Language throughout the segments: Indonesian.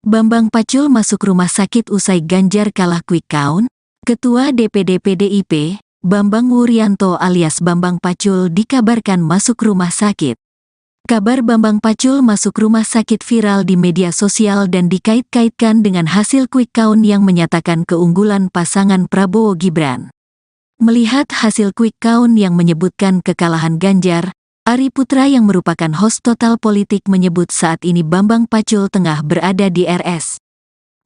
Bambang Pacul masuk rumah sakit usai Ganjar kalah quick count. Ketua DPD PDIP, Bambang Wuryanto alias Bambang Pacul dikabarkan masuk rumah sakit. Kabar Bambang Pacul masuk rumah sakit viral di media sosial dan dikait-kaitkan dengan hasil quick count yang menyatakan keunggulan pasangan Prabowo Gibran. Melihat hasil quick count yang menyebutkan kekalahan Ganjar, Ari Putra yang merupakan host Total Politik menyebut saat ini Bambang Pacul tengah berada di RS.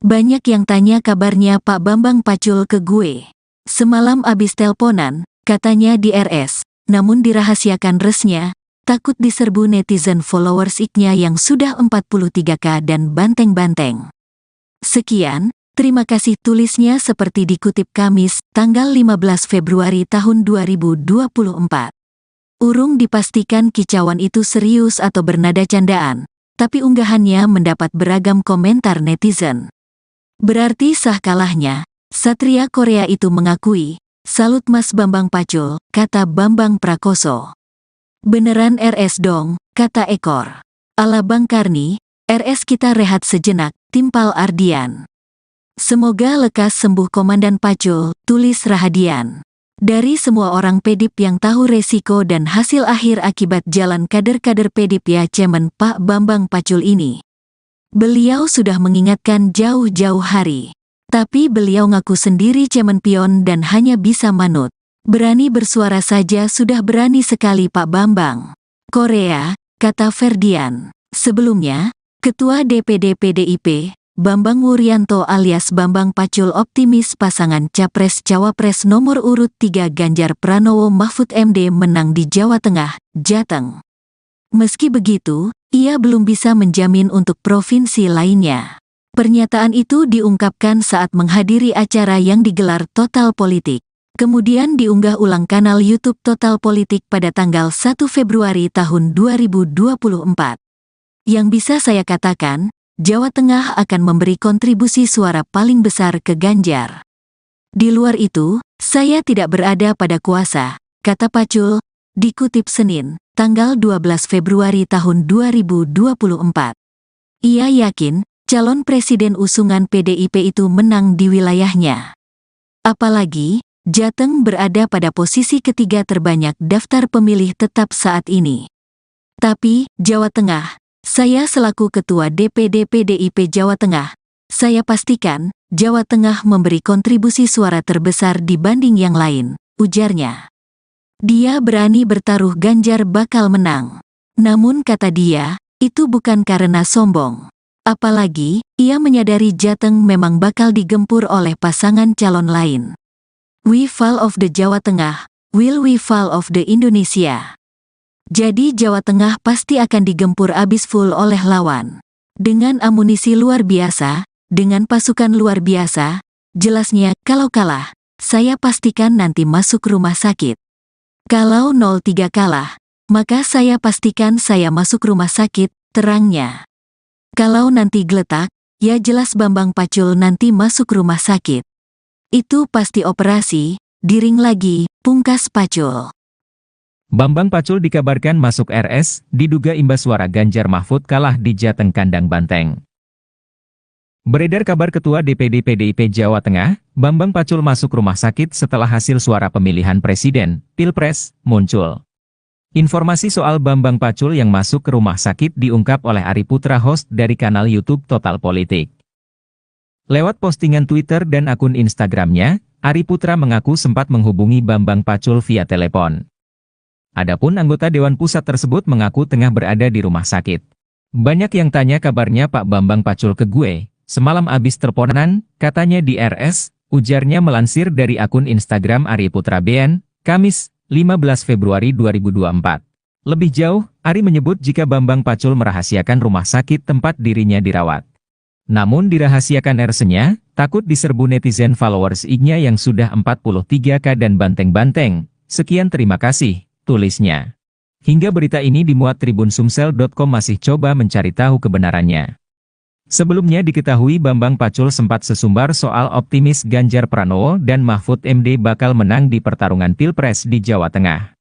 Banyak yang tanya kabarnya Pak Bambang Pacul ke gue. Semalam abis teleponan, katanya di RS, namun dirahasiakan resnya, takut diserbu netizen followers iknya yang sudah 43K dan banteng-banteng. Sekian, terima kasih tulisnya seperti dikutip Kamis, tanggal 15 Februari tahun 2024. Urung dipastikan kicauan itu serius atau bernada candaan, tapi unggahannya mendapat beragam komentar netizen. Berarti sah kalahnya, Satria Korea itu mengakui, salut Mas Bambang Pacul, kata Bambang Prakoso. Beneran RS dong, kata Ekor. Ala Bang Karni, RS kita rehat sejenak, timpal Ardian. Semoga lekas sembuh Komandan Pacul, tulis Rahadian. Dari semua orang PDIP yang tahu resiko dan hasil akhir akibat jalan kader-kader PDIP ya Cemen Pak Bambang Pacul ini. Beliau sudah mengingatkan jauh-jauh hari. Tapi beliau ngaku sendiri cemen pion dan hanya bisa manut. Berani bersuara saja sudah berani sekali Pak Bambang. Korea, kata Ferdian. Sebelumnya, Ketua DPD PDIP, Bambang Wuryanto alias Bambang Pacul optimis pasangan Capres-Cawapres nomor urut 3 Ganjar Pranowo Mahfud MD menang di Jawa Tengah, Jateng. Meski begitu, ia belum bisa menjamin untuk provinsi lainnya. Pernyataan itu diungkapkan saat menghadiri acara yang digelar Total Politik. Kemudian diunggah ulang kanal YouTube Total Politik pada tanggal 1 Februari tahun 2024. Yang bisa saya katakan, Jawa Tengah akan memberi kontribusi suara paling besar ke Ganjar. Di luar itu, saya tidak berada pada kuasa, kata Pacul, dikutip Senin, tanggal 12 Februari tahun 2024. Ia yakin, calon presiden usungan PDIP itu menang di wilayahnya. Apalagi, Jateng berada pada posisi ketiga terbanyak daftar pemilih tetap saat ini. Tapi, Jawa Tengah, saya selaku Ketua DPD PDIP Jawa Tengah, saya pastikan, Jawa Tengah memberi kontribusi suara terbesar dibanding yang lain, ujarnya. Dia berani bertaruh Ganjar bakal menang. Namun kata dia, itu bukan karena sombong. Apalagi, ia menyadari Jateng memang bakal digempur oleh pasangan calon lain. We fall of the Jawa Tengah, will we fall of the Indonesia? Jadi Jawa Tengah pasti akan digempur abis full oleh lawan. Dengan amunisi luar biasa, dengan pasukan luar biasa, jelasnya kalau kalah, saya pastikan nanti masuk rumah sakit. Kalau 03 kalah, maka saya pastikan saya masuk rumah sakit, terangnya. Kalau nanti geletak, ya jelas Bambang Pacul nanti masuk rumah sakit. Itu pasti operasi, diring lagi, pungkas Pacul. Bambang Pacul dikabarkan masuk RS, diduga imbas suara Ganjar Mahfud kalah di Jateng kandang banteng. Beredar kabar Ketua DPD PDIP Jawa Tengah, Bambang Pacul masuk rumah sakit setelah hasil suara pemilihan presiden, Pilpres, muncul. Informasi soal Bambang Pacul yang masuk ke rumah sakit diungkap oleh Ari Putra host dari kanal YouTube Total Politik. Lewat postingan Twitter dan akun Instagramnya, Ari Putra mengaku sempat menghubungi Bambang Pacul via telepon. Adapun anggota Dewan Pusat tersebut mengaku tengah berada di rumah sakit. Banyak yang tanya kabarnya Pak Bambang Pacul ke gue, semalam abis teleponan, katanya di RS, ujarnya melansir dari akun Instagram Ari Putra BN, Kamis, 15 Februari 2024. Lebih jauh, Ari menyebut jika Bambang Pacul merahasiakan rumah sakit tempat dirinya dirawat. Namun dirahasiakan RS-nya, takut diserbu netizen followers IG-nya yang sudah 43K dan banteng-banteng. Sekian terima kasih, tulisnya. Hingga berita ini dimuat Tribun Sumsel.com masih coba mencari tahu kebenarannya. Sebelumnya diketahui Bambang Pacul sempat sesumbar soal optimis Ganjar Pranowo dan Mahfud MD bakal menang di pertarungan Pilpres di Jawa Tengah.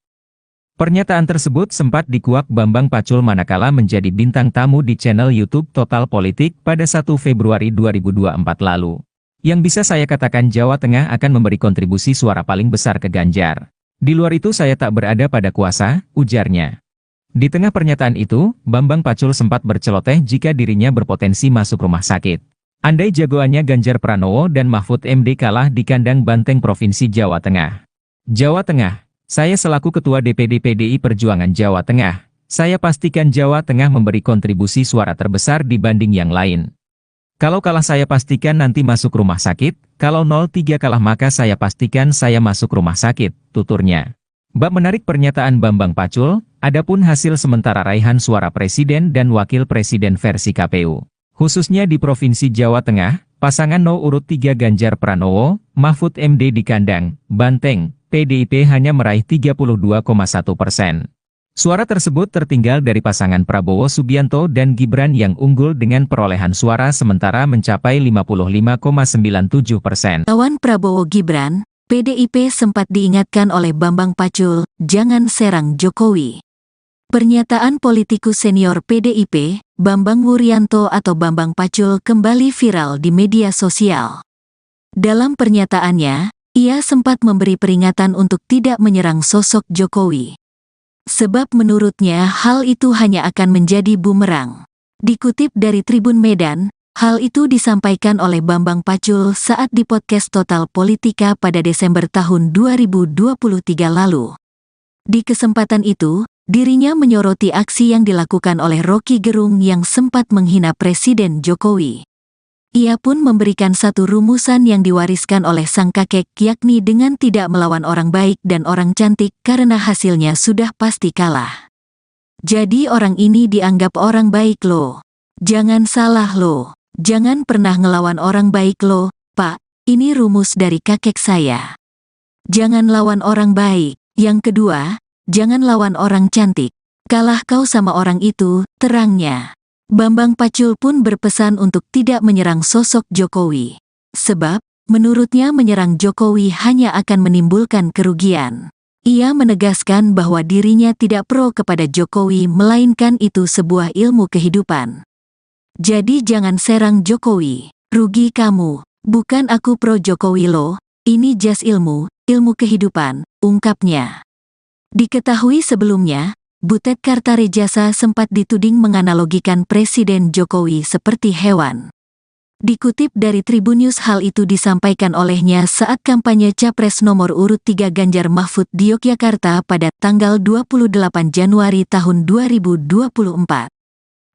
Pernyataan tersebut sempat dikuak Bambang Pacul manakala menjadi bintang tamu di channel YouTube Total Politik pada 1 Februari 2024 lalu. Yang bisa saya katakan Jawa Tengah akan memberi kontribusi suara paling besar ke Ganjar. Di luar itu saya tak berada pada kuasa, ujarnya. Di tengah pernyataan itu, Bambang Pacul sempat berceloteh jika dirinya berpotensi masuk rumah sakit. Andai jagoannya Ganjar Pranowo dan Mahfud MD kalah di kandang Banteng Provinsi Jawa Tengah. Jawa Tengah. Saya selaku Ketua DPD PDI Perjuangan Jawa Tengah, saya pastikan Jawa Tengah memberi kontribusi suara terbesar dibanding yang lain. Kalau kalah saya pastikan nanti masuk rumah sakit, kalau 03 kalah maka saya pastikan saya masuk rumah sakit, tuturnya. Bab menarik pernyataan Bambang Pacul, adapun hasil sementara raihan suara Presiden dan Wakil Presiden versi KPU. Khususnya di Provinsi Jawa Tengah, pasangan urut 3 Ganjar Pranowo, Mahfud MD di kandang Banteng, PDIP hanya meraih 32,1%. Suara tersebut tertinggal dari pasangan Prabowo Subianto dan Gibran yang unggul dengan perolehan suara sementara mencapai 55,97%. Lawan Prabowo Gibran, PDIP sempat diingatkan oleh Bambang Pacul, jangan serang Jokowi. Pernyataan politikus senior PDIP, Bambang Wuryanto atau Bambang Pacul kembali viral di media sosial. Dalam pernyataannya, ia sempat memberi peringatan untuk tidak menyerang sosok Jokowi. Sebab menurutnya hal itu hanya akan menjadi bumerang. Dikutip dari Tribun Medan, hal itu disampaikan oleh Bambang Pacul saat di podcast Total Politika pada Desember tahun 2023 lalu. Di kesempatan itu, dirinya menyoroti aksi yang dilakukan oleh Rocky Gerung yang sempat menghina Presiden Jokowi. Ia pun memberikan satu rumusan yang diwariskan oleh sang kakek yakni dengan tidak melawan orang baik dan orang cantik karena hasilnya sudah pasti kalah. Jadi orang ini dianggap orang baik loh. Jangan salah loh. Jangan pernah ngelawan orang baik loh, Pak. Ini rumus dari kakek saya. Jangan lawan orang baik. Yang kedua, jangan lawan orang cantik. Kalah kau sama orang itu, terangnya. Bambang Pacul pun berpesan untuk tidak menyerang sosok Jokowi. Sebab, menurutnya menyerang Jokowi hanya akan menimbulkan kerugian. Ia menegaskan bahwa dirinya tidak pro kepada Jokowi melainkan itu sebuah ilmu kehidupan. Jadi jangan serang Jokowi, rugi kamu, bukan aku pro Jokowi loh, ini jas ilmu kehidupan, ungkapnya. Diketahui sebelumnya, Butet Kartarejasa sempat dituding menganalogikan Presiden Jokowi seperti hewan. Dikutip dari Tribunnews hal itu disampaikan olehnya saat kampanye Capres nomor urut 3 Ganjar Mahfud di Yogyakarta pada tanggal 28 Januari tahun 2024.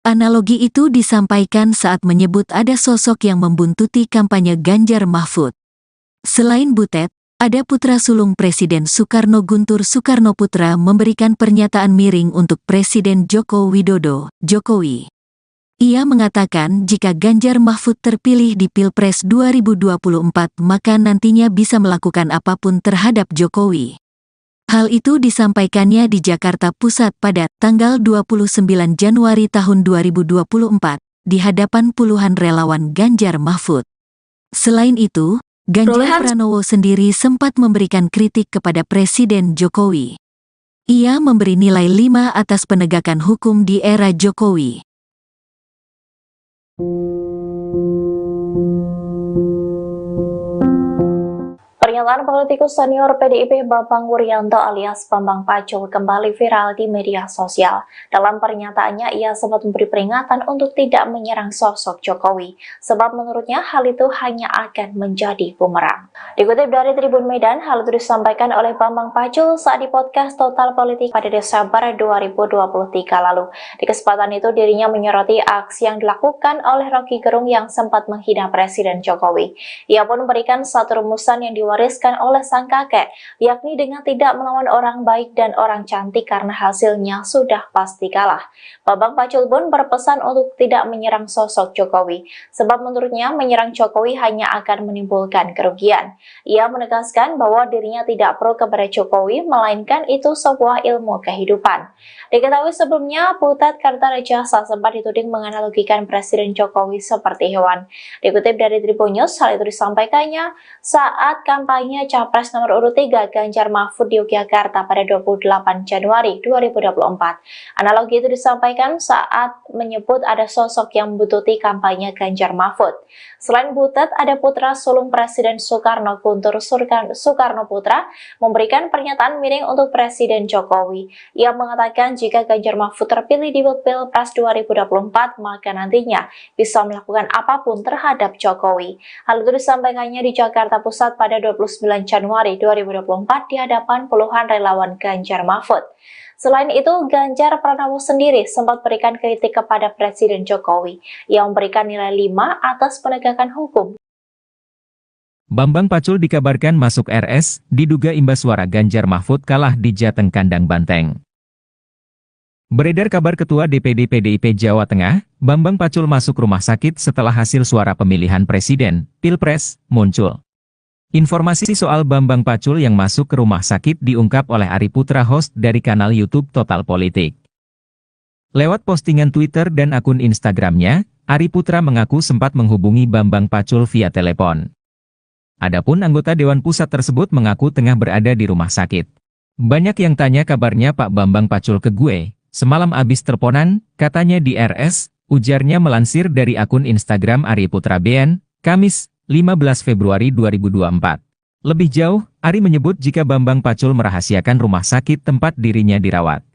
Analogi itu disampaikan saat menyebut ada sosok yang membuntuti kampanye Ganjar Mahfud. Selain Butet, ada putra sulung Presiden Soekarno Guntur Soekarnoputra memberikan pernyataan miring untuk Presiden Joko Widodo, Jokowi. Ia mengatakan jika Ganjar Mahfud terpilih di Pilpres 2024 maka nantinya bisa melakukan apapun terhadap Jokowi. Hal itu disampaikannya di Jakarta Pusat pada tanggal 29 Januari tahun 2024 di hadapan puluhan relawan Ganjar Mahfud. Selain itu, Ganjar Pranowo sendiri sempat memberikan kritik kepada Presiden Jokowi. Ia memberi nilai 5 atas penegakan hukum di era Jokowi. Pernyataan politikus senior PDIP Bambang Wuryanto alias Bambang Pacul kembali viral di media sosial. Dalam pernyataannya, ia sempat memberi peringatan untuk tidak menyerang sosok Jokowi, sebab menurutnya hal itu hanya akan menjadi bumerang. Dikutip dari Tribun Medan, hal itu disampaikan oleh Bambang Pacul saat di podcast Total Politik pada Desember 2023 lalu. Di kesempatan itu, dirinya menyoroti aksi yang dilakukan oleh Rocky Gerung yang sempat menghina Presiden Jokowi. Ia pun memberikan satu rumusan yang diwariskan oleh sang kakek, yakni dengan tidak melawan orang baik dan orang cantik karena hasilnya sudah pasti kalah. Bambang Pacul pun berpesan untuk tidak menyerang sosok Jokowi, sebab menurutnya menyerang Jokowi hanya akan menimbulkan kerugian. Ia menegaskan bahwa dirinya tidak pro kepada Jokowi, melainkan itu sebuah ilmu kehidupan. Diketahui sebelumnya, Butet Kartarejasa sempat dituding menganalogikan Presiden Jokowi seperti hewan. Dikutip dari Tribunnews, hal itu disampaikannya saat kampanye meraihnya Capres nomor urut 3 Ganjar Mahfud di Yogyakarta pada 28 Januari 2024. Analogi itu disampaikan saat menyebut ada sosok yang membututi kampanye Ganjar Mahfud. Selain Butet, ada putra sulung Presiden Soekarno, Guntur Soekarno Putra, memberikan pernyataan miring untuk Presiden Jokowi. Ia mengatakan jika Ganjar Mahfud terpilih di Pilpres 2024, maka nantinya bisa melakukan apapun terhadap Jokowi. Hal itu disampaikannya di Jakarta Pusat pada 29 Januari 2024 di hadapan puluhan relawan Ganjar Mahfud. Selain itu, Ganjar Pranowo sendiri sempat berikan kritik kepada Presiden Jokowi yang memberikan nilai 5 atas penegakan hukum. Bambang Pacul dikabarkan masuk RS, diduga imbas suara Ganjar Mahfud kalah di Jateng Kandang Banteng. Beredar kabar Ketua DPD PDIP Jawa Tengah, Bambang Pacul masuk rumah sakit setelah hasil suara pemilihan Presiden, Pilpres, muncul. Informasi soal Bambang Pacul yang masuk ke rumah sakit diungkap oleh Ari Putra, host dari kanal YouTube Total Politik. Lewat postingan Twitter dan akun Instagramnya, Ari Putra mengaku sempat menghubungi Bambang Pacul via telepon. Adapun anggota Dewan Pusat tersebut mengaku tengah berada di rumah sakit. Banyak yang tanya kabarnya Pak Bambang Pacul ke gue. Semalam abis teleponan, katanya di RS, ujarnya melansir dari akun Instagram Ari Putra BN, Kamis, 15 Februari 2024. Lebih jauh, Ari menyebut jika Bambang Pacul merahasiakan rumah sakit tempat dirinya dirawat.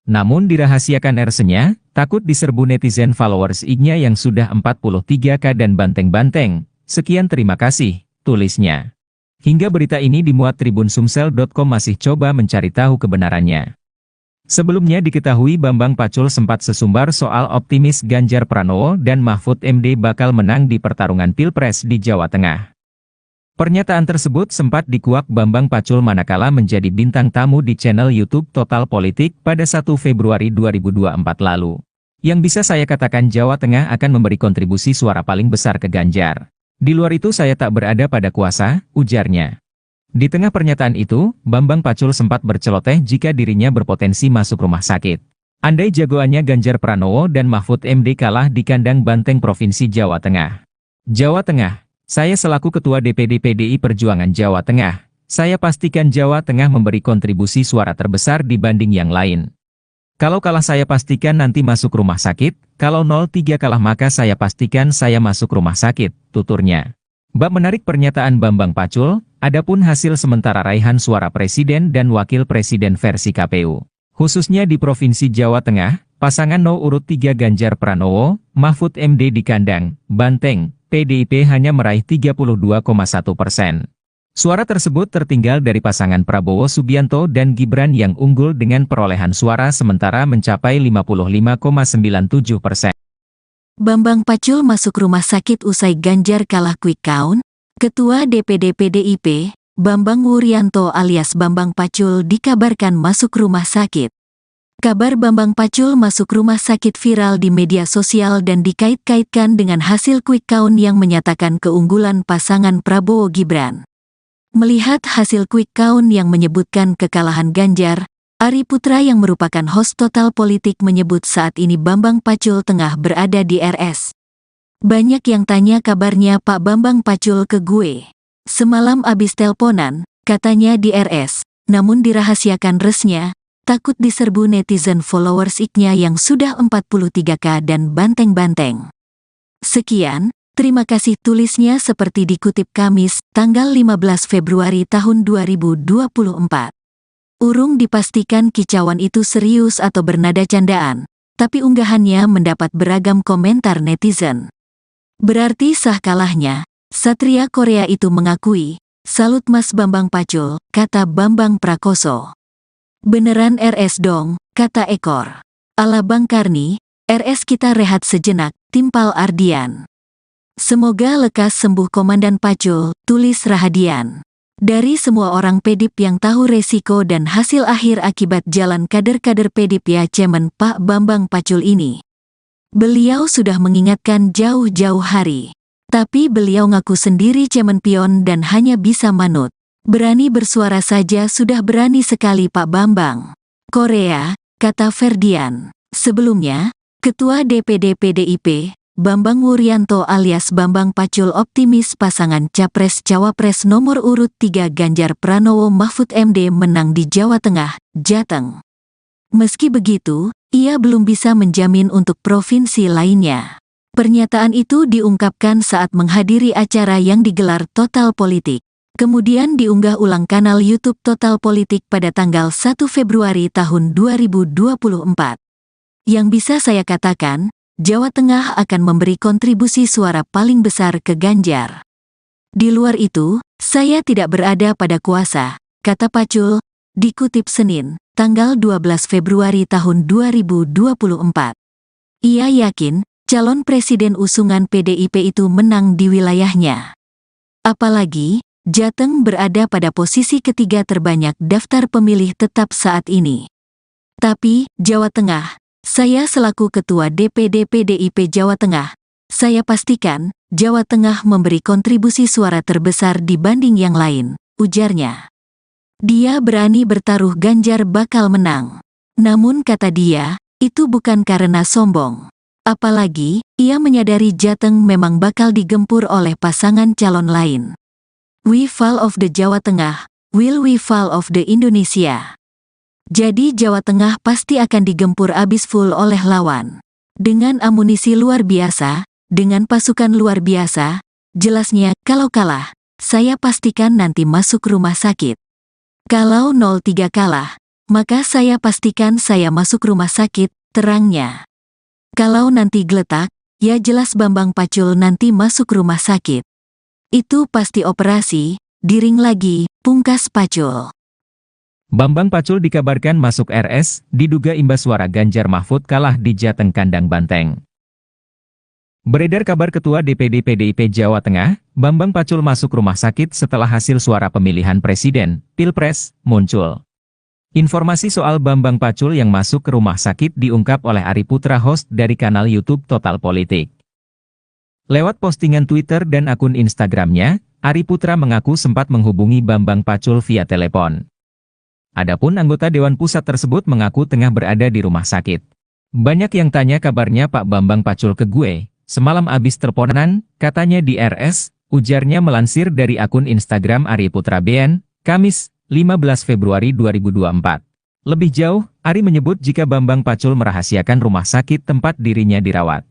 Namun dirahasiakan RS-nya, takut diserbu netizen followers IG-nya yang sudah 43K dan banteng-banteng. Sekian terima kasih, tulisnya. Hingga berita ini dimuat tribunsumsel.com masih coba mencari tahu kebenarannya. Sebelumnya diketahui Bambang Pacul sempat sesumbar soal optimis Ganjar Pranowo dan Mahfud MD bakal menang di pertarungan Pilpres di Jawa Tengah. Pernyataan tersebut sempat dikuak Bambang Pacul manakala menjadi bintang tamu di channel YouTube Total Politik pada 1 Februari 2024 lalu. Yang bisa saya katakan Jawa Tengah akan memberi kontribusi suara paling besar ke Ganjar. Di luar itu saya tak berada pada kuasa, ujarnya. Di tengah pernyataan itu, Bambang Pacul sempat berceloteh jika dirinya berpotensi masuk rumah sakit. Andai jagoannya Ganjar Pranowo dan Mahfud MD kalah di kandang banteng Provinsi Jawa Tengah. Jawa Tengah, saya selaku Ketua DPD PDI Perjuangan Jawa Tengah, saya pastikan Jawa Tengah memberi kontribusi suara terbesar dibanding yang lain. Kalau kalah saya pastikan nanti masuk rumah sakit, kalau 03 kalah maka saya pastikan saya masuk rumah sakit, tuturnya. Bab menarik pernyataan Bambang Pacul, adapun hasil sementara raihan suara Presiden dan Wakil Presiden versi KPU. Khususnya di Provinsi Jawa Tengah, pasangan No. urut 3 Ganjar Pranowo, Mahfud MD di kandang banteng, PDIP hanya meraih 32,1%. Suara tersebut tertinggal dari pasangan Prabowo Subianto dan Gibran yang unggul dengan perolehan suara sementara mencapai 55,97%. Bambang Pacul masuk rumah sakit usai Ganjar kalah quick count. Ketua DPD PDIP, Bambang Wuryanto alias Bambang Pacul dikabarkan masuk rumah sakit. Kabar Bambang Pacul masuk rumah sakit viral di media sosial dan dikait-kaitkan dengan hasil quick count yang menyatakan keunggulan pasangan Prabowo Gibran. Melihat hasil quick count yang menyebutkan kekalahan Ganjar, Ari Putra yang merupakan host Total Politik menyebut saat ini Bambang Pacul tengah berada di RS. Banyak yang tanya kabarnya Pak Bambang Pacul ke gue. Semalam abis teleponan, katanya di RS, namun dirahasiakan resnya, takut diserbu netizen followers IG-nya yang sudah 43K dan banteng-banteng. Sekian, terima kasih tulisnya seperti dikutip Kamis, tanggal 15 Februari tahun 2024. Urung dipastikan kicauan itu serius atau bernada candaan, tapi unggahannya mendapat beragam komentar netizen. Berarti sah kalahnya, Satria Korea itu mengakui, salut Mas Bambang Pacul, kata Bambang Prakoso. Beneran RS dong, kata Ekor. Ala Bang Karni, RS kita rehat sejenak, timpal Ardian. Semoga lekas sembuh Komandan Pacul, tulis Rahadian. Dari semua orang PDIP yang tahu resiko dan hasil akhir akibat jalan kader-kader PDIP ya Cemen Pak Bambang Pacul ini. Beliau sudah mengingatkan jauh-jauh hari. Tapi beliau ngaku sendiri Cemen pion dan hanya bisa manut. Berani bersuara saja sudah berani sekali Pak Bambang. Korea, kata Ferdian. Sebelumnya, Ketua DPD PDIP, Bambang Wuryanto alias Bambang Pacul optimis pasangan Capres-Cawapres nomor urut 3 Ganjar Pranowo Mahfud MD menang di Jawa Tengah, Jateng. Meski begitu, ia belum bisa menjamin untuk provinsi lainnya. Pernyataan itu diungkapkan saat menghadiri acara yang digelar Total Politik. Kemudian diunggah ulang kanal YouTube Total Politik pada tanggal 1 Februari tahun 2024. Yang bisa saya katakan, Jawa Tengah akan memberi kontribusi suara paling besar ke Ganjar. Di luar itu, saya tidak berada pada kuasa, kata Pacul, dikutip Senin, tanggal 12 Februari tahun 2024. Ia yakin, calon presiden usungan PDIP itu menang di wilayahnya. Apalagi, Jateng berada pada posisi ketiga terbanyak daftar pemilih tetap saat ini. Tapi, Jawa Tengah, saya selaku Ketua DPD PDIP Jawa Tengah, saya pastikan, Jawa Tengah memberi kontribusi suara terbesar dibanding yang lain, ujarnya. Dia berani bertaruh Ganjar bakal menang. Namun kata dia, itu bukan karena sombong. Apalagi, ia menyadari Jateng memang bakal digempur oleh pasangan calon lain. We fall of the Jawa Tengah, will we fall of the Indonesia. Jadi Jawa Tengah pasti akan digempur abis full oleh lawan. Dengan amunisi luar biasa, dengan pasukan luar biasa, jelasnya kalau kalah, saya pastikan nanti masuk rumah sakit. Kalau 03 kalah, maka saya pastikan saya masuk rumah sakit, terangnya. Kalau nanti geletak, ya jelas Bambang Pacul nanti masuk rumah sakit. Itu pasti operasi, diring lagi, pungkas Pacul. Bambang Pacul dikabarkan masuk RS, diduga imbas suara Ganjar Mahfud kalah di Jateng kandang Banteng. Beredar kabar Ketua DPD PDIP Jawa Tengah, Bambang Pacul masuk rumah sakit setelah hasil suara pemilihan presiden, Pilpres, muncul. Informasi soal Bambang Pacul yang masuk ke rumah sakit diungkap oleh Ari Putra, host dari kanal YouTube Total Politik. Lewat postingan Twitter dan akun Instagramnya, Ari Putra mengaku sempat menghubungi Bambang Pacul via telepon. Adapun anggota Dewan Pusat tersebut mengaku tengah berada di rumah sakit. Banyak yang tanya kabarnya Pak Bambang Pacul ke gue, semalam abis teleponan, katanya di RS, ujarnya melansir dari akun Instagram Ari Putra BN, Kamis, 15 Februari 2024. Lebih jauh, Ari menyebut jika Bambang Pacul merahasiakan rumah sakit tempat dirinya dirawat.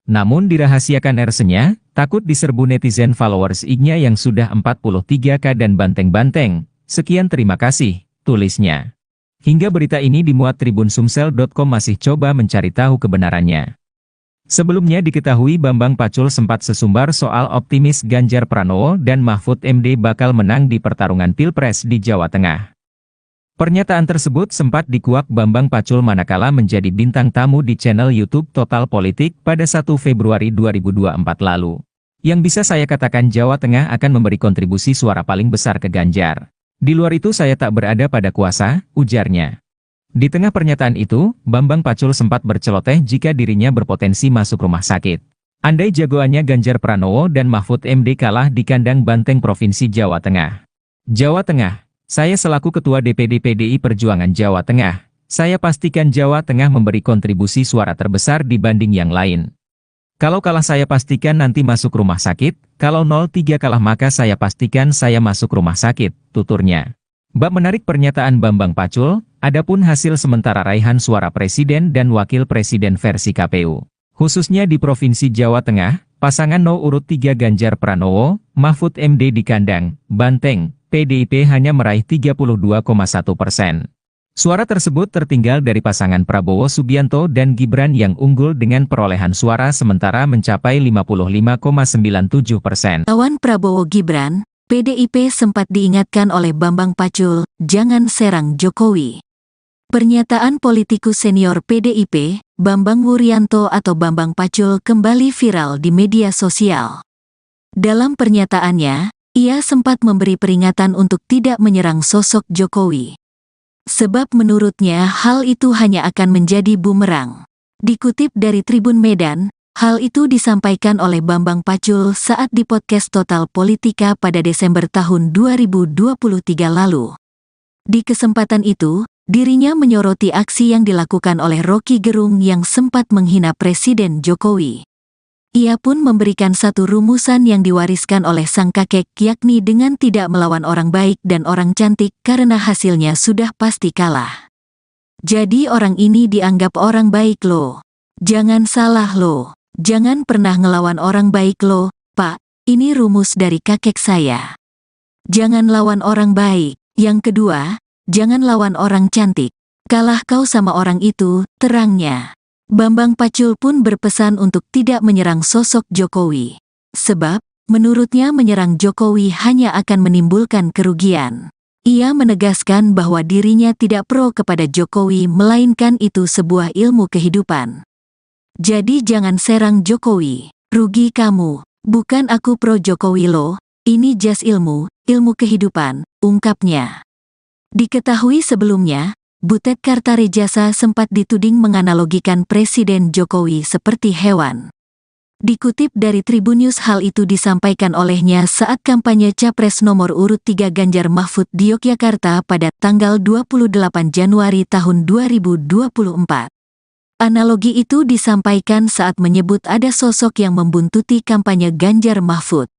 Namun dirahasiakan RS-nya, takut diserbu netizen followers IG-nya yang sudah 43K dan banteng-banteng. Sekian terima kasih, tulisnya. Hingga berita ini dimuat Tribun Sumsel.com masih coba mencari tahu kebenarannya. Sebelumnya diketahui Bambang Pacul sempat sesumbar soal optimis Ganjar Pranowo dan Mahfud MD bakal menang di pertarungan Pilpres di Jawa Tengah. Pernyataan tersebut sempat dikuak Bambang Pacul manakala menjadi bintang tamu di channel YouTube Total Politik pada 1 Februari 2024 lalu. Yang bisa saya katakan Jawa Tengah akan memberi kontribusi suara paling besar ke Ganjar. Di luar itu saya tak berada pada kuasa, ujarnya. Di tengah pernyataan itu, Bambang Pacul sempat berceloteh jika dirinya berpotensi masuk rumah sakit. Andai jagoannya Ganjar Pranowo dan Mahfud MD kalah di kandang Banteng Provinsi Jawa Tengah. Jawa Tengah. Saya selaku Ketua DPD PDI Perjuangan Jawa Tengah, saya pastikan Jawa Tengah memberi kontribusi suara terbesar dibanding yang lain. Kalau kalah saya pastikan nanti masuk rumah sakit, kalau 03 kalah maka saya pastikan saya masuk rumah sakit, tuturnya. Bab menarik pernyataan Bambang Pacul, adapun hasil sementara raihan suara presiden dan wakil presiden versi KPU. Khususnya di Provinsi Jawa Tengah, pasangan urut 3 Ganjar Pranowo, Mahfud MD di kandang Banteng, PDIP hanya meraih 32,1%. Suara tersebut tertinggal dari pasangan Prabowo Subianto dan Gibran yang unggul dengan perolehan suara sementara mencapai 55,97%. Lawan Prabowo Gibran, PDIP sempat diingatkan oleh Bambang Pacul, jangan serang Jokowi. Pernyataan politikus senior PDIP, Bambang Wuryanto atau Bambang Pacul kembali viral di media sosial. Dalam pernyataannya, ia sempat memberi peringatan untuk tidak menyerang sosok Jokowi. Sebab menurutnya hal itu hanya akan menjadi bumerang. Dikutip dari Tribun Medan, hal itu disampaikan oleh Bambang Pacul saat di podcast Total Politika pada Desember tahun 2023 lalu. Di kesempatan itu, dirinya menyoroti aksi yang dilakukan oleh Rocky Gerung yang sempat menghina Presiden Jokowi. Ia pun memberikan satu rumusan yang diwariskan oleh sang kakek, yakni dengan tidak melawan orang baik dan orang cantik karena hasilnya sudah pasti kalah. Jadi orang ini dianggap orang baik loh. Jangan salah loh. Jangan pernah ngelawan orang baik loh, Pak. Ini rumus dari kakek saya. Jangan lawan orang baik. Yang kedua, jangan lawan orang cantik. Kalah kau sama orang itu, terangnya. Bambang Pacul pun berpesan untuk tidak menyerang sosok Jokowi. Sebab, menurutnya menyerang Jokowi hanya akan menimbulkan kerugian. Ia menegaskan bahwa dirinya tidak pro kepada Jokowi melainkan itu sebuah ilmu kehidupan. Jadi jangan serang Jokowi, rugi kamu, bukan aku pro Jokowi loh, ini jas ilmu kehidupan, ungkapnya. Diketahui sebelumnya, Butet Kartarejasa sempat dituding menganalogikan Presiden Jokowi seperti hewan. Dikutip dari Tribunnews, hal itu disampaikan olehnya saat kampanye Capres nomor urut 3 Ganjar Mahfud di Yogyakarta pada tanggal 28 Januari tahun 2024. Analogi itu disampaikan saat menyebut ada sosok yang membuntuti kampanye Ganjar Mahfud.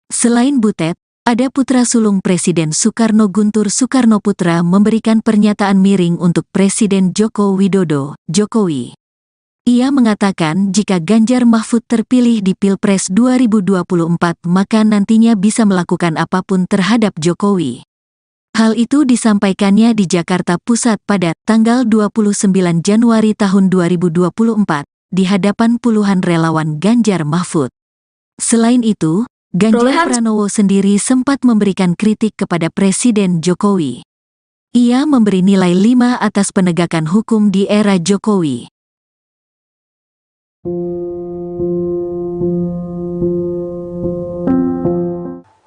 Selain Butet, ada putra sulung Presiden Soekarno, Guntur Soekarnoputra, memberikan pernyataan miring untuk Presiden Joko Widodo, Jokowi. Ia mengatakan jika Ganjar Mahfud terpilih di Pilpres 2024 maka nantinya bisa melakukan apapun terhadap Jokowi. Hal itu disampaikannya di Jakarta Pusat pada tanggal 29 Januari tahun 2024 di hadapan puluhan relawan Ganjar Mahfud. Selain itu, Ganjar Pranowo sendiri sempat memberikan kritik kepada Presiden Jokowi. Ia memberi nilai 5 atas penegakan hukum di era Jokowi.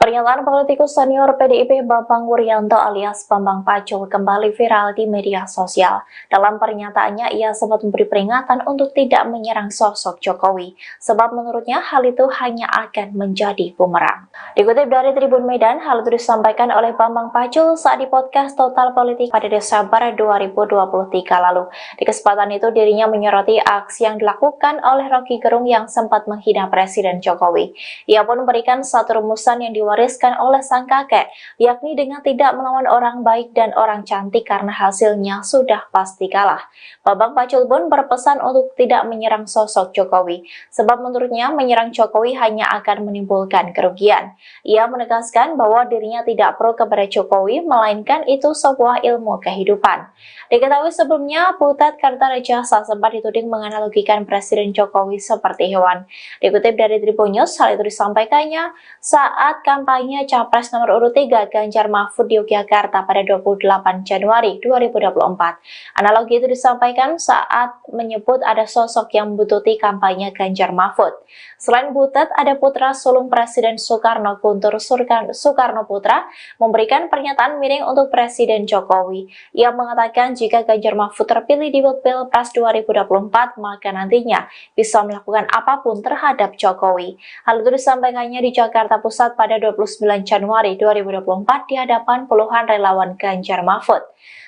Pernyataan politikus senior PDIP Bambang Wuryanto alias Bambang Pacul kembali viral di media sosial. Dalam pernyataannya, ia sempat memberi peringatan untuk tidak menyerang sosok Jokowi, sebab menurutnya hal itu hanya akan menjadi bumerang. Dikutip dari Tribun Medan, hal itu disampaikan oleh Bambang Pacul saat di podcast Total Politik pada Desember 2023 lalu. Di kesempatan itu, dirinya menyoroti aksi yang dilakukan oleh Rocky Gerung yang sempat menghina Presiden Jokowi. Ia pun memberikan satu rumusan yang diwariskan oleh sang kakek, yakni dengan tidak melawan orang baik dan orang cantik karena hasilnya sudah pasti kalah. Bambang Pacul pun berpesan untuk tidak menyerang sosok Jokowi, sebab menurutnya menyerang Jokowi hanya akan menimbulkan kerugian. Ia menegaskan bahwa dirinya tidak pro kepada Jokowi, melainkan itu sebuah ilmu kehidupan. Diketahui sebelumnya, Butet Kartarejasa sempat dituding menganalogikan Presiden Jokowi seperti hewan. Dikutip dari Tribunnews, hal itu disampaikannya saat kampanye Capres nomor urut 3 Ganjar Mahfud di Yogyakarta pada 28 Januari 2024. Analogi itu disampaikan saat menyebut ada sosok yang membuntuti kampanye Ganjar Mahfud. Selain Butet, ada putra sulung Presiden Soekarno, Guntur Soekarnoputra, memberikan pernyataan miring untuk Presiden Jokowi. Ia mengatakan jika Ganjar Mahfud terpilih di Pilpres 2024, maka nantinya bisa melakukan apapun terhadap Jokowi. Hal itu disampaikannya di Jakarta Pusat pada 29 Januari 2024 di hadapan puluhan relawan Ganjar Mahfud.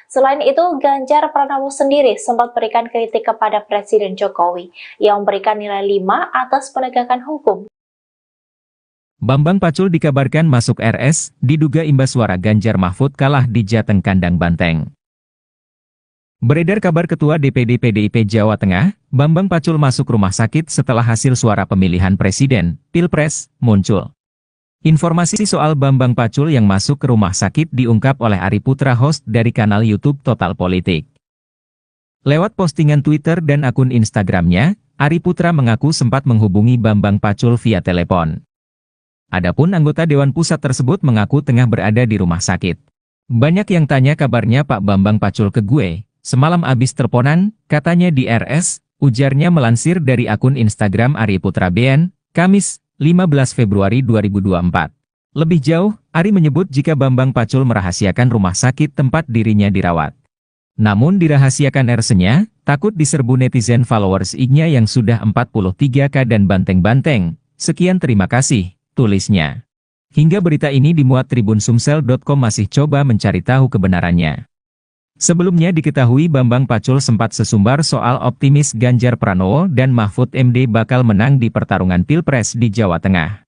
Selain itu, Ganjar Pranowo sendiri sempat berikan kritik kepada Presiden Jokowi yang memberikan nilai 5 atas penegakan hukum. Bambang Pacul dikabarkan masuk RS, diduga imbas suara Ganjar Mahfud kalah di Jateng Kandang Banteng. Beredar kabar Ketua DPD PDIP Jawa Tengah, Bambang Pacul masuk rumah sakit setelah hasil suara pemilihan Presiden, Pilpres, muncul. Informasi soal Bambang Pacul yang masuk ke rumah sakit diungkap oleh Ari Putra, host dari kanal YouTube Total Politik. Lewat postingan Twitter dan akun Instagramnya, Ari Putra mengaku sempat menghubungi Bambang Pacul via telepon. Adapun anggota Dewan Pusat tersebut mengaku tengah berada di rumah sakit. Banyak yang tanya kabarnya Pak Bambang Pacul ke gue, semalam abis teleponan, katanya di RS, ujarnya melansir dari akun Instagram Ari Putra BN, Kamis, 15 Februari 2024. Lebih jauh, Ari menyebut jika Bambang Pacul merahasiakan rumah sakit tempat dirinya dirawat. Namun dirahasiakan RS-nya, takut diserbu netizen followers IG-nya yang sudah 43K dan banteng-banteng. Sekian, terima kasih, tulisnya. Hingga berita ini dimuat Tribun Sumsel.com masih coba mencari tahu kebenarannya. Sebelumnya diketahui Bambang Pacul sempat sesumbar soal optimis Ganjar Pranowo dan Mahfud MD bakal menang di pertarungan Pilpres di Jawa Tengah.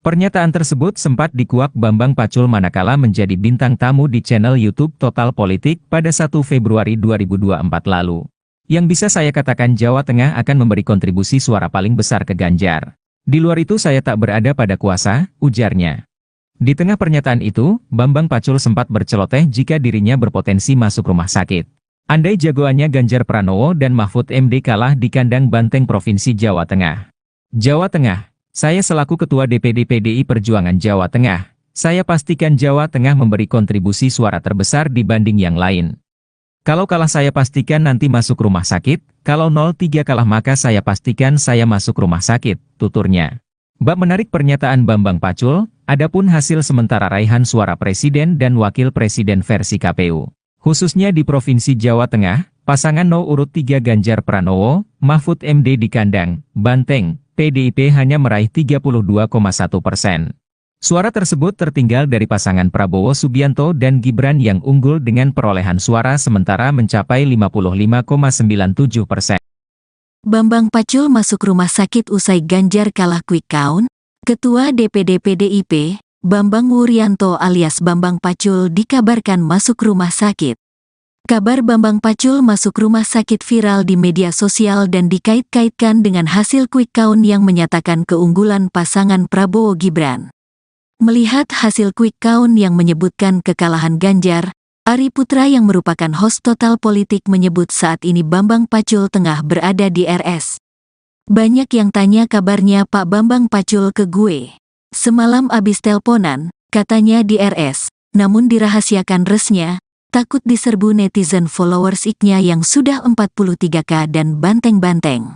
Pernyataan tersebut sempat dikuak Bambang Pacul manakala menjadi bintang tamu di channel YouTube Total Politik pada 1 Februari 2024 lalu. Yang bisa saya katakan Jawa Tengah akan memberi kontribusi suara paling besar ke Ganjar. Di luar itu saya tak berada pada kuasa, ujarnya. Di tengah pernyataan itu, Bambang Pacul sempat berceloteh jika dirinya berpotensi masuk rumah sakit. Andai jagoannya Ganjar Pranowo dan Mahfud MD kalah di kandang Banteng Provinsi Jawa Tengah. Jawa Tengah, saya selaku Ketua DPD PDI Perjuangan Jawa Tengah, saya pastikan Jawa Tengah memberi kontribusi suara terbesar dibanding yang lain. Kalau kalah saya pastikan nanti masuk rumah sakit, kalau 03 kalah maka saya pastikan saya masuk rumah sakit, tuturnya. Bab menarik pernyataan Bambang Pacul, adapun hasil sementara raihan suara Presiden dan Wakil Presiden versi KPU. Khususnya di Provinsi Jawa Tengah, pasangan No. urut 3 Ganjar Pranowo, Mahfud MD di kandang Banteng, PDIP hanya meraih 32,1%. Suara tersebut tertinggal dari pasangan Prabowo Subianto dan Gibran yang unggul dengan perolehan suara sementara mencapai 55,97%. Bambang Pacul masuk rumah sakit usai Ganjar kalah quick count. Ketua DPD PDIP, Bambang Wuryanto alias Bambang Pacul dikabarkan masuk rumah sakit. Kabar Bambang Pacul masuk rumah sakit viral di media sosial dan dikait-kaitkan dengan hasil quick count yang menyatakan keunggulan pasangan Prabowo Gibran. Melihat hasil quick count yang menyebutkan kekalahan Ganjar, Ari Putra yang merupakan host Total Politik menyebut saat ini Bambang Pacul tengah berada di RS. Banyak yang tanya kabarnya Pak Bambang Pacul ke gue. Semalam abis teleponan, katanya di RS, namun dirahasiakan resnya, takut diserbu netizen followers iknya yang sudah 43K dan banteng-banteng.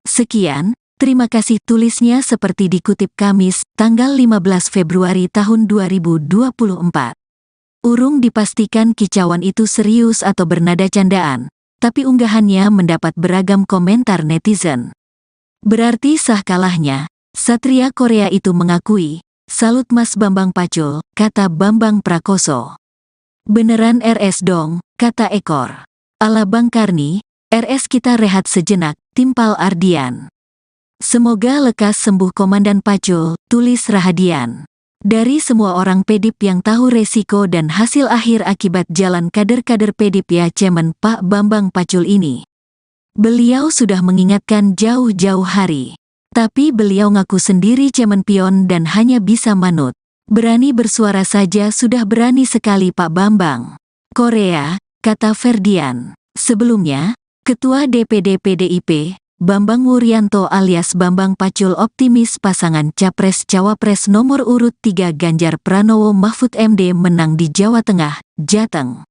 Sekian, terima kasih tulisnya seperti dikutip Kamis, tanggal 15 Februari tahun 2024. Urung dipastikan kicauan itu serius atau bernada candaan, tapi unggahannya mendapat beragam komentar netizen. Berarti sah kalahnya, Satria Korea itu mengakui, salut Mas Bambang Pacul, kata Bambang Prakoso. Beneran RS dong, kata Ekor. Ala Bang Karni, RS kita rehat sejenak, timpal Ardian. Semoga lekas sembuh Komandan Pacul, tulis Rahadian. Dari semua orang PDIP yang tahu resiko dan hasil akhir akibat jalan kader-kader PDIP ya Cemen Pak Bambang Pacul ini. Beliau sudah mengingatkan jauh-jauh hari. Tapi beliau ngaku sendiri cemen pion dan hanya bisa manut. Berani bersuara saja sudah berani sekali Pak Bambang. Korea, kata Ferdian. Sebelumnya, Ketua DPD PDIP, Bambang Wuryanto alias Bambang Pacul optimis pasangan Capres-Cawapres nomor urut 3 Ganjar Pranowo Mahfud MD menang di Jawa Tengah, Jateng.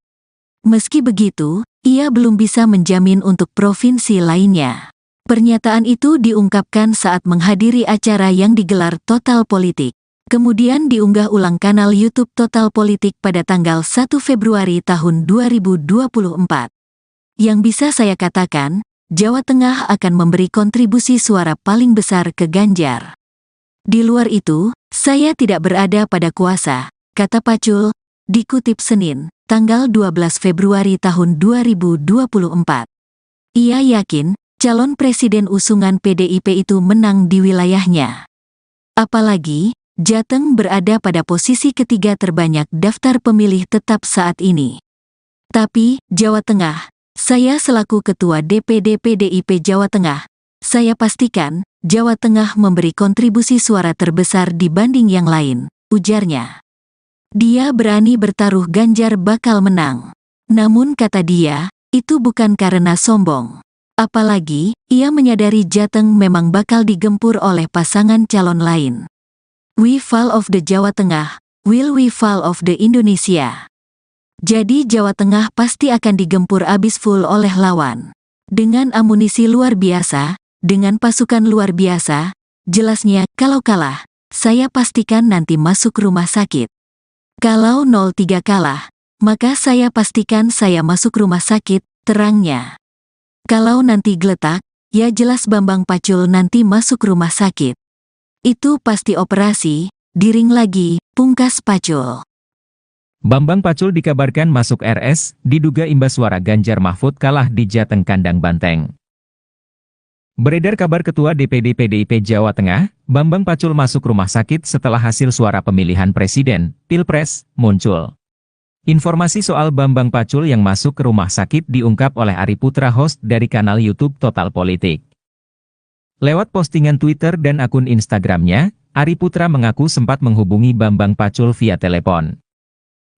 Meski begitu, ia belum bisa menjamin untuk provinsi lainnya. Pernyataan itu diungkapkan saat menghadiri acara yang digelar Total Politik. Kemudian diunggah ulang kanal YouTube Total Politik pada tanggal 1 Februari tahun 2024. Yang bisa saya katakan, Jawa Tengah akan memberi kontribusi suara paling besar ke Ganjar. Di luar itu, saya tidak berada pada kuasa, kata Pacul, dikutip Senin, tanggal 12 Februari tahun 2024. Ia yakin, calon presiden usungan PDIP itu menang di wilayahnya. Apalagi, Jateng berada pada posisi ketiga terbanyak daftar pemilih tetap saat ini. Tapi, Jawa Tengah, saya selaku Ketua DPD PDIP Jawa Tengah, saya pastikan, Jawa Tengah memberi kontribusi suara terbesar dibanding yang lain, ujarnya. Dia berani bertaruh Ganjar bakal menang. Namun kata dia, itu bukan karena sombong. Apalagi, ia menyadari Jateng memang bakal digempur oleh pasangan calon lain. We fall of the Jawa Tengah, will we fall of the Indonesia? Jadi Jawa Tengah pasti akan digempur abis full oleh lawan. Dengan amunisi luar biasa, dengan pasukan luar biasa, jelasnya kalau kalah, saya pastikan nanti masuk rumah sakit. Kalau 03 kalah, maka saya pastikan saya masuk rumah sakit, terangnya. Kalau nanti geletak, ya jelas Bambang Pacul nanti masuk rumah sakit. Itu pasti operasi, diring lagi, pungkas Pacul. Bambang Pacul dikabarkan masuk RS, diduga imbas suara Ganjar Mahfud kalah di Jateng Kandang Banteng. Beredar kabar Ketua DPD PDIP Jawa Tengah, Bambang Pacul masuk rumah sakit setelah hasil suara pemilihan presiden, Pilpres, muncul. Informasi soal Bambang Pacul yang masuk ke rumah sakit diungkap oleh Ari Putra, host dari kanal YouTube Total Politik. Lewat postingan Twitter dan akun Instagramnya, Ari Putra mengaku sempat menghubungi Bambang Pacul via telepon.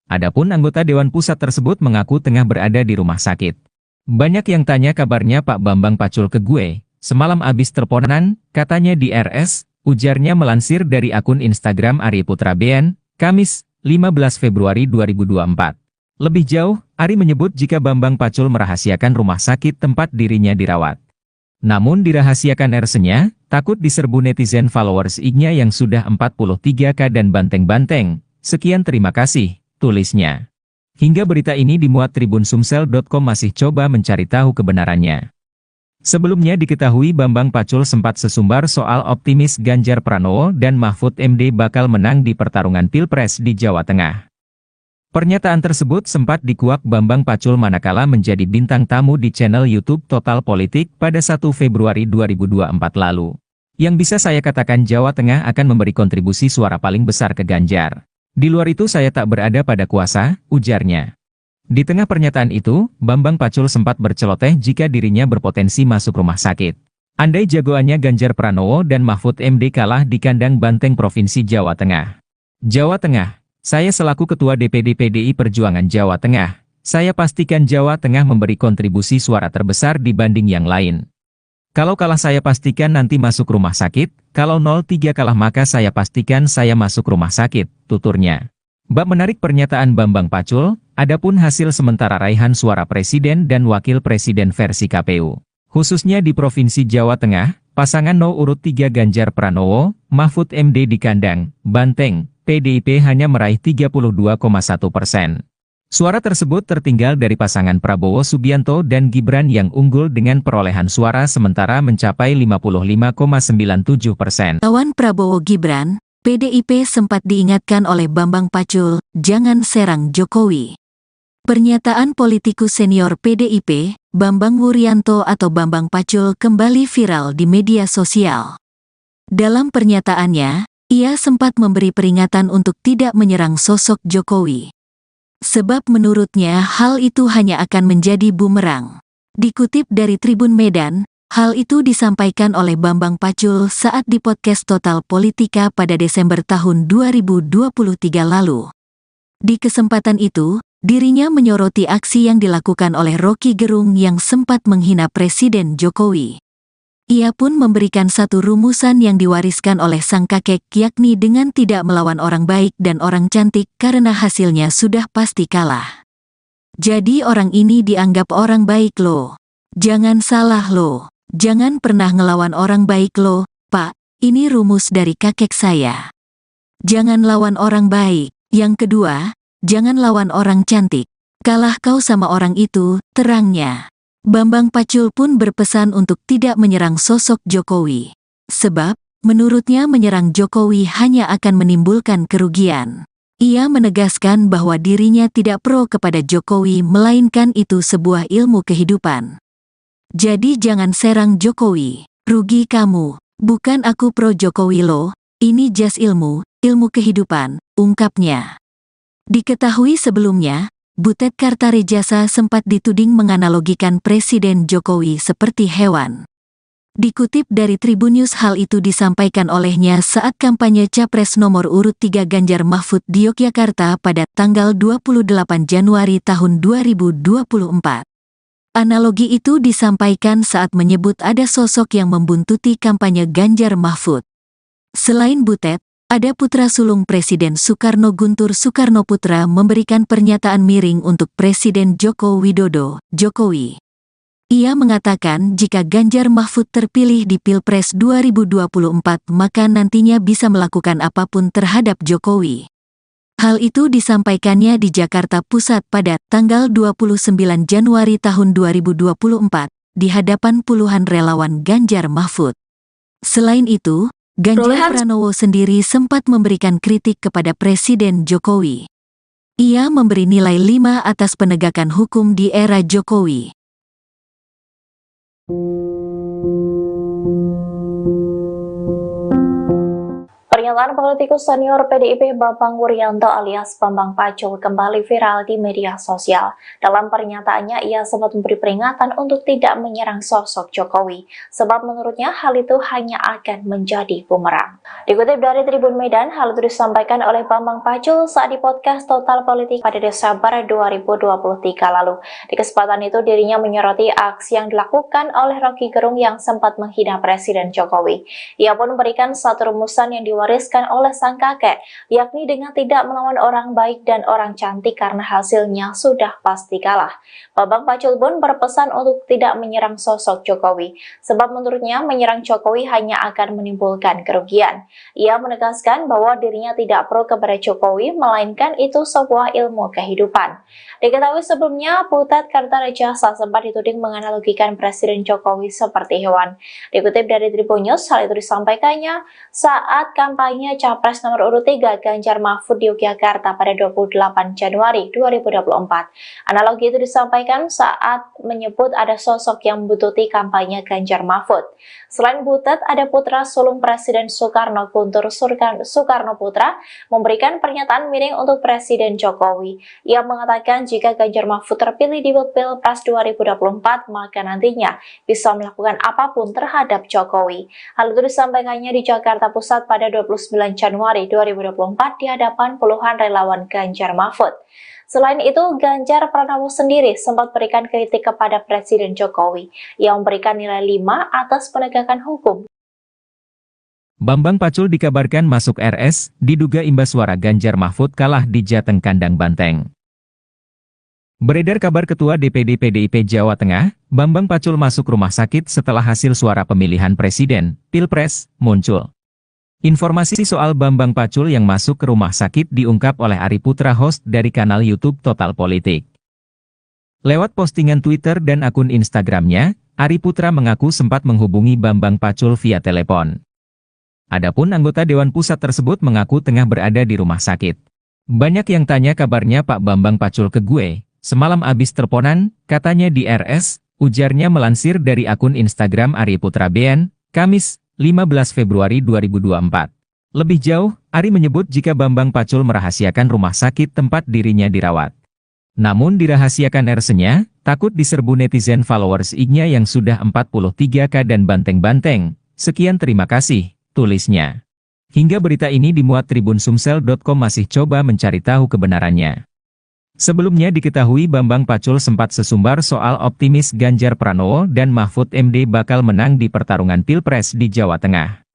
Adapun anggota Dewan Pusat tersebut mengaku tengah berada di rumah sakit. Banyak yang tanya kabarnya Pak Bambang Pacul ke gue, semalam abis teleponan, katanya di RS, ujarnya melansir dari akun Instagram Ari Putra BN, Kamis, 15 Februari 2024. Lebih jauh, Ari menyebut jika Bambang Pacul merahasiakan rumah sakit tempat dirinya dirawat. Namun dirahasiakan RS-nya, takut diserbu netizen followers IG-nya yang sudah 43K dan banteng-banteng. Sekian, terima kasih, tulisnya. Hingga berita ini dimuat tribun-sumsel.com masih coba mencari tahu kebenarannya. Sebelumnya diketahui Bambang Pacul sempat sesumbar soal optimis Ganjar Pranowo dan Mahfud MD bakal menang di pertarungan Pilpres di Jawa Tengah. Pernyataan tersebut sempat dikuak Bambang Pacul manakala menjadi bintang tamu di channel YouTube Total Politik pada 1 Februari 2024 lalu. Yang bisa saya katakan Jawa Tengah akan memberi kontribusi suara paling besar ke Ganjar. Di luar itu saya tak berada pada kuasa, ujarnya. Di tengah pernyataan itu, Bambang Pacul sempat berceloteh jika dirinya berpotensi masuk rumah sakit. Andai jagoannya Ganjar Pranowo dan Mahfud MD kalah di kandang banteng Provinsi Jawa Tengah. Jawa Tengah, saya selaku Ketua DPD PDI Perjuangan Jawa Tengah, saya pastikan Jawa Tengah memberi kontribusi suara terbesar dibanding yang lain. Kalau kalah saya pastikan nanti masuk rumah sakit, kalau 03 kalah maka saya pastikan saya masuk rumah sakit, tuturnya. Bab menarik pernyataan Bambang Pacul, adapun hasil sementara raihan suara presiden dan wakil presiden versi KPU. Khususnya di Provinsi Jawa Tengah, pasangan No. urut 3 Ganjar Pranowo, Mahfud MD di kandang banteng, PDIP hanya meraih 32,1%. Suara tersebut tertinggal dari pasangan Prabowo Subianto dan Gibran yang unggul dengan perolehan suara sementara mencapai 55,97%. Lawan Prabowo Gibran, PDIP sempat diingatkan oleh Bambang Pacul, jangan serang Jokowi. Pernyataan politikus senior PDIP, Bambang Wuryanto atau Bambang Pacul kembali viral di media sosial. Dalam pernyataannya, ia sempat memberi peringatan untuk tidak menyerang sosok Jokowi. Sebab menurutnya hal itu hanya akan menjadi bumerang. Dikutip dari Tribun Medan, hal itu disampaikan oleh Bambang Pacul saat di podcast Total Politika pada Desember tahun 2023 lalu. Di kesempatan itu, dirinya menyoroti aksi yang dilakukan oleh Rocky Gerung yang sempat menghina Presiden Jokowi. Ia pun memberikan satu rumusan yang diwariskan oleh sang kakek, yakni dengan tidak melawan orang baik dan orang cantik karena hasilnya sudah pasti kalah. Jadi orang ini dianggap orang baik loh. Jangan salah loh. Jangan pernah ngelawan orang baik loh, Pak. Ini rumus dari kakek saya. Jangan lawan orang baik. Yang kedua, jangan lawan orang cantik. Kalah kau sama orang itu, terangnya. Bambang Pacul pun berpesan untuk tidak menyerang sosok Jokowi. Sebab, menurutnya menyerang Jokowi hanya akan menimbulkan kerugian. Ia menegaskan bahwa dirinya tidak pro kepada Jokowi melainkan itu sebuah ilmu kehidupan. Jadi jangan serang Jokowi, rugi kamu. Bukan aku pro Jokowi loh, ini jas ilmu kehidupan, ungkapnya. Diketahui sebelumnya, Butet Kartarejasa sempat dituding menganalogikan Presiden Jokowi seperti hewan. Dikutip dari Tribun News, hal itu disampaikan olehnya saat kampanye Capres nomor urut 3 Ganjar Mahfud di Yogyakarta pada tanggal 28 Januari tahun 2024. Analogi itu disampaikan saat menyebut ada sosok yang membuntuti kampanye Ganjar Mahfud. Selain Butet, ada putra sulung Presiden Soekarno, Guntur Soekarnoputra, memberikan pernyataan miring untuk Presiden Joko Widodo, Jokowi. Ia mengatakan jika Ganjar Mahfud terpilih di Pilpres 2024 maka nantinya bisa melakukan apapun terhadap Jokowi. Hal itu disampaikannya di Jakarta Pusat pada tanggal 29 Januari tahun 2024 di hadapan puluhan relawan Ganjar Mahfud. Selain itu, Ganjar Pranowo sendiri sempat memberikan kritik kepada Presiden Jokowi. Ia memberi nilai 5 atas penegakan hukum di era Jokowi. Pernyataan politikus senior PDIP Bambang Wuryanto alias Bambang Pacul kembali viral di media sosial. Dalam pernyataannya, ia sempat memberi peringatan untuk tidak menyerang sosok Jokowi, sebab menurutnya hal itu hanya akan menjadi bumerang. Dikutip dari Tribun Medan, hal itu disampaikan oleh Bambang Pacul saat di podcast Total Politik pada Desember 2023 lalu. Di kesempatan itu, dirinya menyoroti aksi yang dilakukan oleh Rocky Gerung yang sempat menghina Presiden Jokowi. Ia pun memberikan satu rumusan yang diwariskan oleh sang kakek, yakni dengan tidak melawan orang baik dan orang cantik karena hasilnya sudah pasti kalah. Bambang Pacul pun berpesan untuk tidak menyerang sosok Jokowi, sebab menurutnya menyerang Jokowi hanya akan menimbulkan kerugian. Ia menegaskan bahwa dirinya tidak pro kepada Jokowi, melainkan itu sebuah ilmu kehidupan. Diketahui sebelumnya, Butet Kartarejasa sempat dituding menganalogikan Presiden Jokowi seperti hewan. Dikutip dari Tribun News, hal itu disampaikannya saat kampanye Capres nomor urut 3 Ganjar Mahfud di Yogyakarta pada 28 Januari 2024. Analogi itu disampaikan saat menyebut ada sosok yang membutuhkan kampanye Ganjar Mahfud. Selain Butet, ada putra sulung Presiden Soekarno, Guntur Soekarno Putra, memberikan pernyataan miring untuk Presiden Jokowi. Ia mengatakan jika Ganjar Mahfud terpilih di Pilpres 2024, maka nantinya bisa melakukan apapun terhadap Jokowi. Hal itu disampaikannya di Jakarta Pusat pada 29 Januari 2024 di hadapan puluhan relawan Ganjar Mahfud. Selain itu, Ganjar Pranowo sendiri sempat berikan kritik kepada Presiden Jokowi yang memberikan nilai 5 atas penegakan hukum. Bambang Pacul dikabarkan masuk RS, diduga imbas suara Ganjar Mahfud kalah di Jateng Kandang Banteng. Beredar kabar Ketua DPD PDIP Jawa Tengah, Bambang Pacul masuk rumah sakit setelah hasil suara pemilihan Presiden, Pilpres, muncul. Informasi soal Bambang Pacul yang masuk ke rumah sakit diungkap oleh Ari Putra, host dari kanal YouTube Total Politik. Lewat postingan Twitter dan akun Instagramnya, Ari Putra mengaku sempat menghubungi Bambang Pacul via telepon. Adapun anggota Dewan Pusat tersebut mengaku tengah berada di rumah sakit. Banyak yang tanya kabarnya Pak Bambang Pacul ke gue, semalam abis teleponan, katanya di RS, ujarnya melansir dari akun Instagram Ari Putra BN, Kamis, 15 Februari 2024. Lebih jauh, Ari menyebut jika Bambang Pacul merahasiakan rumah sakit tempat dirinya dirawat. Namun dirahasiakan RS-nya, takut diserbu netizen followers IG-nya yang sudah 43K dan banteng-banteng. Sekian terima kasih, tulisnya. Hingga berita ini dimuat Tribun Sumsel.com masih coba mencari tahu kebenarannya. Sebelumnya diketahui Bambang Pacul sempat sesumbar soal optimis Ganjar Pranowo dan Mahfud MD bakal menang di pertarungan Pilpres di Jawa Tengah.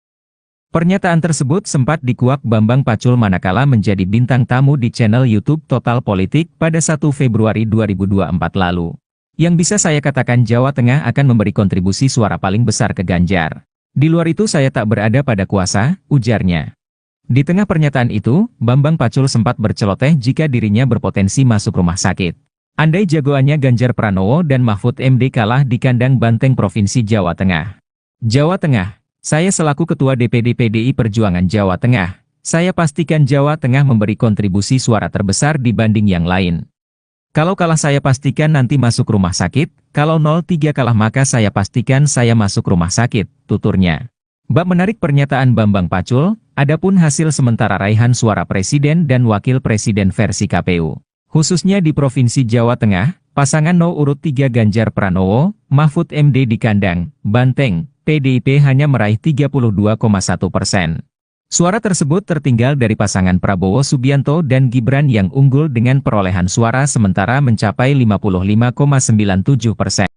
Pernyataan tersebut sempat dikuak Bambang Pacul manakala menjadi bintang tamu di channel YouTube Total Politik pada 1 Februari 2024 lalu. Yang bisa saya katakan Jawa Tengah akan memberi kontribusi suara paling besar ke Ganjar. Di luar itu saya tak berada pada kuasa, ujarnya. Di tengah pernyataan itu, Bambang Pacul sempat berceloteh jika dirinya berpotensi masuk rumah sakit. Andai jagoannya Ganjar Pranowo dan Mahfud MD kalah di kandang Banteng Provinsi Jawa Tengah. Jawa Tengah, saya selaku Ketua DPD PDI Perjuangan Jawa Tengah, saya pastikan Jawa Tengah memberi kontribusi suara terbesar dibanding yang lain. Kalau kalah saya pastikan nanti masuk rumah sakit, kalau 03 kalah maka saya pastikan saya masuk rumah sakit, tuturnya. Bab menarik pernyataan Bambang Pacul, adapun hasil sementara raihan suara Presiden dan Wakil Presiden versi KPU. Khususnya di Provinsi Jawa Tengah, pasangan urut 3 Ganjar Pranowo, Mahfud MD di kandang Banteng, PDIP hanya meraih 32,1%. Suara tersebut tertinggal dari pasangan Prabowo Subianto dan Gibran yang unggul dengan perolehan suara sementara mencapai 55,97%.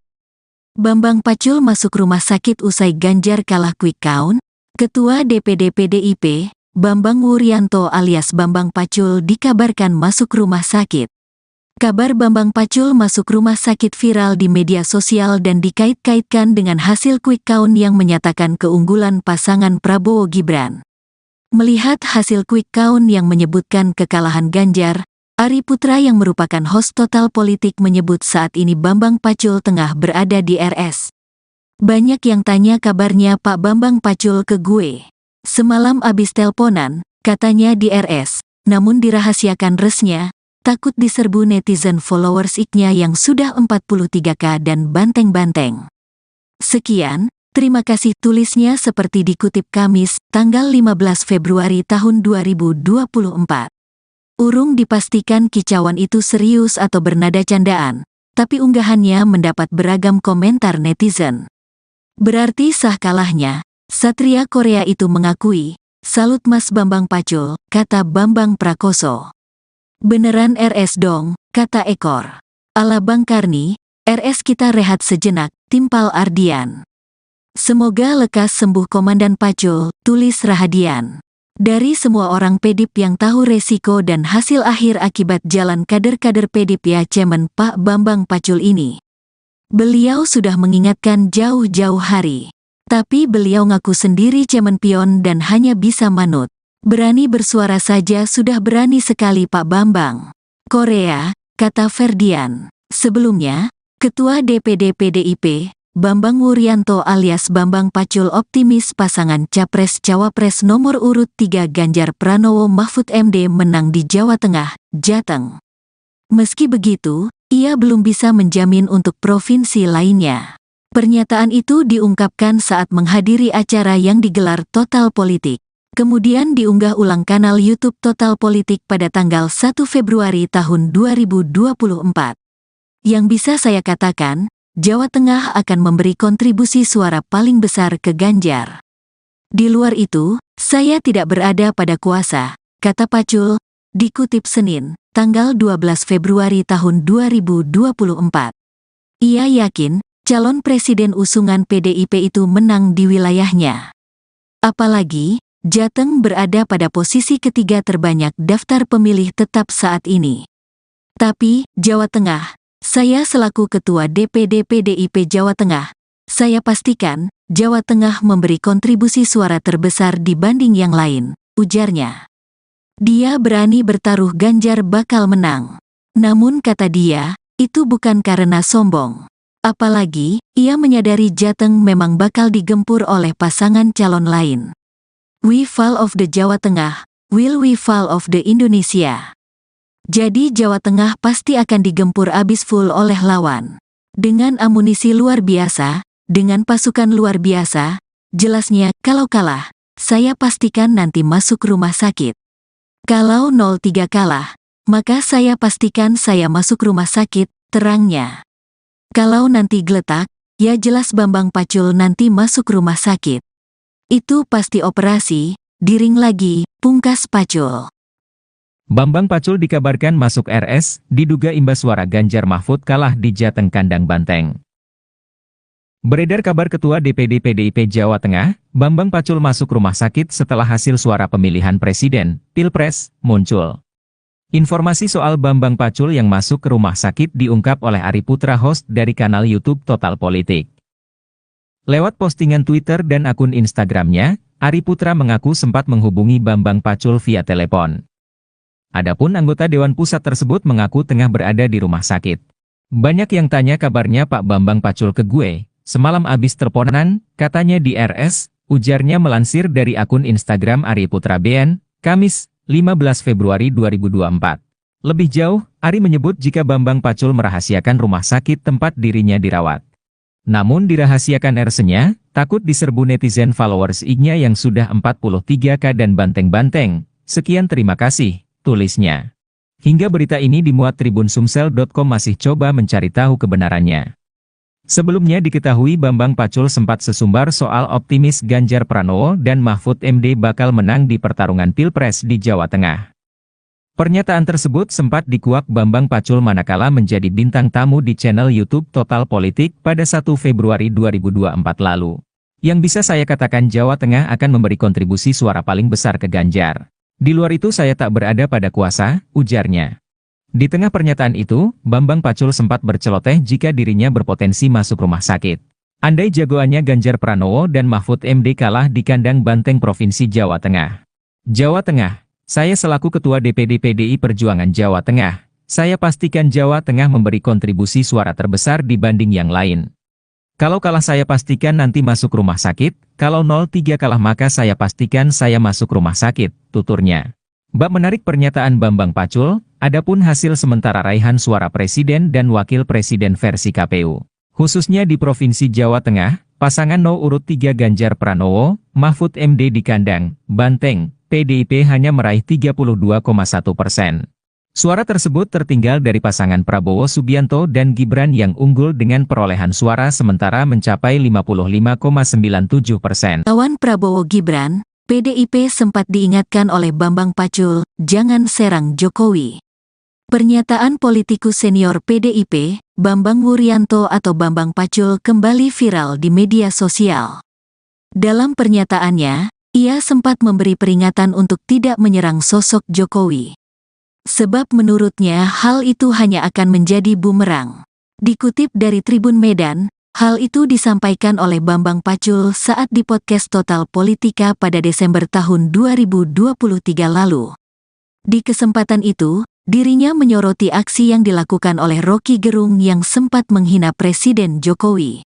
Bambang Pacul masuk rumah sakit usai Ganjar kalah quick count. Ketua DPD PDIP, Bambang Wuryanto alias Bambang Pacul dikabarkan masuk rumah sakit. Kabar Bambang Pacul masuk rumah sakit viral di media sosial dan dikait-kaitkan dengan hasil quick count yang menyatakan keunggulan pasangan Prabowo Gibran. Melihat hasil quick count yang menyebutkan kekalahan Ganjar, Ari Putra yang merupakan host Total Politik menyebut saat ini Bambang Pacul tengah berada di RS. Banyak yang tanya kabarnya Pak Bambang Pacul ke gue. Semalam abis teleponan, katanya di RS, namun dirahasiakan resnya, takut diserbu netizen followers ik-nya yang sudah 43k dan banteng-banteng. Sekian, terima kasih tulisnya seperti dikutip Kamis, tanggal 15 Februari tahun 2024. Urung dipastikan kicauan itu serius atau bernada candaan, tapi unggahannya mendapat beragam komentar netizen. Berarti sah kalahnya, Satria Korea itu mengakui, "Salut Mas Bambang Pacul," kata Bambang Prakoso. "Beneran RS dong," kata Ekor. "Ala Bang Karni, RS kita rehat sejenak," timpal Ardian. "Semoga lekas sembuh Komandan Pacul," tulis Rahadian. Dari semua orang Pedip yang tahu resiko dan hasil akhir akibat jalan kader-kader Pedip ya Cemen Pak Bambang Pacul ini. Beliau sudah mengingatkan jauh-jauh hari. Tapi beliau ngaku sendiri cemen pion dan hanya bisa manut. "Berani bersuara saja sudah berani sekali Pak Bambang." Korea, kata Ferdian. Sebelumnya, Ketua DPD PDIP, Bambang Wuryanto alias Bambang Pacul optimis pasangan Capres-Cawapres nomor urut 3 Ganjar Pranowo Mahfud MD menang di Jawa Tengah, Jateng. Meski begitu, ia belum bisa menjamin untuk provinsi lainnya. Pernyataan itu diungkapkan saat menghadiri acara yang digelar Total Politik. Kemudian diunggah ulang kanal YouTube Total Politik pada tanggal 1 Februari tahun 2024. Yang bisa saya katakan, Jawa Tengah akan memberi kontribusi suara paling besar ke Ganjar. Di luar itu, saya tidak berada pada kuasa, kata Pacul, dikutip Senin, tanggal 12 Februari tahun 2024. Ia yakin, calon presiden usungan PDIP itu menang di wilayahnya. Apalagi, Jateng berada pada posisi ketiga terbanyak daftar pemilih tetap saat ini. Tapi, Jawa Tengah, saya selaku Ketua DPD PDIP Jawa Tengah, saya pastikan, Jawa Tengah memberi kontribusi suara terbesar dibanding yang lain, ujarnya. Dia berani bertaruh Ganjar bakal menang. Namun kata dia, itu bukan karena sombong. Apalagi, ia menyadari Jateng memang bakal digempur oleh pasangan calon lain. "We fall of the Jawa Tengah, will we fall of the Indonesia?" Jadi Jawa Tengah pasti akan digempur abis full oleh lawan. Dengan amunisi luar biasa, dengan pasukan luar biasa, jelasnya kalau kalah, saya pastikan nanti masuk rumah sakit. Kalau 03 kalah, maka saya pastikan saya masuk rumah sakit, terangnya. Kalau nanti geletak, ya jelas Bambang Pacul nanti masuk rumah sakit. Itu pasti operasi, diring lagi, pungkas Pacul. Bambang Pacul dikabarkan masuk RS, diduga imbas suara Ganjar Mahfud kalah di Jateng kandang banteng. Beredar kabar Ketua DPD PDIP Jawa Tengah, Bambang Pacul masuk rumah sakit setelah hasil suara pemilihan presiden, Pilpres, muncul. Informasi soal Bambang Pacul yang masuk ke rumah sakit diungkap oleh Ari Putra, host dari kanal YouTube Total Politik. Lewat postingan Twitter dan akun Instagramnya, Ari Putra mengaku sempat menghubungi Bambang Pacul via telepon. Adapun anggota Dewan Pusat tersebut mengaku tengah berada di rumah sakit. "Banyak yang tanya kabarnya Pak Bambang Pacul ke gue, semalam abis teleponan, katanya di RS," ujarnya melansir dari akun Instagram Ari Putra BN, Kamis, 15 Februari 2024. Lebih jauh, Ari menyebut jika Bambang Pacul merahasiakan rumah sakit tempat dirinya dirawat. Namun dirahasiakan RS-nya, takut diserbu netizen followers IG-nya yang sudah 43k dan banteng-banteng. "Sekian terima kasih," tulisnya. Hingga berita ini dimuat Tribun Sumsel.com masih coba mencari tahu kebenarannya. Sebelumnya diketahui Bambang Pacul sempat sesumbar soal optimis Ganjar Pranowo dan Mahfud MD bakal menang di pertarungan Pilpres di Jawa Tengah. Pernyataan tersebut sempat dikuak Bambang Pacul manakala menjadi bintang tamu di channel YouTube Total Politik pada 1 Februari 2024 lalu. "Yang bisa saya katakan Jawa Tengah akan memberi kontribusi suara paling besar ke Ganjar. Di luar itu saya tak berada pada kuasa," ujarnya. Di tengah pernyataan itu, Bambang Pacul sempat berceloteh jika dirinya berpotensi masuk rumah sakit. Andai jagoannya Ganjar Pranowo dan Mahfud MD kalah di kandang banteng Provinsi Jawa Tengah. "Jawa Tengah, saya selaku Ketua DPD PDI Perjuangan Jawa Tengah, saya pastikan Jawa Tengah memberi kontribusi suara terbesar dibanding yang lain. Kalau kalah saya pastikan nanti masuk rumah sakit, kalau 03 kalah maka saya pastikan saya masuk rumah sakit," tuturnya. Bab menarik pernyataan Bambang Pacul, Adapun hasil sementara raihan suara presiden dan wakil presiden versi KPU, khususnya di Provinsi Jawa Tengah, pasangan No. urut 3 Ganjar Pranowo, Mahfud MD di kandang Banteng, PDIP hanya meraih 32,1%. Suara tersebut tertinggal dari pasangan Prabowo Subianto dan Gibran yang unggul dengan perolehan suara sementara mencapai 55,97%. Lawan Prabowo Gibran, PDIP sempat diingatkan oleh Bambang Pacul, jangan serang Jokowi. Pernyataan politikus senior PDIP, Bambang Wuryanto atau Bambang Pacul kembali viral di media sosial. Dalam pernyataannya, ia sempat memberi peringatan untuk tidak menyerang sosok Jokowi. Sebab menurutnya hal itu hanya akan menjadi bumerang. Dikutip dari Tribun Medan, hal itu disampaikan oleh Bambang Pacul saat di podcast Total Politika pada Desember tahun 2023 lalu. Di kesempatan itu, dirinya menyoroti aksi yang dilakukan oleh Rocky Gerung yang sempat menghina Presiden Jokowi.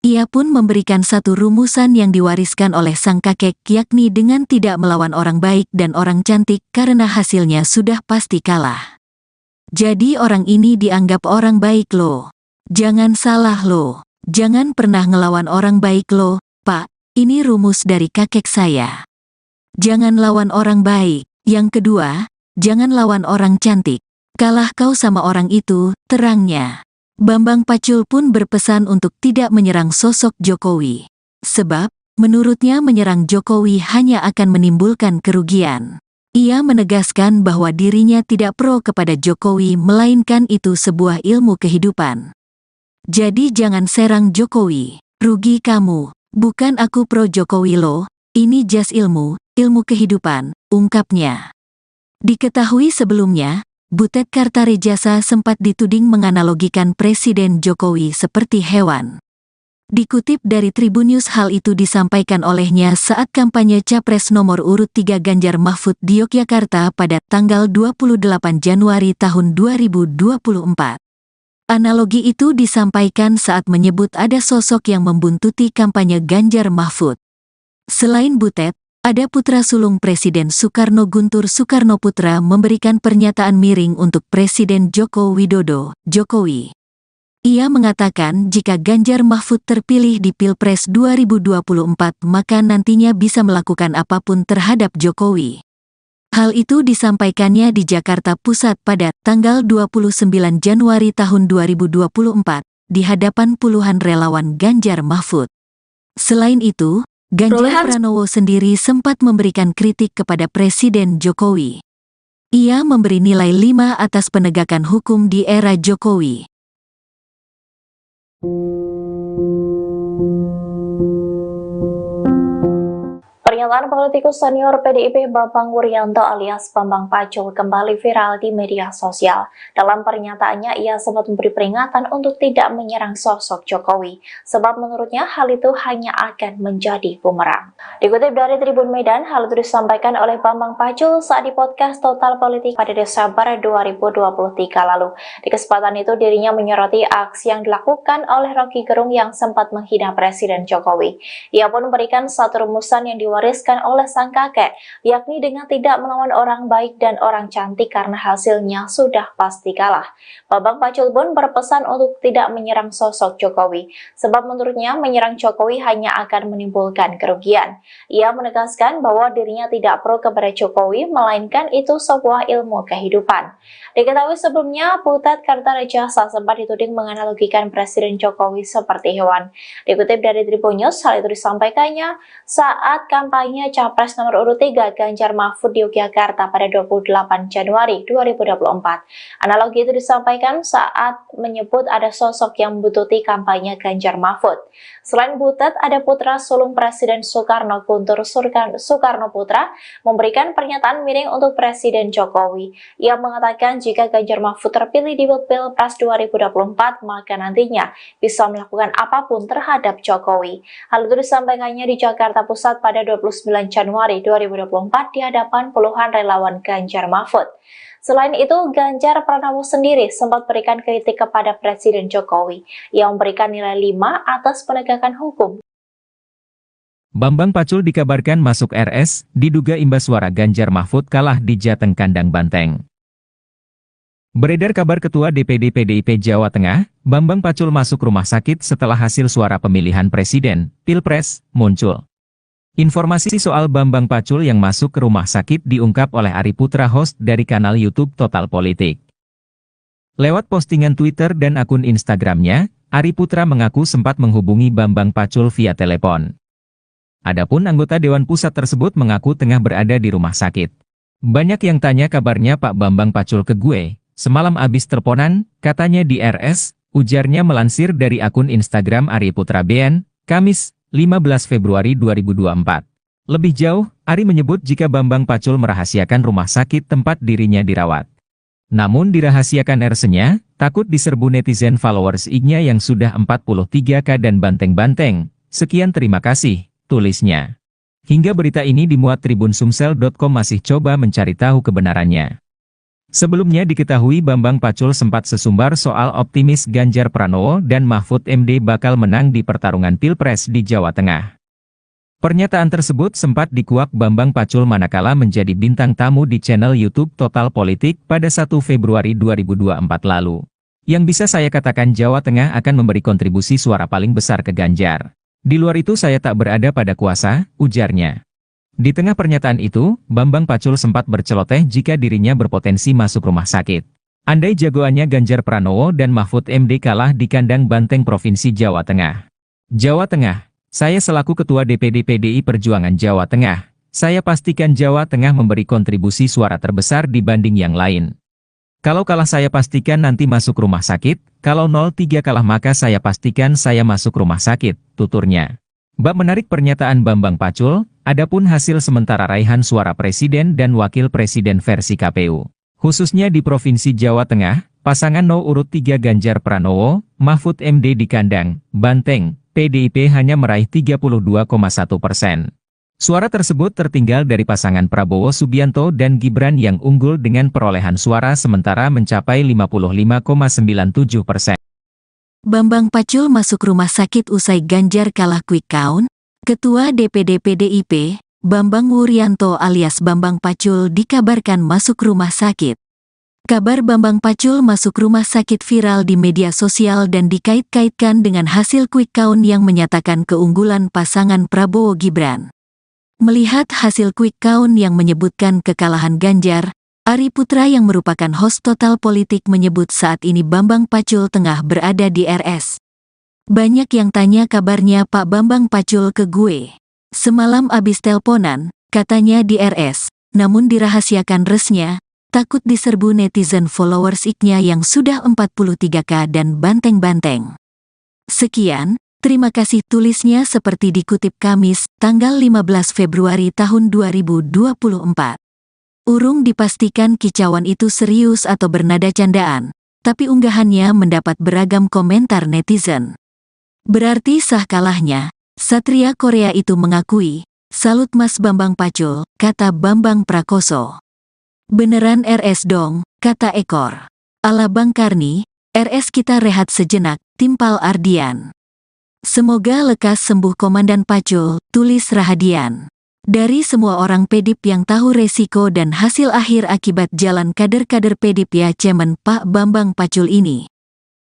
Ia pun memberikan satu rumusan yang diwariskan oleh sang kakek, yakni dengan tidak melawan orang baik dan orang cantik karena hasilnya sudah pasti kalah. Jadi orang ini dianggap orang baik loh. Jangan salah loh. Jangan pernah ngelawan orang baik loh, Pak. Ini rumus dari kakek saya. Jangan lawan orang baik. Yang kedua, jangan lawan orang cantik. Kalah kau sama orang itu, terangnya. Bambang Pacul pun berpesan untuk tidak menyerang sosok Jokowi. Sebab, menurutnya menyerang Jokowi hanya akan menimbulkan kerugian. Ia menegaskan bahwa dirinya tidak pro kepada Jokowi melainkan itu sebuah ilmu kehidupan. Jadi jangan serang Jokowi, rugi kamu, bukan aku pro Jokowi loh, ini jas ilmu kehidupan, ungkapnya. Diketahui sebelumnya, Butet Kartarejasa sempat dituding menganalogikan Presiden Jokowi seperti hewan. Dikutip dari Tribunnews, hal itu disampaikan olehnya saat kampanye Capres nomor urut 3 Ganjar Mahfud di Yogyakarta pada tanggal 28 Januari tahun 2024. Analogi itu disampaikan saat menyebut ada sosok yang membuntuti kampanye Ganjar Mahfud. Selain Butet, ada putra sulung Presiden Soekarno, Guntur Soekarnoputra, memberikan pernyataan miring untuk Presiden Joko Widodo, Jokowi. Ia mengatakan jika Ganjar Mahfud terpilih di Pilpres 2024 maka nantinya bisa melakukan apapun terhadap Jokowi. Hal itu disampaikannya di Jakarta Pusat pada tanggal 29 Januari tahun 2024 di hadapan puluhan relawan Ganjar Mahfud. Selain itu, Ganjar Pranowo sendiri sempat memberikan kritik kepada Presiden Jokowi. Ia memberi nilai 5 atas penegakan hukum di era Jokowi. Pernyataan politikus senior PDIP Bambang Wuryanto alias Bambang Pacul kembali viral di media sosial. Dalam pernyataannya, ia sempat memberi peringatan untuk tidak menyerang sosok Jokowi, sebab menurutnya hal itu hanya akan menjadi bumerang. Dikutip dari Tribun Medan, hal itu disampaikan oleh Bambang Pacul saat di podcast Total Politik pada Desember 2023 lalu. Di kesempatan itu, dirinya menyoroti aksi yang dilakukan oleh Rocky Gerung yang sempat menghina Presiden Jokowi. Ia pun memberikan satu rumusan yang diwariskan oleh sang kakek, yakni dengan tidak melawan orang baik dan orang cantik karena hasilnya sudah pasti kalah. Bambang Pacul pun berpesan untuk tidak menyerang sosok Jokowi, sebab menurutnya menyerang Jokowi hanya akan menimbulkan kerugian. Ia menegaskan bahwa dirinya tidak pro kepada Jokowi, melainkan itu sebuah ilmu kehidupan. Diketahui sebelumnya, Butet Kartarejasa sempat dituding menganalogikan Presiden Jokowi seperti hewan. Dikutip dari Tribunnews, hal itu disampaikannya saat kampanye Capres nomor urut 3 Ganjar Mahfud di Yogyakarta pada 28 Januari 2024. Analogi itu disampaikan saat menyebut ada sosok yang membututi kampanye Ganjar Mahfud. Selain Butet, ada putra sulung Presiden Soekarno, Guntur Soekarnoputra, memberikan pernyataan miring untuk Presiden Jokowi. Ia mengatakan jika Ganjar Mahfud terpilih di Pilpres 2024, maka nantinya bisa melakukan apapun terhadap Jokowi. Hal itu disampaikannya di Jakarta Pusat pada 29 Januari 2024 di hadapan puluhan relawan Ganjar Mahfud. Selain itu, Ganjar Pranowo sendiri sempat berikan kritik kepada Presiden Jokowi yang memberikan nilai 5 atas penegakan hukum. Bambang Pacul dikabarkan masuk RS, diduga imbas suara Ganjar Mahfud kalah di Jateng kandang Banteng. Beredar kabar Ketua DPD PDIP Jawa Tengah, Bambang Pacul masuk rumah sakit setelah hasil suara pemilihan presiden, Pilpres, muncul. Informasi soal Bambang Pacul yang masuk ke rumah sakit diungkap oleh Ari Putra, host dari kanal YouTube Total Politik. Lewat postingan Twitter dan akun Instagramnya, Ari Putra mengaku sempat menghubungi Bambang Pacul via telepon. Adapun anggota Dewan Pusat tersebut mengaku tengah berada di rumah sakit. Banyak yang tanya kabarnya Pak Bambang Pacul ke gue. Semalam abis teleponan, katanya di RS, ujarnya melansir dari akun Instagram Ari Putra BN, Kamis, 15 Februari 2024. Lebih jauh, Ari menyebut jika Bambang Pacul merahasiakan rumah sakit tempat dirinya dirawat. Namun dirahasiakan RS-nya, takut diserbu netizen followers IG-nya yang sudah 43K dan banteng-banteng. Sekian terima kasih, tulisnya. Hingga berita ini dimuat tribunsumsel.com masih coba mencari tahu kebenarannya. Sebelumnya diketahui Bambang Pacul sempat sesumbar soal optimis Ganjar Pranowo dan Mahfud MD bakal menang di pertarungan Pilpres di Jawa Tengah. Pernyataan tersebut sempat dikuak Bambang Pacul manakala menjadi bintang tamu di channel YouTube Total Politik pada 1 Februari 2024 lalu. Yang bisa saya katakan Jawa Tengah akan memberi kontribusi suara paling besar ke Ganjar. Di luar itu saya tak berada pada kuasa, ujarnya. Di tengah pernyataan itu, Bambang Pacul sempat berceloteh jika dirinya berpotensi masuk rumah sakit. Andai jagoannya Ganjar Pranowo dan Mahfud MD kalah di kandang banteng Provinsi Jawa Tengah. Jawa Tengah, saya selaku Ketua DPD PDI Perjuangan Jawa Tengah, saya pastikan Jawa Tengah memberi kontribusi suara terbesar dibanding yang lain. Kalau kalah saya pastikan nanti masuk rumah sakit, kalau 03 kalah maka saya pastikan saya masuk rumah sakit, tuturnya. Bab menarik pernyataan Bambang Pacul, adapun hasil sementara raihan suara presiden dan wakil presiden versi KPU. Khususnya di Provinsi Jawa Tengah, pasangan No. urut 3 Ganjar Pranowo, Mahfud MD di kandang banteng, PDIP hanya meraih 32,1%. Suara tersebut tertinggal dari pasangan Prabowo Subianto dan Gibran yang unggul dengan perolehan suara sementara mencapai 55,97%. Bambang Pacul masuk rumah sakit usai Ganjar kalah quick count. Ketua DPD PDIP, Bambang Wuryanto alias Bambang Pacul dikabarkan masuk rumah sakit. Kabar Bambang Pacul masuk rumah sakit viral di media sosial dan dikait-kaitkan dengan hasil quick count yang menyatakan keunggulan pasangan Prabowo Gibran. Melihat hasil quick count yang menyebutkan kekalahan Ganjar, Ari Putra yang merupakan host Total Politik menyebut saat ini Bambang Pacul tengah berada di RS. Banyak yang tanya kabarnya Pak Bambang Pacul ke gue. Semalam abis teleponan, katanya di RS, namun dirahasiakan resnya, takut diserbu netizen followers IG-nya yang sudah 43K dan banteng-banteng. Sekian, terima kasih tulisnya seperti dikutip Kamis, tanggal 15 Februari tahun 2024. Urung dipastikan kicauan itu serius atau bernada candaan, tapi unggahannya mendapat beragam komentar netizen. Berarti sah kalahnya, Satria Korea itu mengakui, salut Mas Bambang Pacul, kata Bambang Prakoso. Beneran RS dong, kata Ekor. Ala Bang Karni, RS kita rehat sejenak, timpal Ardian. Semoga lekas sembuh Komandan Pacul, tulis Rahadian. Dari semua orang PDIP yang tahu resiko dan hasil akhir akibat jalan kader-kader PDIP ya Cemen Pak Bambang Pacul ini.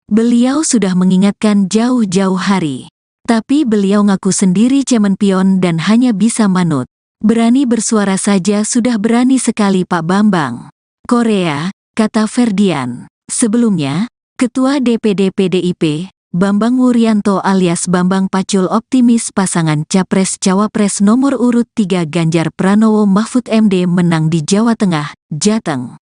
Beliau sudah mengingatkan jauh-jauh hari. Tapi beliau ngaku sendiri Cemen pion dan hanya bisa manut. Berani bersuara saja sudah berani sekali Pak Bambang. Korea, kata Ferdian. Sebelumnya, Ketua DPD PDIP, Bambang Wuryanto alias Bambang Pacul optimis pasangan Capres-Cawapres nomor urut 3 Ganjar Pranowo Mahfud MD menang di Jawa Tengah, Jateng.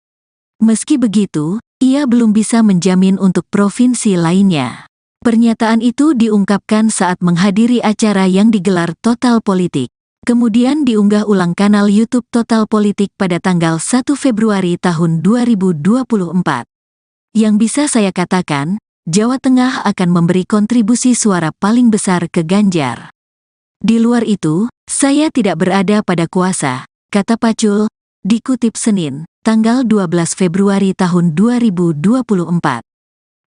Meski begitu, ia belum bisa menjamin untuk provinsi lainnya. Pernyataan itu diungkapkan saat menghadiri acara yang digelar Total Politik. Kemudian diunggah ulang kanal YouTube Total Politik pada tanggal 1 Februari tahun 2024. Yang bisa saya katakan, Jawa Tengah akan memberi kontribusi suara paling besar ke Ganjar. Di luar itu, saya tidak berada pada kuasa, kata Pacul, dikutip Senin, tanggal 12 Februari tahun 2024.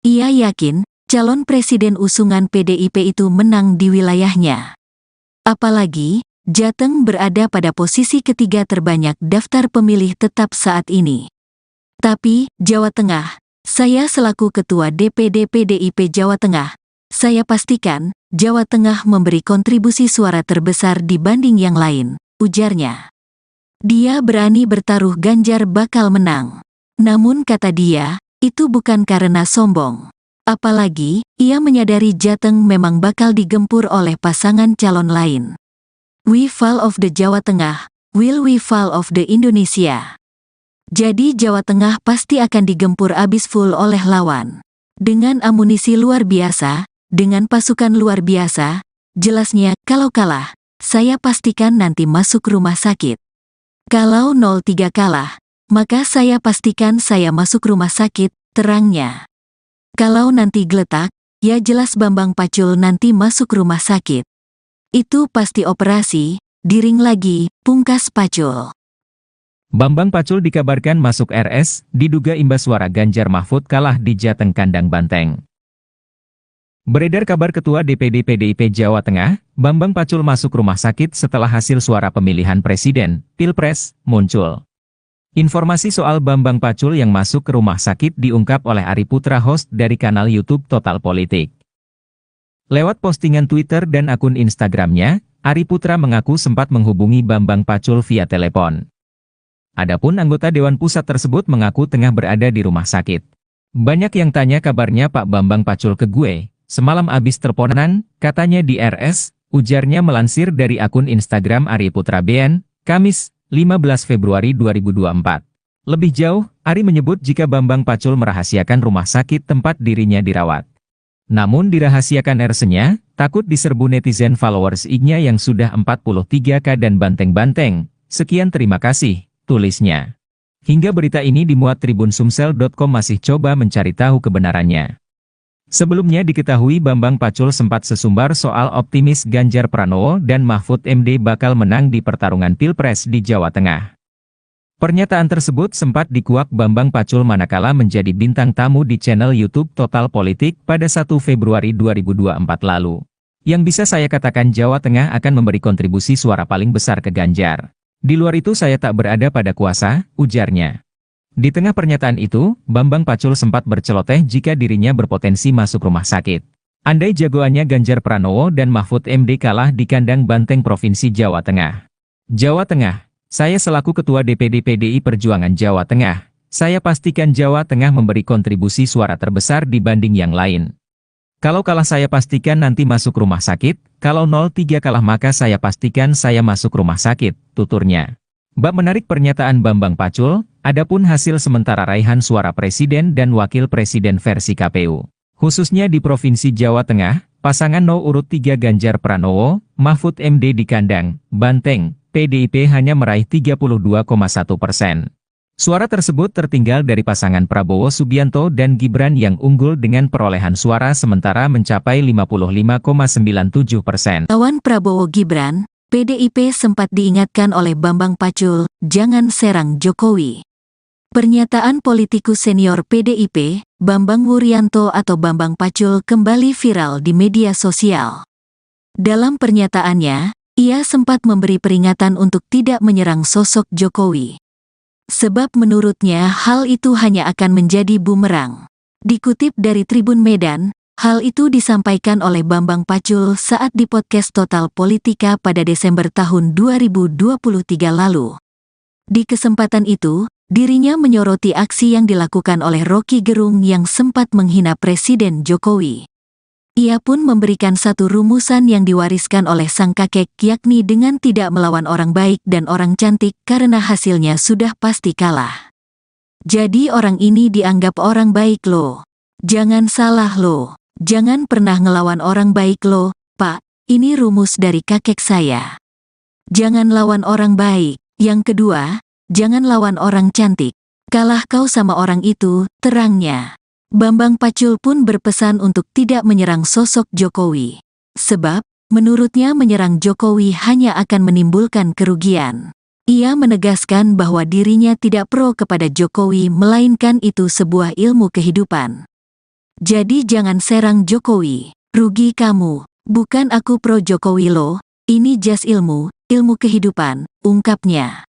Ia yakin, calon presiden usungan PDIP itu menang di wilayahnya. Apalagi, Jateng berada pada posisi ketiga terbanyak daftar pemilih tetap saat ini. Tapi, Jawa Tengah, saya selaku Ketua DPD PDIP Jawa Tengah, saya pastikan, Jawa Tengah memberi kontribusi suara terbesar dibanding yang lain, ujarnya. Dia berani bertaruh Ganjar bakal menang. Namun kata dia, itu bukan karena sombong. Apalagi, ia menyadari Jateng memang bakal digempur oleh pasangan calon lain. We fall of the Jawa Tengah, will we fall of the Indonesia. Jadi Jawa Tengah pasti akan digempur abis full oleh lawan. Dengan amunisi luar biasa, dengan pasukan luar biasa, jelasnya kalau kalah, saya pastikan nanti masuk rumah sakit. Kalau 03 kalah, maka saya pastikan saya masuk rumah sakit, terangnya. Kalau nanti geletak, ya jelas Bambang Pacul nanti masuk rumah sakit. Itu pasti operasi, diring lagi, pungkas Pacul. Bambang Pacul dikabarkan masuk RS, diduga imbas suara Ganjar Mahfud kalah di Jateng kandang Banteng. Beredar kabar Ketua DPD PDIP Jawa Tengah, Bambang Pacul masuk rumah sakit setelah hasil suara pemilihan presiden, Pilpres, muncul. Informasi soal Bambang Pacul yang masuk ke rumah sakit diungkap oleh Ari Putra, host dari kanal YouTube Total Politik. Lewat postingan Twitter dan akun Instagramnya, Ari Putra mengaku sempat menghubungi Bambang Pacul via telepon. Adapun anggota Dewan Pusat tersebut mengaku tengah berada di rumah sakit. Banyak yang tanya kabarnya Pak Bambang Pacul ke gue, semalam abis teleponan, katanya di RS, ujarnya melansir dari akun Instagram Ari Putra BN, Kamis, 15 Februari 2024. Lebih jauh, Ari menyebut jika Bambang Pacul merahasiakan rumah sakit tempat dirinya dirawat. Namun dirahasiakan RS-nya, takut diserbu netizen followers IG-nya yang sudah 43K dan banteng-banteng. Sekian terima kasih, tulisnya. Hingga berita ini dimuat Tribun Sumsel.com masih coba mencari tahu kebenarannya. Sebelumnya diketahui Bambang Pacul sempat sesumbar soal optimis Ganjar Pranowo dan Mahfud MD bakal menang di pertarungan Pilpres di Jawa Tengah. Pernyataan tersebut sempat dikuak Bambang Pacul manakala menjadi bintang tamu di channel YouTube Total Politik pada 1 Februari 2024 lalu. Yang bisa saya katakan Jawa Tengah akan memberi kontribusi suara paling besar ke Ganjar. Di luar itu saya tak berada pada kuasa, ujarnya. Di tengah pernyataan itu, Bambang Pacul sempat berceloteh jika dirinya berpotensi masuk rumah sakit. Andai jagoannya Ganjar Pranowo dan Mahfud MD kalah di kandang Banteng Provinsi Jawa Tengah. Jawa Tengah, saya selaku Ketua DPD PDI Perjuangan Jawa Tengah, saya pastikan Jawa Tengah memberi kontribusi suara terbesar dibanding yang lain. Kalau kalah saya pastikan nanti masuk rumah sakit, kalau 03 kalah maka saya pastikan saya masuk rumah sakit, tuturnya. Bab menarik pernyataan Bambang Pacul, adapun hasil sementara raihan suara presiden dan wakil presiden versi KPU. Khususnya di Provinsi Jawa Tengah, pasangan urut 3 Ganjar Pranowo, Mahfud MD di kandang Banteng, PDIP hanya meraih 32,1%. Suara tersebut tertinggal dari pasangan Prabowo Subianto dan Gibran yang unggul dengan perolehan suara sementara mencapai 55,97%. Lawan Prabowo Gibran, PDIP sempat diingatkan oleh Bambang Pacul, jangan serang Jokowi. Pernyataan politikus senior PDIP, Bambang Wuryanto atau Bambang Pacul kembali viral di media sosial. Dalam pernyataannya, ia sempat memberi peringatan untuk tidak menyerang sosok Jokowi. Sebab menurutnya hal itu hanya akan menjadi bumerang. Dikutip dari Tribun Medan, hal itu disampaikan oleh Bambang Pacul saat di podcast Total Politika pada Desember tahun 2023 lalu. Di kesempatan itu, dirinya menyoroti aksi yang dilakukan oleh Rocky Gerung yang sempat menghina Presiden Jokowi. Ia pun memberikan satu rumusan yang diwariskan oleh sang kakek yakni dengan tidak melawan orang baik dan orang cantik karena hasilnya sudah pasti kalah. Jadi orang ini dianggap orang baik loh. Jangan salah loh. Jangan pernah ngelawan orang baik loh, Pak. Ini rumus dari kakek saya. Jangan lawan orang baik. Yang kedua, jangan lawan orang cantik. Kalah kau sama orang itu, terangnya. Bambang Pacul pun berpesan untuk tidak menyerang sosok Jokowi. Sebab, menurutnya menyerang Jokowi hanya akan menimbulkan kerugian. Ia menegaskan bahwa dirinya tidak pro kepada Jokowi melainkan itu sebuah ilmu kehidupan. Jadi jangan serang Jokowi, rugi kamu, bukan aku pro Jokowi loh, ini jas ilmu kehidupan, ungkapnya.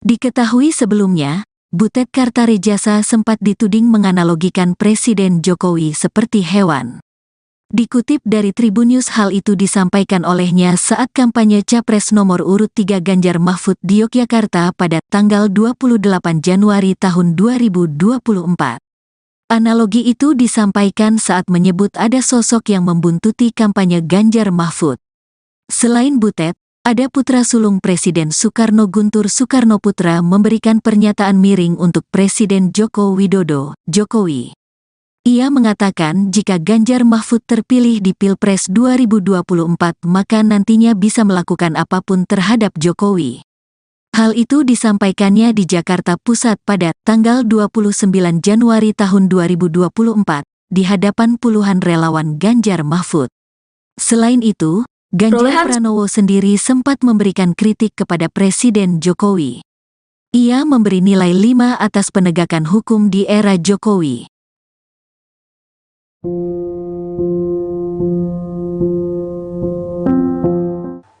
Diketahui sebelumnya, Butet Kartarejasa sempat dituding menganalogikan Presiden Jokowi seperti hewan. Dikutip dari Tribunnews, hal itu disampaikan olehnya saat kampanye Capres nomor urut 3 Ganjar Mahfud di Yogyakarta pada tanggal 28 Januari tahun 2024. Analogi itu disampaikan saat menyebut ada sosok yang membuntuti kampanye Ganjar Mahfud. Selain Butet, ada putra sulung Presiden Soekarno, Guntur Soekarnoputra, memberikan pernyataan miring untuk Presiden Joko Widodo, Jokowi. Ia mengatakan jika Ganjar Mahfud terpilih di Pilpres 2024 maka nantinya bisa melakukan apapun terhadap Jokowi. Hal itu disampaikannya di Jakarta Pusat pada tanggal 29 Januari tahun 2024 di hadapan puluhan relawan Ganjar Mahfud. Selain itu, Ganjar Pranowo sendiri sempat memberikan kritik kepada Presiden Jokowi. Ia memberi nilai 5 atas penegakan hukum di era Jokowi.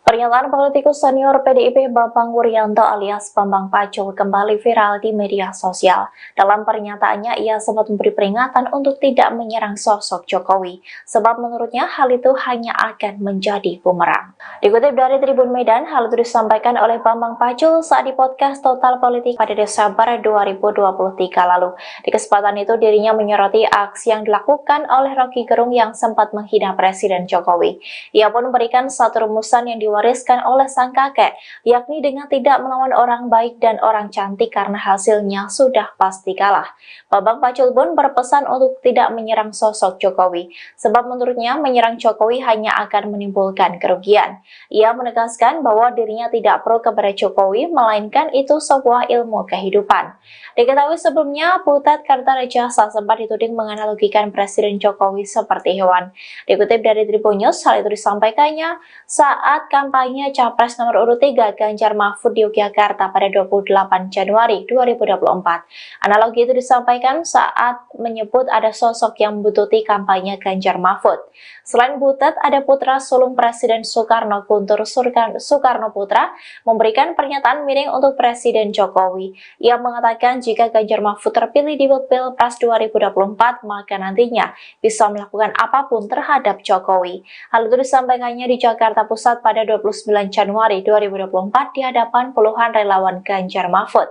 Pernyataan politikus senior PDIP Bambang Wuryanto alias Bambang Pacul kembali viral di media sosial. Dalam pernyataannya, ia sempat memberi peringatan untuk tidak menyerang sosok Jokowi, sebab menurutnya hal itu hanya akan menjadi bumerang. Dikutip dari Tribun Medan, hal itu disampaikan oleh Bambang Pacul saat di podcast Total Politik pada Desember 2023 lalu. Di kesempatan itu, dirinya menyoroti aksi yang dilakukan oleh Rocky Gerung yang sempat menghina Presiden Jokowi. Ia pun memberikan satu rumusan yang diwariskan oleh sang kakek, yakni dengan tidak melawan orang baik dan orang cantik karena hasilnya sudah pasti kalah. Bambang Pacul pun berpesan untuk tidak menyerang sosok Jokowi, sebab menurutnya menyerang Jokowi hanya akan menimbulkan kerugian. Ia menegaskan bahwa dirinya tidak pro kepada Jokowi, melainkan itu sebuah ilmu kehidupan. Diketahui sebelumnya, Butet Kartarejasa sempat dituding menganalogikan Presiden Jokowi seperti hewan. Dikutip dari Tribunnews, hal itu disampaikannya saat kampanye Capres nomor urut 3 Ganjar Mahfud di Yogyakarta pada 28 Januari 2024. Analogi itu disampaikan saat menyebut ada sosok yang membuntuti kampanye Ganjar Mahfud. Selain Butet, ada putra sulung Presiden Soekarno, Guntur Soekarnoputra, memberikan pernyataan miring untuk Presiden Jokowi. Ia mengatakan jika Ganjar Mahfud terpilih di Pilpres 2024, maka nantinya bisa melakukan apapun terhadap Jokowi. Hal itu disampaikannya di Jakarta Pusat pada 29 Januari 2024 di hadapan puluhan relawan Ganjar Mahfud.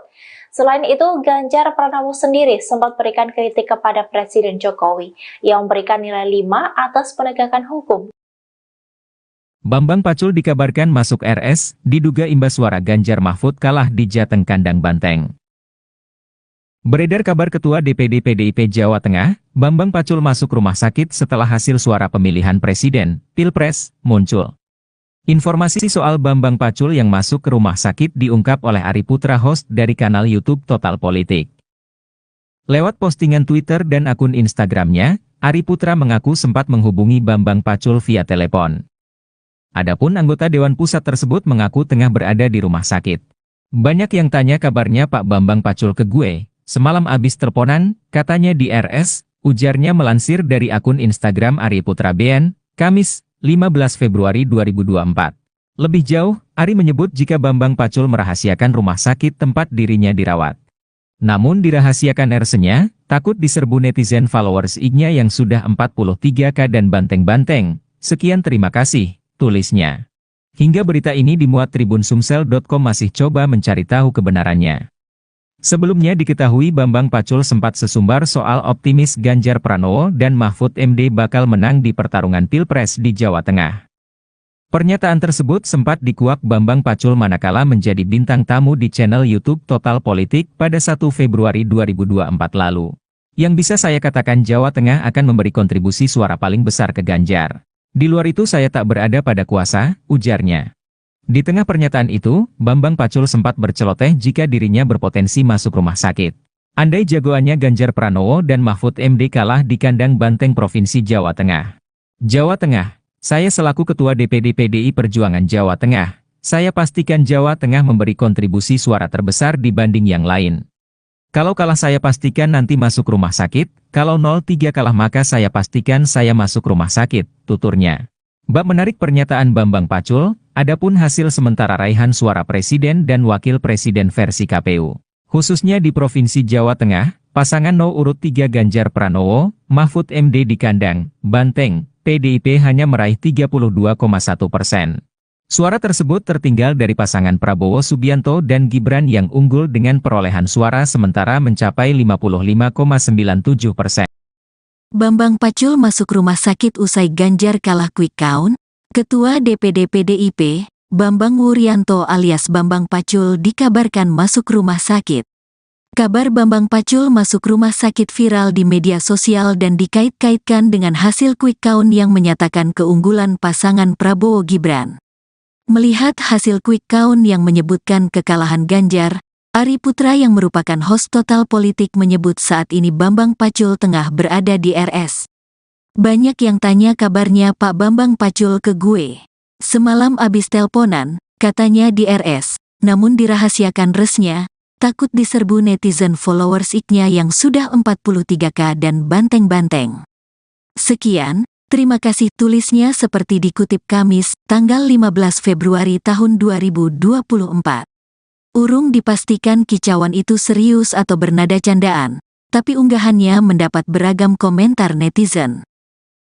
Selain itu, Ganjar Pranowo sendiri sempat berikan kritik kepada Presiden Jokowi yang memberikan nilai 5 atas penegakan hukum. Bambang Pacul dikabarkan masuk RS, diduga imbas suara Ganjar Mahfud kalah di Jateng Kandang Banteng. Beredar kabar Ketua DPD PDIP Jawa Tengah, Bambang Pacul masuk rumah sakit setelah hasil suara pemilihan Presiden, Pilpres, muncul. Informasi soal Bambang Pacul yang masuk ke rumah sakit diungkap oleh Ari Putra, host dari kanal YouTube Total Politik. Lewat postingan Twitter dan akun Instagramnya, Ari Putra mengaku sempat menghubungi Bambang Pacul via telepon. Adapun anggota Dewan Pusat tersebut mengaku tengah berada di rumah sakit. Banyak yang tanya kabarnya Pak Bambang Pacul ke gue, semalam abis teleponan, katanya di RS, ujarnya melansir dari akun Instagram Ari Putra BN, Kamis, 15 Februari 2024. Lebih jauh, Ari menyebut jika Bambang Pacul merahasiakan rumah sakit tempat dirinya dirawat. Namun dirahasiakan RS-nya, takut diserbu netizen followers IG-nya yang sudah 43K dan banteng-banteng. Sekian, terima kasih, tulisnya. Hingga berita ini dimuat tribunsumsel.com masih coba mencari tahu kebenarannya. Sebelumnya diketahui Bambang Pacul sempat sesumbar soal optimis Ganjar Pranowo dan Mahfud MD bakal menang di pertarungan Pilpres di Jawa Tengah. Pernyataan tersebut sempat dikuak Bambang Pacul manakala menjadi bintang tamu di channel YouTube Total Politik pada 1 Februari 2024 lalu. Yang bisa saya katakan Jawa Tengah akan memberi kontribusi suara paling besar ke Ganjar. Di luar itu saya tak berada pada kuasa, ujarnya. Di tengah pernyataan itu, Bambang Pacul sempat berceloteh jika dirinya berpotensi masuk rumah sakit. Andai jagoannya Ganjar Pranowo dan Mahfud MD kalah di kandang banteng Provinsi Jawa Tengah. Jawa Tengah, saya selaku Ketua DPD PDI Perjuangan Jawa Tengah, saya pastikan Jawa Tengah memberi kontribusi suara terbesar dibanding yang lain. Kalau kalah saya pastikan nanti masuk rumah sakit, kalau 03 kalah maka saya pastikan saya masuk rumah sakit, tuturnya. Bab menarik pernyataan Bambang Pacul, adapun hasil sementara raihan suara Presiden dan Wakil Presiden versi KPU. Khususnya di Provinsi Jawa Tengah, pasangan No. urut 3 Ganjar Pranowo, Mahfud MD di kandang, Banteng, PDIP hanya meraih 32,1%. Suara tersebut tertinggal dari pasangan Prabowo Subianto dan Gibran yang unggul dengan perolehan suara sementara mencapai 55,97%. Bambang Pacul masuk rumah sakit usai Ganjar kalah quick count. Ketua DPD PDIP, Bambang Wuryanto alias Bambang Pacul dikabarkan masuk rumah sakit. Kabar Bambang Pacul masuk rumah sakit viral di media sosial dan dikait-kaitkan dengan hasil quick count yang menyatakan keunggulan pasangan Prabowo Gibran. Melihat hasil quick count yang menyebutkan kekalahan Ganjar, Ari Putra yang merupakan host Total Politik menyebut saat ini Bambang Pacul tengah berada di RS. Banyak yang tanya kabarnya Pak Bambang Pacul ke gue. Semalam abis teleponan, katanya di RS, namun dirahasiakan resnya, takut diserbu netizen followers iknya yang sudah 43K dan banteng-banteng. Sekian, terima kasih tulisnya seperti dikutip Kamis, tanggal 15 Februari tahun 2024. Urung dipastikan kicauan itu serius atau bernada candaan, tapi unggahannya mendapat beragam komentar netizen.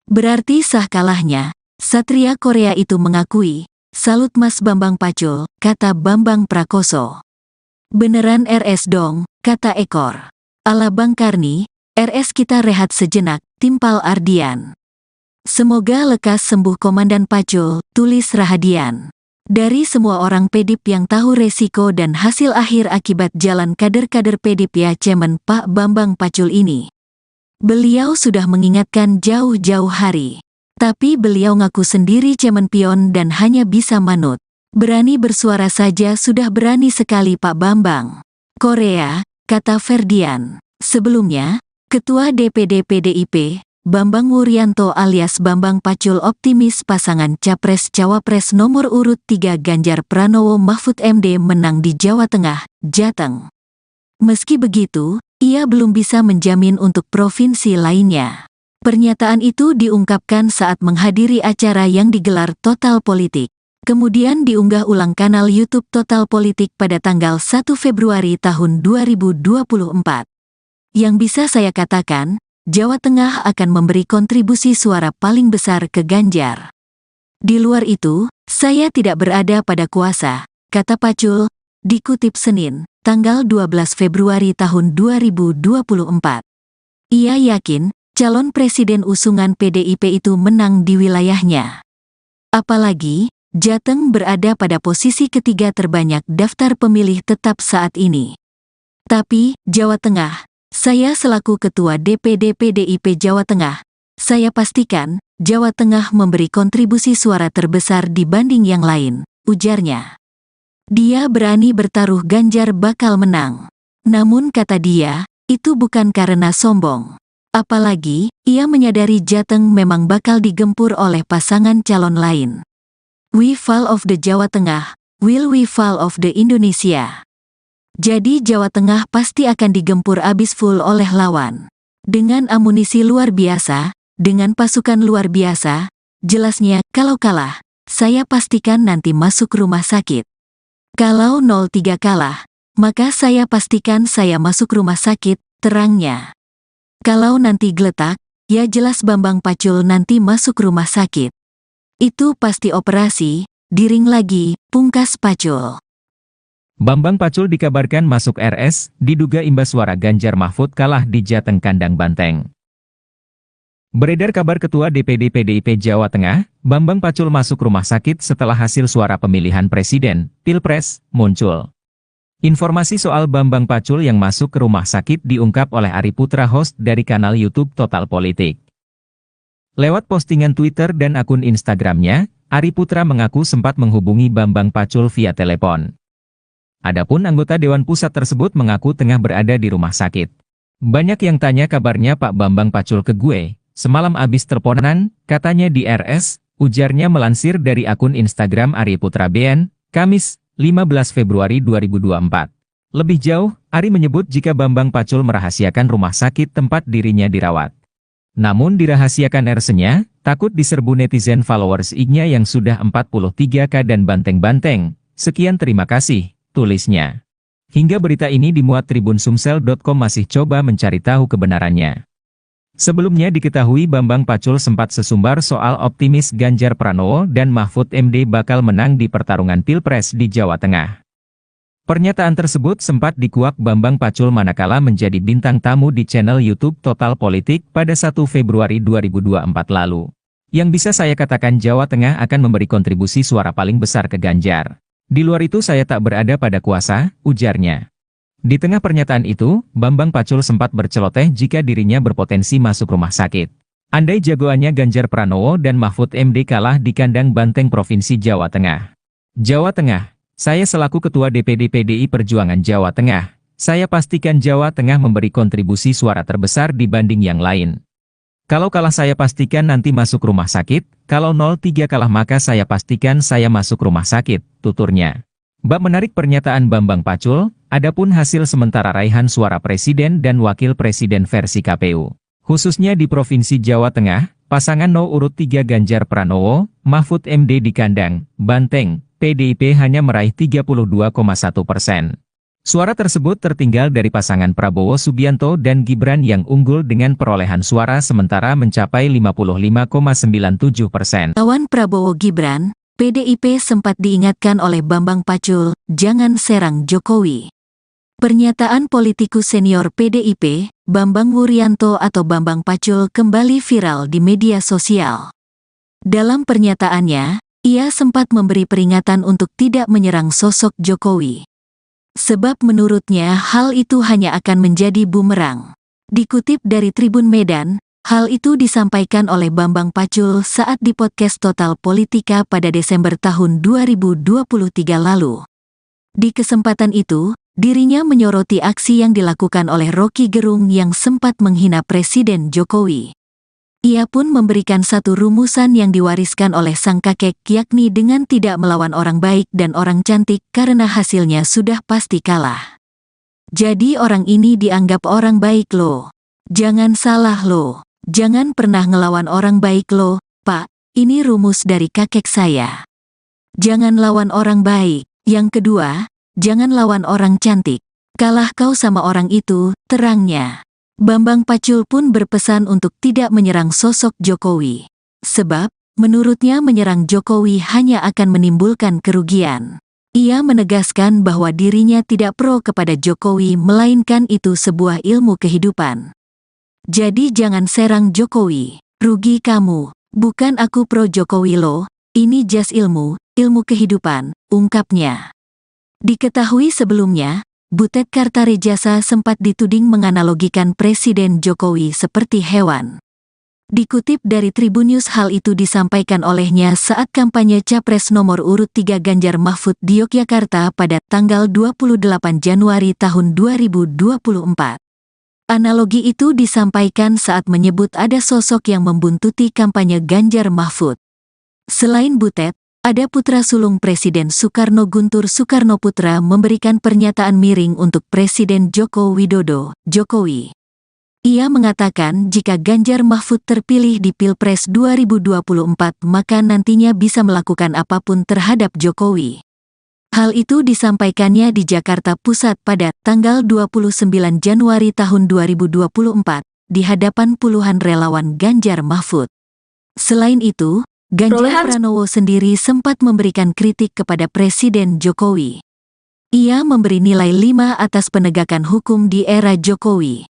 Berarti sah kalahnya, Satria Korea itu mengakui, salut Mas Bambang Pacul, kata Bambang Prakoso. Beneran RS dong, kata Ekor. Ala Bang Karni, RS kita rehat sejenak, timpal Ardian. Semoga lekas sembuh Komandan Pacul, tulis Rahadian. Dari semua orang PDIP yang tahu resiko dan hasil akhir akibat jalan kader-kader PDIP ya Cemen Pak Bambang Pacul ini. Beliau sudah mengingatkan jauh-jauh hari. Tapi beliau ngaku sendiri cemen pion dan hanya bisa manut. Berani bersuara saja sudah berani sekali Pak Bambang. Korea, kata Ferdian. Sebelumnya, Ketua DPD PDIP, Bambang Wuryanto alias Bambang Pacul optimis pasangan Capres-Cawapres nomor urut 3 Ganjar Pranowo Mahfud MD menang di Jawa Tengah, Jateng. Meski begitu, ia belum bisa menjamin untuk provinsi lainnya. Pernyataan itu diungkapkan saat menghadiri acara yang digelar Total Politik. Kemudian diunggah ulang kanal YouTube Total Politik pada tanggal 1 Februari tahun 2024. Yang bisa saya katakan, Jawa Tengah akan memberi kontribusi suara paling besar ke Ganjar. Di luar itu, saya tidak berada pada kuasa, kata Pacul, dikutip Senin, tanggal 12 Februari tahun 2024. Ia yakin, calon presiden usungan PDIP itu menang di wilayahnya. Apalagi, Jateng berada pada posisi ketiga terbanyak daftar pemilih tetap saat ini. Tapi, Jawa Tengah, saya selaku Ketua DPD PDIP Jawa Tengah, saya pastikan, Jawa Tengah memberi kontribusi suara terbesar dibanding yang lain, ujarnya. Dia berani bertaruh Ganjar bakal menang. Namun kata dia, itu bukan karena sombong. Apalagi, ia menyadari Jateng memang bakal digempur oleh pasangan calon lain. We fall of the Jawa Tengah, will we fall of the Indonesia. Jadi Jawa Tengah pasti akan digempur abis full oleh lawan. Dengan amunisi luar biasa, dengan pasukan luar biasa, jelasnya kalau kalah, saya pastikan nanti masuk rumah sakit. Kalau 03 kalah, maka saya pastikan saya masuk rumah sakit, terangnya. Kalau nanti geletak, ya jelas Bambang Pacul nanti masuk rumah sakit. Itu pasti operasi, diring lagi, pungkas Pacul. Bambang Pacul dikabarkan masuk RS, diduga imbas suara Ganjar Mahfud kalah di Jateng kandang Banteng. Beredar kabar Ketua DPD PDIP Jawa Tengah, Bambang Pacul masuk rumah sakit setelah hasil suara pemilihan presiden, Pilpres, muncul. Informasi soal Bambang Pacul yang masuk ke rumah sakit diungkap oleh Ari Putra host dari kanal YouTube Total Politik. Lewat postingan Twitter dan akun Instagramnya, Ari Putra mengaku sempat menghubungi Bambang Pacul via telepon. Adapun anggota Dewan Pusat tersebut mengaku tengah berada di rumah sakit. Banyak yang tanya kabarnya Pak Bambang Pacul ke gue, semalam abis teleponan, katanya di RS, ujarnya melansir dari akun Instagram Ari Putra BN, Kamis, 15 Februari 2024. Lebih jauh, Ari menyebut jika Bambang Pacul merahasiakan rumah sakit tempat dirinya dirawat. Namun dirahasiakan RS-nya, takut diserbu netizen followers IG-nya yang sudah 43K dan banteng-banteng. Sekian terima kasih, tulisnya. Hingga berita ini dimuat Tribun-Sumsel.com masih coba mencari tahu kebenarannya. Sebelumnya diketahui Bambang Pacul sempat sesumbar soal optimis Ganjar Pranowo dan Mahfud MD bakal menang di pertarungan Pilpres di Jawa Tengah. Pernyataan tersebut sempat dikuak Bambang Pacul manakala menjadi bintang tamu di channel YouTube Total Politik pada 1 Februari 2024 lalu. Yang bisa saya katakan Jawa Tengah akan memberi kontribusi suara paling besar ke Ganjar. Di luar itu saya tak berada pada kuasa, ujarnya. Di tengah pernyataan itu, Bambang Pacul sempat berceloteh jika dirinya berpotensi masuk rumah sakit. Andai jagoannya Ganjar Pranowo dan Mahfud MD kalah di kandang Banteng Provinsi Jawa Tengah. Jawa Tengah, saya selaku Ketua DPD PDI Perjuangan Jawa Tengah, saya pastikan Jawa Tengah memberi kontribusi suara terbesar dibanding yang lain. Kalau kalah saya pastikan nanti masuk rumah sakit, kalau 03 kalah maka saya pastikan saya masuk rumah sakit, tuturnya. Bab menarik pernyataan Bambang Pacul, adapun hasil sementara raihan suara presiden dan wakil presiden versi KPU. Khususnya di Provinsi Jawa Tengah, pasangan No. urut 3 Ganjar Pranowo, Mahfud MD di kandang Banteng, PDIP hanya meraih 32,1%. Suara tersebut tertinggal dari pasangan Prabowo Subianto dan Gibran yang unggul dengan perolehan suara sementara mencapai 55,97%. Lawan Prabowo Gibran, PDIP sempat diingatkan oleh Bambang Pacul, jangan serang Jokowi. Pernyataan politikus senior PDIP, Bambang Wuryanto atau Bambang Pacul kembali viral di media sosial. Dalam pernyataannya, ia sempat memberi peringatan untuk tidak menyerang sosok Jokowi. Sebab menurutnya hal itu hanya akan menjadi bumerang. Dikutip dari Tribun Medan, hal itu disampaikan oleh Bambang Pacul saat di podcast Total Politika pada Desember tahun 2023 lalu. Di kesempatan itu, dirinya menyoroti aksi yang dilakukan oleh Rocky Gerung yang sempat menghina Presiden Jokowi. Ia pun memberikan satu rumusan yang diwariskan oleh sang kakek yakni dengan tidak melawan orang baik dan orang cantik karena hasilnya sudah pasti kalah. Jadi orang ini dianggap orang baik loh. Jangan salah loh. Jangan pernah ngelawan orang baik loh, Pak. Ini rumus dari kakek saya. Jangan lawan orang baik. Yang kedua, jangan lawan orang cantik. Kalah kau sama orang itu, terangnya. Bambang Pacul pun berpesan untuk tidak menyerang sosok Jokowi. Sebab, menurutnya menyerang Jokowi hanya akan menimbulkan kerugian. Ia menegaskan bahwa dirinya tidak pro kepada Jokowi melainkan itu sebuah ilmu kehidupan. Jadi jangan serang Jokowi, rugi kamu. Bukan aku pro Jokowi loh, ini jas ilmu kehidupan, ungkapnya. Diketahui sebelumnya, Butet Kartarejasa sempat dituding menganalogikan Presiden Jokowi seperti hewan. Dikutip dari Tribunnews hal itu disampaikan olehnya saat kampanye Capres nomor urut 3 Ganjar Mahfud di Yogyakarta pada tanggal 28 Januari tahun 2024. Analogi itu disampaikan saat menyebut ada sosok yang membuntuti kampanye Ganjar Mahfud. Selain Butet, ada putra sulung Presiden Soekarno Guntur Soekarnoputra memberikan pernyataan miring untuk Presiden Joko Widodo, Jokowi. Ia mengatakan jika Ganjar Mahfud terpilih di Pilpres 2024 maka nantinya bisa melakukan apapun terhadap Jokowi. Hal itu disampaikannya di Jakarta Pusat pada tanggal 29 Januari tahun 2024 di hadapan puluhan relawan Ganjar Mahfud. Selain itu, Ganjar Pranowo sendiri sempat memberikan kritik kepada Presiden Jokowi. Ia memberi nilai 5 atas penegakan hukum di era Jokowi.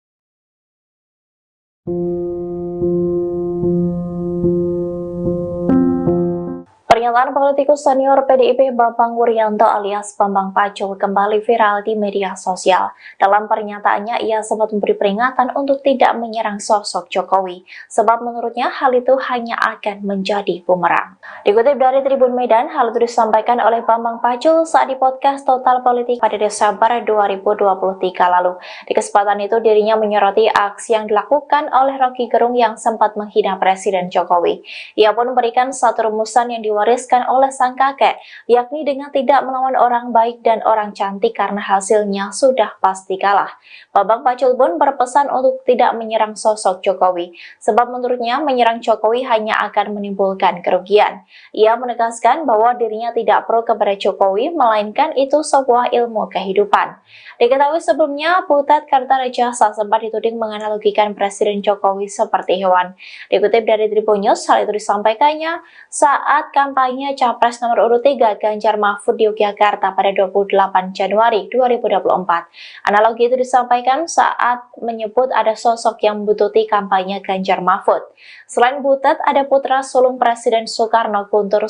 Pernyataan politikus senior PDIP Bambang Wuryanto alias Bambang Pacul kembali viral di media sosial. Dalam pernyataannya, ia sempat memberi peringatan untuk tidak menyerang sosok Jokowi, sebab menurutnya hal itu hanya akan menjadi bumerang. Dikutip dari Tribun Medan, hal itu disampaikan oleh Bambang Pacul saat di podcast Total Politik pada Desember 2023 lalu. Di kesempatan itu, dirinya menyoroti aksi yang dilakukan oleh Rocky Gerung yang sempat menghina Presiden Jokowi. Ia pun memberikan satu rumusan yang diwariskan diwariskan oleh sang kakek, yakni dengan tidak melawan orang baik dan orang cantik karena hasilnya sudah pasti kalah. Bambang Pacul pun berpesan untuk tidak menyerang sosok Jokowi, sebab menurutnya menyerang Jokowi hanya akan menimbulkan kerugian. Ia menegaskan bahwa dirinya tidak pro kepada Jokowi, melainkan itu sebuah ilmu kehidupan. Diketahui sebelumnya, Butet Kartarejasa sempat dituding menganalogikan Presiden Jokowi seperti hewan. Dikutip dari Tribun News, hal itu disampaikannya saat kampanye Capres nomor urut 3 Ganjar Mahfud di Yogyakarta pada 28 Januari 2024. Analogi itu disampaikan saat menyebut ada sosok yang membutuhkan kampanye Ganjar Mahfud. Selain Butet, ada putra sulung Presiden Soekarno, Guntur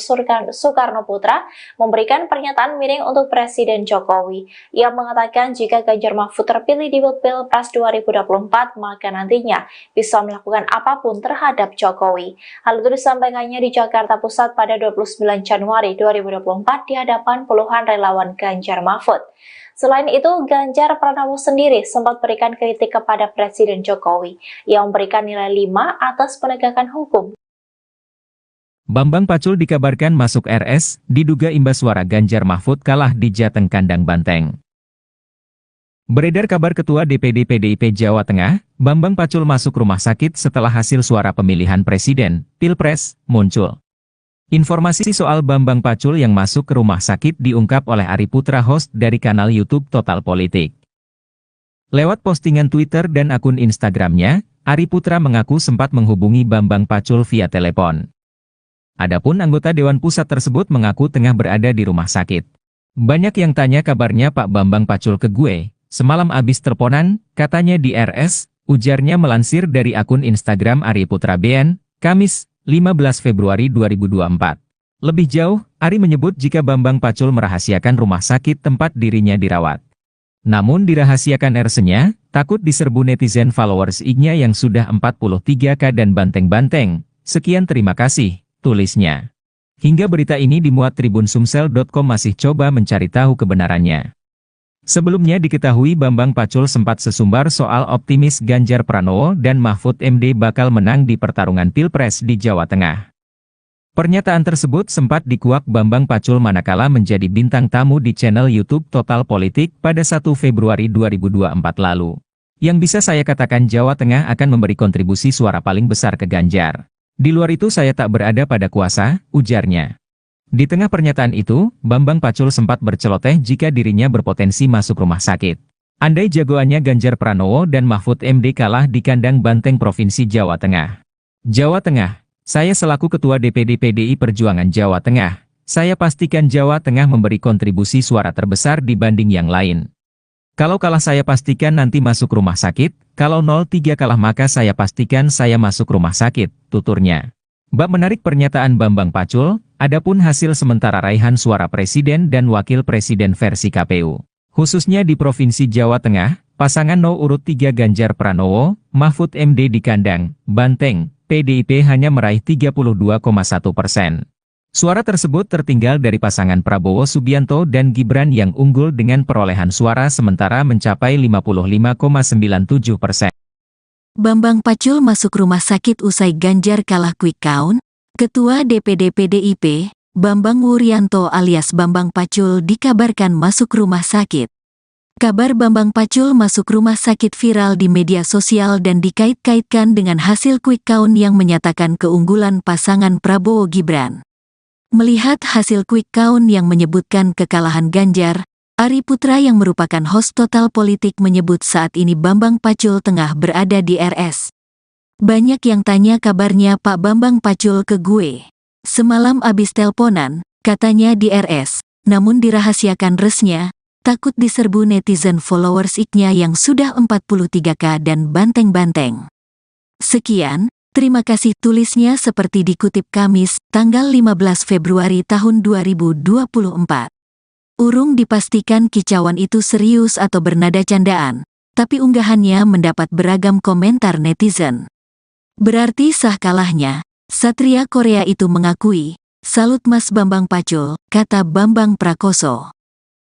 Soekarno Putra, memberikan pernyataan miring untuk Presiden Jokowi. Ia mengatakan jika Ganjar Mahfud terpilih di Pilpres 2024, maka nantinya bisa melakukan apapun terhadap Jokowi. Hal itu disampaikannya di Jakarta Pusat pada 29 Januari 2024 di hadapan puluhan relawan Ganjar Mahfud. Selain itu, Ganjar Pranowo sendiri sempat berikan kritik kepada Presiden Jokowi yang memberikan nilai 5 atas penegakan hukum. Bambang Pacul dikabarkan masuk RS, diduga imbas suara Ganjar Mahfud kalah di Jateng Kandang Banteng. Beredar kabar Ketua DPD PDIP Jawa Tengah, Bambang Pacul masuk rumah sakit setelah hasil suara pemilihan Presiden, Pilpres, muncul. Informasi soal Bambang Pacul yang masuk ke rumah sakit diungkap oleh Ari Putra, host dari kanal YouTube Total Politik. Lewat postingan Twitter dan akun Instagramnya, Ari Putra mengaku sempat menghubungi Bambang Pacul via telepon. Adapun anggota Dewan Pusat tersebut mengaku tengah berada di rumah sakit. Banyak yang tanya kabarnya Pak Bambang Pacul ke gue, semalam abis teleponan, katanya di RS, ujarnya melansir dari akun Instagram Ari Putra BN, Kamis, 15 Februari 2024. Lebih jauh, Ari menyebut jika Bambang Pacul merahasiakan rumah sakit tempat dirinya dirawat. Namun dirahasiakan RS-nya, takut diserbu netizen followers IG-nya yang sudah 43K dan banteng-banteng. Sekian terima kasih, tulisnya. Hingga berita ini dimuat Tribunsumsel.com masih coba mencari tahu kebenarannya. Sebelumnya diketahui Bambang Pacul sempat sesumbar soal optimis Ganjar Pranowo dan Mahfud MD bakal menang di pertarungan Pilpres di Jawa Tengah. Pernyataan tersebut sempat dikuak Bambang Pacul manakala menjadi bintang tamu di channel YouTube Total Politik pada 1 Februari 2024 lalu. Yang bisa saya katakan Jawa Tengah akan memberi kontribusi suara paling besar ke Ganjar. Di luar itu saya tak berada pada kuasa, ujarnya. Di tengah pernyataan itu, Bambang Pacul sempat berceloteh jika dirinya berpotensi masuk rumah sakit. Andai jagoannya Ganjar Pranowo dan Mahfud MD kalah di kandang banteng Provinsi Jawa Tengah. Jawa Tengah, saya selaku Ketua DPD PDI Perjuangan Jawa Tengah, saya pastikan Jawa Tengah memberi kontribusi suara terbesar dibanding yang lain. Kalau kalah saya pastikan nanti masuk rumah sakit, kalau 03 kalah maka saya pastikan saya masuk rumah sakit, tuturnya. Bab menarik pernyataan Bambang Pacul, adapun hasil sementara raihan suara Presiden dan Wakil Presiden versi KPU. Khususnya di Provinsi Jawa Tengah, pasangan urut 3 Ganjar Pranowo, Mahfud MD di kandang banteng, PDIP hanya meraih 32,1%. Suara tersebut tertinggal dari pasangan Prabowo Subianto dan Gibran yang unggul dengan perolehan suara sementara mencapai 55,97%. Bambang Pacul masuk rumah sakit usai Ganjar kalah quick count. Ketua DPD PDIP, Bambang Wuryanto alias Bambang Pacul dikabarkan masuk rumah sakit. Kabar Bambang Pacul masuk rumah sakit viral di media sosial dan dikait-kaitkan dengan hasil quick count yang menyatakan keunggulan pasangan Prabowo Gibran. Melihat hasil quick count yang menyebutkan kekalahan Ganjar, Ari Putra yang merupakan host Total Politik menyebut saat ini Bambang Pacul tengah berada di RS. Banyak yang tanya kabarnya Pak Bambang Pacul ke gue. Semalam abis teleponan, katanya di RS, namun dirahasiakan resnya, takut diserbu netizen followers IG-nya yang sudah 43K dan banteng-banteng. Sekian, terima kasih tulisnya seperti dikutip Kamis, tanggal 15 Februari tahun 2024. Urung dipastikan kicauan itu serius atau bernada candaan, tapi unggahannya mendapat beragam komentar netizen. Berarti sah kalahnya, Satria Korea itu mengakui, salut Mas Bambang Pacul, kata Bambang Prakoso.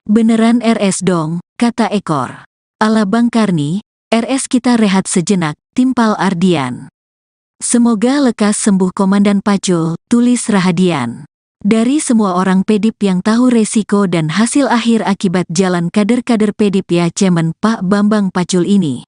Beneran RS dong, kata Ekor. Ala Bang Karni, RS kita rehat sejenak, timpal Ardian. Semoga lekas sembuh Komandan Pacul, tulis Rahadian. Dari semua orang PDIP yang tahu resiko dan hasil akhir akibat jalan kader-kader PDIP ya Cemen Pak Bambang Pacul ini.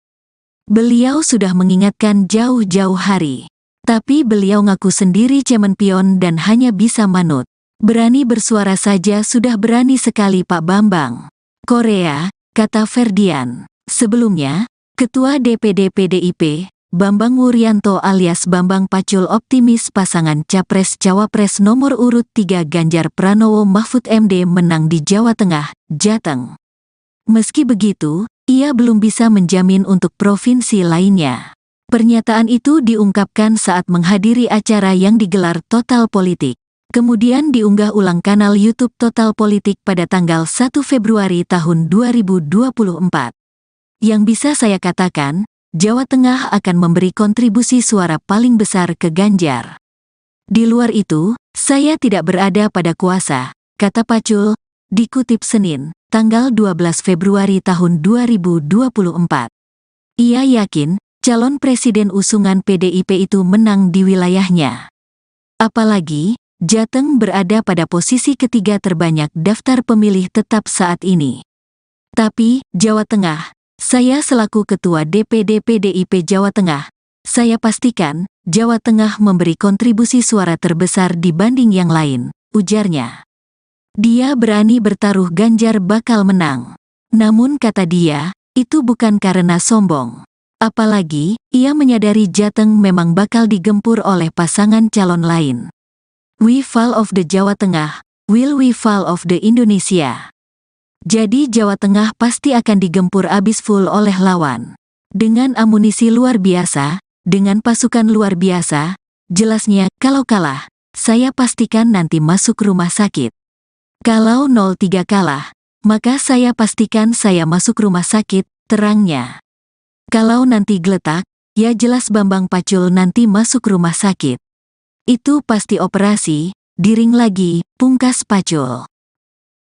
Beliau sudah mengingatkan jauh-jauh hari. Tapi beliau ngaku sendiri cemen pion dan hanya bisa manut. Berani bersuara saja sudah berani sekali Pak Bambang. Korea, kata Ferdian. Sebelumnya, Ketua DPD PDIP, Bambang Wuryanto alias Bambang Pacul optimis pasangan Capres-Cawapres nomor urut 3 Ganjar Pranowo Mahfud MD menang di Jawa Tengah, Jateng. Meski begitu, ia belum bisa menjamin untuk provinsi lainnya. Pernyataan itu diungkapkan saat menghadiri acara yang digelar Total Politik. Kemudian diunggah ulang kanal YouTube Total Politik pada tanggal 1 Februari tahun 2024. Yang bisa saya katakan, Jawa Tengah akan memberi kontribusi suara paling besar ke Ganjar. Di luar itu, saya tidak berada pada kuasa, kata Pacul, dikutip Senin, tanggal 12 Februari tahun 2024. Ia yakin, calon presiden usungan PDIP itu menang di wilayahnya. Apalagi, Jateng berada pada posisi ketiga terbanyak daftar pemilih tetap saat ini. Tapi, Jawa Tengah, saya selaku Ketua DPD PDIP Jawa Tengah, saya pastikan Jawa Tengah memberi kontribusi suara terbesar dibanding yang lain, ujarnya. Dia berani bertaruh Ganjar bakal menang. Namun kata dia, itu bukan karena sombong. Apalagi, ia menyadari Jateng memang bakal digempur oleh pasangan calon lain. We fall of the Jawa Tengah, will we fall of the Indonesia? Jadi Jawa Tengah pasti akan digempur abis full oleh lawan. Dengan amunisi luar biasa, dengan pasukan luar biasa, jelasnya kalau kalah, saya pastikan nanti masuk rumah sakit. Kalau 03 kalah, maka saya pastikan saya masuk rumah sakit, terangnya. Kalau nanti geletak, ya jelas Bambang Pacul nanti masuk rumah sakit. Itu pasti operasi, diring lagi, pungkas Pacul.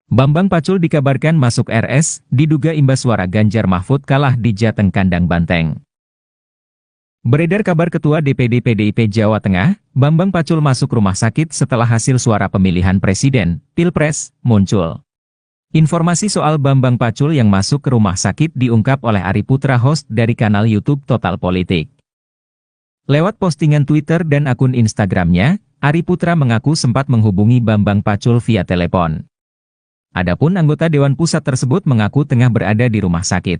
Bambang Pacul dikabarkan masuk RS, diduga imbas suara Ganjar Mahfud kalah di Jateng Kandang Banteng. Beredar kabar Ketua DPD PDIP Jawa Tengah, Bambang Pacul masuk rumah sakit setelah hasil suara pemilihan presiden, Pilpres, muncul. Informasi soal Bambang Pacul yang masuk ke rumah sakit diungkap oleh Ari Putra, host dari kanal YouTube Total Politik. Lewat postingan Twitter dan akun Instagramnya, Ari Putra mengaku sempat menghubungi Bambang Pacul via telepon. Adapun anggota Dewan Pusat tersebut mengaku tengah berada di rumah sakit.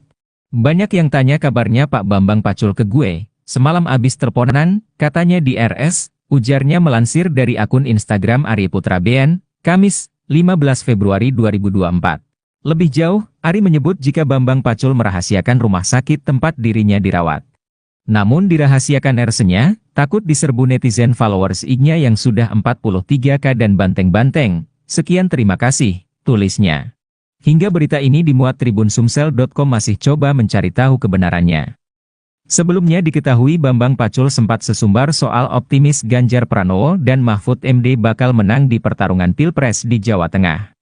Banyak yang tanya kabarnya Pak Bambang Pacul ke gue, semalam abis teleponan, katanya di RS, ujarnya melansir dari akun Instagram Ari Putra BN, Kamis, 15 Februari 2024. Lebih jauh, Ari menyebut jika Bambang Pacul merahasiakan rumah sakit tempat dirinya dirawat. Namun dirahasiakan RS-nya, takut diserbu netizen followers IG-nya yang sudah 43K dan banteng-banteng. Sekian terima kasih, tulisnya. Hingga berita ini dimuat Tribun Sumsel.com masih coba mencari tahu kebenarannya. Sebelumnya diketahui Bambang Pacul sempat sesumbar soal optimis Ganjar Pranowo dan Mahfud MD bakal menang di pertarungan Pilpres di Jawa Tengah.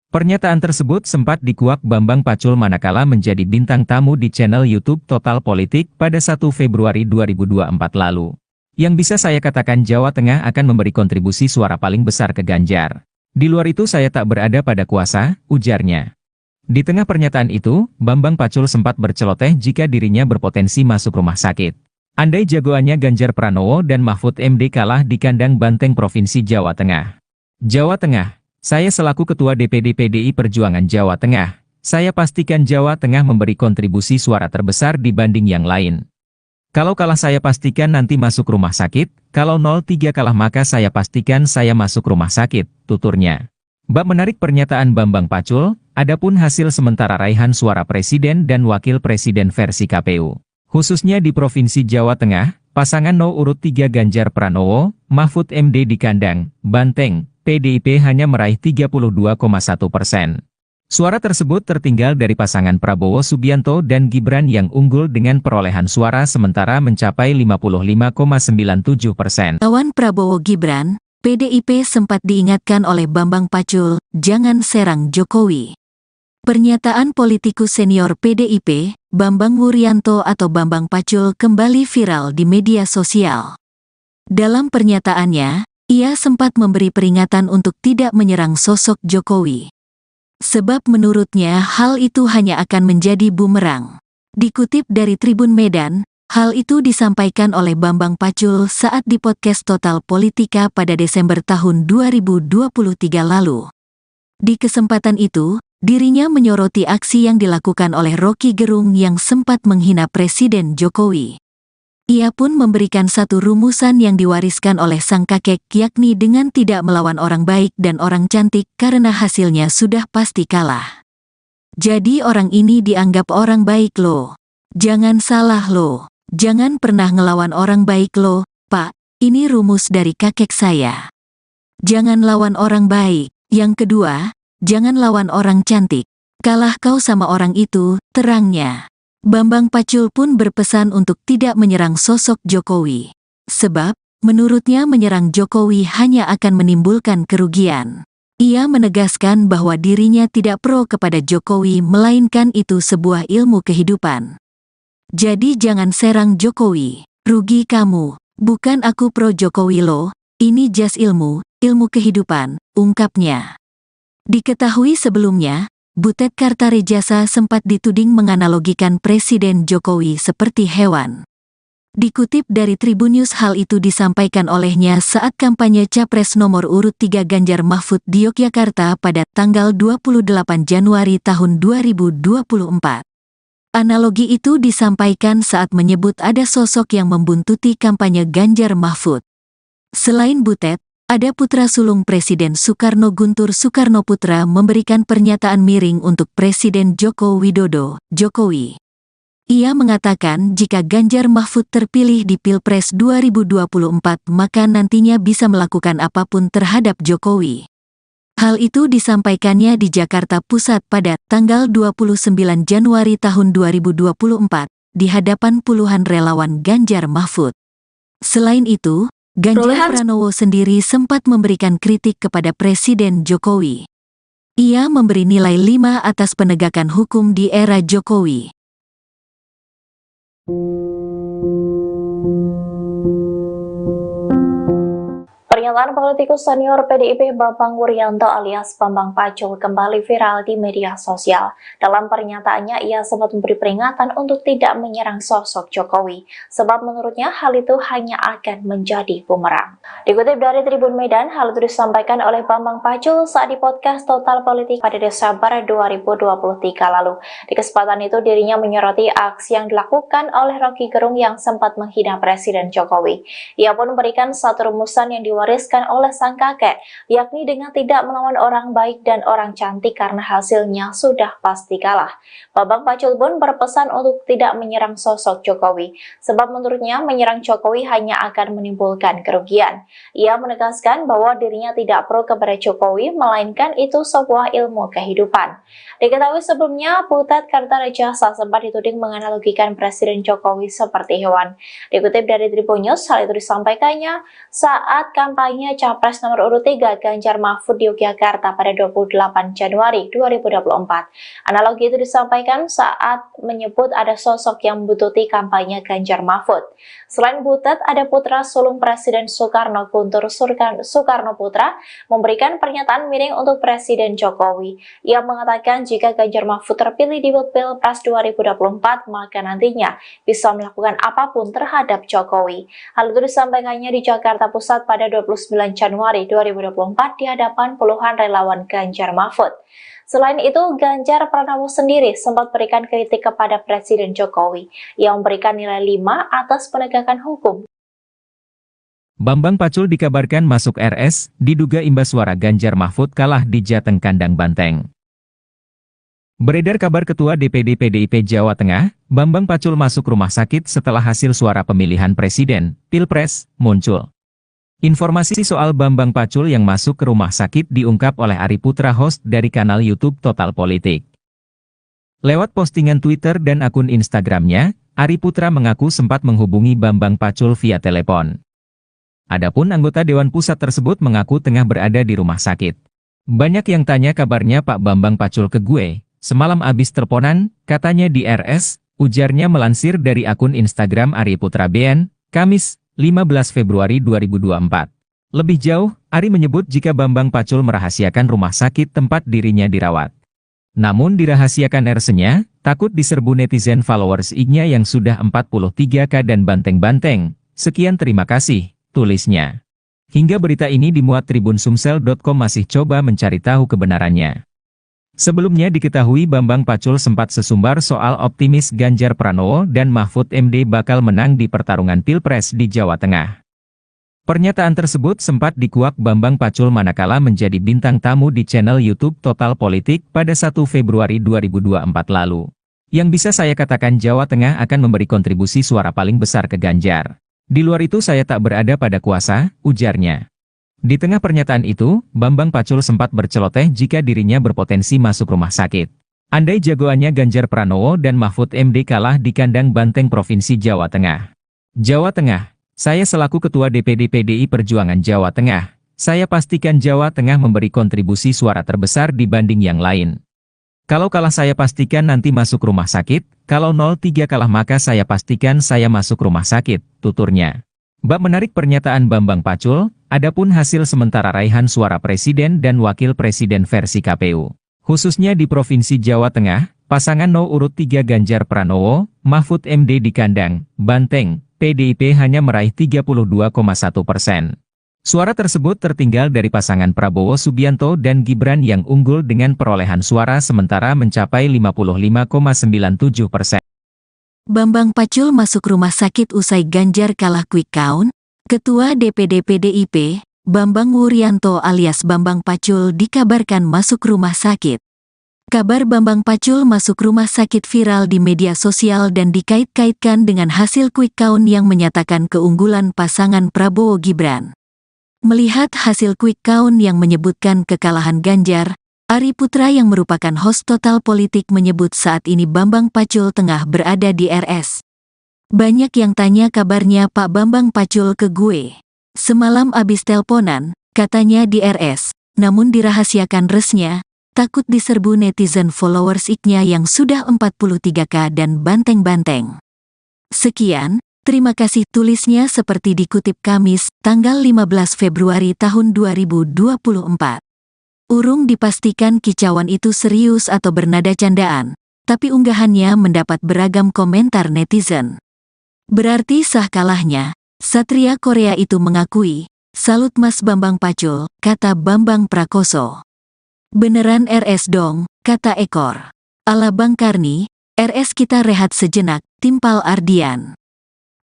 Pernyataan tersebut sempat dikuak Bambang Pacul manakala menjadi bintang tamu di channel YouTube Total Politik pada 1 Februari 2024 lalu. Yang bisa saya katakan Jawa Tengah akan memberi kontribusi suara paling besar ke Ganjar. Di luar itu saya tak berada pada kuasa, ujarnya. Di tengah pernyataan itu, Bambang Pacul sempat berceloteh jika dirinya berpotensi masuk rumah sakit. Andai jagoannya Ganjar Pranowo dan Mahfud MD kalah di kandang banteng Provinsi Jawa Tengah. Jawa Tengah. Saya selaku Ketua DPD PDI Perjuangan Jawa Tengah, saya pastikan Jawa Tengah memberi kontribusi suara terbesar dibanding yang lain. Kalau kalah saya pastikan nanti masuk rumah sakit, kalau 03 kalah maka saya pastikan saya masuk rumah sakit, tuturnya. Bab menarik pernyataan Bambang Pacul, adapun hasil sementara raihan suara presiden dan wakil presiden versi KPU. Khususnya di Provinsi Jawa Tengah, pasangan urut 3 Ganjar Pranowo, Mahfud MD di kandang banteng, PDIP hanya meraih 32,1%. Suara tersebut tertinggal dari pasangan Prabowo Subianto dan Gibran yang unggul dengan perolehan suara sementara mencapai 55,97%. Lawan Prabowo Gibran, PDIP sempat diingatkan oleh Bambang Pacul, jangan serang Jokowi. Pernyataan politikus senior PDIP, Bambang Wuryanto atau Bambang Pacul kembali viral di media sosial. Dalam pernyataannya, Ia sempat memberi peringatan untuk tidak menyerang sosok Jokowi. Sebab menurutnya hal itu hanya akan menjadi bumerang. Dikutip dari Tribun Medan, hal itu disampaikan oleh Bambang Pacul saat di podcast Total Politika pada Desember tahun 2023 lalu. Di kesempatan itu, dirinya menyoroti aksi yang dilakukan oleh Rocky Gerung yang sempat menghina Presiden Jokowi. Ia pun memberikan satu rumusan yang diwariskan oleh sang kakek, yakni dengan tidak melawan orang baik dan orang cantik karena hasilnya sudah pasti kalah. Jadi orang ini dianggap orang baik loh. Jangan salah loh. Jangan pernah ngelawan orang baik loh, Pak. Ini rumus dari kakek saya. Jangan lawan orang baik. Yang kedua, jangan lawan orang cantik. Kalah kau sama orang itu, terangnya. Bambang Pacul pun berpesan untuk tidak menyerang sosok Jokowi. Sebab, menurutnya menyerang Jokowi hanya akan menimbulkan kerugian. Ia menegaskan bahwa dirinya tidak pro kepada Jokowi melainkan itu sebuah ilmu kehidupan. Jadi jangan serang Jokowi, rugi kamu, bukan aku pro Jokowi loh, ini jas ilmu kehidupan, ungkapnya. Diketahui sebelumnya, Butet Kartarejasa sempat dituding menganalogikan Presiden Jokowi seperti hewan. Dikutip dari Tribunnews, hal itu disampaikan olehnya saat kampanye Capres nomor urut 3 Ganjar Mahfud di Yogyakarta pada tanggal 28 Januari tahun 2024. Analogi itu disampaikan saat menyebut ada sosok yang membuntuti kampanye Ganjar Mahfud. Selain Butet, ada putra sulung Presiden Soekarno, Guntur Soekarnoputra, memberikan pernyataan miring untuk Presiden Joko Widodo, Jokowi. Ia mengatakan jika Ganjar Mahfud terpilih di Pilpres 2024 maka nantinya bisa melakukan apapun terhadap Jokowi. Hal itu disampaikannya di Jakarta Pusat pada tanggal 29 Januari tahun 2024 di hadapan puluhan relawan Ganjar Mahfud. Selain itu, Ganjar Pranowo sendiri sempat memberikan kritik kepada Presiden Jokowi. Ia memberi nilai 5 atas penegakan hukum di era Jokowi. Pernyataan politikus senior PDIP Bambang Wuryanto alias Bambang Pacul kembali viral di media sosial. Dalam pernyataannya, ia sempat memberi peringatan untuk tidak menyerang sosok Jokowi, sebab menurutnya hal itu hanya akan menjadi bumerang. Dikutip dari Tribun Medan, hal itu disampaikan oleh Bambang Pacul saat di podcast Total Politik pada Desember 2023 lalu. Di kesempatan itu, dirinya menyoroti aksi yang dilakukan oleh Rocky Gerung yang sempat menghina Presiden Jokowi. Ia pun memberikan satu rumusan yang diwariskan oleh sang kakek, yakni dengan tidak melawan orang baik dan orang cantik karena hasilnya sudah pasti kalah. Bambang Pacul pun berpesan untuk tidak menyerang sosok Jokowi, sebab menurutnya menyerang Jokowi hanya akan menimbulkan kerugian. Ia menegaskan bahwa dirinya tidak pro kepada Jokowi, melainkan itu sebuah ilmu kehidupan. Diketahui sebelumnya, Butet Kartarejasa sempat dituding menganalogikan Presiden Jokowi seperti hewan. Dikutip dari Tribunnews, hal itu disampaikannya saat kampanye Capres nomor urut 3 Ganjar Mahfud di Yogyakarta pada 28 Januari 2024. Analogi itu disampaikan saat menyebut ada sosok yang membututi kampanye Ganjar Mahfud. Selain Butet, ada putra sulung Presiden Soekarno, Guntur Soekarnoputra, memberikan pernyataan miring untuk Presiden Jokowi. Ia mengatakan jika Ganjar Mahfud terpilih di Pilpres 2024, maka nantinya bisa melakukan apapun terhadap Jokowi. Hal itu disampaikannya di Jakarta Pusat pada 29 Januari 2024 di hadapan puluhan relawan Ganjar Mahfud. Selain itu, Ganjar Pranowo sendiri sempat berikan kritik kepada Presiden Jokowi yang memberikan nilai 5 atas penegakan hukum. Bambang Pacul dikabarkan masuk RS, diduga imbas suara Ganjar Mahfud kalah di Jateng Kandang Banteng. Beredar kabar Ketua DPD PDIP Jawa Tengah, Bambang Pacul masuk rumah sakit setelah hasil suara pemilihan Presiden, Pilpres, muncul. Informasi soal Bambang Pacul yang masuk ke rumah sakit diungkap oleh Ari Putra, host dari kanal YouTube Total Politik. Lewat postingan Twitter dan akun Instagramnya, Ari Putra mengaku sempat menghubungi Bambang Pacul via telepon. Adapun anggota Dewan Pusat tersebut mengaku tengah berada di rumah sakit. Banyak yang tanya kabarnya Pak Bambang Pacul ke gue, semalam abis teleponan, katanya di RS, ujarnya melansir dari akun Instagram Ari Putra BN, Kamis, 15 Februari 2024. Lebih jauh, Ari menyebut jika Bambang Pacul merahasiakan rumah sakit tempat dirinya dirawat. Namun dirahasiakan RS-nya, takut diserbu netizen followers IG-nya yang sudah 43K dan banteng-banteng. Sekian terima kasih, tulisnya. Hingga berita ini dimuat Tribun-Sumsel.com masih coba mencari tahu kebenarannya. Sebelumnya diketahui Bambang Pacul sempat sesumbar soal optimis Ganjar Pranowo dan Mahfud MD bakal menang di pertarungan Pilpres di Jawa Tengah. Pernyataan tersebut sempat dikuak Bambang Pacul manakala menjadi bintang tamu di channel YouTube Total Politik pada 1 Februari 2024 lalu. Yang bisa saya katakan Jawa Tengah akan memberi kontribusi suara paling besar ke Ganjar. Di luar itu saya tak berada pada kuasa, ujarnya. Di tengah pernyataan itu, Bambang Pacul sempat berceloteh jika dirinya berpotensi masuk rumah sakit. Andai jagoannya Ganjar Pranowo dan Mahfud MD kalah di kandang banteng Provinsi Jawa Tengah. Jawa Tengah. Saya selaku Ketua DPD PDI Perjuangan Jawa Tengah, saya pastikan Jawa Tengah memberi kontribusi suara terbesar dibanding yang lain. Kalau kalah saya pastikan nanti masuk rumah sakit, kalau 03 kalah maka saya pastikan saya masuk rumah sakit, tuturnya. Bab menarik pernyataan Bambang Pacul, adapun hasil sementara raihan suara Presiden dan Wakil Presiden versi KPU. Khususnya di Provinsi Jawa Tengah, pasangan urut 3 Ganjar Pranowo, Mahfud MD di kandang banteng, PDIP hanya meraih 32,1%. Suara tersebut tertinggal dari pasangan Prabowo Subianto dan Gibran yang unggul dengan perolehan suara sementara mencapai 55,97%. Bambang Pacul masuk rumah sakit usai Ganjar kalah quick count. Ketua DPD PDIP, Bambang Wuryanto alias Bambang Pacul dikabarkan masuk rumah sakit. Kabar Bambang Pacul masuk rumah sakit viral di media sosial dan dikait-kaitkan dengan hasil quick count yang menyatakan keunggulan pasangan Prabowo Gibran. Melihat hasil quick count yang menyebutkan kekalahan Ganjar, Ari Putra yang merupakan host Total Politik menyebut saat ini Bambang Pacul tengah berada di RS. Banyak yang tanya kabarnya Pak Bambang Pacul ke gue. Semalam abis telponan, katanya di RS, namun dirahasiakan resnya. Takut diserbu netizen followers IG-nya yang sudah 43K dan banteng-banteng. Sekian, terima kasih tulisnya seperti dikutip Kamis, tanggal 15 Februari tahun 2024. Urung dipastikan kicauan itu serius atau bernada candaan, tapi unggahannya mendapat beragam komentar netizen. Berarti sah kalahnya, Satria Korea itu mengakui, salut Mas Bambang Pacul, kata Bambang Prakoso. Beneran RS dong, kata Ekor. Ala Bang Karni, RS kita rehat sejenak, timpal Ardian.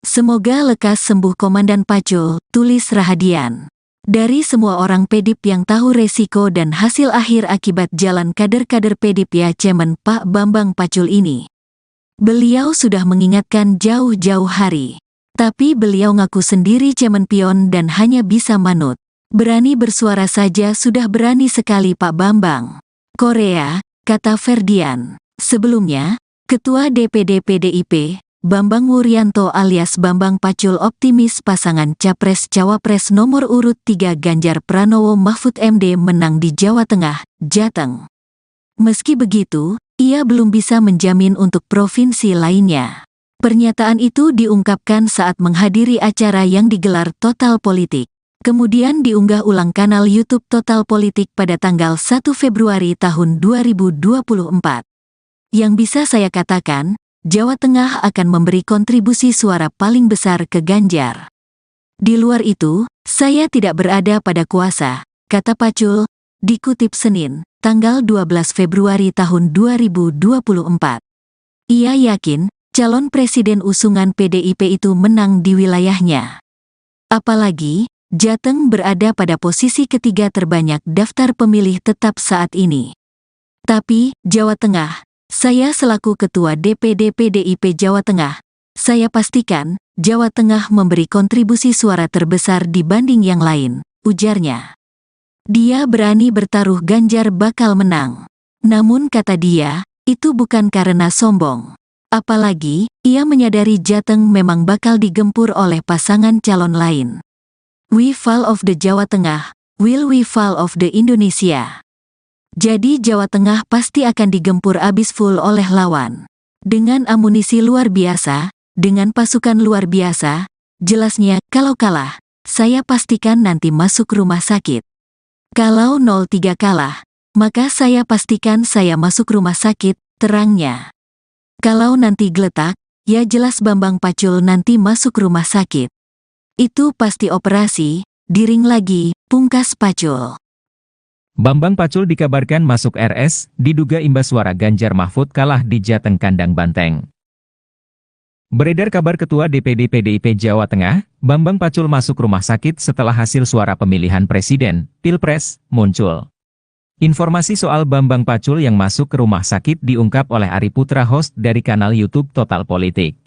Semoga lekas sembuh Komandan Pacul, tulis Rahadian. Dari semua orang Pedip yang tahu resiko dan hasil akhir akibat jalan kader-kader Pedip ya Cemen Pak Bambang Pacul ini. Beliau sudah mengingatkan jauh-jauh hari. Tapi beliau ngaku sendiri Cemen pion dan hanya bisa manut. Berani bersuara saja sudah berani sekali Pak Bambang. Korea, kata Ferdian. Sebelumnya, Ketua DPD PDIP, Bambang Wuryanto alias Bambang Pacul optimis pasangan Capres-Cawapres nomor urut 3 Ganjar Pranowo Mahfud MD menang di Jawa Tengah, Jateng. Meski begitu, ia belum bisa menjamin untuk provinsi lainnya. Pernyataan itu diungkapkan saat menghadiri acara yang digelar Total Politik. Kemudian diunggah ulang kanal YouTube Total Politik pada tanggal 1 Februari tahun 2024. Yang bisa saya katakan, Jawa Tengah akan memberi kontribusi suara paling besar ke Ganjar. Di luar itu, saya tidak berada pada kuasa, kata Pacul, dikutip Senin, tanggal 12 Februari tahun 2024. Ia yakin, calon presiden usungan PDIP itu menang di wilayahnya. Apalagi, Jateng berada pada posisi ketiga terbanyak daftar pemilih tetap saat ini. Tapi, Jawa Tengah, saya selaku Ketua DPD PDIP Jawa Tengah, saya pastikan, Jawa Tengah memberi kontribusi suara terbesar dibanding yang lain, ujarnya. Dia berani bertaruh Ganjar bakal menang. Namun kata dia, itu bukan karena sombong. Apalagi, ia menyadari Jateng memang bakal digempur oleh pasangan calon lain. We fall of the Jawa Tengah, will we fall of the Indonesia. Jadi Jawa Tengah pasti akan digempur abis full oleh lawan. Dengan amunisi luar biasa, dengan pasukan luar biasa, jelasnya kalau kalah, saya pastikan nanti masuk rumah sakit. Kalau 03 kalah, maka saya pastikan saya masuk rumah sakit, terangnya. Kalau nanti geletak, ya jelas Bambang Pacul nanti masuk rumah sakit. Itu pasti operasi, diring lagi, pungkas Pacul. Bambang Pacul dikabarkan masuk RS, diduga imbas suara Ganjar Mahfud kalah di Jateng Kandang Banteng. Beredar kabar Ketua DPD PDIP Jawa Tengah, Bambang Pacul masuk rumah sakit setelah hasil suara pemilihan presiden, Pilpres, muncul. Informasi soal Bambang Pacul yang masuk ke rumah sakit diungkap oleh Ari Putra, host dari kanal YouTube Total Politik.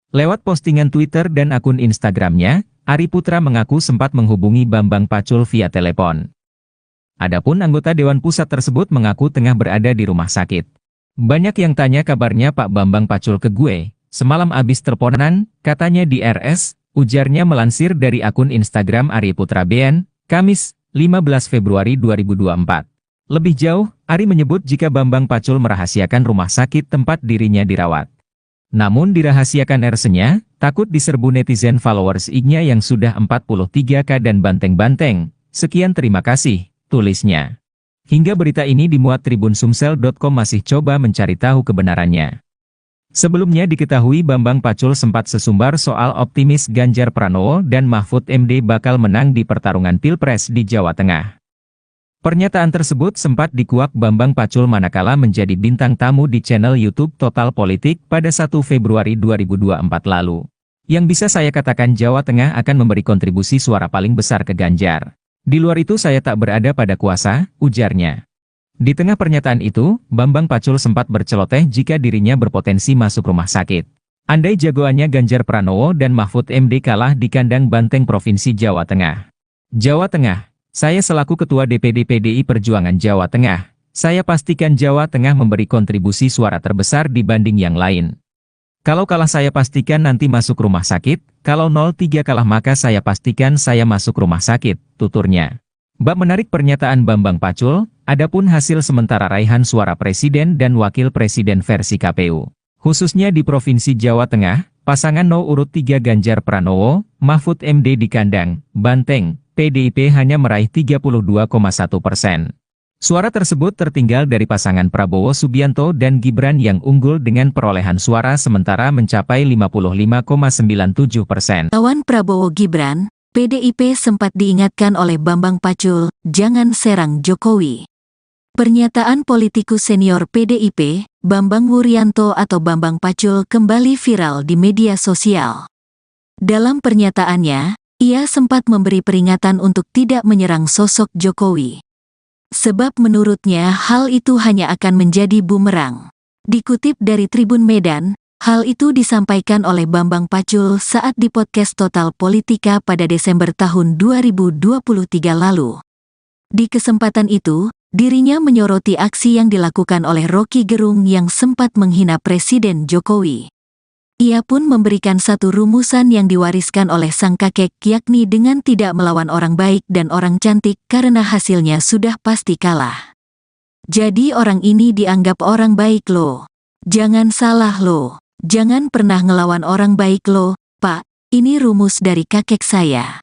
Lewat postingan Twitter dan akun Instagramnya, Ari Putra mengaku sempat menghubungi Bambang Pacul via telepon. Adapun anggota Dewan Pusat tersebut mengaku tengah berada di rumah sakit. Banyak yang tanya kabarnya Pak Bambang Pacul ke gue, semalam abis teleponan, katanya di RS, ujarnya melansir dari akun Instagram Ari Putra BN, Kamis, 15 Februari 2024. Lebih jauh, Ari menyebut jika Bambang Pacul merahasiakan rumah sakit tempat dirinya dirawat. Namun dirahasiakan RS-nya, takut diserbu netizen followers IG-nya yang sudah 43K dan banteng-banteng. Sekian terima kasih, tulisnya. Hingga berita ini dimuat TribunSumsel.com masih coba mencari tahu kebenarannya. Sebelumnya diketahui Bambang Pacul sempat sesumbar soal optimis Ganjar Pranowo dan Mahfud MD bakal menang di pertarungan Pilpres di Jawa Tengah. Pernyataan tersebut sempat dikuak Bambang Pacul manakala menjadi bintang tamu di channel YouTube Total Politik pada 1 Februari 2024 lalu. Yang bisa saya katakan Jawa Tengah akan memberi kontribusi suara paling besar ke Ganjar. Di luar itu saya tak berada pada kuasa, ujarnya. Di tengah pernyataan itu, Bambang Pacul sempat berceloteh jika dirinya berpotensi masuk rumah sakit. Andai jagoannya Ganjar Pranowo dan Mahfud MD kalah di kandang banteng Provinsi Jawa Tengah. Jawa Tengah, saya selaku Ketua DPD PDI Perjuangan Jawa Tengah, saya pastikan Jawa Tengah memberi kontribusi suara terbesar dibanding yang lain. Kalau kalah saya pastikan nanti masuk rumah sakit, kalau 03 kalah maka saya pastikan saya masuk rumah sakit, tuturnya. Bab menarik pernyataan Bambang Pacul, adapun hasil sementara raihan suara presiden dan wakil presiden versi KPU. Khususnya di Provinsi Jawa Tengah, pasangan No urut 3 Ganjar Pranowo, Mahfud MD di kandang banteng, PDIP hanya meraih 32,1%. Suara tersebut tertinggal dari pasangan Prabowo Subianto dan Gibran yang unggul dengan perolehan suara sementara mencapai 55,97%. Lawan Prabowo Gibran, PDIP sempat diingatkan oleh Bambang Pacul, jangan serang Jokowi. Pernyataan politikus senior PDIP, Bambang Wuryanto atau Bambang Pacul kembali viral di media sosial. Dalam pernyataannya, ia sempat memberi peringatan untuk tidak menyerang sosok Jokowi. Sebab menurutnya hal itu hanya akan menjadi bumerang. Dikutip dari Tribun Medan, hal itu disampaikan oleh Bambang Pacul saat di podcast Total Politika pada Desember tahun 2023 lalu. Di kesempatan itu, dirinya menyoroti aksi yang dilakukan oleh Rocky Gerung yang sempat menghina Presiden Jokowi. Ia pun memberikan satu rumusan yang diwariskan oleh sang kakek, yakni dengan tidak melawan orang baik dan orang cantik karena hasilnya sudah pasti kalah. Jadi orang ini dianggap orang baik loh. Jangan salah loh. Jangan pernah ngelawan orang baik loh, Pak. Ini rumus dari kakek saya.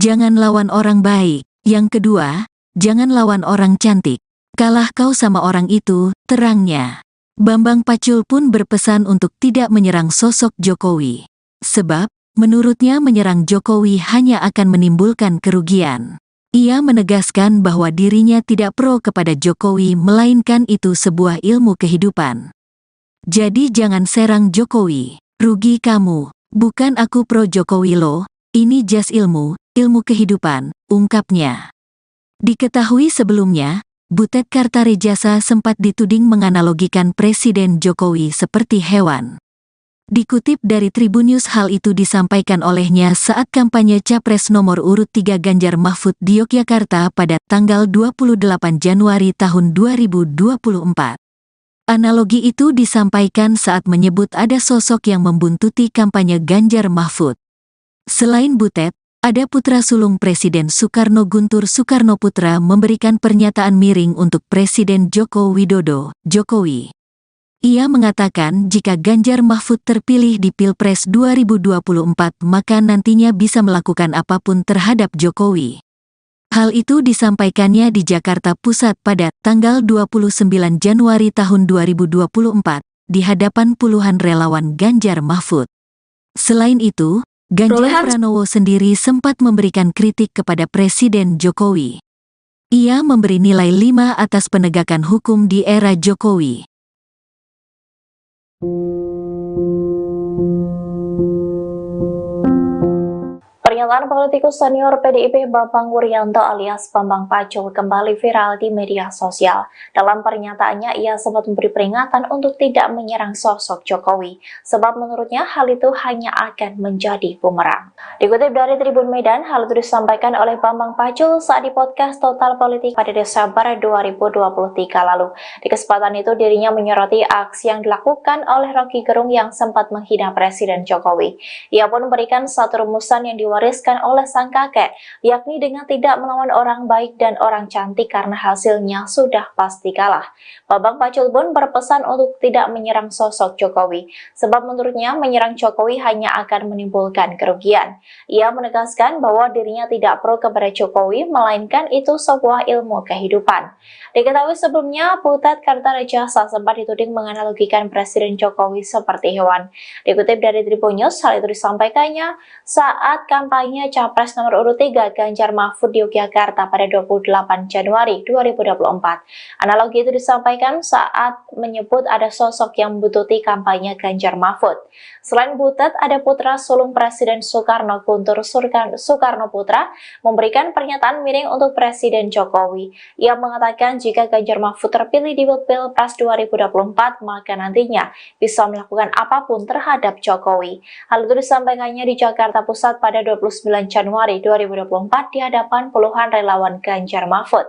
Jangan lawan orang baik. Yang kedua, jangan lawan orang cantik. Kalah kau sama orang itu, terangnya. Bambang Pacul pun berpesan untuk tidak menyerang sosok Jokowi. Sebab, menurutnya menyerang Jokowi hanya akan menimbulkan kerugian. Ia menegaskan bahwa dirinya tidak pro kepada Jokowi melainkan itu sebuah ilmu kehidupan. Jadi jangan serang Jokowi, rugi kamu. Bukan aku pro Jokowi loh, ini jas ilmu kehidupan, ungkapnya. Diketahui sebelumnya, Butet Kartarejasa sempat dituding menganalogikan Presiden Jokowi seperti hewan. Dikutip dari Tribunnews hal itu disampaikan olehnya saat kampanye Capres nomor urut 3 Ganjar Mahfud di Yogyakarta pada tanggal 28 Januari tahun 2024. Analogi itu disampaikan saat menyebut ada sosok yang membuntuti kampanye Ganjar Mahfud. Selain Butet, ada putra sulung Presiden Soekarno Guntur Soekarnoputra memberikan pernyataan miring untuk Presiden Joko Widodo, Jokowi. Ia mengatakan jika Ganjar Mahfud terpilih di Pilpres 2024 maka nantinya bisa melakukan apapun terhadap Jokowi. Hal itu disampaikannya di Jakarta Pusat pada tanggal 29 Januari tahun 2024 di hadapan puluhan relawan Ganjar Mahfud. Selain itu, Ganjar Pranowo sendiri sempat memberikan kritik kepada Presiden Jokowi. Ia memberi nilai 5 atas penegakan hukum di era Jokowi. Pernyataan politikus senior PDIP Bambang Wuryanto alias Bambang Pacul kembali viral di media sosial. Dalam pernyataannya, ia sempat memberi peringatan untuk tidak menyerang sosok Jokowi, sebab menurutnya hal itu hanya akan menjadi bumerang. Dikutip dari Tribun Medan, hal itu disampaikan oleh Bambang Pacul saat di podcast Total Politik pada Desember 2023 lalu. Di kesempatan itu, dirinya menyoroti aksi yang dilakukan oleh Rocky Gerung yang sempat menghina Presiden Jokowi. Ia pun memberikan satu rumusan yang diwariskan oleh sang kakek, yakni dengan tidak melawan orang baik dan orang cantik karena hasilnya sudah pasti kalah. Bambang Pacul pun berpesan untuk tidak menyerang sosok Jokowi, sebab menurutnya menyerang Jokowi hanya akan menimbulkan kerugian. Ia menegaskan bahwa dirinya tidak pro kepada Jokowi, melainkan itu sebuah ilmu kehidupan. Diketahui sebelumnya, Butet Kartarejasa sempat dituding menganalogikan Presiden Jokowi seperti hewan. Dikutip dari Tribun News, hal itu disampaikannya saat kampanye Capres nomor urut 3 Ganjar Mahfud di Yogyakarta pada 28 Januari 2024. Analogi itu disampaikan saat menyebut ada sosok yang membutuhkan kampanye Ganjar Mahfud. Selain Butet, ada putra sulung Presiden Soekarno, Guntur Soekarno Putra, memberikan pernyataan miring untuk Presiden Jokowi. Ia mengatakan jika Ganjar Mahfud terpilih di Pilpres 2024, maka nantinya bisa melakukan apapun terhadap Jokowi. Hal itu disampaikannya di Jakarta Pusat pada 29 Januari 2024 di hadapan puluhan relawan Ganjar Mahfud.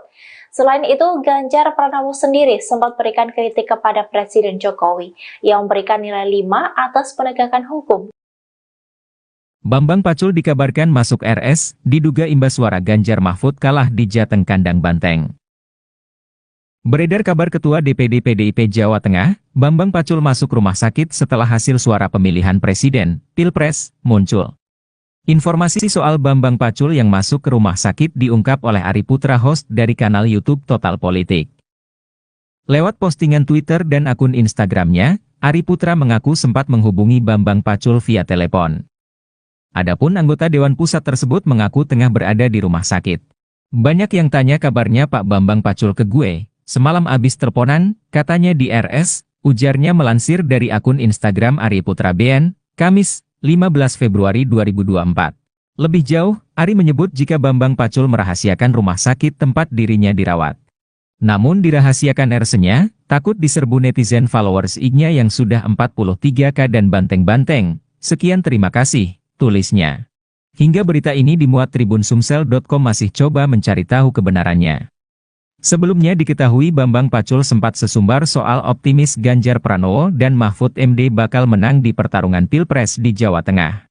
Selain itu, Ganjar Pranowo sendiri sempat berikan kritik kepada Presiden Jokowi yang memberikan nilai 5 atas penegakan hukum. Bambang Pacul dikabarkan masuk RS, diduga imbas suara Ganjar Mahfud kalah di Jateng Kandang Banteng. Beredar kabar Ketua DPD PDIP Jawa Tengah, Bambang Pacul masuk rumah sakit setelah hasil suara pemilihan Presiden, Pilpres, muncul. Informasi soal Bambang Pacul yang masuk ke rumah sakit diungkap oleh Ari Putra, host dari kanal YouTube Total Politik. Lewat postingan Twitter dan akun Instagramnya, Ari Putra mengaku sempat menghubungi Bambang Pacul via telepon. Adapun anggota Dewan Pusat tersebut mengaku tengah berada di rumah sakit. Banyak yang tanya kabarnya Pak Bambang Pacul ke gue, semalam abis teleponan, katanya di RS, ujarnya melansir dari akun Instagram Ari Putra BN, Kamis, 15 Februari 2024. Lebih jauh, Ari menyebut jika Bambang Pacul merahasiakan rumah sakit tempat dirinya dirawat. Namun dirahasiakan RS-nya, takut diserbu netizen followers IG-nya yang sudah 43K dan banteng-banteng. Sekian terima kasih, tulisnya. Hingga berita ini dimuat Tribun Sumsel.com masih coba mencari tahu kebenarannya. Sebelumnya diketahui Bambang Pacul sempat sesumbar soal optimis Ganjar Pranowo dan Mahfud MD bakal menang di pertarungan Pilpres di Jawa Tengah.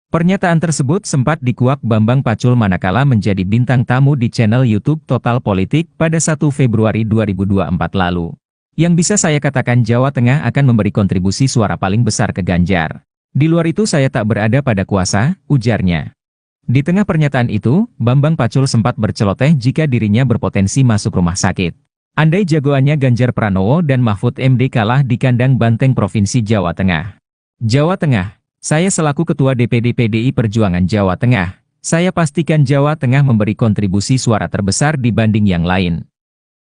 Pernyataan tersebut sempat dikuak Bambang Pacul manakala menjadi bintang tamu di channel YouTube Total Politik pada 1 Februari 2024 lalu. Yang bisa saya katakan Jawa Tengah akan memberi kontribusi suara paling besar ke Ganjar. Di luar itu saya tak berada pada kuasa, ujarnya. Di tengah pernyataan itu, Bambang Pacul sempat berceloteh jika dirinya berpotensi masuk rumah sakit. Andai jagoannya Ganjar Pranowo dan Mahfud MD kalah di kandang banteng Provinsi Jawa Tengah. Jawa Tengah, saya selaku Ketua DPD PDI Perjuangan Jawa Tengah, saya pastikan Jawa Tengah memberi kontribusi suara terbesar dibanding yang lain.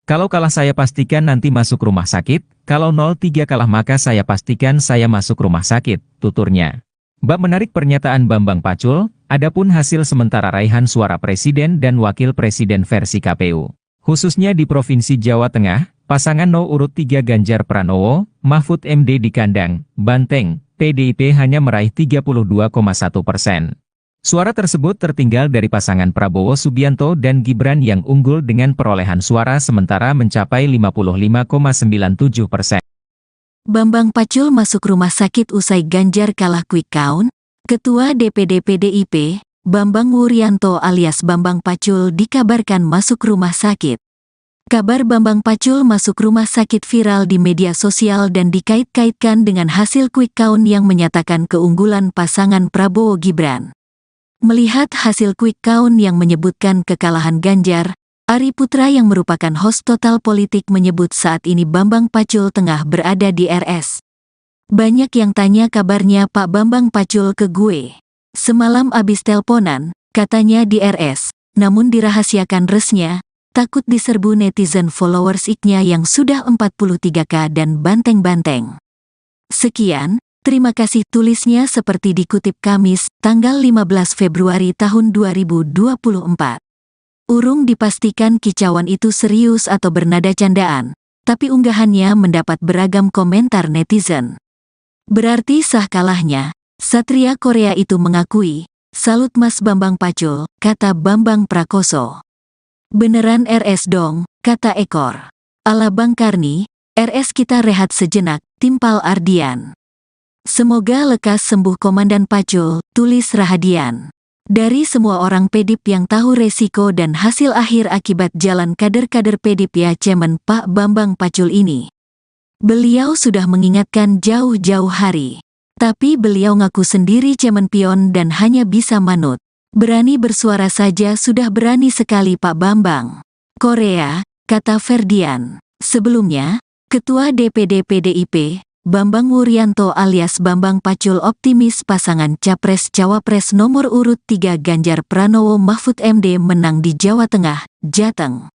Kalau kalah saya pastikan nanti masuk rumah sakit, kalau 03 kalah maka saya pastikan saya masuk rumah sakit, tuturnya. Bab menarik pernyataan Bambang Pacul, adapun hasil sementara raihan suara Presiden dan Wakil Presiden versi KPU. Khususnya di Provinsi Jawa Tengah, pasangan urut 3 Ganjar Pranowo, Mahfud MD di kandang Banteng, PDIP hanya meraih 32,1%. Suara tersebut tertinggal dari pasangan Prabowo Subianto dan Gibran yang unggul dengan perolehan suara sementara mencapai 55,97%. Bambang Pacul masuk rumah sakit usai Ganjar kalah quick count. Ketua DPD PDIP, Bambang Wuryanto alias Bambang Pacul dikabarkan masuk rumah sakit. Kabar Bambang Pacul masuk rumah sakit viral di media sosial dan dikait-kaitkan dengan hasil quick count yang menyatakan keunggulan pasangan Prabowo Gibran. Melihat hasil quick count yang menyebutkan kekalahan Ganjar, Ari Putra yang merupakan host Total Politik menyebut saat ini Bambang Pacul tengah berada di RS. Banyak yang tanya kabarnya Pak Bambang Pacul ke gue. Semalam abis teleponan, katanya di RS, namun dirahasiakan resnya. Takut diserbu netizen followers iknya yang sudah 43K dan banteng-banteng. Sekian, terima kasih tulisnya seperti dikutip Kamis, tanggal 15 Februari tahun 2024. Urung dipastikan kicauan itu serius atau bernada candaan, tapi unggahannya mendapat beragam komentar netizen. Berarti sah kalahnya, Satria Korea itu mengakui, salut Mas Bambang Pacul, kata Bambang Prakoso. Beneran RS dong, kata Ekor. Ala Bang Karni, RS kita rehat sejenak, timpal Ardian. Semoga lekas sembuh Komandan Pacul, tulis Rahadian. Dari semua orang Pedip yang tahu resiko dan hasil akhir akibat jalan kader-kader Pedip ya cemen Pak Bambang Pacul ini. Beliau sudah mengingatkan jauh-jauh hari. Tapi beliau ngaku sendiri cemen pion dan hanya bisa manut. Berani bersuara saja sudah berani sekali Pak Bambang. Korea, kata Ferdian. Sebelumnya, Ketua DPD PDIP, Bambang Wuryanto alias Bambang Pacul optimis pasangan Capres-Cawapres nomor urut 3 Ganjar Pranowo Mahfud MD menang di Jawa Tengah, Jateng.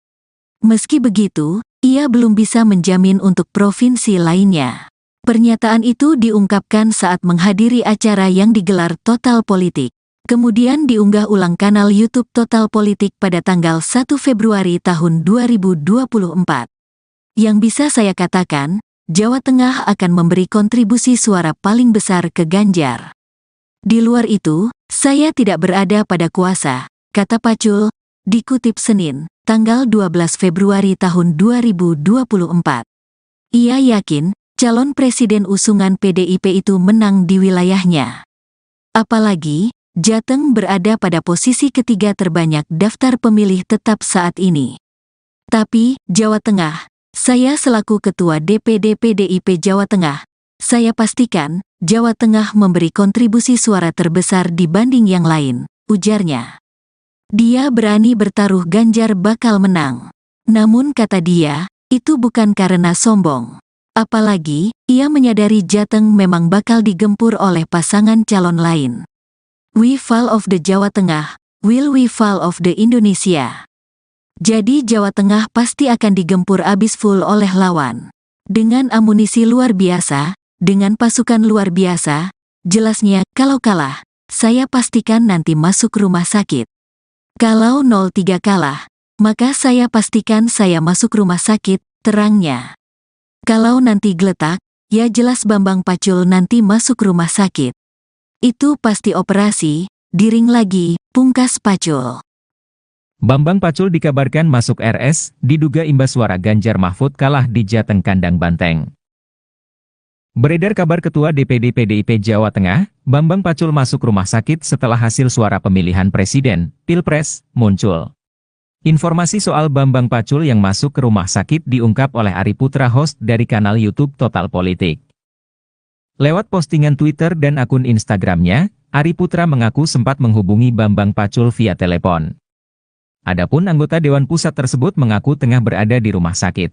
Meski begitu, ia belum bisa menjamin untuk provinsi lainnya. Pernyataan itu diungkapkan saat menghadiri acara yang digelar Total Politik. Kemudian diunggah ulang kanal YouTube Total Politik pada tanggal 1 Februari tahun 2024. Yang bisa saya katakan, Jawa Tengah akan memberi kontribusi suara paling besar ke Ganjar. Di luar itu, saya tidak berada pada kuasa, kata Pacul, dikutip Senin, tanggal 12 Februari tahun 2024. Ia yakin, calon presiden usungan PDIP itu menang di wilayahnya. Apalagi, Jateng berada pada posisi ketiga terbanyak daftar pemilih tetap saat ini. Tapi, Jawa Tengah, saya selaku Ketua DPD PDIP Jawa Tengah, saya pastikan, Jawa Tengah memberi kontribusi suara terbesar dibanding yang lain, ujarnya. Dia berani bertaruh Ganjar bakal menang. Namun kata dia, itu bukan karena sombong. Apalagi, ia menyadari Jateng memang bakal digempur oleh pasangan calon lain. We fall of the Jawa Tengah, will we fall of the Indonesia. Jadi Jawa Tengah pasti akan digempur abis full oleh lawan. Dengan amunisi luar biasa, dengan pasukan luar biasa, jelasnya kalau kalah, saya pastikan nanti masuk rumah sakit. Kalau 03 kalah, maka saya pastikan saya masuk rumah sakit, terangnya. Kalau nanti geletak, ya jelas Bambang Pacul nanti masuk rumah sakit. Itu pasti operasi, diring lagi, pungkas Pacul. Bambang Pacul dikabarkan masuk RS, diduga imbas suara Ganjar Mahfud kalah di Jateng kandang Banteng. Beredar kabar Ketua DPD PDIP Jawa Tengah, Bambang Pacul masuk rumah sakit setelah hasil suara pemilihan presiden, Pilpres, muncul. Informasi soal Bambang Pacul yang masuk ke rumah sakit diungkap oleh Ari Putra host dari kanal YouTube Total Politik. Lewat postingan Twitter dan akun Instagramnya, Ari Putra mengaku sempat menghubungi Bambang Pacul via telepon. Adapun anggota Dewan Pusat tersebut mengaku tengah berada di rumah sakit.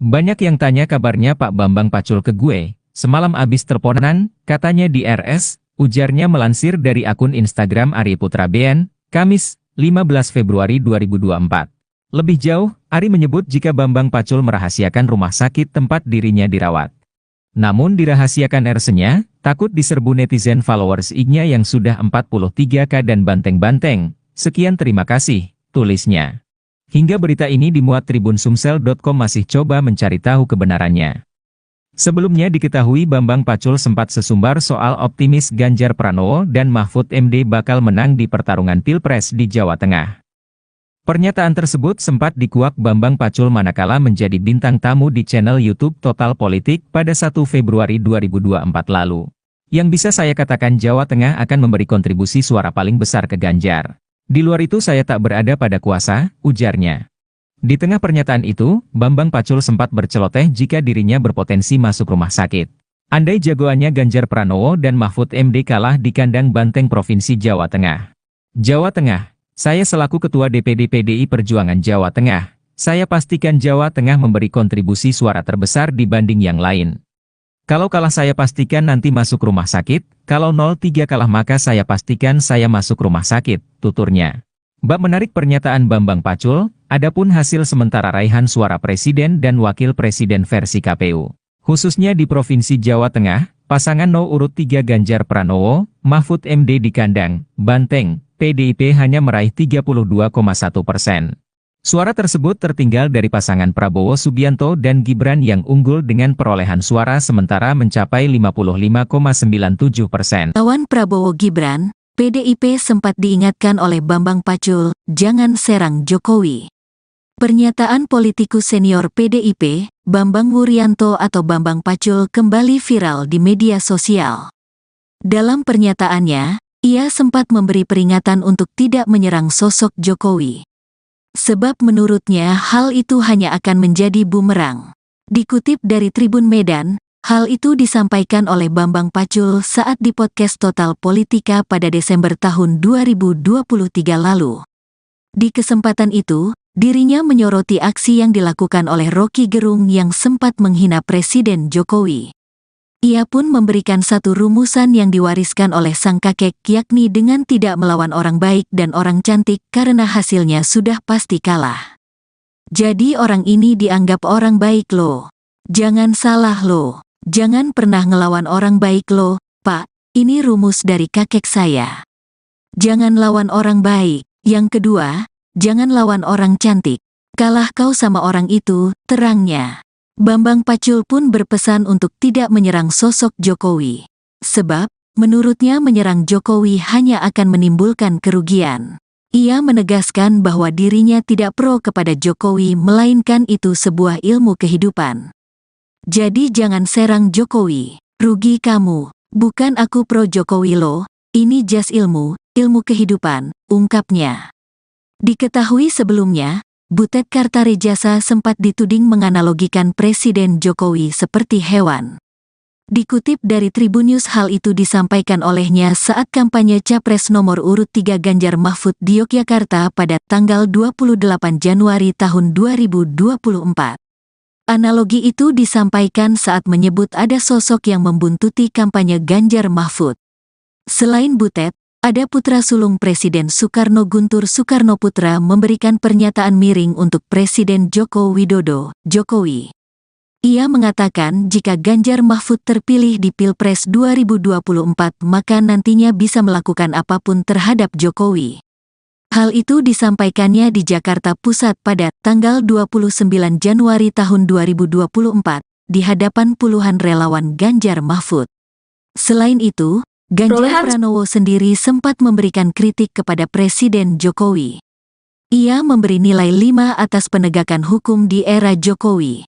Banyak yang tanya kabarnya Pak Bambang Pacul ke gue, semalam abis teleponan, katanya di RS, ujarnya melansir dari akun Instagram Ari Putra BN, Kamis, 15 Februari 2024. Lebih jauh, Ari menyebut jika Bambang Pacul merahasiakan rumah sakit tempat dirinya dirawat. Namun dirahasiakan RS-nya, takut diserbu netizen followers IG-nya yang sudah 43K dan banteng-banteng. Sekian terima kasih, tulisnya. Hingga berita ini dimuat Tribun Sumsel.com masih coba mencari tahu kebenarannya. Sebelumnya diketahui Bambang Pacul sempat sesumbar soal optimis Ganjar Pranowo dan Mahfud MD bakal menang di pertarungan Pilpres di Jawa Tengah. Pernyataan tersebut sempat dikuak Bambang Pacul manakala menjadi bintang tamu di channel YouTube Total Politik pada 1 Februari 2024 lalu. Yang bisa saya katakan Jawa Tengah akan memberi kontribusi suara paling besar ke Ganjar. Di luar itu saya tak berada pada kuasa, ujarnya. Di tengah pernyataan itu, Bambang Pacul sempat berceloteh jika dirinya berpotensi masuk rumah sakit. Andai jagoannya Ganjar Pranowo dan Mahfud MD kalah di kandang Banteng Provinsi Jawa Tengah. Jawa Tengah, saya selaku Ketua DPD PDI Perjuangan Jawa Tengah, saya pastikan Jawa Tengah memberi kontribusi suara terbesar dibanding yang lain. Kalau kalah saya pastikan nanti masuk rumah sakit, kalau 03 kalah maka saya pastikan saya masuk rumah sakit, tuturnya. Bab menarik pernyataan Bambang Pacul, adapun hasil sementara raihan suara presiden dan wakil presiden versi KPU. Khususnya di Provinsi Jawa Tengah, pasangan urut 3 Ganjar Pranowo, Mahfud MD di kandang Banteng, PDIP hanya meraih 32,1%. Suara tersebut tertinggal dari pasangan Prabowo Subianto dan Gibran yang unggul dengan perolehan suara sementara mencapai 55,97%. Lawan Prabowo Gibran, PDIP sempat diingatkan oleh Bambang Pacul, jangan serang Jokowi. Pernyataan politikus senior PDIP, Bambang Wuryanto atau Bambang Pacul kembali viral di media sosial. Dalam pernyataannya, ia sempat memberi peringatan untuk tidak menyerang sosok Jokowi. Sebab menurutnya hal itu hanya akan menjadi bumerang. Dikutip dari Tribun Medan, hal itu disampaikan oleh Bambang Pacul saat di podcast Total Politika pada Desember tahun 2023 lalu. Di kesempatan itu, dirinya menyoroti aksi yang dilakukan oleh Rocky Gerung yang sempat menghina Presiden Jokowi. Ia pun memberikan satu rumusan yang diwariskan oleh sang kakek, yakni dengan tidak melawan orang baik dan orang cantik karena hasilnya sudah pasti kalah. Jadi orang ini dianggap orang baik loh. Jangan salah loh. Jangan pernah ngelawan orang baik loh, Pak. Ini rumus dari kakek saya. Jangan lawan orang baik. Yang kedua, jangan lawan orang cantik. Kalah kau sama orang itu, terangnya. Bambang Pacul pun berpesan untuk tidak menyerang sosok Jokowi. Sebab, menurutnya menyerang Jokowi hanya akan menimbulkan kerugian. Ia menegaskan bahwa dirinya tidak pro kepada Jokowi melainkan itu sebuah ilmu kehidupan. Jadi jangan serang Jokowi, rugi kamu, bukan aku pro Jokowi loh, ini jas ilmu kehidupan, ungkapnya. Diketahui sebelumnya, Butet Kartarejasa sempat dituding menganalogikan Presiden Jokowi seperti hewan. Dikutip dari Tribunnews hal itu disampaikan olehnya saat kampanye Capres nomor urut 3 Ganjar Mahfud di Yogyakarta pada tanggal 28 Januari tahun 2024. Analogi itu disampaikan saat menyebut ada sosok yang membuntuti kampanye Ganjar Mahfud. Selain Butet, ada putra sulung Presiden Soekarno Guntur Soekarnoputra memberikan pernyataan miring untuk Presiden Joko Widodo, Jokowi. Ia mengatakan jika Ganjar Mahfud terpilih di Pilpres 2024 maka nantinya bisa melakukan apapun terhadap Jokowi. Hal itu disampaikannya di Jakarta Pusat pada tanggal 29 Januari tahun 2024 di hadapan puluhan relawan Ganjar Mahfud. Selain itu, Ganjar Pranowo sendiri sempat memberikan kritik kepada Presiden Jokowi. Ia memberi nilai 5 atas penegakan hukum di era Jokowi.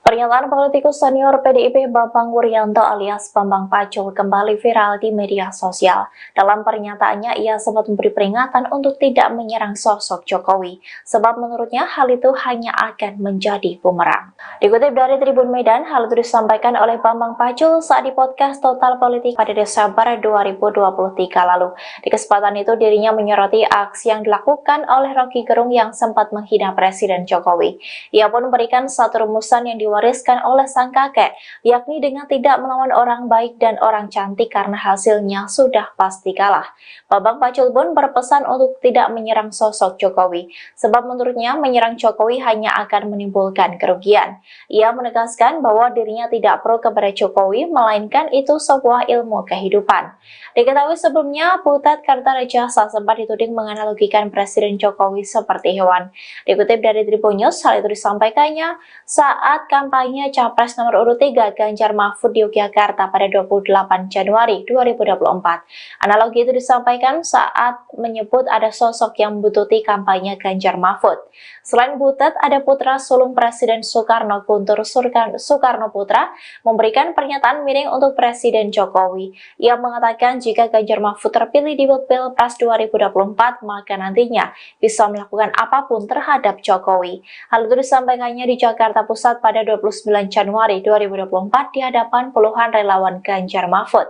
Pernyataan politikus senior PDIP Bambang Wuryanto alias Bambang Pacul kembali viral di media sosial. Dalam pernyataannya, ia sempat memberi peringatan untuk tidak menyerang sosok Jokowi, sebab menurutnya hal itu hanya akan menjadi bumerang. Dikutip dari Tribun Medan, hal itu disampaikan oleh Bambang Pacul saat di podcast Total Politik pada Desember 2023 lalu. Di kesempatan itu, dirinya menyoroti aksi yang dilakukan oleh Rocky Gerung yang sempat menghina Presiden Jokowi. Ia pun memberikan satu rumusan yang diwariskan oleh sang kakek, yakni dengan tidak melawan orang baik dan orang cantik karena hasilnya sudah pasti kalah. Bambang Pacul pun berpesan untuk tidak menyerang sosok Jokowi, sebab menurutnya menyerang Jokowi hanya akan menimbulkan kerugian. Ia menegaskan bahwa dirinya tidak pro kepada Jokowi, melainkan itu sebuah ilmu kehidupan. Diketahui sebelumnya, Butet Kartarejasa sempat dituding menganalogikan Presiden Jokowi seperti hewan. Dikutip dari Tribunnews, hal itu disampaikannya saat kampanye kampanye Capres nomor urut 3 Ganjar Mahfud di Yogyakarta pada 28 Januari 2024. Analogi itu disampaikan saat menyebut ada sosok yang membututi kampanye Ganjar Mahfud. Selain Butet, ada putra sulung Presiden Soekarno, Guntur Soekarno Putra, memberikan pernyataan miring untuk Presiden Jokowi. Ia mengatakan jika Ganjar Mahfud terpilih di Pilpres 2024, maka nantinya bisa melakukan apapun terhadap Jokowi. Hal itu disampaikannya di Jakarta Pusat pada 29 Januari 2024 di hadapan puluhan relawan Ganjar Mahfud.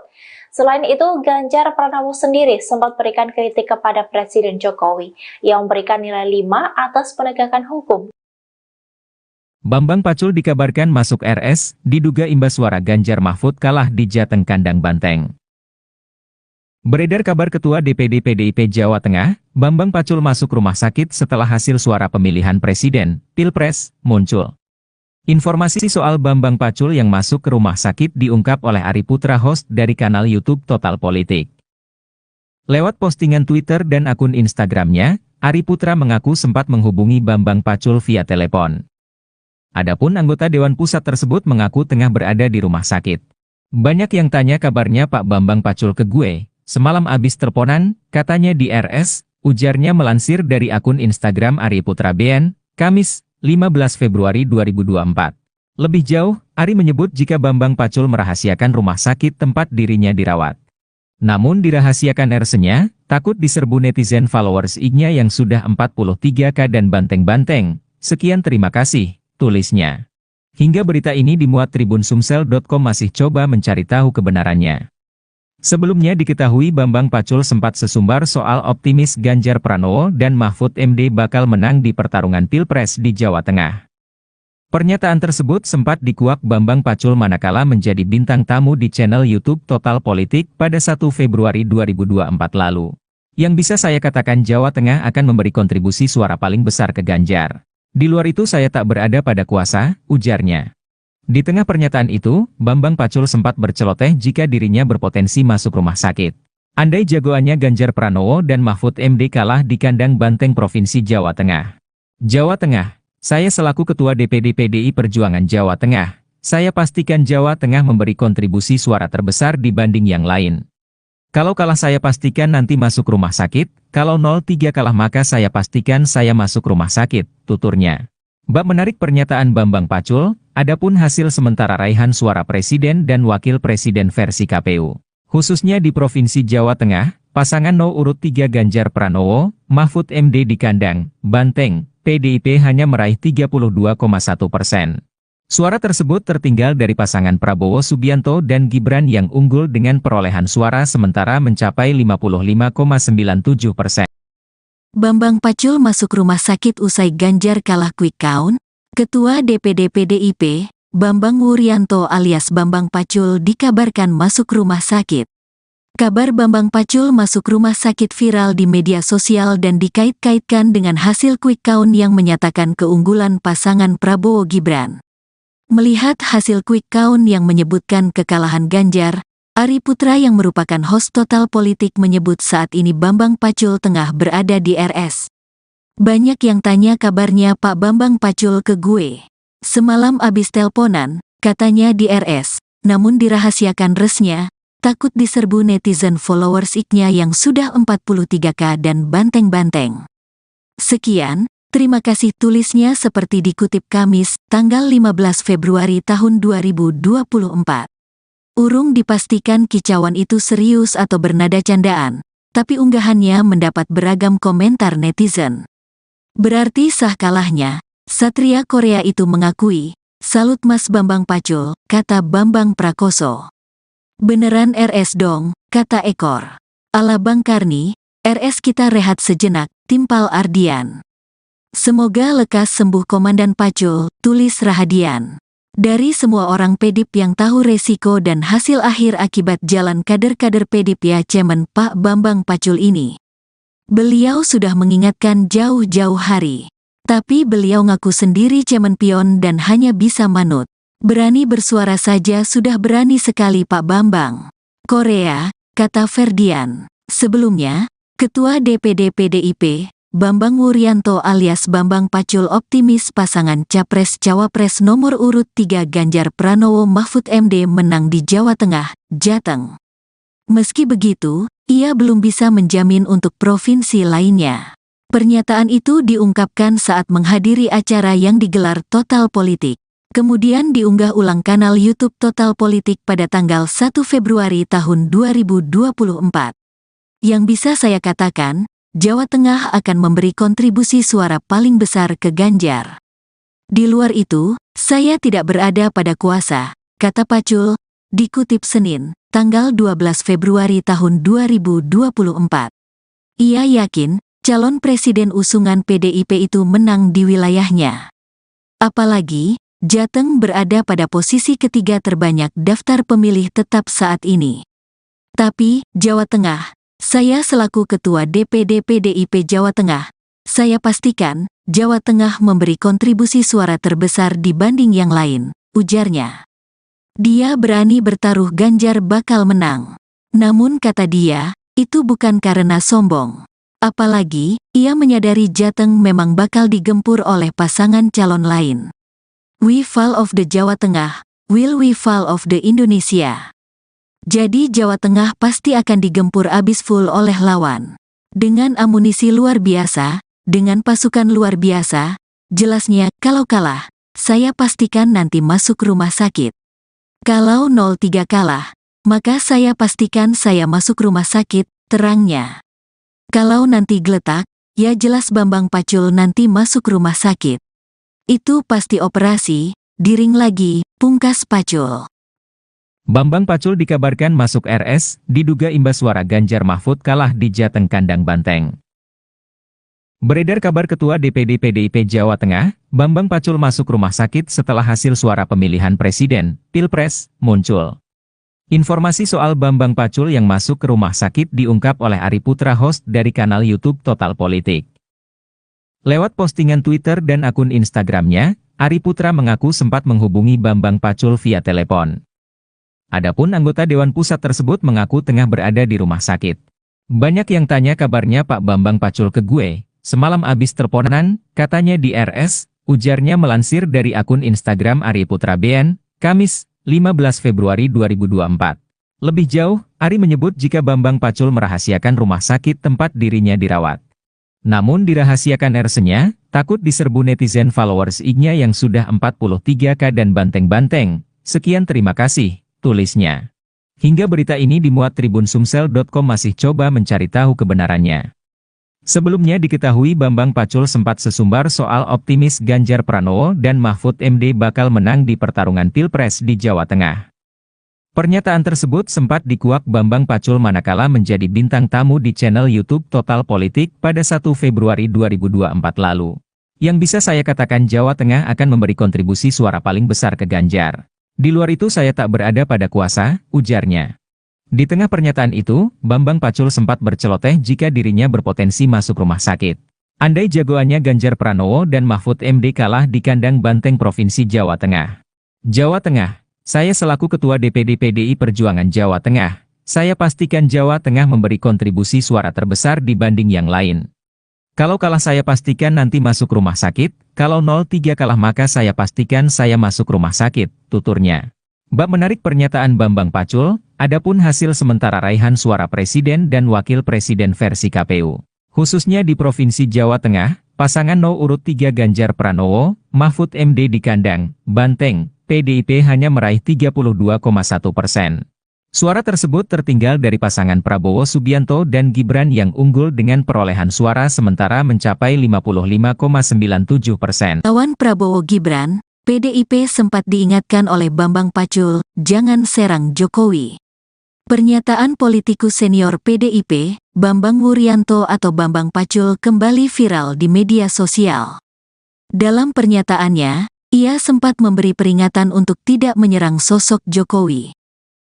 Selain itu, Ganjar Pranowo sendiri sempat berikan kritik kepada Presiden Jokowi yang memberikan nilai 5 atas penegakan hukum. Bambang Pacul dikabarkan masuk RS, diduga imbas suara Ganjar Mahfud kalah di Jateng Kandang Banteng. Beredar kabar Ketua DPD PDIP Jawa Tengah, Bambang Pacul masuk rumah sakit setelah hasil suara pemilihan Presiden, Pilpres, muncul. Informasi soal Bambang Pacul yang masuk ke rumah sakit diungkap oleh Ari Putra, host dari kanal YouTube Total Politik. Lewat postingan Twitter dan akun Instagramnya, Ari Putra mengaku sempat menghubungi Bambang Pacul via telepon. Adapun anggota Dewan Pusat tersebut mengaku tengah berada di rumah sakit. Banyak yang tanya kabarnya Pak Bambang Pacul ke gue, semalam abis teleponan, katanya di RS, ujarnya melansir dari akun Instagram Ari Putra BN, Kamis, 15 Februari 2024. Lebih jauh, Ari menyebut jika Bambang Pacul merahasiakan rumah sakit tempat dirinya dirawat. Namun dirahasiakan RS-nya, takut diserbu netizen followers IG-nya yang sudah 43K dan banteng-banteng. Sekian terima kasih, tulisnya. Hingga berita ini dimuat TribunSumsel.com masih coba mencari tahu kebenarannya. Sebelumnya diketahui Bambang Pacul sempat sesumbar soal optimis Ganjar Pranowo dan Mahfud MD bakal menang di pertarungan Pilpres di Jawa Tengah. Pernyataan tersebut sempat dikuak Bambang Pacul manakala menjadi bintang tamu di channel YouTube Total Politik pada 1 Februari 2024 lalu. Yang bisa saya katakan Jawa Tengah akan memberi kontribusi suara paling besar ke Ganjar. Di luar itu saya tak berada pada kuasa, ujarnya. Di tengah pernyataan itu, Bambang Pacul sempat berceloteh jika dirinya berpotensi masuk rumah sakit. Andai jagoannya Ganjar Pranowo dan Mahfud MD kalah di kandang banteng Provinsi Jawa Tengah. Jawa Tengah, saya selaku Ketua DPD PDI Perjuangan Jawa Tengah, saya pastikan Jawa Tengah memberi kontribusi suara terbesar dibanding yang lain. Kalau kalah saya pastikan nanti masuk rumah sakit, kalau 03 kalah maka saya pastikan saya masuk rumah sakit, tuturnya. Bab menarik pernyataan Bambang Pacul, adapun hasil sementara raihan suara Presiden dan Wakil Presiden versi KPU. Khususnya di Provinsi Jawa Tengah, pasangan No. urut 3 Ganjar Pranowo, Mahfud MD di kandang banteng, PDIP hanya meraih 32,1%. Suara tersebut tertinggal dari pasangan Prabowo Subianto dan Gibran yang unggul dengan perolehan suara sementara mencapai 55,97%. Bambang Pacul masuk rumah sakit usai Ganjar kalah quick count. Ketua DPD PDIP, Bambang Wuryanto alias Bambang Pacul dikabarkan masuk rumah sakit. Kabar Bambang Pacul masuk rumah sakit viral di media sosial dan dikait-kaitkan dengan hasil quick count yang menyatakan keunggulan pasangan Prabowo Gibran. Melihat hasil quick count yang menyebutkan kekalahan Ganjar, Ari Putra yang merupakan host Total Politik menyebut saat ini Bambang Pacul tengah berada di RS. Banyak yang tanya kabarnya Pak Bambang Pacul ke gue. Semalam abis teleponan, katanya di RS, namun dirahasiakan resnya, takut diserbu netizen followers IG-nya yang sudah 43K dan banteng-banteng. Sekian, terima kasih tulisnya seperti dikutip Kamis, tanggal 15 Februari tahun 2024. Urung dipastikan kicauan itu serius atau bernada candaan, tapi unggahannya mendapat beragam komentar netizen. Berarti sah kalahnya, Satria Korea itu mengakui, salut Mas Bambang Pacul, kata Bambang Prakoso. Beneran RS dong, kata Ekor. Ala Bang Karni, RS kita rehat sejenak, timpal Ardian. Semoga lekas sembuh Komandan Pacul, tulis Rahadian. Dari semua orang PDIP yang tahu resiko dan hasil akhir akibat jalan kader-kader PDIP ya Cemen Pak Bambang Pacul ini. Beliau sudah mengingatkan jauh-jauh hari. Tapi beliau ngaku sendiri Cemen pion dan hanya bisa manut. Berani bersuara saja sudah berani sekali Pak Bambang. Korea, kata Ferdian. Sebelumnya, Ketua DPD PDIP, Bambang Wuryanto alias Bambang Pacul optimis pasangan Capres-Cawapres nomor urut 3 Ganjar Pranowo Mahfud MD menang di Jawa Tengah, Jateng. Meski begitu, ia belum bisa menjamin untuk provinsi lainnya. Pernyataan itu diungkapkan saat menghadiri acara yang digelar Total Politik. Kemudian diunggah ulang kanal YouTube Total Politik pada tanggal 1 Februari tahun 2024. Yang bisa saya katakan, Jawa Tengah akan memberi kontribusi suara paling besar ke Ganjar. Di luar itu, saya tidak berada pada kuasa, kata Pacul, dikutip Senin, tanggal 12 Februari tahun 2024. Ia yakin, calon presiden usungan PDIP itu menang di wilayahnya. Apalagi, Jateng berada pada posisi ketiga terbanyak daftar pemilih tetap saat ini. Tapi, Jawa Tengah, saya selaku Ketua DPD PDIP Jawa Tengah, saya pastikan Jawa Tengah memberi kontribusi suara terbesar dibanding yang lain, ujarnya. Dia berani bertaruh Ganjar bakal menang. Namun kata dia, itu bukan karena sombong. Apalagi, ia menyadari Jateng memang bakal digempur oleh pasangan calon lain. We fall of the Jawa Tengah, will we fall of the Indonesia? Jadi Jawa Tengah pasti akan digempur abis full oleh lawan. Dengan amunisi luar biasa, dengan pasukan luar biasa, jelasnya kalau kalah, saya pastikan nanti masuk rumah sakit. Kalau 03 kalah, maka saya pastikan saya masuk rumah sakit, terangnya. Kalau nanti geletak, ya jelas Bambang Pacul nanti masuk rumah sakit. Itu pasti operasi, diring lagi, pungkas Pacul. Bambang Pacul dikabarkan masuk RS, diduga imbas suara Ganjar Mahfud kalah di Jateng Kandang Banteng. Beredar kabar Ketua DPD PDIP Jawa Tengah, Bambang Pacul masuk rumah sakit setelah hasil suara pemilihan presiden, Pilpres, muncul. Informasi soal Bambang Pacul yang masuk ke rumah sakit diungkap oleh Ari Putra, host dari kanal YouTube Total Politik. Lewat postingan Twitter dan akun Instagramnya, Ari Putra mengaku sempat menghubungi Bambang Pacul via telepon. Adapun anggota Dewan Pusat tersebut mengaku tengah berada di rumah sakit. Banyak yang tanya kabarnya Pak Bambang Pacul ke gue, semalam abis teleponan, katanya di RS, ujarnya melansir dari akun Instagram Ari Putra BN, Kamis, 15 Februari 2024. Lebih jauh, Ari menyebut jika Bambang Pacul merahasiakan rumah sakit tempat dirinya dirawat. Namun dirahasiakan RS-nya, takut diserbu netizen followers IG-nya yang sudah 43K dan banteng-banteng. Sekian terima kasih, tulisnya. Hingga berita ini dimuat Tribun Sumsel.com masih coba mencari tahu kebenarannya. Sebelumnya diketahui Bambang Pacul sempat sesumbar soal optimis Ganjar Pranowo dan Mahfud MD bakal menang di pertarungan Pilpres di Jawa Tengah. Pernyataan tersebut sempat dikuak Bambang Pacul manakala menjadi bintang tamu di channel YouTube Total Politik pada 1 Februari 2024 lalu. Yang bisa saya katakan Jawa Tengah akan memberi kontribusi suara paling besar ke Ganjar. Di luar itu saya tak berada pada kuasa, ujarnya. Di tengah pernyataan itu, Bambang Pacul sempat berceloteh jika dirinya berpotensi masuk rumah sakit. Andai jagoannya Ganjar Pranowo dan Mahfud MD kalah di kandang banteng Provinsi Jawa Tengah. Jawa Tengah. Saya selaku Ketua DPD PDI Perjuangan Jawa Tengah, saya pastikan Jawa Tengah memberi kontribusi suara terbesar dibanding yang lain. Kalau kalah saya pastikan nanti masuk rumah sakit, kalau 03 kalah maka saya pastikan saya masuk rumah sakit, tuturnya. Bab menarik pernyataan Bambang Pacul, adapun hasil sementara raihan suara presiden dan wakil presiden versi KPU. Khususnya di Provinsi Jawa Tengah, pasangan urut 3 Ganjar Pranowo, Mahfud MD di kandang banteng, PDIP hanya meraih 32,1%. Suara tersebut tertinggal dari pasangan Prabowo Subianto dan Gibran yang unggul dengan perolehan suara sementara mencapai 55,97%. Lawan Prabowo Gibran, PDIP sempat diingatkan oleh Bambang Pacul, jangan serang Jokowi. Pernyataan politikus senior PDIP, Bambang Wuryanto atau Bambang Pacul kembali viral di media sosial. Dalam pernyataannya, ia sempat memberi peringatan untuk tidak menyerang sosok Jokowi.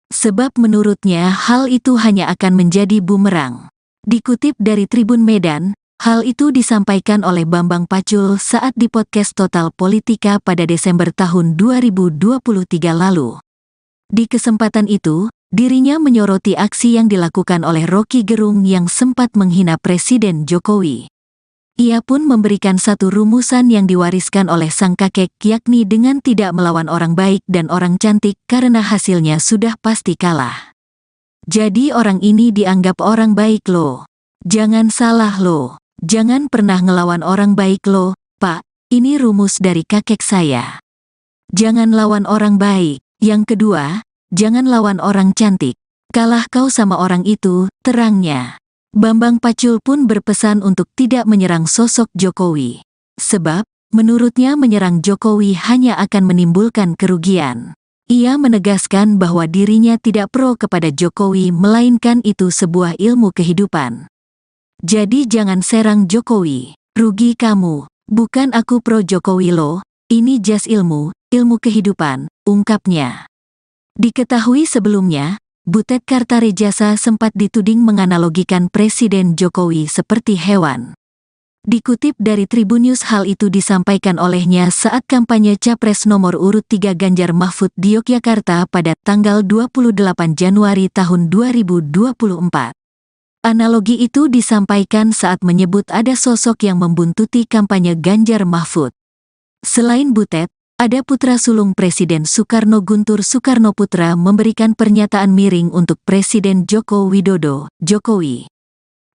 Sebab menurutnya hal itu hanya akan menjadi bumerang. Dikutip dari Tribun Medan, hal itu disampaikan oleh Bambang Pacul saat di podcast Total Politika pada Desember tahun 2023 lalu. Di kesempatan itu, dirinya menyoroti aksi yang dilakukan oleh Rocky Gerung yang sempat menghina Presiden Jokowi. Ia pun memberikan satu rumusan yang diwariskan oleh sang kakek, yakni dengan tidak melawan orang baik dan orang cantik karena hasilnya sudah pasti kalah. Jadi orang ini dianggap orang baik loh. Jangan salah loh. Jangan pernah ngelawan orang baik loh, Pak. Ini rumus dari kakek saya. Jangan lawan orang baik. Yang kedua, jangan lawan orang cantik. Kalah kau sama orang itu, terangnya. Bambang Pacul pun berpesan untuk tidak menyerang sosok Jokowi. Sebab, menurutnya menyerang Jokowi hanya akan menimbulkan kerugian. Ia menegaskan bahwa dirinya tidak pro kepada Jokowi melainkan itu sebuah ilmu kehidupan. Jadi jangan serang Jokowi, rugi kamu, bukan aku pro Jokowi loh, ini jas ilmu kehidupan, ungkapnya. Diketahui sebelumnya, Butet Kartarejasa sempat dituding menganalogikan Presiden Jokowi seperti hewan. Dikutip dari Tribunnews, hal itu disampaikan olehnya saat kampanye Capres nomor urut 3 Ganjar Mahfud di Yogyakarta pada tanggal 28 Januari tahun 2024. Analogi itu disampaikan saat menyebut ada sosok yang membuntuti kampanye Ganjar Mahfud. Selain Butet, ada putra sulung Presiden Soekarno, Guntur Soekarnoputra, memberikan pernyataan miring untuk Presiden Joko Widodo, Jokowi.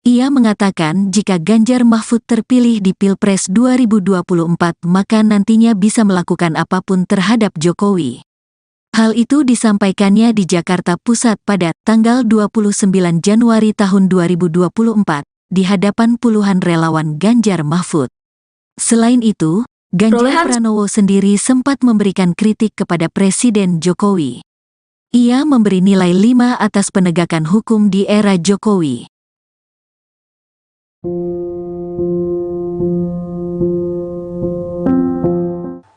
Ia mengatakan jika Ganjar Mahfud terpilih di Pilpres 2024 maka nantinya bisa melakukan apapun terhadap Jokowi. Hal itu disampaikannya di Jakarta Pusat pada tanggal 29 Januari tahun 2024 di hadapan puluhan relawan Ganjar Mahfud. Selain itu, Ganjar Pranowo sendiri sempat memberikan kritik kepada Presiden Jokowi. Ia memberi nilai 5 atas penegakan hukum di era Jokowi.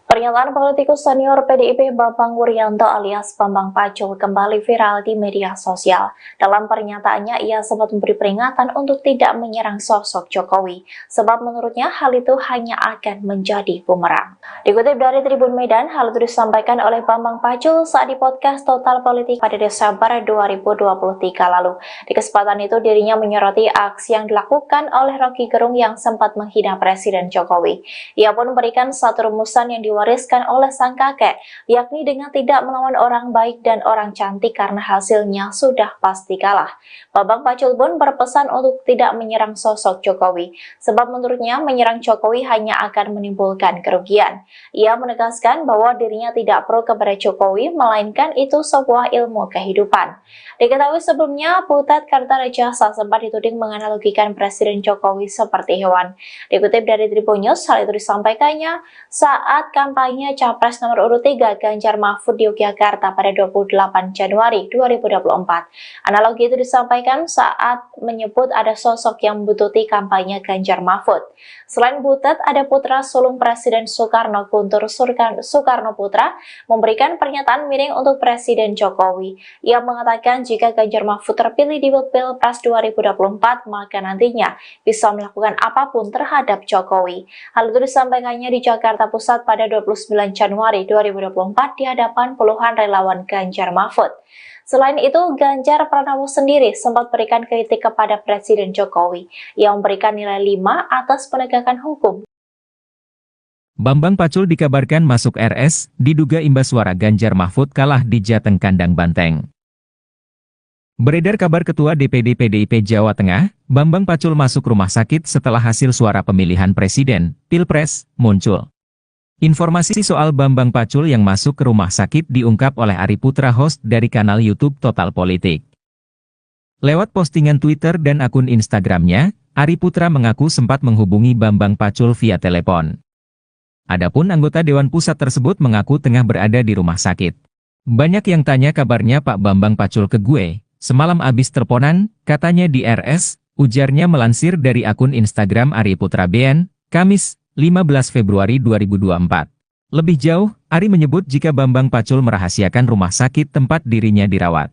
Pernyataan politikus senior PDIP Bambang Wuryanto alias Bambang Pacul kembali viral di media sosial. Dalam pernyataannya, ia sempat memberi peringatan untuk tidak menyerang sosok Jokowi, sebab menurutnya hal itu hanya akan menjadi bumerang. Dikutip dari Tribun Medan, hal itu disampaikan oleh Bambang Pacul saat di podcast Total Politik pada Desember 2023 lalu. Di kesempatan itu, dirinya menyoroti aksi yang dilakukan oleh Rocky Gerung yang sempat menghina Presiden Jokowi. Ia pun memberikan satu rumusan yang diwariskan oleh sang kakek, yakni dengan tidak melawan orang baik dan orang cantik karena hasilnya sudah pasti kalah. Bambang Pacul pun berpesan untuk tidak menyerang sosok Jokowi, sebab menurutnya menyerang Jokowi hanya akan menimbulkan kerugian. Ia menegaskan bahwa dirinya tidak pro kepada Jokowi, melainkan itu sebuah ilmu kehidupan. Diketahui sebelumnya, Butet Kartarejasa sempat dituding menganalogikan Presiden Jokowi seperti hewan. Dikutip dari Tribunnews, hal itu disampaikannya saat kampanye Capres nomor urut 3 Ganjar Mahfud di Yogyakarta pada 28 Januari 2024. Analogi itu disampaikan saat menyebut ada sosok yang membututi kampanye Ganjar Mahfud. Selain Butet, ada putra sulung Presiden Soekarno, Guntur Soekarnoputra, memberikan pernyataan miring untuk Presiden Jokowi. Ia mengatakan jika Ganjar Mahfud terpilih di Pilpres 2024, maka nantinya bisa melakukan apapun terhadap Jokowi. Hal itu disampaikannya di Jakarta Pusat pada 29 Januari 2024 di hadapan puluhan relawan Ganjar Mahfud. Selain itu, Ganjar Pranowo sendiri sempat berikan kritik kepada Presiden Jokowi yang memberikan nilai 5 atas penegakan hukum. Bambang Pacul dikabarkan masuk RS, diduga imbas suara Ganjar Mahfud kalah di Jateng Kandang Banteng. Beredar kabar Ketua DPD PDIP Jawa Tengah, Bambang Pacul masuk rumah sakit setelah hasil suara pemilihan Presiden, Pilpres, muncul. Informasi soal Bambang Pacul yang masuk ke rumah sakit diungkap oleh Ari Putra, host dari kanal YouTube Total Politik. Lewat postingan Twitter dan akun Instagramnya, Ari Putra mengaku sempat menghubungi Bambang Pacul via telepon. Adapun anggota Dewan Pusat tersebut mengaku tengah berada di rumah sakit. Banyak yang tanya kabarnya Pak Bambang Pacul ke gue, semalam abis teleponan, katanya di RS, ujarnya melansir dari akun Instagram Ari Putra BN, Kamis, 15 Februari 2024. Lebih jauh, Ari menyebut jika Bambang Pacul merahasiakan rumah sakit tempat dirinya dirawat.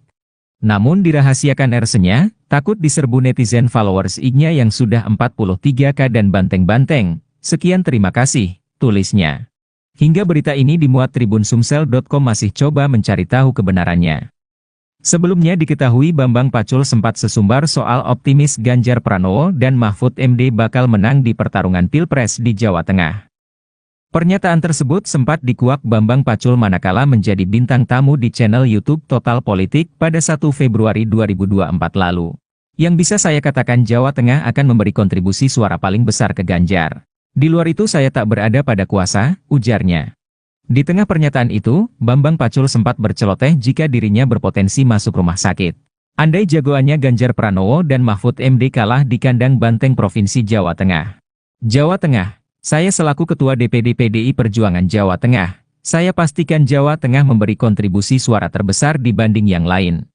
Namun dirahasiakan RS-nya, takut diserbu netizen followers IG-nya yang sudah 43K dan banteng-banteng. Sekian, terima kasih, tulisnya. Hingga berita ini dimuat Tribun Sumsel.com masih coba mencari tahu kebenarannya. Sebelumnya diketahui Bambang Pacul sempat sesumbar soal optimis Ganjar Pranowo dan Mahfud MD bakal menang di pertarungan Pilpres di Jawa Tengah. Pernyataan tersebut sempat dikuak Bambang Pacul manakala menjadi bintang tamu di channel YouTube Total Politik pada 1 Februari 2024 lalu. Yang bisa saya katakan Jawa Tengah akan memberi kontribusi suara paling besar ke Ganjar. Di luar itu saya tak berada pada kuasa, ujarnya. Di tengah pernyataan itu, Bambang Pacul sempat berceloteh jika dirinya berpotensi masuk rumah sakit. Andai jagoannya Ganjar Pranowo dan Mahfud MD kalah di kandang banteng Provinsi Jawa Tengah. Jawa Tengah, saya selaku Ketua DPD PDI Perjuangan Jawa Tengah, saya pastikan Jawa Tengah memberi kontribusi suara terbesar dibanding yang lain.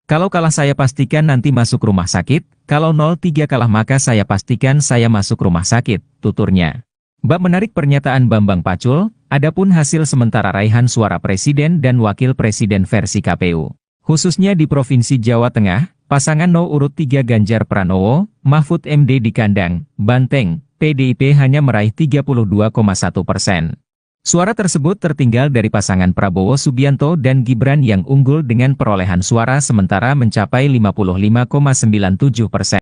Kalau kalah saya pastikan nanti masuk rumah sakit, kalau 03 kalah maka saya pastikan saya masuk rumah sakit, tuturnya. Bab menarik pernyataan Bambang Pacul, adapun hasil sementara raihan suara presiden dan wakil presiden versi KPU. Khususnya di Provinsi Jawa Tengah, pasangan No. urut 3 Ganjar Pranowo, Mahfud MD di kandang banteng, PDIP hanya meraih 32,1%. Suara tersebut tertinggal dari pasangan Prabowo Subianto dan Gibran yang unggul dengan perolehan suara sementara mencapai 55,97%.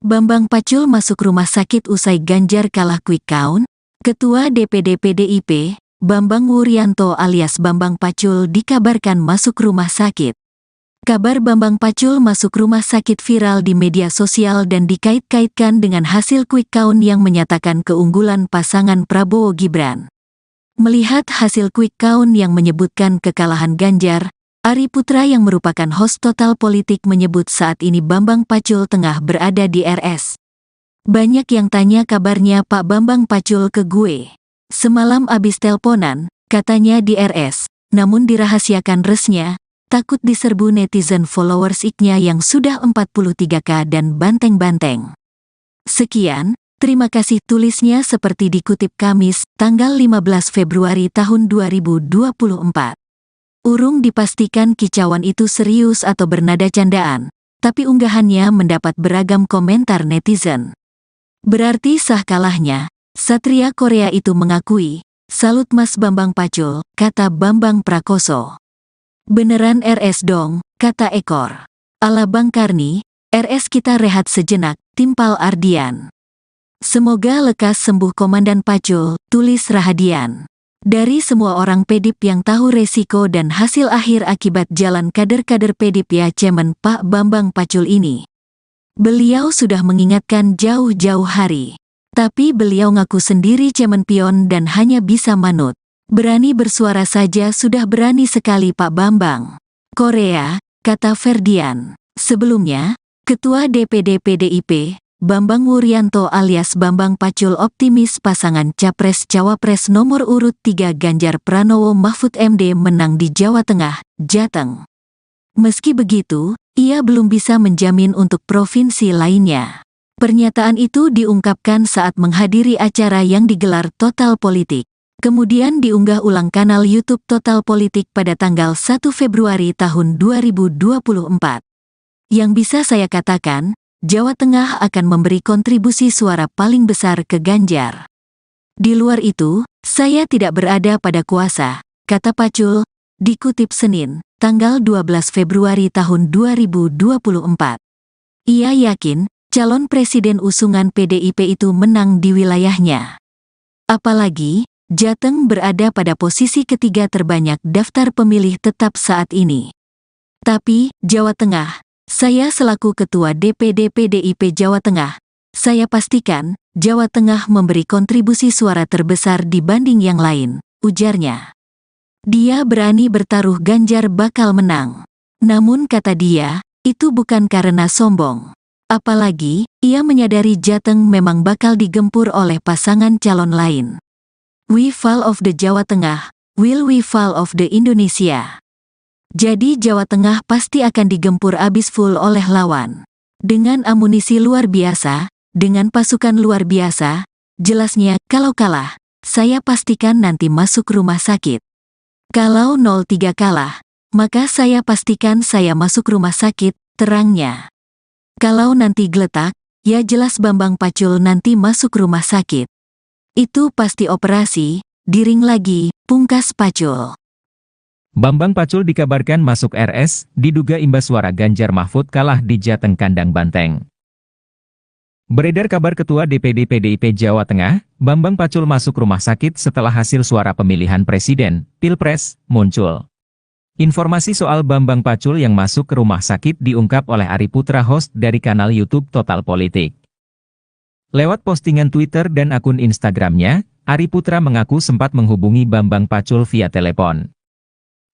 Bambang Pacul masuk rumah sakit usai Ganjar kalah quick count. Ketua DPD PDIP, Bambang Wuryanto alias Bambang Pacul dikabarkan masuk rumah sakit. Kabar Bambang Pacul masuk rumah sakit viral di media sosial dan dikait-kaitkan dengan hasil quick count yang menyatakan keunggulan pasangan Prabowo Gibran. Melihat hasil quick count yang menyebutkan kekalahan Ganjar, Ari Putra yang merupakan host Total Politik menyebut saat ini Bambang Pacul tengah berada di RS. Banyak yang tanya kabarnya Pak Bambang Pacul ke gue. Semalam abis telponan, katanya di RS, namun dirahasiakan resnya, takut diserbu netizen followers iknya yang sudah 43K dan banteng-banteng. Sekian, terima kasih tulisnya seperti dikutip Kamis, tanggal 15 Februari tahun 2024. Urung dipastikan kicauan itu serius atau bernada candaan, tapi unggahannya mendapat beragam komentar netizen. Berarti sah kalahnya, Satria Korea itu mengakui, salut Mas Bambang Pacul, kata Bambang Prakoso. Beneran RS dong, kata Ekor. Ala Bang Karni, RS kita rehat sejenak, timpal Ardian. Semoga lekas sembuh Komandan Pacul, tulis Rahadian. Dari semua orang PDIP yang tahu resiko dan hasil akhir akibat jalan kader-kader PDIP ya cemen Pak Bambang Pacul ini. Beliau sudah mengingatkan jauh-jauh hari. Tapi beliau ngaku sendiri cemen pion dan hanya bisa manut. Berani bersuara saja sudah berani sekali Pak Bambang. Korea, kata Ferdian. Sebelumnya, Ketua DPD PDIP, Bambang Wuryanto alias Bambang Pacul optimis pasangan Capres-Cawapres nomor urut 3 Ganjar Pranowo Mahfud MD menang di Jawa Tengah, Jateng. Meski begitu, ia belum bisa menjamin untuk provinsi lainnya. Pernyataan itu diungkapkan saat menghadiri acara yang digelar Total Politik. Kemudian diunggah ulang kanal YouTube Total Politik pada tanggal 1 Februari tahun 2024. Yang bisa saya katakan, Jawa Tengah akan memberi kontribusi suara paling besar ke Ganjar. Di luar itu, saya tidak berada pada kuasa, kata Pacul, dikutip Senin, tanggal 12 Februari tahun 2024. Ia yakin, calon presiden usungan PDIP itu menang di wilayahnya. Apalagi, Jateng berada pada posisi ketiga terbanyak daftar pemilih tetap saat ini. Tapi, Jawa Tengah, saya selaku Ketua DPD PDIP Jawa Tengah, saya pastikan, Jawa Tengah memberi kontribusi suara terbesar dibanding yang lain, ujarnya. Dia berani bertaruh Ganjar bakal menang. Namun kata dia, itu bukan karena sombong. Apalagi, ia menyadari Jateng memang bakal digempur oleh pasangan calon lain. We fall of the Jawa Tengah, will we fall of the Indonesia? Jadi Jawa Tengah pasti akan digempur abis full oleh lawan. Dengan amunisi luar biasa, dengan pasukan luar biasa, jelasnya kalau kalah, saya pastikan nanti masuk rumah sakit. Kalau 03 kalah, maka saya pastikan saya masuk rumah sakit, terangnya. Kalau nanti geletak, ya jelas Bambang Pacul nanti masuk rumah sakit. Itu pasti operasi, diring lagi, pungkas Pacul. Bambang Pacul dikabarkan masuk RS, diduga imbas suara Ganjar Mahfud kalah di Jateng Kandang Banteng. Beredar kabar Ketua DPD PDIP Jawa Tengah, Bambang Pacul masuk rumah sakit setelah hasil suara pemilihan presiden, Pilpres, muncul. Informasi soal Bambang Pacul yang masuk ke rumah sakit diungkap oleh Ari Putra, host dari kanal YouTube Total Politik. Lewat postingan Twitter dan akun Instagramnya, Ari Putra mengaku sempat menghubungi Bambang Pacul via telepon.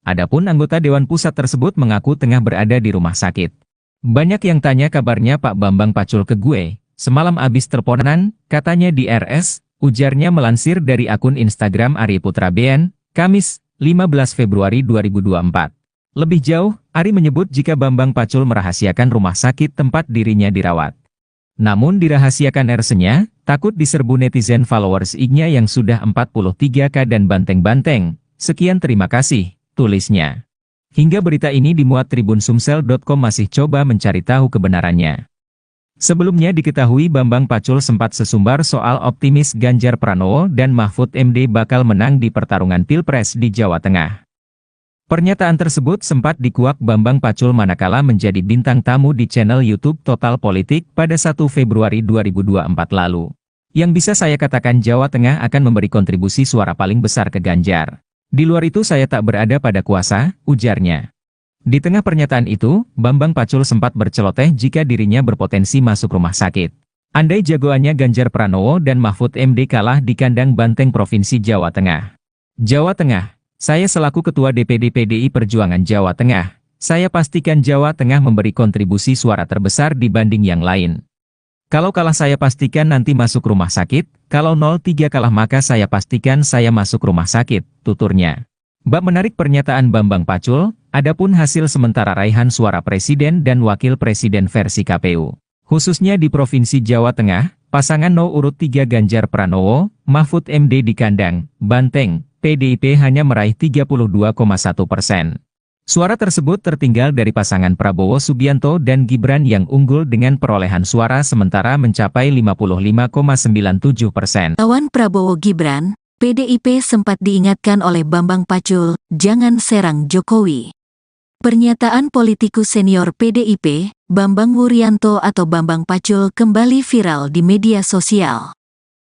Adapun anggota Dewan Pusat tersebut mengaku tengah berada di rumah sakit. Banyak yang tanya kabarnya Pak Bambang Pacul ke gue, semalam abis teleponan, katanya di RS, ujarnya melansir dari akun Instagram Ari Putra BN, Kamis, 15 Februari 2024. Lebih jauh, Ari menyebut jika Bambang Pacul merahasiakan rumah sakit tempat dirinya dirawat. Namun dirahasiakan RS-nya, takut diserbu netizen followers IG-nya yang sudah 43K dan banteng-banteng. Sekian, terima kasih, tulisnya. Hingga berita ini dimuat Tribun Sumsel.com masih coba mencari tahu kebenarannya. Sebelumnya diketahui Bambang Pacul sempat sesumbar soal optimis Ganjar Pranowo dan Mahfud MD bakal menang di pertarungan Pilpres di Jawa Tengah. Pernyataan tersebut sempat dikuak Bambang Pacul manakala menjadi bintang tamu di channel YouTube Total Politik pada 1 Februari 2024 lalu. Yang bisa saya katakan, Jawa Tengah akan memberi kontribusi suara paling besar ke Ganjar. Di luar itu saya tak berada pada kuasa, ujarnya. Di tengah pernyataan itu, Bambang Pacul sempat berceloteh jika dirinya berpotensi masuk rumah sakit. Andai jagoannya Ganjar Pranowo dan Mahfud MD kalah di kandang banteng Provinsi Jawa Tengah. Jawa Tengah, saya selaku Ketua DPD PDI Perjuangan Jawa Tengah, saya pastikan Jawa Tengah memberi kontribusi suara terbesar dibanding yang lain. Kalau kalah saya pastikan nanti masuk rumah sakit, kalau 03 kalah maka saya pastikan saya masuk rumah sakit, tuturnya. Bab menarik pernyataan Bambang Pacul, adapun hasil sementara raihan suara presiden dan wakil presiden versi KPU. Khususnya di Provinsi Jawa Tengah, pasangan urut 3 Ganjar Pranowo, Mahfud MD di kandang banteng, PDIP hanya meraih 32,1%. Suara tersebut tertinggal dari pasangan Prabowo Subianto dan Gibran yang unggul dengan perolehan suara sementara mencapai 55,97%. Lawan Prabowo Gibran, PDIP sempat diingatkan oleh Bambang Pacul, jangan serang Jokowi. Pernyataan politikus senior PDIP, Bambang Wuryanto atau Bambang Pacul kembali viral di media sosial.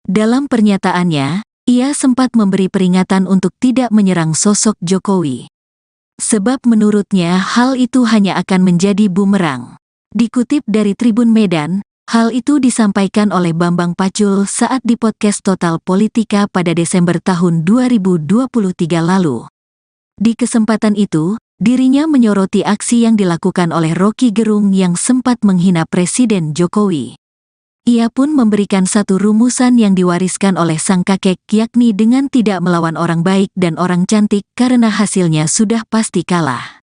Dalam pernyataannya, ia sempat memberi peringatan untuk tidak menyerang sosok Jokowi. Sebab menurutnya hal itu hanya akan menjadi bumerang. Dikutip dari Tribun Medan, hal itu disampaikan oleh Bambang Pacul saat di podcast Total Politika pada Desember tahun 2023 lalu. Di kesempatan itu, dirinya menyoroti aksi yang dilakukan oleh Rocky Gerung yang sempat menghina Presiden Jokowi. Ia pun memberikan satu rumusan yang diwariskan oleh sang kakek, yakni dengan tidak melawan orang baik dan orang cantik karena hasilnya sudah pasti kalah.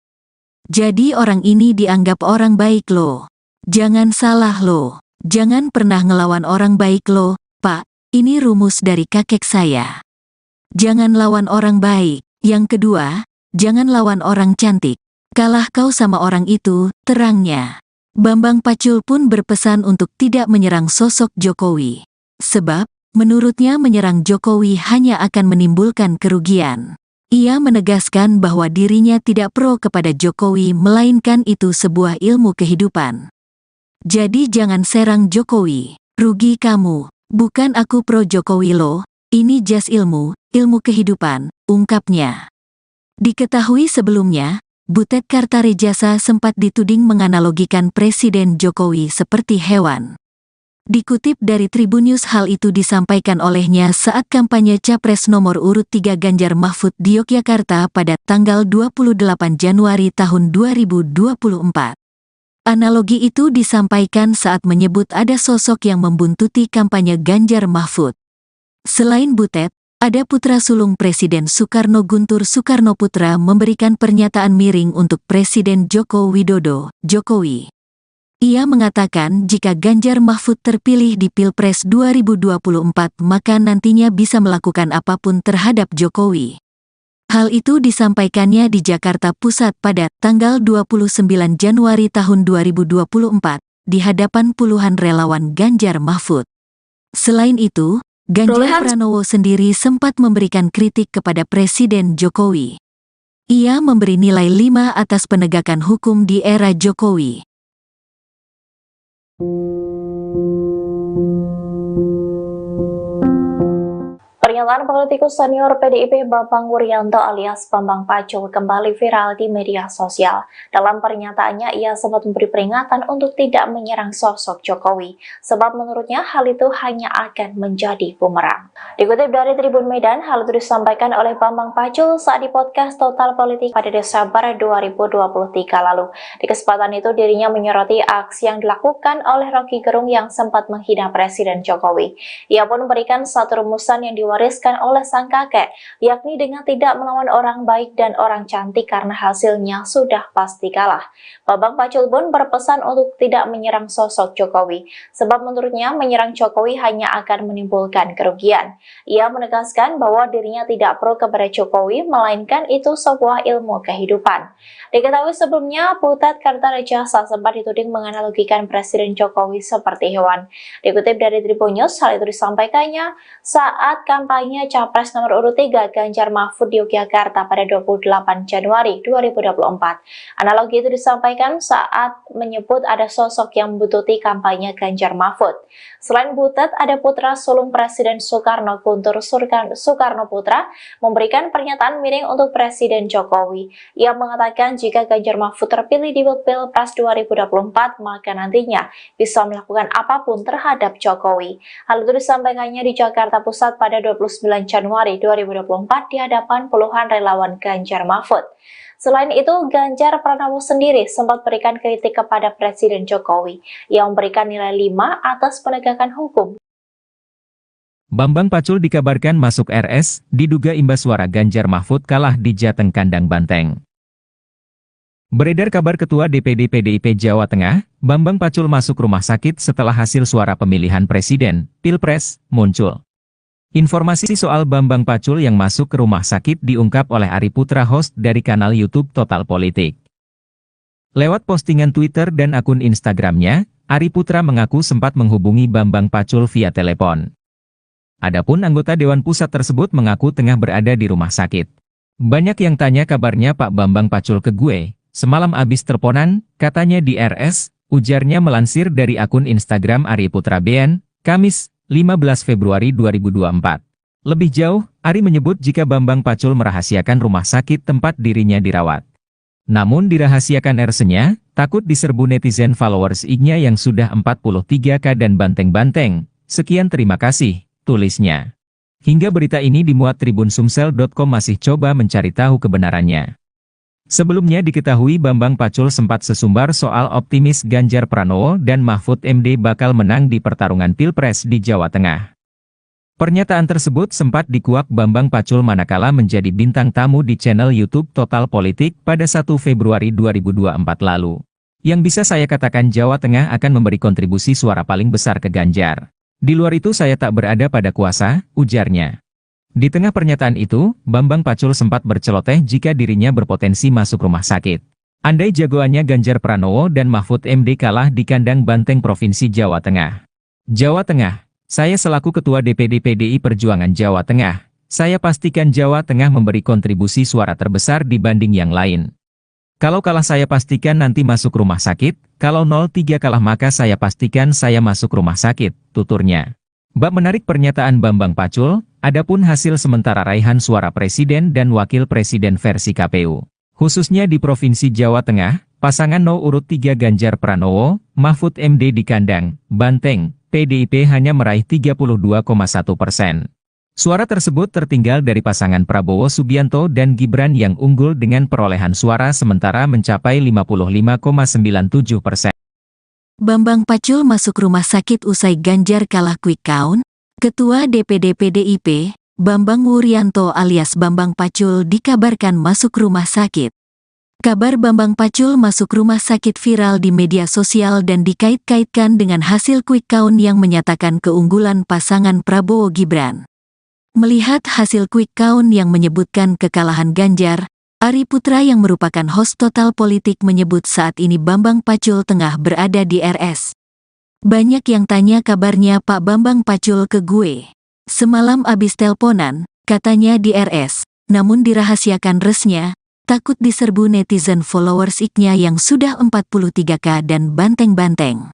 Jadi orang ini dianggap orang baik loh. Jangan salah loh. Jangan pernah ngelawan orang baik loh, Pak. Ini rumus dari kakek saya. Jangan lawan orang baik. Yang kedua, jangan lawan orang cantik. Kalah kau sama orang itu, terangnya. Bambang Pacul pun berpesan untuk tidak menyerang sosok Jokowi. Sebab, menurutnya menyerang Jokowi hanya akan menimbulkan kerugian. Ia menegaskan bahwa dirinya tidak pro kepada Jokowi melainkan itu sebuah ilmu kehidupan. Jadi jangan serang Jokowi, rugi kamu. Bukan aku pro Jokowi loh, ini jas ilmu kehidupan, ungkapnya. Diketahui sebelumnya, Butet Kartarejasa sempat dituding menganalogikan Presiden Jokowi seperti hewan. Dikutip dari Tribunnews, hal itu disampaikan olehnya saat kampanye Capres nomor urut 3 Ganjar Mahfud di Yogyakarta pada tanggal 28 Januari tahun 2024. Analogi itu disampaikan saat menyebut ada sosok yang membuntuti kampanye Ganjar Mahfud. Selain Butet, ada putra sulung Presiden Soekarno, Guntur Soekarnoputra, memberikan pernyataan miring untuk Presiden Joko Widodo, Jokowi. Ia mengatakan jika Ganjar Mahfud terpilih di Pilpres 2024 maka nantinya bisa melakukan apapun terhadap Jokowi. Hal itu disampaikannya di Jakarta Pusat pada tanggal 29 Januari tahun 2024 di hadapan puluhan relawan Ganjar Mahfud. Selain itu, Ganjar Pranowo sendiri sempat memberikan kritik kepada Presiden Jokowi. Ia memberi nilai 5 atas penegakan hukum di era Jokowi. Pernyataan politikus senior PDIP Bambang Wuryanto alias Bambang Pacul kembali viral di media sosial. Dalam pernyataannya, ia sempat memberi peringatan untuk tidak menyerang sosok Jokowi, sebab menurutnya hal itu hanya akan menjadi bumerang. Dikutip dari Tribun Medan, hal itu disampaikan oleh Bambang Pacul saat di podcast Total Politik pada Desember 2023 lalu. Di kesempatan itu, dirinya menyoroti aksi yang dilakukan oleh Rocky Gerung yang sempat menghina Presiden Jokowi. Ia pun memberikan satu rumusan yang diwariskan oleh sang kakek, yakni dengan tidak melawan orang baik dan orang cantik karena hasilnya sudah pasti kalah. Bambang Pacul pun berpesan untuk tidak menyerang sosok Jokowi, sebab menurutnya menyerang Jokowi hanya akan menimbulkan kerugian. Ia menegaskan bahwa dirinya tidak pro kepada Jokowi, melainkan itu sebuah ilmu kehidupan. Diketahui sebelumnya, Butet Kartarejasa sempat dituding menganalogikan Presiden Jokowi seperti hewan. Dikutip dari Tribun News, hal itu disampaikannya saat kampanye Capres nomor urut 3 Ganjar Mahfud di Yogyakarta pada 28 Januari 2024. Analogi itu disampaikan saat menyebut ada sosok yang membutuhkan kampanye Ganjar Mahfud. Selain Butet, ada putra sulung Presiden Soekarno, Guntur Soekarno Putra, memberikan pernyataan miring untuk Presiden Jokowi. Ia mengatakan jika Ganjar Mahfud terpilih di Pilpres 2024, maka nantinya bisa melakukan apapun terhadap Jokowi. Hal itu disampaikannya di Jakarta Pusat pada 29 Januari 2024 di hadapan puluhan relawan Ganjar Mahfud. Selain itu, Ganjar Pranowo sendiri sempat berikan kritik kepada Presiden Jokowi yang memberikan nilai 5 atas penegakan hukum. Bambang Pacul dikabarkan masuk RS, diduga imbas suara Ganjar Mahfud kalah di Jateng Kandang Banteng. Beredar kabar Ketua DPD PDIP Jawa Tengah, Bambang Pacul masuk rumah sakit setelah hasil suara pemilihan Presiden, Pilpres, muncul. Informasi soal Bambang Pacul yang masuk ke rumah sakit diungkap oleh Ari Putra, host dari kanal YouTube Total Politik. Lewat postingan Twitter dan akun Instagramnya, Ari Putra mengaku sempat menghubungi Bambang Pacul via telepon. Adapun anggota Dewan Pusat tersebut mengaku tengah berada di rumah sakit. Banyak yang tanya kabarnya Pak Bambang Pacul ke gue, semalam abis teleponan, katanya di RS, ujarnya melansir dari akun Instagram Ari Putra BN, Kamis, 15 Februari 2024. Lebih jauh, Ari menyebut jika Bambang Pacul merahasiakan rumah sakit tempat dirinya dirawat. Namun dirahasiakan RS-nya, takut diserbu netizen followers IG-nya yang sudah 43K dan banteng-banteng. Sekian terima kasih, tulisnya. Hingga berita ini dimuat Tribun Sumsel.com masih coba mencari tahu kebenarannya. Sebelumnya diketahui Bambang Pacul sempat sesumbar soal optimis Ganjar Pranowo dan Mahfud MD bakal menang di pertarungan Pilpres di Jawa Tengah. Pernyataan tersebut sempat dikuak Bambang Pacul manakala menjadi bintang tamu di channel YouTube Total Politik pada 1 Februari 2024 lalu. Yang bisa saya katakan Jawa Tengah akan memberi kontribusi suara paling besar ke Ganjar. Di luar itu saya tak berada pada kuasa, ujarnya. Di tengah pernyataan itu, Bambang Pacul sempat berceloteh jika dirinya berpotensi masuk rumah sakit. Andai jagoannya Ganjar Pranowo dan Mahfud MD kalah di kandang banteng Provinsi Jawa Tengah. Jawa Tengah, saya selaku Ketua DPD PDI Perjuangan Jawa Tengah, saya pastikan Jawa Tengah memberi kontribusi suara terbesar dibanding yang lain. Kalau kalah saya pastikan nanti masuk rumah sakit, kalau 03 kalah maka saya pastikan saya masuk rumah sakit, tuturnya. Bab menarik pernyataan Bambang Pacul, adapun hasil sementara raihan suara Presiden dan Wakil Presiden versi KPU. Khususnya di Provinsi Jawa Tengah, pasangan nomor urut 3 Ganjar Pranowo, Mahfud MD di kandang Banteng, PDIP hanya meraih 32,1%. Suara tersebut tertinggal dari pasangan Prabowo Subianto dan Gibran yang unggul dengan perolehan suara sementara mencapai 55,97%. Bambang Pacul masuk rumah sakit usai Ganjar kalah quick count. Ketua DPD PDIP, Bambang Wuryanto alias Bambang Pacul dikabarkan masuk rumah sakit. Kabar Bambang Pacul masuk rumah sakit viral di media sosial dan dikait-kaitkan dengan hasil quick count yang menyatakan keunggulan pasangan Prabowo Gibran. Melihat hasil quick count yang menyebutkan kekalahan Ganjar, Ari Putra yang merupakan host Total Politik menyebut saat ini Bambang Pacul tengah berada di RS. Banyak yang tanya kabarnya Pak Bambang Pacul ke gue. Semalam abis telponan, katanya di RS, namun dirahasiakan resnya, takut diserbu netizen followers IG-nya yang sudah 43K dan banteng-banteng.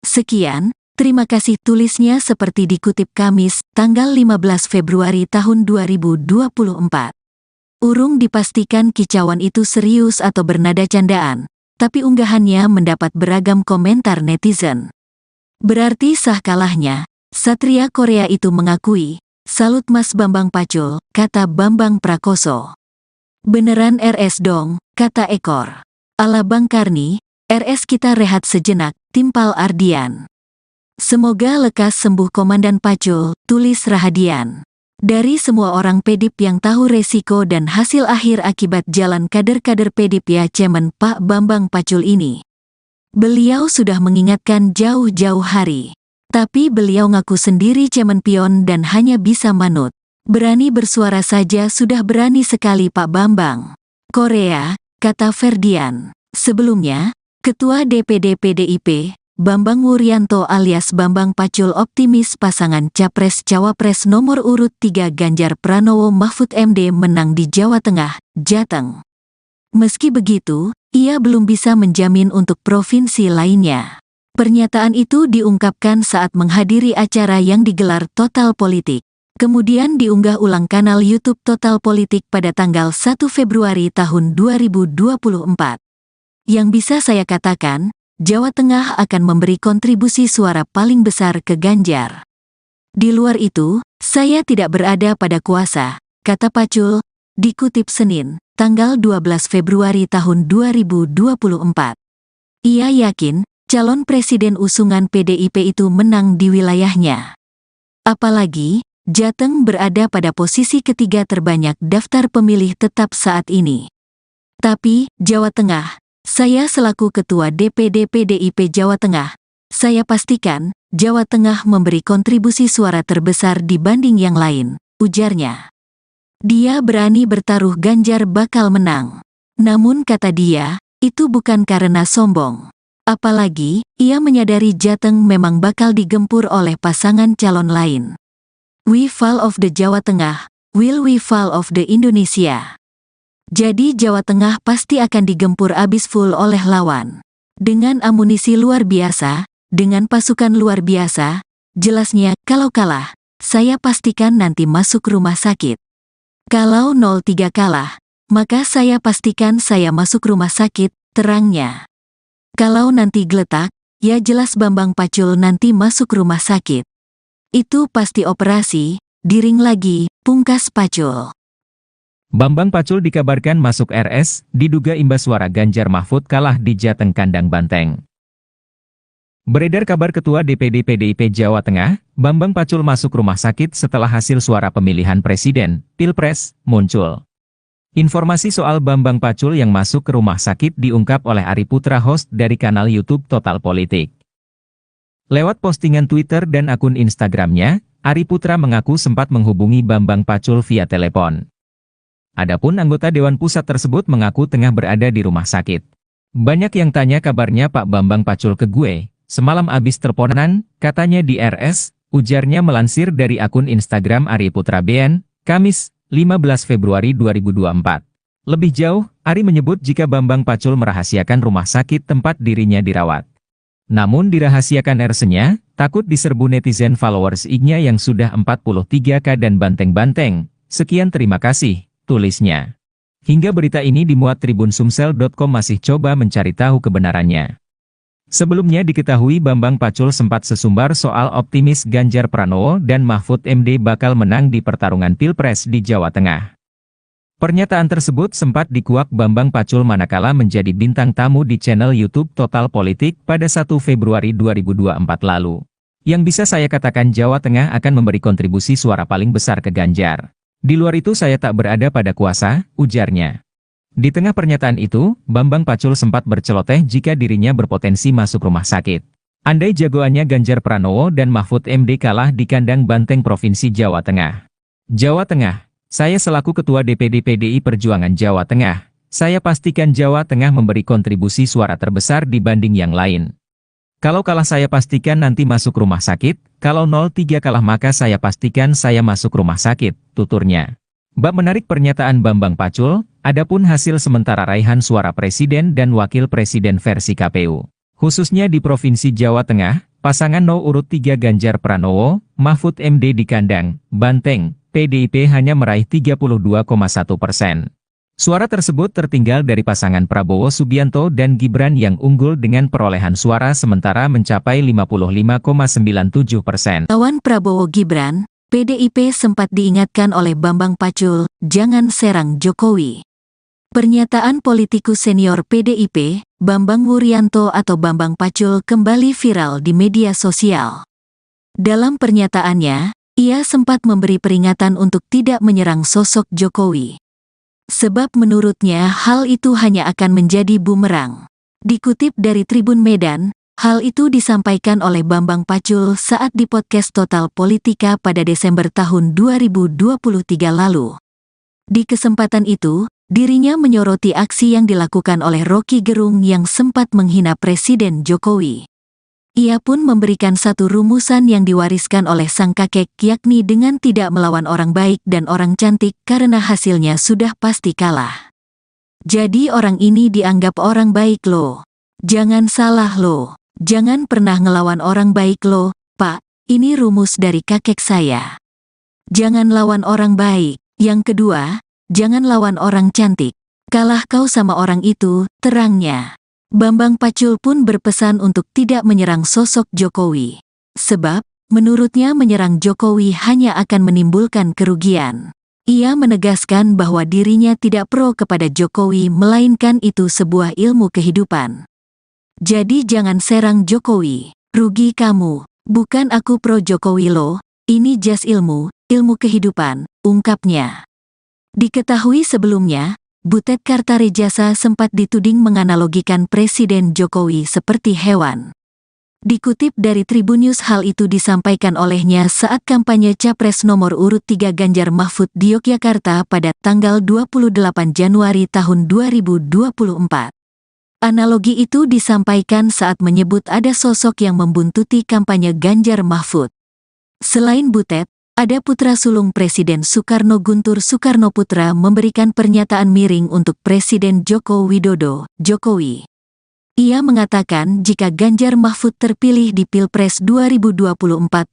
Sekian, terima kasih tulisnya seperti dikutip Kamis, tanggal 15 Februari tahun 2024. Urung dipastikan kicauan itu serius atau bernada candaan, tapi unggahannya mendapat beragam komentar netizen. Berarti sah kalahnya, Satria Korea itu mengakui, "Salut Mas Bambang Pacul," kata Bambang Prakoso. "Beneran RS dong," kata Ekor. "Ala Bang Karni, RS kita rehat sejenak," timpal Ardian. "Semoga lekas sembuh Komandan Pacul," tulis Rahadian. Dari semua orang PDIP yang tahu resiko dan hasil akhir akibat jalan kader-kader PDIP ya Cemen Pak Bambang Pacul ini. Beliau sudah mengingatkan jauh-jauh hari. Tapi beliau ngaku sendiri cemen pion dan hanya bisa manut. Berani bersuara saja sudah berani sekali Pak Bambang. Korea, kata Ferdian. Sebelumnya, Ketua DPD PDIP, Bambang Wuryanto alias Bambang Pacul optimis pasangan Capres-Cawapres nomor urut 3 Ganjar Pranowo Mahfud MD menang di Jawa Tengah, Jateng. Meski begitu, ia belum bisa menjamin untuk provinsi lainnya. Pernyataan itu diungkapkan saat menghadiri acara yang digelar Total Politik. Kemudian diunggah ulang kanal YouTube Total Politik pada tanggal 1 Februari tahun 2024. Yang bisa saya katakan, Jawa Tengah akan memberi kontribusi suara paling besar ke Ganjar. Di luar itu, saya tidak berada pada kuasa, kata Pacul, dikutip Senin, tanggal 12 Februari tahun 2024. Ia yakin, calon presiden usungan PDIP itu menang di wilayahnya. Apalagi, Jateng berada pada posisi ketiga terbanyak daftar pemilih tetap saat ini. Tapi, Jawa Tengah, saya selaku Ketua DPD PDIP Jawa Tengah, saya pastikan, Jawa Tengah memberi kontribusi suara terbesar dibanding yang lain, ujarnya. Dia berani bertaruh Ganjar bakal menang. Namun kata dia, itu bukan karena sombong. Apalagi, ia menyadari Jateng memang bakal digempur oleh pasangan calon lain. We fall of the Jawa Tengah, will we fall of the Indonesia? Jadi Jawa Tengah pasti akan digempur abis full oleh lawan. Dengan amunisi luar biasa, dengan pasukan luar biasa, jelasnya kalau kalah, saya pastikan nanti masuk rumah sakit. Kalau 03 kalah, maka saya pastikan saya masuk rumah sakit, terangnya. Kalau nanti geletak, ya jelas Bambang Pacul nanti masuk rumah sakit. Itu pasti operasi, diring lagi, pungkas Pacul. Bambang Pacul dikabarkan masuk RS, diduga imbas suara Ganjar Mahfud kalah di Jateng kandang banteng. Beredar kabar Ketua DPD PDIP Jawa Tengah, Bambang Pacul masuk rumah sakit setelah hasil suara pemilihan presiden, Pilpres, muncul. Informasi soal Bambang Pacul yang masuk ke rumah sakit diungkap oleh Ari Putra host dari kanal YouTube Total Politik. Lewat postingan Twitter dan akun Instagramnya, Ari Putra mengaku sempat menghubungi Bambang Pacul via telepon. Adapun anggota Dewan Pusat tersebut mengaku tengah berada di rumah sakit. Banyak yang tanya kabarnya Pak Bambang Pacul ke gue, semalam abis teleponan, katanya di RS, ujarnya melansir dari akun Instagram Ari Putra BN, Kamis, 15 Februari 2024. Lebih jauh, Ari menyebut jika Bambang Pacul merahasiakan rumah sakit tempat dirinya dirawat. Namun dirahasiakan RS-nya, takut diserbu netizen followers IG-nya yang sudah 43K dan banteng-banteng. Sekian terima kasih, tulisnya. Hingga berita ini dimuat Tribun Sumsel.com masih coba mencari tahu kebenarannya. Sebelumnya diketahui Bambang Pacul sempat sesumbar soal optimis Ganjar Pranowo dan Mahfud MD bakal menang di pertarungan Pilpres di Jawa Tengah. Pernyataan tersebut sempat dikuak Bambang Pacul manakala menjadi bintang tamu di channel YouTube Total Politik pada 1 Februari 2024 lalu. Yang bisa saya katakan Jawa Tengah akan memberi kontribusi suara paling besar ke Ganjar. Di luar itu saya tak berada pada kuasa, ujarnya. Di tengah pernyataan itu, Bambang Pacul sempat berceloteh jika dirinya berpotensi masuk rumah sakit. Andai jagoannya Ganjar Pranowo dan Mahfud MD kalah di kandang banteng Provinsi Jawa Tengah. Jawa Tengah, saya selaku Ketua DPD PDI Perjuangan Jawa Tengah, saya pastikan Jawa Tengah memberi kontribusi suara terbesar dibanding yang lain. Kalau kalah saya pastikan nanti masuk rumah sakit, kalau 03 kalah maka saya pastikan saya masuk rumah sakit, tuturnya. Bab menarik pernyataan Bambang Pacul, Adapun hasil sementara raihan suara presiden dan wakil presiden versi KPU, khususnya di Provinsi Jawa Tengah, pasangan No. urut 3 Ganjar Pranowo, Mahfud MD di kandang Banteng, PDIP hanya meraih 32,1%. Suara tersebut tertinggal dari pasangan Prabowo Subianto dan Gibran yang unggul dengan perolehan suara sementara mencapai 55,97%. Lawan Prabowo Gibran, PDIP sempat diingatkan oleh Bambang Pacul, jangan serang Jokowi. Pernyataan politikus senior PDIP, Bambang Wuryanto atau Bambang Pacul kembali viral di media sosial. Dalam pernyataannya, ia sempat memberi peringatan untuk tidak menyerang sosok Jokowi. Sebab menurutnya hal itu hanya akan menjadi bumerang. Dikutip dari Tribun Medan, hal itu disampaikan oleh Bambang Pacul saat di podcast Total Politika pada Desember tahun 2023 lalu. Di kesempatan itu, dirinya menyoroti aksi yang dilakukan oleh Rocky Gerung yang sempat menghina Presiden Jokowi. Ia pun memberikan satu rumusan yang diwariskan oleh sang kakek, yakni dengan tidak melawan orang baik dan orang cantik karena hasilnya sudah pasti kalah. Jadi orang ini dianggap orang baik loh. Jangan salah loh. Jangan pernah ngelawan orang baik loh, Pak. Ini rumus dari kakek saya. Jangan lawan orang baik. Yang kedua, jangan lawan orang cantik. Kalah kau sama orang itu, terangnya. Bambang Pacul pun berpesan untuk tidak menyerang sosok Jokowi. Sebab, menurutnya menyerang Jokowi hanya akan menimbulkan kerugian. Ia menegaskan bahwa dirinya tidak pro kepada Jokowi melainkan itu sebuah ilmu kehidupan. Jadi jangan serang Jokowi, rugi kamu. Bukan aku pro Jokowi loh, ini jas ilmu kehidupan, ungkapnya. Diketahui sebelumnya, Butet Kartarejasa sempat dituding menganalogikan Presiden Jokowi seperti hewan. Dikutip dari Tribunnews, hal itu disampaikan olehnya saat kampanye Capres nomor urut 3 Ganjar Mahfud di Yogyakarta pada tanggal 28 Januari tahun 2024. Analogi itu disampaikan saat menyebut ada sosok yang membuntuti kampanye Ganjar Mahfud. Selain Butet, ada putra sulung Presiden Soekarno, Guntur Soekarnoputra, memberikan pernyataan miring untuk Presiden Joko Widodo, Jokowi. Ia mengatakan jika Ganjar Mahfud terpilih di Pilpres 2024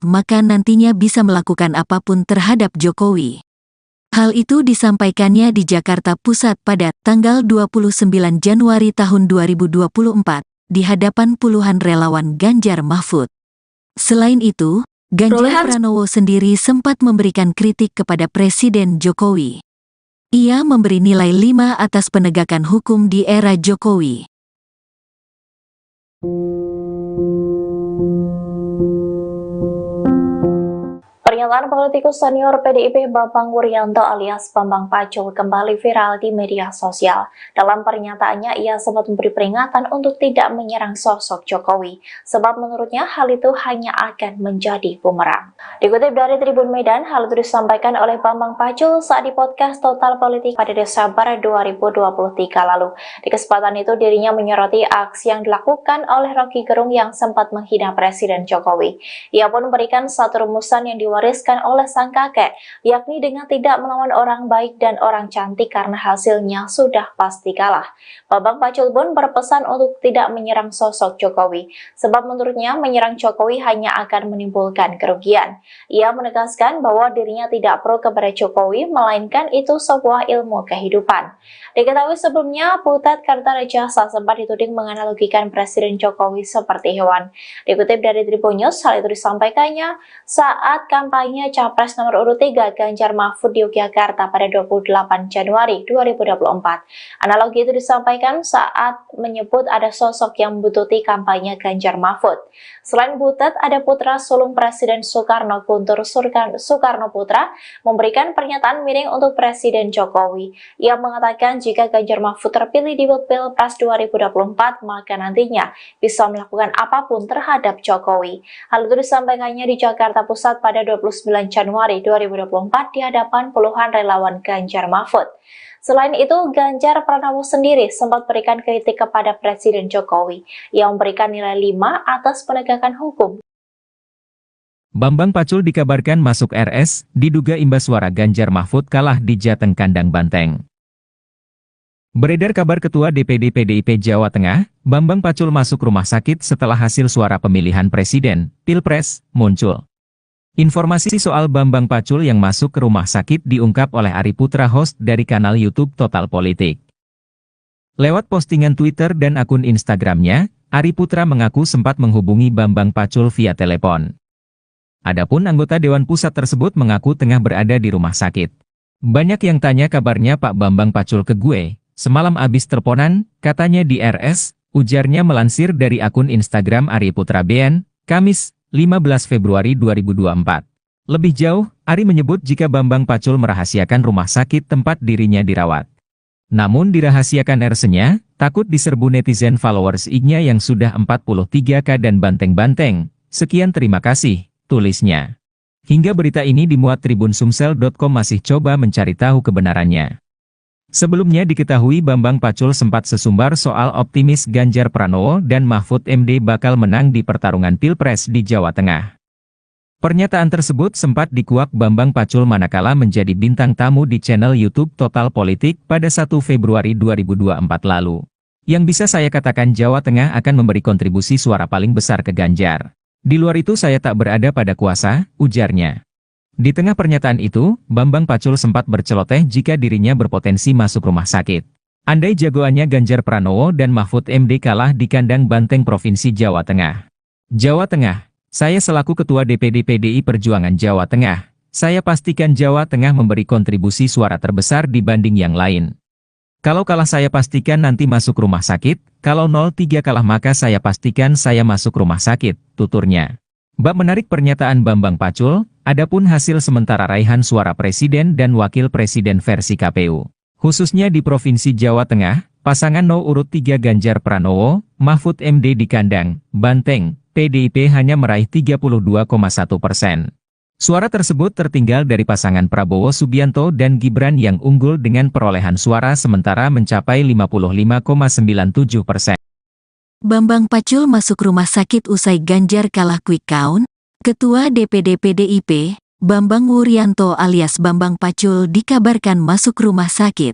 maka nantinya bisa melakukan apapun terhadap Jokowi. Hal itu disampaikannya di Jakarta Pusat pada tanggal 29 Januari tahun 2024 di hadapan puluhan relawan Ganjar Mahfud. Selain itu, Ganjar Pranowo sendiri sempat memberikan kritik kepada Presiden Jokowi. Ia memberi nilai 5 atas penegakan hukum di era Jokowi. Pernyataan politikus senior PDIP Bambang Wuryanto alias Bambang Pacul kembali viral di media sosial. Dalam pernyataannya, ia sempat memberi peringatan untuk tidak menyerang sosok Jokowi, sebab menurutnya hal itu hanya akan menjadi bumerang. Dikutip dari Tribun Medan, hal itu disampaikan oleh Bambang Pacul saat di podcast Total Politik pada Desember 2023 lalu. Di kesempatan itu, dirinya menyoroti aksi yang dilakukan oleh Rocky Gerung yang sempat menghina Presiden Jokowi. Ia pun memberikan satu rumusan yang diwariskan oleh sang kakek, yakni dengan tidak melawan orang baik dan orang cantik karena hasilnya sudah pasti kalah. Bambang Pacul pun berpesan untuk tidak menyerang sosok Jokowi, sebab menurutnya menyerang Jokowi hanya akan menimbulkan kerugian. Ia menegaskan bahwa dirinya tidak pro kepada Jokowi, melainkan itu sebuah ilmu kehidupan. Diketahui sebelumnya, Butet Kartarejasa sempat dituding menganalogikan Presiden Jokowi seperti hewan. Dikutip dari Tribunnews, hal itu disampaikannya saat kampanye Capres nomor urut 3 Ganjar Mahfud di Yogyakarta pada 28 Januari 2024. Analogi itu disampaikan saat menyebut ada sosok yang membututi kampanye Ganjar Mahfud. Selain Butet, ada putra sulung Presiden Soekarno, Guntur Soekarnoputra, memberikan pernyataan miring untuk Presiden Jokowi. Ia mengatakan jika Ganjar Mahfud terpilih di Pilpres 2024, maka nantinya bisa melakukan apapun terhadap Jokowi. Hal itu disampaikannya di Jakarta Pusat pada 29 Januari 2024 di hadapan puluhan relawan Ganjar Mahfud. Selain itu, Ganjar Pranowo sendiri sempat berikan kritik kepada Presiden Jokowi yang memberikan nilai 5 atas penegakan hukum. Bambang Pacul dikabarkan masuk RS, diduga imbas suara Ganjar Mahfud kalah di Jateng Kandang Banteng. Beredar kabar Ketua DPD PDIP Jawa Tengah, Bambang Pacul masuk rumah sakit setelah hasil suara pemilihan presiden, Pilpres, muncul. Informasi soal Bambang Pacul yang masuk ke rumah sakit diungkap oleh Ari Putra, host dari kanal YouTube Total Politik. Lewat postingan Twitter dan akun Instagramnya, Ari Putra mengaku sempat menghubungi Bambang Pacul via telepon. Adapun anggota Dewan Pusat tersebut mengaku tengah berada di rumah sakit. Banyak yang tanya kabarnya Pak Bambang Pacul ke gue. Semalam abis teleponan, katanya di RS, ujarnya melansir dari akun Instagram Ari Putra BN, Kamis, 15 Februari 2024. Lebih jauh, Ari menyebut jika Bambang Pacul merahasiakan rumah sakit tempat dirinya dirawat. Namun dirahasiakan RS-nya, takut diserbu netizen followers IG-nya yang sudah 43K dan banteng-banteng. Sekian terima kasih, tulisnya. Hingga berita ini dimuat tribunsumsel.com masih coba mencari tahu kebenarannya. Sebelumnya diketahui Bambang Pacul sempat sesumbar soal optimis Ganjar Pranowo dan Mahfud MD bakal menang di pertarungan Pilpres di Jawa Tengah. Pernyataan tersebut sempat dikuak Bambang Pacul manakala menjadi bintang tamu di channel YouTube Total Politik pada 1 Februari 2024 lalu. Yang bisa saya katakan Jawa Tengah akan memberi kontribusi suara paling besar ke Ganjar. Di luar itu saya tak berada pada kuasa, ujarnya. Di tengah pernyataan itu, Bambang Pacul sempat berceloteh jika dirinya berpotensi masuk rumah sakit. Andai jagoannya Ganjar Pranowo dan Mahfud MD kalah di kandang banteng Provinsi Jawa Tengah. Jawa Tengah, saya selaku Ketua DPD PDI Perjuangan Jawa Tengah, saya pastikan Jawa Tengah memberi kontribusi suara terbesar dibanding yang lain. Kalau kalah saya pastikan nanti masuk rumah sakit, kalau 03 kalah maka saya pastikan saya masuk rumah sakit, tuturnya. Bab menarik pernyataan Bambang Pacul, adapun hasil sementara raihan suara presiden dan wakil presiden versi KPU. Khususnya di Provinsi Jawa Tengah, pasangan No. urut 3 Ganjar Pranowo, Mahfud MD di kandang banteng, PDIP hanya meraih 32,1%. Suara tersebut tertinggal dari pasangan Prabowo Subianto dan Gibran yang unggul dengan perolehan suara sementara mencapai 55,97%. Bambang Pacul masuk rumah sakit usai Ganjar kalah quick count. Ketua DPD PDIP, Bambang Wuryanto alias Bambang Pacul dikabarkan masuk rumah sakit.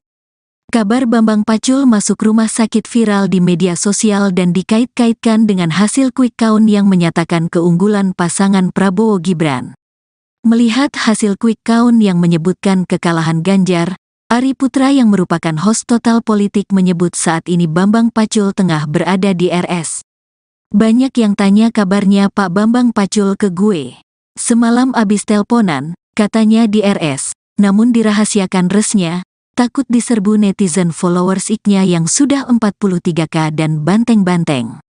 Kabar Bambang Pacul masuk rumah sakit viral di media sosial dan dikait-kaitkan dengan hasil quick count yang menyatakan keunggulan pasangan Prabowo Gibran. Melihat hasil quick count yang menyebutkan kekalahan Ganjar, Ari Putra yang merupakan host Total Politik menyebut saat ini Bambang Pacul tengah berada di RS. Banyak yang tanya kabarnya Pak Bambang Pacul ke gue. Semalam abis teleponan, katanya di RS, namun dirahasiakan resnya, takut diserbu netizen followers IG-nya yang sudah 43K dan banteng-banteng.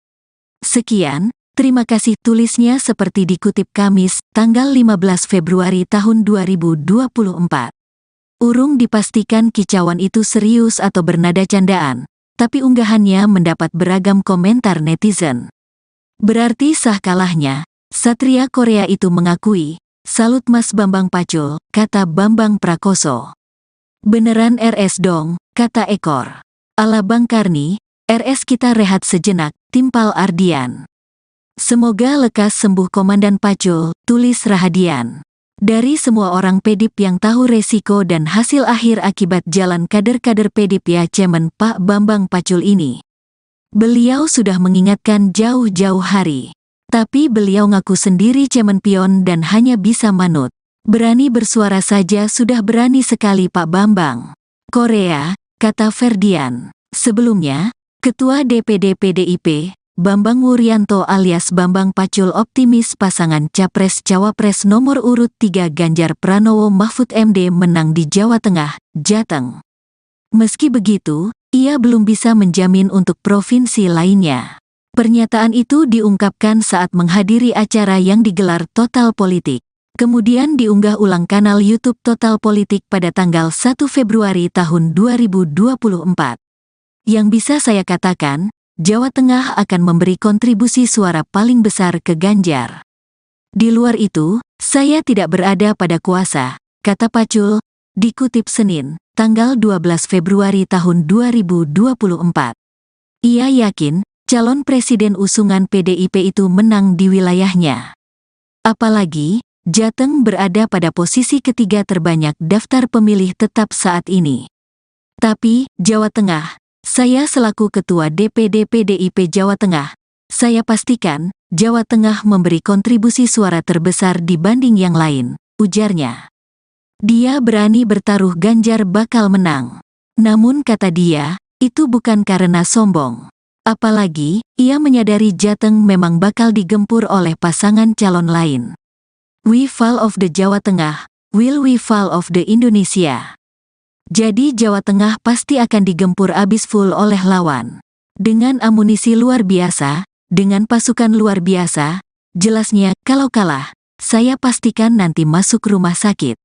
Sekian, terima kasih tulisnya seperti dikutip Kamis, tanggal 15 Februari tahun 2024. Urung dipastikan kicauan itu serius atau bernada candaan, tapi unggahannya mendapat beragam komentar netizen. Berarti sah kalahnya, Satria Korea itu mengakui, salut Mas Bambang Pacul, kata Bambang Prakoso. Beneran RS dong, kata Ekor. Ala Bang Karni, RS kita rehat sejenak, timpal Ardian. Semoga lekas sembuh Komandan Pacul, tulis Rahadian. Dari semua orang PDIP yang tahu resiko dan hasil akhir akibat jalan kader-kader PDIP ya Cemen Pak Bambang Pacul ini. Beliau sudah mengingatkan jauh-jauh hari. Tapi beliau ngaku sendiri Cemen pion dan hanya bisa manut. Berani bersuara saja sudah berani sekali Pak Bambang. Korea, kata Ferdian. Sebelumnya, Ketua DPD PDIP, Bambang Wuryanto alias Bambang Pacul optimis pasangan Capres-Cawapres nomor urut 3 Ganjar Pranowo Mahfud MD menang di Jawa Tengah, Jateng. Meski begitu, ia belum bisa menjamin untuk provinsi lainnya. Pernyataan itu diungkapkan saat menghadiri acara yang digelar Total Politik. Kemudian diunggah ulang kanal YouTube Total Politik pada tanggal 1 Februari tahun 2024. Yang bisa saya katakan, Jawa Tengah akan memberi kontribusi suara paling besar ke Ganjar. Di luar itu, saya tidak berada pada kuasa, kata Pacul, dikutip Senin, tanggal 12 Februari tahun 2024. Ia yakin, calon presiden usungan PDIP itu menang di wilayahnya. Apalagi, Jateng berada pada posisi ketiga terbanyak daftar pemilih tetap saat ini. Tapi, Jawa Tengah, saya selaku Ketua DPD PDIP Jawa Tengah, saya pastikan, Jawa Tengah memberi kontribusi suara terbesar dibanding yang lain, ujarnya. Dia berani bertaruh Ganjar bakal menang. Namun kata dia, itu bukan karena sombong. Apalagi, ia menyadari Jateng memang bakal digempur oleh pasangan calon lain. We fall of the Jawa Tengah, will we fall of the Indonesia. Jadi Jawa Tengah pasti akan digempur abis full oleh lawan. Dengan amunisi luar biasa, dengan pasukan luar biasa, jelasnya kalau kalah, saya pastikan nanti masuk rumah sakit.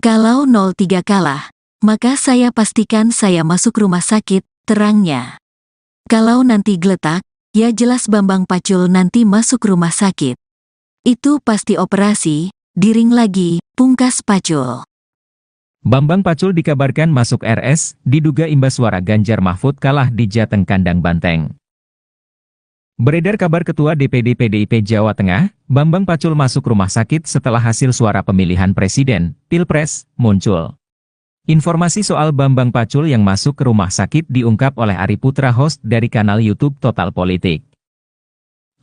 Kalau 03 kalah, maka saya pastikan saya masuk rumah sakit, terangnya. Kalau nanti geletak, ya jelas Bambang Pacul nanti masuk rumah sakit. Itu pasti operasi, diring lagi, pungkas Pacul. Bambang Pacul dikabarkan masuk RS, diduga imbas suara Ganjar Mahfud kalah di Jateng kandang Banteng. Beredar kabar Ketua DPD PDIP Jawa Tengah, Bambang Pacul masuk rumah sakit setelah hasil suara pemilihan presiden, Pilpres, muncul. Informasi soal Bambang Pacul yang masuk ke rumah sakit diungkap oleh Ari Putra, host dari kanal YouTube Total Politik.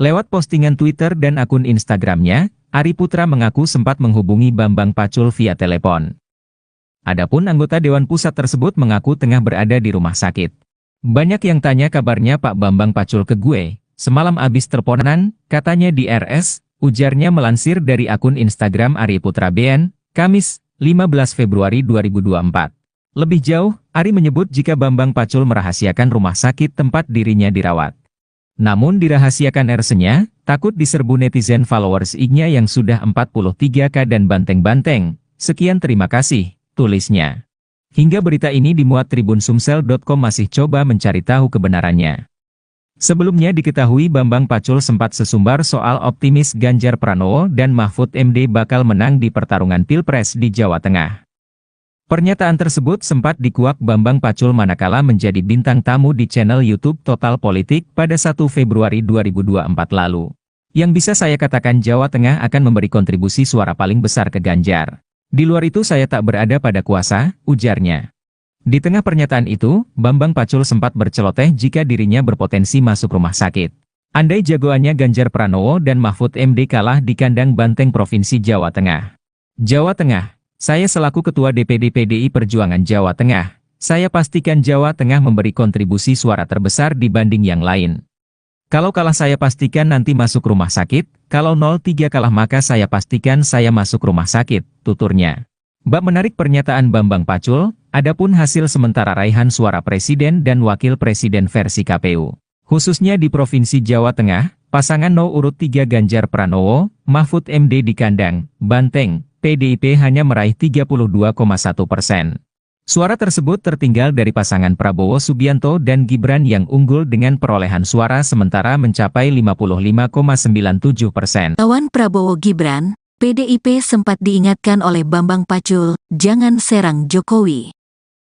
Lewat postingan Twitter dan akun Instagramnya, Ari Putra mengaku sempat menghubungi Bambang Pacul via telepon. Adapun anggota Dewan Pusat tersebut mengaku tengah berada di rumah sakit. Banyak yang tanya kabarnya Pak Bambang Pacul ke gue, semalam abis teleponan, katanya di RS, ujarnya melansir dari akun Instagram Ari Putra BN, Kamis, 15 Februari 2024. Lebih jauh, Ari menyebut jika Bambang Pacul merahasiakan rumah sakit tempat dirinya dirawat. Namun dirahasiakan RS-nya, takut diserbu netizen followers IG-nya yang sudah 43K dan banteng-banteng. Sekian terima kasih, tulisnya. Hingga berita ini dimuat Tribun Sumsel.com masih coba mencari tahu kebenarannya. Sebelumnya diketahui Bambang Pacul sempat sesumbar soal optimis Ganjar Pranowo dan Mahfud MD bakal menang di pertarungan Pilpres di Jawa Tengah. Pernyataan tersebut sempat dikuak Bambang Pacul manakala menjadi bintang tamu di channel YouTube Total Politik pada 1 Februari 2024 lalu. Yang bisa saya katakan Jawa Tengah akan memberi kontribusi suara paling besar ke Ganjar. Di luar itu saya tak berada pada kuasa, ujarnya. Di tengah pernyataan itu, Bambang Pacul sempat berceloteh jika dirinya berpotensi masuk rumah sakit. Andai jagoannya Ganjar Pranowo dan Mahfud MD kalah di kandang Banteng Provinsi Jawa Tengah. Jawa Tengah, saya selaku Ketua DPD PDI Perjuangan Jawa Tengah, saya pastikan Jawa Tengah memberi kontribusi suara terbesar dibanding yang lain. Kalau kalah saya pastikan nanti masuk rumah sakit, kalau 03 kalah maka saya pastikan saya masuk rumah sakit, tuturnya. Bab menarik pernyataan Bambang Pacul, adapun hasil sementara raihan suara presiden dan wakil presiden versi KPU. Khususnya di Provinsi Jawa Tengah, pasangan urut 3 Ganjar Pranowo, Mahfud MD di kandang Banteng, PDIP hanya meraih 32,1%. Suara tersebut tertinggal dari pasangan Prabowo Subianto dan Gibran yang unggul dengan perolehan suara sementara mencapai 55,97%. Lawan Prabowo Gibran, PDIP sempat diingatkan oleh Bambang Pacul, jangan serang Jokowi.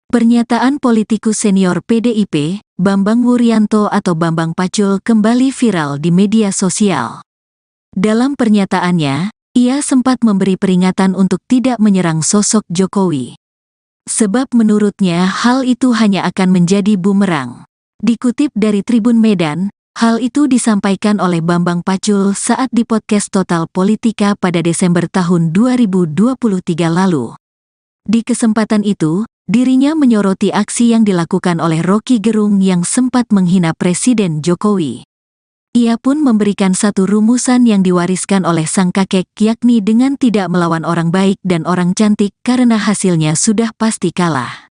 Pernyataan politikus senior PDIP, Bambang Wuryanto atau Bambang Pacul kembali viral di media sosial. Dalam pernyataannya, ia sempat memberi peringatan untuk tidak menyerang sosok Jokowi. Sebab menurutnya hal itu hanya akan menjadi bumerang. Dikutip dari Tribun Medan, hal itu disampaikan oleh Bambang Pacul saat di podcast Total Politika pada Desember tahun 2023 lalu. Di kesempatan itu, dirinya menyoroti aksi yang dilakukan oleh Rocky Gerung yang sempat menghina Presiden Jokowi. Ia pun memberikan satu rumusan yang diwariskan oleh sang kakek, yakni dengan tidak melawan orang baik dan orang cantik karena hasilnya sudah pasti kalah.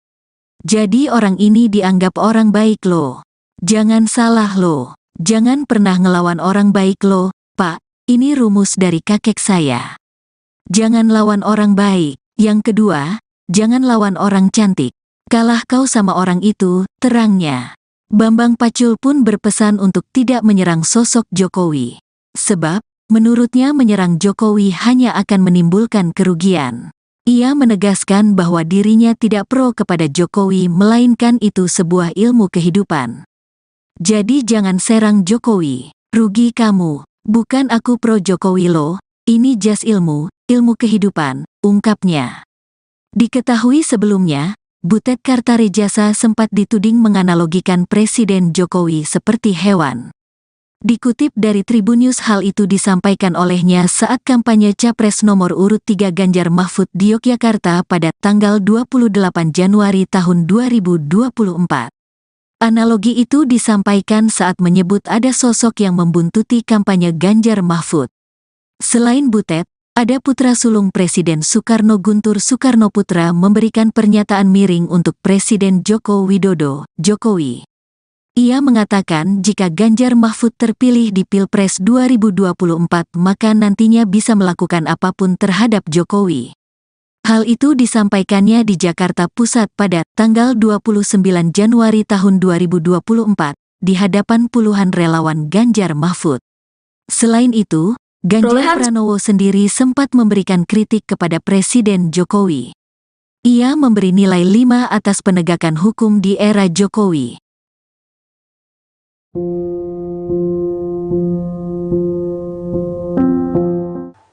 Jadi orang ini dianggap orang baik loh. Jangan salah loh. Jangan pernah ngelawan orang baik loh, Pak. Ini rumus dari kakek saya. Jangan lawan orang baik. Yang kedua, jangan lawan orang cantik. Kalah kau sama orang itu, terangnya. Bambang Pacul pun berpesan untuk tidak menyerang sosok Jokowi. Sebab, menurutnya menyerang Jokowi hanya akan menimbulkan kerugian. Ia menegaskan bahwa dirinya tidak pro kepada Jokowi melainkan itu sebuah ilmu kehidupan. Jadi jangan serang Jokowi, rugi kamu, bukan aku pro Jokowi loh, ini jas ilmu kehidupan, ungkapnya. Diketahui sebelumnya, Butet Kartarejasa sempat dituding menganalogikan Presiden Jokowi seperti hewan. Dikutip dari Tribunnews, hal itu disampaikan olehnya saat kampanye Capres nomor urut 3 Ganjar Mahfud di Yogyakarta pada tanggal 28 Januari tahun 2024. Analogi itu disampaikan saat menyebut ada sosok yang membuntuti kampanye Ganjar Mahfud. Selain Butet, ada putra sulung Presiden Soekarno, Guntur Soekarnoputra, memberikan pernyataan miring untuk Presiden Joko Widodo, Jokowi. Ia mengatakan jika Ganjar Mahfud terpilih di Pilpres 2024 maka nantinya bisa melakukan apapun terhadap Jokowi. Hal itu disampaikannya di Jakarta Pusat pada tanggal 29 Januari tahun 2024 di hadapan puluhan relawan Ganjar Mahfud. Selain itu, Ganjar Pranowo sendiri sempat memberikan kritik kepada Presiden Jokowi. Ia memberi nilai 5 atas penegakan hukum di era Jokowi.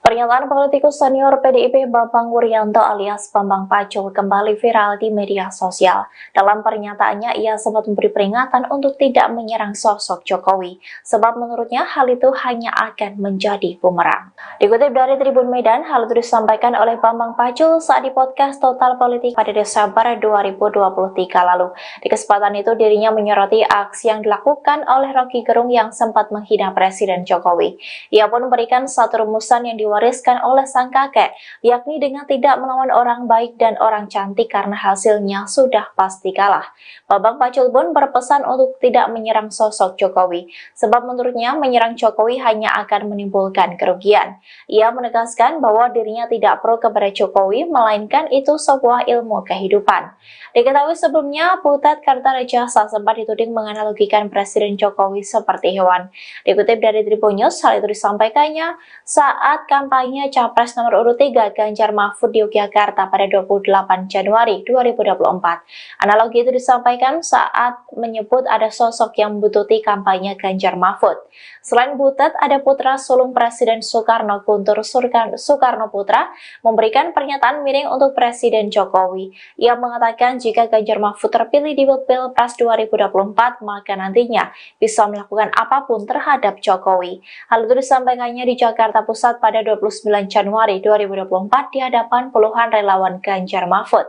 Pernyataan politikus senior PDIP Bambang Wuryanto alias Bambang Pacul kembali viral di media sosial. Dalam pernyataannya, ia sempat memberi peringatan untuk tidak menyerang sosok Jokowi, sebab menurutnya hal itu hanya akan menjadi bumerang. Dikutip dari Tribun Medan, hal itu disampaikan oleh Bambang Pacul saat di podcast Total Politik pada Desember 2023 lalu. Di kesempatan itu, dirinya menyoroti aksi yang dilakukan oleh Rocky Gerung yang sempat menghina Presiden Jokowi. Ia pun memberikan satu rumusan yang diwariskan oleh sang kakek, yakni dengan tidak melawan orang baik dan orang cantik karena hasilnya sudah pasti kalah. Bambang Pacul pun berpesan untuk tidak menyerang sosok Jokowi, sebab menurutnya menyerang Jokowi hanya akan menimbulkan kerugian. Ia menegaskan bahwa dirinya tidak pro kepada Jokowi, melainkan itu sebuah ilmu kehidupan. Diketahui sebelumnya, Butet Kartarejasa sempat dituding menganalogikan Presiden Jokowi seperti hewan. Dikutip dari Tribunnews, hal itu disampaikannya saat kampanye Capres nomor urut 3 Ganjar Mahfud di Yogyakarta pada 28 Januari 2024. Analogi itu disampaikan saat menyebut ada sosok yang membututi kampanye Ganjar Mahfud. Selain Butet, ada putra sulung Presiden Soekarno, Guntur Soekarnoputra, memberikan pernyataan miring untuk Presiden Jokowi. Ia mengatakan jika Ganjar Mahfud terpilih di Pilpres 2024, maka nantinya bisa melakukan apapun terhadap Jokowi. Hal itu disampaikannya di Jakarta Pusat pada 29 Januari 2024 di hadapan puluhan relawan Ganjar Mahfud.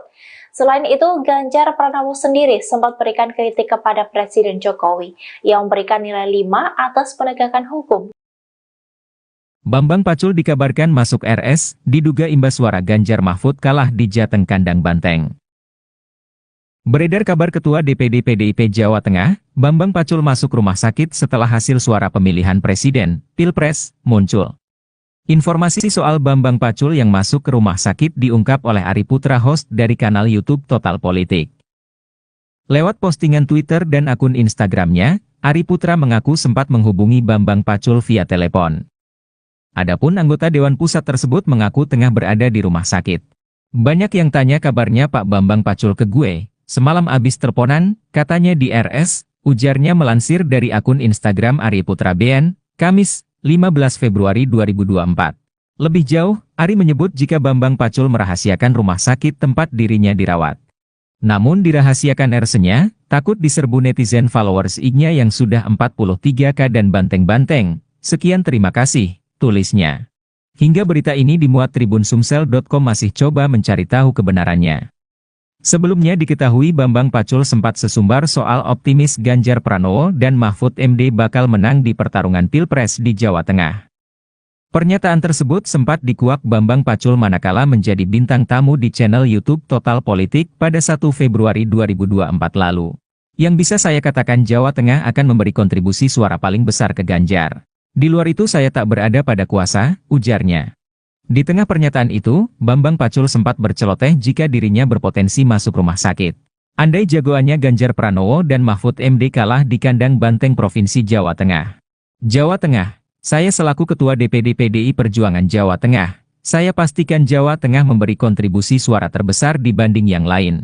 Selain itu, Ganjar Pranowo sendiri sempat berikan kritik kepada Presiden Jokowi yang memberikan nilai 5 atas penegakan hukum. Bambang Pacul dikabarkan masuk RS, diduga imbas suara Ganjar Mahfud kalah di Jateng Kandang Banteng. Beredar kabar Ketua DPD PDIP Jawa Tengah, Bambang Pacul masuk rumah sakit setelah hasil suara pemilihan Presiden, Pilpres, muncul. Informasi soal Bambang Pacul yang masuk ke rumah sakit diungkap oleh Ari Putra, host dari kanal YouTube Total Politik. Lewat postingan Twitter dan akun Instagramnya, Ari Putra mengaku sempat menghubungi Bambang Pacul via telepon. Adapun anggota Dewan Pusat tersebut mengaku tengah berada di rumah sakit. Banyak yang tanya kabarnya Pak Bambang Pacul ke gue, semalam abis teleponan, katanya di RS, ujarnya melansir dari akun Instagram Ari Putra BN, Kamis, 15 Februari 2024. Lebih jauh, Ari menyebut jika Bambang Pacul merahasiakan rumah sakit tempat dirinya dirawat. Namun dirahasiakan RS-nya, takut diserbu netizen followers IG-nya yang sudah 43K dan banteng-banteng. Sekian, terima kasih, tulisnya. Hingga berita ini dimuat tribunsumsel.com masih coba mencari tahu kebenarannya. Sebelumnya diketahui Bambang Pacul sempat sesumbar soal optimis Ganjar Pranowo dan Mahfud MD bakal menang di pertarungan Pilpres di Jawa Tengah. Pernyataan tersebut sempat dikuak Bambang Pacul manakala menjadi bintang tamu di channel YouTube Total Politik pada 1 Februari 2024 lalu. Yang bisa saya katakan Jawa Tengah akan memberi kontribusi suara paling besar ke Ganjar. Di luar itu saya tak berada pada kuasa, ujarnya. Di tengah pernyataan itu, Bambang Pacul sempat berceloteh jika dirinya berpotensi masuk rumah sakit. Andai jagoannya Ganjar Pranowo dan Mahfud MD kalah di kandang banteng Provinsi Jawa Tengah. Jawa Tengah, saya selaku Ketua DPD PDI Perjuangan Jawa Tengah, saya pastikan Jawa Tengah memberi kontribusi suara terbesar dibanding yang lain.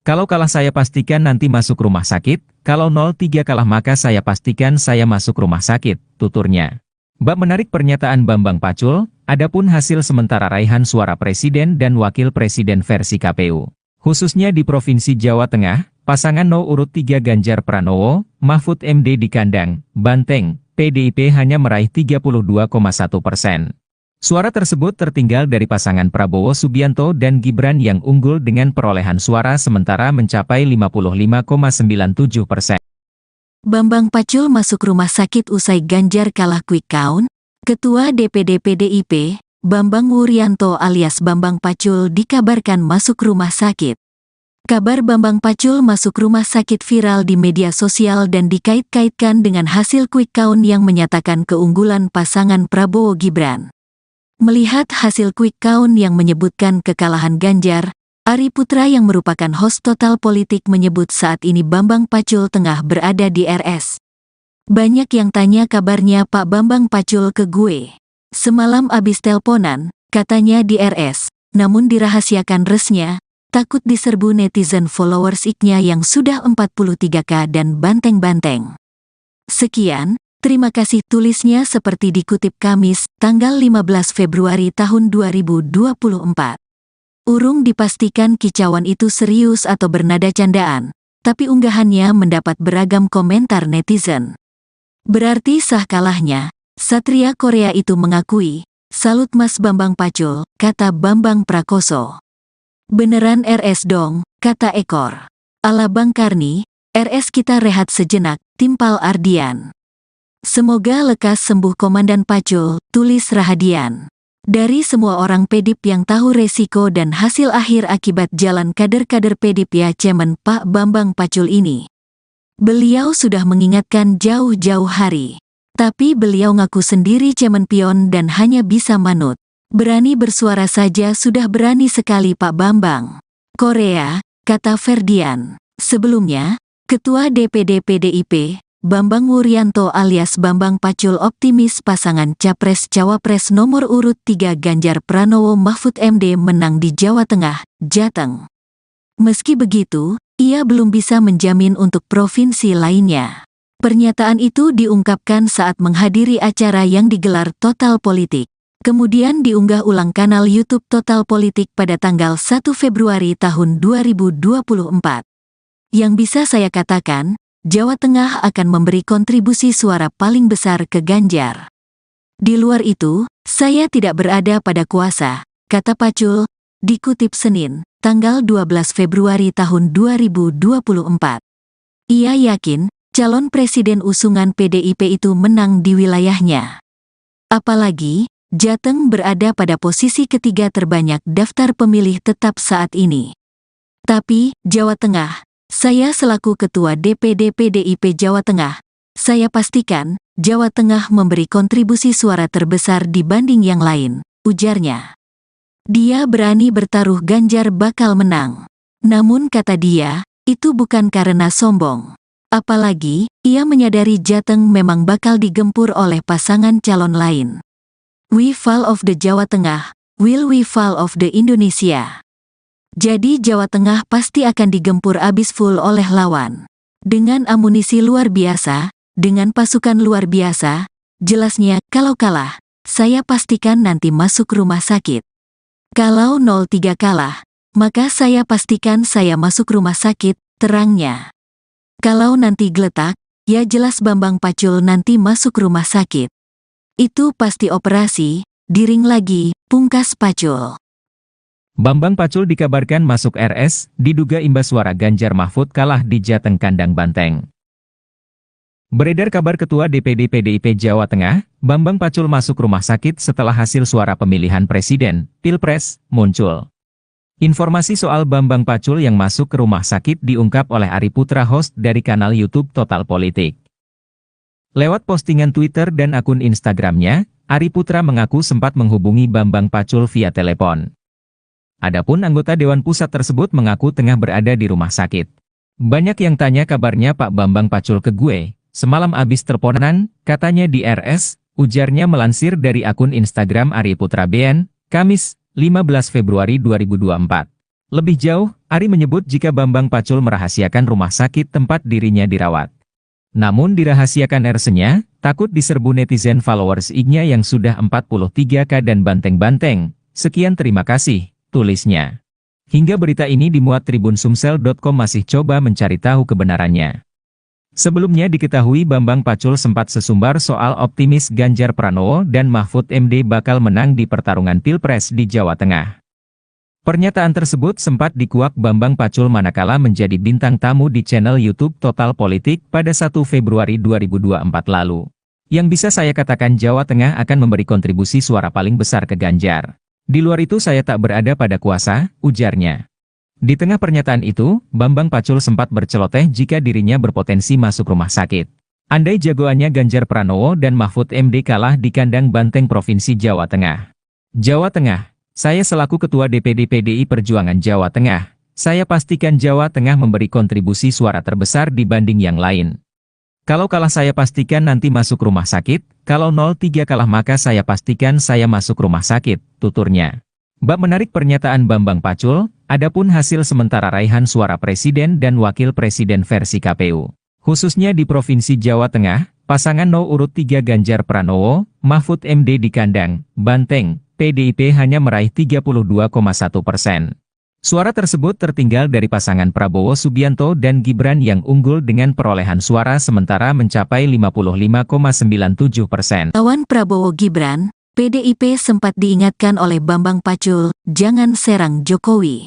Kalau kalah saya pastikan nanti masuk rumah sakit, kalau 03 kalah maka saya pastikan saya masuk rumah sakit, tuturnya. Bab menarik pernyataan Bambang Pacul, adapun hasil sementara raihan suara Presiden dan Wakil Presiden versi KPU. Khususnya di Provinsi Jawa Tengah, pasangan No. urut 3 Ganjar Pranowo, Mahfud MD di kandang, Banteng, PDIP hanya meraih 32,1%. Suara tersebut tertinggal dari pasangan Prabowo Subianto dan Gibran yang unggul dengan perolehan suara sementara mencapai 55,97%. Bambang Pacul masuk rumah sakit usai Ganjar kalah quick count. Ketua DPD PDIP, Bambang Wuryanto alias Bambang Pacul dikabarkan masuk rumah sakit. Kabar Bambang Pacul masuk rumah sakit viral di media sosial dan dikait-kaitkan dengan hasil quick count yang menyatakan keunggulan pasangan Prabowo Gibran. Melihat hasil quick count yang menyebutkan kekalahan Ganjar, Ari Putra yang merupakan host Total Politik menyebut saat ini Bambang Pacul tengah berada di RS. Banyak yang tanya kabarnya Pak Bambang Pacul ke gue. Semalam abis teleponan, katanya di RS, namun dirahasiakan resnya, takut diserbu netizen followers iknya yang sudah 43K dan banteng-banteng. Sekian, terima kasih tulisnya seperti dikutip Kamis, tanggal 15 Februari tahun 2024. Urung dipastikan kicauan itu serius atau bernada candaan, tapi unggahannya mendapat beragam komentar netizen. Berarti sah kalahnya, Satria Korea itu mengakui, salut Mas Bambang Pacul, kata Bambang Prakoso. Beneran RS dong, kata Ekor. Ala Bang Karni, RS kita rehat sejenak, timpal Ardian. Semoga lekas sembuh Komandan Pacul, tulis Rahadian. Dari semua orang PDIP yang tahu resiko dan hasil akhir akibat jalan kader-kader PDIP ya cemen Pak Bambang Pacul ini. Beliau sudah mengingatkan jauh-jauh hari. Tapi beliau ngaku sendiri cemen pion dan hanya bisa manut. Berani bersuara saja sudah berani sekali Pak Bambang. Korea, kata Ferdian. Sebelumnya, Ketua DPD PDIP, Bambang Wuryanto alias Bambang Pacul optimis pasangan Capres-Cawapres nomor urut 3 Ganjar Pranowo Mahfud MD menang di Jawa Tengah, Jateng. Meski begitu, ia belum bisa menjamin untuk provinsi lainnya. Pernyataan itu diungkapkan saat menghadiri acara yang digelar Total Politik. Kemudian diunggah ulang kanal YouTube Total Politik pada tanggal 1 Februari tahun 2024. Yang bisa saya katakan, Jawa Tengah akan memberi kontribusi suara paling besar ke Ganjar. Di luar itu, saya tidak berada pada kuasa, kata Pacul, dikutip Senin, tanggal 12 Februari tahun 2024. Ia yakin, calon presiden usungan PDIP itu menang di wilayahnya. Apalagi, Jateng berada pada posisi ketiga terbanyak daftar pemilih tetap saat ini. Tapi, Jawa Tengah, saya selaku Ketua DPD PDIP Jawa Tengah, saya pastikan, Jawa Tengah memberi kontribusi suara terbesar dibanding yang lain, ujarnya. Dia berani bertaruh Ganjar bakal menang. Namun kata dia, itu bukan karena sombong. Apalagi, ia menyadari Jateng memang bakal digempur oleh pasangan calon lain. We fall of the Jawa Tengah, will we fall of the Indonesia. Jadi Jawa Tengah pasti akan digempur abis full oleh lawan. Dengan amunisi luar biasa, dengan pasukan luar biasa, jelasnya kalau kalah, saya pastikan nanti masuk rumah sakit. Kalau 03 kalah, maka saya pastikan saya masuk rumah sakit, terangnya. Kalau nanti geletak, ya jelas Bambang Pacul nanti masuk rumah sakit. Itu pasti operasi, diring lagi, pungkas Pacul. Bambang Pacul dikabarkan masuk RS, diduga imbas suara Ganjar Mahfud kalah di Jateng kandang Banteng. Beredar kabar Ketua DPD PDIP Jawa Tengah, Bambang Pacul masuk rumah sakit setelah hasil suara pemilihan presiden, Pilpres, muncul. Informasi soal Bambang Pacul yang masuk ke rumah sakit diungkap oleh Ari Putra host dari kanal YouTube Total Politik. Lewat postingan Twitter dan akun Instagramnya, Ari Putra mengaku sempat menghubungi Bambang Pacul via telepon. Adapun anggota Dewan Pusat tersebut mengaku tengah berada di rumah sakit. Banyak yang tanya kabarnya Pak Bambang Pacul ke gue, semalam abis teleponan, katanya di RS, ujarnya melansir dari akun Instagram Ari Putra BN, Kamis, 15 Februari 2024. Lebih jauh, Ari menyebut jika Bambang Pacul merahasiakan rumah sakit tempat dirinya dirawat. Namun dirahasiakan RS-nya, takut diserbu netizen followers IG-nya yang sudah 43K dan banteng-banteng. Sekian terima kasih, tulisnya. Hingga berita ini dimuat Tribun Sumsel.com masih coba mencari tahu kebenarannya. Sebelumnya diketahui Bambang Pacul sempat sesumbar soal optimis Ganjar Pranowo dan Mahfud MD bakal menang di pertarungan Pilpres di Jawa Tengah. Pernyataan tersebut sempat dikuak Bambang Pacul manakala menjadi bintang tamu di channel YouTube Total Politik pada 1 Februari 2024 lalu. Yang bisa saya katakan Jawa Tengah akan memberi kontribusi suara paling besar ke Ganjar. Di luar itu saya tak berada pada kuasa, ujarnya. Di tengah pernyataan itu, Bambang Pacul sempat berceloteh jika dirinya berpotensi masuk rumah sakit. Andai jagoannya Ganjar Pranowo dan Mahfud MD kalah di kandang Banteng Provinsi Jawa Tengah. Jawa Tengah, saya selaku Ketua DPD PDI Perjuangan Jawa Tengah, saya pastikan Jawa Tengah memberi kontribusi suara terbesar dibanding yang lain. Kalau kalah saya pastikan nanti masuk rumah sakit, kalau 03 kalah maka saya pastikan saya masuk rumah sakit, tuturnya. Bab menarik pernyataan Bambang Pacul, adapun hasil sementara raihan suara presiden dan wakil presiden versi KPU. Khususnya di Provinsi Jawa Tengah, pasangan No. urut 3 Ganjar Pranowo, Mahfud MD di kandang Banteng, PDIP hanya meraih 32,1%. Suara tersebut tertinggal dari pasangan Prabowo Subianto dan Gibran yang unggul dengan perolehan suara sementara mencapai 55,97%. Lawan Prabowo Gibran, PDIP sempat diingatkan oleh Bambang Pacul, jangan serang Jokowi.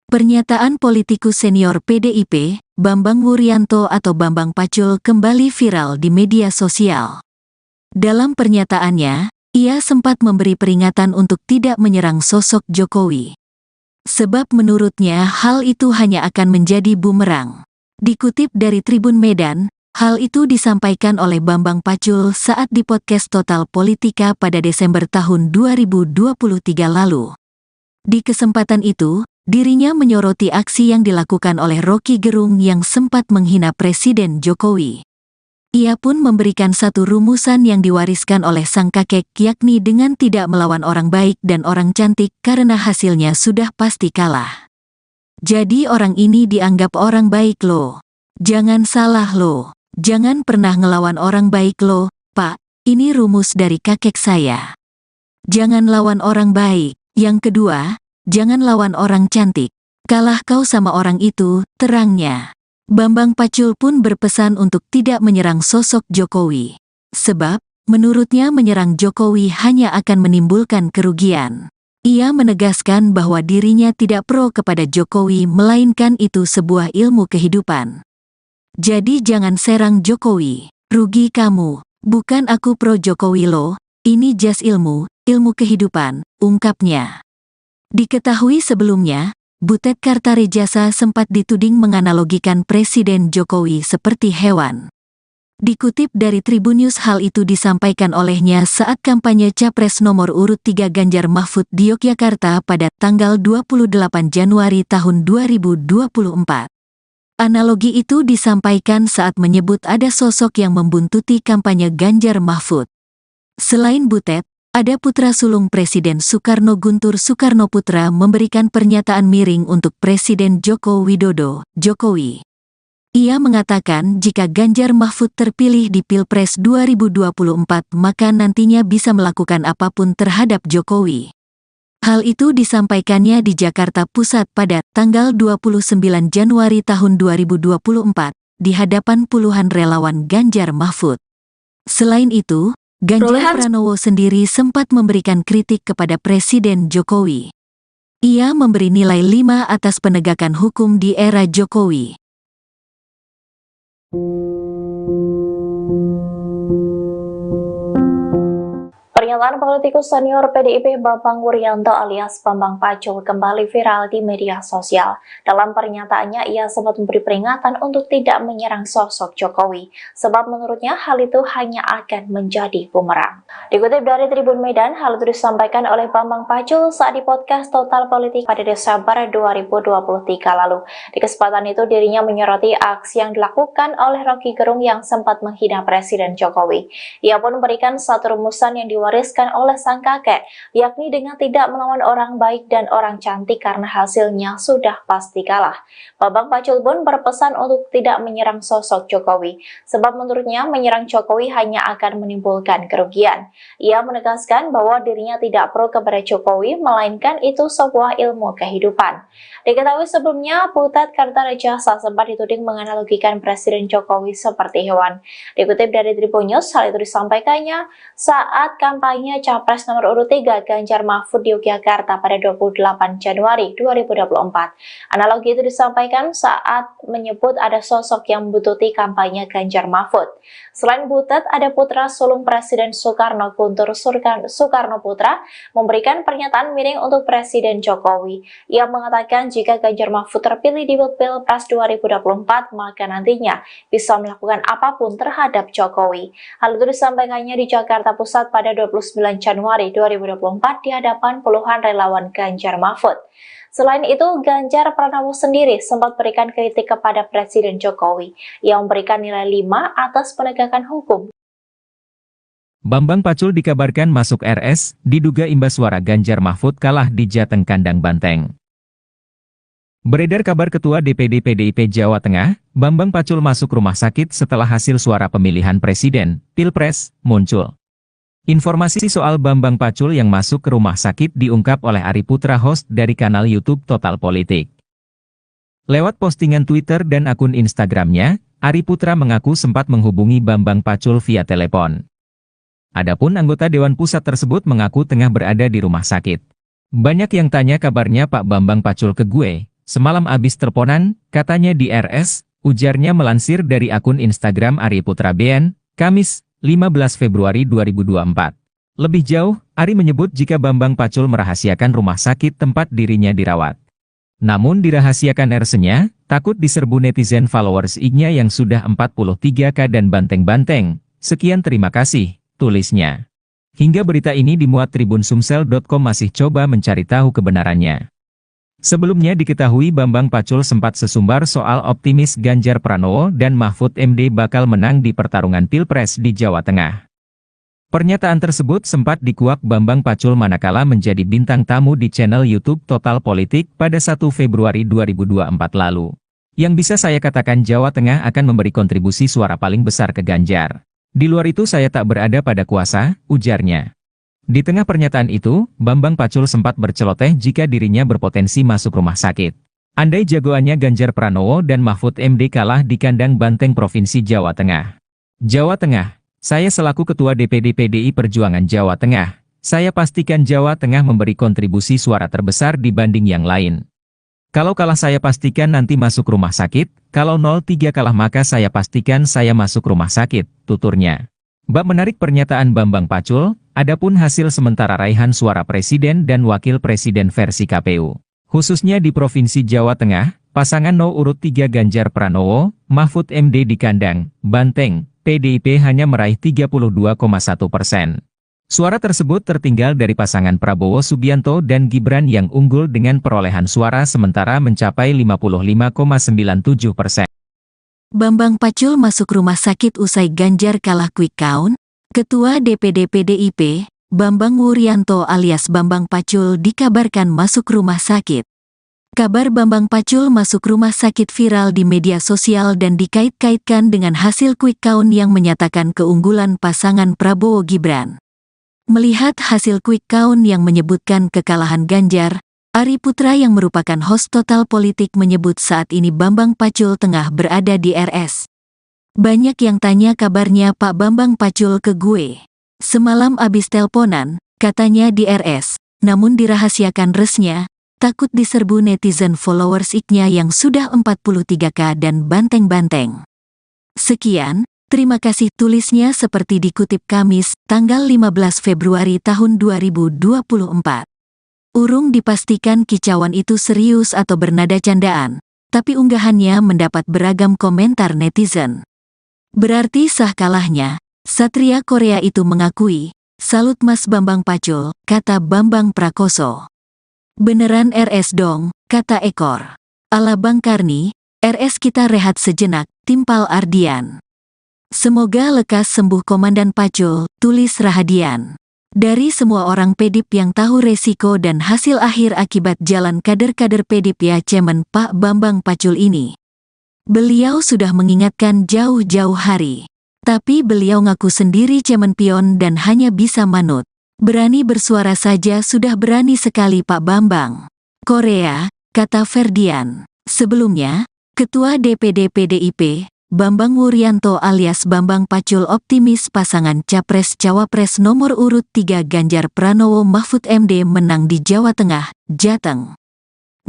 Pernyataan politikus senior PDIP, Bambang Wuryanto atau Bambang Pacul kembali viral di media sosial. Dalam pernyataannya, ia sempat memberi peringatan untuk tidak menyerang sosok Jokowi. Sebab menurutnya hal itu hanya akan menjadi bumerang. Dikutip dari Tribun Medan, hal itu disampaikan oleh Bambang Pacul saat di podcast Total Politika pada Desember tahun 2023 lalu. Di kesempatan itu, dirinya menyoroti aksi yang dilakukan oleh Rocky Gerung yang sempat menghina Presiden Jokowi. Ia pun memberikan satu rumusan yang diwariskan oleh sang kakek yakni dengan tidak melawan orang baik dan orang cantik karena hasilnya sudah pasti kalah. Jadi orang ini dianggap orang baik loh. Jangan salah loh. Jangan pernah ngelawan orang baik loh, Pak. Ini rumus dari kakek saya. Jangan lawan orang baik. Yang kedua, jangan lawan orang cantik. Kalah kau sama orang itu, terangnya. Bambang Pacul pun berpesan untuk tidak menyerang sosok Jokowi. Sebab, menurutnya menyerang Jokowi hanya akan menimbulkan kerugian. Ia menegaskan bahwa dirinya tidak pro kepada Jokowi melainkan itu sebuah ilmu kehidupan. Jadi jangan serang Jokowi, rugi kamu. Bukan aku pro Jokowi loh, ini jas ilmu kehidupan, ungkapnya. Diketahui sebelumnya, Butet Kartarejasa sempat dituding menganalogikan Presiden Jokowi seperti hewan. Dikutip dari Tribunnews hal itu disampaikan olehnya saat kampanye Capres nomor urut 3 Ganjar Mahfud di Yogyakarta pada tanggal 28 Januari tahun 2024. Analogi itu disampaikan saat menyebut ada sosok yang membuntuti kampanye Ganjar Mahfud. Selain Butet, ada putra sulung Presiden Soekarno Guntur Soekarnoputra memberikan pernyataan miring untuk Presiden Joko Widodo, Jokowi. Ia mengatakan jika Ganjar Mahfud terpilih di Pilpres 2024 maka nantinya bisa melakukan apapun terhadap Jokowi. Hal itu disampaikannya di Jakarta Pusat pada tanggal 29 Januari tahun 2024 di hadapan puluhan relawan Ganjar Mahfud. Selain itu, Ganjar Pranowo sendiri sempat memberikan kritik kepada Presiden Jokowi. Ia memberi nilai 5 atas penegakan hukum di era Jokowi. Pernyataan politikus senior PDIP Bambang Wuryanto alias Bambang Pacul kembali viral di media sosial. Dalam pernyataannya, ia sempat memberi peringatan untuk tidak menyerang sosok Jokowi, sebab menurutnya hal itu hanya akan menjadi bumerang. Dikutip dari Tribun Medan, hal itu disampaikan oleh Bambang Pacul saat di podcast Total Politik pada Desember 2023 lalu. Di kesempatan itu, dirinya menyoroti aksi yang dilakukan oleh Rocky Gerung yang sempat menghina Presiden Jokowi. Ia pun memberikan satu rumusan yang diwariskan diwariskan oleh sang kakek, yakni dengan tidak melawan orang baik dan orang cantik karena hasilnya sudah pasti kalah. Bambang Pacul pun berpesan untuk tidak menyerang sosok Jokowi, sebab menurutnya menyerang Jokowi hanya akan menimbulkan kerugian. Ia menegaskan bahwa dirinya tidak pro kepada Jokowi, melainkan itu sebuah ilmu kehidupan. Diketahui sebelumnya, Butet Kartarejasa sempat dituding menganalogikan Presiden Jokowi seperti hewan. Dikutip dari Tribun News, hal itu disampaikannya saat kampanye Capres nomor urut 3 Ganjar Mahfud di Yogyakarta pada 28 Januari 2024. Analogi itu disampaikan saat menyebut ada sosok yang membutuhkan kampanye Ganjar Mahfud. Selain Butet, ada putra sulung Presiden Soekarno, Guntur Soekarno Putra, memberikan pernyataan miring untuk Presiden Jokowi. Ia mengatakan jika Ganjar Mahfud terpilih di Pilpres 2024, maka nantinya bisa melakukan apapun terhadap Jokowi. Hal itu disampaikannya di Jakarta Pusat pada 29 Januari 2024 di hadapan puluhan relawan Ganjar Mahfud. Selain itu, Ganjar Pranowo sendiri sempat berikan kritik kepada Presiden Jokowi yang memberikan nilai 5 atas penegakan hukum. Bambang Pacul dikabarkan masuk RS, diduga imbas suara Ganjar Mahfud kalah di Jateng Kandang Banteng. Beredar kabar Ketua DPD PDIP Jawa Tengah, Bambang Pacul masuk rumah sakit setelah hasil suara pemilihan Presiden, Pilpres, muncul. Informasi soal Bambang Pacul yang masuk ke rumah sakit diungkap oleh Ari Putra, host dari kanal YouTube Total Politik. Lewat postingan Twitter dan akun Instagramnya, Ari Putra mengaku sempat menghubungi Bambang Pacul via telepon. Adapun anggota Dewan Pusat tersebut mengaku tengah berada di rumah sakit. Banyak yang tanya kabarnya Pak Bambang Pacul ke gue, semalam abis teleponan, katanya di RS, ujarnya melansir dari akun Instagram Ari Putra BN, Kamis, 15 Februari 2024. Lebih jauh, Ari menyebut jika Bambang Pacul merahasiakan rumah sakit tempat dirinya dirawat. Namun dirahasiakan RS-nya, takut diserbu netizen followers IG-nya yang sudah 43K dan banteng-banteng. Sekian terima kasih, tulisnya. Hingga berita ini dimuat Tribun Sumsel.com masih coba mencari tahu kebenarannya. Sebelumnya diketahui Bambang Pacul sempat sesumbar soal optimis Ganjar Pranowo dan Mahfud MD bakal menang di pertarungan Pilpres di Jawa Tengah. Pernyataan tersebut sempat dikuak Bambang Pacul manakala menjadi bintang tamu di channel YouTube Total Politik pada 1 Februari 2024 lalu. Yang bisa saya katakan Jawa Tengah akan memberi kontribusi suara paling besar ke Ganjar. Di luar itu saya tak berada pada kuasa, ujarnya. Di tengah pernyataan itu, Bambang Pacul sempat berceloteh jika dirinya berpotensi masuk rumah sakit. Andai jagoannya Ganjar Pranowo dan Mahfud MD kalah di kandang banteng Provinsi Jawa Tengah. Jawa Tengah, saya selaku Ketua DPD PDI Perjuangan Jawa Tengah, saya pastikan Jawa Tengah memberi kontribusi suara terbesar dibanding yang lain. Kalau kalah saya pastikan nanti masuk rumah sakit, kalau 03 kalah maka saya pastikan saya masuk rumah sakit, tuturnya. Bab menarik pernyataan Bambang Pacul, adapun hasil sementara raihan suara Presiden dan Wakil Presiden versi KPU. Khususnya di Provinsi Jawa Tengah, pasangan urut 3 Ganjar Pranowo, Mahfud MD di kandang banteng, PDIP hanya meraih 32,1%. Suara tersebut tertinggal dari pasangan Prabowo Subianto dan Gibran yang unggul dengan perolehan suara sementara mencapai 55,97%. Bambang Pacul masuk rumah sakit usai Ganjar kalah quick count. Ketua DPD PDIP, Bambang Wuryanto alias Bambang Pacul dikabarkan masuk rumah sakit. Kabar Bambang Pacul masuk rumah sakit viral di media sosial dan dikait-kaitkan dengan hasil quick count yang menyatakan keunggulan pasangan Prabowo Gibran. Melihat hasil quick count yang menyebutkan kekalahan Ganjar, Ari Putra yang merupakan host Total Politik menyebut saat ini Bambang Pacul tengah berada di RS. Banyak yang tanya kabarnya Pak Bambang Pacul ke gue. Semalam abis teleponan, katanya di RS, namun dirahasiakan resnya, takut diserbu netizen followers IG-nya yang sudah 43K dan banteng-banteng. Sekian, terima kasih tulisnya seperti dikutip Kamis, tanggal 15 Februari tahun 2024. Urung dipastikan kicauan itu serius atau bernada candaan, tapi unggahannya mendapat beragam komentar netizen. Berarti sah kalahnya, Satria Korea itu mengakui, salut Mas Bambang Pacul, kata Bambang Prakoso. Beneran RS dong, kata Ekor. Ala Bang Karni, RS kita rehat sejenak, timpal Ardian. Semoga lekas sembuh Komandan Pacul, tulis Rahadian. Dari semua orang PDIP yang tahu resiko dan hasil akhir akibat jalan kader-kader PDIP ya Cemen Pak Bambang Pacul ini. Beliau sudah mengingatkan jauh-jauh hari. Tapi beliau ngaku sendiri cemen pion dan hanya bisa manut. Berani bersuara saja sudah berani sekali Pak Bambang. Korea, kata Ferdian. Sebelumnya, Ketua DPD PDIP, Bambang Wuryanto alias Bambang Pacul optimis pasangan Capres-Cawapres nomor urut 3 Ganjar Pranowo Mahfud MD menang di Jawa Tengah, Jateng.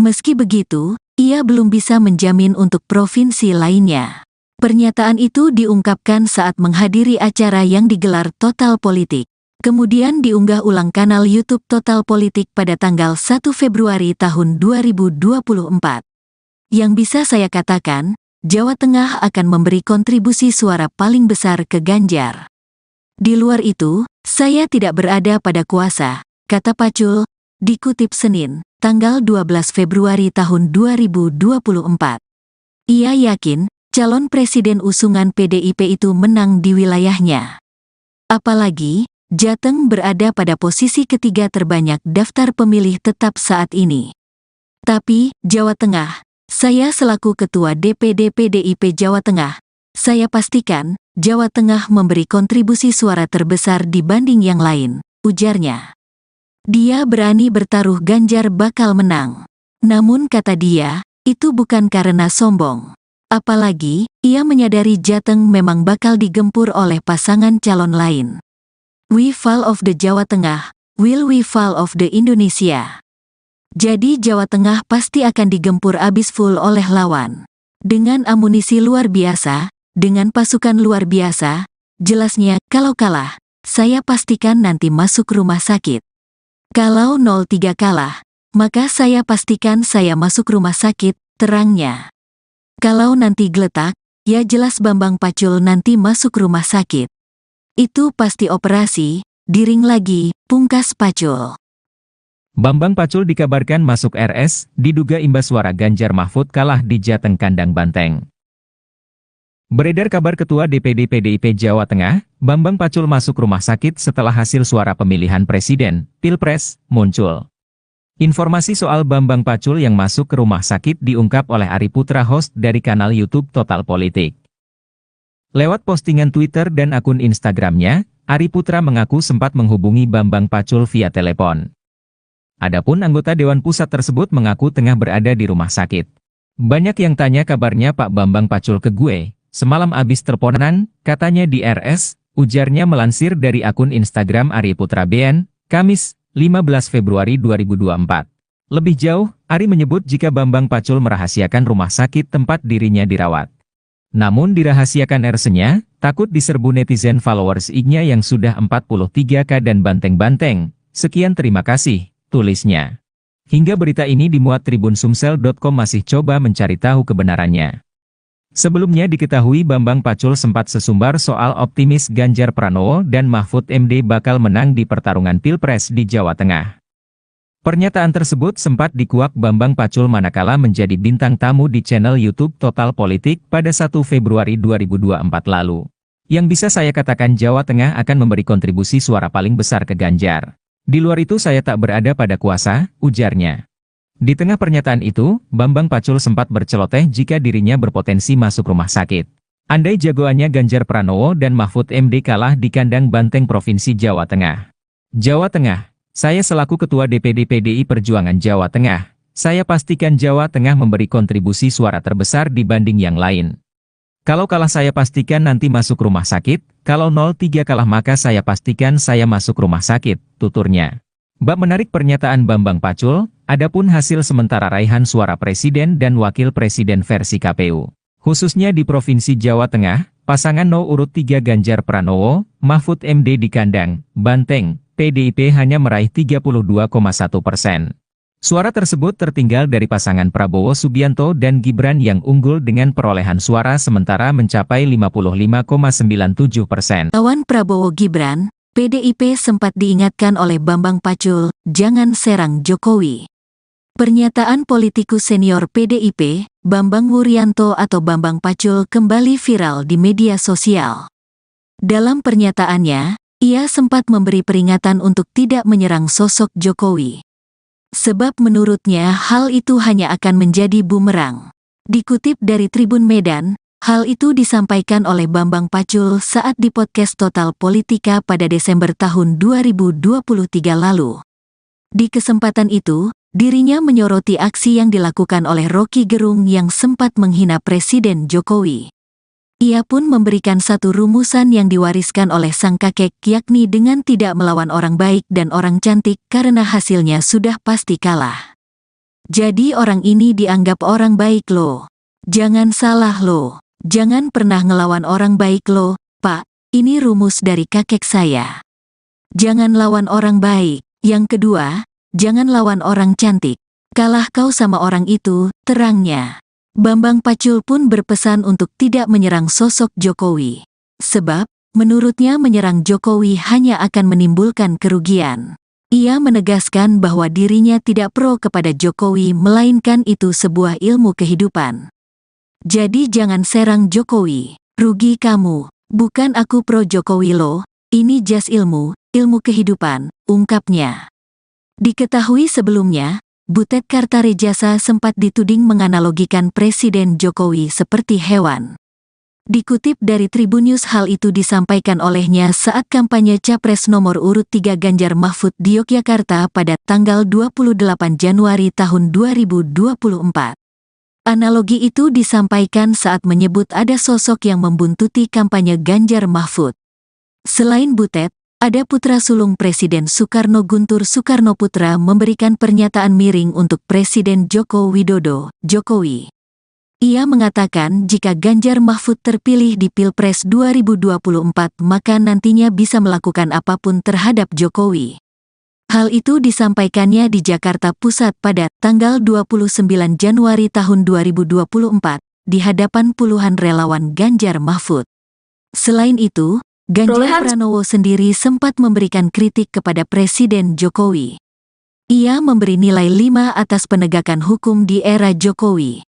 Meski begitu, ia belum bisa menjamin untuk provinsi lainnya. Pernyataan itu diungkapkan saat menghadiri acara yang digelar Total Politik. Kemudian diunggah ulang kanal YouTube Total Politik pada tanggal 1 Februari tahun 2024. Yang bisa saya katakan, Jawa Tengah akan memberi kontribusi suara paling besar ke Ganjar. Di luar itu, saya tidak berada pada kuasa, kata Pacul, dikutip Senin, tanggal 12 Februari tahun 2024. Ia yakin, calon presiden usungan PDIP itu menang di wilayahnya. Apalagi, Jateng berada pada posisi ketiga terbanyak daftar pemilih tetap saat ini. Tapi, Jawa Tengah, saya selaku Ketua DPD PDIP Jawa Tengah, saya pastikan, Jawa Tengah memberi kontribusi suara terbesar dibanding yang lain, ujarnya. Dia berani bertaruh Ganjar bakal menang. Namun kata dia, itu bukan karena sombong. Apalagi, ia menyadari Jateng memang bakal digempur oleh pasangan calon lain. We fall of the Jawa Tengah, will we fall of the Indonesia? Jadi Jawa Tengah pasti akan digempur abis full oleh lawan. Dengan amunisi luar biasa, dengan pasukan luar biasa, jelasnya kalau kalah, saya pastikan nanti masuk rumah sakit. Kalau 03 kalah, maka saya pastikan saya masuk rumah sakit, terangnya. Kalau nanti geletak, ya jelas Bambang Pacul nanti masuk rumah sakit. Itu pasti operasi, diring lagi, pungkas Pacul. Bambang Pacul dikabarkan masuk RS, diduga imbas suara Ganjar Mahfud kalah di Jateng Kandang Banteng. Beredar kabar Ketua DPD PDIP Jawa Tengah, Bambang Pacul masuk rumah sakit setelah hasil suara pemilihan presiden, Pilpres, muncul. Informasi soal Bambang Pacul yang masuk ke rumah sakit diungkap oleh Ari Putra, host dari kanal YouTube Total Politik. Lewat postingan Twitter dan akun Instagramnya, Ari Putra mengaku sempat menghubungi Bambang Pacul via telepon. Adapun anggota Dewan Pusat tersebut mengaku tengah berada di rumah sakit. Banyak yang tanya kabarnya Pak Bambang Pacul ke gue, semalam abis teleponan, katanya di RS, ujarnya melansir dari akun Instagram Ari Putra BN, Kamis, 15 Februari 2024. Lebih jauh, Ari menyebut jika Bambang Pacul merahasiakan rumah sakit tempat dirinya dirawat. Namun dirahasiakan RS-nya, takut diserbu netizen followers IG-nya yang sudah 43K dan banteng-banteng. Sekian terima kasih, tulisnya. Hingga berita ini dimuat Tribun Sumsel.com masih coba mencari tahu kebenarannya. Sebelumnya diketahui Bambang Pacul sempat sesumbar soal optimis Ganjar Pranowo dan Mahfud MD bakal menang di pertarungan Pilpres di Jawa Tengah. Pernyataan tersebut sempat dikuak Bambang Pacul manakala menjadi bintang tamu di channel YouTube Total Politik pada 1 Februari 2024 lalu. Yang bisa saya katakan Jawa Tengah akan memberi kontribusi suara paling besar ke Ganjar. Di luar itu saya tak berada pada kuasa, ujarnya. Di tengah pernyataan itu, Bambang Pacul sempat berceloteh jika dirinya berpotensi masuk rumah sakit. Andai jagoannya Ganjar Pranowo dan Mahfud MD kalah di kandang banteng Provinsi Jawa Tengah. Jawa Tengah. Saya selaku Ketua DPD PDI Perjuangan Jawa Tengah, saya pastikan Jawa Tengah memberi kontribusi suara terbesar dibanding yang lain. Kalau kalah saya pastikan nanti masuk rumah sakit, kalau 03 kalah maka saya pastikan saya masuk rumah sakit, tuturnya. Bab menarik pernyataan Bambang Pacul, adapun hasil sementara raihan suara presiden dan wakil presiden versi KPU. Khususnya di Provinsi Jawa Tengah, pasangan urut 3 Ganjar Pranowo, Mahfud MD di kandang banteng, PDIP hanya meraih 32,1%. Suara tersebut tertinggal dari pasangan Prabowo Subianto dan Gibran yang unggul dengan perolehan suara sementara mencapai 55,97%. Lawan Prabowo Gibran, PDIP sempat diingatkan oleh Bambang Pacul, jangan serang Jokowi. Pernyataan politikus senior PDIP, Bambang Wuryanto atau Bambang Pacul kembali viral di media sosial. Dalam pernyataannya, Ia sempat memberi peringatan untuk tidak menyerang sosok Jokowi. Sebab menurutnya hal itu hanya akan menjadi bumerang. Dikutip dari Tribun Medan, hal itu disampaikan oleh Bambang Pacul saat di podcast Total Politika pada Desember tahun 2023 lalu. Di kesempatan itu, dirinya menyoroti aksi yang dilakukan oleh Rocky Gerung yang sempat menghina Presiden Jokowi. Ia pun memberikan satu rumusan yang diwariskan oleh sang kakek, yakni dengan tidak melawan orang baik dan orang cantik karena hasilnya sudah pasti kalah. Jadi orang ini dianggap orang baik loh. Jangan salah loh. Jangan pernah ngelawan orang baik loh, Pak. Ini rumus dari kakek saya. Jangan lawan orang baik. Yang kedua, jangan lawan orang cantik. Kalah kau sama orang itu, terangnya. Bambang Pacul pun berpesan untuk tidak menyerang sosok Jokowi. Sebab, menurutnya menyerang Jokowi hanya akan menimbulkan kerugian. Ia menegaskan bahwa dirinya tidak pro kepada Jokowi melainkan itu sebuah ilmu kehidupan. Jadi jangan serang Jokowi, rugi kamu, bukan aku pro Jokowi loh, ini jas ilmu kehidupan, ungkapnya. Diketahui sebelumnya, Butet Kartarejasa sempat dituding menganalogikan Presiden Jokowi seperti hewan. Dikutip dari Tribunnews, hal itu disampaikan olehnya saat kampanye Capres nomor urut 3 Ganjar Mahfud di Yogyakarta pada tanggal 28 Januari tahun 2024. Analogi itu disampaikan saat menyebut ada sosok yang membuntuti kampanye Ganjar Mahfud. Selain Butet, ada putra sulung Presiden Soekarno, Guntur Soekarnoputra, memberikan pernyataan miring untuk Presiden Joko Widodo, Jokowi. Ia mengatakan jika Ganjar Mahfud terpilih di Pilpres 2024 maka nantinya bisa melakukan apapun terhadap Jokowi. Hal itu disampaikannya di Jakarta Pusat pada tanggal 29 Januari tahun 2024 di hadapan puluhan relawan Ganjar Mahfud. Selain itu, Ganjar Pranowo sendiri sempat memberikan kritik kepada Presiden Jokowi. Ia memberi nilai 5 atas penegakan hukum di era Jokowi.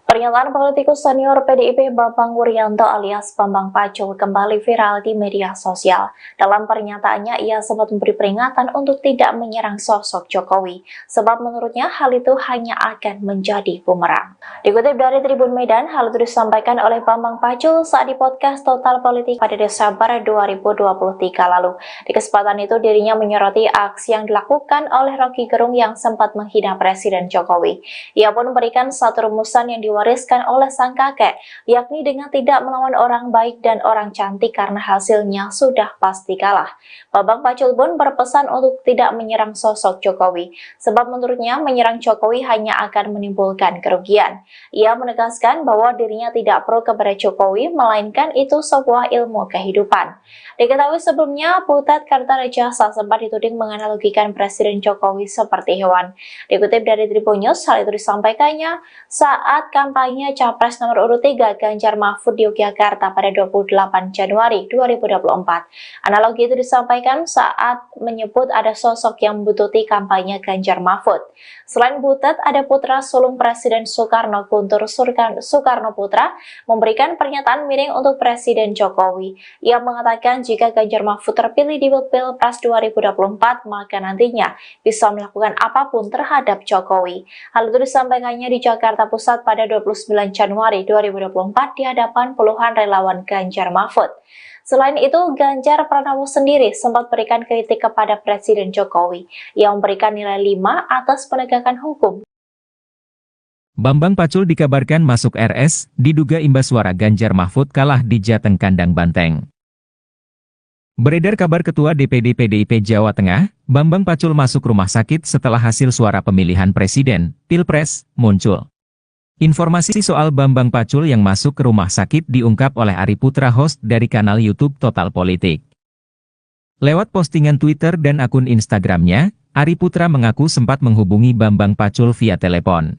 Pernyataan politikus senior PDIP Bambang Wuryanto alias Bambang Pacul kembali viral di media sosial. Dalam pernyataannya, ia sempat memberi peringatan untuk tidak menyerang sosok Jokowi, sebab menurutnya hal itu hanya akan menjadi bumerang. Dikutip dari Tribun Medan, hal itu disampaikan oleh Bambang Pacul saat di podcast Total Politik pada Desember 2023 lalu. Di kesempatan itu, dirinya menyoroti aksi yang dilakukan oleh Rocky Gerung yang sempat menghina Presiden Jokowi. Ia pun memberikan satu rumusan yang diwariskan oleh sang kakek, yakni dengan tidak melawan orang baik dan orang cantik karena hasilnya sudah pasti kalah. Bambang Pacul pun berpesan untuk tidak menyerang sosok Jokowi, sebab menurutnya menyerang Jokowi hanya akan menimbulkan kerugian. Ia menegaskan bahwa dirinya tidak pro kepada Jokowi, melainkan itu sebuah ilmu kehidupan. Diketahui sebelumnya, Butet Kartarejasa sempat dituding menganalogikan Presiden Jokowi seperti hewan. Dikutip dari Tribunnews, hal itu disampaikannya saat kampanye Capres nomor urut 3 Ganjar Mahfud di Yogyakarta pada 28 Januari 2024. Analogi itu disampaikan saat menyebut ada sosok yang membututi kampanye Ganjar Mahfud. Selain Butet, ada putra sulung Presiden Soekarno, Guntur Soekarnoputra, memberikan pernyataan miring untuk Presiden Jokowi. Ia mengatakan jika Ganjar Mahfud terpilih di Pilpres 2024, maka nantinya bisa melakukan apapun terhadap Jokowi. Hal itu disampaikannya di Jakarta Pusat pada 29 Januari 2024 di hadapan puluhan relawan Ganjar Mahfud. Selain itu, Ganjar Pranowo sendiri sempat berikan kritik kepada Presiden Jokowi yang memberikan nilai 5 atas penegakan hukum. Bambang Pacul dikabarkan masuk RS, diduga imbas suara Ganjar Mahfud kalah di Jateng Kandang Banteng. Beredar kabar Ketua DPD PDIP Jawa Tengah, Bambang Pacul masuk rumah sakit setelah hasil suara pemilihan Presiden, Pilpres, muncul. Informasi soal Bambang Pacul yang masuk ke rumah sakit diungkap oleh Ari Putra, host dari kanal YouTube Total Politik. Lewat postingan Twitter dan akun Instagramnya, Ari Putra mengaku sempat menghubungi Bambang Pacul via telepon.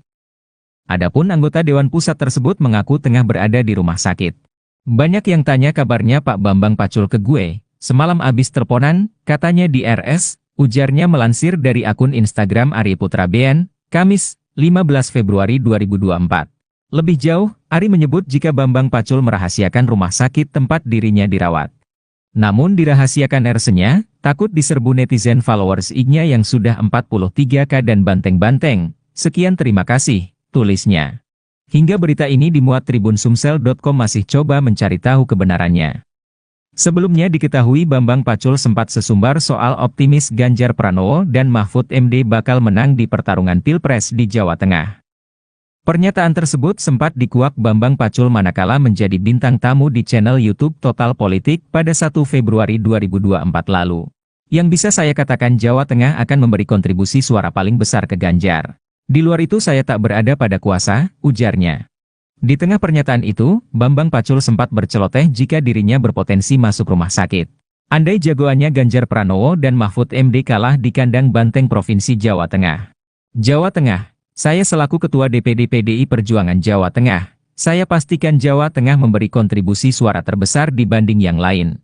Adapun anggota Dewan Pusat tersebut mengaku tengah berada di rumah sakit. Banyak yang tanya kabarnya Pak Bambang Pacul ke gue, semalam abis teleponan, katanya di RS, ujarnya melansir dari akun Instagram Ari Putra BN, Kamis, 15 Februari 2024. Lebih jauh, Ari menyebut jika Bambang Pacul merahasiakan rumah sakit tempat dirinya dirawat. Namun dirahasiakan RS-nya, takut diserbu netizen followers IG-nya yang sudah 43K dan banteng-banteng. Sekian terima kasih, tulisnya. Hingga berita ini dimuat Tribunsumsel.com masih coba mencari tahu kebenarannya. Sebelumnya diketahui Bambang Pacul sempat sesumbar soal optimis Ganjar Pranowo dan Mahfud MD bakal menang di pertarungan Pilpres di Jawa Tengah. Pernyataan tersebut sempat dikuak Bambang Pacul manakala menjadi bintang tamu di channel YouTube Total Politik pada 1 Februari 2024 lalu. Yang bisa saya katakan Jawa Tengah akan memberi kontribusi suara paling besar ke Ganjar. Di luar itu saya tak berada pada kuasa, ujarnya. Di tengah pernyataan itu, Bambang Pacul sempat berceloteh jika dirinya berpotensi masuk rumah sakit. Andai jagoannya Ganjar Pranowo dan Mahfud MD kalah di kandang banteng Provinsi Jawa Tengah. Jawa Tengah. Saya selaku Ketua DPD PDI Perjuangan Jawa Tengah, saya pastikan Jawa Tengah memberi kontribusi suara terbesar dibanding yang lain.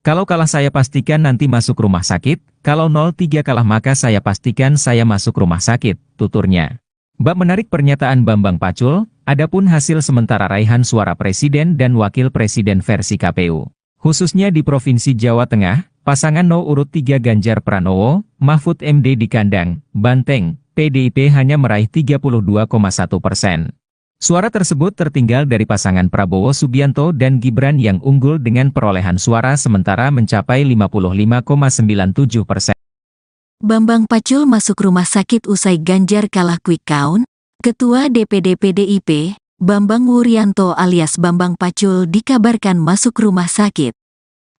Kalau kalah saya pastikan nanti masuk rumah sakit, kalau 03 kalah maka saya pastikan saya masuk rumah sakit, tuturnya. Bab menarik pernyataan Bambang Pacul, adapun hasil sementara raihan suara Presiden dan Wakil Presiden versi KPU. Khususnya di Provinsi Jawa Tengah, pasangan urut 3 Ganjar Pranowo, Mahfud MD di kandang banteng, PDIP hanya meraih 32,1%. Suara tersebut tertinggal dari pasangan Prabowo Subianto dan Gibran yang unggul dengan perolehan suara sementara mencapai 55,97%. Bambang Pacul masuk rumah sakit usai Ganjar kalah quick count. Ketua DPD PDIP, Bambang Wuryanto alias Bambang Pacul dikabarkan masuk rumah sakit.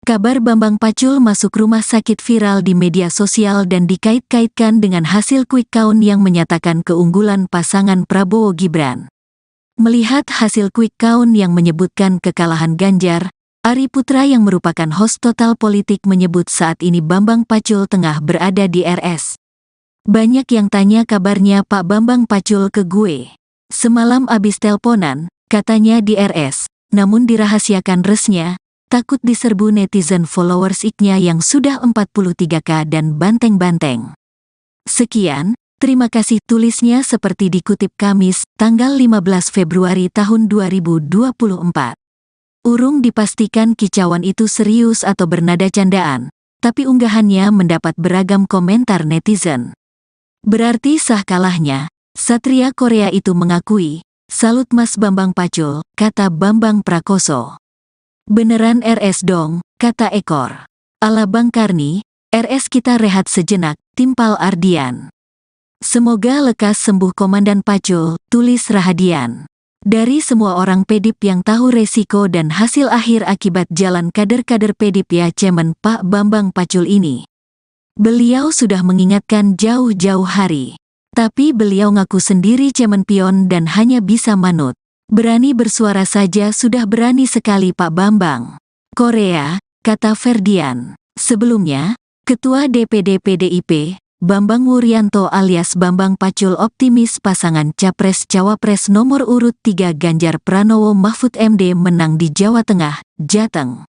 Kabar Bambang Pacul masuk rumah sakit viral di media sosial dan dikait-kaitkan dengan hasil quick count yang menyatakan keunggulan pasangan Prabowo Gibran. Melihat hasil quick count yang menyebutkan kekalahan Ganjar, Ari Putra yang merupakan host Total Politik menyebut saat ini Bambang Pacul tengah berada di RS. Banyak yang tanya kabarnya Pak Bambang Pacul ke gue. Semalam abis teleponan, katanya di RS, namun dirahasiakan resnya. Takut diserbu netizen followers IG-nya yang sudah 43K dan banteng-banteng. Sekian, terima kasih tulisnya seperti dikutip Kamis, tanggal 15 Februari tahun 2024. Urung dipastikan kicauan itu serius atau bernada candaan, tapi unggahannya mendapat beragam komentar netizen. Berarti sah kalahnya, Satria Korea itu mengakui, salut Mas Bambang Pacul, kata Bambang Prakoso. Beneran RS dong, kata Ekor. Ala Bang Karni, RS kita rehat sejenak, timpal Ardian. Semoga lekas sembuh Komandan Pacul, tulis Rahadian. Dari semua orang PDIP yang tahu resiko dan hasil akhir akibat jalan kader-kader PDIP ya Cemen Pak Bambang Pacul ini. Beliau sudah mengingatkan jauh-jauh hari. Tapi beliau ngaku sendiri cemen pion dan hanya bisa manut. Berani bersuara saja sudah berani sekali Pak Bambang. Korea, kata Ferdian. Sebelumnya, Ketua DPD PDIP, Bambang Wuryanto alias Bambang Pacul optimis pasangan Capres-Cawapres nomor urut 3 Ganjar Pranowo Mahfud MD menang di Jawa Tengah, Jateng.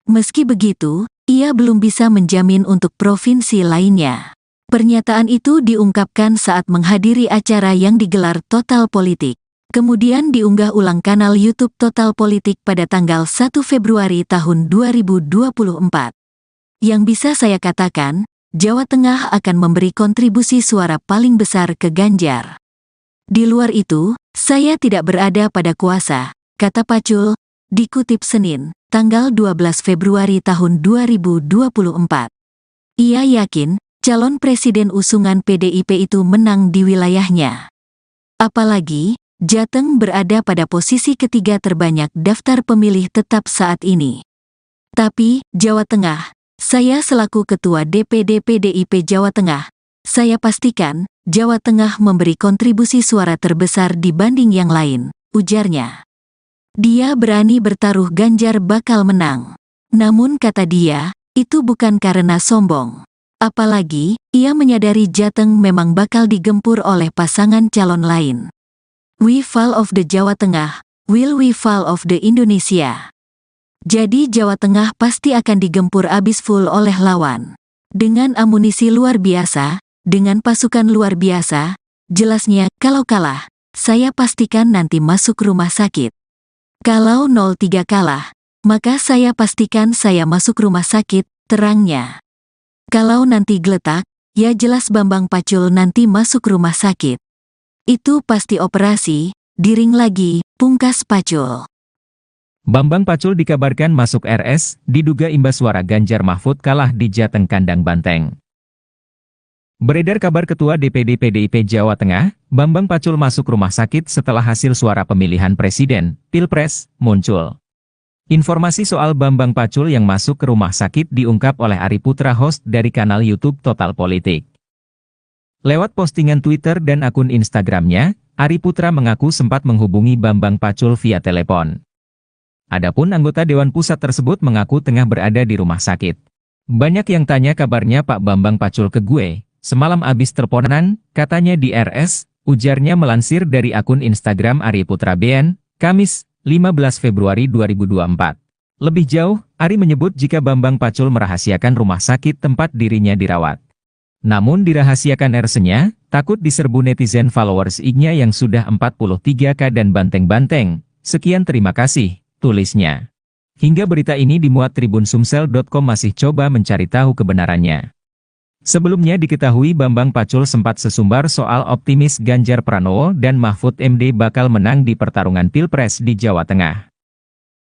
Meski begitu, ia belum bisa menjamin untuk provinsi lainnya. Pernyataan itu diungkapkan saat menghadiri acara yang digelar Total Politik. Kemudian diunggah ulang kanal YouTube Total Politik pada tanggal 1 Februari tahun 2024. Yang bisa saya katakan, Jawa Tengah akan memberi kontribusi suara paling besar ke Ganjar. Di luar itu, saya tidak berada pada kuasa, kata Pacul, dikutip Senin, tanggal 12 Februari tahun 2024. Ia yakin, calon presiden usungan PDIP itu menang di wilayahnya. Apalagi, Jateng berada pada posisi ketiga terbanyak daftar pemilih tetap saat ini. Tapi, Jawa Tengah, saya selaku Ketua DPD PDIP Jawa Tengah, saya pastikan, Jawa Tengah memberi kontribusi suara terbesar dibanding yang lain, ujarnya. Dia berani bertaruh Ganjar bakal menang. Namun kata dia, itu bukan karena sombong. Apalagi, ia menyadari Jateng memang bakal digempur oleh pasangan calon lain. We fall of the Jawa Tengah, will we fall of the Indonesia. Jadi Jawa Tengah pasti akan digempur abis full oleh lawan. Dengan amunisi luar biasa, dengan pasukan luar biasa, jelasnya kalau kalah, saya pastikan nanti masuk rumah sakit. Kalau 03 kalah, maka saya pastikan saya masuk rumah sakit, terangnya. Kalau nanti geletak, ya jelas Bambang Pacul nanti masuk rumah sakit. Itu pasti operasi, diring lagi, pungkas Pacul. Bambang Pacul dikabarkan masuk RS, diduga imbas suara Ganjar Mahfud kalah di Jateng Kandang Banteng. Beredar kabar Ketua DPD PDIP Jawa Tengah, Bambang Pacul masuk rumah sakit setelah hasil suara pemilihan presiden, Pilpres, muncul. Informasi soal Bambang Pacul yang masuk ke rumah sakit diungkap oleh Ari Putra, host dari kanal YouTube Total Politik. Lewat postingan Twitter dan akun Instagramnya, Ari Putra mengaku sempat menghubungi Bambang Pacul via telepon. Adapun anggota Dewan Pusat tersebut mengaku tengah berada di rumah sakit. Banyak yang tanya kabarnya Pak Bambang Pacul ke gue. Semalam abis teleponan, katanya di RS, ujarnya melansir dari akun Instagram Ari Putra BN, Kamis, 15 Februari 2024. Lebih jauh, Ari menyebut jika Bambang Pacul merahasiakan rumah sakit tempat dirinya dirawat. Namun dirahasiakan RS-nya, takut diserbu netizen followers IG-nya yang sudah 43K dan banteng-banteng. Sekian terima kasih, tulisnya. Hingga berita ini dimuat tribunsumsel.com masih coba mencari tahu kebenarannya. Sebelumnya diketahui Bambang Pacul sempat sesumbar soal optimis Ganjar Pranowo dan Mahfud MD bakal menang di pertarungan Pilpres di Jawa Tengah.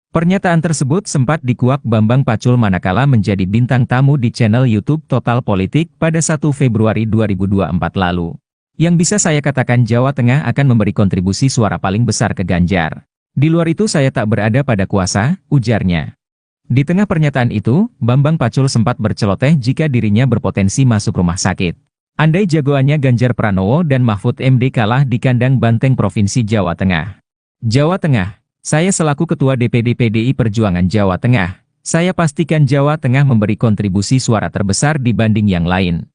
Pernyataan tersebut sempat dikuak Bambang Pacul manakala menjadi bintang tamu di channel YouTube Total Politik pada 1 Februari 2024 lalu. Yang bisa saya katakan Jawa Tengah akan memberi kontribusi suara paling besar ke Ganjar. Di luar itu saya tak berada pada kuasa, ujarnya. Di tengah pernyataan itu, Bambang Pacul sempat berceloteh jika dirinya berpotensi masuk rumah sakit. Andai jagoannya Ganjar Pranowo dan Mahfud MD kalah di Kandang Banteng Provinsi Jawa Tengah. Jawa Tengah, saya selaku Ketua DPD PDI Perjuangan Jawa Tengah, saya pastikan Jawa Tengah memberi kontribusi suara terbesar dibanding yang lain.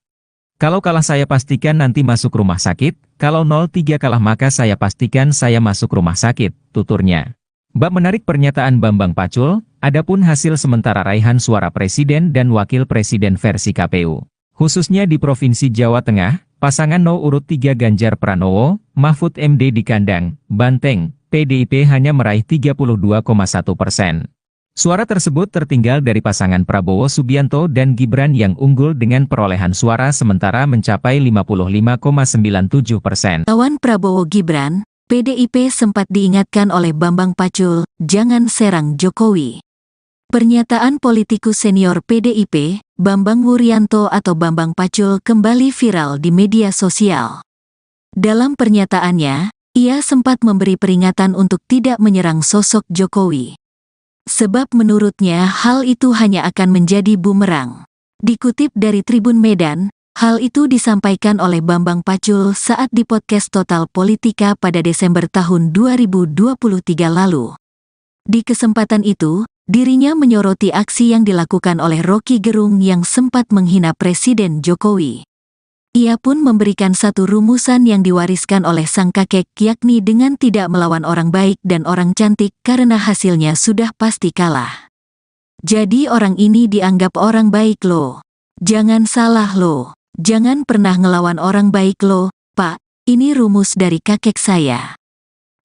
Kalau kalah saya pastikan nanti masuk rumah sakit, kalau 03 kalah maka saya pastikan saya masuk rumah sakit, tuturnya. Bab menarik pernyataan Bambang Pacul, adapun hasil sementara raihan suara presiden dan wakil presiden versi KPU. Khususnya di Provinsi Jawa Tengah, pasangan No. urut 3 Ganjar Pranowo, Mahfud MD di Kandang Banteng, PDIP hanya meraih 32,1%. Suara tersebut tertinggal dari pasangan Prabowo Subianto dan Gibran yang unggul dengan perolehan suara sementara mencapai 55,97%. Lawan Prabowo Gibran, PDIP sempat diingatkan oleh Bambang Pacul, jangan serang Jokowi. Pernyataan politikus senior PDIP, Bambang Wuryanto atau Bambang Pacul kembali viral di media sosial. Dalam pernyataannya, ia sempat memberi peringatan untuk tidak menyerang sosok Jokowi. Sebab menurutnya hal itu hanya akan menjadi bumerang. Dikutip dari Tribun Medan, hal itu disampaikan oleh Bambang Pacul saat di podcast Total Politika pada Desember tahun 2023 lalu. Di kesempatan itu, dirinya menyoroti aksi yang dilakukan oleh Rocky Gerung yang sempat menghina Presiden Jokowi. Ia pun memberikan satu rumusan yang diwariskan oleh sang kakek yakni dengan tidak melawan orang baik dan orang cantik karena hasilnya sudah pasti kalah. Jadi orang ini dianggap orang baik loh. Jangan salah loh. Jangan pernah ngelawan orang baik loh, Pak. Ini rumus dari kakek saya.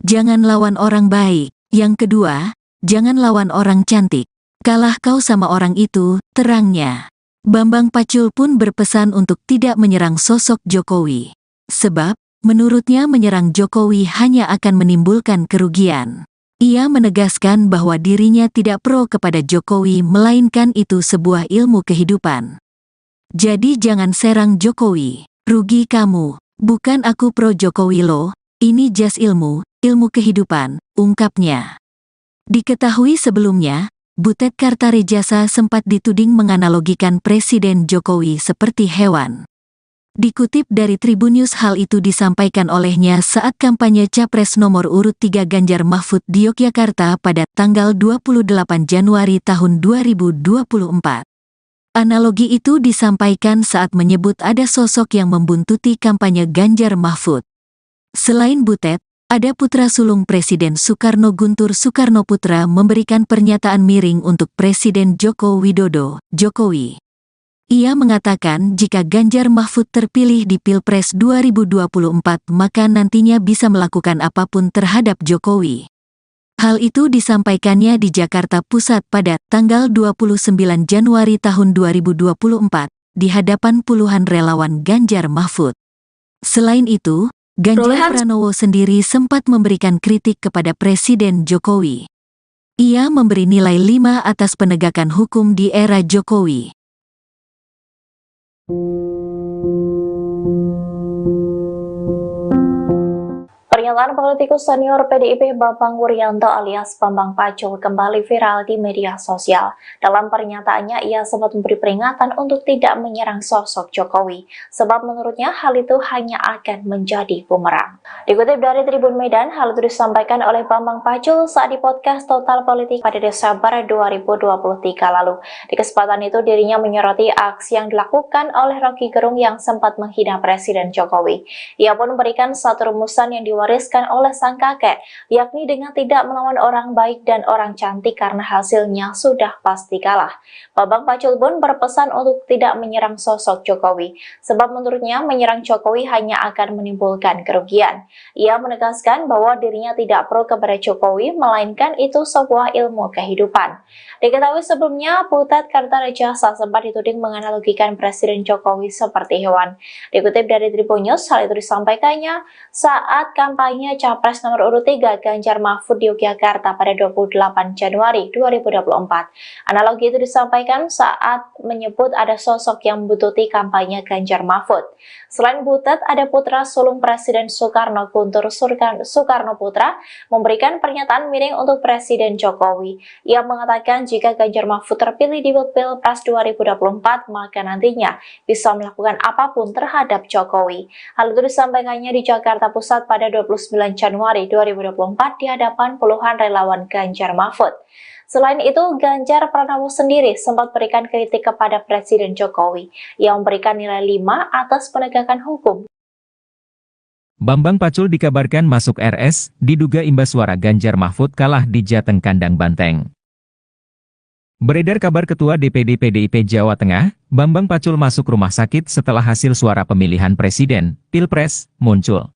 Jangan lawan orang baik. Yang kedua, jangan lawan orang cantik. Kalah kau sama orang itu, terangnya. Bambang Pacul pun berpesan untuk tidak menyerang sosok Jokowi. Sebab, menurutnya menyerang Jokowi hanya akan menimbulkan kerugian. Ia menegaskan bahwa dirinya tidak pro kepada Jokowi melainkan itu sebuah ilmu kehidupan. Jadi jangan serang Jokowi, rugi kamu, bukan aku pro Jokowi loh, ini jas ilmu kehidupan, ungkapnya. Diketahui sebelumnya, Butet Kartarejasa sempat dituding menganalogikan Presiden Jokowi seperti hewan. Dikutip dari Tribunnews hal itu disampaikan olehnya saat kampanye Capres nomor urut 3 Ganjar Mahfud di Yogyakarta pada tanggal 28 Januari tahun 2024. Analogi itu disampaikan saat menyebut ada sosok yang membuntuti kampanye Ganjar Mahfud. Selain Butet, ada putra sulung Presiden Soekarno Guntur Soekarnoputra memberikan pernyataan miring untuk Presiden Joko Widodo, Jokowi. Ia mengatakan jika Ganjar Mahfud terpilih di Pilpres 2024 maka nantinya bisa melakukan apapun terhadap Jokowi. Hal itu disampaikannya di Jakarta Pusat pada tanggal 29 Januari tahun 2024 di hadapan puluhan relawan Ganjar Mahfud. Selain itu, Ganjar Pranowo sendiri sempat memberikan kritik kepada Presiden Jokowi. Ia memberi nilai 5 atas penegakan hukum di era Jokowi. Pernyataan politikus senior PDIP Bambang Wuryanto alias Bambang Pacul kembali viral di media sosial. Dalam pernyataannya, ia sempat memberi peringatan untuk tidak menyerang sosok Jokowi, sebab menurutnya hal itu hanya akan menjadi bumerang. Dikutip dari Tribun Medan, hal itu disampaikan oleh Bambang Pacul saat di podcast Total Politik pada Desember 2023 lalu. Di kesempatan itu, dirinya menyoroti aksi yang dilakukan oleh Rocky Gerung yang sempat menghina Presiden Jokowi. Ia pun memberikan satu rumusan yang diwariskan oleh sang kakek, yakni dengan tidak melawan orang baik dan orang cantik karena hasilnya sudah pasti kalah. Bambang Pacul pun berpesan untuk tidak menyerang sosok Jokowi, sebab menurutnya menyerang Jokowi hanya akan menimbulkan kerugian. Ia menegaskan bahwa dirinya tidak pro kepada Jokowi, melainkan itu sebuah ilmu kehidupan. Diketahui sebelumnya, Butet Kartarejasa sempat dituding menganalogikan Presiden Jokowi seperti hewan. Dikutip dari Tribun News, hal itu disampaikannya saat kampanye Capres nomor urut 3 Ganjar Mahfud di Yogyakarta pada 28 Januari 2024. Analogi itu disampaikan saat menyebut ada sosok yang membutuhkan kampanye Ganjar Mahfud. Selain Butet, ada putra sulung Presiden Soekarno, Guntur Soekarno Putra, memberikan pernyataan miring untuk Presiden Jokowi. Ia mengatakan jika Ganjar Mahfud terpilih di Pilpres 2024, maka nantinya bisa melakukan apapun terhadap Jokowi. Hal itu disampaikannya di Jakarta Pusat pada 29 Januari 2024 di hadapan puluhan relawan Ganjar Mahfud. Selain itu, Ganjar Pranowo sendiri sempat berikan kritik kepada Presiden Jokowi yang memberikan nilai 5 atas penegakan hukum. Bambang Pacul dikabarkan masuk RS, diduga imbas suara Ganjar Mahfud kalah di Jateng Kandang Banteng. Beredar kabar Ketua DPD PDIP Jawa Tengah, Bambang Pacul masuk rumah sakit setelah hasil suara pemilihan Presiden, Pilpres, muncul.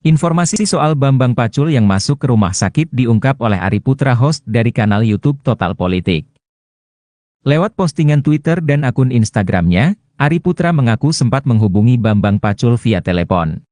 Informasi soal Bambang Pacul yang masuk ke rumah sakit diungkap oleh Ari Putra, host dari kanal YouTube Total Politik. Lewat postingan Twitter dan akun Instagramnya, Ari Putra mengaku sempat menghubungi Bambang Pacul via telepon.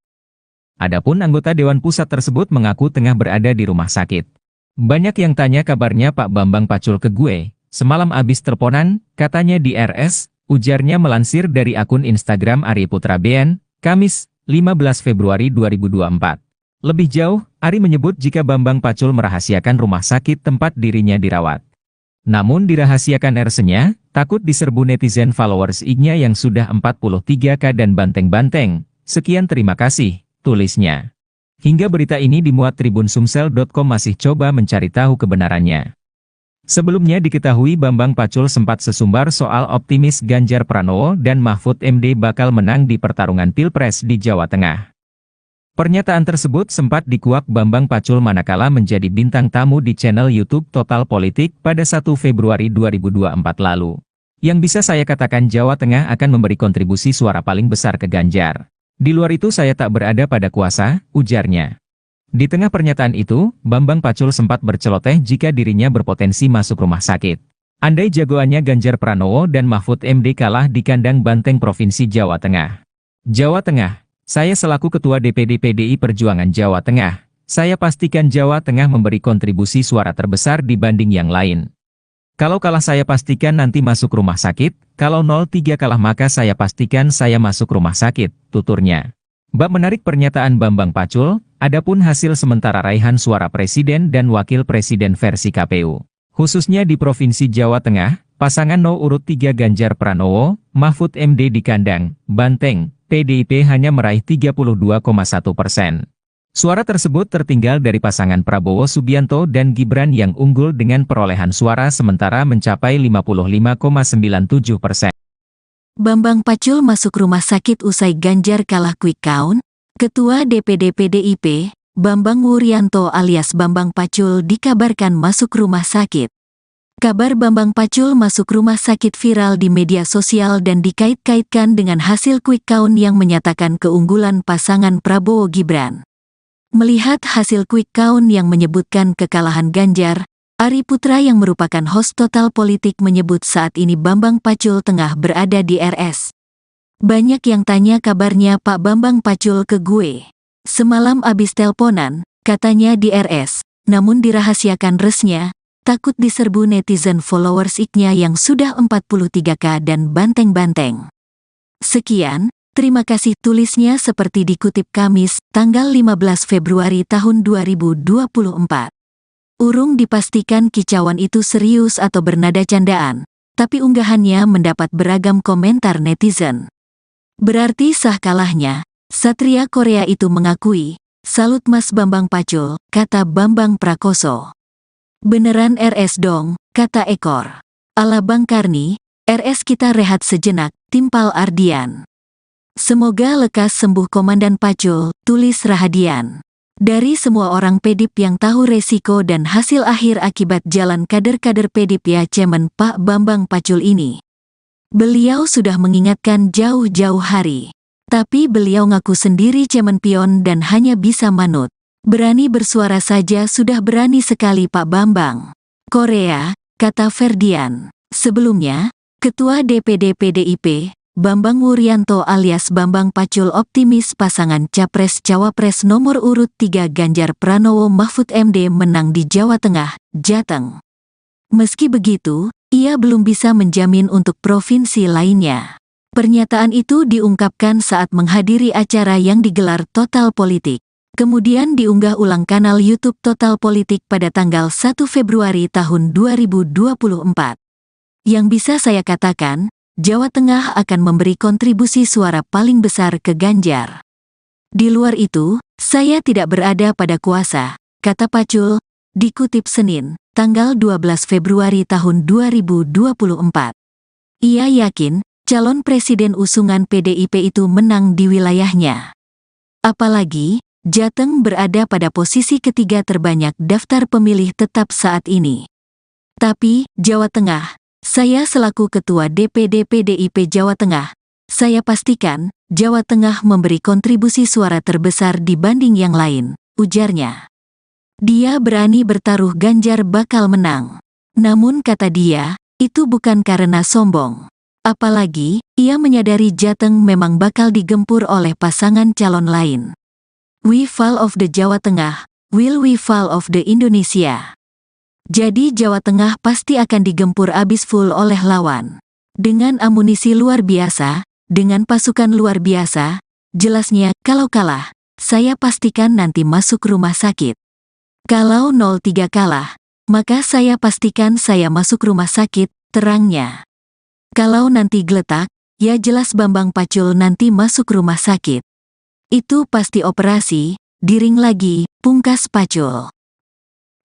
Adapun anggota Dewan Pusat tersebut mengaku tengah berada di rumah sakit. Banyak yang tanya kabarnya Pak Bambang Pacul ke gue, semalam abis teleponan, katanya di RS, ujarnya melansir dari akun Instagram Ari Putra BN, Kamis, 15 Februari 2024. Lebih jauh, Ari menyebut jika Bambang Pacul merahasiakan rumah sakit tempat dirinya dirawat. Namun dirahasiakan RS-nya, takut diserbu netizen followers IG-nya yang sudah 43K dan banteng-banteng. Sekian terima kasih, tulisnya. Hingga berita ini dimuat Tribun Sumsel.com masih coba mencari tahu kebenarannya. Sebelumnya diketahui Bambang Pacul sempat sesumbar soal optimis Ganjar Pranowo dan Mahfud MD bakal menang di pertarungan Pilpres di Jawa Tengah. Pernyataan tersebut sempat dikuak Bambang Pacul manakala menjadi bintang tamu di channel YouTube Total Politik pada 1 Februari 2024 lalu. Yang bisa saya katakan Jawa Tengah akan memberi kontribusi suara paling besar ke Ganjar. Di luar itu saya tak berada pada kuasa, ujarnya. Di tengah pernyataan itu, Bambang Pacul sempat berceloteh jika dirinya berpotensi masuk rumah sakit. Andai jagoannya Ganjar Pranowo dan Mahfud MD kalah di kandang banteng Provinsi Jawa Tengah. Jawa Tengah, saya selaku Ketua DPD PDI Perjuangan Jawa Tengah, saya pastikan Jawa Tengah memberi kontribusi suara terbesar dibanding yang lain. Kalau kalah saya pastikan nanti masuk rumah sakit, kalau 03 kalah maka saya pastikan saya masuk rumah sakit, tuturnya. Bab menarik pernyataan Bambang Pacul, adapun hasil sementara raihan suara Presiden dan Wakil Presiden versi KPU. Khususnya di Provinsi Jawa Tengah, pasangan No urut 3 Ganjar Pranowo, Mahfud MD di kandang Banteng, PDIP hanya meraih 32,1%. Suara tersebut tertinggal dari pasangan Prabowo Subianto dan Gibran yang unggul dengan perolehan suara sementara mencapai 55,97%. Bambang Pacul masuk rumah sakit usai Ganjar kalah quick count. Ketua DPD PDIP, Bambang Wuryanto alias Bambang Pacul dikabarkan masuk rumah sakit. Kabar Bambang Pacul masuk rumah sakit viral di media sosial dan dikait-kaitkan dengan hasil quick count yang menyatakan keunggulan pasangan Prabowo Gibran. Melihat hasil quick count yang menyebutkan kekalahan Ganjar, Ari Putra yang merupakan host Total Politik menyebut saat ini Bambang Pacul tengah berada di RS. Banyak yang tanya kabarnya Pak Bambang Pacul ke gue. Semalam abis teleponan, katanya di RS, namun dirahasiakan resnya. Takut diserbu netizen followers ik-nya yang sudah 43K dan banteng-banteng. Sekian, terima kasih tulisnya seperti dikutip Kamis, tanggal 15 Februari tahun 2024. Urung dipastikan kicauan itu serius atau bernada candaan, tapi unggahannya mendapat beragam komentar netizen. Berarti sah kalahnya, Satria Korea itu mengakui, salut Mas Bambang Pacul, kata Bambang Prakoso. Beneran RS dong, kata Ekor. Ala Bang Karni, RS kita rehat sejenak, timpal Ardian. Semoga lekas sembuh Komandan Pacul, tulis Rahadian. Dari semua orang Pedip yang tahu resiko dan hasil akhir akibat jalan kader-kader Pedip ya cemen Pak Bambang Pacul ini. Beliau sudah mengingatkan jauh-jauh hari. Tapi beliau ngaku sendiri cemen pion dan hanya bisa manut. Berani bersuara saja sudah berani sekali Pak Bambang. Korea, kata Ferdian. Sebelumnya, Ketua DPD PDIP, Bambang Wuryanto alias Bambang Pacul optimis pasangan Capres-Cawapres nomor urut 3 Ganjar Pranowo Mahfud MD menang di Jawa Tengah, Jateng. Meski begitu, ia belum bisa menjamin untuk provinsi lainnya. Pernyataan itu diungkapkan saat menghadiri acara yang digelar Total Politik. Kemudian diunggah ulang kanal YouTube Total Politik pada tanggal 1 Februari tahun 2024. Yang bisa saya katakan, Jawa Tengah akan memberi kontribusi suara paling besar ke Ganjar. Di luar itu, saya tidak berada pada kuasa, kata Pacul, dikutip Senin, tanggal 12 Februari tahun 2024. Ia yakin, calon presiden usungan PDIP itu menang di wilayahnya. Apalagi, Jateng berada pada posisi ketiga terbanyak daftar pemilih tetap saat ini. Tapi, Jawa Tengah, saya selaku Ketua DPD PDIP Jawa Tengah, saya pastikan, Jawa Tengah memberi kontribusi suara terbesar dibanding yang lain, ujarnya. Dia berani bertaruh Ganjar bakal menang. Namun kata dia, itu bukan karena sombong. Apalagi, ia menyadari Jateng memang bakal digempur oleh pasangan calon lain. We fall of the Jawa Tengah, will we fall of the Indonesia. Jadi Jawa Tengah pasti akan digempur abis full oleh lawan. Dengan amunisi luar biasa, dengan pasukan luar biasa, jelasnya kalau kalah, saya pastikan nanti masuk rumah sakit. Kalau 03 kalah, maka saya pastikan saya masuk rumah sakit, terangnya. Kalau nanti geletak, ya jelas Bambang Pacul nanti masuk rumah sakit. Itu pasti operasi, diring lagi, pungkas Pacul.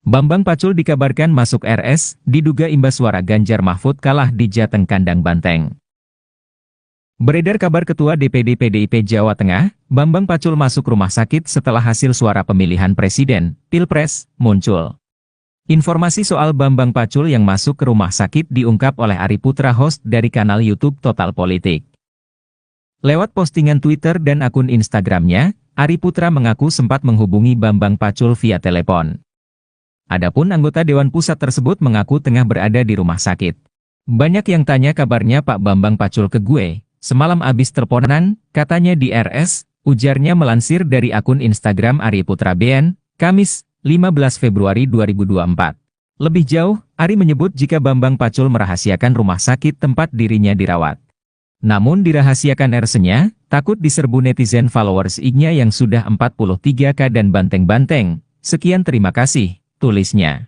Bambang Pacul dikabarkan masuk RS, diduga imbas suara Ganjar Mahfud kalah di Jateng kandang banteng. Beredar kabar Ketua DPD PDIP Jawa Tengah, Bambang Pacul masuk rumah sakit setelah hasil suara pemilihan presiden, Pilpres, muncul. Informasi soal Bambang Pacul yang masuk ke rumah sakit diungkap oleh Ari Putra host dari kanal YouTube Total Politik. Lewat postingan Twitter dan akun Instagramnya, Ari Putra mengaku sempat menghubungi Bambang Pacul via telepon. Adapun anggota Dewan Pusat tersebut mengaku tengah berada di rumah sakit. Banyak yang tanya kabarnya Pak Bambang Pacul ke gue, semalam abis teleponan, katanya di RS, ujarnya melansir dari akun Instagram Ari Putra BN, Kamis, 15 Februari 2024. Lebih jauh, Ari menyebut jika Bambang Pacul merahasiakan rumah sakit tempat dirinya dirawat. Namun dirahasiakan RS-nya, takut diserbu netizen followers IG-nya yang sudah 43K dan banteng-banteng. Sekian terima kasih, tulisnya.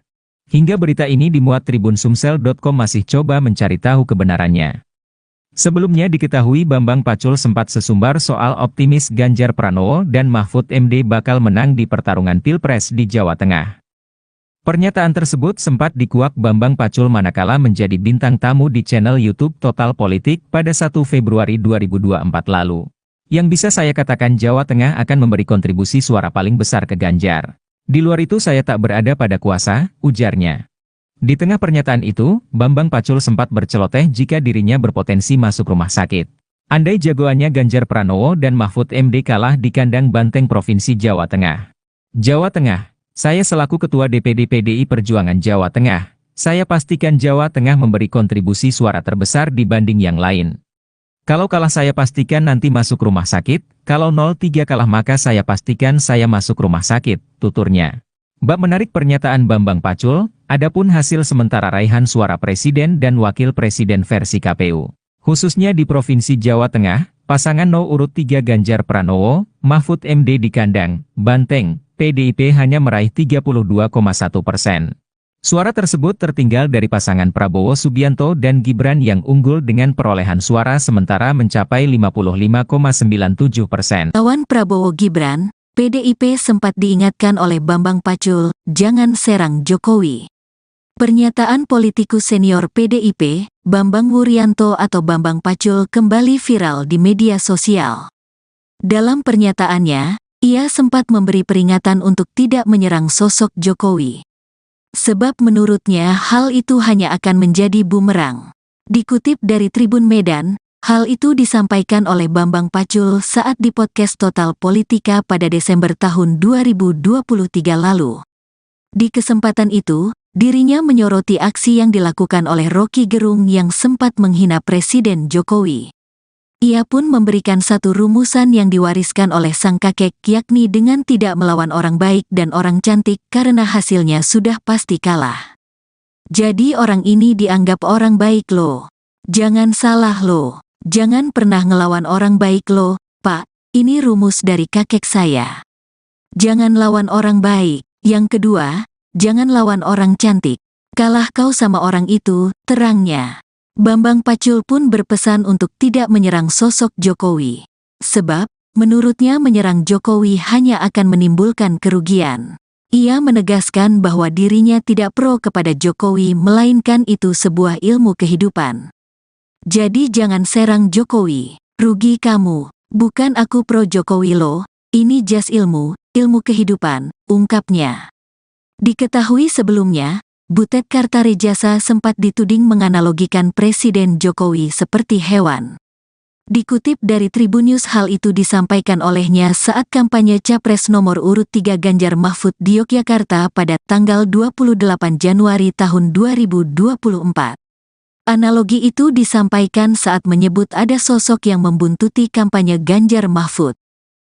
Hingga berita ini dimuat Tribun Sumsel.com masih coba mencari tahu kebenarannya. Sebelumnya diketahui Bambang Pacul sempat sesumbar soal optimis Ganjar Pranowo dan Mahfud MD bakal menang di pertarungan Pilpres di Jawa Tengah. Pernyataan tersebut sempat dikuak Bambang Pacul manakala menjadi bintang tamu di channel YouTube Total Politik pada 1 Februari 2024 lalu. Yang bisa saya katakan Jawa Tengah akan memberi kontribusi suara paling besar ke Ganjar. Di luar itu saya tak berada pada kuasa, ujarnya. Di tengah pernyataan itu, Bambang Pacul sempat berceloteh jika dirinya berpotensi masuk rumah sakit. Andai jagoannya Ganjar Pranowo dan Mahfud MD kalah di kandang Banteng Provinsi Jawa Tengah. Jawa Tengah, saya selaku Ketua DPD PDI Perjuangan Jawa Tengah, saya pastikan Jawa Tengah memberi kontribusi suara terbesar dibanding yang lain. Kalau kalah saya pastikan nanti masuk rumah sakit, kalau 03 kalah maka saya pastikan saya masuk rumah sakit, tuturnya. Bab menarik pernyataan Bambang Pacul, adapun hasil sementara raihan suara Presiden dan Wakil Presiden versi KPU. Khususnya di Provinsi Jawa Tengah, pasangan urut 3 Ganjar Pranowo, Mahfud MD di kandang Banteng, PDIP hanya meraih 32,1%. Suara tersebut tertinggal dari pasangan Prabowo Subianto dan Gibran yang unggul dengan perolehan suara sementara mencapai 55,97%. Lawan Prabowo Gibran, PDIP sempat diingatkan oleh Bambang Pacul, jangan serang Jokowi. Pernyataan politikus senior PDIP, Bambang Wuryanto atau Bambang Pacul kembali viral di media sosial. Dalam pernyataannya, ia sempat memberi peringatan untuk tidak menyerang sosok Jokowi. Sebab menurutnya hal itu hanya akan menjadi bumerang. Dikutip dari Tribun Medan, hal itu disampaikan oleh Bambang Pacul saat di podcast Total Politika pada Desember tahun 2023 lalu. Di kesempatan itu, dirinya menyoroti aksi yang dilakukan oleh Rocky Gerung yang sempat menghina Presiden Jokowi. Ia pun memberikan satu rumusan yang diwariskan oleh sang kakek, yakni dengan tidak melawan orang baik dan orang cantik karena hasilnya sudah pasti kalah. Jadi orang ini dianggap orang baik loh. Jangan salah loh. Jangan pernah ngelawan orang baik loh, Pak. Ini rumus dari kakek saya. Jangan lawan orang baik. Yang kedua, jangan lawan orang cantik. Kalah kau sama orang itu, terangnya. Bambang Pacul pun berpesan untuk tidak menyerang sosok Jokowi. Sebab, menurutnya menyerang Jokowi hanya akan menimbulkan kerugian. Ia menegaskan bahwa dirinya tidak pro kepada Jokowi melainkan itu sebuah ilmu kehidupan. Jadi jangan serang Jokowi, rugi kamu, bukan aku pro Jokowi loh, ini jas ilmu kehidupan, ungkapnya. Diketahui sebelumnya, Butet Kartarejasa sempat dituding menganalogikan Presiden Jokowi seperti hewan. Dikutip dari Tribunnews hal itu disampaikan olehnya saat kampanye Capres nomor urut 3 Ganjar Mahfud di Yogyakarta pada tanggal 28 Januari tahun 2024. Analogi itu disampaikan saat menyebut ada sosok yang membuntuti kampanye Ganjar Mahfud.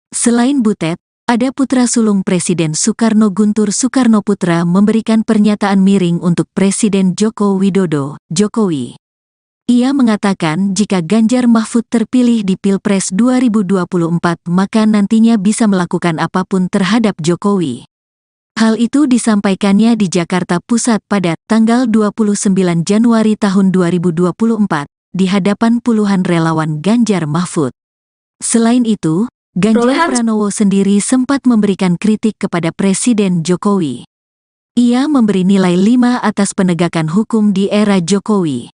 Selain Butet, ada putra sulung Presiden Soekarno Guntur Soekarnoputra memberikan pernyataan miring untuk Presiden Joko Widodo, Jokowi. Ia mengatakan jika Ganjar Mahfud terpilih di Pilpres 2024 maka nantinya bisa melakukan apapun terhadap Jokowi. Hal itu disampaikannya di Jakarta Pusat pada tanggal 29 Januari tahun 2024 di hadapan puluhan relawan Ganjar Mahfud. Selain itu, Ganjar Pranowo sendiri sempat memberikan kritik kepada Presiden Jokowi. Ia memberi nilai 5 atas penegakan hukum di era Jokowi.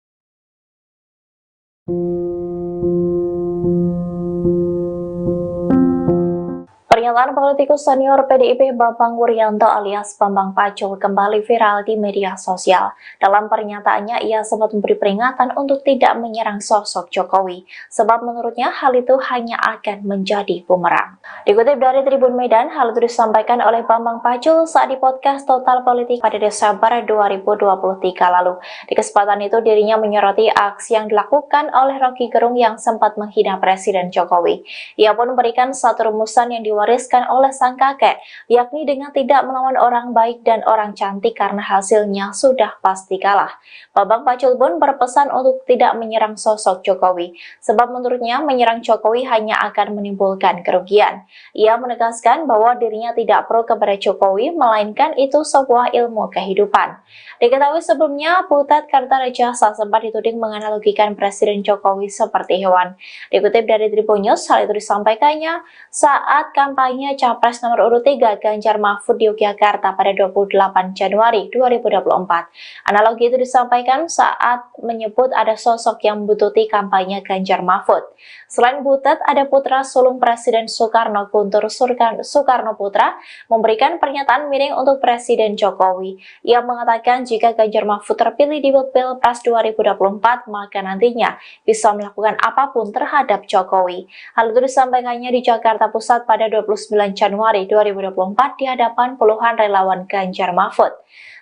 Pernyataan politikus senior PDIP Bambang Wuryanto alias Bambang Pacul kembali viral di media sosial. Dalam pernyataannya, ia sempat memberi peringatan untuk tidak menyerang sosok Jokowi, sebab menurutnya hal itu hanya akan menjadi bumerang. Dikutip dari Tribun Medan, hal itu disampaikan oleh Bambang Pacul saat di podcast Total Politik pada Desember 2023 lalu. Di kesempatan itu, dirinya menyoroti aksi yang dilakukan oleh Rocky Gerung yang sempat menghina Presiden Jokowi. Ia pun memberikan satu rumusan yang diwariskan oleh sang kakek, yakni dengan tidak melawan orang baik dan orang cantik karena hasilnya sudah pasti kalah. Bambang Pacul pun berpesan untuk tidak menyerang sosok Jokowi, sebab menurutnya menyerang Jokowi hanya akan menimbulkan kerugian. Ia menegaskan bahwa dirinya tidak pro kepada Jokowi, melainkan itu sebuah ilmu kehidupan. Diketahui sebelumnya, Butet Kartarejasa sempat dituding menganalogikan Presiden Jokowi seperti hewan. Dikutip dari Tribunnews, hal itu disampaikannya saat kampanye kampanye Capres nomor urut 3 Ganjar Mahfud di Yogyakarta pada 28 Januari 2024. Analogi itu disampaikan saat menyebut ada sosok yang membututi kampanye Ganjar Mahfud. Selain Butet, ada putra sulung Presiden Soekarno, Guntur Soekarno Putra, memberikan pernyataan miring untuk Presiden Jokowi. Ia mengatakan jika Ganjar Mahfud terpilih di Pilpres 2024, maka nantinya bisa melakukan apapun terhadap Jokowi. Hal itu disampaikannya di Jakarta Pusat pada 29 Januari 2024 di hadapan puluhan relawan Ganjar Mahfud.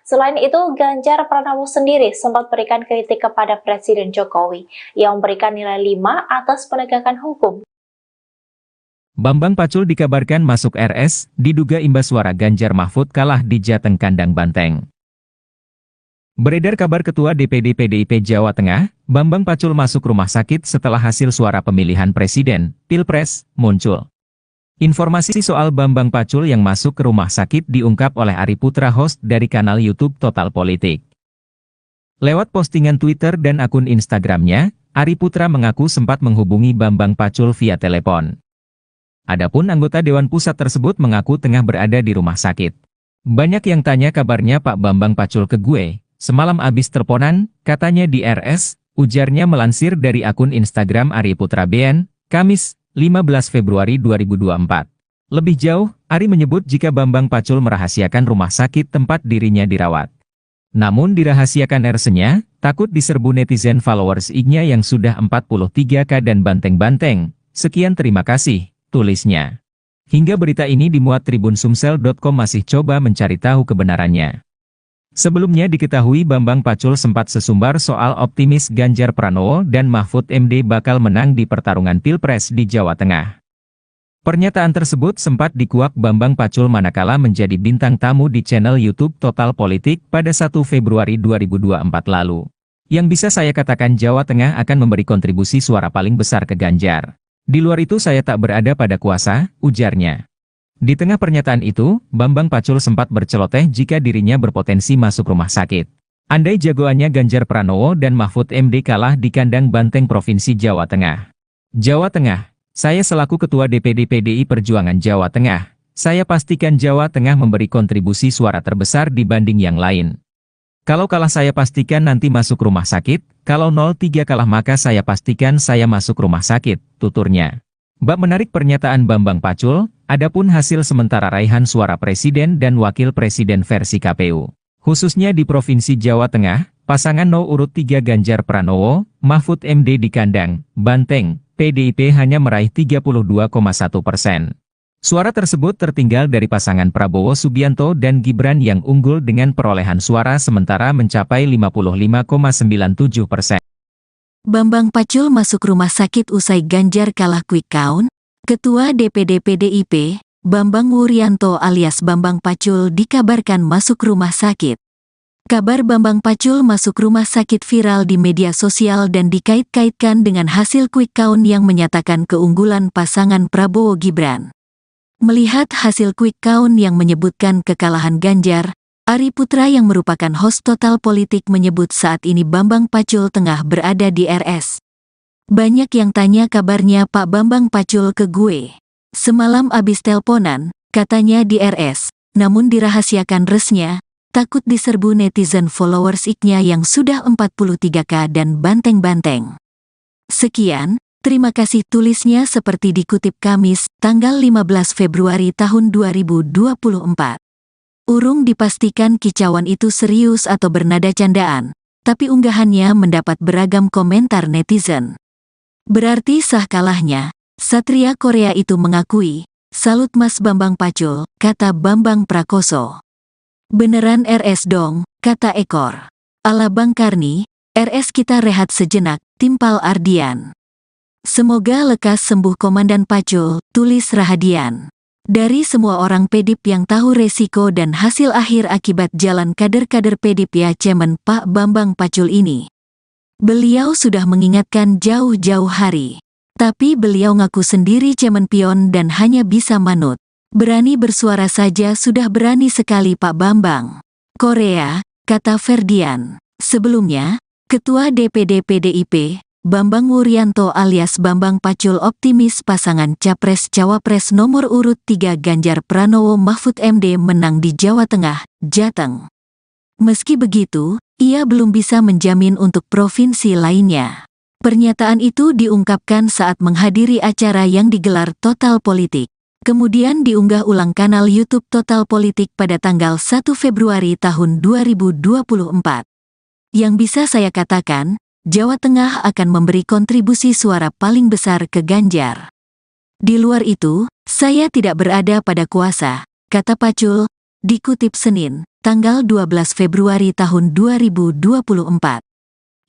Selain itu, Ganjar Pranowo sendiri sempat berikan kritik kepada Presiden Jokowi yang memberikan nilai 5 atas penegakan hukum. Bambang Pacul dikabarkan masuk RS, diduga imbas suara Ganjar Mahfud kalah di Jateng Kandang Banteng. Beredar kabar Ketua DPD PDIP Jawa Tengah, Bambang Pacul masuk rumah sakit setelah hasil suara pemilihan Presiden, Pilpres, muncul. Informasi soal Bambang Pacul yang masuk ke rumah sakit diungkap oleh Ari Putra, host dari kanal YouTube Total Politik. Lewat postingan Twitter dan akun Instagramnya, Ari Putra mengaku sempat menghubungi Bambang Pacul via telepon. Adapun anggota Dewan Pusat tersebut mengaku tengah berada di rumah sakit. Banyak yang tanya kabarnya Pak Bambang Pacul ke gue, semalam abis teleponan, katanya di RS, ujarnya melansir dari akun Instagram Ari Putra BN, Kamis, 15 Februari 2024. Lebih jauh, Ari menyebut jika Bambang Pacul merahasiakan rumah sakit tempat dirinya dirawat. Namun dirahasiakan RS-nya, takut diserbu netizen followers IG-nya yang sudah 43K dan banteng-banteng. Sekian terima kasih, tulisnya. Hingga berita ini dimuat tribunsumsel.com masih coba mencari tahu kebenarannya. Sebelumnya diketahui Bambang Pacul sempat sesumbar soal optimis Ganjar Pranowo dan Mahfud MD bakal menang di pertarungan Pilpres di Jawa Tengah. Pernyataan tersebut sempat dikuak Bambang Pacul manakala menjadi bintang tamu di channel YouTube Total Politik pada 1 Februari 2024 lalu. Yang bisa saya katakan Jawa Tengah akan memberi kontribusi suara paling besar ke Ganjar. Di luar itu saya tak berada pada kuasa, ujarnya. Di tengah pernyataan itu, Bambang Pacul sempat berceloteh jika dirinya berpotensi masuk rumah sakit. Andai jagoannya Ganjar Pranowo dan Mahfud MD kalah di kandang banteng Provinsi Jawa Tengah. Jawa Tengah, saya selaku Ketua DPD PDI Perjuangan Jawa Tengah, saya pastikan Jawa Tengah memberi kontribusi suara terbesar dibanding yang lain. Kalau kalah saya pastikan nanti masuk rumah sakit, kalau 03 kalah maka saya pastikan saya masuk rumah sakit, tuturnya. Bab menarik pernyataan Bambang Pacul, adapun hasil sementara raihan suara Presiden dan Wakil Presiden versi KPU. Khususnya di Provinsi Jawa Tengah, pasangan No. urut 3 Ganjar Pranowo, Mahfud MD di kandang banteng, PDIP hanya meraih 32,1%. Suara tersebut tertinggal dari pasangan Prabowo Subianto dan Gibran yang unggul dengan perolehan suara sementara mencapai 55,97%. Bambang Pacul masuk rumah sakit usai Ganjar kalah quick count. Ketua DPD PDIP, Bambang Wuryanto alias Bambang Pacul dikabarkan masuk rumah sakit. Kabar Bambang Pacul masuk rumah sakit viral di media sosial dan dikait-kaitkan dengan hasil quick count yang menyatakan keunggulan pasangan Prabowo Gibran. Melihat hasil quick count yang menyebutkan kekalahan Ganjar, Ari Putra yang merupakan host Total Politik menyebut saat ini Bambang Pacul tengah berada di RS. Banyak yang tanya kabarnya Pak Bambang Pacul ke gue. Semalam abis teleponan, katanya di RS, namun dirahasiakan resnya, takut diserbu netizen followers IG-nya yang sudah 43K dan banteng-banteng. Sekian, terima kasih tulisnya seperti dikutip Kamis, tanggal 15 Februari tahun 2024. Urung dipastikan kicauan itu serius atau bernada candaan, tapi unggahannya mendapat beragam komentar netizen. Berarti sah kalahnya, Satria Korea itu mengakui, salut Mas Bambang Pacul, kata Bambang Prakoso. Beneran RS dong, kata Ekor. Ala Bang Karni, RS kita rehat sejenak, timpal Ardian. Semoga lekas sembuh Komandan Pacul, tulis Rahadian. Dari semua orang PDIP yang tahu resiko dan hasil akhir akibat jalan kader-kader PDIP ya Cemen Pak Bambang Pacul ini. Beliau sudah mengingatkan jauh-jauh hari. Tapi beliau ngaku sendiri cemen pion dan hanya bisa manut. Berani bersuara saja sudah berani sekali Pak Bambang. Korea, kata Ferdian. Sebelumnya, Ketua DPD PDIP, Bambang Wuryanto alias Bambang Pacul optimis pasangan Capres-Cawapres nomor urut 3 Ganjar Pranowo Mahfud MD menang di Jawa Tengah, Jateng. Meski begitu, ia belum bisa menjamin untuk provinsi lainnya. Pernyataan itu diungkapkan saat menghadiri acara yang digelar Total Politik. Kemudian diunggah ulang kanal YouTube Total Politik pada tanggal 1 Februari tahun 2024. Yang bisa saya katakan, Jawa Tengah akan memberi kontribusi suara paling besar ke Ganjar. Di luar itu, saya tidak berada pada kuasa, kata Pacul, dikutip Senin, tanggal 12 Februari tahun 2024.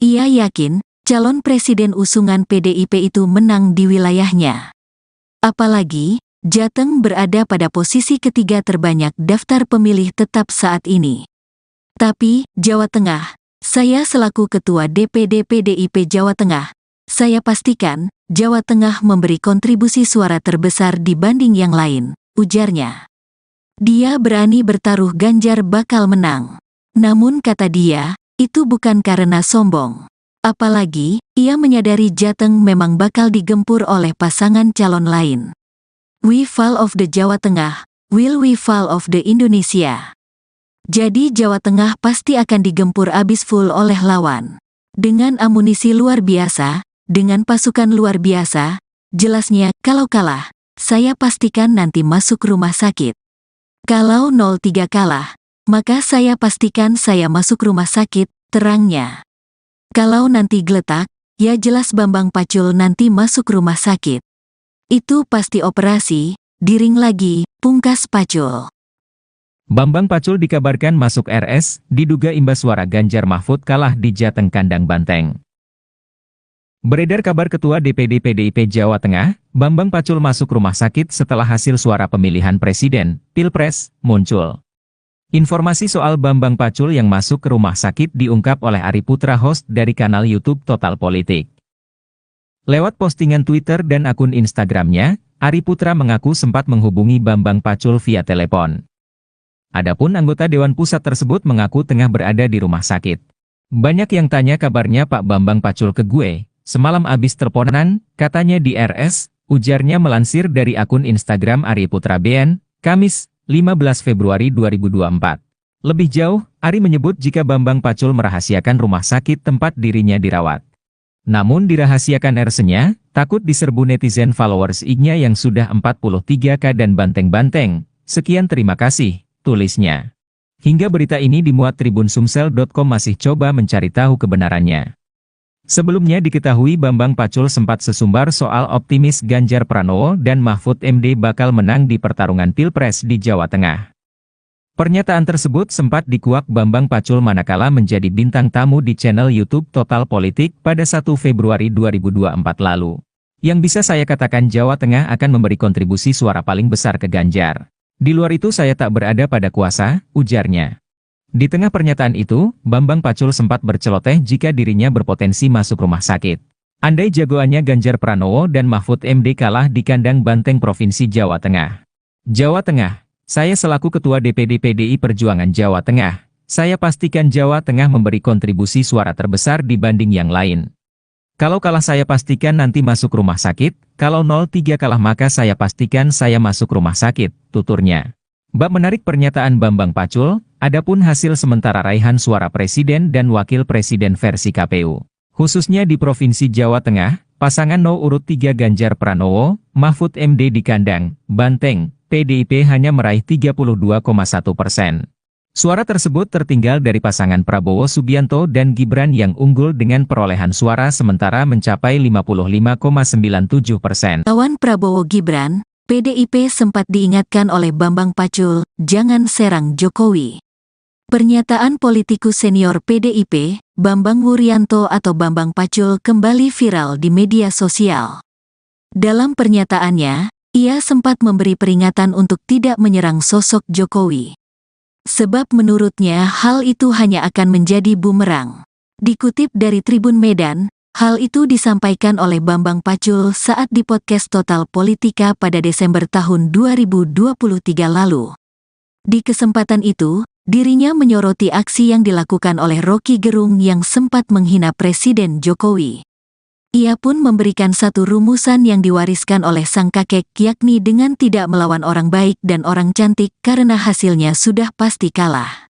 Ia yakin, calon presiden usungan PDIP itu menang di wilayahnya. Apalagi, Jateng berada pada posisi ketiga terbanyak daftar pemilih tetap saat ini. Tapi, Jawa Tengah, saya selaku Ketua DPD PDIP Jawa Tengah, saya pastikan Jawa Tengah memberi kontribusi suara terbesar dibanding yang lain, ujarnya. Dia berani bertaruh Ganjar bakal menang. Namun kata dia, itu bukan karena sombong. Apalagi, ia menyadari Jateng memang bakal digempur oleh pasangan calon lain. We fall of the Jawa Tengah, will we fall of the Indonesia? Jadi Jawa Tengah pasti akan digempur abis full oleh lawan. Dengan amunisi luar biasa, dengan pasukan luar biasa, jelasnya kalau kalah, saya pastikan nanti masuk rumah sakit. Kalau 03 kalah, maka saya pastikan saya masuk rumah sakit, terangnya. Kalau nanti geletak, ya jelas Bambang Pacul nanti masuk rumah sakit. Itu pasti operasi, diring lagi, pungkas Pacul. Bambang Pacul dikabarkan masuk RS, diduga imbas suara Ganjar Mahfud kalah di Jateng kandang Banteng. Beredar kabar Ketua DPD PDIP Jawa Tengah, Bambang Pacul masuk rumah sakit setelah hasil suara pemilihan presiden, Pilpres, muncul. Informasi soal Bambang Pacul yang masuk ke rumah sakit diungkap oleh Ari Putra, host dari kanal YouTube Total Politik. Lewat postingan Twitter dan akun Instagramnya, Ari Putra mengaku sempat menghubungi Bambang Pacul via telepon. Adapun anggota Dewan Pusat tersebut mengaku tengah berada di rumah sakit. Banyak yang tanya kabarnya Pak Bambang Pacul ke gue, semalam abis teleponan, katanya di RS, ujarnya melansir dari akun Instagram Ari Putra BN, Kamis, 15 Februari 2024. Lebih jauh, Ari menyebut jika Bambang Pacul merahasiakan rumah sakit tempat dirinya dirawat. Namun dirahasiakan RS-nya, takut diserbu netizen followers IG-nya yang sudah 43K dan banteng-banteng. Sekian terima kasih, tulisnya. Hingga berita ini dimuat tribunsumsel.com masih coba mencari tahu kebenarannya. Sebelumnya diketahui Bambang Pacul sempat sesumbar soal optimis Ganjar Pranowo dan Mahfud MD bakal menang di pertarungan Pilpres di Jawa Tengah. Pernyataan tersebut sempat dikuak Bambang Pacul manakala menjadi bintang tamu di channel YouTube Total Politik pada 1 Februari 2024 lalu. Yang bisa saya katakan Jawa Tengah akan memberi kontribusi suara paling besar ke Ganjar. Di luar itu saya tak berada pada kuasa, ujarnya. Di tengah pernyataan itu, Bambang Pacul sempat berceloteh jika dirinya berpotensi masuk rumah sakit. Andai jagoannya Ganjar Pranowo dan Mahfud MD kalah di kandang Banteng Provinsi Jawa Tengah. Jawa Tengah, saya selaku Ketua DPD PDI Perjuangan Jawa Tengah, saya pastikan Jawa Tengah memberi kontribusi suara terbesar dibanding yang lain. Kalau kalah saya pastikan nanti masuk rumah sakit, kalau 03 kalah maka saya pastikan saya masuk rumah sakit, tuturnya. Bab menarik pernyataan Bambang Pacul, adapun hasil sementara raihan suara presiden dan wakil presiden versi KPU. Khususnya di Provinsi Jawa Tengah, pasangan urut 3 Ganjar Pranowo, Mahfud MD di kandang Banteng, PDIP hanya meraih 32,1%. Suara tersebut tertinggal dari pasangan Prabowo Subianto dan Gibran yang unggul dengan perolehan suara sementara mencapai 55,97%. Lawan Prabowo Gibran, PDIP sempat diingatkan oleh Bambang Pacul, jangan serang Jokowi. Pernyataan politikus senior PDIP, Bambang Wuryanto atau Bambang Pacul kembali viral di media sosial. Dalam pernyataannya, ia sempat memberi peringatan untuk tidak menyerang sosok Jokowi. Sebab menurutnya hal itu hanya akan menjadi bumerang. Dikutip dari Tribun Medan, hal itu disampaikan oleh Bambang Pacul saat di podcast Total Politika pada Desember tahun 2023 lalu. Di kesempatan itu, dirinya menyoroti aksi yang dilakukan oleh Rocky Gerung yang sempat menghina Presiden Jokowi. Ia pun memberikan satu rumusan yang diwariskan oleh sang kakek, yakni dengan tidak melawan orang baik dan orang cantik karena hasilnya sudah pasti kalah.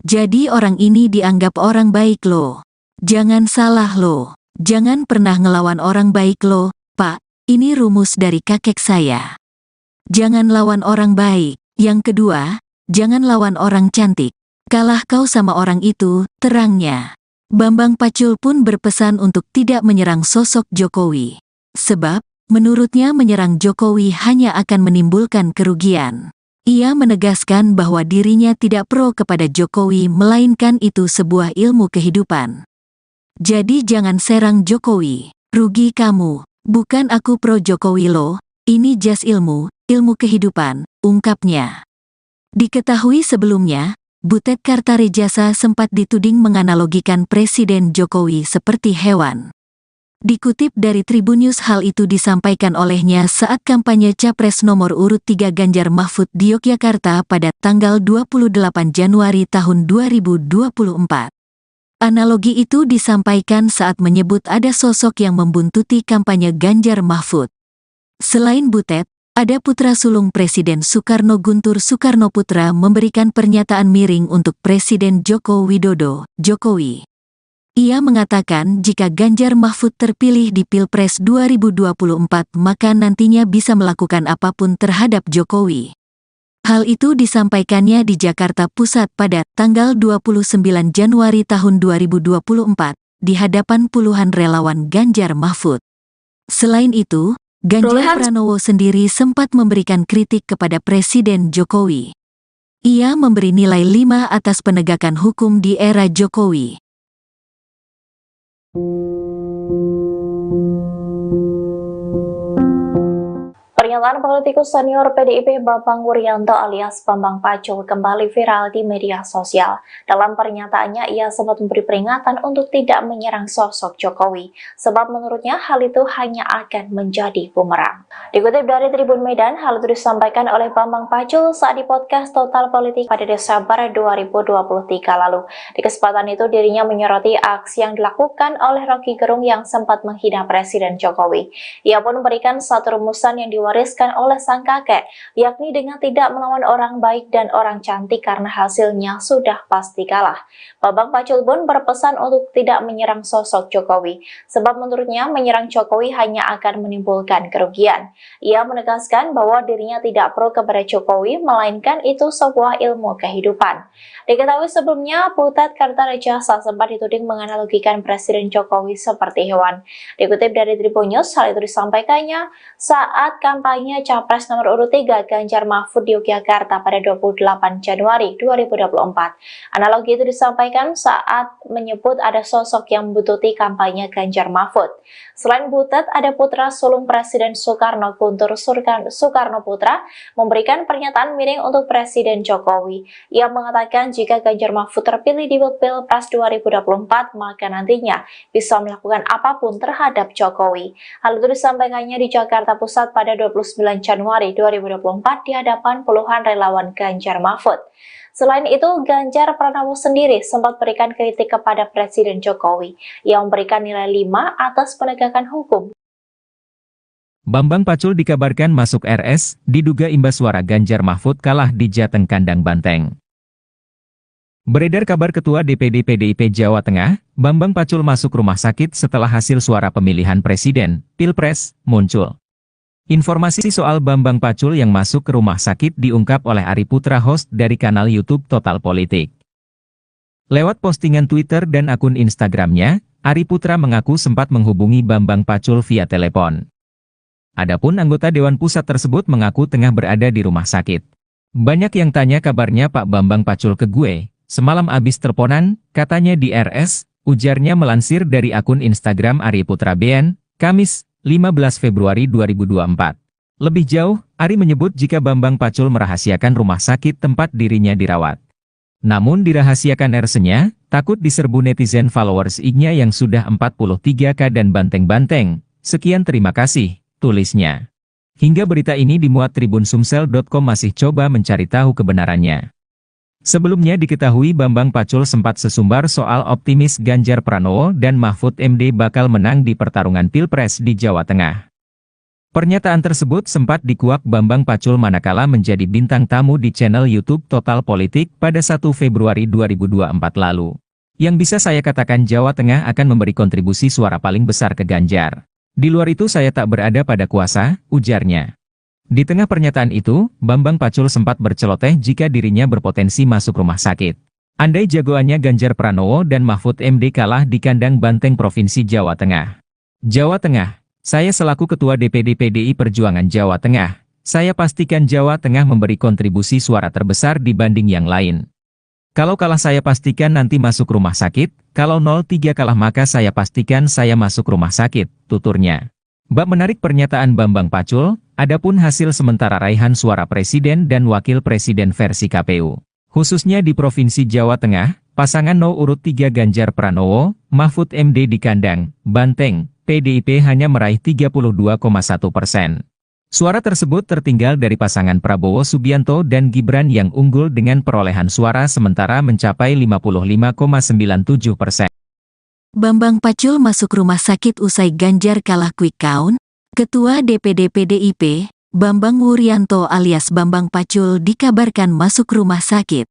Jadi orang ini dianggap orang baik loh. Jangan salah loh. Jangan pernah ngelawan orang baik loh, Pak. Ini rumus dari kakek saya. Jangan lawan orang baik. Yang kedua, jangan lawan orang cantik. Kalah kau sama orang itu, terangnya. Bambang Pacul pun berpesan untuk tidak menyerang sosok Jokowi. Sebab, menurutnya menyerang Jokowi hanya akan menimbulkan kerugian. Ia menegaskan bahwa dirinya tidak pro kepada Jokowi melainkan itu sebuah ilmu kehidupan. Jadi jangan serang Jokowi, rugi kamu. Bukan aku pro Jokowi loh, ini jas ilmu kehidupan, ungkapnya. Diketahui sebelumnya, Butet Kartarejasa sempat dituding menganalogikan Presiden Jokowi seperti hewan. Dikutip dari Tribunnews, hal itu disampaikan olehnya saat kampanye Capres nomor urut 3 Ganjar Mahfud di Yogyakarta pada tanggal 28 Januari tahun 2024. Analogi itu disampaikan saat menyebut ada sosok yang membuntuti kampanye Ganjar Mahfud. Selain Butet, ada putra sulung Presiden Soekarno, Guntur Soekarnoputra, memberikan pernyataan miring untuk Presiden Joko Widodo, Jokowi. Ia mengatakan jika Ganjar Mahfud terpilih di Pilpres 2024 maka nantinya bisa melakukan apapun terhadap Jokowi. Hal itu disampaikannya di Jakarta Pusat pada tanggal 29 Januari tahun 2024 di hadapan puluhan relawan Ganjar Mahfud. Selain itu, Ganjar Pranowo sendiri sempat memberikan kritik kepada Presiden Jokowi. Ia memberi nilai 5 atas penegakan hukum di era Jokowi. Pernyataan politikus senior PDIP Bambang Wuryanto alias Bambang Pacul kembali viral di media sosial. Dalam pernyataannya, ia sempat memberi peringatan untuk tidak menyerang sosok Jokowi, sebab menurutnya hal itu hanya akan menjadi bumerang. Dikutip dari Tribun Medan, hal itu disampaikan oleh Bambang Pacul saat di podcast Total Politik pada Desember 2023 lalu. Di kesempatan itu, dirinya menyoroti aksi yang dilakukan oleh Rocky Gerung yang sempat menghina Presiden Jokowi. Ia pun memberikan satu rumusan yang diwariskan oleh sang kakek, yakni dengan tidak melawan orang baik dan orang cantik karena hasilnya sudah pasti kalah. Bambang Pacul pun berpesan untuk tidak menyerang sosok Jokowi, sebab menurutnya menyerang Jokowi hanya akan menimbulkan kerugian. Ia menegaskan bahwa dirinya tidak pro kepada Jokowi, melainkan itu sebuah ilmu kehidupan. Diketahui sebelumnya, Butet Kartarejasa sempat dituding menganalogikan Presiden Jokowi seperti hewan. Dikutip dari Tribunnews, hal itu disampaikannya saat kampanye Capres nomor urut 3 Ganjar Mahfud di Yogyakarta pada 28 Januari 2024. Analogi itu disampaikan saat menyebut ada sosok yang membuntuti kampanye Ganjar Mahfud. Selain Butet, ada putra sulung Presiden Soekarno, Guntur Soekarnoputra, memberikan pernyataan miring untuk Presiden Jokowi. Ia mengatakan jika Ganjar Mahfud terpilih di Pilpres 2024, maka nantinya bisa melakukan apapun terhadap Jokowi. Hal itu disampaikannya di Jakarta Pusat pada 29 Januari 2024 di hadapan puluhan relawan Ganjar Mahfud. Selain itu, Ganjar Pranowo sendiri sempat berikan kritik kepada Presiden Jokowi. Ia memberikan nilai 5 atas penegakan hukum. Bambang Pacul dikabarkan masuk RS, diduga imbas suara Ganjar Mahfud kalah di Jateng Kandang Banteng. Beredar kabar Ketua DPD PDIP Jawa Tengah, Bambang Pacul masuk rumah sakit setelah hasil suara pemilihan Presiden, Pilpres, muncul. Informasi soal Bambang Pacul yang masuk ke rumah sakit diungkap oleh Ari Putra, host dari kanal YouTube Total Politik. Lewat postingan Twitter dan akun Instagramnya, Ari Putra mengaku sempat menghubungi Bambang Pacul via telepon. Adapun anggota Dewan Pusat tersebut mengaku tengah berada di rumah sakit. Banyak yang tanya kabarnya Pak Bambang Pacul ke gue, semalam abis teleponan, katanya di RS, ujarnya melansir dari akun Instagram Ari Putra BN, Kamis, 15 Februari 2024. Lebih jauh, Ari menyebut jika Bambang Pacul merahasiakan rumah sakit tempat dirinya dirawat. Namun dirahasiakan RS-nya, takut diserbu netizen followers IG-nya yang sudah 43K dan banteng-banteng. Sekian, terima kasih, tulisnya. Hingga berita ini dimuat Tribun Sumsel.com masih coba mencari tahu kebenarannya. Sebelumnya diketahui Bambang Pacul sempat sesumbar soal optimis Ganjar Pranowo dan Mahfud MD bakal menang di pertarungan Pilpres di Jawa Tengah. Pernyataan tersebut sempat dikuak Bambang Pacul manakala menjadi bintang tamu di channel YouTube Total Politik pada 1 Februari 2024 lalu. Yang bisa saya katakan Jawa Tengah akan memberi kontribusi suara paling besar ke Ganjar. Di luar itu saya tak berada pada kuasa, ujarnya. Di tengah pernyataan itu, Bambang Pacul sempat berceloteh jika dirinya berpotensi masuk rumah sakit. Andai jagoannya Ganjar Pranowo dan Mahfud MD kalah di kandang Banteng Provinsi Jawa Tengah. Jawa Tengah, saya selaku Ketua DPD PDI Perjuangan Jawa Tengah, saya pastikan Jawa Tengah memberi kontribusi suara terbesar dibanding yang lain. Kalau kalah saya pastikan nanti masuk rumah sakit, kalau 03 kalah maka saya pastikan saya masuk rumah sakit, tuturnya. Bab menarik pernyataan Bambang Pacul, adapun hasil sementara raihan suara presiden dan wakil presiden versi KPU. Khususnya di Provinsi Jawa Tengah, pasangan urut 3 Ganjar Pranowo, Mahfud MD di kandang Banteng, PDIP hanya meraih 32,1%. Suara tersebut tertinggal dari pasangan Prabowo Subianto dan Gibran yang unggul dengan perolehan suara sementara mencapai 55,97%. Bambang Pacul masuk rumah sakit usai Ganjar kalah quick count. Ketua DPD PDIP, Bambang Wuryanto alias Bambang Pacul dikabarkan masuk rumah sakit.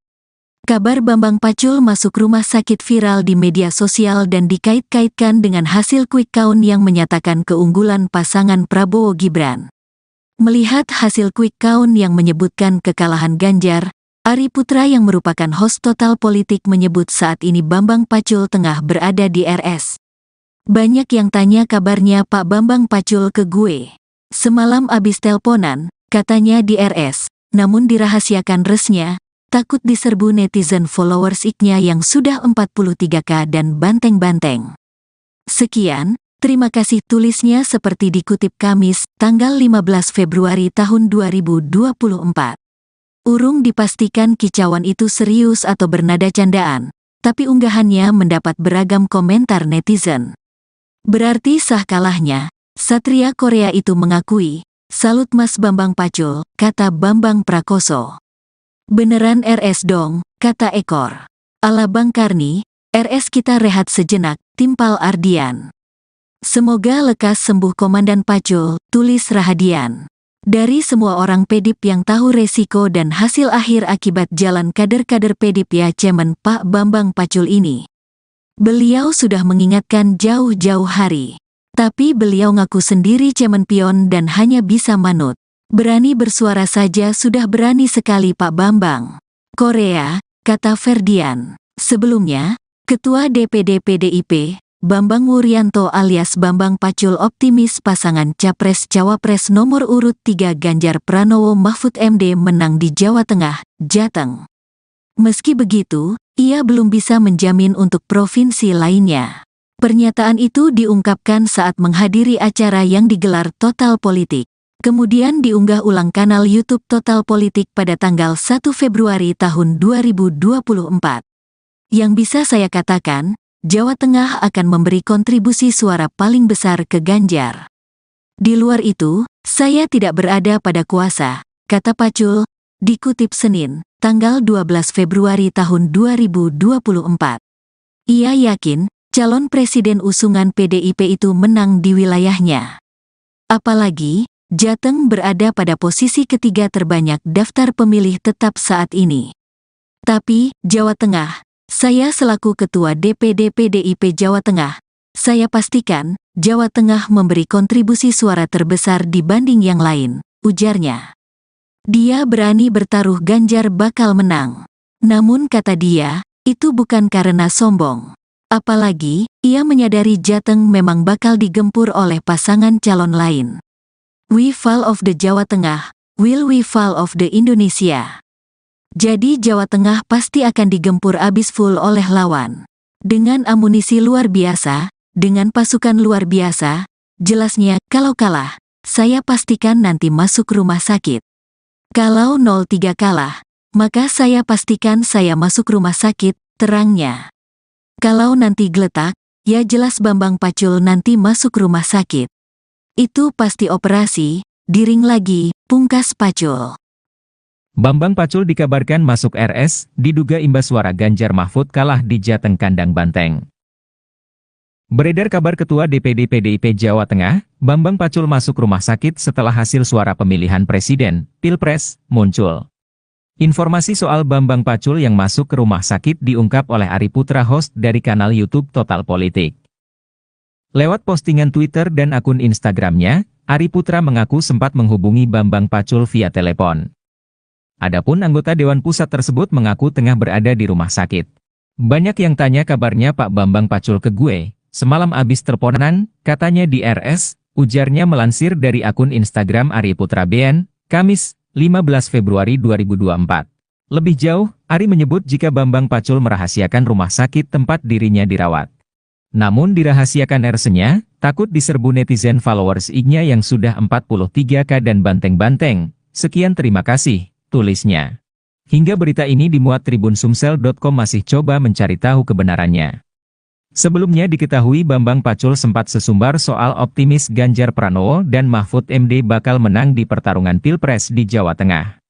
Kabar Bambang Pacul masuk rumah sakit viral di media sosial dan dikait-kaitkan dengan hasil quick count yang menyatakan keunggulan pasangan Prabowo Gibran. Melihat hasil quick count yang menyebutkan kekalahan Ganjar, Ari Putra yang merupakan host Total Politik menyebut saat ini Bambang Pacul tengah berada di RS. Banyak yang tanya kabarnya Pak Bambang Pacul ke gue. Semalam abis telponan, katanya di RS, namun dirahasiakan resnya, takut diserbu netizen followers iknya yang sudah 43K dan banteng-banteng. Sekian, terima kasih tulisnya seperti dikutip Kamis, tanggal 15 Februari tahun 2024. Urung dipastikan kicauan itu serius atau bernada candaan, tapi unggahannya mendapat beragam komentar netizen. Berarti sah kalahnya, Satria Korea itu mengakui, salut Mas Bambang Pacul, kata Bambang Prakoso. Beneran RS dong, kata Ekor. Ala Bang Karni, RS kita rehat sejenak, timpal Ardian. Semoga lekas sembuh Komandan Pacul, tulis Rahadian. Dari semua orang PDIP yang tahu resiko dan hasil akhir akibat jalan kader-kader PDIP ya Cemen Pak Bambang Pacul ini. Beliau sudah mengingatkan jauh-jauh hari. Tapi beliau ngaku sendiri cemen pion dan hanya bisa manut. Berani bersuara saja sudah berani sekali Pak Bambang. Korea, kata Ferdian. Sebelumnya, Ketua DPD PDIP, Bambang Wuryanto alias Bambang Pacul optimis pasangan Capres-Cawapres nomor urut 3 Ganjar Pranowo Mahfud MD menang di Jawa Tengah, Jateng. Meski begitu, ia belum bisa menjamin untuk provinsi lainnya. Pernyataan itu diungkapkan saat menghadiri acara yang digelar Total Politik. Kemudian diunggah ulang kanal YouTube Total Politik pada tanggal 1 Februari tahun 2024. Yang bisa saya katakan, Jawa Tengah akan memberi kontribusi suara paling besar ke Ganjar. Di luar itu, saya tidak berada pada kuasa, kata Pacul, dikutip Senin, tanggal 12 Februari tahun 2024. Ia yakin, calon presiden usungan PDIP itu menang di wilayahnya. Apalagi, Jateng berada pada posisi ketiga terbanyak daftar pemilih tetap saat ini. Tapi, Jawa Tengah, saya selaku Ketua DPD PDIP Jawa Tengah, saya pastikan, Jawa Tengah memberi kontribusi suara terbesar dibanding yang lain, ujarnya. Dia berani bertaruh Ganjar bakal menang. Namun kata dia, itu bukan karena sombong. Apalagi, ia menyadari Jateng memang bakal digempur oleh pasangan calon lain. We fall of the Jawa Tengah, will we fall of the Indonesia? Jadi Jawa Tengah pasti akan digempur abis full oleh lawan. Dengan amunisi luar biasa, dengan pasukan luar biasa, jelasnya kalau kalah, saya pastikan nanti masuk rumah sakit. Kalau 03 kalah, maka saya pastikan saya masuk rumah sakit, terangnya. Kalau nanti geletak, ya jelas Bambang Pacul nanti masuk rumah sakit. Itu pasti operasi, diring lagi, pungkas Pacul. Bambang Pacul dikabarkan masuk RS, diduga imbas suara Ganjar Mahfud kalah di Jateng Kandang Banteng. Beredar kabar Ketua DPD PDIP Jawa Tengah, Bambang Pacul masuk rumah sakit setelah hasil suara pemilihan presiden, Pilpres, muncul. Informasi soal Bambang Pacul yang masuk ke rumah sakit diungkap oleh Ari Putra, host dari kanal YouTube Total Politik. Lewat postingan Twitter dan akun Instagramnya, Ari Putra mengaku sempat menghubungi Bambang Pacul via telepon. Adapun anggota Dewan Pusat tersebut mengaku tengah berada di rumah sakit. Banyak yang tanya kabarnya Pak Bambang Pacul ke gue. Semalam abis teleponan, katanya di RS, ujarnya melansir dari akun Instagram Ari Putra BN, Kamis, 15 Februari 2024. Lebih jauh, Ari menyebut jika Bambang Pacul merahasiakan rumah sakit tempat dirinya dirawat. Namun dirahasiakan RS-nya, takut diserbu netizen followers IG-nya yang sudah 43K dan banteng-banteng. Sekian terima kasih, tulisnya. Hingga berita ini dimuat Tribun Sumsel.com masih coba mencari tahu kebenarannya. Sebelumnya diketahui Bambang Pacul sempat sesumbar soal optimis Ganjar Pranowo dan Mahfud MD bakal menang di pertarungan Pilpres di Jawa Tengah.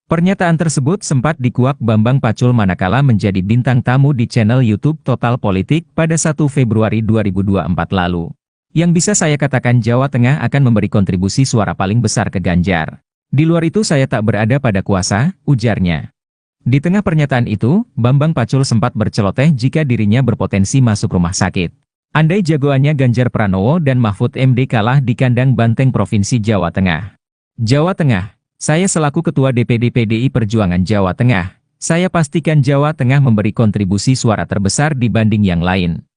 Pernyataan tersebut sempat dikuak Bambang Pacul manakala menjadi bintang tamu di channel YouTube Total Politik pada 1 Februari 2024 lalu. Yang bisa saya katakan Jawa Tengah akan memberi kontribusi suara paling besar ke Ganjar. Di luar itu saya tak berada pada kuasa, ujarnya. Di tengah pernyataan itu, Bambang Pacul sempat berceloteh jika dirinya berpotensi masuk rumah sakit. Andai jagoannya Ganjar Pranowo dan Mahfud MD kalah di kandang banteng Provinsi Jawa Tengah. Jawa Tengah, saya selaku Ketua DPD PDI Perjuangan Jawa Tengah, saya pastikan Jawa Tengah memberi kontribusi suara terbesar dibanding yang lain.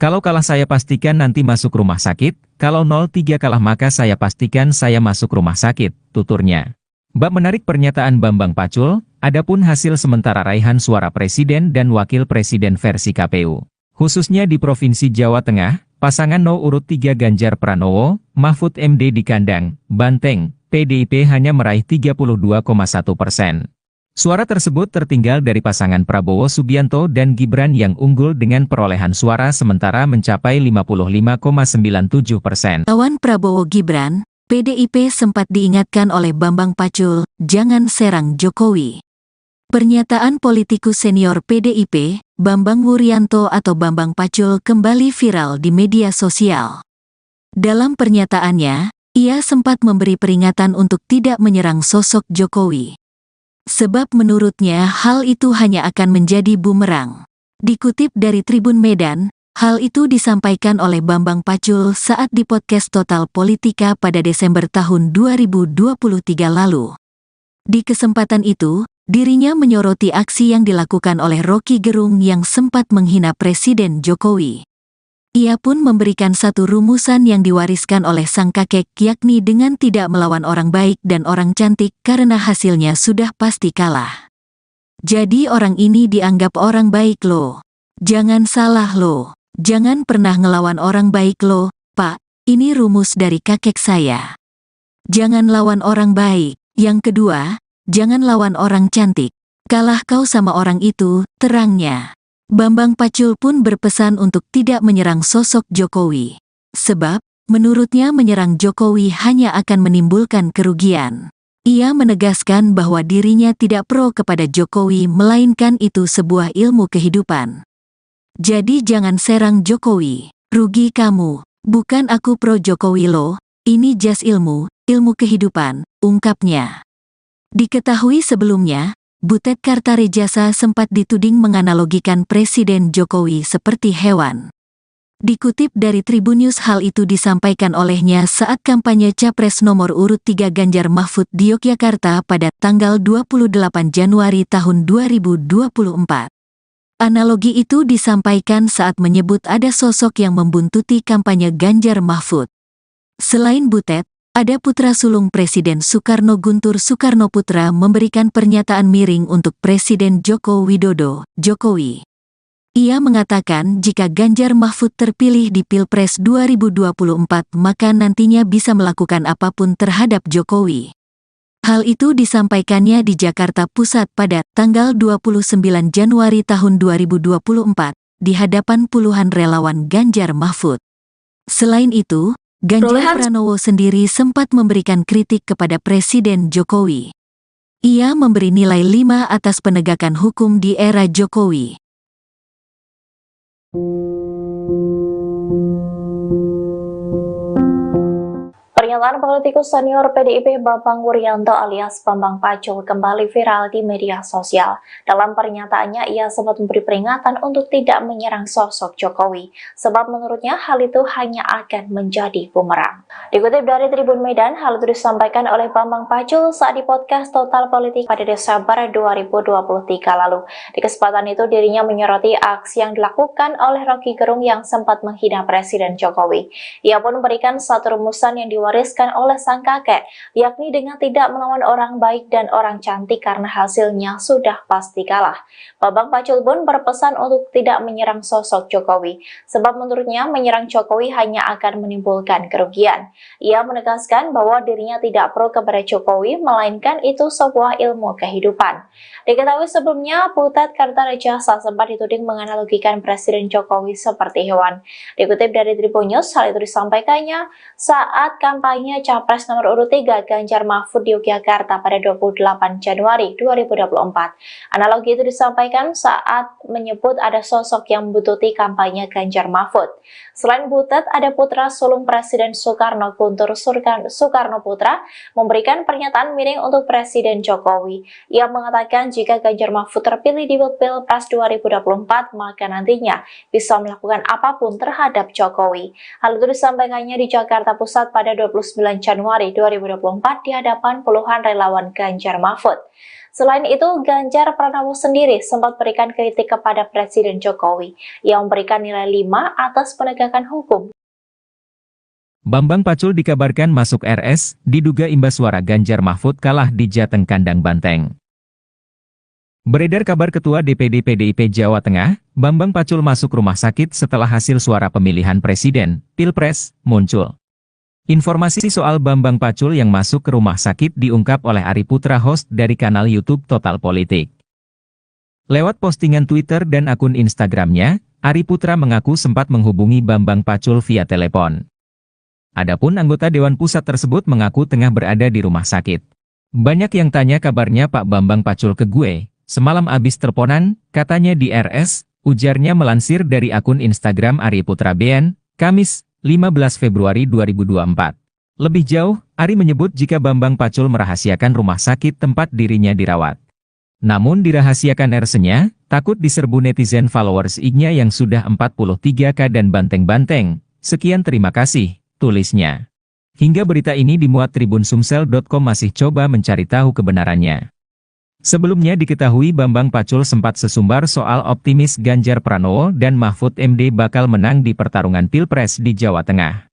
Kalau kalah saya pastikan nanti masuk rumah sakit, kalau 03 kalah maka saya pastikan saya masuk rumah sakit, tuturnya. Bab menarik pernyataan Bambang Pacul, adapun hasil sementara raihan suara presiden dan wakil presiden versi KPU. Khususnya di Provinsi Jawa Tengah, pasangan No. urut 3 Ganjar Pranowo, Mahfud MD di kandang Banteng, PDIP hanya meraih 32,1%. Suara tersebut tertinggal dari pasangan Prabowo Subianto dan Gibran yang unggul dengan perolehan suara sementara mencapai 55,97%. Lawan Prabowo Gibran, PDIP sempat diingatkan oleh Bambang Pacul, jangan serang Jokowi. Pernyataan politikus senior PDIP, Bambang Wuryanto atau Bambang Pacul kembali viral di media sosial. Dalam pernyataannya, ia sempat memberi peringatan untuk tidak menyerang sosok Jokowi. Sebab menurutnya hal itu hanya akan menjadi bumerang. Dikutip dari Tribun Medan, hal itu disampaikan oleh Bambang Pacul saat di podcast Total Politika pada Desember tahun 2023 lalu. Di kesempatan itu, dirinya menyoroti aksi yang dilakukan oleh Rocky Gerung yang sempat menghina Presiden Jokowi. Ia pun memberikan satu rumusan yang diwariskan oleh sang kakek yakni dengan tidak melawan orang baik dan orang cantik karena hasilnya sudah pasti kalah. Jadi orang ini dianggap orang baik loh. Jangan salah loh. Jangan pernah ngelawan orang baik loh, Pak. Ini rumus dari kakek saya. Jangan lawan orang baik. Yang kedua, jangan lawan orang cantik. Kalah kau sama orang itu, terangnya. Bambang Pacul pun berpesan untuk tidak menyerang sosok Jokowi. Sebab, menurutnya menyerang Jokowi hanya akan menimbulkan kerugian. Ia menegaskan bahwa dirinya tidak pro kepada Jokowi melainkan itu sebuah ilmu kehidupan. Jadi jangan serang Jokowi, rugi kamu, bukan aku pro Jokowi loh, ini jas ilmu kehidupan, ungkapnya. Diketahui sebelumnya, Butet Kartarejasa sempat dituding menganalogikan Presiden Jokowi seperti hewan. Dikutip dari Tribunnews hal itu disampaikan olehnya saat kampanye Capres nomor urut 3 Ganjar Mahfud di Yogyakarta pada tanggal 28 Januari tahun 2024. Analogi itu disampaikan saat menyebut ada sosok yang membuntuti kampanye Ganjar Mahfud. Selain Butet, ada putra sulung Presiden Soekarno Guntur Soekarnoputra memberikan pernyataan miring untuk Presiden Joko Widodo, Jokowi. Ia mengatakan jika Ganjar Mahfud terpilih di Pilpres 2024 maka nantinya bisa melakukan apapun terhadap Jokowi. Hal itu disampaikannya di Jakarta Pusat pada tanggal 29 Januari tahun 2024 di hadapan puluhan relawan Ganjar Mahfud. Selain itu, Ganjar Pranowo sendiri sempat memberikan kritik kepada Presiden Jokowi. Ia memberi nilai 5 atas penegakan hukum di era Jokowi. Pernyataan politikus senior PDIP Bambang Wuryanto alias Bambang Pacul kembali viral di media sosial. Dalam pernyataannya, ia sempat memberi peringatan untuk tidak menyerang sosok Jokowi, sebab menurutnya hal itu hanya akan menjadi bumerang. Dikutip dari Tribun Medan, hal itu disampaikan oleh Bambang Pacul saat di podcast Total Politik pada Desember 2023 lalu. Di kesempatan itu, dirinya menyoroti aksi yang dilakukan oleh Rocky Gerung yang sempat menghina Presiden Jokowi. Ia pun memberikan satu rumusan yang diwariskan oleh sang kakek, yakni dengan tidak melawan orang baik dan orang cantik karena hasilnya sudah pasti kalah. Bambang Pacul pun berpesan untuk tidak menyerang sosok Jokowi, sebab menurutnya menyerang Jokowi hanya akan menimbulkan kerugian. Ia menegaskan bahwa dirinya tidak pro kepada Jokowi, melainkan itu sebuah ilmu kehidupan. Diketahui sebelumnya, Butet Kartarejasa sempat dituding menganalogikan Presiden Jokowi seperti hewan. Dikutip dari Tribun News, hal itu disampaikannya saat kampanye Capres nomor urut 3 Ganjar Mahfud di Yogyakarta pada 28 Januari 2024. Analogi itu disampaikan saat menyebut ada sosok yang membututi kampanye Ganjar Mahfud. Selain Butet, ada putra sulung Presiden Soekarno, Guntur Soekarno Putra, memberikan pernyataan miring untuk Presiden Jokowi. Ia mengatakan jika Ganjar Mahfud terpilih di Pilpres 2024, maka nantinya bisa melakukan apapun terhadap Jokowi. Hal itu disampaikannya di Jakarta Pusat pada 29 Januari 2024 di hadapan puluhan relawan Ganjar Mahfud. Selain itu, Ganjar Pranowo sendiri sempat berikan kritik kepada Presiden Jokowi yang memberikan nilai 5 atas penegakan hukum. Bambang Pacul dikabarkan masuk RS, diduga imbas suara Ganjar Mahfud kalah di Jateng Kandang Banteng. Beredar kabar Ketua DPD PDIP Jawa Tengah, Bambang Pacul masuk rumah sakit setelah hasil suara pemilihan Presiden, Pilpres, muncul. Informasi soal Bambang Pacul yang masuk ke rumah sakit diungkap oleh Ari Putra, host dari kanal YouTube Total Politik. Lewat postingan Twitter dan akun Instagramnya, Ari Putra mengaku sempat menghubungi Bambang Pacul via telepon. Adapun anggota Dewan Pusat tersebut mengaku tengah berada di rumah sakit. Banyak yang tanya kabarnya Pak Bambang Pacul ke gue, semalam abis teleponan, katanya di RS, ujarnya melansir dari akun Instagram Ari Putra BN, Kamis, 15 Februari 2024. Lebih jauh, Ari menyebut jika Bambang Pacul merahasiakan rumah sakit tempat dirinya dirawat. Namun dirahasiakan RS-nya, takut diserbu netizen followers IG-nya yang sudah 43K dan banteng-banteng. Sekian terima kasih, tulisnya. Hingga berita ini dimuat tribunsumsel.com masih coba mencari tahu kebenarannya. Sebelumnya diketahui Bambang Pacul sempat sesumbar soal optimis Ganjar Pranowo dan Mahfud MD bakal menang di pertarungan Pilpres di Jawa Tengah.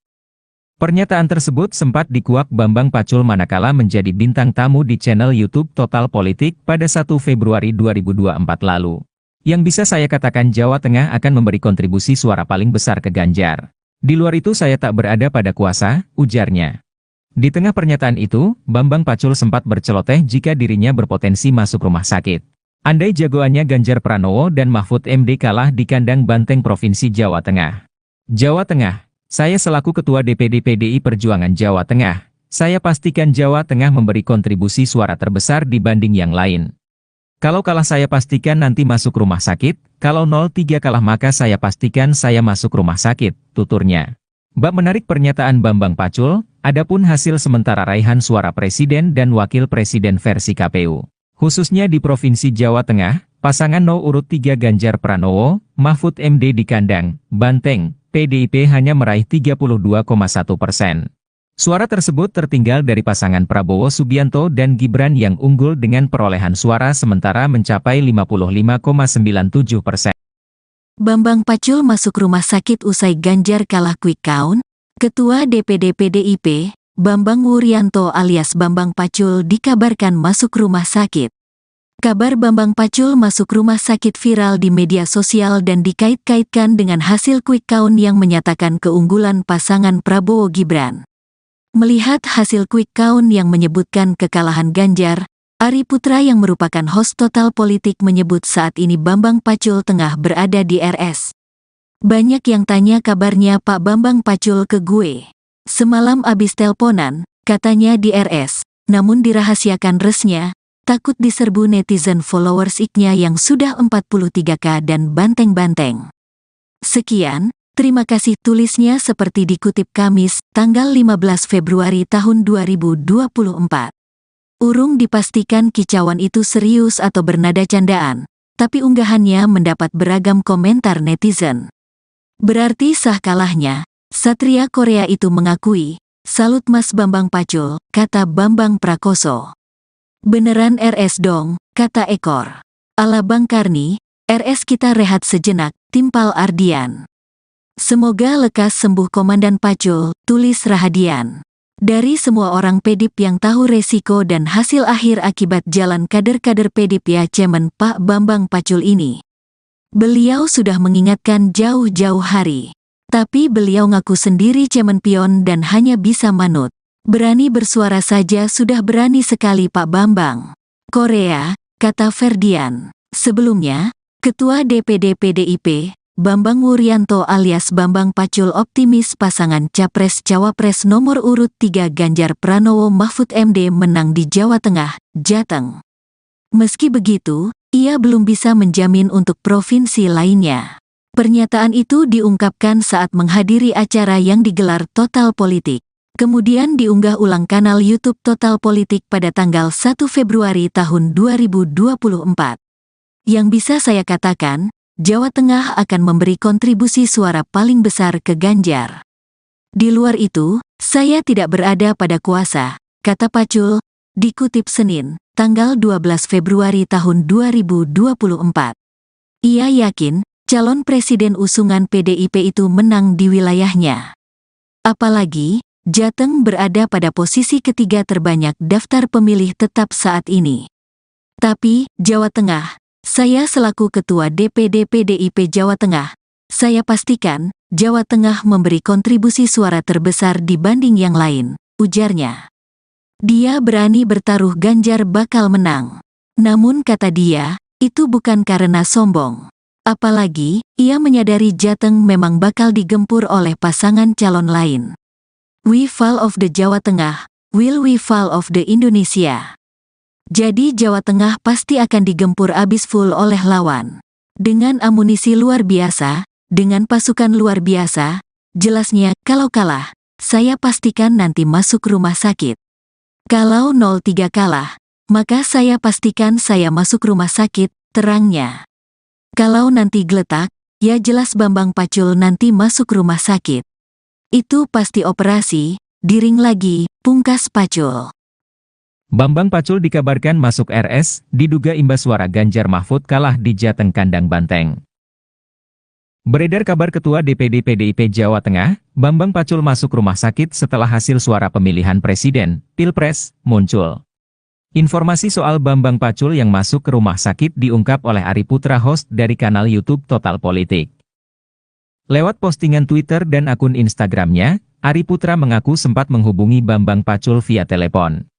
Pernyataan tersebut sempat dikuak Bambang Pacul manakala menjadi bintang tamu di channel YouTube Total Politik pada 1 Februari 2024 lalu. Yang bisa saya katakan Jawa Tengah akan memberi kontribusi suara paling besar ke Ganjar. Di luar itu saya tak berada pada kuasa, ujarnya. Di tengah pernyataan itu, Bambang Pacul sempat berceloteh jika dirinya berpotensi masuk rumah sakit. Andai jagoannya Ganjar Pranowo dan Mahfud MD kalah di kandang banteng Provinsi Jawa Tengah. Jawa Tengah, saya selaku Ketua DPD PDI Perjuangan Jawa Tengah, saya pastikan Jawa Tengah memberi kontribusi suara terbesar dibanding yang lain. Kalau kalah saya pastikan nanti masuk rumah sakit, kalau 03 kalah maka saya pastikan saya masuk rumah sakit, tuturnya. Bab menarik pernyataan Bambang Pacul, adapun hasil sementara raihan suara Presiden dan Wakil Presiden versi KPU. Khususnya di Provinsi Jawa Tengah, pasangan No. urut 3 Ganjar Pranowo, Mahfud MD di kandang banteng, PDIP hanya meraih 32,1%. Suara tersebut tertinggal dari pasangan Prabowo Subianto dan Gibran yang unggul dengan perolehan suara sementara mencapai 55,97%. Bambang Pacul masuk rumah sakit usai Ganjar kalah quick count. Ketua DPD PDIP, Bambang Wuryanto alias Bambang Pacul dikabarkan masuk rumah sakit. Kabar Bambang Pacul masuk rumah sakit viral di media sosial dan dikait-kaitkan dengan hasil quick count yang menyatakan keunggulan pasangan Prabowo Gibran. Melihat hasil quick count yang menyebutkan kekalahan Ganjar, Ari Putra yang merupakan host Total Politik menyebut saat ini Bambang Pacul tengah berada di RS. Banyak yang tanya kabarnya Pak Bambang Pacul ke gue. Semalam abis teleponan, katanya di RS, namun dirahasiakan resnya, takut diserbu netizen followers ik-nya yang sudah 43k dan banteng-banteng. Sekian, terima kasih tulisnya seperti dikutip Kamis, tanggal 15 Februari tahun 2024. Urung dipastikan kicauan itu serius atau bernada candaan, tapi unggahannya mendapat beragam komentar netizen. Berarti sah kalahnya, Satria Korea itu mengakui, "Salut Mas Bambang Pacul," kata Bambang Prakoso. "Beneran RS dong," kata Ekor. "Ala Bang Karni, RS kita rehat sejenak," timpal Ardian. "Semoga lekas sembuh Komandan Pacul," tulis Rahadian. Dari semua orang Pedip yang tahu resiko dan hasil akhir akibat jalan kader-kader Pedip ya cemen Pak Bambang Pacul ini. Beliau sudah mengingatkan jauh-jauh hari. Tapi beliau ngaku sendiri cemen pion dan hanya bisa manut. Berani bersuara saja sudah berani sekali Pak Bambang. Korea, kata Ferdian. Sebelumnya, Ketua DPD PDIP, Bambang Wuryanto alias Bambang Pacul optimis pasangan Capres-Cawapres nomor urut 3 Ganjar Pranowo Mahfud MD menang di Jawa Tengah, Jateng. Meski begitu, ia belum bisa menjamin untuk provinsi lainnya. Pernyataan itu diungkapkan saat menghadiri acara yang digelar Total Politik. Kemudian diunggah ulang kanal YouTube Total Politik pada tanggal 1 Februari tahun 2024. Yang bisa saya katakan, Jawa Tengah akan memberi kontribusi suara paling besar ke Ganjar. Di luar itu, saya tidak berada pada kuasa, kata Pacul, dikutip Senin, tanggal 12 Februari tahun 2024. Ia yakin, calon presiden usungan PDIP itu menang di wilayahnya. Apalagi, Jateng berada pada posisi ketiga terbanyak daftar pemilih tetap saat ini. Tapi, Jawa Tengah, saya selaku Ketua DPD PDIP Jawa Tengah, saya pastikan, Jawa Tengah memberi kontribusi suara terbesar dibanding yang lain, ujarnya. Dia berani bertaruh Ganjar bakal menang. Namun kata dia, itu bukan karena sombong. Apalagi, ia menyadari Jateng memang bakal digempur oleh pasangan calon lain. We fall of the Jawa Tengah, will we fall of the Indonesia? Jadi Jawa Tengah pasti akan digempur abis full oleh lawan. Dengan amunisi luar biasa, dengan pasukan luar biasa, jelasnya kalau kalah, saya pastikan nanti masuk rumah sakit. Kalau 03 kalah, maka saya pastikan saya masuk rumah sakit, terangnya. Kalau nanti geletak, ya jelas Bambang Pacul nanti masuk rumah sakit. Itu pasti operasi, diring lagi, pungkas Pacul. Bambang Pacul dikabarkan masuk RS, diduga imbas suara Ganjar Mahfud kalah di Jateng kandang banteng. Beredar kabar Ketua DPD PDIP Jawa Tengah, Bambang Pacul masuk rumah sakit setelah hasil suara pemilihan presiden, Pilpres, muncul. Informasi soal Bambang Pacul yang masuk ke rumah sakit diungkap oleh Ari Putra, host dari kanal YouTube Total Politik. Lewat postingan Twitter dan akun Instagramnya, Ari Putra mengaku sempat menghubungi Bambang Pacul via telepon.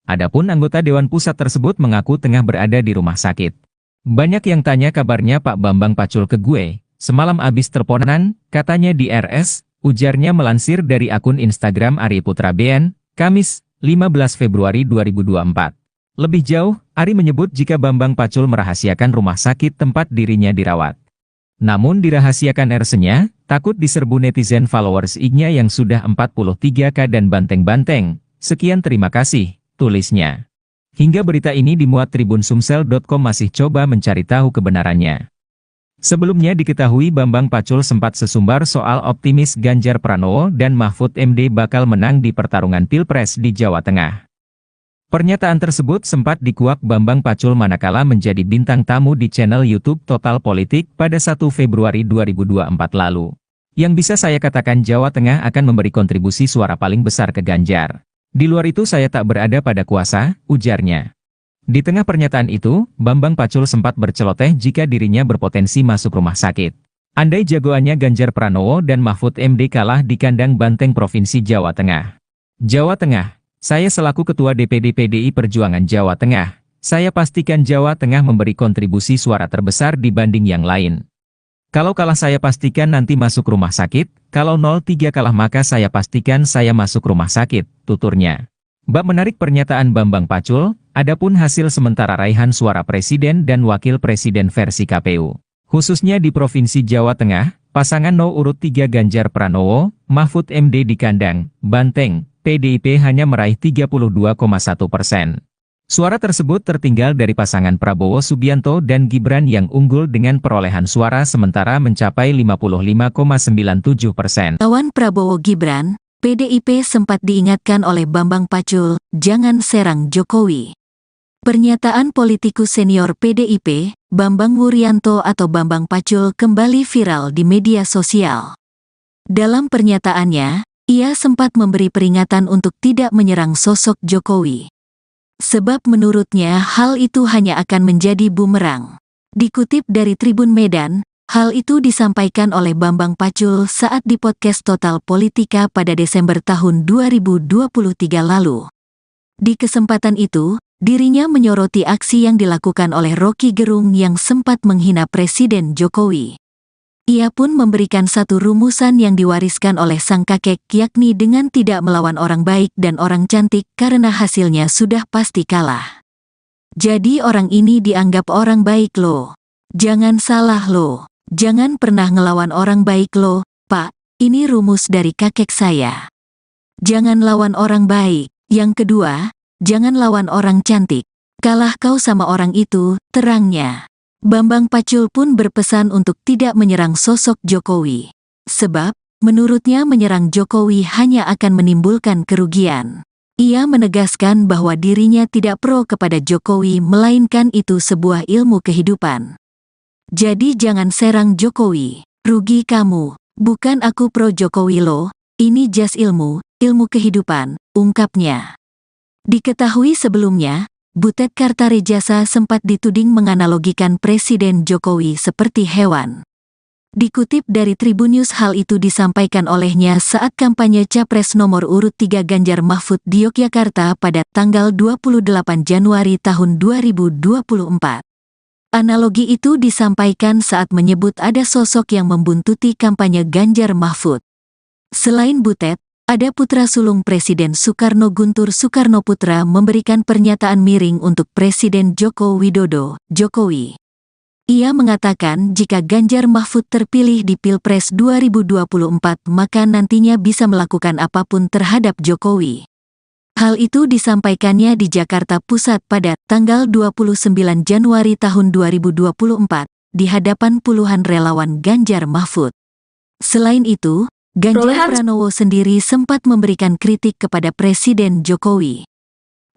Adapun anggota Dewan Pusat tersebut mengaku tengah berada di rumah sakit. Banyak yang tanya kabarnya Pak Bambang Pacul ke gue, semalam abis teleponan, katanya di RS, ujarnya melansir dari akun Instagram Ari Putra BN, Kamis, 15 Februari 2024. Lebih jauh, Ari menyebut jika Bambang Pacul merahasiakan rumah sakit tempat dirinya dirawat. Namun dirahasiakan RS-nya, takut diserbu netizen followers IG-nya yang sudah 43k dan banteng-banteng. Sekian terima kasih, tulisnya. Hingga berita ini dimuat Tribun-Sumsel.com masih coba mencari tahu kebenarannya. Sebelumnya diketahui Bambang Pacul sempat sesumbar soal optimis Ganjar Pranowo dan Mahfud MD bakal menang di pertarungan Pilpres di Jawa Tengah. Pernyataan tersebut sempat dikuak Bambang Pacul manakala menjadi bintang tamu di channel YouTube Total Politik pada 1 Februari 2024 lalu. Yang bisa saya katakan Jawa Tengah akan memberi kontribusi suara paling besar ke Ganjar. Di luar itu saya tak berada pada kuasa, ujarnya. Di tengah pernyataan itu, Bambang Pacul sempat berceloteh jika dirinya berpotensi masuk rumah sakit. Andai jagoannya Ganjar Pranowo dan Mahfud MD kalah di kandang banteng Provinsi Jawa Tengah. Jawa Tengah, saya selaku Ketua DPD PDI Perjuangan Jawa Tengah, saya pastikan Jawa Tengah memberi kontribusi suara terbesar dibanding yang lain. Kalau kalah saya pastikan nanti masuk rumah sakit, kalau 03 kalah maka saya pastikan saya masuk rumah sakit, tuturnya. Bab menarik pernyataan Bambang Pacul, adapun hasil sementara raihan suara Presiden dan Wakil Presiden versi KPU. Khususnya di Provinsi Jawa Tengah, pasangan No. urut 3 Ganjar Pranowo, Mahfud MD di kandang, Banteng, PDIP hanya meraih 32,1%. Suara tersebut tertinggal dari pasangan Prabowo Subianto dan Gibran yang unggul dengan perolehan suara sementara mencapai 55,97%. Lawan Prabowo Gibran, PDIP sempat diingatkan oleh Bambang Pacul, jangan serang Jokowi. Pernyataan politikus senior PDIP, Bambang Wuryanto atau Bambang Pacul kembali viral di media sosial. Dalam pernyataannya, ia sempat memberi peringatan untuk tidak menyerang sosok Jokowi. Sebab menurutnya hal itu hanya akan menjadi bumerang. Dikutip dari Tribun Medan, hal itu disampaikan oleh Bambang Pacul saat di podcast Total Politika pada Desember tahun 2023 lalu. Di kesempatan itu, dirinya menyoroti aksi yang dilakukan oleh Roky Gerung yang sempat menghina Presiden Jokowi. Ia pun memberikan satu rumusan yang diwariskan oleh sang kakek, yakni dengan tidak melawan orang baik dan orang cantik karena hasilnya sudah pasti kalah. Jadi orang ini dianggap orang baik loh. Jangan salah loh. Jangan pernah ngelawan orang baik loh, Pak. Ini rumus dari kakek saya. Jangan lawan orang baik. Yang kedua, jangan lawan orang cantik. Kalah kau sama orang itu, terangnya. Bambang Pacul pun berpesan untuk tidak menyerang sosok Jokowi. Sebab, menurutnya menyerang Jokowi hanya akan menimbulkan kerugian. Ia menegaskan bahwa dirinya tidak pro kepada Jokowi melainkan itu sebuah ilmu kehidupan. Jadi jangan serang Jokowi, rugi kamu. Bukan aku pro Jokowi loh, ini jas ilmu kehidupan, ungkapnya. Diketahui sebelumnya, Butet Kartarejasa sempat dituding menganalogikan Presiden Jokowi seperti hewan. Dikutip dari Tribunnews, hal itu disampaikan olehnya saat kampanye Capres nomor urut 3 Ganjar Mahfud di Yogyakarta pada tanggal 28 Januari tahun 2024. Analogi itu disampaikan saat menyebut ada sosok yang membuntuti kampanye Ganjar Mahfud. Selain Butet, ada putra sulung Presiden Soekarno, Guntur Soekarnoputra, memberikan pernyataan miring untuk Presiden Joko Widodo, Jokowi. Ia mengatakan jika Ganjar Mahfud terpilih di Pilpres 2024 maka nantinya bisa melakukan apapun terhadap Jokowi. Hal itu disampaikannya di Jakarta Pusat pada tanggal 29 Januari tahun 2024 di hadapan puluhan relawan Ganjar Mahfud. Selain itu, Ganjar Pranowo sendiri sempat memberikan kritik kepada Presiden Jokowi.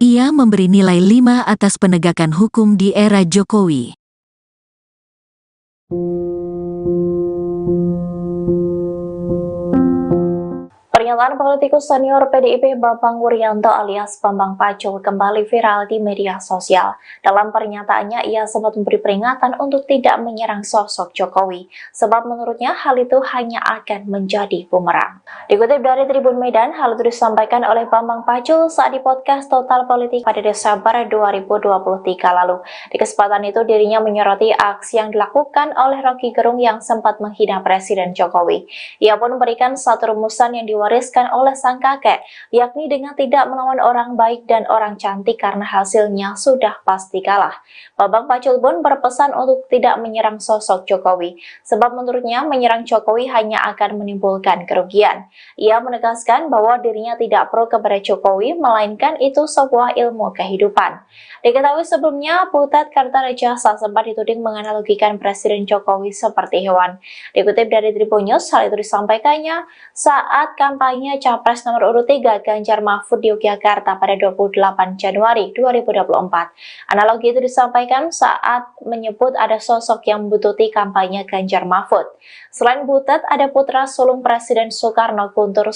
Ia memberi nilai 5 atas penegakan hukum di era Jokowi. Pernyataan politikus senior PDIP Bambang Wuryanto alias Bambang Pacul kembali viral di media sosial. Dalam pernyataannya, ia sempat memberi peringatan untuk tidak menyerang sosok Jokowi, sebab menurutnya hal itu hanya akan menjadi bumerang. Dikutip dari Tribun Medan, hal itu disampaikan oleh Bambang Pacul saat di podcast Total Politik pada Desember 2023 lalu. Di kesempatan itu, dirinya menyoroti aksi yang dilakukan oleh Roky Gerung yang sempat menghina Presiden Jokowi. Ia pun memberikan satu rumusan yang diwariskan oleh sang kakek, yakni dengan tidak melawan orang baik dan orang cantik karena hasilnya sudah pasti kalah. Bambang Pacul pun berpesan untuk tidak menyerang sosok Jokowi, sebab menurutnya menyerang Jokowi hanya akan menimbulkan kerugian. Ia menegaskan bahwa dirinya tidak pro kepada Jokowi, melainkan itu sebuah ilmu kehidupan. Diketahui sebelumnya, Butet Kartarejasa sempat dituding menganalogikan Presiden Jokowi seperti hewan. Dikutip dari Tribunnews, hal itu disampaikannya saat kampanye Capres nomor urut 3 Ganjar Mahfud di Yogyakarta pada 28 Januari 2024. Analogi itu disampaikan saat menyebut ada sosok yang membuntuti kampanye Ganjar Mahfud. Selain Butet, ada putra sulung Presiden Soekarno, Guntur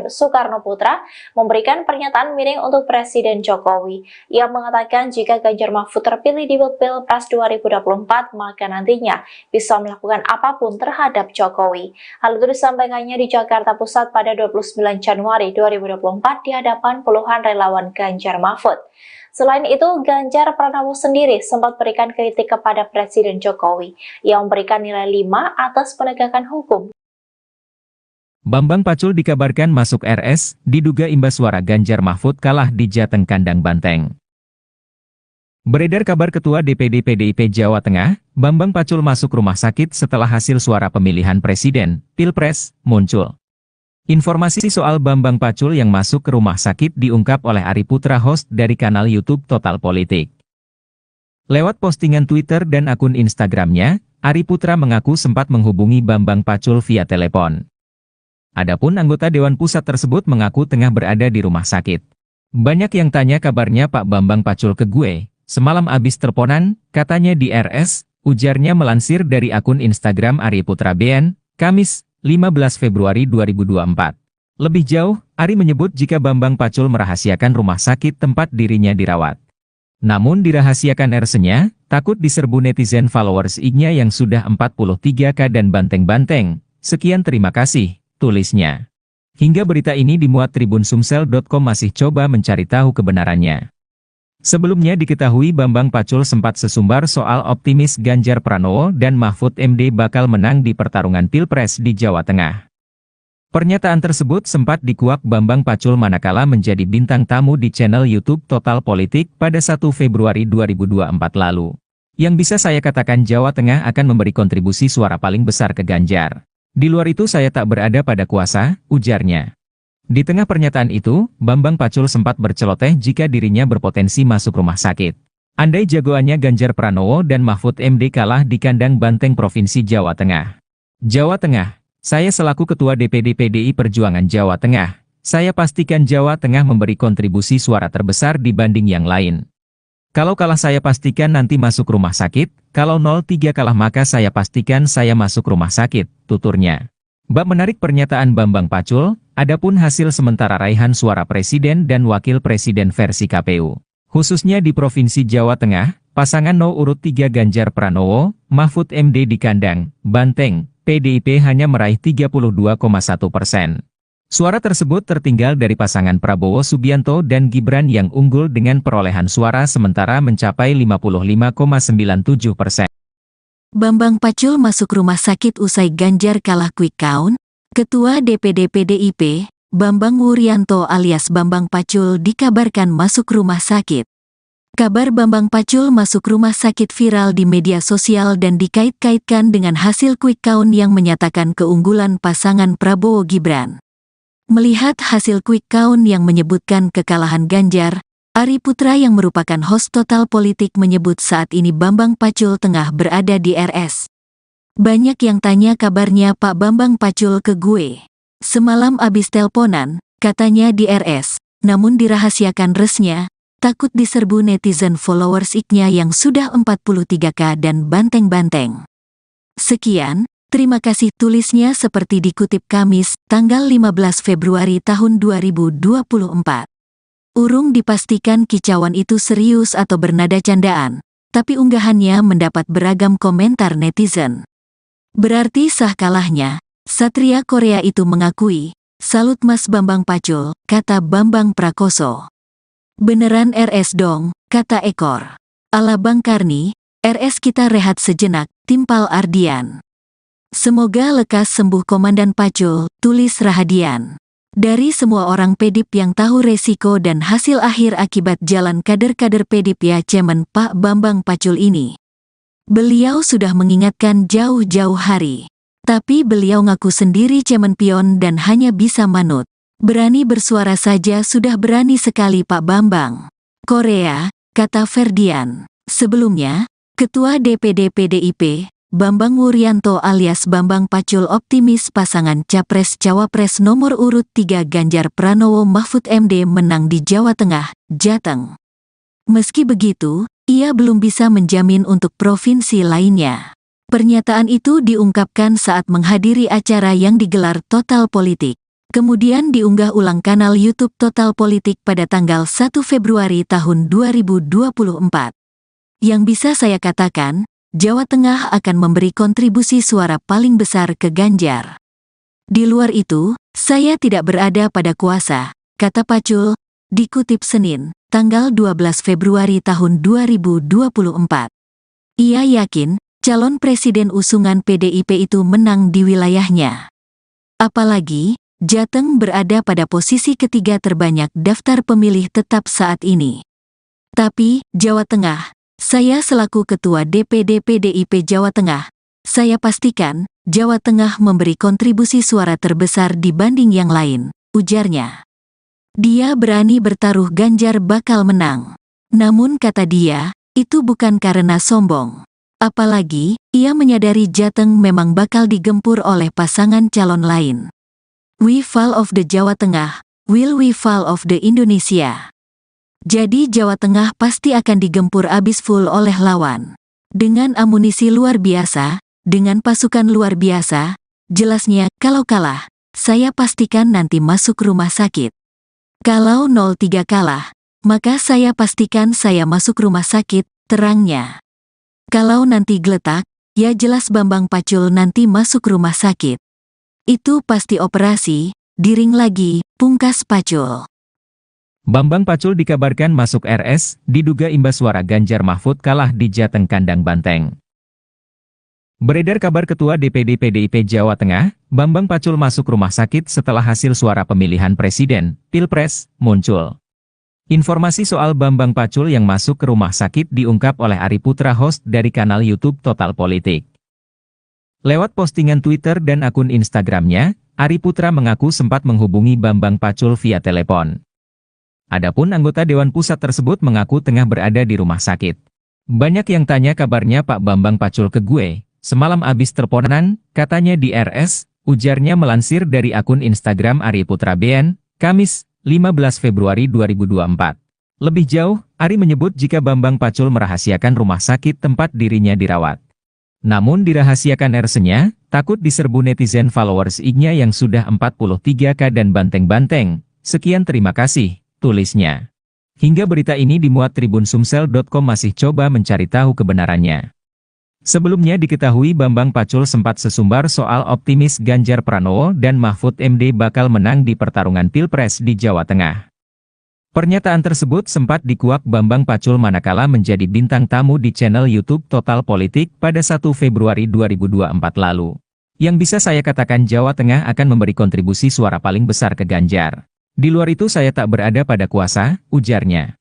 Soekarnoputra, memberikan pernyataan miring untuk Presiden Jokowi. Ia mengatakan jika Ganjar Mahfud terpilih di Pilpres 2024, maka nantinya bisa melakukan apapun terhadap Jokowi. Hal itu disampaikannya di Jakarta Pusat pada 29 Januari 2024 di hadapan puluhan relawan Ganjar Mahfud. Selain itu, Ganjar Pranowo sendiri sempat berikan kritik kepada Presiden Jokowi yang memberikan nilai 5 atas penegakan hukum. Bambang Pacul dikabarkan masuk RS, diduga imbas suara Ganjar Mahfud kalah di Jateng Kandang Banteng. Beredar kabar Ketua DPD PDIP Jawa Tengah, Bambang Pacul masuk rumah sakit setelah hasil suara pemilihan presiden, Pilpres, muncul. Informasi soal Bambang Pacul yang masuk ke rumah sakit diungkap oleh Ari Putra, host dari kanal YouTube Total Politik. Lewat postingan Twitter dan akun Instagramnya, Ari Putra mengaku sempat menghubungi Bambang Pacul via telepon. Adapun anggota Dewan Pusat tersebut mengaku tengah berada di rumah sakit. Banyak yang tanya kabarnya Pak Bambang Pacul ke gue, semalam abis teleponan, katanya di RS, ujarnya melansir dari akun Instagram Ari Putra BN, Kamis, 15 Februari 2024. Lebih jauh, Ari menyebut jika Bambang Pacul merahasiakan rumah sakit tempat dirinya dirawat. Namun dirahasiakan RS-nya, takut diserbu netizen followers IG-nya yang sudah 43K dan banteng-banteng. Sekian terima kasih, tulisnya. Hingga berita ini dimuat Tribun Sumsel.com masih coba mencari tahu kebenarannya. Sebelumnya diketahui Bambang Pacul sempat sesumbar soal optimis Ganjar Pranowo dan Mahfud MD bakal menang di pertarungan Pilpres di Jawa Tengah. Pernyataan tersebut sempat dikuak Bambang Pacul manakala menjadi bintang tamu di channel YouTube Total Politik pada 1 Februari 2024 lalu. Yang bisa saya katakan Jawa Tengah akan memberi kontribusi suara paling besar ke Ganjar. Di luar itu saya tak berada pada kuasa, ujarnya. Di tengah pernyataan itu, Bambang Pacul sempat berceloteh jika dirinya berpotensi masuk rumah sakit. Andai jagoannya Ganjar Pranowo dan Mahfud MD kalah di kandang banteng Provinsi Jawa Tengah. Jawa Tengah. Saya selaku Ketua DPD PDI Perjuangan Jawa Tengah, saya pastikan Jawa Tengah memberi kontribusi suara terbesar dibanding yang lain. Kalau kalah saya pastikan nanti masuk rumah sakit, kalau 03 kalah maka saya pastikan saya masuk rumah sakit, tuturnya. Bab menarik pernyataan Bambang Pacul, adapun hasil sementara raihan suara Presiden dan Wakil Presiden versi KPU. Khususnya di Provinsi Jawa Tengah, pasangan urut 3 Ganjar Pranowo, Mahfud MD di kandang banteng, PDIP hanya meraih 32,1%. Suara tersebut tertinggal dari pasangan Prabowo Subianto dan Gibran yang unggul dengan perolehan suara sementara mencapai 55,97%. Bambang Pacul masuk rumah sakit usai Ganjar kalah quick count. Ketua DPD PDIP, Bambang Wuryanto alias Bambang Pacul dikabarkan masuk rumah sakit. Kabar Bambang Pacul masuk rumah sakit viral di media sosial dan dikait-kaitkan dengan hasil quick count yang menyatakan keunggulan pasangan Prabowo Gibran. Melihat hasil quick count yang menyebutkan kekalahan Ganjar, Ari Putra yang merupakan host Total Politik menyebut saat ini Bambang Pacul tengah berada di RS. Banyak yang tanya kabarnya Pak Bambang Pacul ke gue. Semalam abis teleponan, katanya di RS, namun dirahasiakan resnya. Takut diserbu netizen followers IG-nya yang sudah 43K dan banteng-banteng. Sekian, terima kasih tulisnya seperti dikutip Kamis, tanggal 15 Februari tahun 2024. Urung dipastikan kicauan itu serius atau bernada candaan, tapi unggahannya mendapat beragam komentar netizen. Berarti sah kalahnya, Satria Korea itu mengakui, salut Mas Bambang Pacul, kata Bambang Prakoso. Beneran RS dong, kata Ekor. Ala Bang Karni, RS kita rehat sejenak, timpal Ardian. Semoga lekas sembuh Komandan Pacul, tulis Rahadian. Dari semua orang PDIP yang tahu resiko dan hasil akhir akibat jalan kader-kader PDIP ya Cemen Pak Bambang Pacul ini. Beliau sudah mengingatkan jauh-jauh hari. Tapi beliau ngaku sendiri cemen pion dan hanya bisa manut. Berani bersuara saja sudah berani sekali Pak Bambang. Korea, kata Ferdian. Sebelumnya, Ketua DPD PDIP, Bambang Wuryanto alias Bambang Pacul optimis pasangan Capres-Cawapres nomor urut 3 Ganjar Pranowo Mahfud MD menang di Jawa Tengah, Jateng. Meski begitu, ia belum bisa menjamin untuk provinsi lainnya. Pernyataan itu diungkapkan saat menghadiri acara yang digelar Total Politik. Kemudian diunggah ulang kanal YouTube Total Politik pada tanggal 1 Februari tahun 2024. Yang bisa saya katakan, Jawa Tengah akan memberi kontribusi suara paling besar ke Ganjar. Di luar itu, saya tidak berada pada kuasa, kata Pacul, dikutip Senin, tanggal 12 Februari tahun 2024. Ia yakin, calon presiden usungan PDIP itu menang di wilayahnya. Apalagi, Jateng berada pada posisi ketiga terbanyak daftar pemilih tetap saat ini. Tapi, Jawa Tengah, saya selaku Ketua DPD PDIP Jawa Tengah, saya pastikan, Jawa Tengah memberi kontribusi suara terbesar dibanding yang lain, ujarnya. Dia berani bertaruh Ganjar bakal menang. Namun kata dia, itu bukan karena sombong. Apalagi, ia menyadari Jateng memang bakal digempur oleh pasangan calon lain. We fall of the Jawa Tengah, will we fall of the Indonesia? Jadi Jawa Tengah pasti akan digempur abis full oleh lawan. Dengan amunisi luar biasa, dengan pasukan luar biasa, jelasnya kalau kalah, saya pastikan nanti masuk rumah sakit. Kalau 03 kalah, maka saya pastikan saya masuk rumah sakit, terangnya. Kalau nanti geletak, ya jelas Bambang Pacul nanti masuk rumah sakit. Itu pasti operasi, diring lagi, pungkas Pacul. Bambang Pacul dikabarkan masuk RS, diduga imbas suara Ganjar Mahfud kalah di Jateng kandang Banteng. Beredar kabar Ketua DPD PDIP Jawa Tengah, Bambang Pacul masuk rumah sakit setelah hasil suara pemilihan presiden, Pilpres, muncul. Informasi soal Bambang Pacul yang masuk ke rumah sakit diungkap oleh Ari Putra, host dari kanal YouTube Total Politik. Lewat postingan Twitter dan akun Instagramnya, Ari Putra mengaku sempat menghubungi Bambang Pacul via telepon. Adapun anggota Dewan Pusat tersebut mengaku tengah berada di rumah sakit. Banyak yang tanya kabarnya Pak Bambang Pacul ke gue, semalam abis teleponan, katanya di RS, ujarnya melansir dari akun Instagram Ari Putra BN, Kamis, 15 Februari 2024. Lebih jauh, Ari menyebut jika Bambang Pacul merahasiakan rumah sakit tempat dirinya dirawat. Namun dirahasiakan RS-nya, takut diserbu netizen followers IG-nya yang sudah 43K dan banteng-banteng. Sekian terima kasih, tulisnya. Hingga berita ini dimuat Tribun Sumsel.com masih coba mencari tahu kebenarannya. Sebelumnya diketahui Bambang Pacul sempat sesumbar soal optimis Ganjar Pranowo dan Mahfud MD bakal menang di pertarungan Pilpres di Jawa Tengah. Pernyataan tersebut sempat dikuak Bambang Pacul manakala menjadi bintang tamu di channel YouTube Total Politik pada 1 Februari 2024 lalu. Yang bisa saya katakan Jawa Tengah akan memberi kontribusi suara paling besar ke Ganjar. Di luar itu saya tak berada pada kuasa, ujarnya.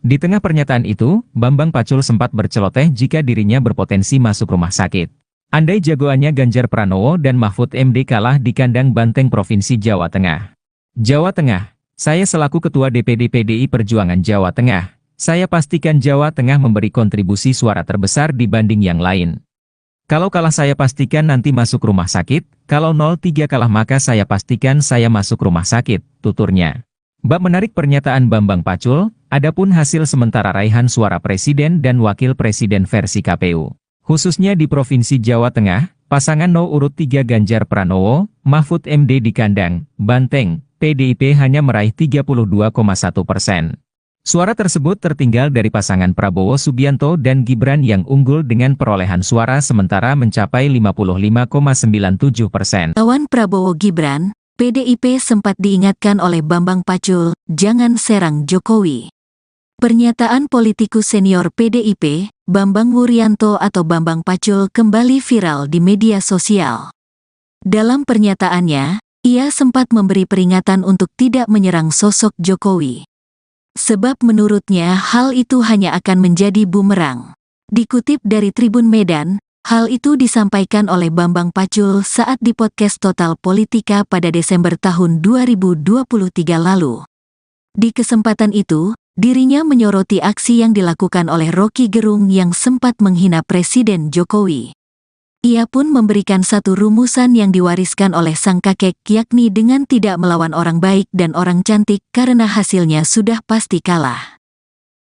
Di tengah pernyataan itu, Bambang Pacul sempat berceloteh jika dirinya berpotensi masuk rumah sakit. Andai jagoannya Ganjar Pranowo dan Mahfud MD kalah di kandang Banteng Provinsi Jawa Tengah. Jawa Tengah, saya selaku Ketua DPD PDI Perjuangan Jawa Tengah, saya pastikan Jawa Tengah memberi kontribusi suara terbesar dibanding yang lain. Kalau kalah saya pastikan nanti masuk rumah sakit, kalau 03 kalah maka saya pastikan saya masuk rumah sakit, tuturnya. Bab menarik pernyataan Bambang Pacul, adapun hasil sementara raihan suara presiden dan wakil presiden versi KPU. Khususnya di Provinsi Jawa Tengah, pasangan urut 3 Ganjar Pranowo, Mahfud MD di kandang Banteng, PDIP hanya meraih 32,1%. Suara tersebut tertinggal dari pasangan Prabowo Subianto dan Gibran yang unggul dengan perolehan suara sementara mencapai 55,97%. Lawan Prabowo Gibran, PDIP sempat diingatkan oleh Bambang Pacul, jangan serang Jokowi. Pernyataan politikus senior PDIP, Bambang Wuryanto atau Bambang Pacul kembali viral di media sosial. Dalam pernyataannya, ia sempat memberi peringatan untuk tidak menyerang sosok Jokowi. Sebab menurutnya hal itu hanya akan menjadi bumerang. Dikutip dari Tribun Medan, hal itu disampaikan oleh Bambang Pacul saat di podcast Total Politika pada Desember tahun 2023 lalu. Di kesempatan itu, dirinya menyoroti aksi yang dilakukan oleh Rocky Gerung yang sempat menghina Presiden Jokowi. Ia pun memberikan satu rumusan yang diwariskan oleh sang kakek yakni dengan tidak melawan orang baik dan orang cantik karena hasilnya sudah pasti kalah.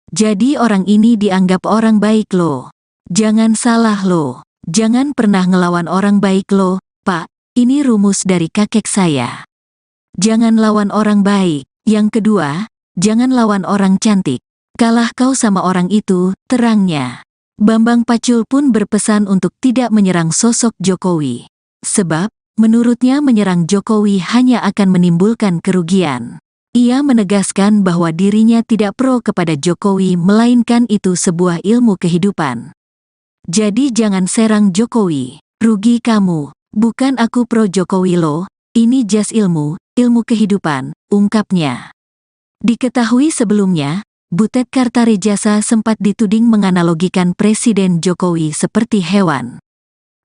Jadi orang ini dianggap orang baik loh. Jangan salah loh. Jangan pernah ngelawan orang baik loh, Pak. Ini rumus dari kakek saya. Jangan lawan orang baik. Yang kedua, jangan lawan orang cantik. Kalah kau sama orang itu, terangnya. Bambang Pacul pun berpesan untuk tidak menyerang sosok Jokowi. Sebab, menurutnya menyerang Jokowi hanya akan menimbulkan kerugian. Ia menegaskan bahwa dirinya tidak pro kepada Jokowi melainkan itu sebuah ilmu kehidupan. Jadi jangan serang Jokowi, rugi kamu, bukan aku pro Jokowi loh, Ini jas ilmu kehidupan, ungkapnya. Diketahui sebelumnya, Butet Kartarejasa sempat dituding menganalogikan Presiden Jokowi seperti hewan.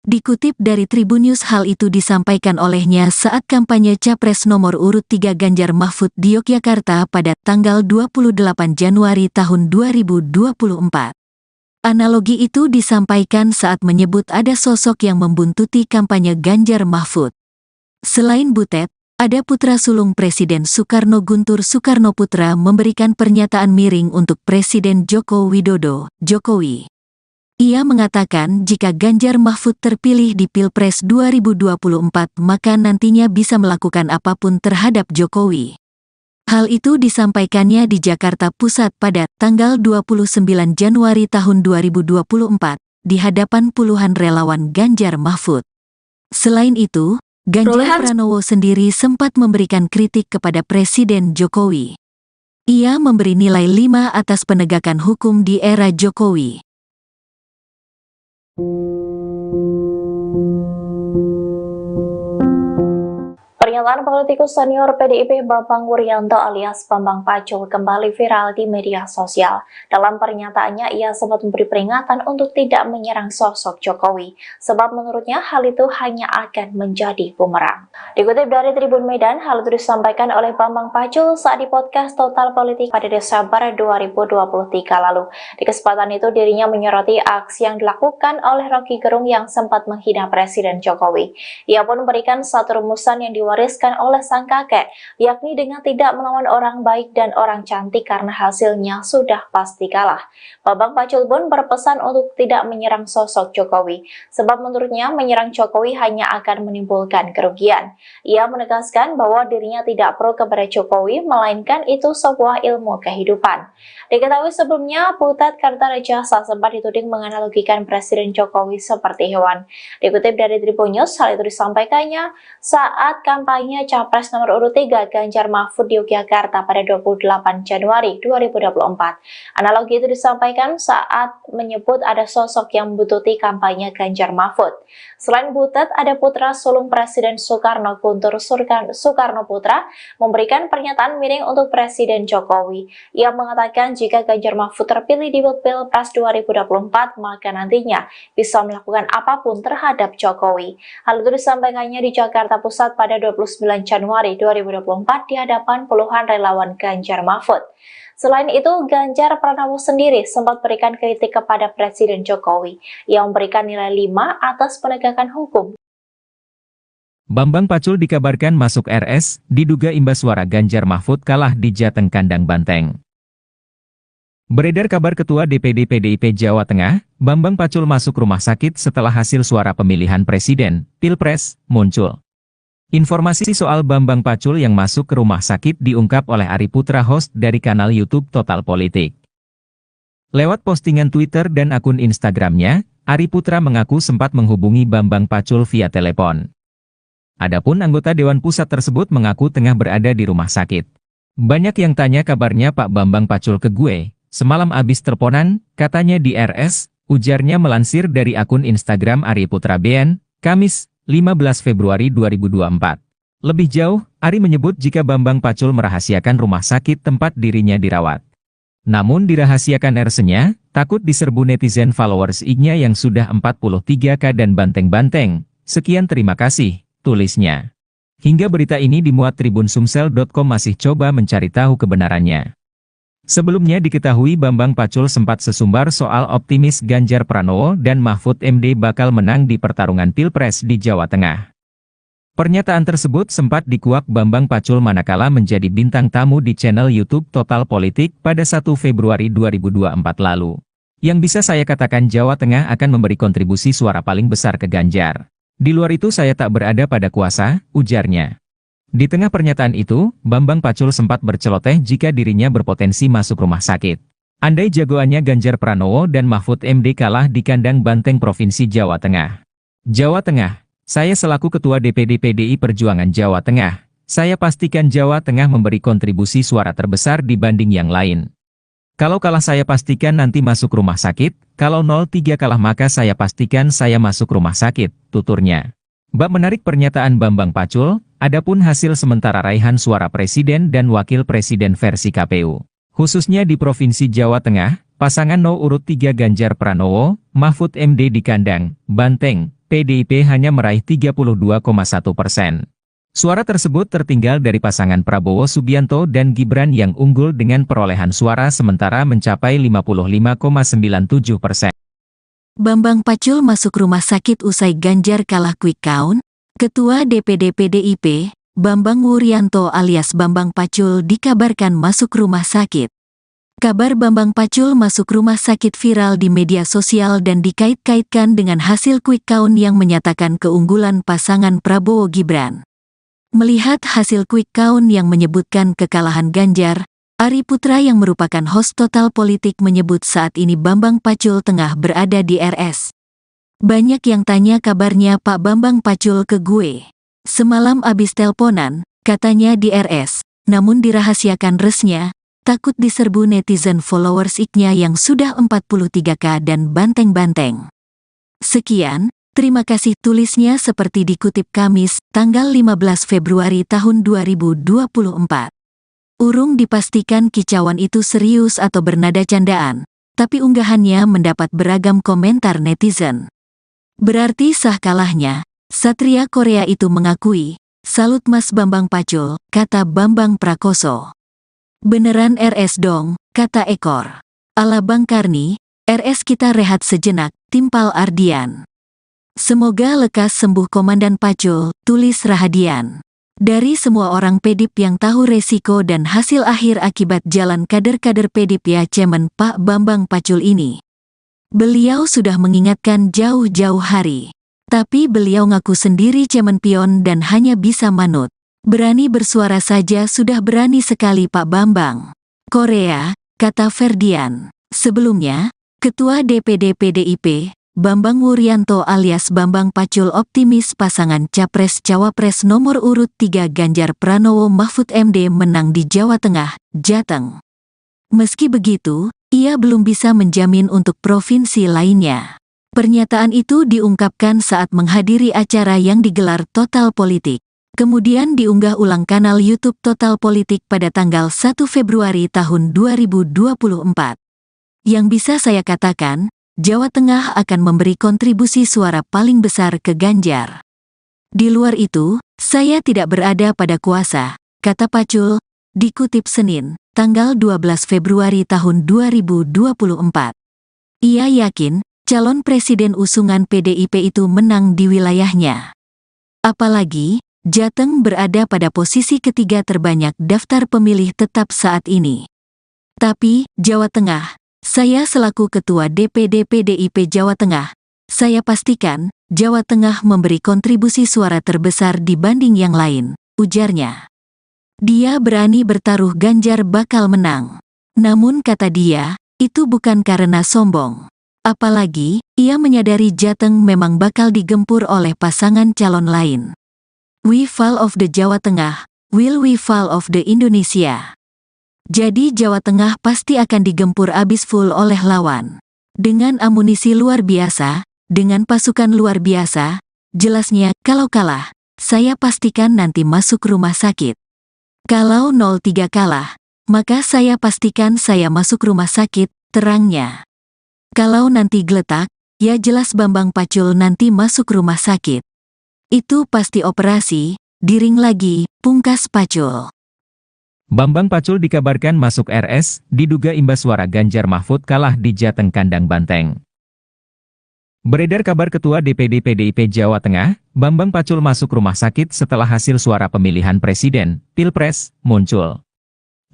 Dikutip dari Tribun News, hal itu disampaikan olehnya saat kampanye Capres nomor urut 3 Ganjar Mahfud di Yogyakarta pada tanggal 28 Januari tahun 2024. Analogi itu disampaikan saat menyebut ada sosok yang membuntuti kampanye Ganjar Mahfud. Selain Butet, ada putra sulung Presiden Soekarno, Guntur Soekarnoputra, memberikan pernyataan miring untuk Presiden Joko Widodo, Jokowi. Ia mengatakan jika Ganjar Mahfud terpilih di Pilpres 2024 maka nantinya bisa melakukan apapun terhadap Jokowi. Hal itu disampaikannya di Jakarta Pusat pada tanggal 29 Januari tahun 2024 di hadapan puluhan relawan Ganjar Mahfud. Selain itu, Ganjar Pranowo sendiri sempat memberikan kritik kepada Presiden Jokowi. Ia memberi nilai 5 atas penegakan hukum di era Jokowi. Pernyataan politikus senior PDIP Bambang Wuryanto alias Bambang Pacul kembali viral di media sosial. Dalam pernyataannya, ia sempat memberi peringatan untuk tidak menyerang sosok Jokowi, sebab menurutnya hal itu hanya akan menjadi bumerang. Dikutip dari Tribun Medan, hal itu disampaikan oleh Bambang Pacul saat di podcast Total Politik pada Desember 2023 lalu. Di kesempatan itu, dirinya menyoroti aksi yang dilakukan oleh Rocky Gerung yang sempat menghina Presiden Jokowi. Ia pun memberikan satu rumusan yang diwariskan oleh sang kakek, yakni dengan tidak melawan orang baik dan orang cantik karena hasilnya sudah pasti kalah. Bambang Pacul pun berpesan untuk tidak menyerang sosok Jokowi, sebab menurutnya menyerang Jokowi hanya akan menimbulkan kerugian. Ia menegaskan bahwa dirinya tidak pro kepada Jokowi, melainkan itu sebuah ilmu kehidupan. Diketahui sebelumnya, Butet Kartarejasa sempat dituding menganalogikan Presiden Jokowi seperti hewan. Dikutip dari Tribun News, hal itu disampaikannya saat kampanye Capres nomor urut 3 Ganjar Mahfud di Yogyakarta pada 28 Januari 2024. Analogi itu disampaikan saat menyebut ada sosok yang membututi kampanye Ganjar Mahfud. Selain Butet, ada putra sulung Presiden Soekarno, Guntur Soekarnoputra, memberikan pernyataan miring untuk Presiden Jokowi. Ia mengatakan jika Ganjar Mahfud terpilih di Pilpres 2024, maka nantinya bisa melakukan apapun terhadap Jokowi. Hal itu disampaikannya di Jakarta Pusat pada 29 Januari 2024 di hadapan puluhan relawan Ganjar Mahfud. Selain itu, Ganjar Pranowo sendiri sempat berikan kritik kepada Presiden Jokowi yang memberikan nilai 5 atas penegakan hukum. Bambang Pacul dikabarkan masuk RS, diduga imbas suara Ganjar Mahfud kalah di Jateng Kandang Banteng. Beredar kabar Ketua DPD PDIP Jawa Tengah, Bambang Pacul masuk rumah sakit setelah hasil suara pemilihan Presiden, Pilpres, muncul. Informasi soal Bambang Pacul yang masuk ke rumah sakit diungkap oleh Ari Putra, host dari kanal YouTube Total Politik. Lewat postingan Twitter dan akun Instagramnya, Ari Putra mengaku sempat menghubungi Bambang Pacul via telepon. Adapun anggota Dewan Pusat tersebut mengaku tengah berada di rumah sakit. Banyak yang tanya kabarnya Pak Bambang Pacul ke gue, semalam abis teleponan, katanya di RS, ujarnya melansir dari akun Instagram Ari Putra BN, Kamis, 15 Februari 2024. Lebih jauh, Ari menyebut jika Bambang Pacul merahasiakan rumah sakit tempat dirinya dirawat. Namun dirahasiakan RS-nya, takut diserbu netizen followers IG-nya yang sudah 43K dan banteng-banteng. Sekian, terima kasih, tulisnya. Hingga berita ini dimuat tribunsumsel.com masih coba mencari tahu kebenarannya. Sebelumnya diketahui Bambang Pacul sempat sesumbar soal optimis Ganjar Pranowo dan Mahfud MD bakal menang di pertarungan Pilpres di Jawa Tengah. Pernyataan tersebut sempat dikuak Bambang Pacul manakala menjadi bintang tamu di channel YouTube Total Politik pada 1 Februari 2024 lalu. Yang bisa saya katakan, Jawa Tengah akan memberi kontribusi suara paling besar ke Ganjar. Di luar itu saya tak berada pada kuasa, ujarnya. Di tengah pernyataan itu, Bambang Pacul sempat berceloteh jika dirinya berpotensi masuk rumah sakit. Andai jagoannya Ganjar Pranowo dan Mahfud MD kalah di kandang banteng Provinsi Jawa Tengah. Jawa Tengah, saya selaku Ketua DPD PDI Perjuangan Jawa Tengah, saya pastikan Jawa Tengah memberi kontribusi suara terbesar dibanding yang lain. Kalau kalah saya pastikan nanti masuk rumah sakit, kalau 03 kalah maka saya pastikan saya masuk rumah sakit, tuturnya. Bab menarik pernyataan Bambang Pacul, Adapun hasil sementara raihan suara presiden dan wakil presiden versi KPU, khususnya di Provinsi Jawa Tengah, pasangan No. urut 3 Ganjar Pranowo, Mahfud MD di kandang Banteng, PDIP hanya meraih 32,1%. Suara tersebut tertinggal dari pasangan Prabowo Subianto dan Gibran yang unggul dengan perolehan suara sementara mencapai 55,97%. Bambang Pacul masuk rumah sakit usai Ganjar kalah quick count. Ketua DPD PDIP, Bambang Wuryanto alias Bambang Pacul dikabarkan masuk rumah sakit. Kabar Bambang Pacul masuk rumah sakit viral di media sosial dan dikait-kaitkan dengan hasil quick count yang menyatakan keunggulan pasangan Prabowo Gibran. Melihat hasil quick count yang menyebutkan kekalahan Ganjar, Ari Putra yang merupakan host Total Politik menyebut saat ini Bambang Pacul tengah berada di RS. Banyak yang tanya kabarnya Pak Bambang Pacul ke gue. Semalam abis telponan, katanya di RS, namun dirahasiakan resnya, takut diserbu netizen followers iknya yang sudah 43K dan banteng-banteng. Sekian, terima kasih tulisnya seperti dikutip Kamis, tanggal 15 Februari tahun 2024. Urung dipastikan kicauan itu serius atau bernada candaan, tapi unggahannya mendapat beragam komentar netizen. Berarti sah kalahnya, Satria Korea itu mengakui, salut Mas Bambang Pacul, kata Bambang Prakoso. Beneran RS dong, kata Ekor. Ala Bang Karni, RS kita rehat sejenak, timpal Ardian. Semoga lekas sembuh Komandan Pacul, tulis Rahadian. Dari semua orang PDIP yang tahu resiko dan hasil akhir akibat jalan kader-kader PDIP ya Cemen Pak Bambang Pacul ini. Beliau sudah mengingatkan jauh-jauh hari. Tapi beliau ngaku sendiri cemen pion dan hanya bisa manut. Berani bersuara saja sudah berani sekali Pak Bambang. Korea, kata Ferdian. Sebelumnya, Ketua DPD PDIP, Bambang Wuryanto alias Bambang Pacul optimis pasangan Capres-Cawapres nomor urut 3 Ganjar Pranowo Mahfud MD menang di Jawa Tengah, Jateng. Meski begitu, ia belum bisa menjamin untuk provinsi lainnya. Pernyataan itu diungkapkan saat menghadiri acara yang digelar Total Politik. Kemudian diunggah ulang kanal YouTube Total Politik pada tanggal 1 Februari tahun 2024. Yang bisa saya katakan, Jawa Tengah akan memberi kontribusi suara paling besar ke Ganjar. Di luar itu, saya tidak berada pada kuasa, kata Pacul, dikutip Senin, tanggal 12 Februari tahun 2024. Ia yakin, calon presiden usungan PDIP itu menang di wilayahnya. Apalagi, Jateng berada pada posisi ketiga terbanyak daftar pemilih tetap saat ini. Tapi, Jawa Tengah, saya selaku Ketua DPD PDIP Jawa Tengah, saya pastikan, Jawa Tengah memberi kontribusi suara terbesar dibanding yang lain, ujarnya. Dia berani bertaruh Ganjar bakal menang. Namun kata dia, itu bukan karena sombong. Apalagi, ia menyadari Jateng memang bakal digempur oleh pasangan calon lain. We fall of the Jawa Tengah, will we fall of the Indonesia. Jadi Jawa Tengah pasti akan digempur abis full oleh lawan. Dengan amunisi luar biasa, dengan pasukan luar biasa, jelasnya kalau kalah, saya pastikan nanti masuk rumah sakit. Kalau 03 kalah, maka saya pastikan saya masuk rumah sakit, terangnya. Kalau nanti geletak, ya jelas Bambang Pacul nanti masuk rumah sakit. Itu pasti operasi, diring lagi, pungkas Pacul. Bambang Pacul dikabarkan masuk RS, diduga imbas suara Ganjar Mahfud kalah di Jateng kandang Banteng. Beredar kabar Ketua DPD PDIP Jawa Tengah, Bambang Pacul masuk rumah sakit setelah hasil suara pemilihan presiden, Pilpres, muncul.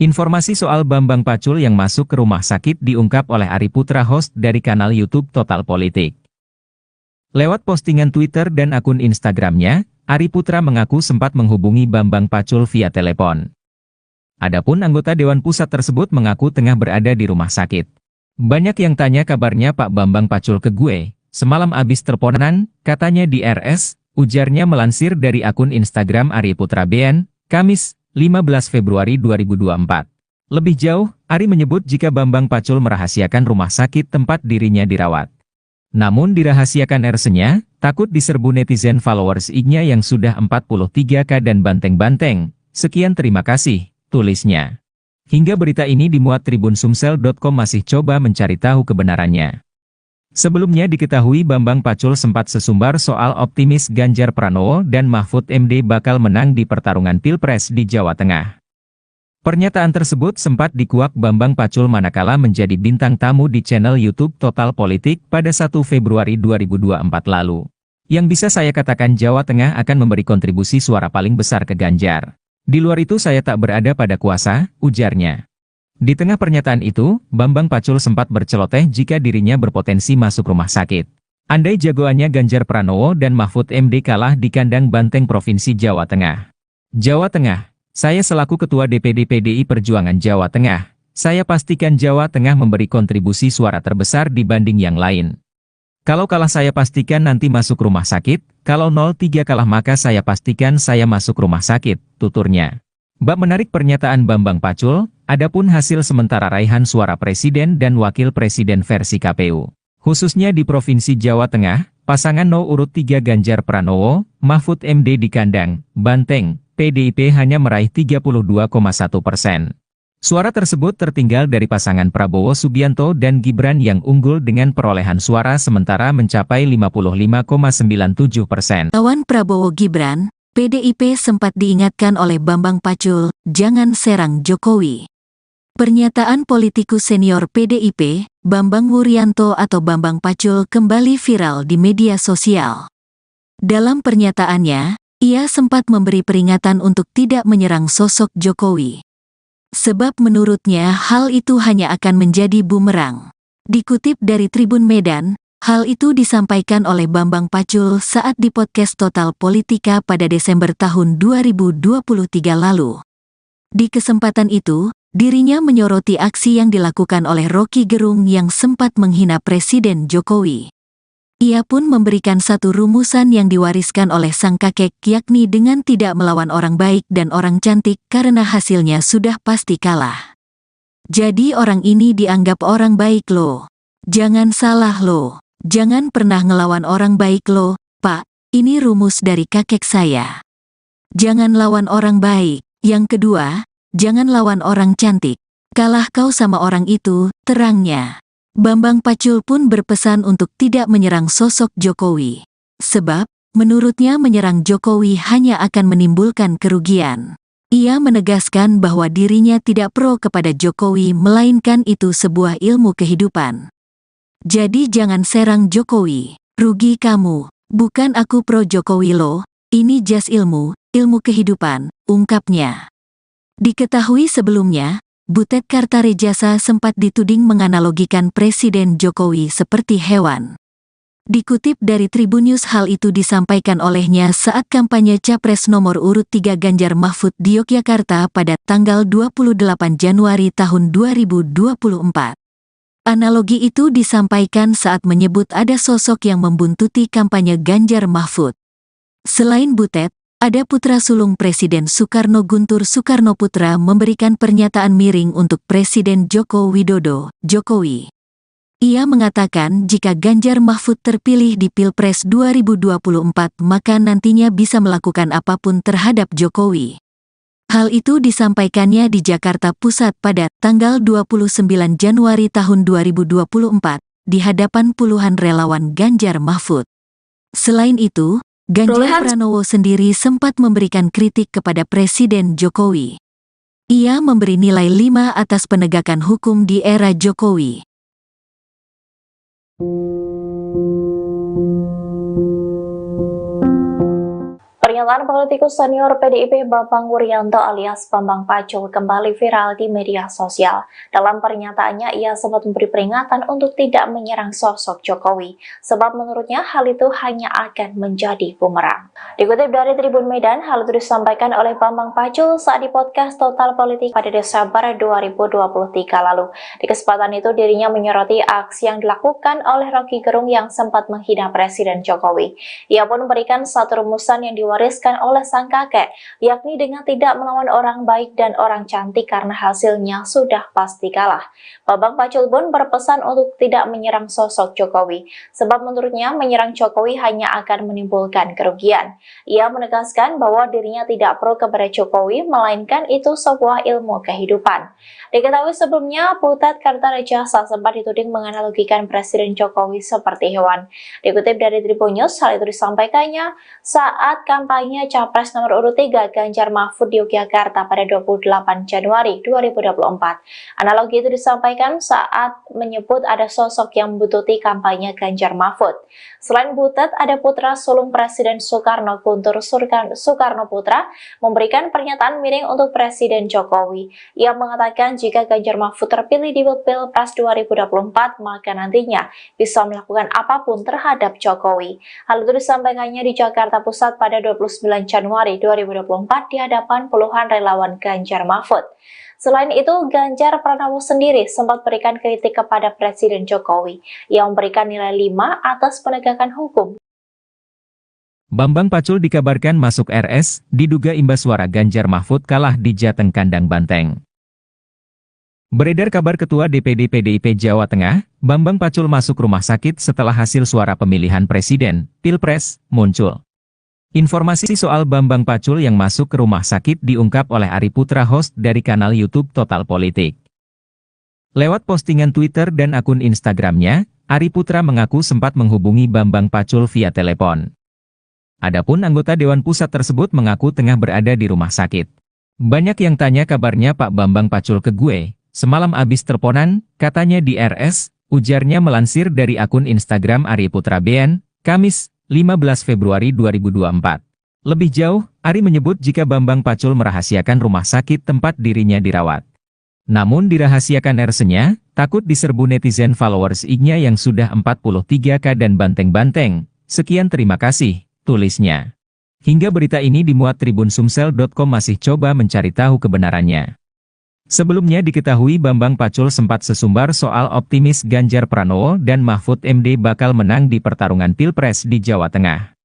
Informasi soal Bambang Pacul yang masuk ke rumah sakit diungkap oleh Ari Putra host dari kanal YouTube Total Politik. Lewat postingan Twitter dan akun Instagramnya, Ari Putra mengaku sempat menghubungi Bambang Pacul via telepon. Adapun anggota Dewan Pusat tersebut mengaku tengah berada di rumah sakit. Banyak yang tanya kabarnya Pak Bambang Pacul ke gue. Semalam abis teleponan, katanya di RS, ujarnya melansir dari akun Instagram Ari Putra BN, Kamis, 15 Februari 2024. Lebih jauh, Ari menyebut jika Bambang Pacul merahasiakan rumah sakit tempat dirinya dirawat. Namun dirahasiakan RS-nya, Takut diserbu netizen followers IG-nya yang sudah 43K dan banteng-banteng. Sekian terima kasih, tulisnya. Hingga berita ini dimuat tribunsumsel.com masih coba mencari tahu kebenarannya. Sebelumnya diketahui Bambang Pacul sempat sesumbar soal optimis Ganjar Pranowo dan Mahfud MD bakal menang di pertarungan Pilpres di Jawa Tengah. Pernyataan tersebut sempat dikuak Bambang Pacul manakala menjadi bintang tamu di channel YouTube Total Politik pada 1 Februari 2024 lalu. Yang bisa saya katakan Jawa Tengah akan memberi kontribusi suara paling besar ke Ganjar. Di luar itu saya tak berada pada kuasa, ujarnya. Di tengah pernyataan itu, Bambang Pacul sempat berceloteh jika dirinya berpotensi masuk rumah sakit. Andai jagoannya Ganjar Pranowo dan Mahfud MD kalah di kandang banteng Provinsi Jawa Tengah. Jawa Tengah. Saya selaku Ketua DPD PDI Perjuangan Jawa Tengah, saya pastikan Jawa Tengah memberi kontribusi suara terbesar dibanding yang lain. Kalau kalah saya pastikan nanti masuk rumah sakit, kalau 03 kalah maka saya pastikan saya masuk rumah sakit, tuturnya. Bab menarik pernyataan Bambang Pacul, adapun hasil sementara raihan suara Presiden dan Wakil Presiden versi KPU. Khususnya di Provinsi Jawa Tengah, pasangan urut 3 Ganjar Pranowo, Mahfud MD di kandang banteng, PDIP hanya meraih 32,1%. Suara tersebut tertinggal dari pasangan Prabowo Subianto dan Gibran yang unggul dengan perolehan suara sementara mencapai 55,97%. Lawan Prabowo Gibran, PDIP sempat diingatkan oleh Bambang Pacul, jangan serang Jokowi. Pernyataan politikus senior PDIP, Bambang Wuryanto atau Bambang Pacul kembali viral di media sosial. Dalam pernyataannya, ia sempat memberi peringatan untuk tidak menyerang sosok Jokowi. Sebab menurutnya hal itu hanya akan menjadi bumerang. Dikutip dari Tribun Medan, hal itu disampaikan oleh Bambang Pacul saat di podcast Total Politika pada Desember tahun 2023 lalu. Di kesempatan itu, dirinya menyoroti aksi yang dilakukan oleh Rocky Gerung yang sempat menghina Presiden Jokowi. Ia pun memberikan satu rumusan yang diwariskan oleh sang kakek yakni dengan tidak melawan orang baik dan orang cantik karena hasilnya sudah pasti kalah. Jadi orang ini dianggap orang baik loh. Jangan salah loh. Jangan pernah ngelawan orang baik loh, Pak. Ini rumus dari kakek saya. Jangan lawan orang baik. Yang kedua, jangan lawan orang cantik. Kalah kau sama orang itu, terangnya. Bambang Pacul pun berpesan untuk tidak menyerang sosok Jokowi. Sebab, menurutnya menyerang Jokowi hanya akan menimbulkan kerugian. Ia menegaskan bahwa dirinya tidak pro kepada Jokowi melainkan itu sebuah ilmu kehidupan. Jadi jangan serang Jokowi, rugi kamu, bukan aku pro Jokowi loh, ini jas ilmu kehidupan, ungkapnya. Diketahui sebelumnya, Butet Kartarejasa sempat dituding menganalogikan Presiden Jokowi seperti hewan. Dikutip dari Tribunnews hal itu disampaikan olehnya saat kampanye Capres nomor urut 3 Ganjar Mahfud di Yogyakarta pada tanggal 28 Januari tahun 2024. Analogi itu disampaikan saat menyebut ada sosok yang membuntuti kampanye Ganjar Mahfud. Selain Butet, ada putra sulung Presiden Soekarno Guntur Soekarnoputra memberikan pernyataan miring untuk Presiden Joko Widodo, Jokowi. Ia mengatakan jika Ganjar Mahfud terpilih di Pilpres 2024 maka nantinya bisa melakukan apapun terhadap Jokowi. Hal itu disampaikannya di Jakarta Pusat pada tanggal 29 Januari tahun 2024 di hadapan puluhan relawan Ganjar Mahfud. Selain itu, Ganjar Pranowo sendiri sempat memberikan kritik kepada Presiden Jokowi. Ia memberi nilai 5 atas penegakan hukum di era Jokowi. Pernyataan politikus senior PDIP Bambang Wuryanto alias Bambang Pacul kembali viral di media sosial. Dalam pernyataannya, ia sempat memberi peringatan untuk tidak menyerang sosok Jokowi, sebab menurutnya hal itu hanya akan menjadi bumerang. Dikutip dari Tribun Medan, hal itu disampaikan oleh Bambang Pacul saat di podcast Total Politik pada Desember 2023 lalu. Di kesempatan itu, dirinya menyoroti aksi yang dilakukan oleh Rocky Gerung yang sempat menghina Presiden Jokowi. Ia pun memberikan satu rumusan yang diwariskan ditugaskan oleh sang kakek, yakni dengan tidak melawan orang baik dan orang cantik karena hasilnya sudah pasti kalah. Bambang Pacul pun berpesan untuk tidak menyerang sosok Jokowi, sebab menurutnya menyerang Jokowi hanya akan menimbulkan kerugian. Ia menegaskan bahwa dirinya tidak pro kepada Jokowi, melainkan itu sebuah ilmu kehidupan. Diketahui sebelumnya, Butet Kartarejasa sempat dituding menganalogikan Presiden Jokowi seperti hewan. Dikutip dari Tribun News, hal itu disampaikannya saat kampanye Capres nomor urut 3 Ganjar Mahfud di Yogyakarta pada 28 Januari 2024. Analogi itu disampaikan saat menyebut ada sosok yang membutuhkan kampanye Ganjar Mahfud. Selain Butet, ada putra sulung Presiden Soekarno, Guntur Soekarno Putra, memberikan pernyataan miring untuk Presiden Jokowi. Ia mengatakan jika Ganjar Mahfud terpilih di Pilpres 2024, maka nantinya bisa melakukan apapun terhadap Jokowi. Hal itu disampaikannya di Jakarta Pusat pada 29 Januari 2024 di hadapan puluhan relawan Ganjar Mahfud. Selain itu, Ganjar Pranowo sendiri sempat berikan kritik kepada Presiden Jokowi yang memberikan nilai 5 atas penegakan hukum. Bambang Pacul dikabarkan masuk RS, diduga imbas suara Ganjar Mahfud kalah di Jateng Kandang Banteng. Beredar kabar Ketua DPD PDIP Jawa Tengah, Bambang Pacul masuk rumah sakit setelah hasil suara pemilihan presiden, Pilpres, muncul. Informasi soal Bambang Pacul yang masuk ke rumah sakit diungkap oleh Ari Putra, host dari kanal YouTube Total Politik. Lewat postingan Twitter dan akun Instagramnya, Ari Putra mengaku sempat menghubungi Bambang Pacul via telepon. Adapun anggota Dewan Pusat tersebut mengaku tengah berada di rumah sakit. Banyak yang tanya kabarnya Pak Bambang Pacul ke gue. Semalam abis teleponan, katanya di RS, ujarnya melansir dari akun Instagram Ari Putra BN, Kamis, 15 Februari 2024. Lebih jauh, Ari menyebut jika Bambang Pacul merahasiakan rumah sakit tempat dirinya dirawat. Namun dirahasiakan RS-nya, takut diserbu netizen followers IG-nya yang sudah 43K dan banteng-banteng. Sekian terima kasih, tulisnya. Hingga berita ini dimuat tribunsumsel.com masih coba mencari tahu kebenarannya. Sebelumnya diketahui Bambang Pacul sempat sesumbar soal optimis Ganjar Pranowo dan Mahfud MD bakal menang di pertarungan Pilpres di Jawa Tengah.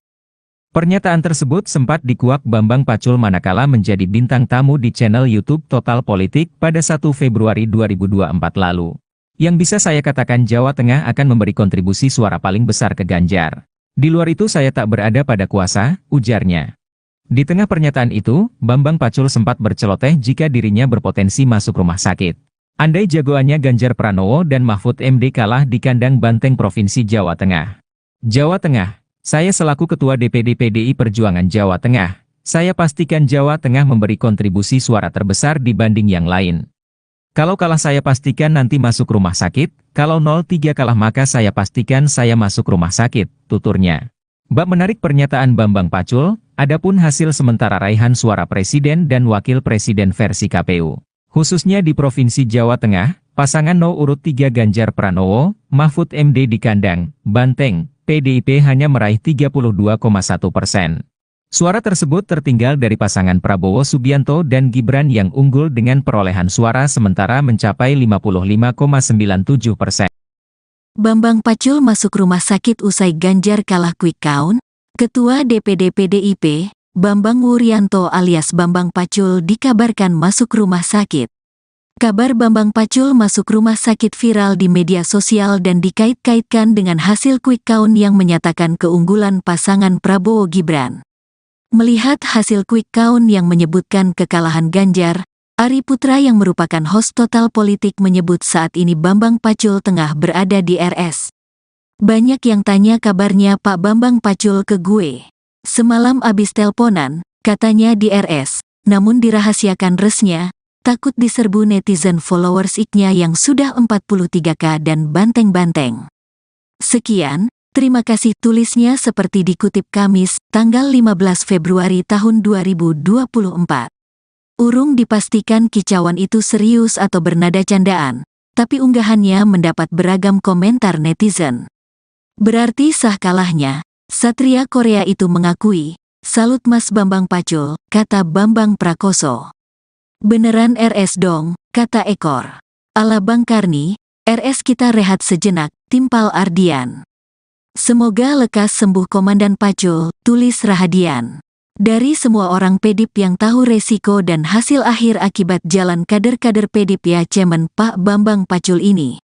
Pernyataan tersebut sempat dikuak Bambang Pacul manakala menjadi bintang tamu di channel YouTube Total Politik pada 1 Februari 2024 lalu. Yang bisa saya katakan Jawa Tengah akan memberi kontribusi suara paling besar ke Ganjar. Di luar itu saya tak berada pada kuasa, ujarnya. Di tengah pernyataan itu, Bambang Pacul sempat berceloteh jika dirinya berpotensi masuk rumah sakit. Andai jagoannya Ganjar Pranowo dan Mahfud MD kalah di kandang banteng Provinsi Jawa Tengah. Jawa Tengah, saya selaku Ketua DPD PDI Perjuangan Jawa Tengah, saya pastikan Jawa Tengah memberi kontribusi suara terbesar dibanding yang lain. Kalau kalah saya pastikan nanti masuk rumah sakit, kalau 03 kalah maka saya pastikan saya masuk rumah sakit, tuturnya. Bab menarik pernyataan Bambang Pacul, adapun hasil sementara raihan suara presiden dan wakil presiden versi KPU. Khususnya di Provinsi Jawa Tengah, pasangan No urut 3 Ganjar Pranowo, Mahfud MD di kandang Banteng, PDIP hanya meraih 32,1%. Suara tersebut tertinggal dari pasangan Prabowo Subianto dan Gibran yang unggul dengan perolehan suara sementara mencapai 55,97%. Bambang Pacul masuk rumah sakit usai Ganjar kalah quick count. Ketua DPD PDIP, Bambang Wuryanto alias Bambang Pacul dikabarkan masuk rumah sakit. Kabar Bambang Pacul masuk rumah sakit viral di media sosial dan dikait-kaitkan dengan hasil quick count yang menyatakan keunggulan pasangan Prabowo Gibran. Melihat hasil quick count yang menyebutkan kekalahan Ganjar, Ari Putra yang merupakan host Total Politik menyebut saat ini Bambang Pacul tengah berada di RS. Banyak yang tanya kabarnya Pak Bambang Pacul ke gue. Semalam abis teleponan, katanya di RS, namun dirahasiakan resnya, takut diserbu netizen followers IG-nya yang sudah 43K dan banteng-banteng. Sekian, terima kasih tulisnya seperti dikutip Kamis, tanggal 15 Februari tahun 2024. Urung dipastikan kicauan itu serius atau bernada candaan, tapi unggahannya mendapat beragam komentar netizen. Berarti sah kalahnya, Satria Korea itu mengakui, salut Mas Bambang Pacul, kata Bambang Prakoso. Beneran RS dong, kata Ekor. Ala Bang Karni, RS kita rehat sejenak, timpal Ardian. Semoga lekas sembuh Komandan Pacul, tulis Rahadian. Dari semua orang PDIP yang tahu resiko dan hasil akhir akibat jalan kader-kader PDIP ya Cemen Pak Bambang Pacul ini.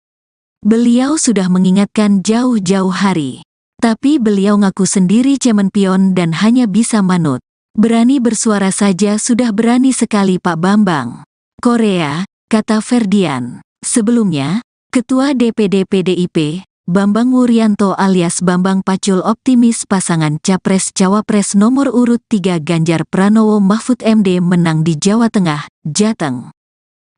Beliau sudah mengingatkan jauh-jauh hari. Tapi beliau ngaku sendiri Cemen pion dan hanya bisa manut. Berani bersuara saja sudah berani sekali Pak Bambang. Korea, kata Ferdian. Sebelumnya, Ketua DPD PDIP, Bambang Wuryanto alias Bambang Pacul optimis pasangan Capres-Cawapres nomor urut 3 Ganjar Pranowo Mahfud MD menang di Jawa Tengah, Jateng.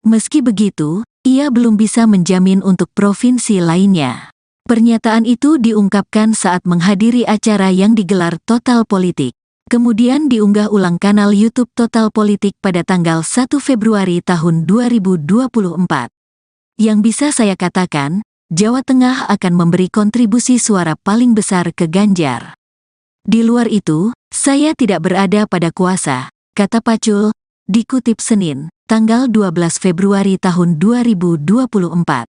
Meski begitu, ia belum bisa menjamin untuk provinsi lainnya. Pernyataan itu diungkapkan saat menghadiri acara yang digelar Total Politik. Kemudian diunggah ulang kanal YouTube Total Politik pada tanggal 1 Februari tahun 2024. Yang bisa saya katakan, Jawa Tengah akan memberi kontribusi suara paling besar ke Ganjar. Di luar itu, saya tidak berada pada kuasa, kata Pacul, dikutip Senin, tanggal 12 Februari tahun 2024.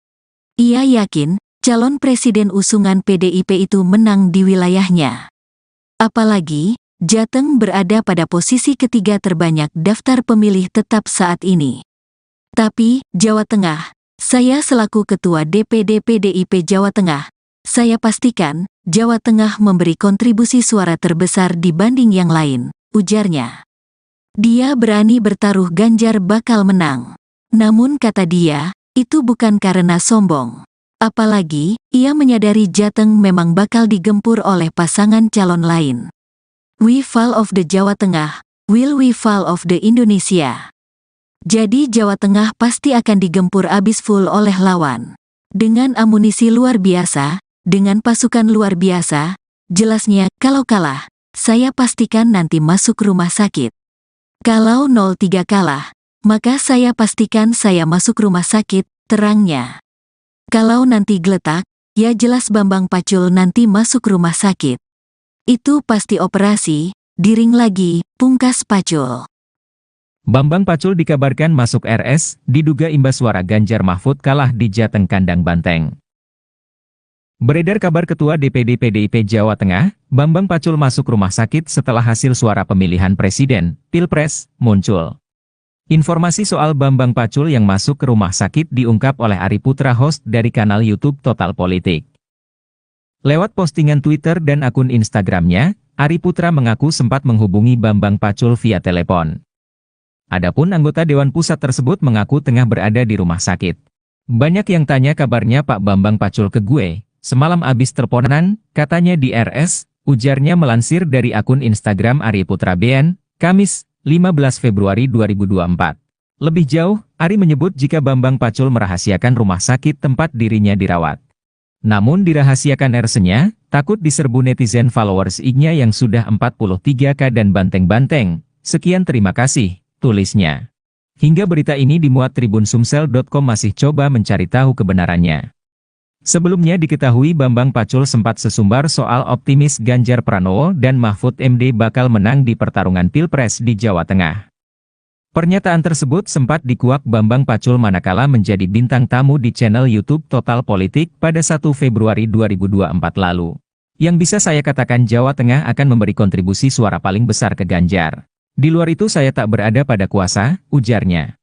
Ia yakin, calon presiden usungan PDIP itu menang di wilayahnya. Apalagi, Jateng berada pada posisi ketiga terbanyak daftar pemilih tetap saat ini. Tapi, Jawa Tengah, saya selaku Ketua DPD PDIP Jawa Tengah, saya pastikan Jawa Tengah memberi kontribusi suara terbesar dibanding yang lain, ujarnya. Dia berani bertaruh Ganjar bakal menang. Namun kata dia, itu bukan karena sombong. Apalagi, ia menyadari Jateng memang bakal digempur oleh pasangan calon lain. We fall of the Jawa Tengah, will we fall of the Indonesia? Jadi Jawa Tengah pasti akan digempur abis full oleh lawan. Dengan amunisi luar biasa, dengan pasukan luar biasa, jelasnya kalau kalah, saya pastikan nanti masuk rumah sakit. Kalau 03 kalah, maka saya pastikan saya masuk rumah sakit, terangnya. Kalau nanti geletak, ya jelas Bambang Pacul nanti masuk rumah sakit. Itu pasti operasi, diring lagi, pungkas Pacul. Bambang Pacul dikabarkan masuk RS, diduga imbas suara Ganjar Mahfud kalah di Jateng kandang Banteng. Beredar kabar Ketua DPD PDIP Jawa Tengah, Bambang Pacul masuk rumah sakit setelah hasil suara pemilihan presiden, Pilpres, muncul. Informasi soal Bambang Pacul yang masuk ke rumah sakit diungkap oleh Ari Putra host dari kanal YouTube Total Politik. Lewat postingan Twitter dan akun Instagramnya, Ari Putra mengaku sempat menghubungi Bambang Pacul via telepon. Adapun anggota Dewan Pusat tersebut mengaku tengah berada di rumah sakit. Banyak yang tanya kabarnya Pak Bambang Pacul ke gue, semalam abis teleponan, katanya di RS, ujarnya melansir dari akun Instagram Ari Putra BN, Kamis, 15 Februari 2024. Lebih jauh, Ari menyebut jika Bambang Pacul merahasiakan rumah sakit tempat dirinya dirawat. Namun dirahasiakan RS-nya, takut diserbu netizen followers IG-nya yang sudah 43K dan banteng-banteng. Sekian terima kasih, tulisnya. Hingga berita ini dimuat tribunsumsel.com masih coba mencari tahu kebenarannya. Sebelumnya diketahui Bambang Pacul sempat sesumbar soal optimis Ganjar Pranowo dan Mahfud MD bakal menang di pertarungan Pilpres di Jawa Tengah. Pernyataan tersebut sempat dikuak Bambang Pacul manakala menjadi bintang tamu di channel YouTube Total Politik pada 1 Februari 2024 lalu. Yang bisa saya katakan Jawa Tengah akan memberi kontribusi suara paling besar ke Ganjar. Di luar itu saya tak berada pada kuasa, ujarnya.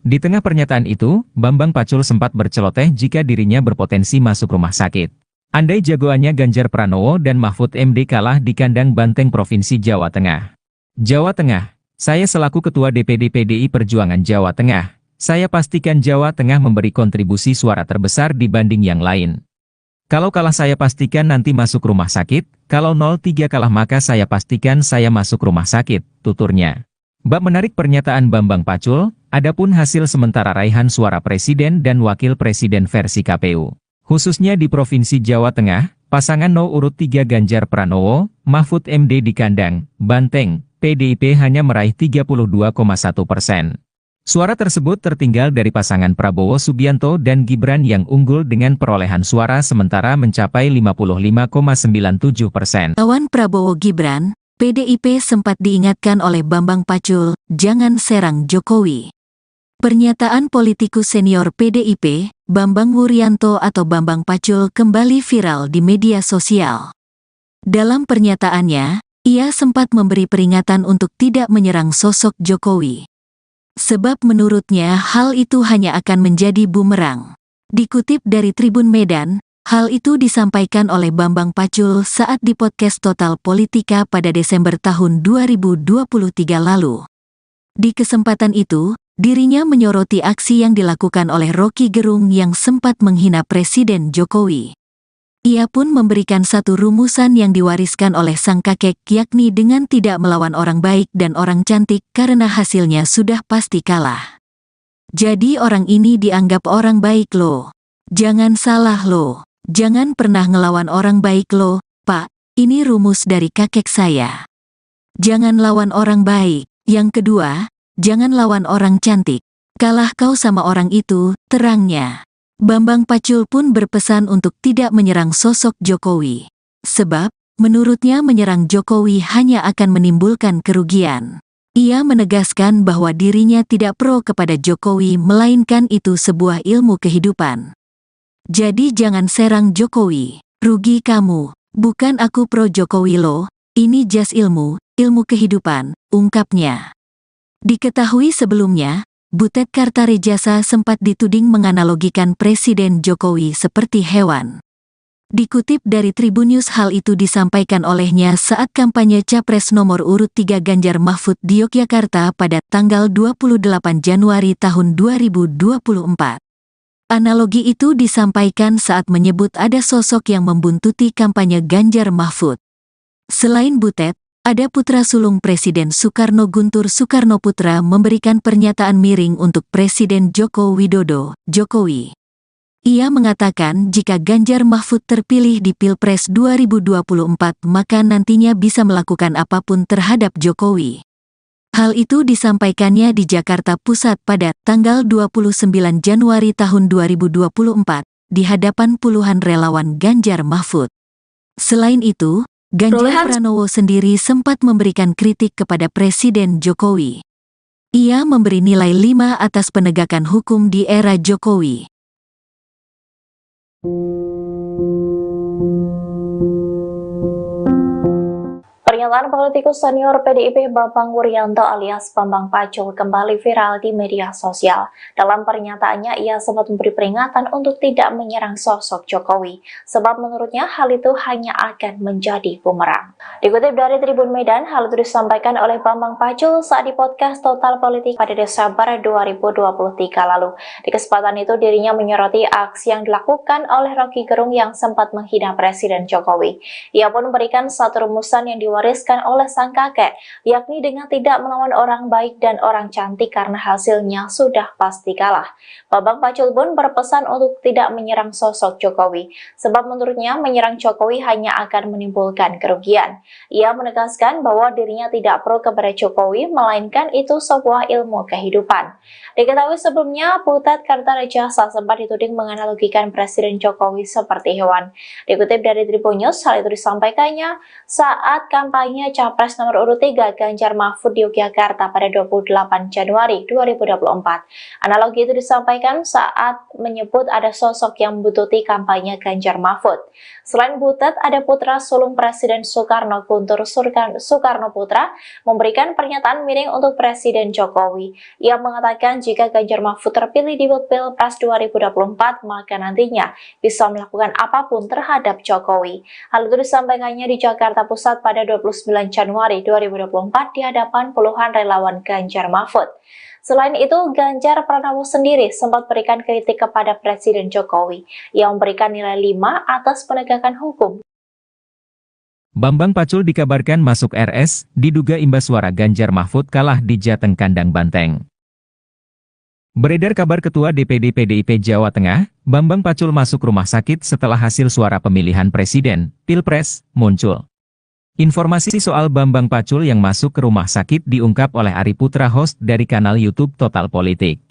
Di tengah pernyataan itu, Bambang Pacul sempat berceloteh jika dirinya berpotensi masuk rumah sakit. Andai jagoannya Ganjar Pranowo dan Mahfud MD kalah di kandang Banteng Provinsi Jawa Tengah. Jawa Tengah, saya selaku Ketua DPD PDI Perjuangan Jawa Tengah, saya pastikan Jawa Tengah memberi kontribusi suara terbesar dibanding yang lain. Kalau kalah saya pastikan nanti masuk rumah sakit, kalau 03 kalah maka saya pastikan saya masuk rumah sakit, tuturnya. Bab menarik pernyataan Bambang Pacul, adapun hasil sementara raihan suara presiden dan wakil presiden versi KPU. Khususnya di Provinsi Jawa Tengah, pasangan urut 3 Ganjar Pranowo, Mahfud MD di kandang Banteng, PDIP hanya meraih 32,1%. Suara tersebut tertinggal dari pasangan Prabowo Subianto dan Gibran yang unggul dengan perolehan suara sementara mencapai 55,97%. Lawan Prabowo Gibran, PDIP sempat diingatkan oleh Bambang Pacul, jangan serang Jokowi. Pernyataan politikus senior PDIP, Bambang Wuryanto atau Bambang Pacul kembali viral di media sosial. Dalam pernyataannya, Ia sempat memberi peringatan untuk tidak menyerang sosok Jokowi. Sebab menurutnya hal itu hanya akan menjadi bumerang. Dikutip dari Tribun Medan, hal itu disampaikan oleh Bambang Pacul saat di podcast Total Politika pada Desember tahun 2023 lalu. Di kesempatan itu, dirinya menyoroti aksi yang dilakukan oleh Rocky Gerung yang sempat menghina Presiden Jokowi. Ia pun memberikan satu rumusan yang diwariskan oleh sang kakek, yakni dengan tidak melawan orang baik dan orang cantik karena hasilnya sudah pasti kalah. Jadi orang ini dianggap orang baik loh. Jangan salah loh. Jangan pernah ngelawan orang baik loh, Pak. Ini rumus dari kakek saya. Jangan lawan orang baik. Yang kedua, jangan lawan orang cantik. Kalah kau sama orang itu, terangnya. Bambang Pacul pun berpesan untuk tidak menyerang sosok Jokowi. Sebab, menurutnya menyerang Jokowi hanya akan menimbulkan kerugian. Ia menegaskan bahwa dirinya tidak pro kepada Jokowi melainkan itu sebuah ilmu kehidupan. Jadi jangan serang Jokowi, rugi kamu. Bukan aku pro Jokowi loh, ini jas ilmu kehidupan, ungkapnya. Diketahui sebelumnya, Butet Kartarejasa sempat dituding menganalogikan Presiden Jokowi seperti hewan. Dikutip dari Tribun News, hal itu disampaikan olehnya saat kampanye Capres nomor urut 3 Ganjar Mahfud di Yogyakarta pada tanggal 28 Januari tahun 2024. Analogi itu disampaikan saat menyebut ada sosok yang membuntuti kampanye Ganjar Mahfud. Selain Butet, ada putra sulung Presiden Soekarno, Guntur Soekarnoputra, memberikan pernyataan miring untuk Presiden Joko Widodo, Jokowi. Ia mengatakan jika Ganjar Mahfud terpilih di Pilpres 2024 maka nantinya bisa melakukan apapun terhadap Jokowi. Hal itu disampaikannya di Jakarta Pusat pada tanggal 29 Januari tahun 2024 di hadapan puluhan relawan Ganjar Mahfud. Selain itu, Ganjar Pranowo sendiri sempat memberikan kritik kepada Presiden Jokowi. Ia memberi nilai 5 atas penegakan hukum di era Jokowi. Pernyataan politikus senior PDIP Bambang Wuryanto alias Bambang Pacul kembali viral di media sosial. Dalam pernyataannya, ia sempat memberi peringatan untuk tidak menyerang sosok Jokowi, sebab menurutnya hal itu hanya akan menjadi bumerang. Dikutip dari Tribun Medan, hal itu disampaikan oleh Bambang Pacul saat di podcast Total Politik pada Desember 2023 lalu. Di kesempatan itu, dirinya menyoroti aksi yang dilakukan oleh Rocky Gerung yang sempat menghina Presiden Jokowi. Ia pun memberikan satu rumusan yang diwariskan oleh sang kakek, yakni dengan tidak melawan orang baik dan orang cantik karena hasilnya sudah pasti kalah. Bambang Pacul pun berpesan untuk tidak menyerang sosok Jokowi, sebab menurutnya menyerang Jokowi hanya akan menimbulkan kerugian. Ia menegaskan bahwa dirinya tidak pro kepada Jokowi, melainkan itu sebuah ilmu kehidupan. Diketahui sebelumnya, Butet Kartarejasa sempat dituding menganalogikan Presiden Jokowi seperti hewan. Dikutip dari Tribun News, hal itu disampaikannya saat kampanye Capres nomor urut 3 Ganjar Mahfud di Yogyakarta pada 28 Januari 2024. Analogi itu disampaikan saat menyebut ada sosok yang membuntuti kampanye Ganjar Mahfud. Selain Butet, ada putra sulung Presiden Soekarno, Guntur Soekarnoputra, memberikan pernyataan miring untuk Presiden Jokowi. Ia mengatakan jika Ganjar Mahfud terpilih di Pilpres 2024, maka nantinya bisa melakukan apapun terhadap Jokowi. Hal itu disampaikannya di Jakarta Pusat pada 29 Januari 2024 di hadapan puluhan relawan Ganjar Mahfud. Selain itu, Ganjar Pranowo sendiri sempat berikan kritik kepada Presiden Jokowi yang memberikan nilai 5 atas penegakan hukum. Bambang Pacul dikabarkan masuk RS, diduga imbas suara Ganjar Mahfud kalah di Jateng Kandang Banteng. Beredar kabar Ketua DPD PDIP Jawa Tengah, Bambang Pacul masuk rumah sakit setelah hasil suara pemilihan Presiden, Pilpres, muncul. Informasi soal Bambang Pacul yang masuk ke rumah sakit diungkap oleh Ari Putra, host dari kanal YouTube Total Politik.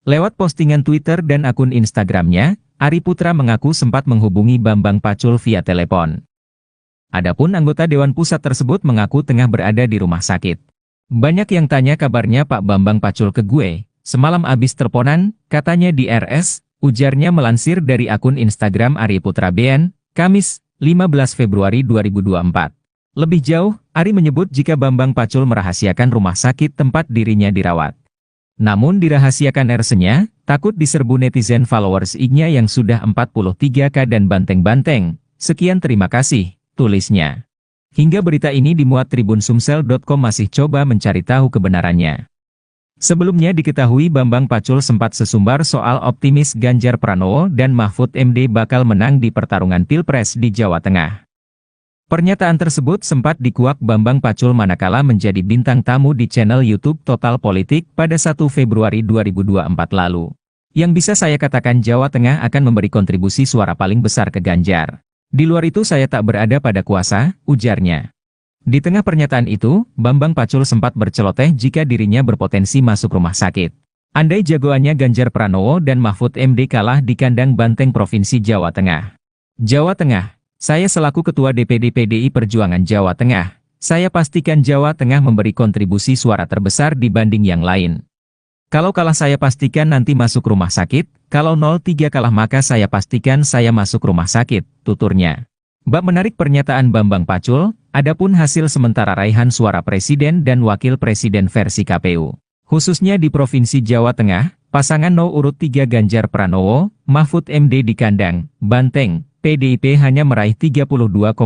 Lewat postingan Twitter dan akun Instagramnya, Ari Putra mengaku sempat menghubungi Bambang Pacul via telepon. Adapun anggota Dewan Pusat tersebut mengaku tengah berada di rumah sakit. Banyak yang tanya kabarnya Pak Bambang Pacul ke gue, semalam abis teleponan, katanya di RS, ujarnya melansir dari akun Instagram Ari Putra BN, Kamis, 15 Februari 2024. Lebih jauh, Ari menyebut jika Bambang Pacul merahasiakan rumah sakit tempat dirinya dirawat. Namun dirahasiakan RS-nya, takut diserbu netizen followers IG-nya yang sudah 43K dan banteng-banteng. Sekian terima kasih, tulisnya. Hingga berita ini dimuat Tribun Sumsel.com masih coba mencari tahu kebenarannya. Sebelumnya diketahui Bambang Pacul sempat sesumbar soal optimis Ganjar Pranowo dan Mahfud MD bakal menang di pertarungan Pilpres di Jawa Tengah. Pernyataan tersebut sempat dikuak Bambang Pacul manakala menjadi bintang tamu di channel YouTube Total Politik pada 1 Februari 2024 lalu. Yang bisa saya katakan Jawa Tengah akan memberi kontribusi suara paling besar ke Ganjar. Di luar itu saya tak berada pada kuasa, ujarnya. Di tengah pernyataan itu, Bambang Pacul sempat berceloteh jika dirinya berpotensi masuk rumah sakit. Andai jagoannya Ganjar Pranowo dan Mahfud MD kalah di kandang banteng Provinsi Jawa Tengah. Jawa Tengah. Saya selaku Ketua DPD PDI Perjuangan Jawa Tengah, saya pastikan Jawa Tengah memberi kontribusi suara terbesar dibanding yang lain. Kalau kalah saya pastikan nanti masuk rumah sakit, kalau 03 kalah maka saya pastikan saya masuk rumah sakit, tuturnya. Bab menarik pernyataan Bambang Pacul, adapun hasil sementara raihan suara Presiden dan Wakil Presiden versi KPU. Khususnya di Provinsi Jawa Tengah, pasangan urut 3 Ganjar Pranowo, Mahfud MD di kandang banteng, PDIP hanya meraih 32,1%.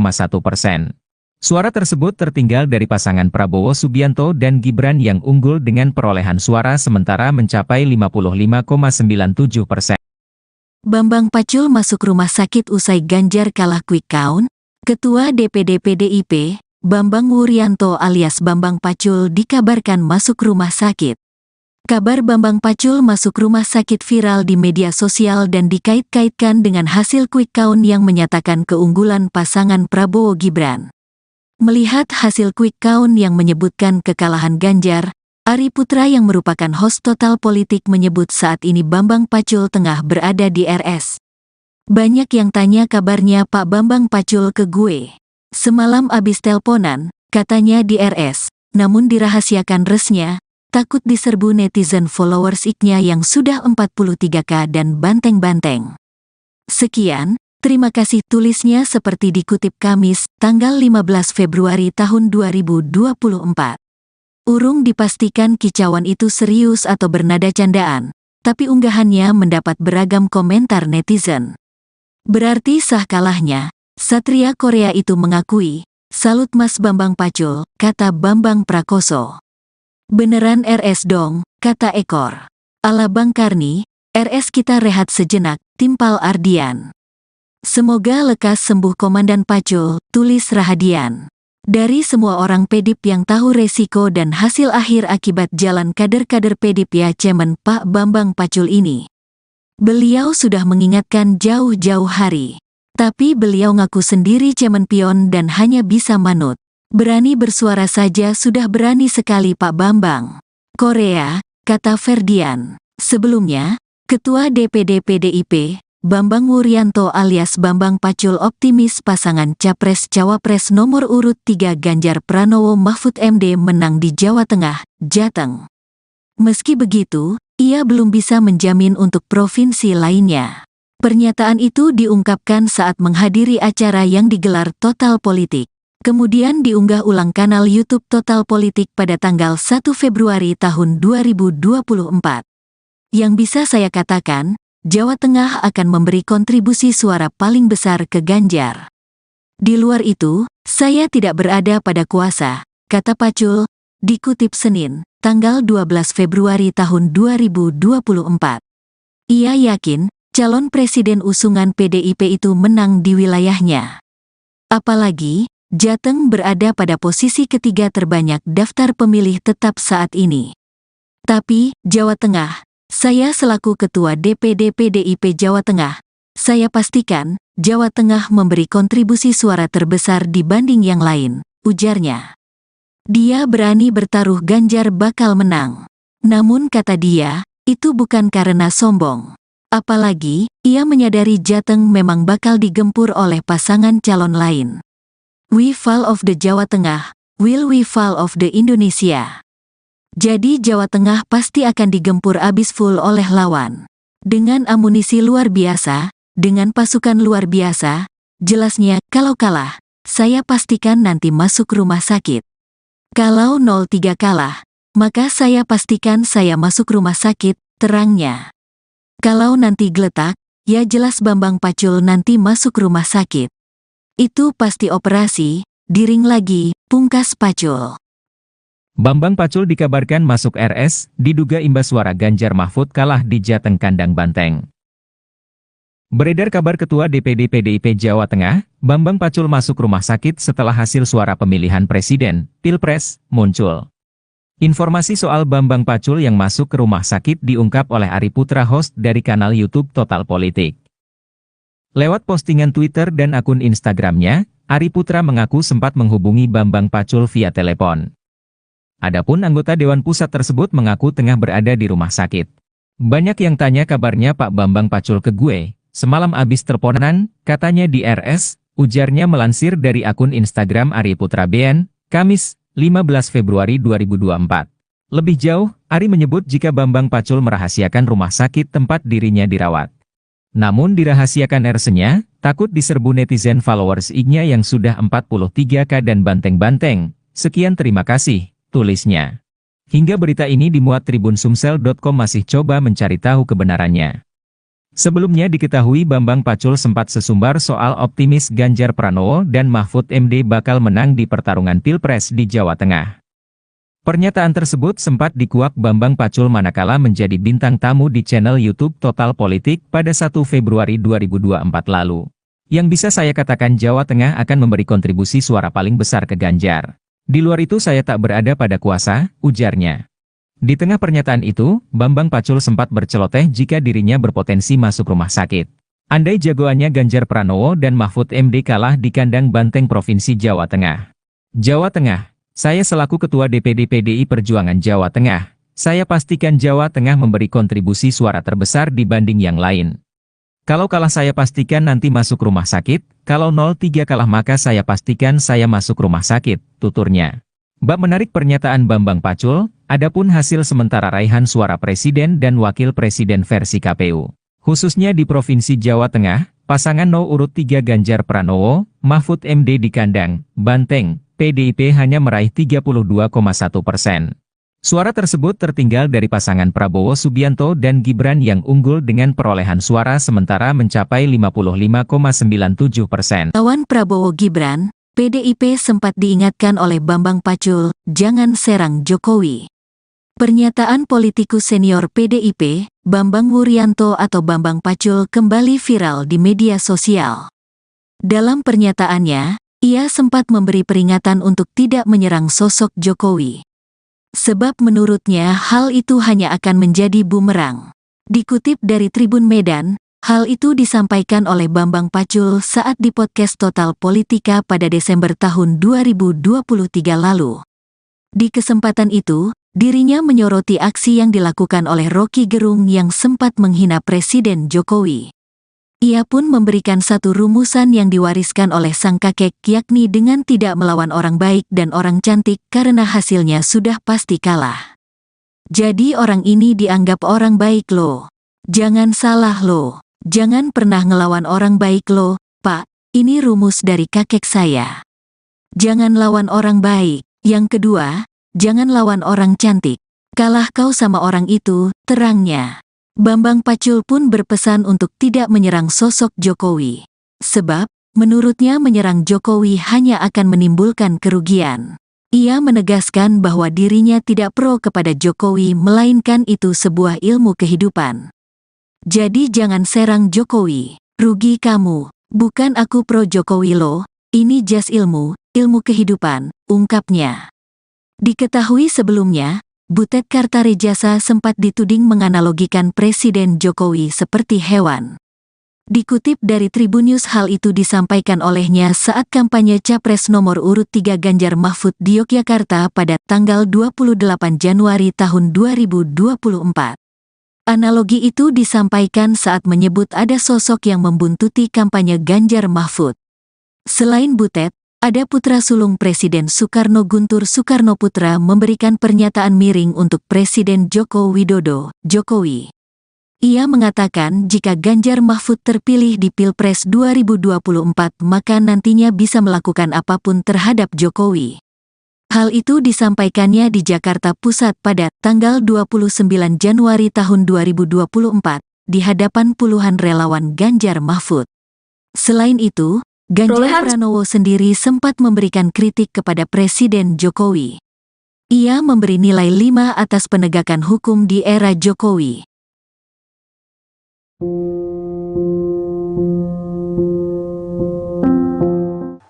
Suara tersebut tertinggal dari pasangan Prabowo Subianto dan Gibran yang unggul dengan perolehan suara sementara mencapai 55,97%. Bambang Pacul masuk rumah sakit usai Ganjar kalah quick count. Ketua DPD PDIP, Bambang Wuryanto alias Bambang Pacul dikabarkan masuk rumah sakit. Kabar Bambang Pacul masuk rumah sakit viral di media sosial dan dikait-kaitkan dengan hasil quick count yang menyatakan keunggulan pasangan Prabowo Gibran. Melihat hasil quick count yang menyebutkan kekalahan Ganjar, Ari Putra yang merupakan host Total Politik menyebut saat ini Bambang Pacul tengah berada di RS. Banyak yang tanya kabarnya Pak Bambang Pacul ke gue. Semalam abis telponan, katanya di RS, namun dirahasiakan resnya. Takut diserbu netizen followers IG-nya yang sudah 43K dan banteng-banteng. Sekian, terima kasih tulisnya seperti dikutip Kamis, tanggal 15 Februari tahun 2024. Urung dipastikan kicauan itu serius atau bernada candaan, tapi unggahannya mendapat beragam komentar netizen. Berarti sah kalahnya, Satria Korea itu mengakui, salut Mas Bambang Pacul, kata Bambang Prakoso. Beneran RS dong, kata Ekor. Ala Bang Karni, RS kita rehat sejenak, timpal Ardian. Semoga lekas sembuh Komandan Pacul, tulis Rahadian. Dari semua orang PDIP yang tahu resiko dan hasil akhir akibat jalan kader-kader PDIP ya Cemen Pak Bambang Pacul ini. Beliau sudah mengingatkan jauh-jauh hari. Tapi beliau ngaku sendiri cemen pion dan hanya bisa manut. Berani bersuara saja sudah berani sekali Pak Bambang. Korea, kata Ferdian. Sebelumnya, Ketua DPD PDIP, Bambang Wuryanto alias Bambang Pacul optimis pasangan Capres-Cawapres nomor urut 3 Ganjar Pranowo Mahfud MD menang di Jawa Tengah, Jateng. Meski begitu, ia belum bisa menjamin untuk provinsi lainnya. Pernyataan itu diungkapkan saat menghadiri acara yang digelar Total Politik. Kemudian diunggah ulang kanal YouTube Total Politik pada tanggal 1 Februari tahun 2024. Yang bisa saya katakan, Jawa Tengah akan memberi kontribusi suara paling besar ke Ganjar. Di luar itu, saya tidak berada pada kuasa, kata Pacul, dikutip Senin, tanggal 12 Februari tahun 2024. Ia yakin, calon presiden usungan PDIP itu menang di wilayahnya. Apalagi, Jateng berada pada posisi ketiga terbanyak daftar pemilih tetap saat ini. Tapi, Jawa Tengah, saya selaku Ketua DPD PDIP Jawa Tengah, saya pastikan, Jawa Tengah memberi kontribusi suara terbesar dibanding yang lain, ujarnya. Dia berani bertaruh Ganjar bakal menang. Namun kata dia, itu bukan karena sombong. Apalagi, ia menyadari Jateng memang bakal digempur oleh pasangan calon lain. We fall of the Jawa Tengah, will we fall of the Indonesia. Jadi Jawa Tengah pasti akan digempur abis full oleh lawan. Dengan amunisi luar biasa, dengan pasukan luar biasa, jelasnya kalau kalah, saya pastikan nanti masuk rumah sakit. Kalau 03 kalah, maka saya pastikan saya masuk rumah sakit, terangnya. Kalau nanti geletak, ya jelas Bambang Pacul nanti masuk rumah sakit. Itu pasti operasi, diring lagi, pungkas Pacul. Bambang Pacul dikabarkan masuk RS, diduga imbas suara Ganjar Mahfud kalah di Jateng Kandang Banteng. Beredar kabar Ketua DPD PDIP Jawa Tengah, Bambang Pacul masuk rumah sakit setelah hasil suara pemilihan presiden, Pilpres, muncul. Informasi soal Bambang Pacul yang masuk ke rumah sakit diungkap oleh Ari Putra, host dari kanal YouTube Total Politik. Lewat postingan Twitter dan akun Instagramnya, Ari Putra mengaku sempat menghubungi Bambang Pacul via telepon. Adapun anggota Dewan Pusat tersebut mengaku tengah berada di rumah sakit. Banyak yang tanya kabarnya Pak Bambang Pacul ke gue. Semalam abis teleponan, katanya di RS, ujarnya melansir dari akun Instagram Ari Putra BN, Kamis, 15 Februari 2024. Lebih jauh, Ari menyebut jika Bambang Pacul merahasiakan rumah sakit tempat dirinya dirawat. Namun dirahasiakan RS-nya, takut diserbu netizen followers IG-nya yang sudah 43K dan banteng-banteng. Sekian terima kasih, tulisnya. Hingga berita ini dimuat Tribunsumsel.com masih coba mencari tahu kebenarannya. Sebelumnya diketahui Bambang Pacul sempat sesumbar soal optimis Ganjar Pranowo dan Mahfud MD bakal menang di pertarungan Pilpres di Jawa Tengah. Pernyataan tersebut sempat dikuak Bambang Pacul manakala menjadi bintang tamu di channel YouTube Total Politik pada 1 Februari 2024 lalu. Yang bisa saya katakan Jawa Tengah akan memberi kontribusi suara paling besar ke Ganjar. Di luar itu saya tak berada pada kuasa, ujarnya. Di tengah pernyataan itu, Bambang Pacul sempat berceloteh jika dirinya berpotensi masuk rumah sakit. Andai jagoannya Ganjar Pranowo dan Mahfud MD kalah di kandang banteng Provinsi Jawa Tengah. Jawa Tengah, saya selaku Ketua DPD PDI Perjuangan Jawa Tengah, saya pastikan Jawa Tengah memberi kontribusi suara terbesar dibanding yang lain. Kalau kalah saya pastikan nanti masuk rumah sakit, kalau 03 kalah maka saya pastikan saya masuk rumah sakit, tuturnya. Bab menarik pernyataan Bambang Pacul, adapun hasil sementara raihan suara presiden dan wakil presiden versi KPU. Khususnya di Provinsi Jawa Tengah, pasangan urut 3 Ganjar Pranowo, Mahfud MD di kandang Banteng, PDIP hanya meraih 32,1%. Suara tersebut tertinggal dari pasangan Prabowo Subianto dan Gibran yang unggul dengan perolehan suara sementara mencapai 55,97%. Lawan Prabowo Gibran, PDIP sempat diingatkan oleh Bambang Pacul, jangan serang Jokowi. Pernyataan politikus senior PDIP, Bambang Wuryanto atau Bambang Pacul kembali viral di media sosial. Dalam pernyataannya, ia sempat memberi peringatan untuk tidak menyerang sosok Jokowi. Sebab menurutnya hal itu hanya akan menjadi bumerang. Dikutip dari Tribun Medan, hal itu disampaikan oleh Bambang Pacul saat di podcast Total Politika pada Desember tahun 2023 lalu. Di kesempatan itu, dirinya menyoroti aksi yang dilakukan oleh Rocky Gerung yang sempat menghina Presiden Jokowi. Ia pun memberikan satu rumusan yang diwariskan oleh sang kakek, yakni dengan tidak melawan orang baik dan orang cantik karena hasilnya sudah pasti kalah. Jadi orang ini dianggap orang baik loh. Jangan salah loh. Jangan pernah ngelawan orang baik loh, Pak. Ini rumus dari kakek saya. Jangan lawan orang baik. Yang kedua, jangan lawan orang cantik. Kalah kau sama orang itu, terangnya. Bambang Pacul pun berpesan untuk tidak menyerang sosok Jokowi. Sebab, menurutnya menyerang Jokowi hanya akan menimbulkan kerugian. Ia menegaskan bahwa dirinya tidak pro kepada Jokowi melainkan itu sebuah ilmu kehidupan. Jadi jangan serang Jokowi, rugi kamu, bukan aku pro Jokowi loh, ini jas ilmu kehidupan, ungkapnya. Diketahui sebelumnya, Butet Kartarejasa sempat dituding menganalogikan Presiden Jokowi seperti hewan. Dikutip dari Tribunnews hal itu disampaikan olehnya saat kampanye Capres nomor urut 3 Ganjar Mahfud di Yogyakarta pada tanggal 28 Januari tahun 2024. Analogi itu disampaikan saat menyebut ada sosok yang membuntuti kampanye Ganjar Mahfud. Selain Butet, ada putra sulung Presiden Soekarno Guntur Soekarnoputra memberikan pernyataan miring untuk Presiden Joko Widodo, Jokowi. Ia mengatakan jika Ganjar Mahfud terpilih di Pilpres 2024 maka nantinya bisa melakukan apapun terhadap Jokowi. Hal itu disampaikannya di Jakarta Pusat pada tanggal 29 Januari tahun 2024 di hadapan puluhan relawan Ganjar Mahfud. Selain itu, Ganjar Pranowo sendiri sempat memberikan kritik kepada Presiden Jokowi. Ia memberi nilai 5 atas penegakan hukum di era Jokowi.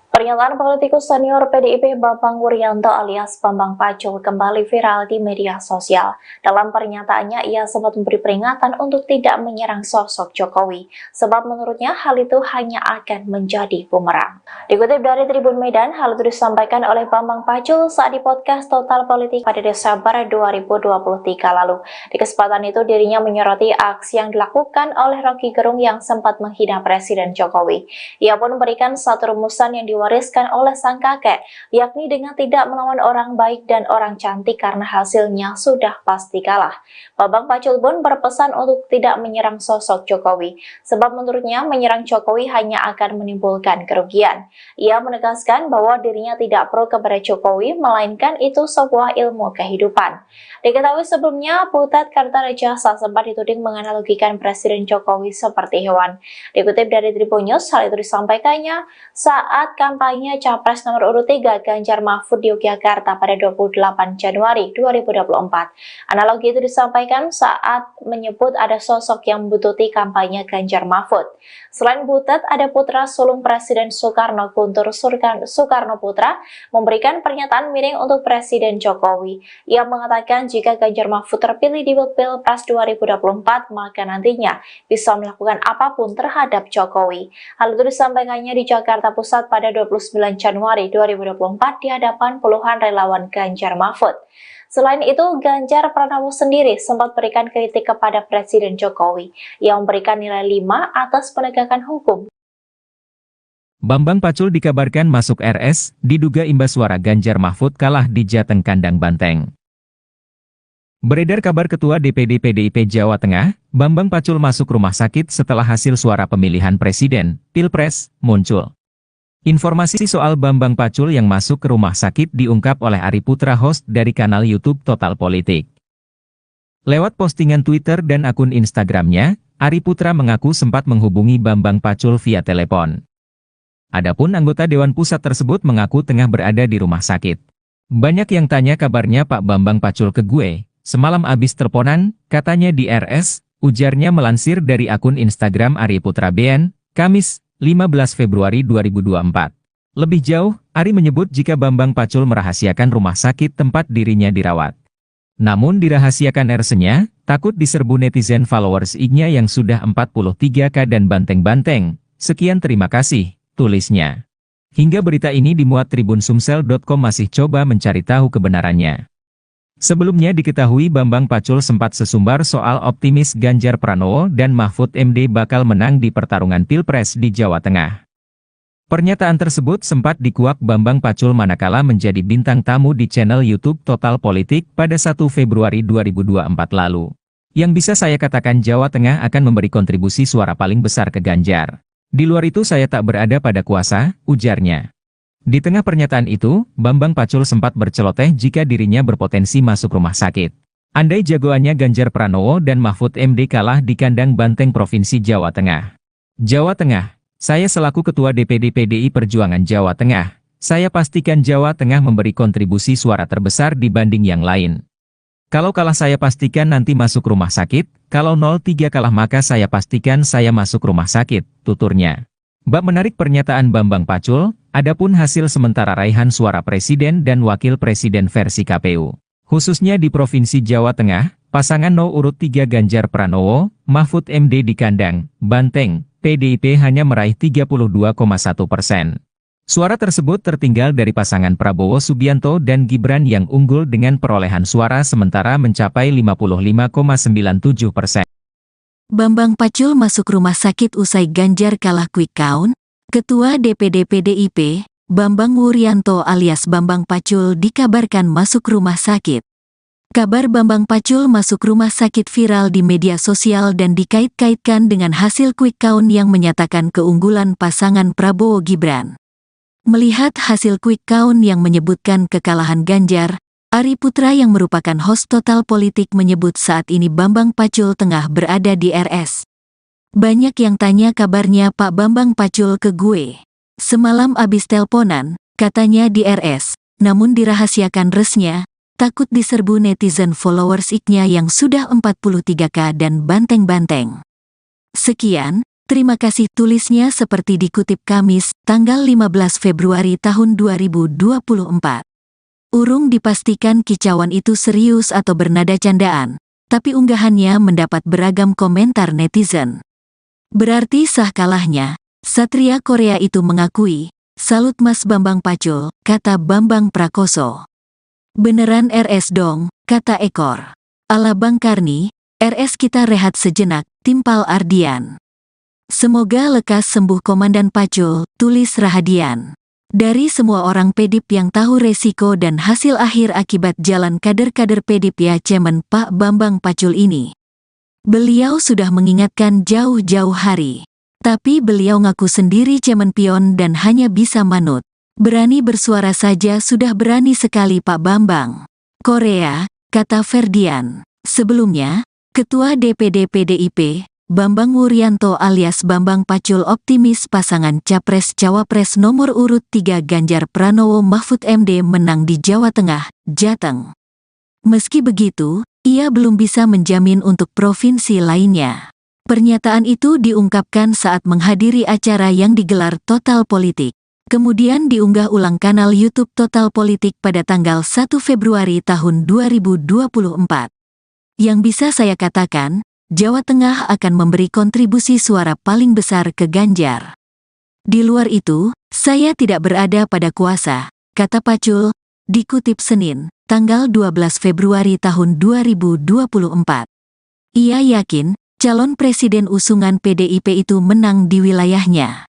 Pernyataan politikus senior PDIP Bambang Wuryanto alias Bambang Pacul kembali viral di media sosial. Dalam pernyataannya, ia sempat memberi peringatan untuk tidak menyerang sosok Jokowi, sebab menurutnya hal itu hanya akan menjadi bumerang. Dikutip dari Tribun Medan, hal itu disampaikan oleh Bambang Pacul saat di podcast Total Politik pada Desember 2023 lalu. Di kesempatan itu, dirinya menyoroti aksi yang dilakukan oleh Rocky Gerung yang sempat menghina Presiden Jokowi. Ia pun memberikan satu rumusan yang diwariskan oleh sang kakek, yakni dengan tidak melawan orang baik dan orang cantik karena hasilnya sudah pasti kalah. Bambang Pacul pun berpesan untuk tidak menyerang sosok Jokowi, sebab menurutnya menyerang Jokowi hanya akan menimbulkan kerugian. Ia menegaskan bahwa dirinya tidak pro kepada Jokowi, melainkan itu sebuah ilmu kehidupan. Diketahui sebelumnya, Butet Kartarejasa sempat dituding menganalogikan Presiden Jokowi seperti hewan. Dikutip dari Tribun News, hal itu disampaikannya saat kampanye Capres nomor urut 3 Ganjar Mahfud di Yogyakarta pada 28 Januari 2024. Analogi itu disampaikan saat menyebut ada sosok yang membututi kampanye Ganjar Mahfud. Selain Butet, ada putra sulung Presiden Soekarno, Guntur Soekarno Putra, memberikan pernyataan miring untuk Presiden Jokowi. Ia mengatakan jika Ganjar Mahfud terpilih di Pilpres 2024, maka nantinya bisa melakukan apapun terhadap Jokowi. Hal itu disampaikannya di Jakarta Pusat pada 29 Januari 2024 di hadapan puluhan relawan Ganjar Mahfud. Selain itu, Ganjar Pranowo sendiri sempat berikan kritik kepada Presiden Jokowi yang memberikan nilai 5 atas penegakan hukum. Bambang Pacul dikabarkan masuk RS, diduga imbas suara Ganjar Mahfud kalah di Jateng Kandang Banteng. Beredar kabar Ketua DPD PDIP Jawa Tengah, Bambang Pacul masuk rumah sakit setelah hasil suara pemilihan Presiden, Pilpres, muncul. Informasi soal Bambang Pacul yang masuk ke rumah sakit diungkap oleh Ari Putra, host dari kanal YouTube Total Politik. Lewat postingan Twitter dan akun Instagramnya, Ari Putra mengaku sempat menghubungi Bambang Pacul via telepon. Adapun anggota Dewan Pusat tersebut mengaku tengah berada di rumah sakit. Banyak yang tanya kabarnya Pak Bambang Pacul ke gue, semalam abis teleponan, katanya di RS, ujarnya melansir dari akun Instagram Ari Putra BN, Kamis, 15 Februari 2024. Lebih jauh, Ari menyebut jika Bambang Pacul merahasiakan rumah sakit tempat dirinya dirawat. Namun dirahasiakan RS-nya, takut diserbu netizen followers IG-nya yang sudah 43K dan banteng-banteng. Sekian terima kasih, tulisnya. Hingga berita ini dimuat tribunsumsel.com masih coba mencari tahu kebenarannya. Sebelumnya diketahui Bambang Pacul sempat sesumbar soal optimis Ganjar Pranowo dan Mahfud MD bakal menang di pertarungan Pilpres di Jawa Tengah. Pernyataan tersebut sempat dikuak Bambang Pacul manakala menjadi bintang tamu di channel YouTube Total Politik pada 1 Februari 2024 lalu. Yang bisa saya katakan Jawa Tengah akan memberi kontribusi suara paling besar ke Ganjar. Di luar itu saya tak berada pada kuasa, ujarnya. Di tengah pernyataan itu, Bambang Pacul sempat berceloteh jika dirinya berpotensi masuk rumah sakit. Andai jagoannya Ganjar Pranowo dan Mahfud MD kalah di kandang banteng Provinsi Jawa Tengah. Jawa Tengah, saya selaku Ketua DPD PDI Perjuangan Jawa Tengah, saya pastikan Jawa Tengah memberi kontribusi suara terbesar dibanding yang lain. Kalau kalah saya pastikan nanti masuk rumah sakit, kalau 03 kalah maka saya pastikan saya masuk rumah sakit, tuturnya. Bab menarik pernyataan Bambang Pacul, adapun hasil sementara raihan suara Presiden dan Wakil Presiden versi KPU. Khususnya di Provinsi Jawa Tengah, pasangan No. urut 3 Ganjar Pranowo, Mahfud MD di kandang banteng, PDIP hanya meraih 32,1%. Suara tersebut tertinggal dari pasangan Prabowo Subianto dan Gibran yang unggul dengan perolehan suara sementara mencapai 55,97%. Bambang Pacul masuk rumah sakit usai Ganjar kalah quick count. Ketua DPD PDIP, Bambang Wuryanto alias Bambang Pacul dikabarkan masuk rumah sakit. Kabar Bambang Pacul masuk rumah sakit viral di media sosial dan dikait-kaitkan dengan hasil quick count yang menyatakan keunggulan pasangan Prabowo Gibran. Melihat hasil quick count yang menyebutkan kekalahan Ganjar, Ari Putra yang merupakan host Total Politik menyebut saat ini Bambang Pacul tengah berada di RS. Banyak yang tanya kabarnya Pak Bambang Pacul ke gue. Semalam abis telponan, katanya di RS, namun dirahasiakan resnya. Takut diserbu netizen followers ik-nya yang sudah 43k dan banteng-banteng. Sekian, terima kasih tulisnya seperti dikutip Kamis, tanggal 15 Februari tahun 2024. Urung dipastikan kicauan itu serius atau bernada candaan, tapi unggahannya mendapat beragam komentar netizen. Berarti sah kalahnya, Satria Korea itu mengakui, salut Mas Bambang Pacul, kata Bambang Prakoso. Beneran RS dong, kata Ekor. Ala Bang Karni, RS kita rehat sejenak, timpal Ardian. Semoga lekas sembuh Komandan Pacul, tulis Rahadian. Dari semua orang Pedip yang tahu resiko dan hasil akhir akibat jalan kader-kader Pedip ya cemen Pak Bambang Pacul ini. Beliau sudah mengingatkan jauh-jauh hari. Tapi beliau ngaku sendiri cemen pion dan hanya bisa manut. Berani bersuara saja sudah berani sekali Pak Bambang. Korea, kata Ferdian. Sebelumnya, Ketua DPD PDIP, Bambang Wuryanto alias Bambang Pacul optimis pasangan Capres-Cawapres nomor urut 3 Ganjar Pranowo Mahfud MD menang di Jawa Tengah, Jateng. Meski begitu, ia belum bisa menjamin untuk provinsi lainnya. Pernyataan itu diungkapkan saat menghadiri acara yang digelar Total Politik. Kemudian diunggah ulang kanal YouTube Total Politik pada tanggal 1 Februari tahun 2024. Yang bisa saya katakan, Jawa Tengah akan memberi kontribusi suara paling besar ke Ganjar. Di luar itu, saya tidak berada pada kuasa, kata Pacul, dikutip Senin, tanggal 12 Februari tahun 2024. Ia yakin, calon presiden usungan PDIP itu menang di wilayahnya.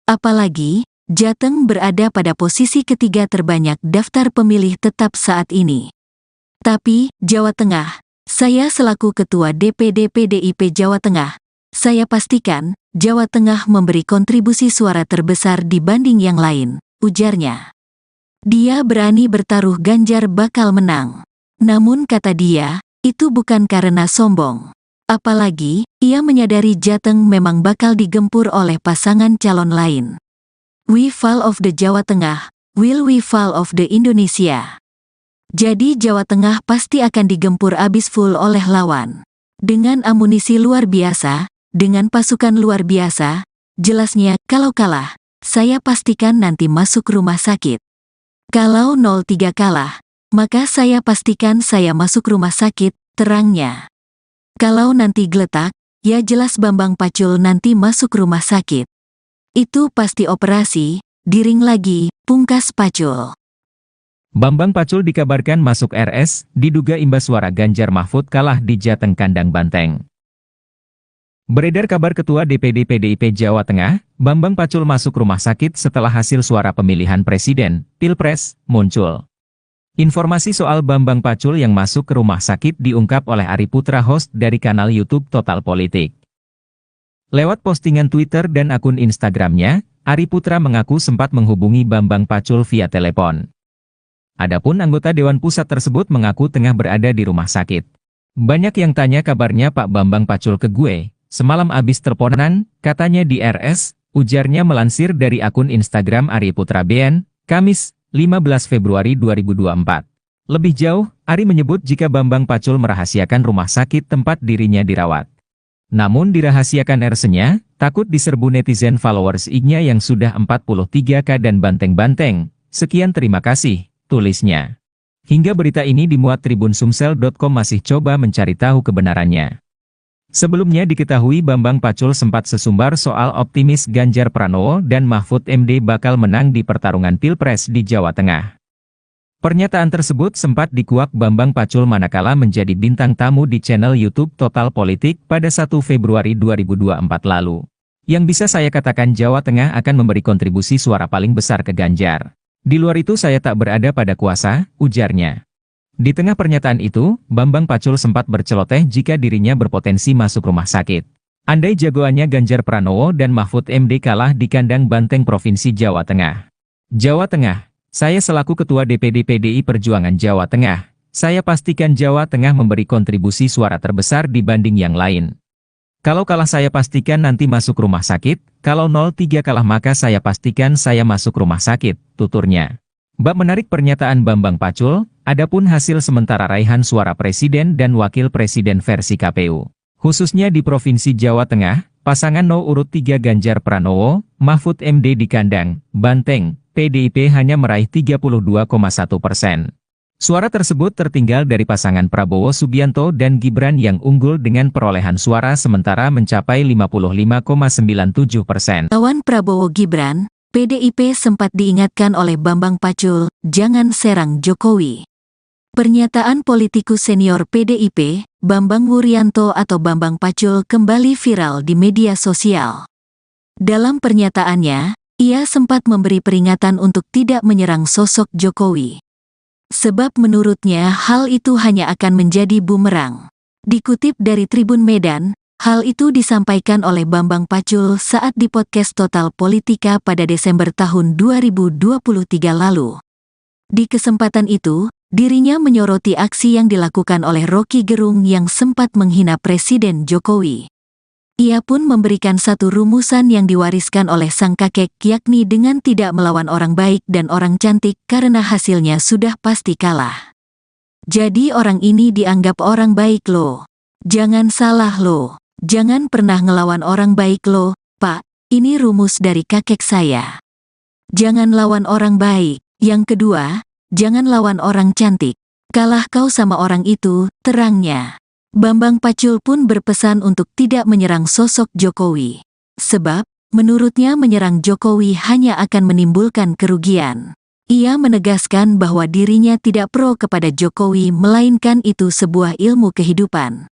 Apalagi, Jateng berada pada posisi ketiga terbanyak daftar pemilih tetap saat ini. Tapi, Jawa Tengah, saya selaku Ketua DPD PDIP Jawa Tengah, saya pastikan, Jawa Tengah memberi kontribusi suara terbesar dibanding yang lain, ujarnya. Dia berani bertaruh Ganjar bakal menang. Namun kata dia, itu bukan karena sombong. Apalagi, ia menyadari Jateng memang bakal digempur oleh pasangan calon lain. We fall of the Jawa Tengah, will we fall of the Indonesia. Jadi Jawa Tengah pasti akan digempur abis full oleh lawan. Dengan amunisi luar biasa, dengan pasukan luar biasa, jelasnya kalau kalah, saya pastikan nanti masuk rumah sakit. Kalau 03 kalah, maka saya pastikan saya masuk rumah sakit, terangnya. Kalau nanti geletak, ya jelas Bambang Pacul nanti masuk rumah sakit. Itu pasti operasi, diring lagi, pungkas Pacul. Bambang Pacul dikabarkan masuk RS, diduga imbas suara Ganjar Mahfud kalah di Jateng kandang banteng. Beredar kabar Ketua DPD PDIP Jawa Tengah, Bambang Pacul masuk rumah sakit setelah hasil suara pemilihan presiden, Pilpres, muncul. Informasi soal Bambang Pacul yang masuk ke rumah sakit diungkap oleh Ari Putra host dari kanal YouTube Total Politik. Lewat postingan Twitter dan akun Instagramnya, Ari Putra mengaku sempat menghubungi Bambang Pacul via telepon. Adapun anggota Dewan Pusat tersebut mengaku tengah berada di rumah sakit. Banyak yang tanya kabarnya Pak Bambang Pacul ke gue, semalam abis teleponan, katanya di RS, ujarnya melansir dari akun Instagram Ari Putra BN, Kamis, 15 Februari 2024. Lebih jauh, Ari menyebut jika Bambang Pacul merahasiakan rumah sakit tempat dirinya dirawat. Namun dirahasiakan RS-nya, takut diserbu netizen followers IG-nya yang sudah 43k dan banteng-banteng. Sekian terima kasih, tulisnya. Hingga berita ini dimuat Tribun Sumsel.com masih coba mencari tahu kebenarannya. Sebelumnya diketahui Bambang Pacul sempat sesumbar soal optimis Ganjar Pranowo dan Mahfud MD bakal menang di pertarungan Pilpres di Jawa Tengah. Pernyataan tersebut sempat dikuak Bambang Pacul manakala menjadi bintang tamu di channel YouTube Total Politik pada 1 Februari 2024 lalu. Yang bisa saya katakan Jawa Tengah akan memberi kontribusi suara paling besar ke Ganjar. Di luar itu saya tak berada pada kuasa, ujarnya. Di tengah pernyataan itu, Bambang Pacul sempat berceloteh jika dirinya berpotensi masuk rumah sakit. Andai jagoannya Ganjar Pranowo dan Mahfud MD kalah di kandang Banteng Provinsi Jawa Tengah. Jawa Tengah, saya selaku Ketua DPD PDI Perjuangan Jawa Tengah, saya pastikan Jawa Tengah memberi kontribusi suara terbesar dibanding yang lain. Kalau kalah saya pastikan nanti masuk rumah sakit, kalau 03 kalah maka saya pastikan saya masuk rumah sakit, tuturnya. Bab menarik pernyataan Bambang Pacul, adapun hasil sementara raihan suara presiden dan wakil presiden versi KPU. Khususnya di Provinsi Jawa Tengah, pasangan urut 3 Ganjar Pranowo, Mahfud MD di kandang Banteng, PDIP hanya meraih 32,1%. Suara tersebut tertinggal dari pasangan Prabowo Subianto dan Gibran yang unggul dengan perolehan suara sementara mencapai 55,97%. Lawan Prabowo Gibran, PDIP sempat diingatkan oleh Bambang Pacul, jangan serang Jokowi. Pernyataan politikus senior PDIP, Bambang Wuryanto atau Bambang Pacul kembali viral di media sosial. Dalam pernyataannya, ia sempat memberi peringatan untuk tidak menyerang sosok Jokowi. Sebab menurutnya hal itu hanya akan menjadi bumerang. Dikutip dari Tribun Medan, hal itu disampaikan oleh Bambang Pacul saat di podcast Total Politika pada Desember tahun 2023 lalu. Di kesempatan itu, dirinya menyoroti aksi yang dilakukan oleh Rocky Gerung yang sempat menghina Presiden Jokowi. Ia pun memberikan satu rumusan yang diwariskan oleh sang kakek, yakni dengan tidak melawan orang baik dan orang cantik karena hasilnya sudah pasti kalah. Jadi orang ini dianggap orang baik loh. Jangan salah loh. Jangan pernah ngelawan orang baik loh, Pak. Ini rumus dari kakek saya. Jangan lawan orang baik. Yang kedua, jangan lawan orang cantik. Kalah kau sama orang itu, terangnya. Bambang Pacul pun berpesan untuk tidak menyerang sosok Jokowi. Sebab, menurutnya menyerang Jokowi hanya akan menimbulkan kerugian. Ia menegaskan bahwa dirinya tidak pro kepada Jokowi melainkan itu sebuah ilmu kehidupan.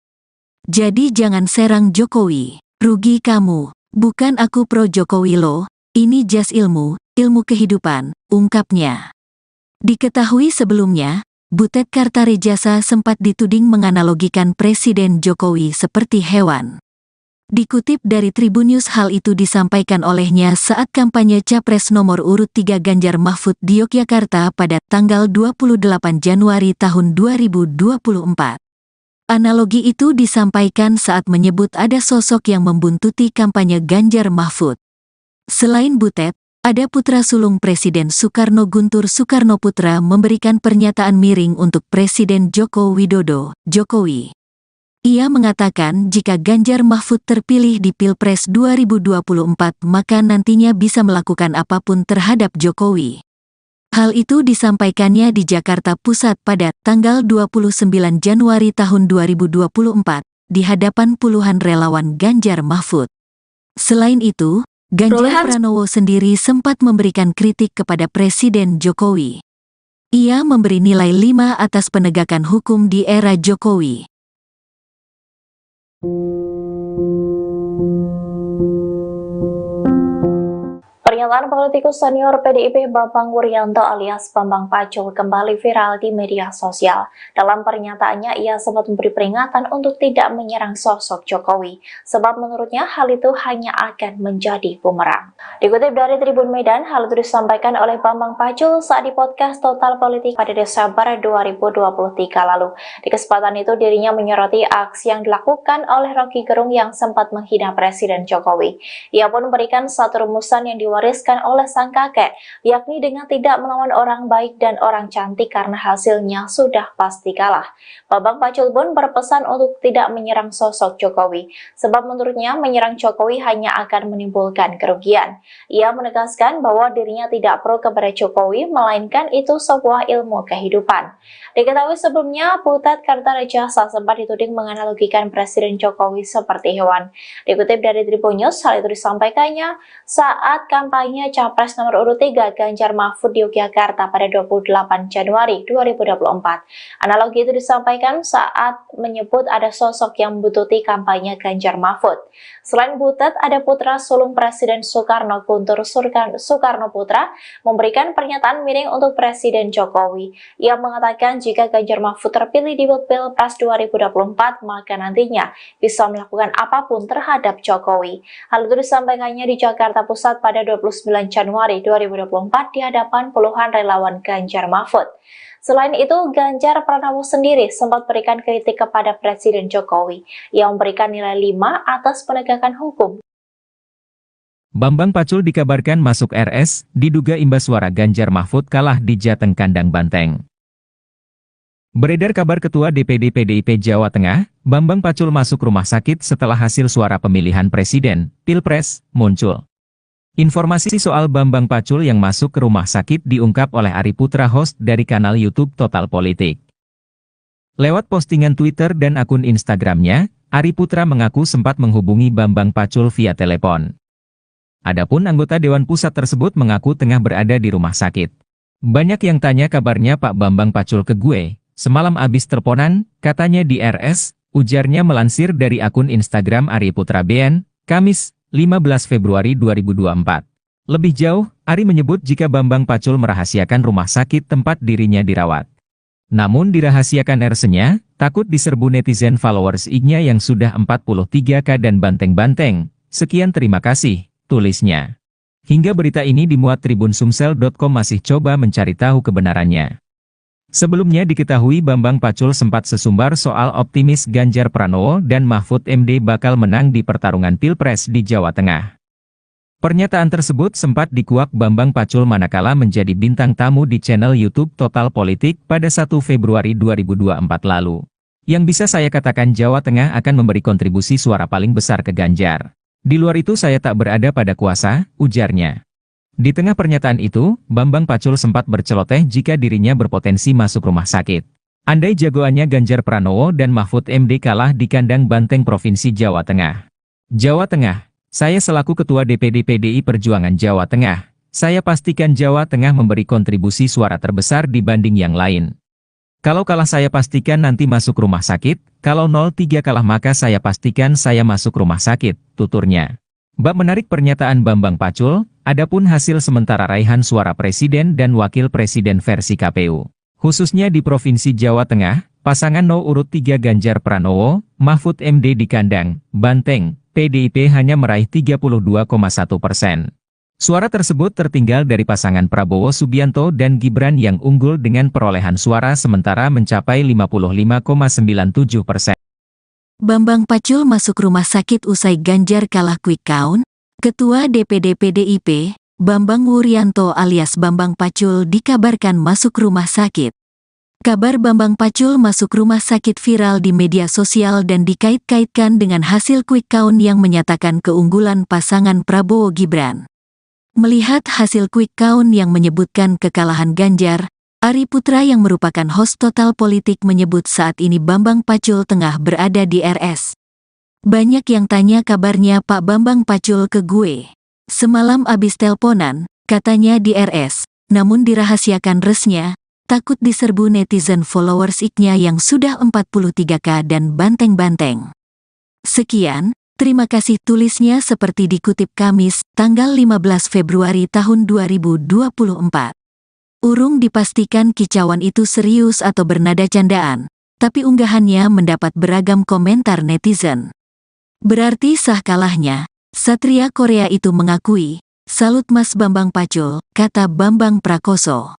Jadi jangan serang Jokowi, rugi kamu, bukan aku pro Jokowi loh, ini jas ilmu kehidupan, ungkapnya. Diketahui sebelumnya, Butet Kartarejasa sempat dituding menganalogikan Presiden Jokowi seperti hewan. Dikutip dari Tribunnews hal itu disampaikan olehnya saat kampanye Capres nomor urut 3 Ganjar Mahfud di Yogyakarta pada tanggal 28 Januari tahun 2024. Analogi itu disampaikan saat menyebut ada sosok yang membuntuti kampanye Ganjar Mahfud. Selain Butet, ada putra sulung Presiden Soekarno Guntur Soekarnoputra memberikan pernyataan miring untuk Presiden Joko Widodo, Jokowi. Ia mengatakan jika Ganjar Mahfud terpilih di Pilpres 2024 maka nantinya bisa melakukan apapun terhadap Jokowi. Hal itu disampaikannya di Jakarta Pusat pada tanggal 29 Januari tahun 2024, di hadapan puluhan relawan Ganjar Mahfud. Selain itu, Ganjar Pranowo sendiri sempat memberikan kritik kepada Presiden Jokowi. Ia memberi nilai 5 atas penegakan hukum di era Jokowi. Pernyataan politikus senior PDIP Bambang Wuryanto alias Bambang Pacul kembali viral di media sosial. Dalam pernyataannya, ia sempat memberi peringatan untuk tidak menyerang sosok Jokowi, sebab menurutnya hal itu hanya akan menjadi bumerang. Dikutip dari Tribun Medan, hal itu disampaikan oleh Bambang Pacul saat di podcast Total Politik pada Desember 2023 lalu. Di kesempatan itu, dirinya menyoroti aksi yang dilakukan oleh Rocky Gerung yang sempat menghina Presiden Jokowi. Ia pun memberikan satu rumusan yang diwariskan oleh sang kakek, yakni dengan tidak melawan orang baik dan orang cantik karena hasilnya sudah pasti kalah. Bambang Pacul pun berpesan untuk tidak menyerang sosok Jokowi, sebab menurutnya menyerang Jokowi hanya akan menimbulkan kerugian. Ia menegaskan bahwa dirinya tidak pro kepada Jokowi, melainkan itu sebuah ilmu kehidupan. Diketahui sebelumnya, Butet Kartarejasa sempat dituding menganalogikan Presiden Jokowi seperti hewan. Dikutip dari Tribunnews, hal itu disampaikannya saat kampanye kampanye Capres nomor urut 3 Ganjar Mahfud di Yogyakarta pada 28 Januari 2024. Analogi itu disampaikan saat menyebut ada sosok yang membututi kampanye Ganjar Mahfud. Selain Butet, ada putra sulung Presiden Soekarno, Guntur Soekarno Putra, memberikan pernyataan miring untuk Presiden Jokowi. Ia mengatakan jika Ganjar Mahfud terpilih di Pilpres 2024, maka nantinya bisa melakukan apapun terhadap Jokowi. Hal itu disampaikannya di Jakarta Pusat pada 29 Januari 2024 di hadapan puluhan relawan Ganjar Mahfud. Selain itu, Ganjar Pranowo sendiri sempat berikan kritik kepada Presiden Jokowi yang memberikan nilai 5 atas penegakan hukum. Bambang Pacul dikabarkan masuk RS, diduga imbas suara Ganjar Mahfud kalah di Jateng Kandang Banteng. Beredar kabar Ketua DPD PDIP Jawa Tengah, Bambang Pacul masuk rumah sakit setelah hasil suara pemilihan presiden, Pilpres, muncul. Informasi soal Bambang Pacul yang masuk ke rumah sakit diungkap oleh Ari Putra, host dari kanal YouTube Total Politik. Lewat postingan Twitter dan akun Instagramnya, Ari Putra mengaku sempat menghubungi Bambang Pacul via telepon. Adapun anggota Dewan Pusat tersebut mengaku tengah berada di rumah sakit. Banyak yang tanya kabarnya Pak Bambang Pacul ke gue. Semalam abis teleponan, katanya di RS, ujarnya melansir dari akun Instagram Ari Putra BN, Kamis, 15 Februari 2024. Lebih jauh, Ari menyebut jika Bambang Pacul merahasiakan rumah sakit tempat dirinya dirawat. Namun dirahasiakan RS-nya, takut diserbu netizen followers IG-nya yang sudah 43K dan banteng-banteng. Sekian terima kasih, tulisnya. Hingga berita ini dimuat tribunsumsel.com masih coba mencari tahu kebenarannya. Sebelumnya diketahui Bambang Pacul sempat sesumbar soal optimis Ganjar Pranowo dan Mahfud MD bakal menang di pertarungan Pilpres di Jawa Tengah. Pernyataan tersebut sempat dikuak Bambang Pacul manakala menjadi bintang tamu di channel YouTube Total Politik pada 1 Februari 2024 lalu. Yang bisa saya katakan Jawa Tengah akan memberi kontribusi suara paling besar ke Ganjar. Di luar itu saya tak berada pada kuasa, ujarnya. Di tengah pernyataan itu, Bambang Pacul sempat berceloteh jika dirinya berpotensi masuk rumah sakit. Andai jagoannya Ganjar Pranowo dan Mahfud MD kalah di kandang banteng Provinsi Jawa Tengah. Jawa Tengah, saya selaku Ketua DPD PDI Perjuangan Jawa Tengah, saya pastikan Jawa Tengah memberi kontribusi suara terbesar dibanding yang lain. Kalau kalah saya pastikan nanti masuk rumah sakit, kalau 03 kalah maka saya pastikan saya masuk rumah sakit, tuturnya. Bab menarik pernyataan Bambang Pacul, adapun hasil sementara raihan suara presiden dan wakil presiden versi KPU. Khususnya di Provinsi Jawa Tengah, pasangan No urut 3 Ganjar Pranowo, Mahfud MD di kandang Banteng, PDIP hanya meraih 32,1%. Suara tersebut tertinggal dari pasangan Prabowo Subianto dan Gibran yang unggul dengan perolehan suara sementara mencapai 55,97%. Bambang Pacul masuk rumah sakit usai Ganjar kalah quick count. Ketua DPD PDIP, Bambang Wuryanto alias Bambang Pacul dikabarkan masuk rumah sakit. Kabar Bambang Pacul masuk rumah sakit viral di media sosial dan dikait-kaitkan dengan hasil quick count yang menyatakan keunggulan pasangan Prabowo Gibran. Melihat hasil quick count yang menyebutkan kekalahan Ganjar, Ari Putra yang merupakan host Total Politik menyebut saat ini Bambang Pacul tengah berada di RS. Banyak yang tanya kabarnya Pak Bambang Pacul ke gue. Semalam abis teleponan, katanya di RS, namun dirahasiakan resnya, takut diserbu netizen followers IG-nya yang sudah 43K dan banteng-banteng. Sekian, terima kasih tulisnya seperti dikutip Kamis, tanggal 15 Februari tahun 2024. Urung dipastikan kicauan itu serius atau bernada candaan, tapi unggahannya mendapat beragam komentar netizen. Berarti sah kalahnya, Satria Korea itu mengakui, salut Mas Bambang Pacul, kata Bambang Prakoso.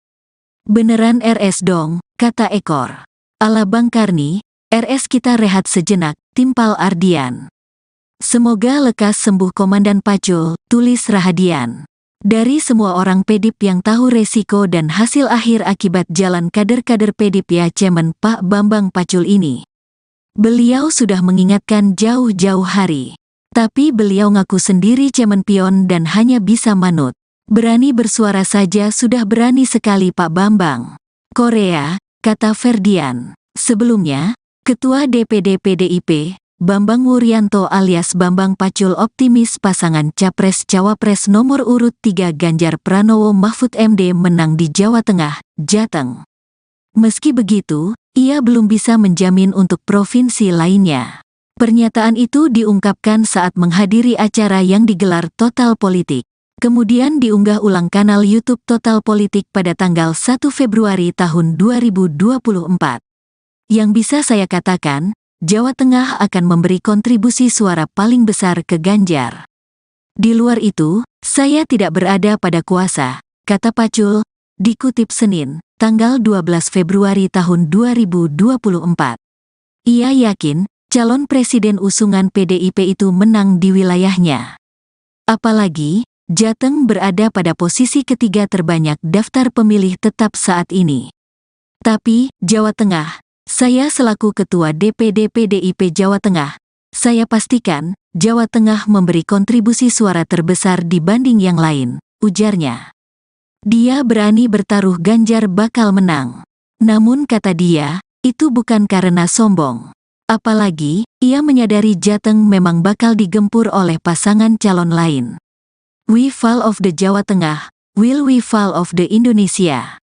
Beneran RS dong, kata Ekor. Ala Bang Karni, RS kita rehat sejenak, timpal Ardian. Semoga lekas sembuh Komandan Pacul, tulis Rahadian. Dari semua orang PDIP yang tahu resiko dan hasil akhir akibat jalan kader-kader PDIP ya Cemen Pak Bambang Pacul ini. Beliau sudah mengingatkan jauh-jauh hari. Tapi beliau ngaku sendiri cemen pion dan hanya bisa manut. Berani bersuara saja sudah berani sekali Pak Bambang. Korea, kata Ferdian. Sebelumnya, Ketua DPD PDIP, Bambang Wuryanto alias Bambang Pacul optimis pasangan Capres-Cawapres nomor urut 3 Ganjar Pranowo Mahfud MD menang di Jawa Tengah, Jateng. Meski begitu, ia belum bisa menjamin untuk provinsi lainnya. Pernyataan itu diungkapkan saat menghadiri acara yang digelar Total Politik. Kemudian diunggah ulang kanal YouTube Total Politik pada tanggal 1 Februari tahun 2024. Yang bisa saya katakan, Jawa Tengah akan memberi kontribusi suara paling besar ke Ganjar. Di luar itu, saya tidak berada pada kuasa, kata Pacul, dikutip Senin, tanggal 12 Februari tahun 2024. Ia yakin, calon presiden usungan PDIP itu menang di wilayahnya. Apalagi, Jateng berada pada posisi ketiga terbanyak daftar pemilih tetap saat ini. Tapi, Jawa Tengah, saya selaku Ketua DPD PDIP Jawa Tengah, saya pastikan, Jawa Tengah memberi kontribusi suara terbesar dibanding yang lain, ujarnya. Dia berani bertaruh Ganjar bakal menang. Namun kata dia, itu bukan karena sombong. Apalagi, ia menyadari Jateng memang bakal digempur oleh pasangan calon lain. We fall of the Jawa Tengah, will we fall of the Indonesia?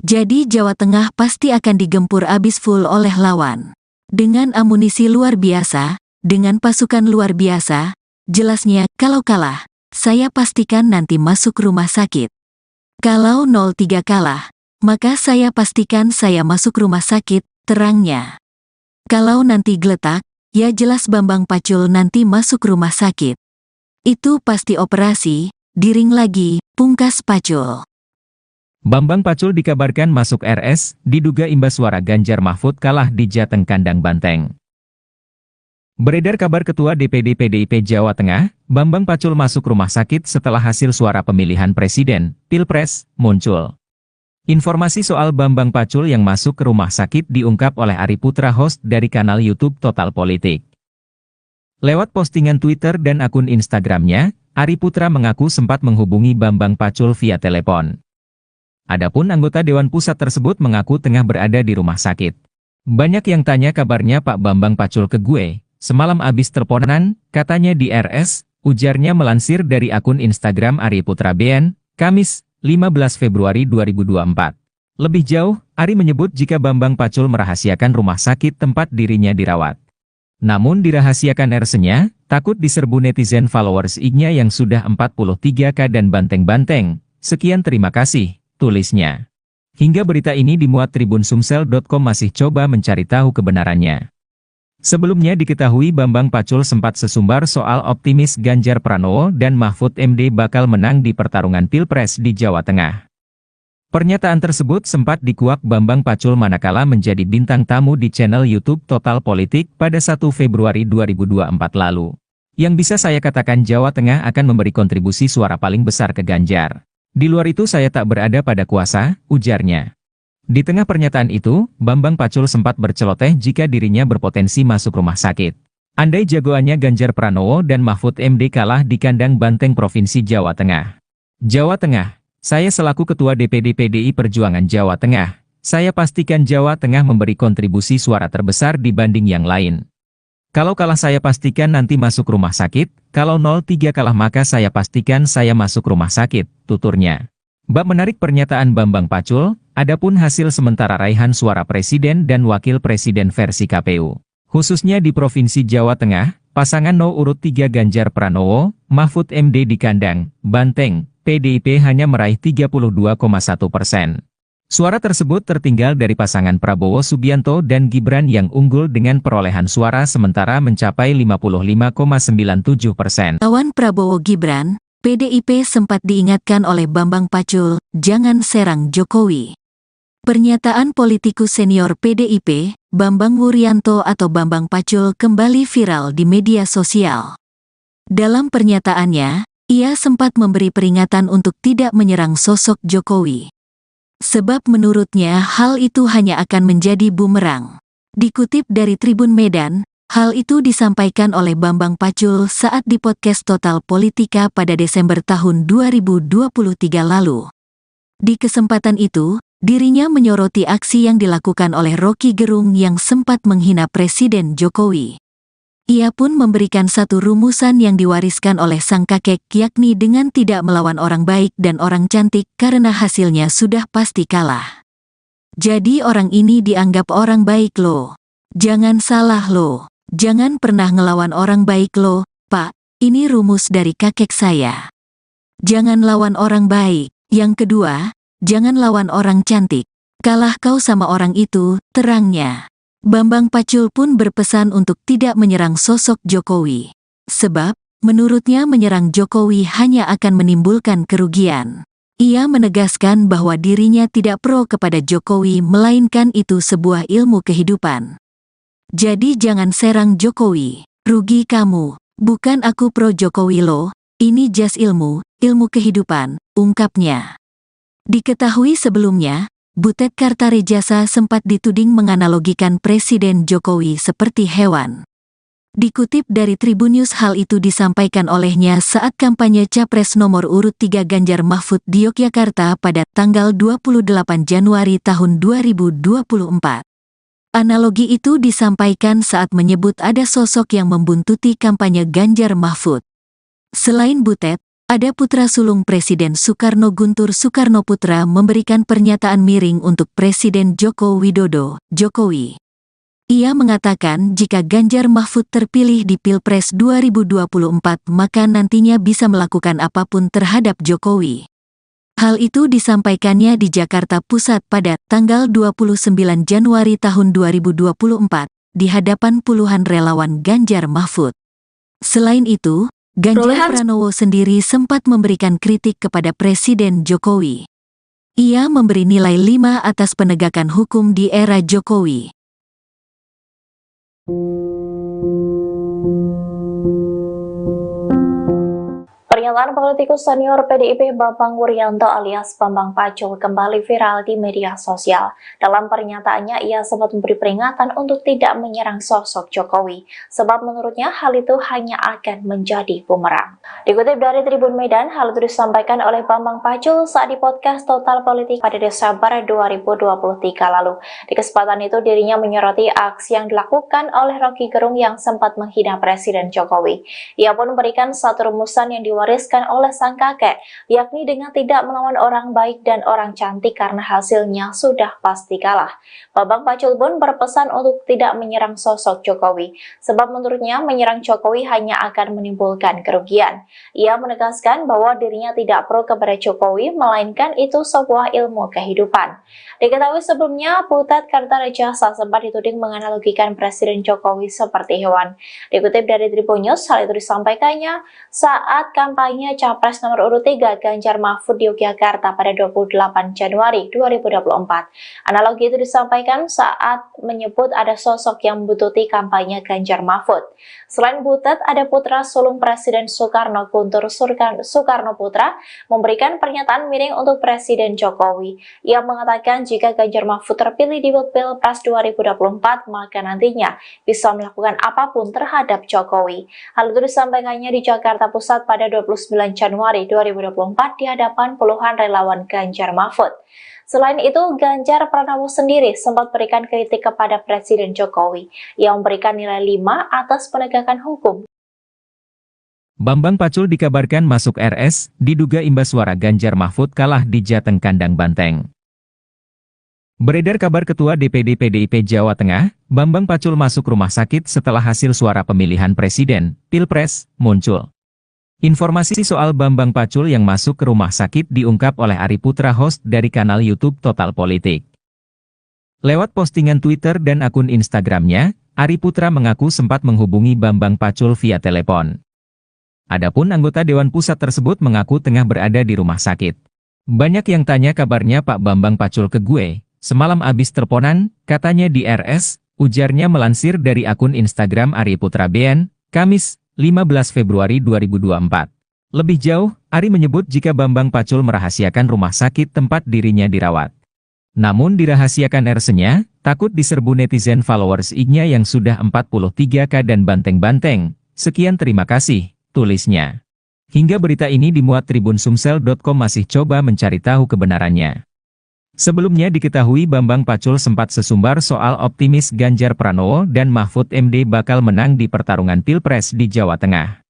Jadi Jawa Tengah pasti akan digempur abis full oleh lawan. Dengan amunisi luar biasa, dengan pasukan luar biasa, jelasnya kalau kalah, saya pastikan nanti masuk rumah sakit. Kalau 03 kalah, maka saya pastikan saya masuk rumah sakit, terangnya. Kalau nanti geletak, ya jelas Bambang Pacul nanti masuk rumah sakit. Itu pasti operasi, diring lagi, pungkas Pacul. Bambang Pacul dikabarkan masuk RS, diduga imbas suara Ganjar Mahfud kalah di Jateng kandang Banteng. Beredar kabar Ketua DPD PDIP Jawa Tengah, Bambang Pacul masuk rumah sakit setelah hasil suara pemilihan presiden, Pilpres, muncul. Informasi soal Bambang Pacul yang masuk ke rumah sakit diungkap oleh Ari Putra, host dari kanal YouTube Total Politik. Lewat postingan Twitter dan akun Instagramnya, Ari Putra mengaku sempat menghubungi Bambang Pacul via telepon. Adapun anggota Dewan Pusat tersebut mengaku tengah berada di rumah sakit. Banyak yang tanya kabarnya Pak Bambang Pacul ke gue, semalam abis teleponan, katanya di RS, ujarnya melansir dari akun Instagram Ari Putra BN, Kamis, 15 Februari 2024. Lebih jauh, Ari menyebut jika Bambang Pacul merahasiakan rumah sakit tempat dirinya dirawat. Namun dirahasiakan RS-nya, takut diserbu netizen followers IG-nya yang sudah 43K dan banteng-banteng. Sekian terima kasih, tulisnya. Hingga berita ini dimuat Tribun Sumsel.com masih coba mencari tahu kebenarannya. Sebelumnya diketahui Bambang Pacul sempat sesumbar soal optimis Ganjar Pranowo dan Mahfud MD bakal menang di pertarungan Pilpres di Jawa Tengah. Pernyataan tersebut sempat dikuak Bambang Pacul manakala menjadi bintang tamu di channel YouTube Total Politik pada 1 Februari 2024 lalu. Yang bisa saya katakan Jawa Tengah akan memberi kontribusi suara paling besar ke Ganjar. Di luar itu saya tak berada pada kuasa, ujarnya. Di tengah pernyataan itu, Bambang Pacul sempat berceloteh jika dirinya berpotensi masuk rumah sakit. Andai jagoannya Ganjar Pranowo dan Mahfud MD kalah di kandang Banteng Provinsi Jawa Tengah. Jawa Tengah. Saya selaku Ketua DPD PDI Perjuangan Jawa Tengah, saya pastikan Jawa Tengah memberi kontribusi suara terbesar dibanding yang lain. Kalau kalah saya pastikan nanti masuk rumah sakit, kalau 03 kalah maka saya pastikan saya masuk rumah sakit, tuturnya. Bab menarik pernyataan Bambang Pacul, adapun hasil sementara raihan suara presiden dan wakil presiden versi KPU. Khususnya di Provinsi Jawa Tengah, pasangan urut 3 Ganjar Pranowo, Mahfud MD di kandang Banteng, PDIP hanya meraih 32,1%. Suara tersebut tertinggal dari pasangan Prabowo Subianto dan Gibran yang unggul dengan perolehan suara sementara mencapai 55,97%. Lawan Prabowo Gibran, PDIP sempat diingatkan oleh Bambang Pacul, jangan serang Jokowi. Pernyataan politikus senior PDIP, Bambang Wuryanto atau Bambang Pacul kembali viral di media sosial. Dalam pernyataannya, ia sempat memberi peringatan untuk tidak menyerang sosok Jokowi. Sebab menurutnya hal itu hanya akan menjadi bumerang. Dikutip dari Tribun Medan, hal itu disampaikan oleh Bambang Pacul saat di podcast Total Politika pada Desember tahun 2023 lalu. Di kesempatan itu, dirinya menyoroti aksi yang dilakukan oleh Rocky Gerung yang sempat menghina Presiden Jokowi. Ia pun memberikan satu rumusan yang diwariskan oleh sang kakek, yakni dengan tidak melawan orang baik dan orang cantik karena hasilnya sudah pasti kalah. Jadi orang ini dianggap orang baik loh. Jangan salah loh. Jangan pernah ngelawan orang baik loh, Pak. Ini rumus dari kakek saya. Jangan lawan orang baik. Yang kedua, jangan lawan orang cantik. Kalah kau sama orang itu, terangnya. Bambang Pacul pun berpesan untuk tidak menyerang sosok Jokowi. Sebab, menurutnya menyerang Jokowi hanya akan menimbulkan kerugian. Ia menegaskan bahwa dirinya tidak pro kepada Jokowi melainkan itu sebuah ilmu kehidupan. Jadi jangan serang Jokowi, rugi kamu. Bukan aku pro Jokowi loh, ini jas ilmu kehidupan, ungkapnya. Diketahui sebelumnya, Butet Kartarejasa sempat dituding menganalogikan Presiden Jokowi seperti hewan. Dikutip dari Tribunnews, hal itu disampaikan olehnya saat kampanye Capres nomor urut 3 Ganjar Mahfud di Yogyakarta pada tanggal 28 Januari tahun 2024. Analogi itu disampaikan saat menyebut ada sosok yang membuntuti kampanye Ganjar Mahfud. Selain Butet, ada putra sulung Presiden Soekarno, Guntur Soekarnoputra, memberikan pernyataan miring untuk Presiden Joko Widodo, Jokowi. Ia mengatakan jika Ganjar Mahfud terpilih di Pilpres 2024 maka nantinya bisa melakukan apapun terhadap Jokowi. Hal itu disampaikannya di Jakarta Pusat pada tanggal 29 Januari tahun 2024 di hadapan puluhan relawan Ganjar Mahfud. Selain itu, Ganjar Pranowo sendiri sempat memberikan kritik kepada Presiden Jokowi. Ia memberi nilai 5 atas penegakan hukum di era Jokowi. Pernyataan politikus senior PDIP Bambang Wuryanto alias Bambang Pacul kembali viral di media sosial. Dalam pernyataannya, ia sempat memberi peringatan untuk tidak menyerang sosok Jokowi, sebab menurutnya hal itu hanya akan menjadi bumerang. Dikutip dari Tribun Medan, hal itu disampaikan oleh Bambang Pacul saat di podcast Total Politik pada Desember 2023 lalu. Di kesempatan itu, dirinya menyoroti aksi yang dilakukan oleh Rocky Gerung yang sempat menghina Presiden Jokowi. Ia pun memberikan satu rumusan yang diwariskan oleh sang kakek, yakni dengan tidak melawan orang baik dan orang cantik karena hasilnya sudah pasti kalah. Bambang Pacul pun berpesan untuk tidak menyerang sosok Jokowi, sebab menurutnya menyerang Jokowi hanya akan menimbulkan kerugian. Ia menegaskan bahwa dirinya tidak pro kepada Jokowi, melainkan itu sebuah ilmu kehidupan. Diketahui sebelumnya, Butet Kartarejasa sempat dituding menganalogikan Presiden Jokowi seperti hewan. Dikutip dari Tribunnews, hal itu disampaikannya saat kampanye Capres nomor urut 3 Ganjar Mahfud di Yogyakarta pada 28 Januari 2024. Analogi itu disampaikan saat menyebut ada sosok yang membututi kampanye Ganjar Mahfud. Selain Butet, ada putra sulung Presiden Soekarno, Guntur Soekarnoputra, memberikan pernyataan miring untuk Presiden Jokowi. Ia mengatakan jika Ganjar Mahfud terpilih di Pilpres 2024, maka nantinya bisa melakukan apapun terhadap Jokowi. Hal itu disampaikannya di Jakarta Pusat pada 29 Januari 2024 di hadapan puluhan relawan Ganjar Mahfud. Selain itu, Ganjar Pranowo sendiri sempat berikan kritik kepada Presiden Jokowi yang memberikan nilai 5 atas penegakan hukum. Bambang Pacul dikabarkan masuk RS, diduga imbas suara Ganjar Mahfud kalah di Jateng Kandang Banteng. Beredar kabar Ketua DPD PDIP Jawa Tengah, Bambang Pacul masuk rumah sakit setelah hasil suara pemilihan Presiden, Pilpres, muncul. Informasi soal Bambang Pacul yang masuk ke rumah sakit diungkap oleh Ari Putra, host dari kanal YouTube Total Politik. Lewat postingan Twitter dan akun Instagramnya, Ari Putra mengaku sempat menghubungi Bambang Pacul via telepon. Adapun anggota Dewan Pusat tersebut mengaku tengah berada di rumah sakit. Banyak yang tanya kabarnya Pak Bambang Pacul ke gue, semalam abis teleponan, katanya di RS, ujarnya melansir dari akun Instagram Ari Putra BN, Kamis, 15 Februari 2024. Lebih jauh, Ari menyebut jika Bambang Pacul merahasiakan rumah sakit tempat dirinya dirawat. Namun dirahasiakan RS-nya, takut diserbu netizen followers IG-nya yang sudah 43K dan banteng-banteng. Sekian, terima kasih, tulisnya. Hingga berita ini dimuat Tribun Sumsel.com masih coba mencari tahu kebenarannya. Sebelumnya diketahui Bambang Pacul sempat sesumbar soal optimis Ganjar Pranowo dan Mahfud MD bakal menang di pertarungan Pilpres di Jawa Tengah.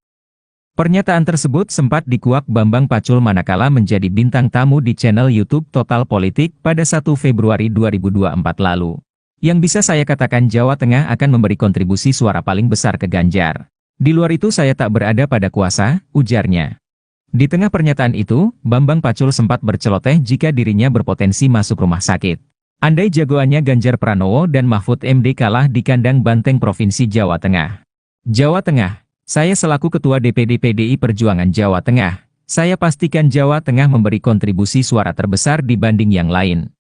Pernyataan tersebut sempat dikuak Bambang Pacul manakala menjadi bintang tamu di channel YouTube Total Politik pada 1 Februari 2024 lalu. Yang bisa saya katakan Jawa Tengah akan memberi kontribusi suara paling besar ke Ganjar. Di luar itu saya tak berada pada kuasa, ujarnya. Di tengah pernyataan itu, Bambang Pacul sempat berceloteh jika dirinya berpotensi masuk rumah sakit. Andai jagoannya Ganjar Pranowo dan Mahfud MD kalah di kandang banteng Provinsi Jawa Tengah. Jawa Tengah, saya selaku Ketua DPD PDI Perjuangan Jawa Tengah, saya pastikan Jawa Tengah memberi kontribusi suara terbesar dibanding yang lain.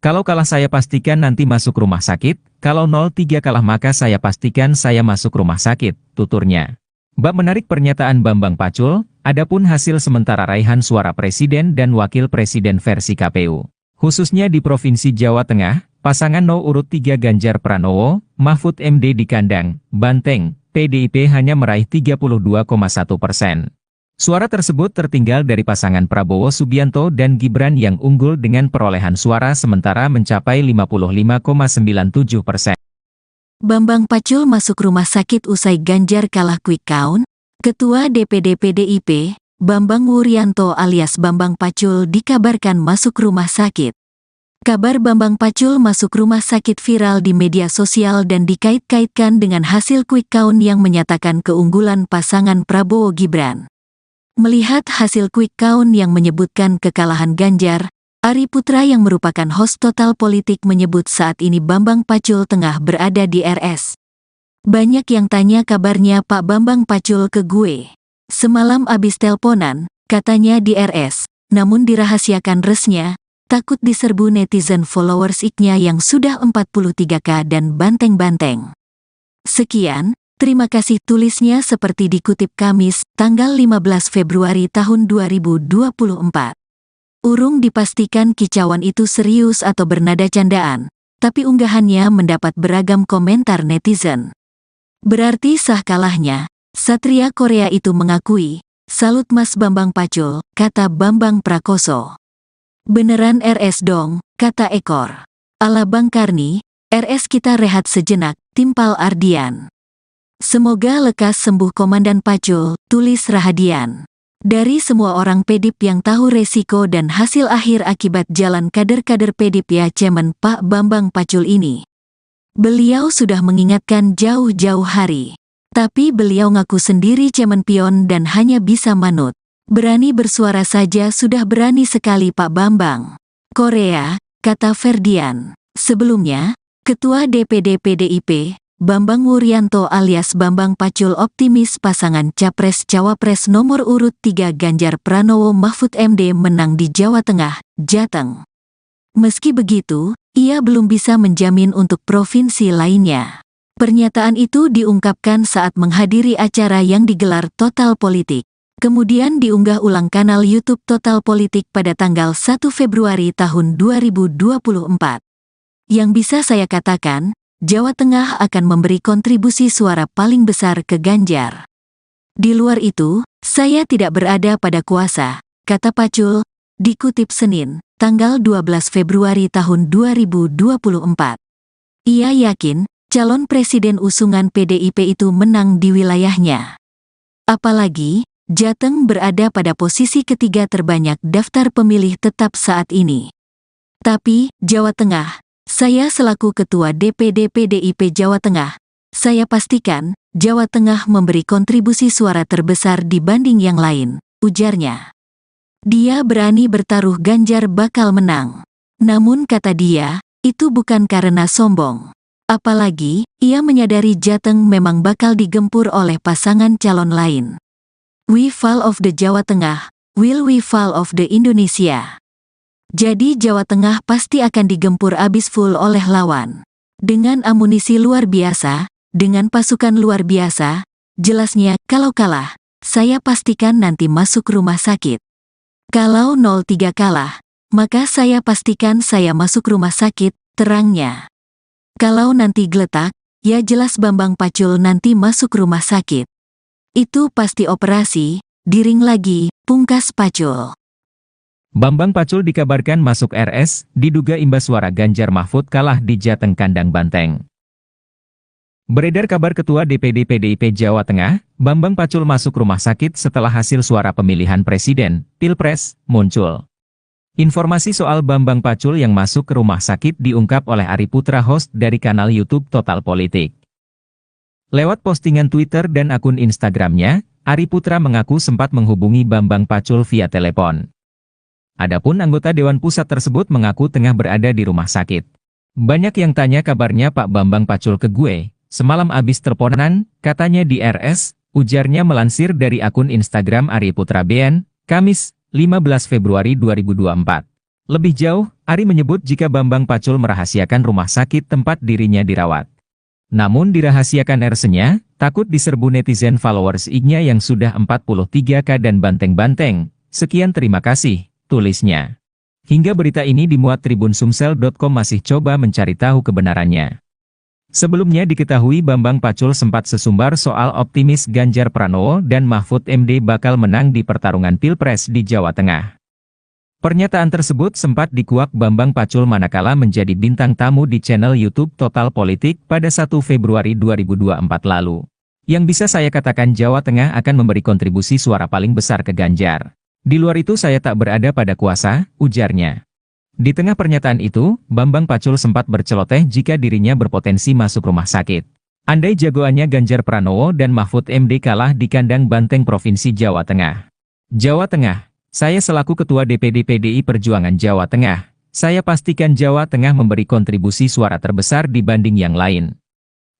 Kalau kalah saya pastikan nanti masuk rumah sakit, kalau 03 kalah maka saya pastikan saya masuk rumah sakit, tuturnya. Bab menarik pernyataan Bambang Pacul, adapun hasil sementara raihan suara presiden dan wakil presiden versi KPU. Khususnya di Provinsi Jawa Tengah, pasangan urut 3 Ganjar Pranowo, Mahfud MD di kandang banteng, PDIP hanya meraih 32,1%. Suara tersebut tertinggal dari pasangan Prabowo Subianto dan Gibran yang unggul dengan perolehan suara sementara mencapai 55,97%. Bambang Pacul masuk rumah sakit usai Ganjar kalah quick count. Ketua DPD PDIP, Bambang Wuryanto alias Bambang Pacul dikabarkan masuk rumah sakit. Kabar Bambang Pacul masuk rumah sakit viral di media sosial dan dikait-kaitkan dengan hasil quick count yang menyatakan keunggulan pasangan Prabowo Gibran. Melihat hasil quick count yang menyebutkan kekalahan Ganjar, Ari Putra yang merupakan host Total Politik menyebut saat ini Bambang Pacul tengah berada di RS. Banyak yang tanya kabarnya Pak Bambang Pacul ke gue. Semalam abis telponan, katanya di RS, namun dirahasiakan resnya, takut diserbu netizen followers ik-nya yang sudah 43k dan banteng-banteng. Sekian, terima kasih tulisnya seperti dikutip Kamis, tanggal 15 Februari tahun 2024. Urung dipastikan kicauan itu serius atau bernada candaan, tapi unggahannya mendapat beragam komentar netizen. Berarti sah kalahnya, Satria Korea itu mengakui, salut Mas Bambang Pacul, kata Bambang Prakoso. Beneran RS dong, kata Ekor. Ala Bang Karni, RS kita rehat sejenak, timpal Ardian. Semoga lekas sembuh Komandan Pacul, tulis Rahadian. Dari semua orang PDIP yang tahu resiko dan hasil akhir akibat jalan kader-kader PDIP ya Cemen Pak Bambang Pacul ini. Beliau sudah mengingatkan jauh-jauh hari. Tapi beliau ngaku sendiri Cemen pion dan hanya bisa manut. Berani bersuara saja sudah berani sekali Pak Bambang. Korea, kata Ferdian. Sebelumnya, Ketua DPD PDIP, Bambang Wuryanto alias Bambang Pacul optimis pasangan Capres-Cawapres nomor urut 3 Ganjar Pranowo Mahfud MD menang di Jawa Tengah, Jateng. Meski begitu, ia belum bisa menjamin untuk provinsi lainnya. Pernyataan itu diungkapkan saat menghadiri acara yang digelar Total Politik. Kemudian diunggah ulang kanal YouTube Total Politik pada tanggal 1 Februari tahun 2024. Yang bisa saya katakan, Jawa Tengah akan memberi kontribusi suara paling besar ke Ganjar. Di luar itu, saya tidak berada pada kuasa, kata Pacul, dikutip Senin, tanggal 12 Februari tahun 2024. Ia yakin, calon presiden usungan PDIP itu menang di wilayahnya. Apalagi, Jateng berada pada posisi ketiga terbanyak daftar pemilih tetap saat ini. Tapi, Jawa Tengah, saya selaku Ketua DPD PDIP Jawa Tengah, saya pastikan, Jawa Tengah memberi kontribusi suara terbesar dibanding yang lain, ujarnya. Dia berani bertaruh Ganjar bakal menang. Namun kata dia, itu bukan karena sombong. Apalagi, ia menyadari Jateng memang bakal digempur oleh pasangan calon lain. We fall of the Jawa Tengah, will we fall of the Indonesia? Jadi Jawa Tengah pasti akan digempur abis full oleh lawan. Dengan amunisi luar biasa, dengan pasukan luar biasa, jelasnya kalau kalah, saya pastikan nanti masuk rumah sakit. Kalau 03 kalah, maka saya pastikan saya masuk rumah sakit, terangnya. Kalau nanti geletak, ya jelas Bambang Pacul nanti masuk rumah sakit. Itu pasti operasi, diring lagi, pungkas Pacul. Bambang Pacul dikabarkan masuk RS, diduga imbas suara Ganjar Mahfud kalah di Jateng Kandang Banteng. Beredar kabar Ketua DPD PDIP Jawa Tengah, Bambang Pacul masuk rumah sakit setelah hasil suara pemilihan presiden, Pilpres, muncul. Informasi soal Bambang Pacul yang masuk ke rumah sakit diungkap oleh Ari Putra, host dari kanal YouTube Total Politik. Lewat postingan Twitter dan akun Instagramnya, Ari Putra mengaku sempat menghubungi Bambang Pacul via telepon. Adapun anggota Dewan Pusat tersebut mengaku tengah berada di rumah sakit. Banyak yang tanya kabarnya Pak Bambang Pacul ke gue, semalam abis teleponan, katanya di RS, ujarnya melansir dari akun Instagram Ari Putra BN, Kamis, 15 Februari 2024. Lebih jauh, Ari menyebut jika Bambang Pacul merahasiakan rumah sakit tempat dirinya dirawat. Namun dirahasiakan RS-nya, takut diserbu netizen followers IG-nya yang sudah 43K dan banteng-banteng. Sekian, terima kasih, tulisnya. Hingga berita ini dimuat Tribun Sumsel.com masih coba mencari tahu kebenarannya. Sebelumnya diketahui Bambang Pacul sempat sesumbar soal optimis Ganjar Pranowo dan Mahfud MD bakal menang di pertarungan Pilpres di Jawa Tengah. Pernyataan tersebut sempat dikuak Bambang Pacul manakala menjadi bintang tamu di channel YouTube Total Politik pada 1 Februari 2024 lalu. Yang bisa saya katakan Jawa Tengah akan memberi kontribusi suara paling besar ke Ganjar. Di luar itu saya tak berada pada kuasa, ujarnya. Di tengah pernyataan itu, Bambang Pacul sempat berceloteh jika dirinya berpotensi masuk rumah sakit. Andai jagoannya Ganjar Pranowo dan Mahfud MD kalah di Kandang Banteng Provinsi Jawa Tengah. Jawa Tengah, saya selaku Ketua DPD PDI Perjuangan Jawa Tengah, saya pastikan Jawa Tengah memberi kontribusi suara terbesar dibanding yang lain.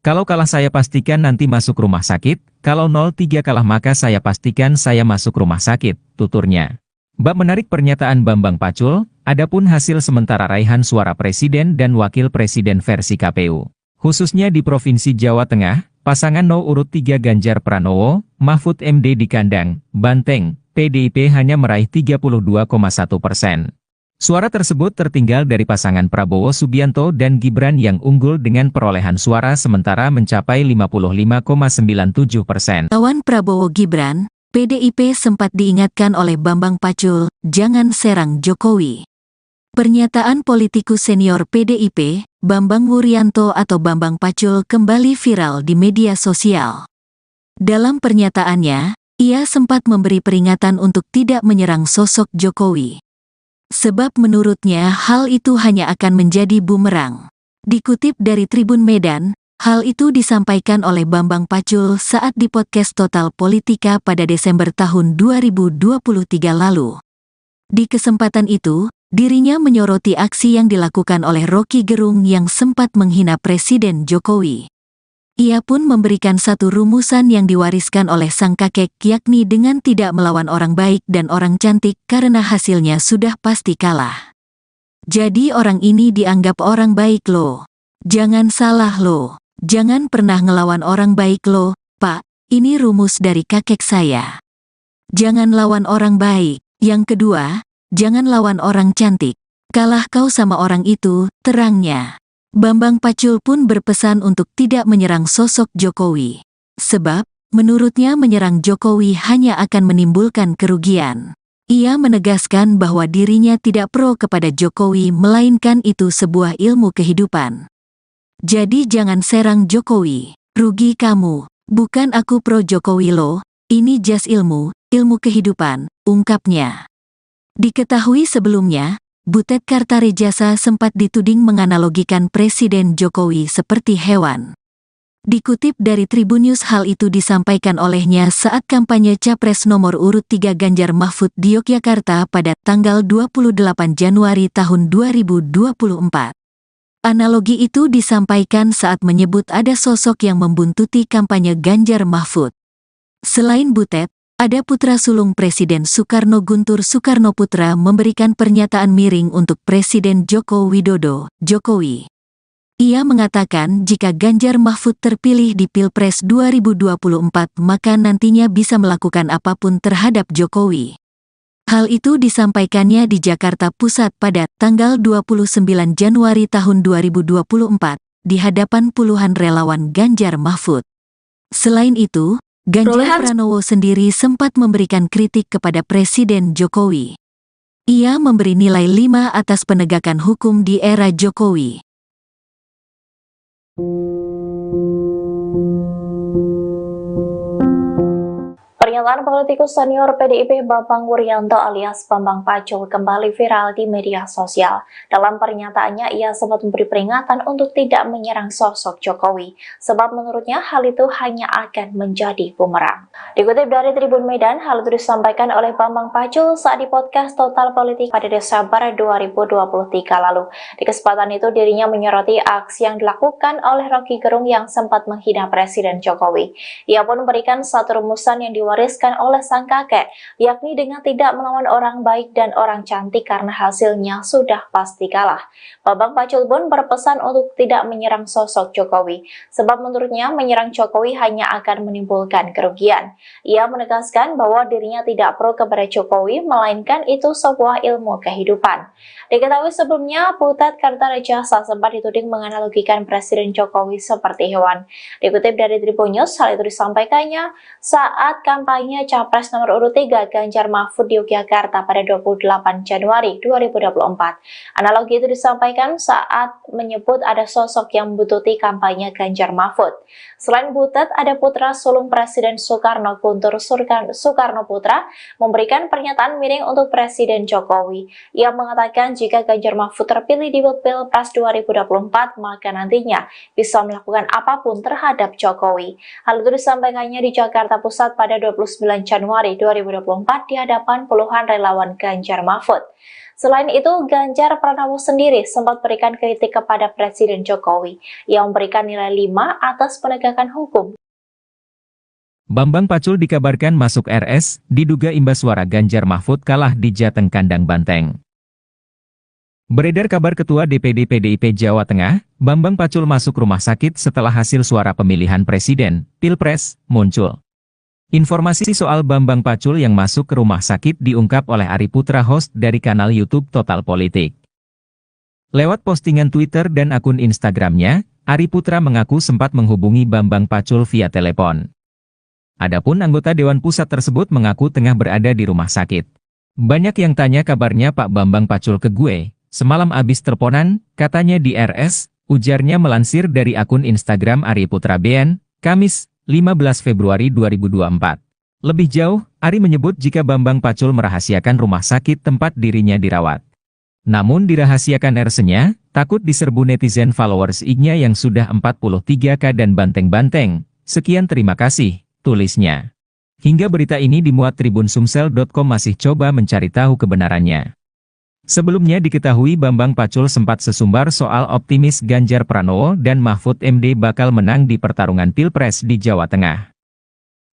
Kalau kalah saya pastikan nanti masuk rumah sakit, kalau 03 kalah maka saya pastikan saya masuk rumah sakit, tuturnya. Bab menarik pernyataan Bambang Pacul, adapun hasil sementara raihan suara presiden dan wakil presiden versi KPU. Khususnya di Provinsi Jawa Tengah, pasangan urut 3 Ganjar Pranowo, Mahfud MD di Kandang Banteng, PDIP hanya meraih 32,1%. Suara tersebut tertinggal dari pasangan Prabowo Subianto dan Gibran yang unggul dengan perolehan suara sementara mencapai 55,97%. Lawan Prabowo Gibran, PDIP sempat diingatkan oleh Bambang Pacul, jangan serang Jokowi. Pernyataan politikus senior PDIP, Bambang Wuryanto atau Bambang Pacul kembali viral di media sosial. Dalam pernyataannya, ia sempat memberi peringatan untuk tidak menyerang sosok Jokowi. Sebab menurutnya hal itu hanya akan menjadi bumerang. Dikutip dari Tribun Medan, hal itu disampaikan oleh Bambang Pacul saat di podcast Total Politika pada Desember tahun 2023 lalu. Di kesempatan itu, dirinya menyoroti aksi yang dilakukan oleh Rocky Gerung yang sempat menghina Presiden Jokowi. Ia pun memberikan satu rumusan yang diwariskan oleh sang kakek, yakni dengan tidak melawan orang baik dan orang cantik karena hasilnya sudah pasti kalah. Jadi orang ini dianggap orang baik loh. Jangan salah loh. Jangan pernah ngelawan orang baik loh, Pak. Ini rumus dari kakek saya. Jangan lawan orang baik. Yang kedua, jangan lawan orang cantik. Kalah kau sama orang itu, terangnya. Bambang Pacul pun berpesan untuk tidak menyerang sosok Jokowi. Sebab, menurutnya menyerang Jokowi hanya akan menimbulkan kerugian. Ia menegaskan bahwa dirinya tidak pro kepada Jokowi melainkan itu sebuah ilmu kehidupan. Jadi jangan serang Jokowi, rugi kamu, bukan aku pro Jokowi loh, ini jas ilmu kehidupan, ungkapnya. Diketahui sebelumnya, Butet Kartarejasa sempat dituding menganalogikan Presiden Jokowi seperti hewan. Dikutip dari Tribunnews hal itu disampaikan olehnya saat kampanye Capres nomor urut 3 Ganjar Mahfud di Yogyakarta pada tanggal 28 Januari tahun 2024. Analogi itu disampaikan saat menyebut ada sosok yang membuntuti kampanye Ganjar Mahfud. Selain Butet, ada putra sulung Presiden Soekarno Guntur Soekarnoputra memberikan pernyataan miring untuk Presiden Joko Widodo, Jokowi. Ia mengatakan jika Ganjar Mahfud terpilih di Pilpres 2024 maka nantinya bisa melakukan apapun terhadap Jokowi. Hal itu disampaikannya di Jakarta Pusat pada tanggal 29 Januari tahun 2024 di hadapan puluhan relawan Ganjar Mahfud. Selain itu, Ganjar Pranowo sendiri sempat memberikan kritik kepada Presiden Jokowi. Ia memberi nilai 5 atas penegakan hukum di era Jokowi. Pernyataan politikus senior PDIP Bambang Wuryanto alias Bambang Pacul kembali viral di media sosial. Dalam pernyataannya, ia sempat memberi peringatan untuk tidak menyerang sosok Jokowi, sebab menurutnya hal itu hanya akan menjadi bumerang. Dikutip dari Tribun Medan, hal itu disampaikan oleh Bambang Pacul saat di podcast Total Politik pada Desember 2023 lalu. Di kesempatan itu, dirinya menyoroti aksi yang dilakukan oleh Rocky Gerung yang sempat menghina Presiden Jokowi. Ia pun memberikan satu rumusan yang diwariskan oleh sang kakek, yakni dengan tidak melawan orang baik dan orang cantik karena hasilnya sudah pasti kalah. Bambang Pacul pun berpesan untuk tidak menyerang sosok Jokowi, sebab menurutnya menyerang Jokowi hanya akan menimbulkan kerugian. Ia menegaskan bahwa dirinya tidak pro kepada Jokowi, melainkan itu sebuah ilmu kehidupan. Diketahui sebelumnya, Butet Kartarejasa sempat dituding menganalogikan Presiden Jokowi seperti hewan. Dikutip dari Tribun News, hal itu disampaikannya saat kampanye Capres nomor urut 3 Ganjar Mahfud di Yogyakarta pada 28 Januari 2024. Analogi itu disampaikan saat menyebut ada sosok yang membututi kampanye Ganjar Mahfud. Selain Butet, ada putra sulung Presiden Soekarno, Guntur Soekarno Putra, memberikan pernyataan miring untuk Presiden Jokowi. Ia mengatakan jika Ganjar Mahfud terpilih di Pilpres 2024, maka nantinya bisa melakukan apapun terhadap Jokowi. Hal itu disampaikannya di Jakarta Pusat pada 29 Januari 2024 di hadapan puluhan relawan Ganjar Mahfud. Selain itu, Ganjar Pranowo sendiri sempat berikan kritik kepada Presiden Jokowi yang memberikan nilai 5 atas penegakan hukum. Bambang Pacul dikabarkan masuk RS, diduga imbas suara Ganjar Mahfud kalah di Jateng Kandang Banteng. Beredar kabar Ketua DPD PDIP Jawa Tengah, Bambang Pacul masuk rumah sakit setelah hasil suara pemilihan presiden, Pilpres, muncul. Informasi soal Bambang Pacul yang masuk ke rumah sakit diungkap oleh Ari Putra, host dari kanal YouTube Total Politik. Lewat postingan Twitter dan akun Instagramnya, Ari Putra mengaku sempat menghubungi Bambang Pacul via telepon. Adapun anggota Dewan Pusat tersebut mengaku tengah berada di rumah sakit. Banyak yang tanya kabarnya Pak Bambang Pacul ke gue. Semalam abis teleponan, katanya di RS, ujarnya melansir dari akun Instagram Ari Putra BN, Kamis, 15 Februari 2024. Lebih jauh, Ari menyebut jika Bambang Pacul merahasiakan rumah sakit tempat dirinya dirawat. Namun dirahasiakan RS-nya, takut diserbu netizen followers IG-nya yang sudah 43K dan banteng-banteng. Sekian terima kasih, tulisnya. Hingga berita ini dimuat tribunsumsel.com masih coba mencari tahu kebenarannya. Sebelumnya diketahui Bambang Pacul sempat sesumbar soal optimis Ganjar Pranowo dan Mahfud MD bakal menang di pertarungan Pilpres di Jawa Tengah.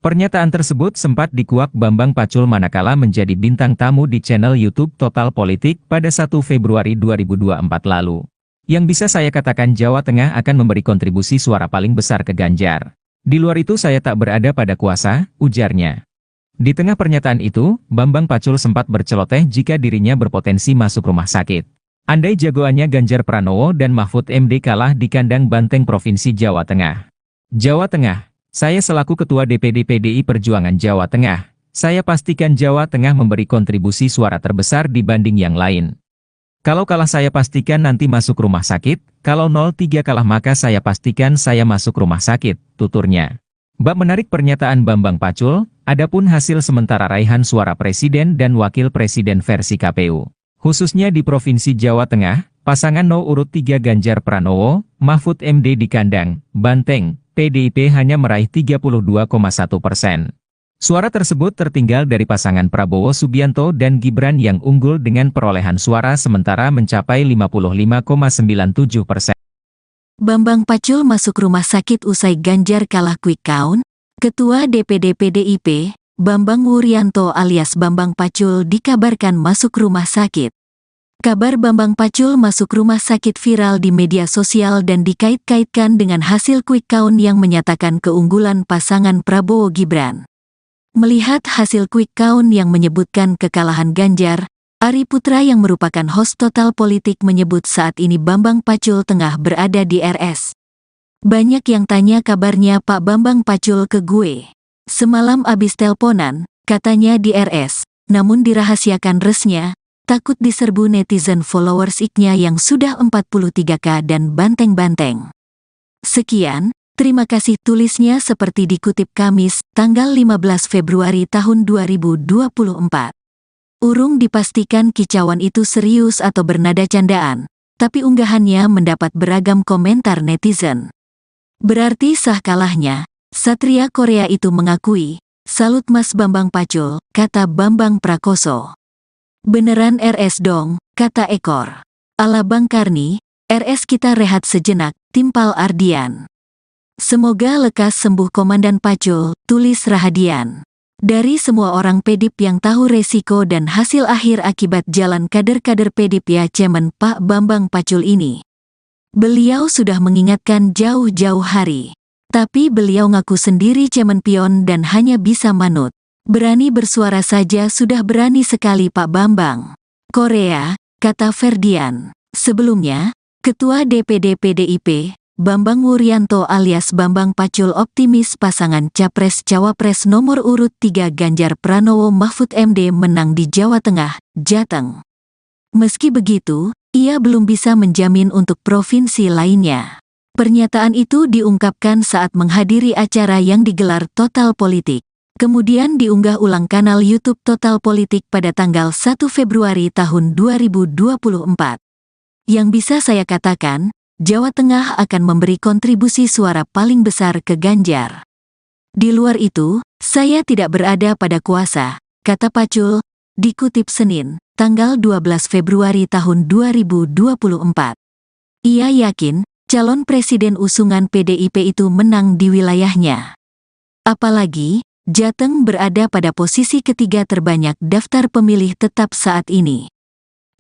Pernyataan tersebut sempat dikuak Bambang Pacul manakala menjadi bintang tamu di channel YouTube Total Politik pada 1 Februari 2024 lalu. Yang bisa saya katakan Jawa Tengah akan memberi kontribusi suara paling besar ke Ganjar. Di luar itu saya tak berada pada kuasa, ujarnya. Di tengah pernyataan itu, Bambang Pacul sempat berceloteh jika dirinya berpotensi masuk rumah sakit. Andai jagoannya Ganjar Pranowo dan Mahfud MD kalah di kandang banteng Provinsi Jawa Tengah. Jawa Tengah, saya selaku Ketua DPD PDI Perjuangan Jawa Tengah, saya pastikan Jawa Tengah memberi kontribusi suara terbesar dibanding yang lain. Kalau kalah saya pastikan nanti masuk rumah sakit, kalau 03 kalah maka saya pastikan saya masuk rumah sakit, tuturnya. Bab menarik pernyataan Bambang Pacul, adapun hasil sementara raihan suara presiden dan wakil presiden versi KPU. Khususnya di Provinsi Jawa Tengah, pasangan No urut 3 Ganjar Pranowo, Mahfud MD di kandang Banteng, PDIP hanya meraih 32,1%. Suara tersebut tertinggal dari pasangan Prabowo Subianto dan Gibran yang unggul dengan perolehan suara sementara mencapai 55,97%. Bambang Pacul masuk rumah sakit usai Ganjar kalah quick count. Ketua DPD PDIP, Bambang Wuryanto alias Bambang Pacul dikabarkan masuk rumah sakit. Kabar Bambang Pacul masuk rumah sakit viral di media sosial dan dikait-kaitkan dengan hasil quick count yang menyatakan keunggulan pasangan Prabowo Gibran. Melihat hasil quick count yang menyebutkan kekalahan Ganjar, Ari Putra yang merupakan host Total Politik menyebut saat ini Bambang Pacul tengah berada di RS. Banyak yang tanya kabarnya Pak Bambang Pacul ke gue. Semalam abis teleponan, katanya di RS, namun dirahasiakan resnya, takut diserbu netizen followers IG-nya yang sudah 43K dan banteng-banteng. Sekian, terima kasih tulisnya seperti dikutip Kamis, tanggal 15 Februari tahun 2024. Urung dipastikan kicauan itu serius atau bernada candaan, tapi unggahannya mendapat beragam komentar netizen. Berarti sah kalahnya, Satria Korea itu mengakui, "Salut Mas Bambang Pacul," kata Bambang Prakoso. "Beneran RS dong," kata Ekor. "Ala Bang Karni, RS kita rehat sejenak," timpal Ardian. "Semoga lekas sembuh Komandan Pacul," tulis Rahadian. Dari semua orang Pedip yang tahu resiko dan hasil akhir akibat jalan kader-kader Pedip ya cemen Pak Bambang Pacul ini. Beliau sudah mengingatkan jauh-jauh hari. Tapi beliau ngaku sendiri cemen pion dan hanya bisa manut. "Berani bersuara saja sudah berani sekali Pak Bambang." Korea, kata Ferdian. Sebelumnya, Ketua DPD PDIP, Bambang Wuryanto alias Bambang Pacul optimis pasangan Capres-Cawapres nomor urut 3 Ganjar Pranowo Mahfud MD menang di Jawa Tengah, Jateng. Meski begitu, ia belum bisa menjamin untuk provinsi lainnya. Pernyataan itu diungkapkan saat menghadiri acara yang digelar Total Politik. Kemudian diunggah ulang kanal YouTube Total Politik pada tanggal 1 Februari tahun 2024. Yang bisa saya katakan, Jawa Tengah akan memberi kontribusi suara paling besar ke Ganjar. Di luar itu, saya tidak berada pada kuasa, kata Pacul, dikutip Senin, tanggal 12 Februari tahun 2024. Ia yakin, calon presiden usungan PDIP itu menang di wilayahnya. Apalagi, Jateng berada pada posisi ketiga terbanyak daftar pemilih tetap saat ini.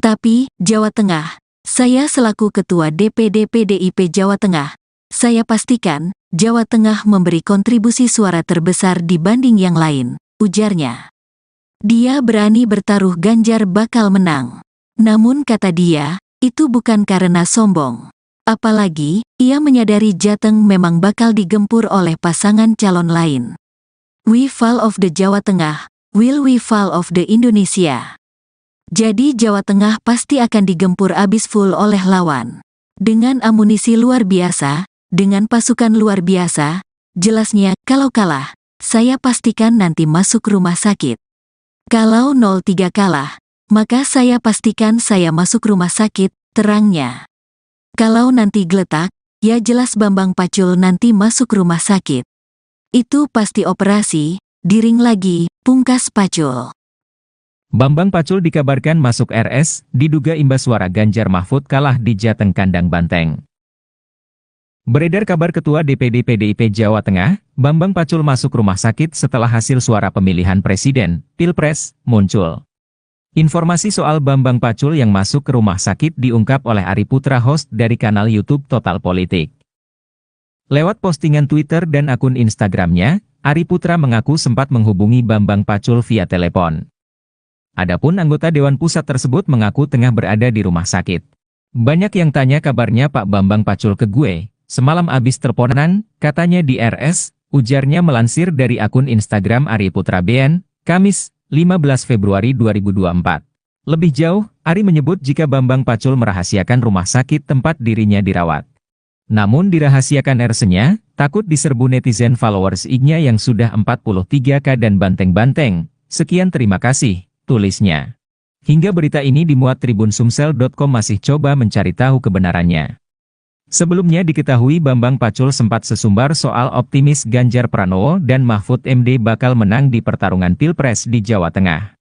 Tapi, Jawa Tengah, saya selaku Ketua DPD PDIP Jawa Tengah, saya pastikan, Jawa Tengah memberi kontribusi suara terbesar dibanding yang lain, ujarnya. Dia berani bertaruh Ganjar bakal menang. Namun kata dia, itu bukan karena sombong. Apalagi, ia menyadari Jateng memang bakal digempur oleh pasangan calon lain. "We fall of the Jawa Tengah, will we fall of the Indonesia?" Jadi Jawa Tengah pasti akan digempur abis full oleh lawan. Dengan amunisi luar biasa, dengan pasukan luar biasa, jelasnya kalau kalah, saya pastikan nanti masuk rumah sakit. Kalau 03 kalah, maka saya pastikan saya masuk rumah sakit, terangnya. Kalau nanti geletak, ya jelas Bambang Pacul nanti masuk rumah sakit. Itu pasti operasi, diring lagi, pungkas Pacul. Bambang Pacul dikabarkan masuk RS, diduga imbas suara Ganjar Mahfud kalah di Jateng kandang banteng. Beredar kabar Ketua DPD PDIP Jawa Tengah, Bambang Pacul masuk rumah sakit setelah hasil suara pemilihan presiden, Pilpres, muncul. Informasi soal Bambang Pacul yang masuk ke rumah sakit diungkap oleh Ari Putra, host dari kanal YouTube Total Politik. Lewat postingan Twitter dan akun Instagramnya, Ari Putra mengaku sempat menghubungi Bambang Pacul via telepon. Adapun anggota Dewan Pusat tersebut mengaku tengah berada di rumah sakit. "Banyak yang tanya kabarnya Pak Bambang Pacul ke gue, semalam abis teleponan, katanya di RS," ujarnya melansir dari akun Instagram Ari Putra BN, Kamis, 15 Februari 2024. Lebih jauh, Ari menyebut jika Bambang Pacul merahasiakan rumah sakit tempat dirinya dirawat. Namun dirahasiakan RS-nya, takut diserbu netizen followers IG-nya yang sudah 43K dan banteng-banteng. "Sekian terima kasih," tulisnya. Hingga berita ini dimuat Tribun Sumsel.com masih coba mencari tahu kebenarannya. Sebelumnya diketahui Bambang Pacul sempat sesumbar soal optimis Ganjar Pranowo dan Mahfud MD bakal menang di pertarungan Pilpres di Jawa Tengah.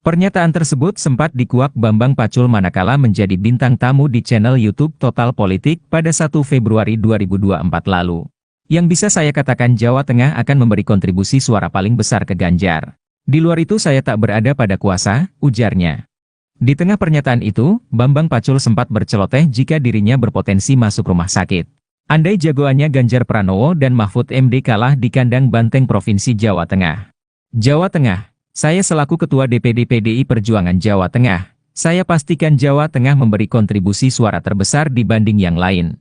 Pernyataan tersebut sempat dikuak Bambang Pacul manakala menjadi bintang tamu di channel YouTube Total Politik pada 1 Februari 2024 lalu. "Yang bisa saya katakan Jawa Tengah akan memberi kontribusi suara paling besar ke Ganjar. Di luar itu saya tak berada pada kuasa," ujarnya. Di tengah pernyataan itu, Bambang Pacul sempat berceloteh jika dirinya berpotensi masuk rumah sakit. Andai jagoannya Ganjar Pranowo dan Mahfud MD kalah di kandang banteng Provinsi Jawa Tengah. "Jawa Tengah, saya selaku Ketua DPD PDI Perjuangan Jawa Tengah, saya pastikan Jawa Tengah memberi kontribusi suara terbesar dibanding yang lain.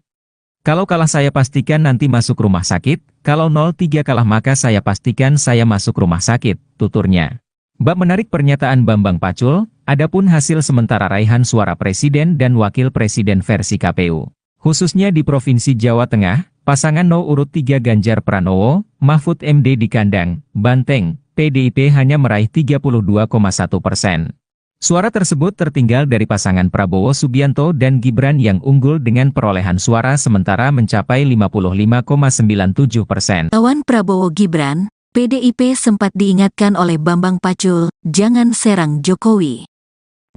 Kalau kalah saya pastikan nanti masuk rumah sakit, kalau 03 kalah maka saya pastikan saya masuk rumah sakit," tuturnya. Bab menarik pernyataan Bambang Pacul, adapun hasil sementara raihan suara presiden dan wakil presiden versi KPU. Khususnya di Provinsi Jawa Tengah, pasangan nomor urut 3 Ganjar Pranowo, Mahfud MD di kandang, Banteng, PDIP hanya meraih 32,1%. Suara tersebut tertinggal dari pasangan Prabowo Subianto dan Gibran yang unggul dengan perolehan suara sementara mencapai 55,97%. Lawan Prabowo Gibran, PDIP sempat diingatkan oleh Bambang Pacul, jangan serang Jokowi.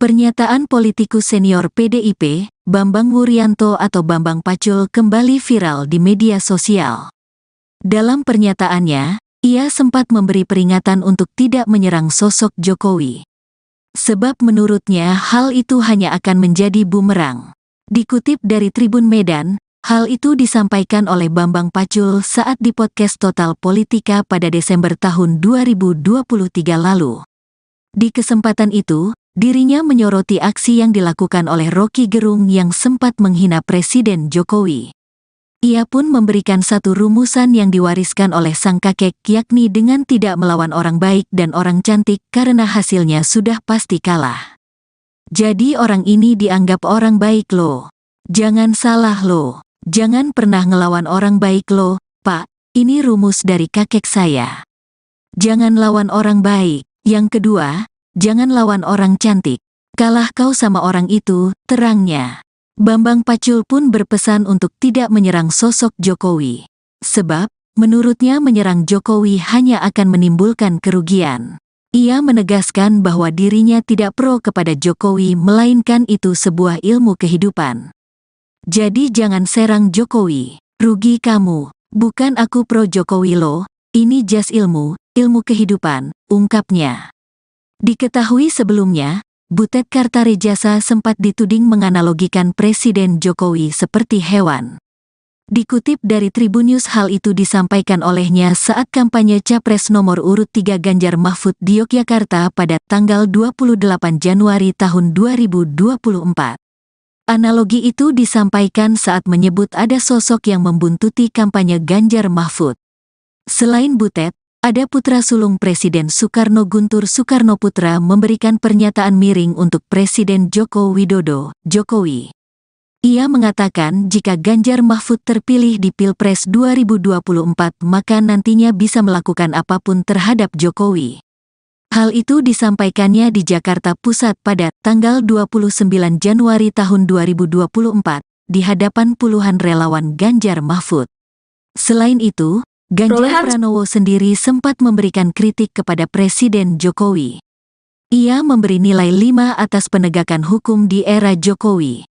Pernyataan politikus senior PDIP, Bambang Wuryanto atau Bambang Pacul kembali viral di media sosial. Dalam pernyataannya, ia sempat memberi peringatan untuk tidak menyerang sosok Jokowi. Sebab menurutnya hal itu hanya akan menjadi bumerang. Dikutip dari Tribun Medan, hal itu disampaikan oleh Bambang Pacul saat di podcast Total Politika pada Desember tahun 2023 lalu. Di kesempatan itu, dirinya menyoroti aksi yang dilakukan oleh Rocky Gerung yang sempat menghina Presiden Jokowi. Ia pun memberikan satu rumusan yang diwariskan oleh sang kakek, yakni dengan tidak melawan orang baik dan orang cantik karena hasilnya sudah pasti kalah. Jadi orang ini dianggap orang baik loh. Jangan salah loh. Jangan pernah ngelawan orang baik loh, Pak. Ini rumus dari kakek saya. Jangan lawan orang baik. Yang kedua, jangan lawan orang cantik. Kalah kau sama orang itu, terangnya. Bambang Pacul pun berpesan untuk tidak menyerang sosok Jokowi. Sebab, menurutnya menyerang Jokowi hanya akan menimbulkan kerugian. Ia menegaskan bahwa dirinya tidak pro kepada Jokowi melainkan itu sebuah ilmu kehidupan. Jadi jangan serang Jokowi, rugi kamu, bukan aku pro Jokowi loh, ini jas ilmu kehidupan, ungkapnya. Diketahui sebelumnya, Butet Kartarejasa sempat dituding menganalogikan Presiden Jokowi seperti hewan. Dikutip dari Tribunnews, hal itu disampaikan olehnya saat kampanye Capres nomor urut 3 Ganjar Mahfud di Yogyakarta pada tanggal 28 Januari tahun 2024. Analogi itu disampaikan saat menyebut ada sosok yang membuntuti kampanye Ganjar Mahfud. Selain Butet, ada putra sulung Presiden Soekarno, Guntur Soekarnoputra, memberikan pernyataan miring untuk Presiden Joko Widodo, Jokowi. Ia mengatakan jika Ganjar Mahfud terpilih di Pilpres 2024 maka nantinya bisa melakukan apapun terhadap Jokowi. Hal itu disampaikannya di Jakarta Pusat pada tanggal 29 Januari tahun 2024 di hadapan puluhan relawan Ganjar Mahfud. Selain itu, Ganjar Pranowo sendiri sempat memberikan kritik kepada Presiden Jokowi. Ia memberi nilai 5 atas penegakan hukum di era Jokowi.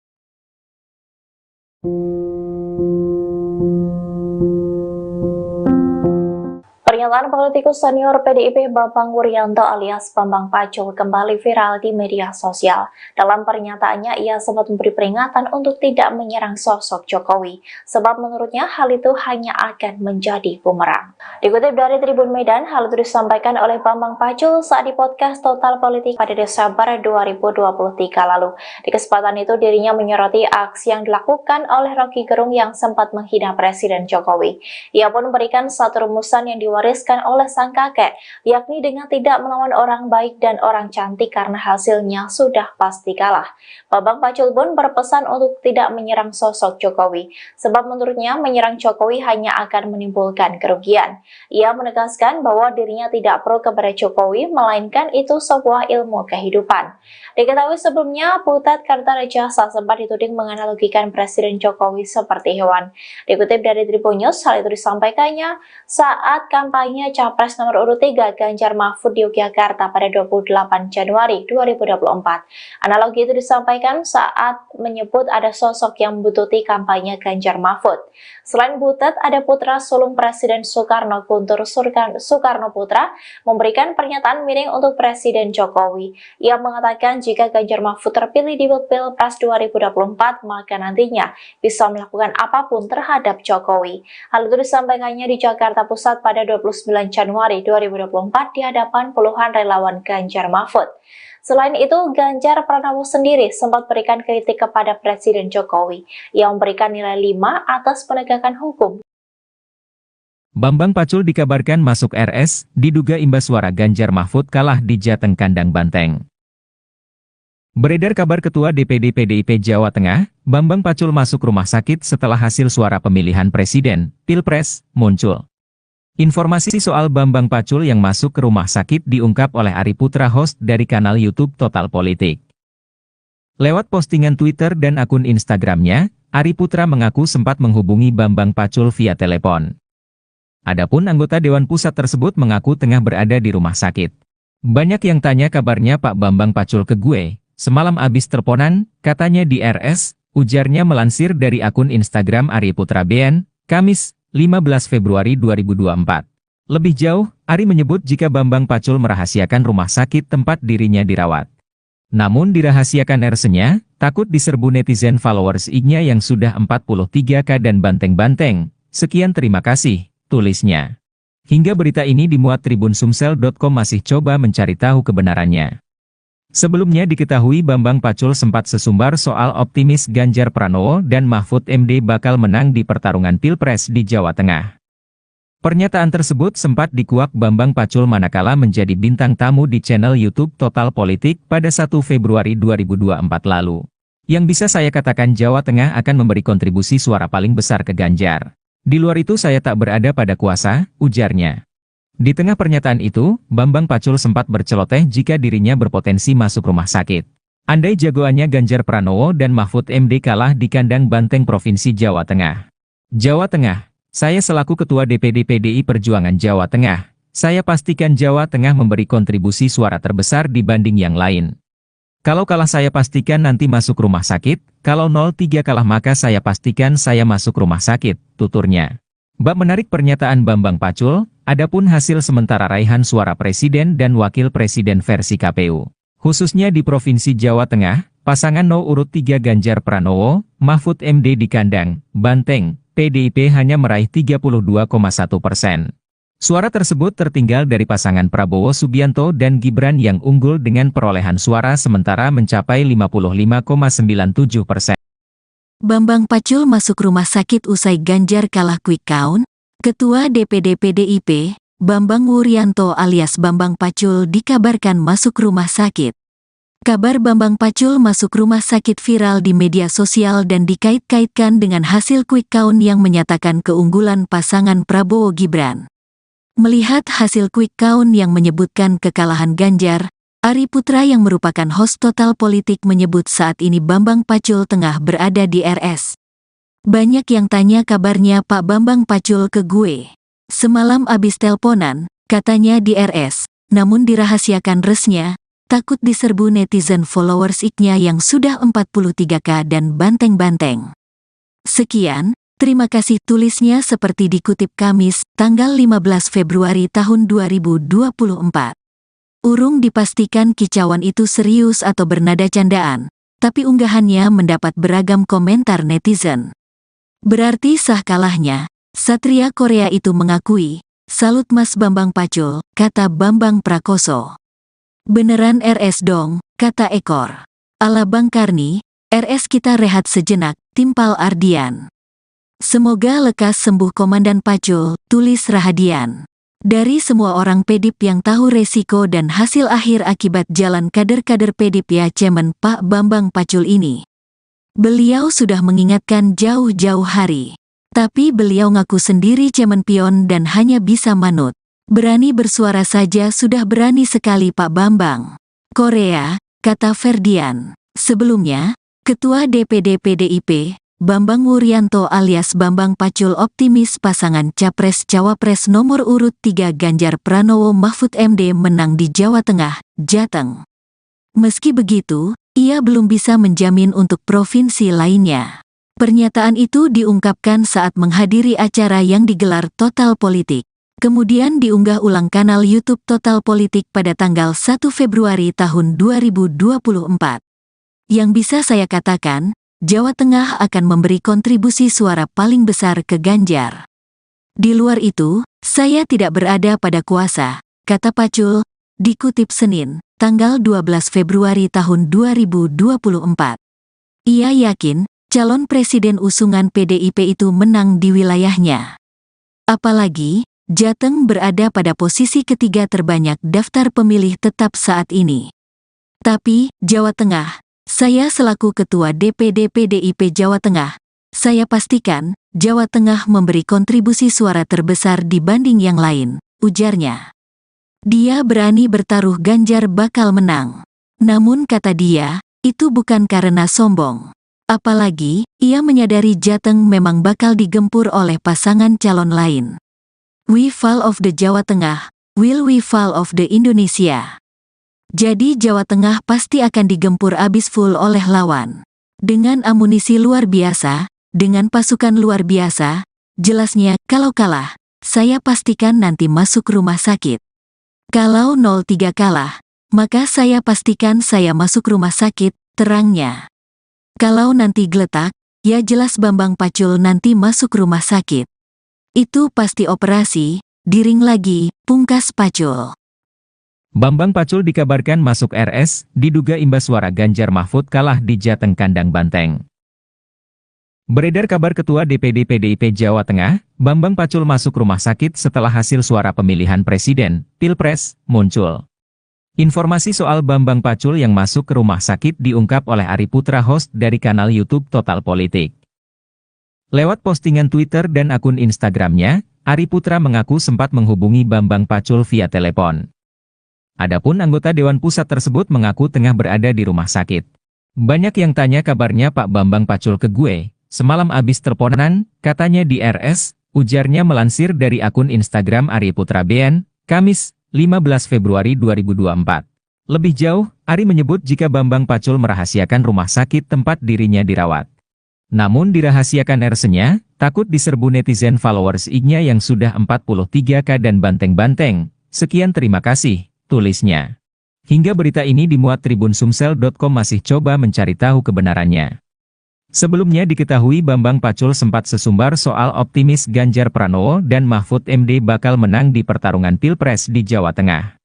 Pernyataan politikus senior PDIP Bambang Wuryanto alias Bambang Pacul kembali viral di media sosial. Dalam pernyataannya, ia sempat memberi peringatan untuk tidak menyerang sosok Jokowi, sebab menurutnya hal itu hanya akan menjadi bumerang. Dikutip dari Tribun Medan, hal itu disampaikan oleh Bambang Pacul saat di podcast Total Politik pada Desember 2023 lalu. Di kesempatan itu, dirinya menyoroti aksi yang dilakukan oleh Rocky Gerung yang sempat menghina Presiden Jokowi. Ia pun memberikan satu rumusan yang diwariskan oleh sang kakek, yakni dengan tidak melawan orang baik dan orang cantik karena hasilnya sudah pasti kalah. Bambang Pacul pun berpesan untuk tidak menyerang sosok Jokowi, sebab menurutnya menyerang Jokowi hanya akan menimbulkan kerugian. Ia menegaskan bahwa dirinya tidak pro kepada Jokowi, melainkan itu sebuah ilmu kehidupan. Diketahui sebelumnya, Butet Kartarejasa sempat dituding menganalogikan Presiden Jokowi seperti hewan. Dikutip dari Tribunnews, hal itu disampaikannya saat kampanye Capres nomor urut 3 Ganjar Mahfud di Yogyakarta pada 28 Januari 2024. Analogi itu disampaikan saat menyebut ada sosok yang membututi kampanye Ganjar Mahfud. Selain Butet, ada putra sulung Presiden Soekarno, Guntur Soekarnoputra, memberikan pernyataan miring untuk Presiden Jokowi. Ia mengatakan jika Ganjar Mahfud terpilih di Pilpres 2024, maka nantinya bisa melakukan apapun terhadap Jokowi. Hal itu disampaikannya di Jakarta Pusat pada 29 Januari 2024 di hadapan puluhan relawan Ganjar Mahfud. Selain itu, Ganjar Pranowo sendiri sempat berikan kritik kepada Presiden Jokowi yang memberikan nilai 5 atas penegakan hukum. Bambang Pacul dikabarkan masuk RS, diduga imbas suara Ganjar Mahfud kalah di Jateng kandang Banteng. Beredar kabar Ketua DPD PDIP Jawa Tengah, Bambang Pacul masuk rumah sakit setelah hasil suara pemilihan presiden, Pilpres, muncul. Informasi soal Bambang Pacul yang masuk ke rumah sakit diungkap oleh Ari Putra, host dari kanal YouTube Total Politik. Lewat postingan Twitter dan akun Instagramnya, Ari Putra mengaku sempat menghubungi Bambang Pacul via telepon. Adapun anggota Dewan Pusat tersebut mengaku tengah berada di rumah sakit. Banyak yang tanya kabarnya Pak Bambang Pacul ke gue, semalam abis teleponan, katanya di RS, ujarnya melansir dari akun Instagram Ari Putra BN, Kamis, 15 Februari 2024. Lebih jauh, Ari menyebut jika Bambang Pacul merahasiakan rumah sakit tempat dirinya dirawat. Namun dirahasiakan RS-nya, takut diserbu netizen followers IG-nya yang sudah 43K dan banteng-banteng. Sekian, terima kasih, tulisnya. Hingga berita ini dimuat Tribunsumsel.com masih coba mencari tahu kebenarannya. Sebelumnya diketahui Bambang Pacul sempat sesumbar soal optimis Ganjar Pranowo dan Mahfud MD bakal menang di pertarungan Pilpres di Jawa Tengah. Pernyataan tersebut sempat dikuak Bambang Pacul manakala menjadi bintang tamu di channel YouTube Total Politik pada 1 Februari 2024 lalu. Yang bisa saya katakan, Jawa Tengah akan memberi kontribusi suara paling besar ke Ganjar. Di luar itu saya tak berada pada kuasa, ujarnya. Di tengah pernyataan itu, Bambang Pacul sempat berceloteh jika dirinya berpotensi masuk rumah sakit. Andai jagoannya Ganjar Pranowo dan Mahfud MD kalah di kandang Banteng Provinsi Jawa Tengah. Jawa Tengah, saya selaku Ketua DPD PDI Perjuangan Jawa Tengah, saya pastikan Jawa Tengah memberi kontribusi suara terbesar dibanding yang lain. Kalau kalah saya pastikan nanti masuk rumah sakit, kalau 03 kalah maka saya pastikan saya masuk rumah sakit, tuturnya. Bab menarik pernyataan Bambang Pacul, adapun hasil sementara raihan suara presiden dan wakil presiden versi KPU. Khususnya di Provinsi Jawa Tengah, pasangan No. urut 3 Ganjar Pranowo, Mahfud MD di kandang Banteng, PDIP hanya meraih 32,1%. Suara tersebut tertinggal dari pasangan Prabowo Subianto dan Gibran yang unggul dengan perolehan suara sementara mencapai 55,97%. Bambang Pacul masuk rumah sakit usai Ganjar kalah quick count. Ketua DPD PDIP, Bambang Wuryanto alias Bambang Pacul dikabarkan masuk rumah sakit. Kabar Bambang Pacul masuk rumah sakit viral di media sosial dan dikait-kaitkan dengan hasil quick count yang menyatakan keunggulan pasangan Prabowo Gibran. Melihat hasil quick count yang menyebutkan kekalahan Ganjar, Ari Putra yang merupakan host Total Politik menyebut saat ini Bambang Pacul tengah berada di RS. Banyak yang tanya kabarnya Pak Bambang Pacul ke gue. Semalam abis teleponan, katanya di RS, namun dirahasiakan resnya, takut diserbu netizen followers IG-nya yang sudah 43K dan banteng-banteng. Sekian. Terima kasih, tulisnya seperti dikutip Kamis, tanggal 15 Februari tahun 2024. Urung dipastikan kicauan itu serius atau bernada candaan, tapi unggahannya mendapat beragam komentar netizen. Berarti sah kalahnya, Satria Korea itu mengakui, salut Mas Bambang Pacul, kata Bambang Prakoso. Beneran RS dong, kata Ekor. Ala Bang Karni, RS kita rehat sejenak, timpal Ardian. Semoga lekas sembuh Komandan Pacul, tulis Rahadian. Dari semua orang PDIP yang tahu resiko dan hasil akhir akibat jalan kader-kader PDIP ya Cemen Pak Bambang Pacul ini. Beliau sudah mengingatkan jauh-jauh hari. Tapi beliau ngaku sendiri cemen pion dan hanya bisa manut. Berani bersuara saja sudah berani sekali Pak Bambang. Korea, kata Ferdian. Sebelumnya, Ketua DPD PDIP, Bambang Wuryanto alias Bambang Pacul optimis pasangan Capres-Cawapres nomor urut 3 Ganjar Pranowo Mahfud MD menang di Jawa Tengah, Jateng. Meski begitu, ia belum bisa menjamin untuk provinsi lainnya. Pernyataan itu diungkapkan saat menghadiri acara yang digelar Total Politik. Kemudian diunggah ulang kanal YouTube Total Politik pada tanggal 1 Februari tahun 2024. Yang bisa saya katakan, Jawa Tengah akan memberi kontribusi suara paling besar ke Ganjar. Di luar itu, saya tidak berada pada kuasa, kata Pacul, dikutip Senin, tanggal 12 Februari tahun 2024. Ia yakin, calon presiden usungan PDIP itu menang di wilayahnya. Apalagi, Jateng berada pada posisi ketiga terbanyak daftar pemilih tetap saat ini. Tapi, Jawa Tengah, saya selaku Ketua DPD PDIP Jawa Tengah, saya pastikan, Jawa Tengah memberi kontribusi suara terbesar dibanding yang lain, ujarnya. Dia berani bertaruh Ganjar bakal menang. Namun kata dia, itu bukan karena sombong. Apalagi, ia menyadari Jateng memang bakal digempur oleh pasangan calon lain. We fall of the Jawa Tengah, will we fall of the Indonesia. Jadi Jawa Tengah pasti akan digempur abis full oleh lawan. Dengan amunisi luar biasa, dengan pasukan luar biasa, jelasnya kalau kalah, saya pastikan nanti masuk rumah sakit. Kalau 03 kalah, maka saya pastikan saya masuk rumah sakit, terangnya. Kalau nanti geletak, ya jelas Bambang Pacul nanti masuk rumah sakit. Itu pasti operasi, diring lagi, pungkas Pacul. Bambang Pacul dikabarkan masuk RS, diduga imbas suara Ganjar Mahfud kalah di Jateng kandang Banteng. Beredar kabar Ketua DPD PDIP Jawa Tengah, Bambang Pacul masuk rumah sakit setelah hasil suara pemilihan presiden, Pilpres, muncul. Informasi soal Bambang Pacul yang masuk ke rumah sakit diungkap oleh Ari Putra, host dari kanal YouTube Total Politik. Lewat postingan Twitter dan akun Instagramnya, Ari Putra mengaku sempat menghubungi Bambang Pacul via telepon. Adapun anggota Dewan Pusat tersebut mengaku tengah berada di rumah sakit. Banyak yang tanya kabarnya Pak Bambang Pacul ke gue, semalam abis teleponan, katanya di RS, ujarnya melansir dari akun Instagram Ari Putra BN, Kamis, 15 Februari 2024. Lebih jauh, Ari menyebut jika Bambang Pacul merahasiakan rumah sakit tempat dirinya dirawat. Namun dirahasiakan RS-nya, takut diserbu netizen followers IG-nya yang sudah 43K dan banteng-banteng. Sekian terima kasih, tulisnya. Hingga berita ini dimuat tribunsumsel.com masih coba mencari tahu kebenarannya. Sebelumnya diketahui Bambang Pacul sempat sesumbar soal optimis Ganjar Pranowo dan Mahfud MD bakal menang di pertarungan Pilpres di Jawa Tengah.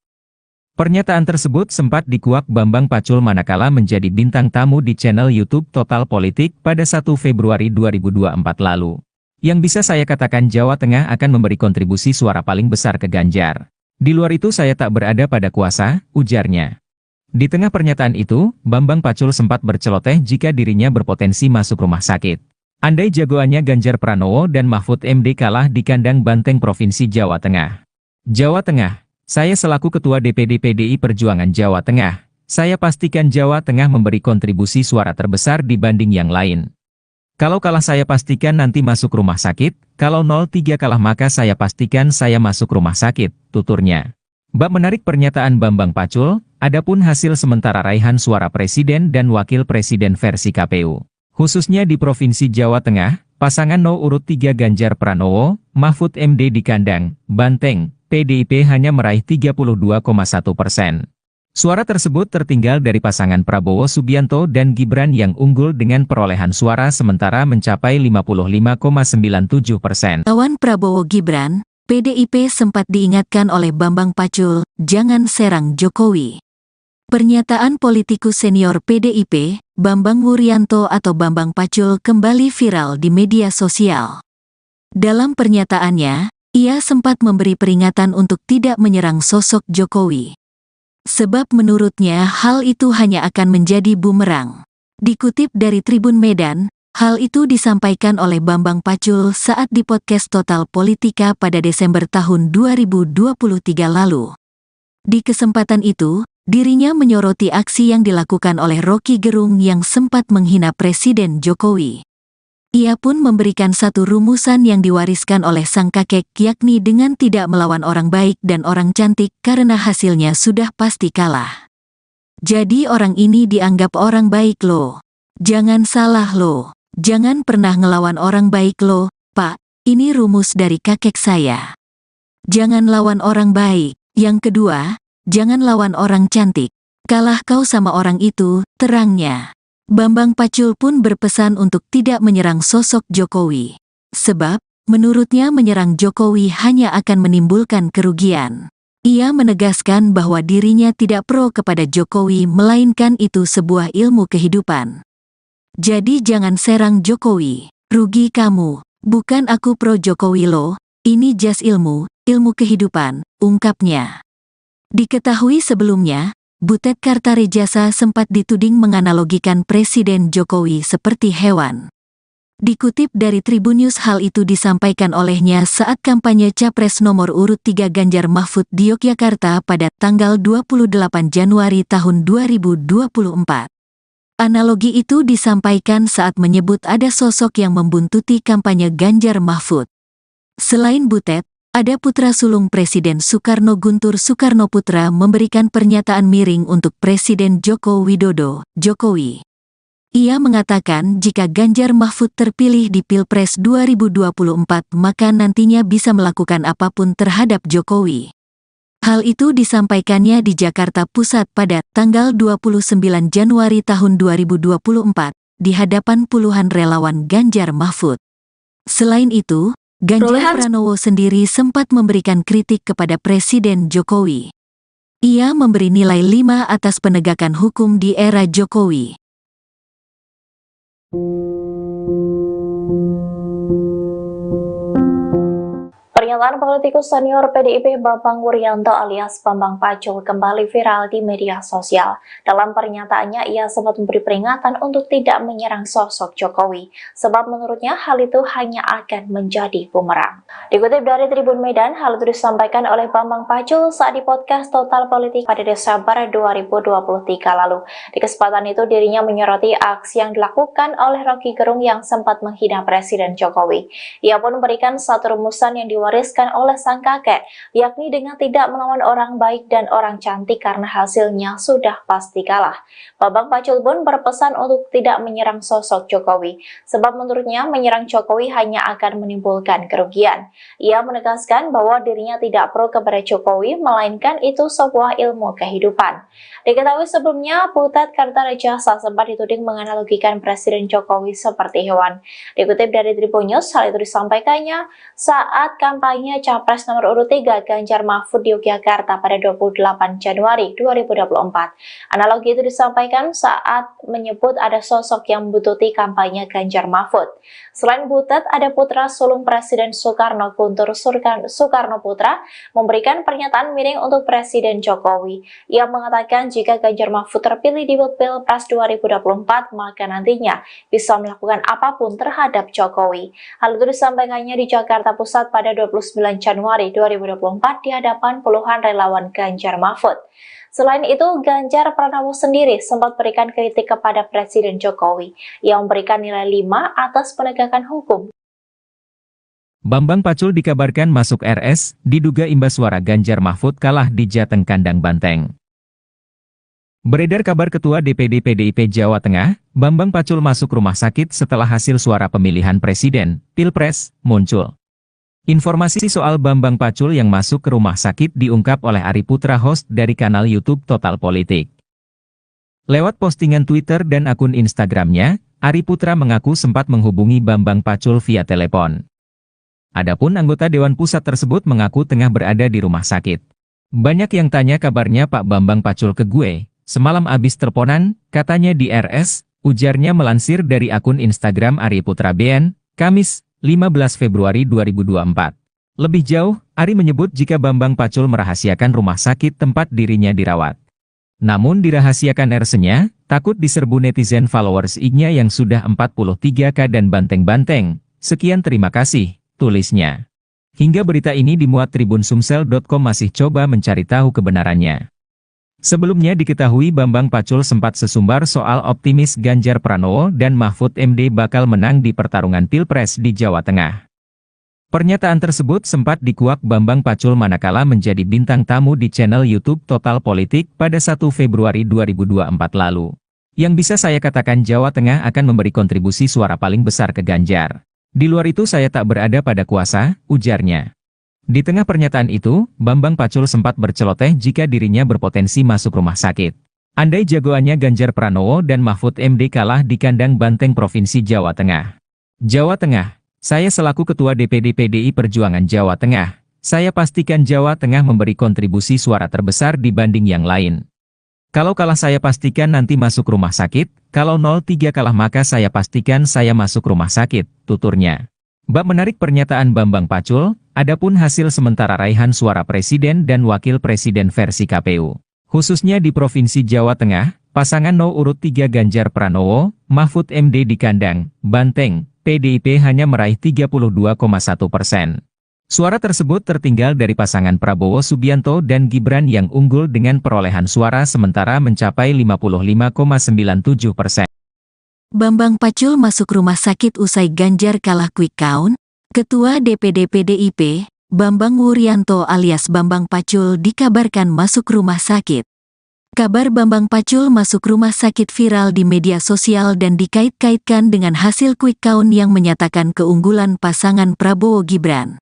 Pernyataan tersebut sempat dikuak Bambang Pacul manakala menjadi bintang tamu di channel YouTube Total Politik pada 1 Februari 2024 lalu. Yang bisa saya katakan Jawa Tengah akan memberi kontribusi suara paling besar ke Ganjar. Di luar itu saya tak berada pada kuasa, ujarnya. Di tengah pernyataan itu, Bambang Pacul sempat berceloteh jika dirinya berpotensi masuk rumah sakit. Andai jagoannya Ganjar Pranowo dan Mahfud MD kalah di kandang Banteng Provinsi Jawa Tengah. Jawa Tengah. Saya selaku Ketua DPD PDI Perjuangan Jawa Tengah, saya pastikan Jawa Tengah memberi kontribusi suara terbesar dibanding yang lain. Kalau kalah saya pastikan nanti masuk rumah sakit, kalau 03 kalah maka saya pastikan saya masuk rumah sakit, tuturnya. Bab menarik pernyataan Bambang Pacul, adapun hasil sementara raihan suara presiden dan wakil presiden versi KPU. Khususnya di Provinsi Jawa Tengah, pasangan urut 3 Ganjar Pranowo, Mahfud MD di kandang Banteng, PDIP hanya meraih 32,1%. Suara tersebut tertinggal dari pasangan Prabowo Subianto dan Gibran yang unggul dengan perolehan suara sementara mencapai 55,97%. Lawan Prabowo Gibran, PDIP sempat diingatkan oleh Bambang Pacul, jangan serang Jokowi. Pernyataan politikus senior PDIP, Bambang Wuryanto atau Bambang Pacul kembali viral di media sosial. Dalam pernyataannya, ia sempat memberi peringatan untuk tidak menyerang sosok Jokowi. Sebab menurutnya hal itu hanya akan menjadi bumerang. Dikutip dari Tribun Medan, hal itu disampaikan oleh Bambang Pacul saat di podcast Total Politika pada Desember tahun 2023 lalu. Di kesempatan itu, dirinya menyoroti aksi yang dilakukan oleh Rocky Gerung yang sempat menghina Presiden Jokowi. Ia pun memberikan satu rumusan yang diwariskan oleh sang kakek yakni dengan tidak melawan orang baik dan orang cantik karena hasilnya sudah pasti kalah. Jadi orang ini dianggap orang baik loh. Jangan salah loh. Jangan pernah ngelawan orang baik loh, Pak. Ini rumus dari kakek saya. Jangan lawan orang baik. Yang kedua, jangan lawan orang cantik. Kalah kau sama orang itu, terangnya. Bambang Pacul pun berpesan untuk tidak menyerang sosok Jokowi. Sebab, menurutnya menyerang Jokowi hanya akan menimbulkan kerugian. Ia menegaskan bahwa dirinya tidak pro kepada Jokowi melainkan itu sebuah ilmu kehidupan. Jadi jangan serang Jokowi, rugi kamu, bukan aku pro Jokowi loh, Ini jas ilmu kehidupan, ungkapnya. Diketahui sebelumnya, Butet Kartarejasa sempat dituding menganalogikan Presiden Jokowi seperti hewan. Dikutip dari Tribun News, hal itu disampaikan olehnya saat kampanye Capres nomor urut 3 Ganjar Mahfud di Yogyakarta pada tanggal 28 Januari tahun 2024. Analogi itu disampaikan saat menyebut ada sosok yang membuntuti kampanye Ganjar Mahfud. Selain Butet, ada putra sulung Presiden Soekarno, Guntur Soekarnoputra, memberikan pernyataan miring untuk Presiden Joko Widodo, Jokowi. Ia mengatakan jika Ganjar Mahfud terpilih di Pilpres 2024 maka nantinya bisa melakukan apapun terhadap Jokowi. Hal itu disampaikannya di Jakarta Pusat pada tanggal 29 Januari tahun 2024 di hadapan puluhan relawan Ganjar Mahfud. Selain itu, Ganjar Pranowo sendiri sempat memberikan kritik kepada Presiden Jokowi. Ia memberi nilai 5 atas penegakan hukum di era Jokowi. Pernyataan politikus senior PDIP Bambang Wuryanto alias Bambang Pacul kembali viral di media sosial. Dalam pernyataannya, ia sempat memberi peringatan untuk tidak menyerang sosok Jokowi, sebab menurutnya hal itu hanya akan menjadi bumerang. Dikutip dari Tribun Medan, hal itu disampaikan oleh Bambang Pacul saat di podcast Total Politik pada Desember 2023 lalu. Di kesempatan itu, dirinya menyoroti aksi yang dilakukan oleh Rocky Gerung yang sempat menghina Presiden Jokowi. Ia pun memberikan satu rumusan yang diwariskan oleh sang kakek, yakni dengan tidak melawan orang baik dan orang cantik karena hasilnya sudah pasti kalah. Bambang Pacul pun berpesan untuk tidak menyerang sosok Jokowi, sebab menurutnya menyerang Jokowi hanya akan menimbulkan kerugian. Ia menegaskan bahwa dirinya tidak pro kepada Jokowi, melainkan itu sebuah ilmu kehidupan. Diketahui sebelumnya, Butet Kartarejasa sempat dituding menganalogikan Presiden Jokowi seperti hewan. Dikutip dari Tribun News, hal itu disampaikannya saat kampanye Capres nomor urut 3 Ganjar Mahfud di Yogyakarta pada 28 Januari 2024. Analogi itu disampaikan saat menyebut ada sosok yang membuntuti kampanye Ganjar Mahfud. Selain Butet, ada putra sulung Presiden Soekarno, Guntur Soekarnoputra, memberikan pernyataan miring untuk Presiden Jokowi. Ia mengatakan jika Ganjar Mahfud terpilih di Pilpres 2024, maka nantinya bisa melakukan apapun terhadap Jokowi. Hal itu disampaikannya di Jakarta Pusat pada 29 Januari 2024 di hadapan puluhan relawan Ganjar Mahfud. Selain itu, Ganjar Pranowo sendiri sempat berikan kritik kepada Presiden Jokowi yang memberikan nilai 5 atas penegakan hukum. Bambang Pacul dikabarkan masuk RS, diduga imbas suara Ganjar Mahfud kalah di Jateng Kandang Banteng. Beredar kabar Ketua DPD PDIP Jawa Tengah, Bambang Pacul masuk rumah sakit setelah hasil suara pemilihan Presiden, Pilpres, muncul. Informasi soal Bambang Pacul yang masuk ke rumah sakit diungkap oleh Ari Putra, host dari kanal YouTube Total Politik. Lewat postingan Twitter dan akun Instagramnya, Ari Putra mengaku sempat menghubungi Bambang Pacul via telepon. Adapun anggota Dewan Pusat tersebut mengaku tengah berada di rumah sakit. Banyak yang tanya kabarnya Pak Bambang Pacul ke gue, semalam abis teleponan, katanya di RS, ujarnya melansir dari akun Instagram Ari Putra BN, Kamis, 15 Februari 2024. Lebih jauh, Ari menyebut jika Bambang Pacul merahasiakan rumah sakit tempat dirinya dirawat. Namun dirahasiakan RS-nya, takut diserbu netizen followers IG-nya yang sudah 43K dan banteng-banteng. Sekian, terima kasih, tulisnya. Hingga berita ini dimuat Tribun Sumsel.com masih coba mencari tahu kebenarannya. Sebelumnya diketahui Bambang Pacul sempat sesumbar soal optimis Ganjar Pranowo dan Mahfud MD bakal menang di pertarungan Pilpres di Jawa Tengah. Pernyataan tersebut sempat dikuak Bambang Pacul manakala menjadi bintang tamu di channel YouTube Total Politik pada 1 Februari 2024 lalu. Yang bisa saya katakan Jawa Tengah akan memberi kontribusi suara paling besar ke Ganjar. Di luar itu saya tak berada pada kuasa, ujarnya. Di tengah pernyataan itu, Bambang Pacul sempat berceloteh jika dirinya berpotensi masuk rumah sakit. Andai jagoannya Ganjar Pranowo dan Mahfud MD kalah di kandang banteng Provinsi Jawa Tengah. Jawa Tengah, saya selaku Ketua DPD PDI Perjuangan Jawa Tengah, saya pastikan Jawa Tengah memberi kontribusi suara terbesar dibanding yang lain. Kalau kalah saya pastikan nanti masuk rumah sakit, kalau 03 kalah maka saya pastikan saya masuk rumah sakit, tuturnya. Bak menarik pernyataan Bambang Pacul, adapun hasil sementara raihan suara presiden dan wakil presiden versi KPU. Khususnya di Provinsi Jawa Tengah, pasangan No. urut 3 Ganjar Pranowo, Mahfud MD di kandang, Banteng, PDIP hanya meraih 32,1%. Suara tersebut tertinggal dari pasangan Prabowo Subianto dan Gibran yang unggul dengan perolehan suara sementara mencapai 55,97%. Bambang Pacul masuk rumah sakit usai Ganjar kalah quick count. Ketua DPD PDIP, Bambang Wuryanto alias Bambang Pacul dikabarkan masuk rumah sakit. Kabar Bambang Pacul masuk rumah sakit viral di media sosial dan dikait-kaitkan dengan hasil quick count yang menyatakan keunggulan pasangan Prabowo Gibran.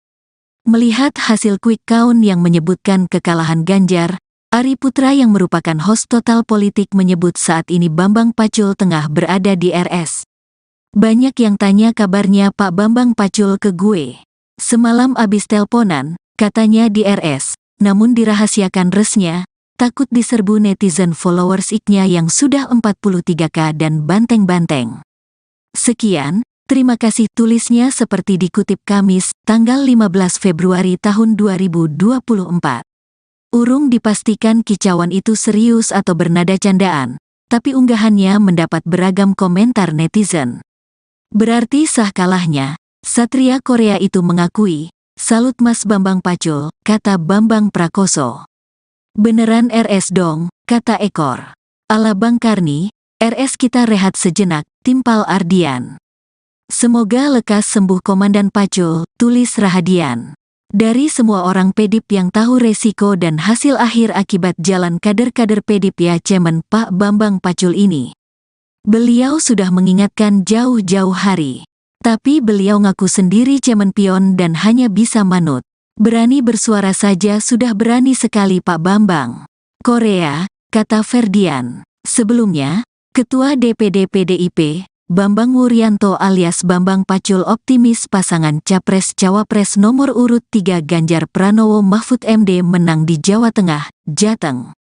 Melihat hasil quick count yang menyebutkan kekalahan Ganjar, Ari Putra yang merupakan host Total Politik menyebut saat ini Bambang Pacul tengah berada di RS. Banyak yang tanya kabarnya Pak Bambang Pacul ke gue. Semalam abis telponan, katanya di RS, namun dirahasiakan resnya, takut diserbu netizen followers iknya yang sudah 43K dan banteng-banteng. Sekian, terima kasih tulisnya seperti dikutip Kamis, tanggal 15 Februari tahun 2024. Urung dipastikan kicauan itu serius atau bernada candaan, tapi unggahannya mendapat beragam komentar netizen. Berarti sah kalahnya, Satria Korea itu mengakui, salut Mas Bambang Pacul, kata Bambang Prakoso. Beneran RS dong, kata Ekor. Ala Bang Karni, RS kita rehat sejenak, timpal Ardian. Semoga lekas sembuh Komandan Pacul, tulis Rahadian. Dari semua orang PDIP yang tahu resiko dan hasil akhir akibat jalan kader-kader PDIP ya cemen Pak Bambang Pacul ini. Beliau sudah mengingatkan jauh-jauh hari. Tapi beliau ngaku sendiri cemen pion dan hanya bisa manut. Berani bersuara saja sudah berani sekali Pak Bambang. Korea, kata Ferdian. Sebelumnya, Ketua DPD PDIP, Bambang Wuryanto alias Bambang Pacul optimis pasangan Capres-Cawapres nomor urut 3 Ganjar Pranowo Mahfud MD menang di Jawa Tengah, Jateng.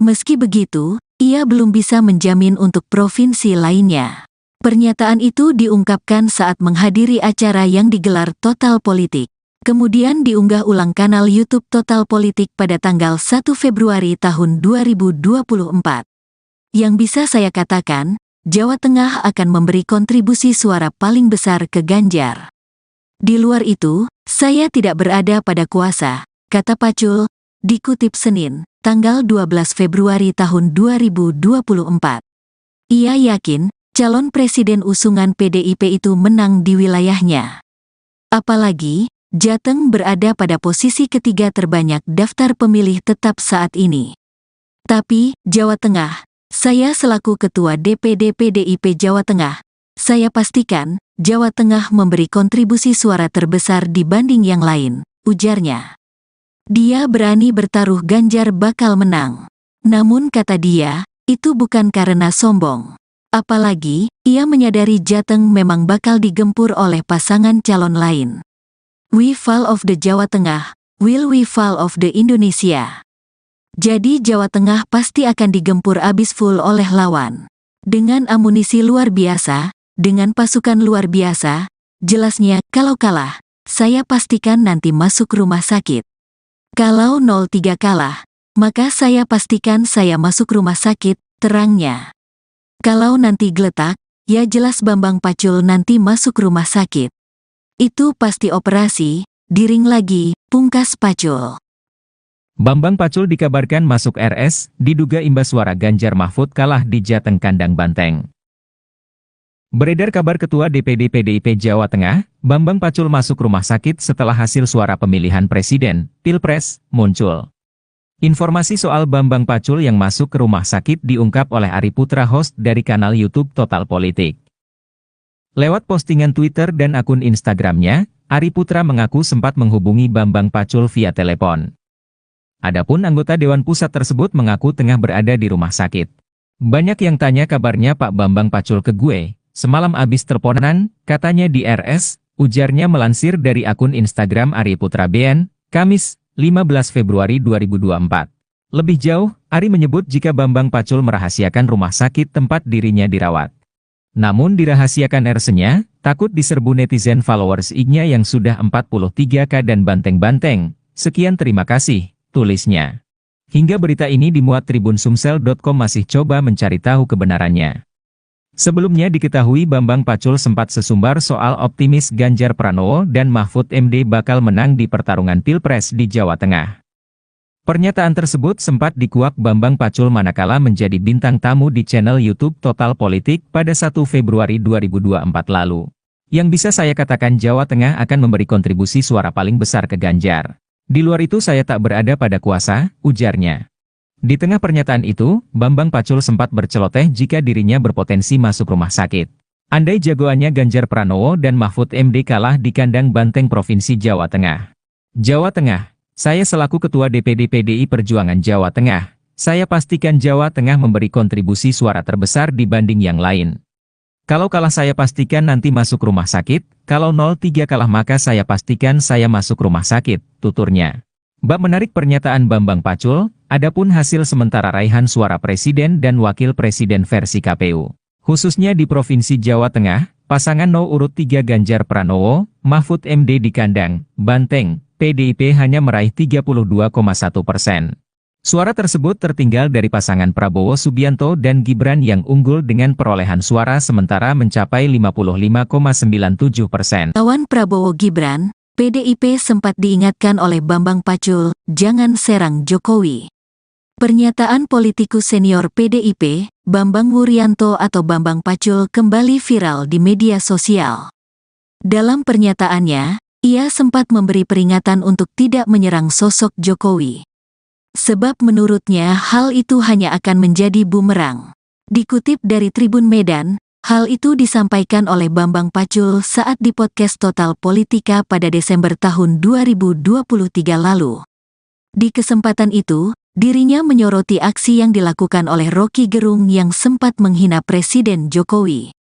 Meski begitu, ia belum bisa menjamin untuk provinsi lainnya. Pernyataan itu diungkapkan saat menghadiri acara yang digelar Total Politik. Kemudian diunggah ulang kanal YouTube Total Politik pada tanggal 1 Februari tahun 2024. Yang bisa saya katakan, Jawa Tengah akan memberi kontribusi suara paling besar ke Ganjar. Di luar itu, saya tidak berada pada kuasa, kata Pacul, dikutip Senin, tanggal 12 Februari tahun 2024. Ia yakin, calon presiden usungan PDIP itu menang di wilayahnya. Apalagi, Jateng berada pada posisi ketiga terbanyak daftar pemilih tetap saat ini. Tapi, Jawa Tengah, saya selaku Ketua DPD PDIP Jawa Tengah, saya pastikan, Jawa Tengah memberi kontribusi suara terbesar dibanding yang lain, ujarnya. Dia berani bertaruh Ganjar bakal menang. Namun kata dia, itu bukan karena sombong. Apalagi, ia menyadari Jateng memang bakal digempur oleh pasangan calon lain. We fall of the Jawa Tengah, will we fall of the Indonesia? Jadi Jawa Tengah pasti akan digempur abis full oleh lawan. Dengan amunisi luar biasa, dengan pasukan luar biasa, jelasnya kalau kalah, saya pastikan nanti masuk rumah sakit. Kalau 03 kalah, maka saya pastikan saya masuk rumah sakit, terangnya. Kalau nanti geletak, ya jelas Bambang Pacul nanti masuk rumah sakit. Itu pasti operasi, diring lagi, pungkas Pacul. Bambang Pacul dikabarkan masuk RS, diduga imbas suara Ganjar Mahfud kalah di Jateng kandang Banteng. Beredar kabar Ketua DPD PDIP Jawa Tengah, Bambang Pacul masuk rumah sakit setelah hasil suara pemilihan presiden, Pilpres, muncul. Informasi soal Bambang Pacul yang masuk ke rumah sakit diungkap oleh Ari Putra host dari kanal YouTube Total Politik. Lewat postingan Twitter dan akun Instagramnya, Ari Putra mengaku sempat menghubungi Bambang Pacul via telepon. Adapun anggota Dewan Pusat tersebut mengaku tengah berada di rumah sakit. Banyak yang tanya kabarnya Pak Bambang Pacul ke gue, semalam abis teleponan, katanya di RS, ujarnya melansir dari akun Instagram Ari Putra BN, Kamis, 15 Februari 2024. Lebih jauh, Ari menyebut jika Bambang Pacul merahasiakan rumah sakit tempat dirinya dirawat. Namun dirahasiakan RS-nya, Takut diserbu netizen followers IG-nya yang sudah 43K dan banteng-banteng. Sekian terima kasih, tulisnya. Hingga berita ini dimuat tribunsumsel.com masih coba mencari tahu kebenarannya. Sebelumnya diketahui Bambang Pacul sempat sesumbar soal optimis Ganjar Pranowo dan Mahfud MD bakal menang di pertarungan Pilpres di Jawa Tengah. Pernyataan tersebut sempat dikuak Bambang Pacul manakala menjadi bintang tamu di channel YouTube Total Politik pada 1 Februari 2024 lalu. Yang bisa saya katakan Jawa Tengah akan memberi kontribusi suara paling besar ke Ganjar. Di luar itu saya tak berada pada kuasa, ujarnya. Di tengah pernyataan itu, Bambang Pacul sempat berceloteh jika dirinya berpotensi masuk rumah sakit. Andai jagoannya Ganjar Pranowo dan Mahfud MD kalah di kandang banteng Provinsi Jawa Tengah. Jawa Tengah, saya selaku Ketua DPD PDI Perjuangan Jawa Tengah, saya pastikan Jawa Tengah memberi kontribusi suara terbesar dibanding yang lain. Kalau kalah saya pastikan nanti masuk rumah sakit, kalau 03 kalah maka saya pastikan saya masuk rumah sakit, tuturnya. Bab menarik pernyataan Bambang Pacul, adapun hasil sementara raihan suara Presiden dan Wakil Presiden versi KPU. Khususnya di Provinsi Jawa Tengah, pasangan urut 3 Ganjar Pranowo, Mahfud MD di kandang banteng, PDIP hanya meraih 32,1%. Suara tersebut tertinggal dari pasangan Prabowo Subianto dan Gibran yang unggul dengan perolehan suara sementara mencapai 55,97%. Lawan Prabowo Gibran, PDIP sempat diingatkan oleh Bambang Pacul, jangan serang Jokowi. Pernyataan politikus senior PDIP, Bambang Wuryanto atau Bambang Pacul kembali viral di media sosial. Dalam pernyataannya, ia sempat memberi peringatan untuk tidak menyerang sosok Jokowi. Sebab menurutnya hal itu hanya akan menjadi bumerang. Dikutip dari Tribun Medan, hal itu disampaikan oleh Bambang Pacul saat di podcast Total Politika pada Desember tahun 2023 lalu. Di kesempatan itu, dirinya menyoroti aksi yang dilakukan oleh Rocky Gerung yang sempat menghina Presiden Jokowi.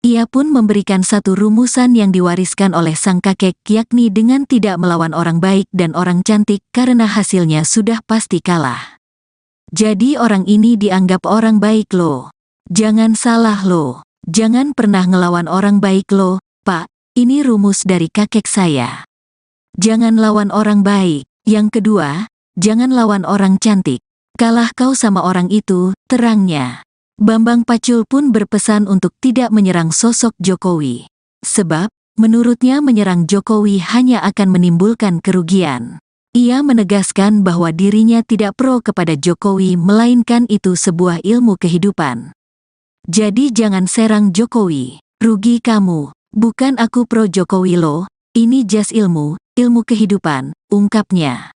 Ia pun memberikan satu rumusan yang diwariskan oleh sang kakek yakni dengan tidak melawan orang baik dan orang cantik karena hasilnya sudah pasti kalah. Jadi orang ini dianggap orang baik loh. Jangan salah loh. Jangan pernah ngelawan orang baik loh, Pak. Ini rumus dari kakek saya. Jangan lawan orang baik. Yang kedua, jangan lawan orang cantik. Kalah kau sama orang itu, terangnya. Bambang Pacul pun berpesan untuk tidak menyerang sosok Jokowi. Sebab, menurutnya menyerang Jokowi hanya akan menimbulkan kerugian. Ia menegaskan bahwa dirinya tidak pro kepada Jokowi melainkan itu sebuah ilmu kehidupan. Jadi jangan serang Jokowi, rugi kamu, bukan aku pro Jokowi loh, ini jas ilmu kehidupan, ungkapnya.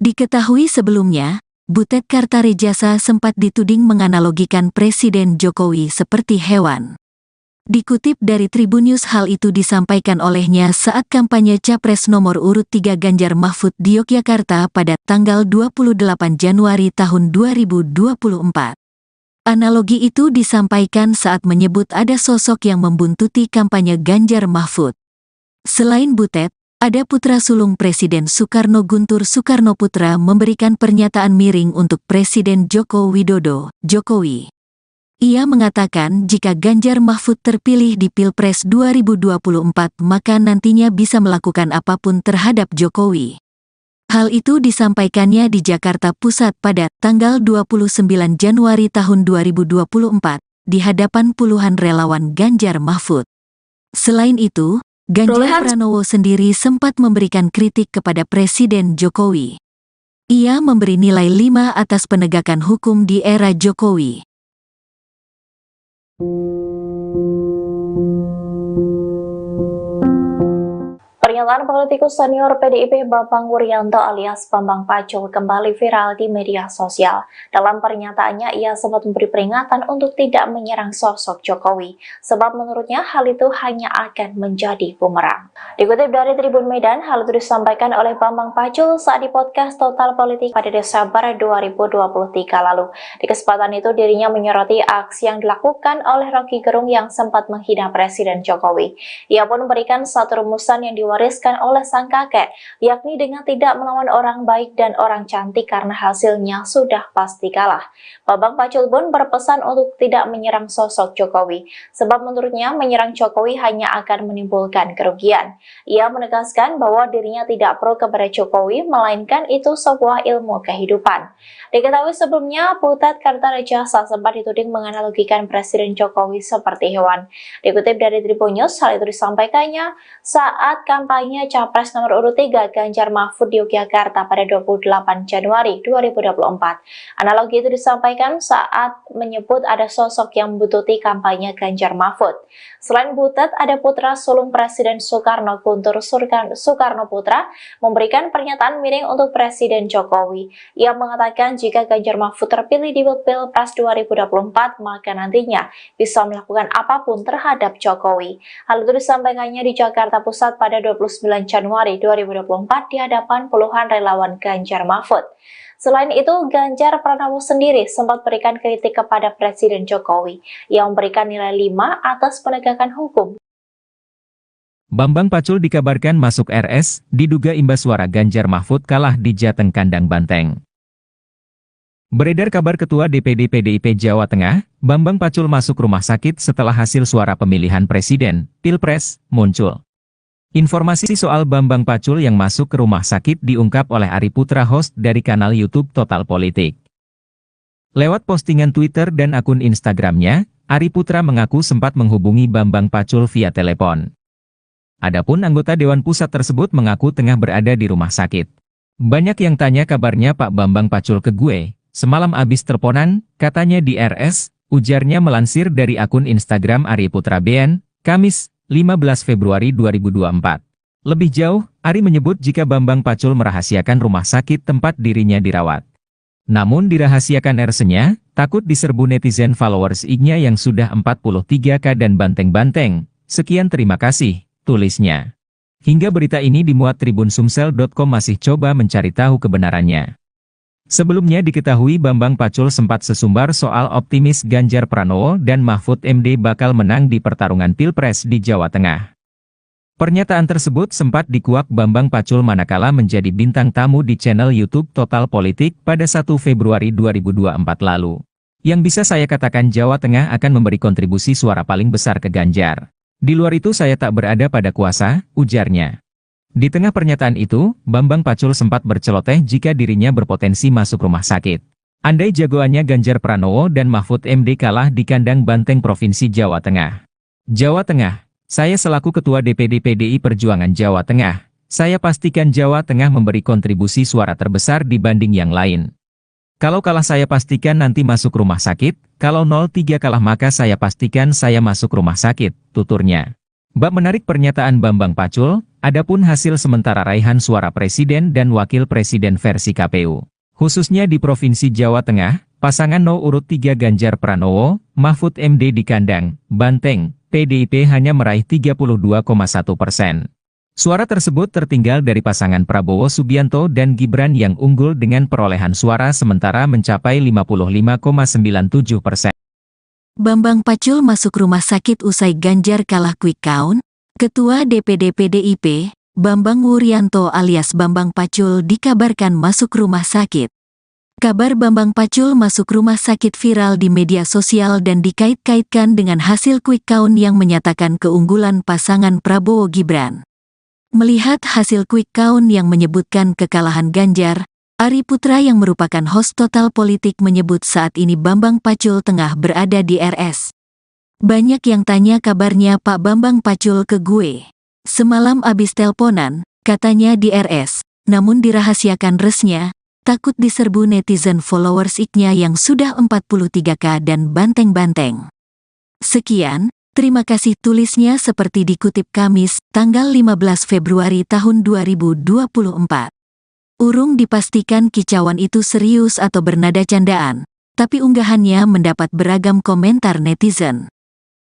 Diketahui sebelumnya, Butet Kartarejasa sempat dituding menganalogikan Presiden Jokowi seperti hewan. Dikutip dari Tribunnews hal itu disampaikan olehnya saat kampanye Capres nomor urut 3 Ganjar Mahfud di Yogyakarta pada tanggal 28 Januari tahun 2024. Analogi itu disampaikan saat menyebut ada sosok yang membuntuti kampanye Ganjar Mahfud. Selain Butet, ada putra sulung Presiden Soekarno Guntur Soekarnoputra memberikan pernyataan miring untuk Presiden Joko Widodo, Jokowi. Ia mengatakan jika Ganjar Mahfud terpilih di Pilpres 2024 maka nantinya bisa melakukan apapun terhadap Jokowi. Hal itu disampaikannya di Jakarta Pusat pada tanggal 29 Januari tahun 2024 di hadapan puluhan relawan Ganjar Mahfud. Selain itu, Ganjar Pranowo sendiri sempat memberikan kritik kepada Presiden Jokowi. Ia memberi nilai 5 atas penegakan hukum di era Jokowi. Pernyataan politikus senior PDIP Bambang Wuryanto alias Bambang Pacul kembali viral di media sosial. Dalam pernyataannya, ia sempat memberi peringatan untuk tidak menyerang sosok Jokowi, sebab menurutnya hal itu hanya akan menjadi bumerang. Dikutip dari Tribun Medan, hal itu disampaikan oleh Bambang Pacul saat di podcast Total Politik pada Desember 2023 lalu. Di kesempatan itu, dirinya menyoroti aksi yang dilakukan oleh Rocky Gerung yang sempat menghina Presiden Jokowi. Ia pun memberikan satu rumusan yang diwariskan diwariskan oleh sang kakek, yakni dengan tidak melawan orang baik dan orang cantik karena hasilnya sudah pasti kalah. Bambang Pacul pun berpesan untuk tidak menyerang sosok Jokowi, sebab menurutnya menyerang Jokowi hanya akan menimbulkan kerugian. Ia menegaskan bahwa dirinya tidak pro kepada Jokowi, melainkan itu sebuah ilmu kehidupan. Diketahui sebelumnya, Butet Kartarejasa sempat dituding menganalogikan Presiden Jokowi seperti hewan. Dikutip dari Tribun News, hal itu disampaikannya saat kampanye Capres nomor urut 3 Ganjar Mahfud di Yogyakarta pada 28 Januari 2024. Analogi itu disampaikan saat menyebut ada sosok yang membututi kampanye Ganjar Mahfud. Selain Butet, ada putra sulung Presiden Soekarno, Guntur Soekarno Putra, memberikan pernyataan miring untuk Presiden Jokowi. Ia mengatakan jika Ganjar Mahfud terpilih di Pilpres 2024, maka nantinya bisa melakukan apapun terhadap Jokowi. Hal itu disampaikannya di Jakarta Pusat pada 29 Januari 2024 di hadapan puluhan relawan Ganjar Mahfud. Selain itu, Ganjar Pranowo sendiri sempat berikan kritik kepada Presiden Jokowi yang memberikan nilai 5 atas penegakan hukum. Bambang Pacul dikabarkan masuk RS, diduga imbas suara Ganjar Mahfud kalah di Jateng Kandang Banteng. Beredar kabar Ketua DPD PDIP Jawa Tengah, Bambang Pacul masuk rumah sakit setelah hasil suara pemilihan presiden, Pilpres, muncul. Informasi soal Bambang Pacul yang masuk ke rumah sakit diungkap oleh Ari Putra, host dari kanal YouTube Total Politik. Lewat postingan Twitter dan akun Instagramnya, Ari Putra mengaku sempat menghubungi Bambang Pacul via telepon. Adapun anggota Dewan Pusat tersebut mengaku tengah berada di rumah sakit. Banyak yang tanya kabarnya Pak Bambang Pacul ke gue. Semalam abis teleponan, katanya di RS, ujarnya melansir dari akun Instagram Ari Putra BN, Kamis, 15 Februari 2024. Lebih jauh, Ari menyebut jika Bambang Pacul merahasiakan rumah sakit tempat dirinya dirawat. Namun dirahasiakan RS-nya, takut diserbu netizen followers IG-nya yang sudah 43K dan banteng-banteng. Sekian terima kasih, tulisnya. Hingga berita ini dimuat tribunsumsel.com masih coba mencari tahu kebenarannya. Sebelumnya diketahui Bambang Pacul sempat sesumbar soal optimis Ganjar Pranowo dan Mahfud MD bakal menang di pertarungan Pilpres di Jawa Tengah. Pernyataan tersebut sempat dikuak Bambang Pacul manakala menjadi bintang tamu di channel YouTube Total Politik pada 1 Februari 2024 lalu. Yang bisa saya katakan Jawa Tengah akan memberi kontribusi suara paling besar ke Ganjar. Di luar itu saya tak berada pada kuasa, ujarnya. Di tengah pernyataan itu, Bambang Pacul sempat berceloteh jika dirinya berpotensi masuk rumah sakit. Andai jagoannya Ganjar Pranowo dan Mahfud MD kalah di kandang banteng Provinsi Jawa Tengah. Jawa Tengah, saya selaku Ketua DPD PDI Perjuangan Jawa Tengah, saya pastikan Jawa Tengah memberi kontribusi suara terbesar dibanding yang lain. Kalau kalah saya pastikan nanti masuk rumah sakit, kalau 03 kalah maka saya pastikan saya masuk rumah sakit, tuturnya. Bab menarik pernyataan Bambang Pacul, adapun hasil sementara raihan suara presiden dan wakil presiden versi KPU. Khususnya di Provinsi Jawa Tengah, pasangan No urut 3 Ganjar Pranowo, Mahfud MD di kandang banteng, PDIP hanya meraih 32,1%. Suara tersebut tertinggal dari pasangan Prabowo Subianto dan Gibran yang unggul dengan perolehan suara sementara mencapai 55,97%. Bambang Pacul masuk rumah sakit usai Ganjar kalah quick count. Ketua DPD PDIP, Bambang Wuryanto alias Bambang Pacul dikabarkan masuk rumah sakit. Kabar Bambang Pacul masuk rumah sakit viral di media sosial dan dikait-kaitkan dengan hasil quick count yang menyatakan keunggulan pasangan Prabowo Gibran. Melihat hasil quick count yang menyebutkan kekalahan Ganjar, Ari Putra yang merupakan host Total Politik menyebut saat ini Bambang Pacul tengah berada di RS. Banyak yang tanya kabarnya Pak Bambang Pacul ke gue. Semalam abis teleponan, katanya di RS, namun dirahasiakan resnya, takut diserbu netizen followers IG-nya yang sudah 43K dan banteng-banteng. Sekian, terima kasih tulisnya seperti dikutip Kamis, tanggal 15 Februari tahun 2024. Urung dipastikan kicauan itu serius atau bernada candaan, tapi unggahannya mendapat beragam komentar netizen.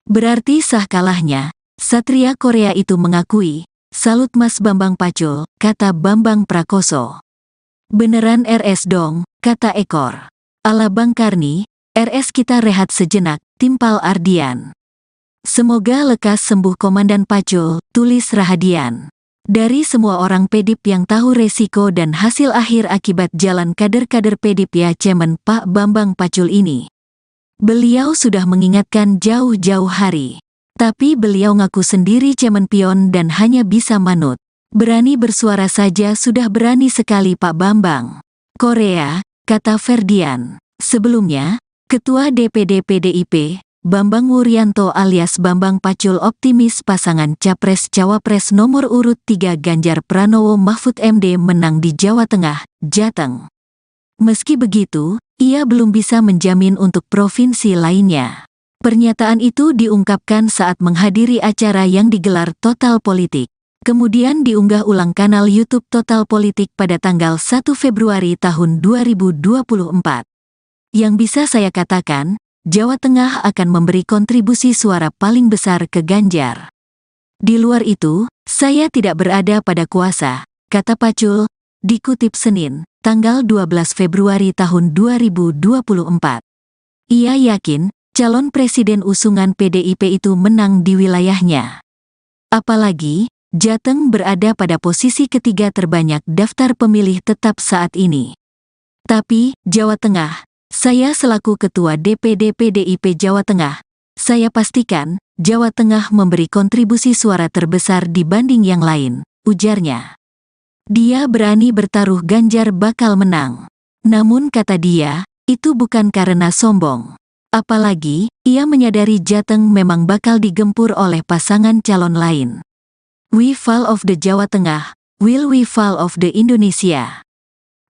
Berarti sah kalahnya, Satria Korea itu mengakui, salut Mas Bambang Pacul, kata Bambang Prakoso. Beneran RS dong, kata Ekor. Ala Bang Karni, RS kita rehat sejenak, timpal Ardian. Semoga lekas sembuh Komandan Pacul, tulis Rahadian. Dari semua orang PDIP yang tahu resiko dan hasil akhir akibat jalan kader-kader PDIP ya Cemen Pak Bambang Pacul ini. Beliau sudah mengingatkan jauh-jauh hari. Tapi beliau ngaku sendiri cemen pion dan hanya bisa manut. Berani bersuara saja sudah berani sekali Pak Bambang. Korea, kata Ferdian. Sebelumnya, Ketua DPD PDIP, Bambang Wuryanto alias Bambang Pacul optimis pasangan Capres-Cawapres nomor urut 3 Ganjar Pranowo Mahfud MD menang di Jawa Tengah, Jateng. Meski begitu, ia belum bisa menjamin untuk provinsi lainnya. Pernyataan itu diungkapkan saat menghadiri acara yang digelar Total Politik. Kemudian diunggah ulang kanal YouTube Total Politik pada tanggal 1 Februari tahun 2024. Yang bisa saya katakan, Jawa Tengah akan memberi kontribusi suara paling besar ke Ganjar. Di luar itu, saya tidak berada pada kuasa, kata Pacul, dikutip Senin, tanggal 12 Februari tahun 2024. Ia yakin, calon presiden usungan PDIP itu menang di wilayahnya. Apalagi, Jateng berada pada posisi ketiga terbanyak daftar pemilih tetap saat ini. Tapi, Jawa Tengah, saya selaku Ketua DPD PDIP Jawa Tengah, saya pastikan, Jawa Tengah memberi kontribusi suara terbesar dibanding yang lain, ujarnya. Dia berani bertaruh Ganjar bakal menang. Namun kata dia, itu bukan karena sombong. Apalagi, ia menyadari Jateng memang bakal digempur oleh pasangan calon lain. We fall of the Jawa Tengah, will we fall of the Indonesia?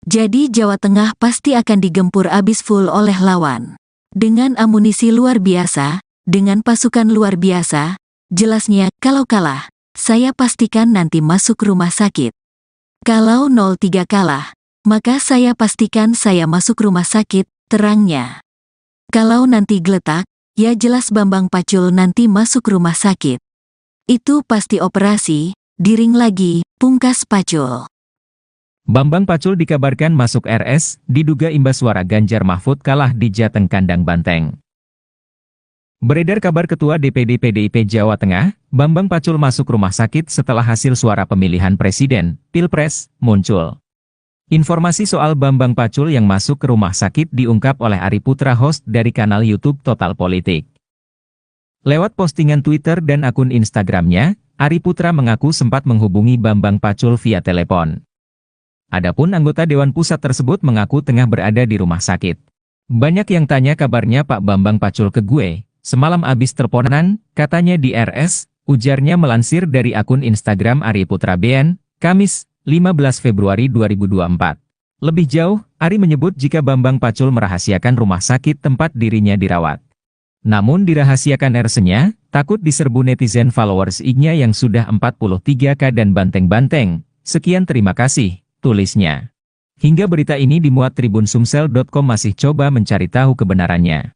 Jadi Jawa Tengah pasti akan digempur abis full oleh lawan. Dengan amunisi luar biasa, dengan pasukan luar biasa, jelasnya kalau kalah, saya pastikan nanti masuk rumah sakit. Kalau 03 kalah, maka saya pastikan saya masuk rumah sakit, terangnya. Kalau nanti geletak, ya jelas Bambang Pacul nanti masuk rumah sakit. Itu pasti operasi, diring lagi, pungkas Pacul. Bambang Pacul dikabarkan masuk RS, diduga imbas suara Ganjar Mahfud kalah di Jateng kandang Banteng. Beredar kabar Ketua DPD PDIP Jawa Tengah, Bambang Pacul masuk rumah sakit setelah hasil suara pemilihan presiden, Pilpres, muncul. Informasi soal Bambang Pacul yang masuk ke rumah sakit diungkap oleh Ari Putra host dari kanal YouTube Total Politik. Lewat postingan Twitter dan akun Instagramnya, Ari Putra mengaku sempat menghubungi Bambang Pacul via telepon. Adapun anggota Dewan Pusat tersebut mengaku tengah berada di rumah sakit. Banyak yang tanya kabarnya Pak Bambang Pacul ke gue, semalam abis teleponan, katanya di RS, ujarnya melansir dari akun Instagram Ari Putra BN, Kamis, 15 Februari 2024. Lebih jauh, Ari menyebut jika Bambang Pacul merahasiakan rumah sakit tempat dirinya dirawat. Namun dirahasiakan RS-nya, takut diserbu netizen followers IG-nya yang sudah 43K dan banteng-banteng. Sekian terima kasih, tulisnya. Hingga berita ini dimuat tribun-sumsel.com masih coba mencari tahu kebenarannya.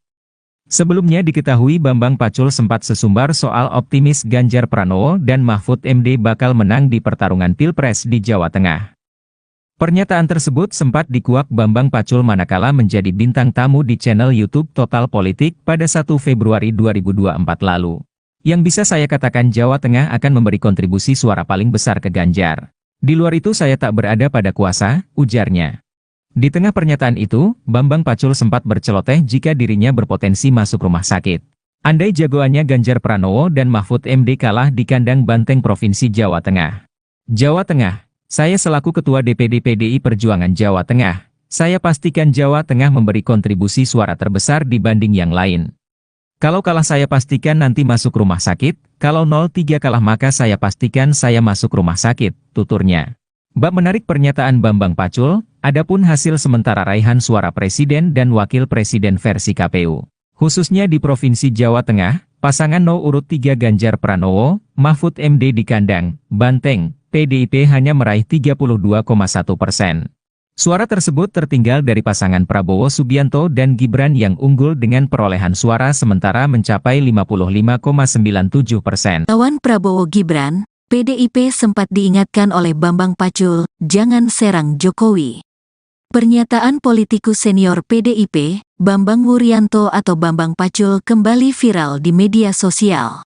Sebelumnya diketahui Bambang Pacul sempat sesumbar soal optimis Ganjar Pranowo dan Mahfud MD bakal menang di pertarungan Pilpres di Jawa Tengah. Pernyataan tersebut sempat dikuak Bambang Pacul manakala menjadi bintang tamu di channel YouTube Total Politik pada 1 Februari 2024 lalu. Yang bisa saya katakan Jawa Tengah akan memberi kontribusi suara paling besar ke Ganjar. Di luar itu saya tak berada pada kuasa, ujarnya. Di tengah pernyataan itu, Bambang Pacul sempat berceloteh jika dirinya berpotensi masuk rumah sakit. Andai jagoannya Ganjar Pranowo dan Mahfud MD kalah di kandang Banteng Provinsi Jawa Tengah. Jawa Tengah. Saya selaku Ketua DPD PDI Perjuangan Jawa Tengah, saya pastikan Jawa Tengah memberi kontribusi suara terbesar dibanding yang lain. Kalau kalah saya pastikan nanti masuk rumah sakit, kalau 03 kalah maka saya pastikan saya masuk rumah sakit, tuturnya. Bab menarik pernyataan Bambang Pacul, adapun hasil sementara raihan suara presiden dan wakil presiden versi KPU. Khususnya di Provinsi Jawa Tengah, pasangan urut 3 Ganjar Pranowo, Mahfud MD di kandang Banteng, PDIP hanya meraih 32,1%. Suara tersebut tertinggal dari pasangan Prabowo Subianto dan Gibran yang unggul dengan perolehan suara sementara mencapai 55,97%. Lawan Prabowo Gibran, PDIP sempat diingatkan oleh Bambang Pacul, jangan serang Jokowi. Pernyataan politikus senior PDIP, Bambang Wuryanto atau Bambang Pacul kembali viral di media sosial.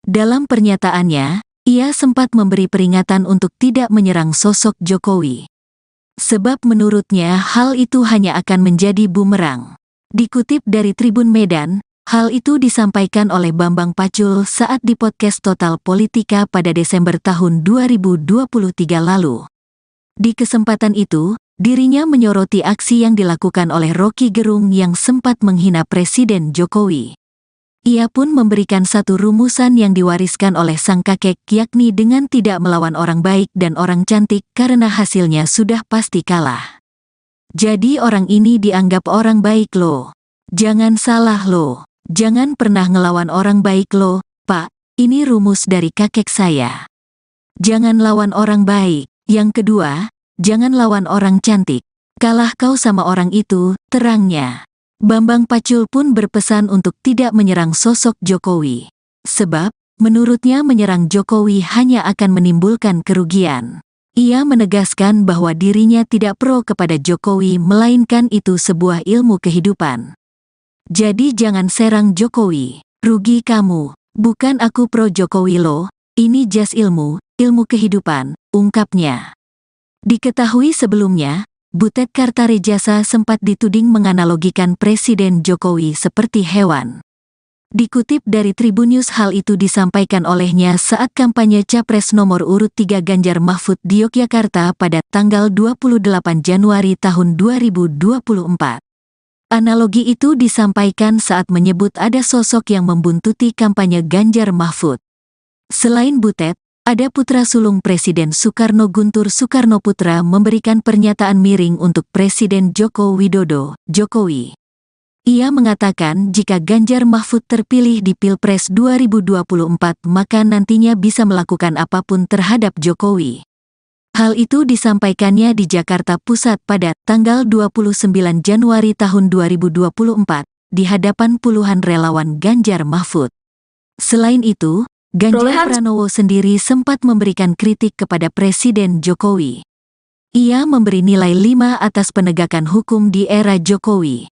Dalam pernyataannya, Ia sempat memberi peringatan untuk tidak menyerang sosok Jokowi. Sebab menurutnya hal itu hanya akan menjadi bumerang. Dikutip dari Tribun Medan, hal itu disampaikan oleh Bambang Pacul saat di podcast Total Politika pada Desember tahun 2023 lalu. Di kesempatan itu, dirinya menyoroti aksi yang dilakukan oleh Rocky Gerung yang sempat menghina Presiden Jokowi. Ia pun memberikan satu rumusan yang diwariskan oleh sang kakek, yakni dengan tidak melawan orang baik dan orang cantik karena hasilnya sudah pasti kalah. Jadi orang ini dianggap orang baik loh. Jangan salah loh. Jangan pernah ngelawan orang baik loh, Pak. Ini rumus dari kakek saya. Jangan lawan orang baik. Yang kedua, jangan lawan orang cantik. Kalah kau sama orang itu, terangnya. Bambang Pacul pun berpesan untuk tidak menyerang sosok Jokowi. Sebab, menurutnya menyerang Jokowi hanya akan menimbulkan kerugian. Ia menegaskan bahwa dirinya tidak pro kepada Jokowi melainkan itu sebuah ilmu kehidupan. Jadi jangan serang Jokowi, rugi kamu. Bukan aku pro Jokowi loh, ini jas ilmu kehidupan, ungkapnya. Diketahui sebelumnya, Butet Kartarejasa sempat dituding menganalogikan Presiden Jokowi seperti hewan. Dikutip dari Tribunnews, hal itu disampaikan olehnya saat kampanye Capres nomor urut 3 Ganjar Mahfud di Yogyakarta pada tanggal 28 Januari tahun 2024. Analogi itu disampaikan saat menyebut ada sosok yang membuntuti kampanye Ganjar Mahfud. Selain Butet, ada putra sulung Presiden Soekarno, Guntur Soekarnoputra, memberikan pernyataan miring untuk Presiden Joko Widodo, Jokowi. Ia mengatakan jika Ganjar Mahfud terpilih di Pilpres 2024 maka nantinya bisa melakukan apapun terhadap Jokowi. Hal itu disampaikannya di Jakarta Pusat pada tanggal 29 Januari tahun 2024 di hadapan puluhan relawan Ganjar Mahfud. Selain itu, Ganjar Pranowo sendiri sempat memberikan kritik kepada Presiden Jokowi. Ia memberi nilai 5 atas penegakan hukum di era Jokowi.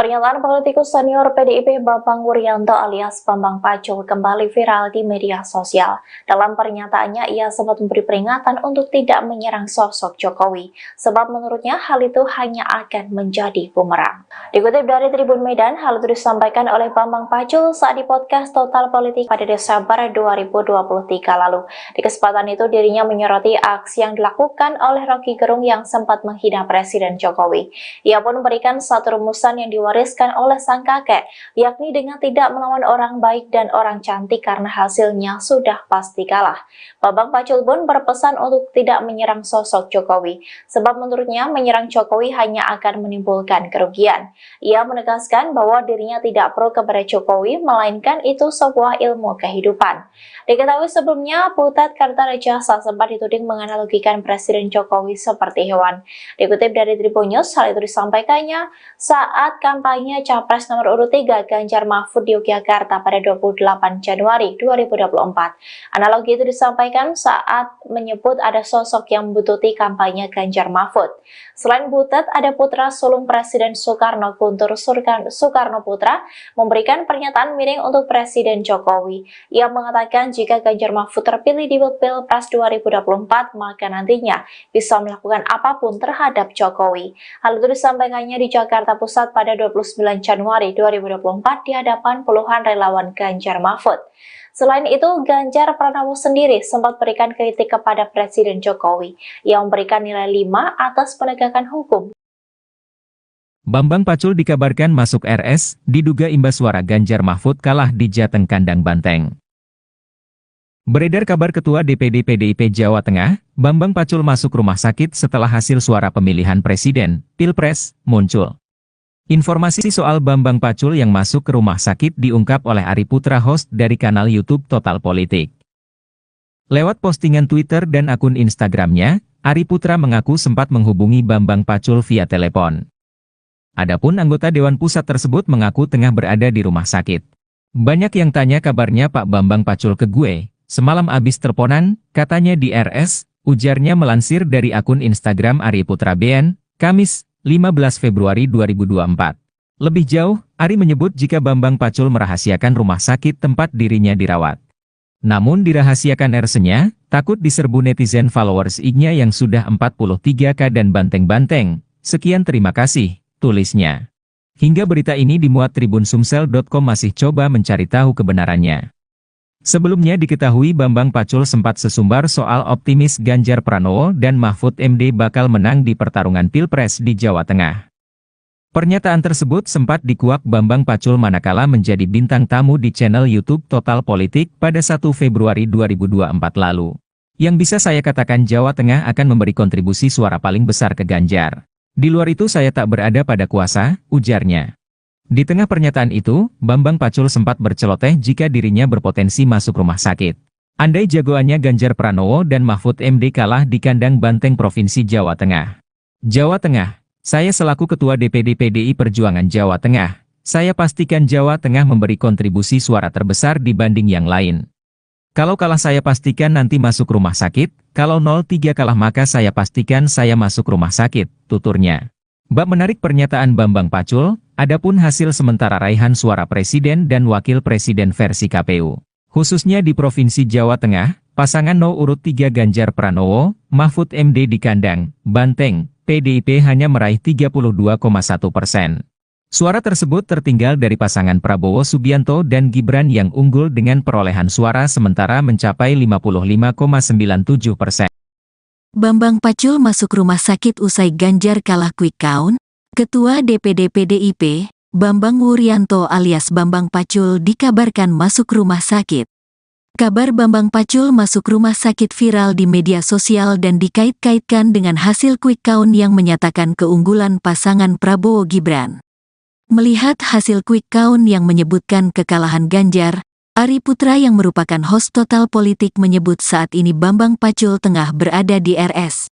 Pernyataan politikus senior PDIP Bambang Wuryanto alias Bambang Pacul kembali viral di media sosial. Dalam pernyataannya, ia sempat memberi peringatan untuk tidak menyerang sosok Jokowi, sebab menurutnya hal itu hanya akan menjadi bumerang. Dikutip dari Tribun Medan, hal itu disampaikan oleh Bambang Pacul saat di podcast Total Politik pada Desember 2023 lalu. Di kesempatan itu, dirinya menyoroti aksi yang dilakukan oleh Rocky Gerung yang sempat menghina Presiden Jokowi. Ia pun memberikan satu rumusan yang diwariskan oleh sang kakek, yakni dengan tidak melawan orang baik dan orang cantik karena hasilnya sudah pasti kalah. Bambang Pacul pun berpesan untuk tidak menyerang sosok Jokowi, sebab menurutnya menyerang Jokowi hanya akan menimbulkan kerugian. Ia menegaskan bahwa dirinya tidak pro kepada Jokowi, melainkan itu sebuah ilmu kehidupan. Diketahui sebelumnya, Butet Kartarejasa sempat dituding menganalogikan Presiden Jokowi seperti hewan. Dikutip dari Tribunnews, hal itu disampaikannya saat kampanye Capres nomor urut 3 Ganjar Mahfud di Yogyakarta pada 28 Januari 2024. Analogi itu disampaikan saat menyebut ada sosok yang membuntuti kampanye Ganjar Mahfud. Selain Butet, ada putra sulung Presiden Soekarno, Guntur Soekarnoputra, memberikan pernyataan miring untuk Presiden Jokowi. Ia mengatakan jika Ganjar Mahfud terpilih di Pilpres 2024, maka nantinya bisa melakukan apapun terhadap Jokowi. Hal itu disampaikannya di Jakarta Pusat pada 29 Januari 2024 di hadapan puluhan relawan Ganjar Mahfud. Selain itu, Ganjar Pranowo sendiri sempat berikan kritik kepada Presiden Jokowi yang memberikan nilai 5 atas penegakan hukum. Bambang Pacul dikabarkan masuk RS, diduga imbas suara Ganjar Mahfud kalah di Jateng Kandang Banteng. Beredar kabar Ketua DPD PDIP Jawa Tengah, Bambang Pacul masuk rumah sakit setelah hasil suara pemilihan Presiden, Pilpres, muncul. Informasi soal Bambang Pacul yang masuk ke rumah sakit diungkap oleh Ari Putra, host dari kanal YouTube Total Politik. Lewat postingan Twitter dan akun Instagramnya, Ari Putra mengaku sempat menghubungi Bambang Pacul via telepon. Adapun anggota Dewan Pusat tersebut mengaku tengah berada di rumah sakit. Banyak yang tanya kabarnya Pak Bambang Pacul ke gue, semalam abis teleponan, katanya di RS, ujarnya melansir dari akun Instagram Ari Putra BN, Kamis, 15 Februari 2024. Lebih jauh, Ari menyebut jika Bambang Pacul merahasiakan rumah sakit tempat dirinya dirawat. Namun dirahasiakan RS-nya, takut diserbu netizen followers IG-nya yang sudah 43K dan banteng-banteng. Sekian terima kasih, tulisnya. Hingga berita ini dimuat Tribun Sumsel.com masih coba mencari tahu kebenarannya. Sebelumnya diketahui Bambang Pacul sempat sesumbar soal optimis Ganjar Pranowo dan Mahfud MD bakal menang di pertarungan Pilpres di Jawa Tengah. Pernyataan tersebut sempat dikuak Bambang Pacul manakala menjadi bintang tamu di channel YouTube Total Politik pada 1 Februari 2024 lalu. Yang bisa saya katakan Jawa Tengah akan memberi kontribusi suara paling besar ke Ganjar. Di luar itu saya tak berada pada kuasa, ujarnya. Di tengah pernyataan itu, Bambang Pacul sempat berceloteh jika dirinya berpotensi masuk rumah sakit. Andai jagoannya Ganjar Pranowo dan Mahfud MD kalah di kandang banteng Provinsi Jawa Tengah. Jawa Tengah, saya selaku Ketua DPD PDI Perjuangan Jawa Tengah, saya pastikan Jawa Tengah memberi kontribusi suara terbesar dibanding yang lain. Kalau kalah saya pastikan nanti masuk rumah sakit, kalau 03 kalah maka saya pastikan saya masuk rumah sakit, tuturnya. Bab menarik pernyataan Bambang Pacul, adapun hasil sementara raihan suara presiden dan wakil presiden versi KPU. Khususnya di Provinsi Jawa Tengah, pasangan urut 3 Ganjar Pranowo, Mahfud MD di kandang banteng, PDIP hanya meraih 32,1%. Suara tersebut tertinggal dari pasangan Prabowo Subianto dan Gibran yang unggul dengan perolehan suara sementara mencapai 55,97%. Bambang Pacul masuk rumah sakit usai Ganjar kalah quick count. Ketua DPD PDIP, Bambang Wuryanto alias Bambang Pacul dikabarkan masuk rumah sakit. Kabar Bambang Pacul masuk rumah sakit viral di media sosial dan dikait-kaitkan dengan hasil quick count yang menyatakan keunggulan pasangan Prabowo Gibran. Melihat hasil quick count yang menyebutkan kekalahan Ganjar, Ari Putra yang merupakan host Total Politik menyebut saat ini Bambang Pacul tengah berada di RS.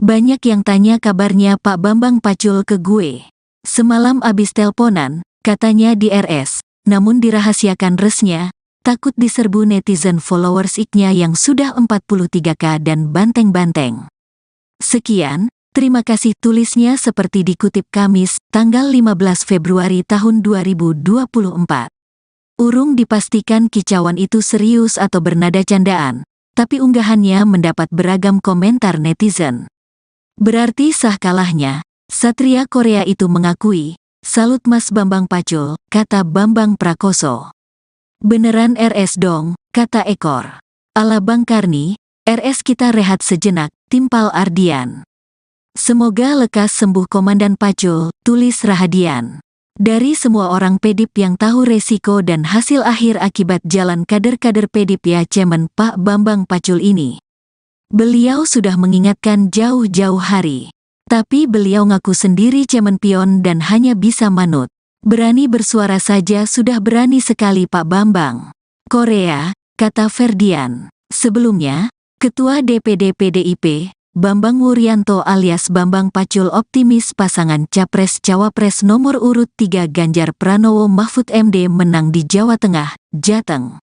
Banyak yang tanya kabarnya Pak Bambang Pacul ke gue. Semalam abis telponan, katanya di RS, namun dirahasiakan resnya, takut diserbu netizen followers IG-nya yang sudah 43K dan banteng-banteng. Sekian, terima kasih tulisnya seperti dikutip Kamis, tanggal 15 Februari tahun 2024. Urung dipastikan kicauan itu serius atau bernada candaan, tapi unggahannya mendapat beragam komentar netizen. Berarti sah kalahnya, Satria Korea itu mengakui, salut Mas Bambang Pacul, kata Bambang Prakoso. Beneran RS dong, kata Ekor. Ala Bang Karni, RS kita rehat sejenak, timpal Ardian. Semoga lekas sembuh Komandan Pacul, tulis Rahadian. Dari semua orang PDIP yang tahu resiko dan hasil akhir akibat jalan kader-kader PDIP ya Cemen Pak Bambang Pacul ini. Beliau sudah mengingatkan jauh-jauh hari. Tapi beliau ngaku sendiri Cemen pion dan hanya bisa manut. Berani bersuara saja sudah berani sekali Pak Bambang. Korea, kata Ferdian. Sebelumnya, Ketua DPD PDIP, Bambang Wuryanto alias Bambang Pacul optimis pasangan Capres-Cawapres nomor urut 3 Ganjar Pranowo Mahfud MD menang di Jawa Tengah, Jateng.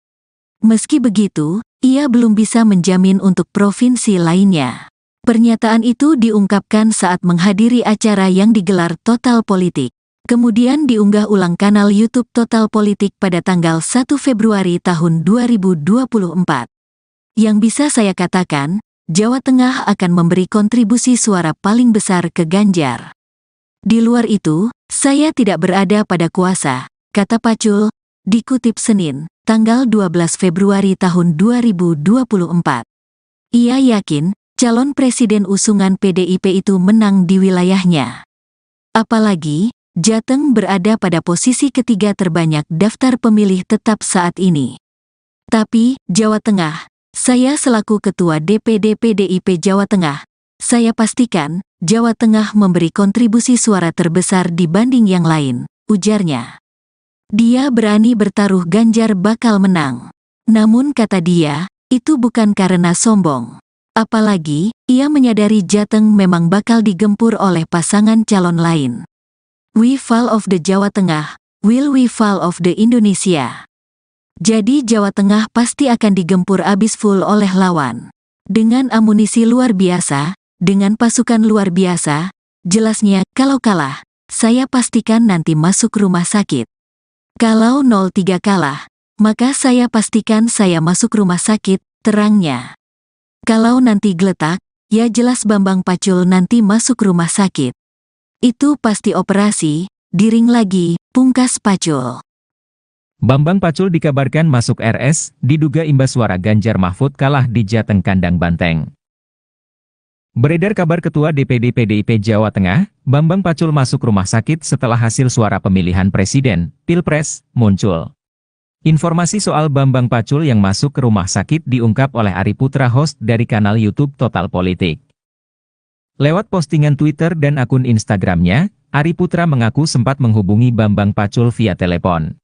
Meski begitu, ia belum bisa menjamin untuk provinsi lainnya. Pernyataan itu diungkapkan saat menghadiri acara yang digelar Total Politik. Kemudian diunggah ulang kanal YouTube Total Politik pada tanggal 1 Februari tahun 2024. Yang bisa saya katakan, Jawa Tengah akan memberi kontribusi suara paling besar ke Ganjar. Di luar itu, saya tidak berada pada kuasa, kata Pacul, dikutip Senin, tanggal 12 Februari tahun 2024. Ia yakin, calon presiden usungan PDIP itu menang di wilayahnya. Apalagi, Jateng berada pada posisi ketiga terbanyak daftar pemilih tetap saat ini. Tapi, Jawa Tengah, saya selaku Ketua DPD PDIP Jawa Tengah, saya pastikan, Jawa Tengah memberi kontribusi suara terbesar dibanding yang lain, ujarnya. Dia berani bertaruh Ganjar bakal menang. Namun kata dia, itu bukan karena sombong. Apalagi, ia menyadari Jateng memang bakal digempur oleh pasangan calon lain. We fall of the Jawa Tengah, will we fall of the Indonesia? Jadi Jawa Tengah pasti akan digempur abis full oleh lawan. Dengan amunisi luar biasa, dengan pasukan luar biasa, jelasnya kalau kalah, saya pastikan nanti masuk rumah sakit. Kalau 03 kalah, maka saya pastikan saya masuk rumah sakit, terangnya. Kalau nanti geletak, ya jelas Bambang Pacul nanti masuk rumah sakit. Itu pasti operasi, diring lagi, pungkas Pacul. Bambang Pacul dikabarkan masuk RS, diduga imbas suara Ganjar Mahfud kalah di Jateng Kandang Banteng. Beredar kabar Ketua DPD PDIP Jawa Tengah, Bambang Pacul masuk rumah sakit setelah hasil suara pemilihan presiden, Pilpres, muncul. Informasi soal Bambang Pacul yang masuk ke rumah sakit diungkap oleh Ari Putra, host dari kanal YouTube Total Politik. Lewat postingan Twitter dan akun Instagramnya, Ari Putra mengaku sempat menghubungi Bambang Pacul via telepon.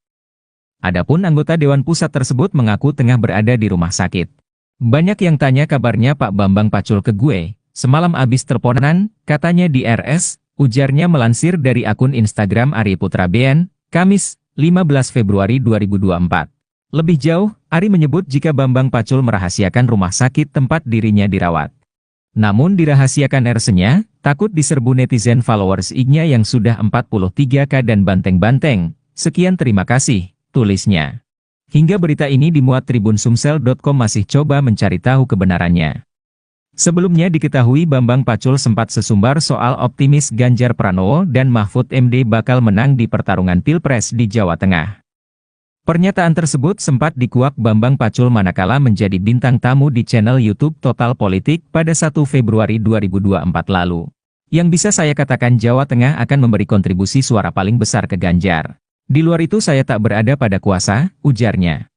Adapun anggota Dewan Pusat tersebut mengaku tengah berada di rumah sakit. Banyak yang tanya kabarnya Pak Bambang Pacul ke gue. Semalam abis teleponan, katanya di RS, ujarnya melansir dari akun Instagram Ari Putra BN, Kamis, 15 Februari 2024. Lebih jauh, Ari menyebut jika Bambang Pacul merahasiakan rumah sakit tempat dirinya dirawat. Namun dirahasiakan RS-nya, takut diserbu netizen followers IG-nya yang sudah 43K dan banteng-banteng. Sekian terima kasih, tulisnya. Hingga berita ini dimuat Tribun Sumsel.com masih coba mencari tahu kebenarannya. Sebelumnya diketahui Bambang Pacul sempat sesumbar soal optimis Ganjar Pranowo dan Mahfud MD bakal menang di pertarungan Pilpres di Jawa Tengah. Pernyataan tersebut sempat dikuak Bambang Pacul manakala menjadi bintang tamu di channel YouTube Total Politik pada 1 Februari 2024 lalu. Yang bisa saya katakan Jawa Tengah akan memberi kontribusi suara paling besar ke Ganjar. Di luar itu saya tak berada pada kuasa, ujarnya.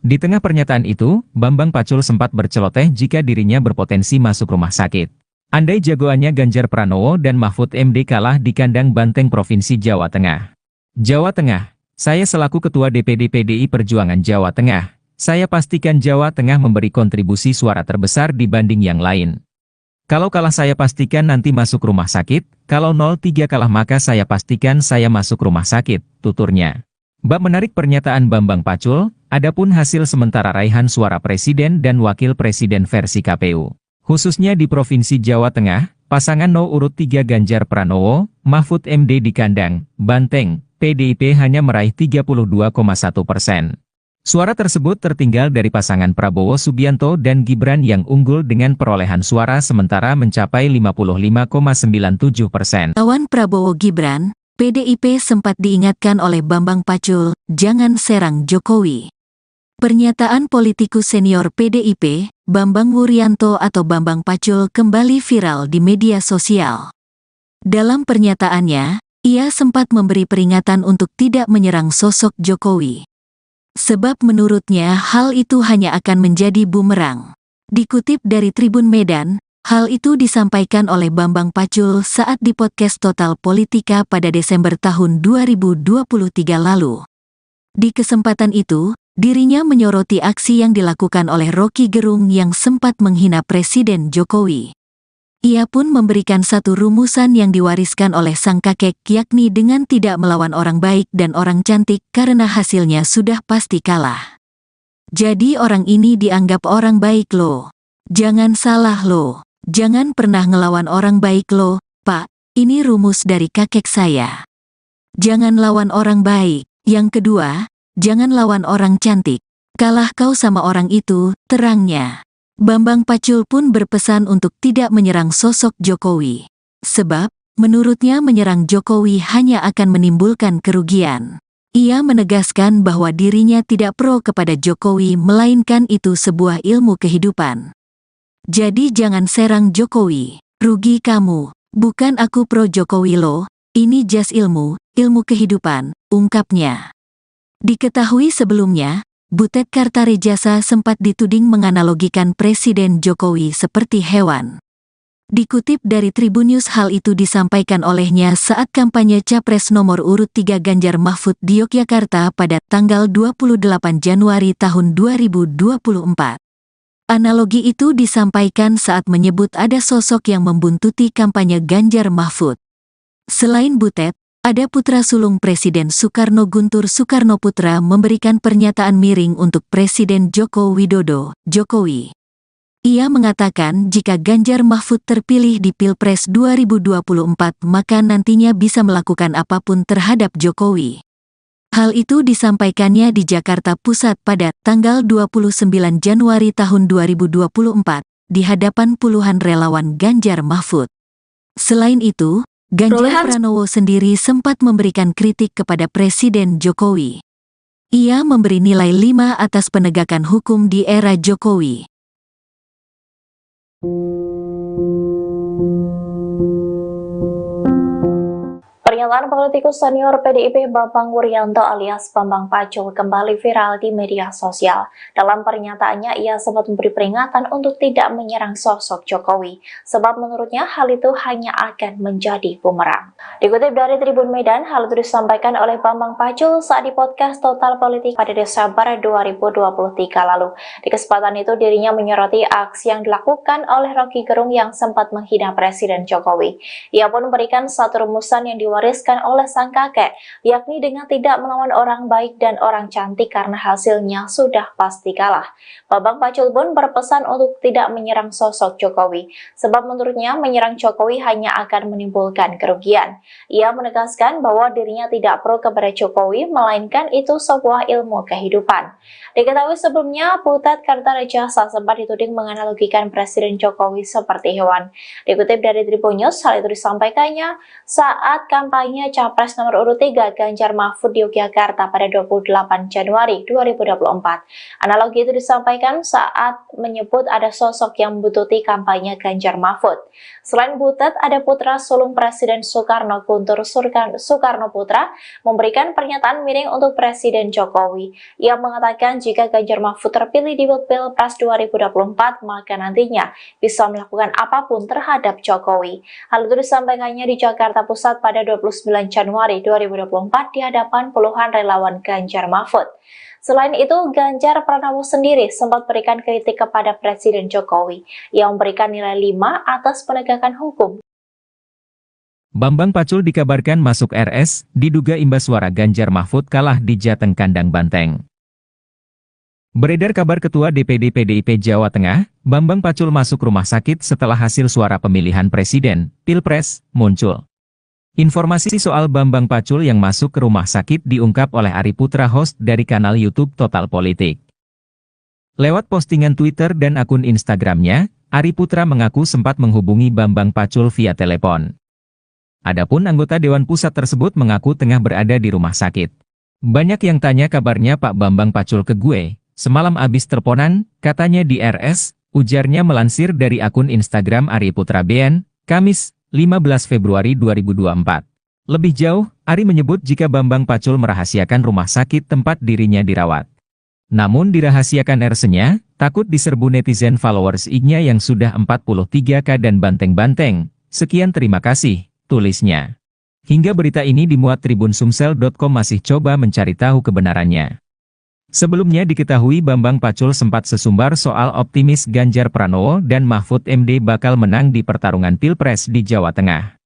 Di tengah pernyataan itu, Bambang Pacul sempat berceloteh jika dirinya berpotensi masuk rumah sakit. Andai jagoannya Ganjar Pranowo dan Mahfud MD kalah di kandang Banteng Provinsi Jawa Tengah. Jawa Tengah, saya selaku Ketua DPD PDI Perjuangan Jawa Tengah, saya pastikan Jawa Tengah memberi kontribusi suara terbesar dibanding yang lain. Kalau kalah saya pastikan nanti masuk rumah sakit, kalau 03 kalah maka saya pastikan saya masuk rumah sakit, tuturnya. Bab menarik pernyataan Bambang Pacul, adapun hasil sementara raihan suara presiden dan wakil presiden versi KPU. Khususnya di Provinsi Jawa Tengah, pasangan urut 3 Ganjar Pranowo, Mahfud MD di kandang Banteng, PDIP hanya meraih 32,1%. Suara tersebut tertinggal dari pasangan Prabowo Subianto dan Gibran yang unggul dengan perolehan suara sementara mencapai 55,97%. Lawan Prabowo Gibran, PDIP sempat diingatkan oleh Bambang Pacul, jangan serang Jokowi. Pernyataan politikus senior PDIP, Bambang Wuryanto atau Bambang Pacul kembali viral di media sosial. Dalam pernyataannya, ia sempat memberi peringatan untuk tidak menyerang sosok Jokowi. Sebab menurutnya hal itu hanya akan menjadi bumerang. Dikutip dari Tribun Medan, hal itu disampaikan oleh Bambang Pacul saat di podcast Total Politika pada Desember tahun 2023 lalu. Di kesempatan itu, dirinya menyoroti aksi yang dilakukan oleh Rocky Gerung yang sempat menghina Presiden Jokowi. Ia pun memberikan satu rumusan yang diwariskan oleh sang kakek, yakni dengan tidak melawan orang baik dan orang cantik karena hasilnya sudah pasti kalah. Jadi orang ini dianggap orang baik loh. Jangan salah loh. Jangan pernah ngelawan orang baik loh, Pak. Ini rumus dari kakek saya. Jangan lawan orang baik. Yang kedua, jangan lawan orang cantik. Kalah kau sama orang itu, terangnya. Bambang Pacul pun berpesan untuk tidak menyerang sosok Jokowi. Sebab, menurutnya menyerang Jokowi hanya akan menimbulkan kerugian. Ia menegaskan bahwa dirinya tidak pro kepada Jokowi melainkan itu sebuah ilmu kehidupan. Jadi jangan serang Jokowi, rugi kamu, bukan aku pro Jokowi loh, ini jas ilmu kehidupan, ungkapnya. Diketahui sebelumnya, Butet Kartarejasa sempat dituding menganalogikan Presiden Jokowi seperti hewan. Dikutip dari Tribunnews hal itu disampaikan olehnya saat kampanye Capres nomor urut 3 Ganjar Mahfud di Yogyakarta pada tanggal 28 Januari tahun 2024. Analogi itu disampaikan saat menyebut ada sosok yang membuntuti kampanye Ganjar Mahfud. Selain Butet, ada putra sulung Presiden Soekarno Guntur Soekarnoputra memberikan pernyataan miring untuk Presiden Joko Widodo, Jokowi. Ia mengatakan jika Ganjar Mahfud terpilih di Pilpres 2024 maka nantinya bisa melakukan apapun terhadap Jokowi. Hal itu disampaikannya di Jakarta Pusat pada tanggal 29 Januari tahun 2024 di hadapan puluhan relawan Ganjar Mahfud. Selain itu, Ganjar Pranowo sendiri sempat memberikan kritik kepada Presiden Jokowi. Ia memberi nilai 5 atas penegakan hukum di era Jokowi. Pernyataan politikus senior PDIP Bambang Wuryanto alias Bambang Pacul kembali viral di media sosial. Dalam pernyataannya, ia sempat memberi peringatan untuk tidak menyerang sosok Jokowi, sebab menurutnya hal itu hanya akan menjadi bumerang. Dikutip dari Tribun Medan, hal itu disampaikan oleh Bambang Pacul saat di podcast Total Politik pada Desember 2023 lalu. Di kesempatan itu, dirinya menyoroti aksi yang dilakukan oleh Rocky Gerung yang sempat menghina Presiden Jokowi. Ia pun memberikan satu rumusan yang diwariskan oleh sang kakek, yakni dengan tidak melawan orang baik dan orang cantik karena hasilnya sudah pasti kalah. Bambang Pacul pun berpesan untuk tidak menyerang sosok Jokowi, sebab menurutnya menyerang Jokowi hanya akan menimbulkan kerugian. Ia menegaskan bahwa dirinya tidak pro kepada Jokowi, melainkan itu sebuah ilmu kehidupan. Diketahui sebelumnya, Butet Kartarejasa sempat dituding menganalogikan Presiden Jokowi seperti hewan. Dikutip dari Tribun News, hal itu disampaikannya saat kampanye Capres nomor urut 3 Ganjar Mahfud di Yogyakarta pada 28 Januari 2024. Analogi itu disampaikan saat menyebut ada sosok yang membututi kampanye Ganjar Mahfud. Selain Butet, ada putra sulung Presiden Soekarno, Guntur Soekarno Putra, memberikan pernyataan miring untuk Presiden Jokowi. Ia mengatakan jika Ganjar Mahfud terpilih di Pilpres 2024, maka nantinya bisa melakukan apapun terhadap Jokowi. Hal itu disampaikannya di Jakarta Pusat pada 29 Januari 2024 di hadapan puluhan relawan Ganjar Mahfud. Selain itu, Ganjar Pranowo sendiri sempat berikan kritik kepada Presiden Jokowi yang memberikan nilai 5 atas penegakan hukum. Bambang Pacul dikabarkan masuk RS, diduga imbas suara Ganjar Mahfud kalah di Jateng Kandang Banteng. Beredar kabar Ketua DPD PDIP Jawa Tengah, Bambang Pacul masuk rumah sakit setelah hasil suara pemilihan Presiden, Pilpres, muncul. Informasi soal Bambang Pacul yang masuk ke rumah sakit diungkap oleh Ari Putra, host dari kanal YouTube Total Politik. Lewat postingan Twitter dan akun Instagramnya, Ari Putra mengaku sempat menghubungi Bambang Pacul via telepon. Adapun anggota Dewan Pusat tersebut mengaku tengah berada di rumah sakit. Banyak yang tanya kabarnya Pak Bambang Pacul ke gue, semalam abis teleponan, katanya di RS, ujarnya melansir dari akun Instagram Ari Putra BN, Kamis, 15 Februari 2024. Lebih jauh, Ari menyebut jika Bambang Pacul merahasiakan rumah sakit tempat dirinya dirawat. Namun dirahasiakan RS-nya, takut diserbu netizen followers IG-nya yang sudah 43K dan banteng-banteng. Sekian terima kasih, tulisnya. Hingga berita ini dimuat tribunsumsel.com masih coba mencari tahu kebenarannya. Sebelumnya diketahui Bambang Pacul sempat sesumbar soal optimis Ganjar Pranowo dan Mahfud MD bakal menang di pertarungan Pilpres di Jawa Tengah.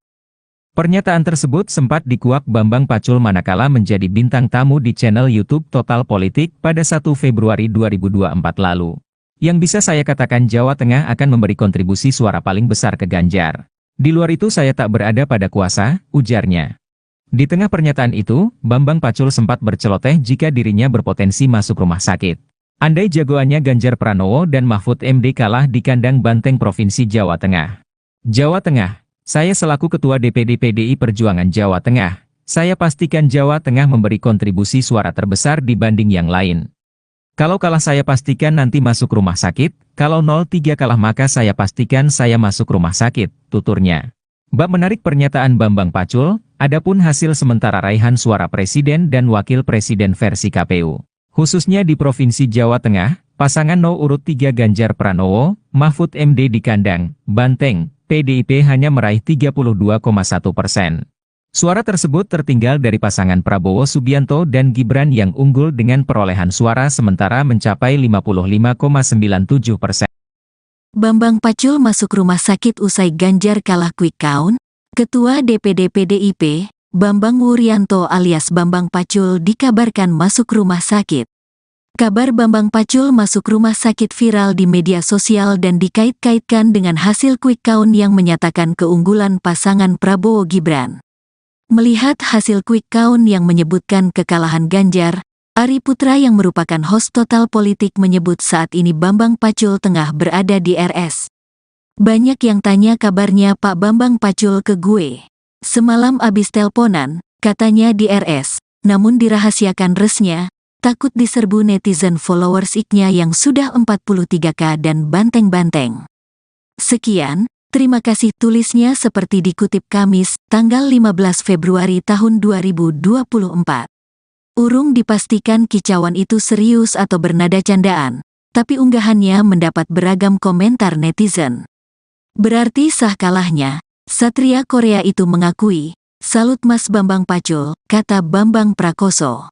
Pernyataan tersebut sempat dikuak Bambang Pacul manakala menjadi bintang tamu di channel YouTube Total Politik pada 1 Februari 2024 lalu. Yang bisa saya katakan Jawa Tengah akan memberi kontribusi suara paling besar ke Ganjar. Di luar itu saya tak berada pada kuasa, ujarnya. Di tengah pernyataan itu, Bambang Pacul sempat berceloteh jika dirinya berpotensi masuk rumah sakit. Andai jagoannya Ganjar Pranowo dan Mahfud MD kalah di kandang banteng Provinsi Jawa Tengah. Jawa Tengah, saya selaku Ketua DPD PDI Perjuangan Jawa Tengah, saya pastikan Jawa Tengah memberi kontribusi suara terbesar dibanding yang lain. Kalau kalah saya pastikan nanti masuk rumah sakit, kalau 03 kalah maka saya pastikan saya masuk rumah sakit, tuturnya. Bab menarik pernyataan Bambang Pacul, adapun hasil sementara raihan suara Presiden dan Wakil Presiden versi KPU. Khususnya di Provinsi Jawa Tengah, pasangan No. urut 3 Ganjar Pranowo, Mahfud MD di kandang Banteng, PDIP hanya meraih 32,1%. Suara tersebut tertinggal dari pasangan Prabowo Subianto dan Gibran yang unggul dengan perolehan suara sementara mencapai 55,97%. Bambang Pacul masuk rumah sakit usai Ganjar kalah quick count. Ketua DPD PDIP, Bambang Wuryanto alias Bambang Pacul dikabarkan masuk rumah sakit. Kabar Bambang Pacul masuk rumah sakit viral di media sosial dan dikait-kaitkan dengan hasil quick count yang menyatakan keunggulan pasangan Prabowo Gibran. Melihat hasil quick count yang menyebutkan kekalahan Ganjar, Ari Putra yang merupakan host Total Politik menyebut saat ini Bambang Pacul tengah berada di RS. Banyak yang tanya kabarnya Pak Bambang Pacul ke gue. Semalam abis telponan, katanya di RS, namun dirahasiakan resnya. Takut diserbu netizen followers ik-nya yang sudah 43K dan banteng-banteng. Sekian, terima kasih tulisnya seperti dikutip Kamis, tanggal 15 Februari tahun 2024. Urung dipastikan kicauan itu serius atau bernada candaan, tapi unggahannya mendapat beragam komentar netizen. Berarti sah kalahnya, Satria Korea itu mengakui, salut Mas Bambang Pacul, kata Bambang Prakoso.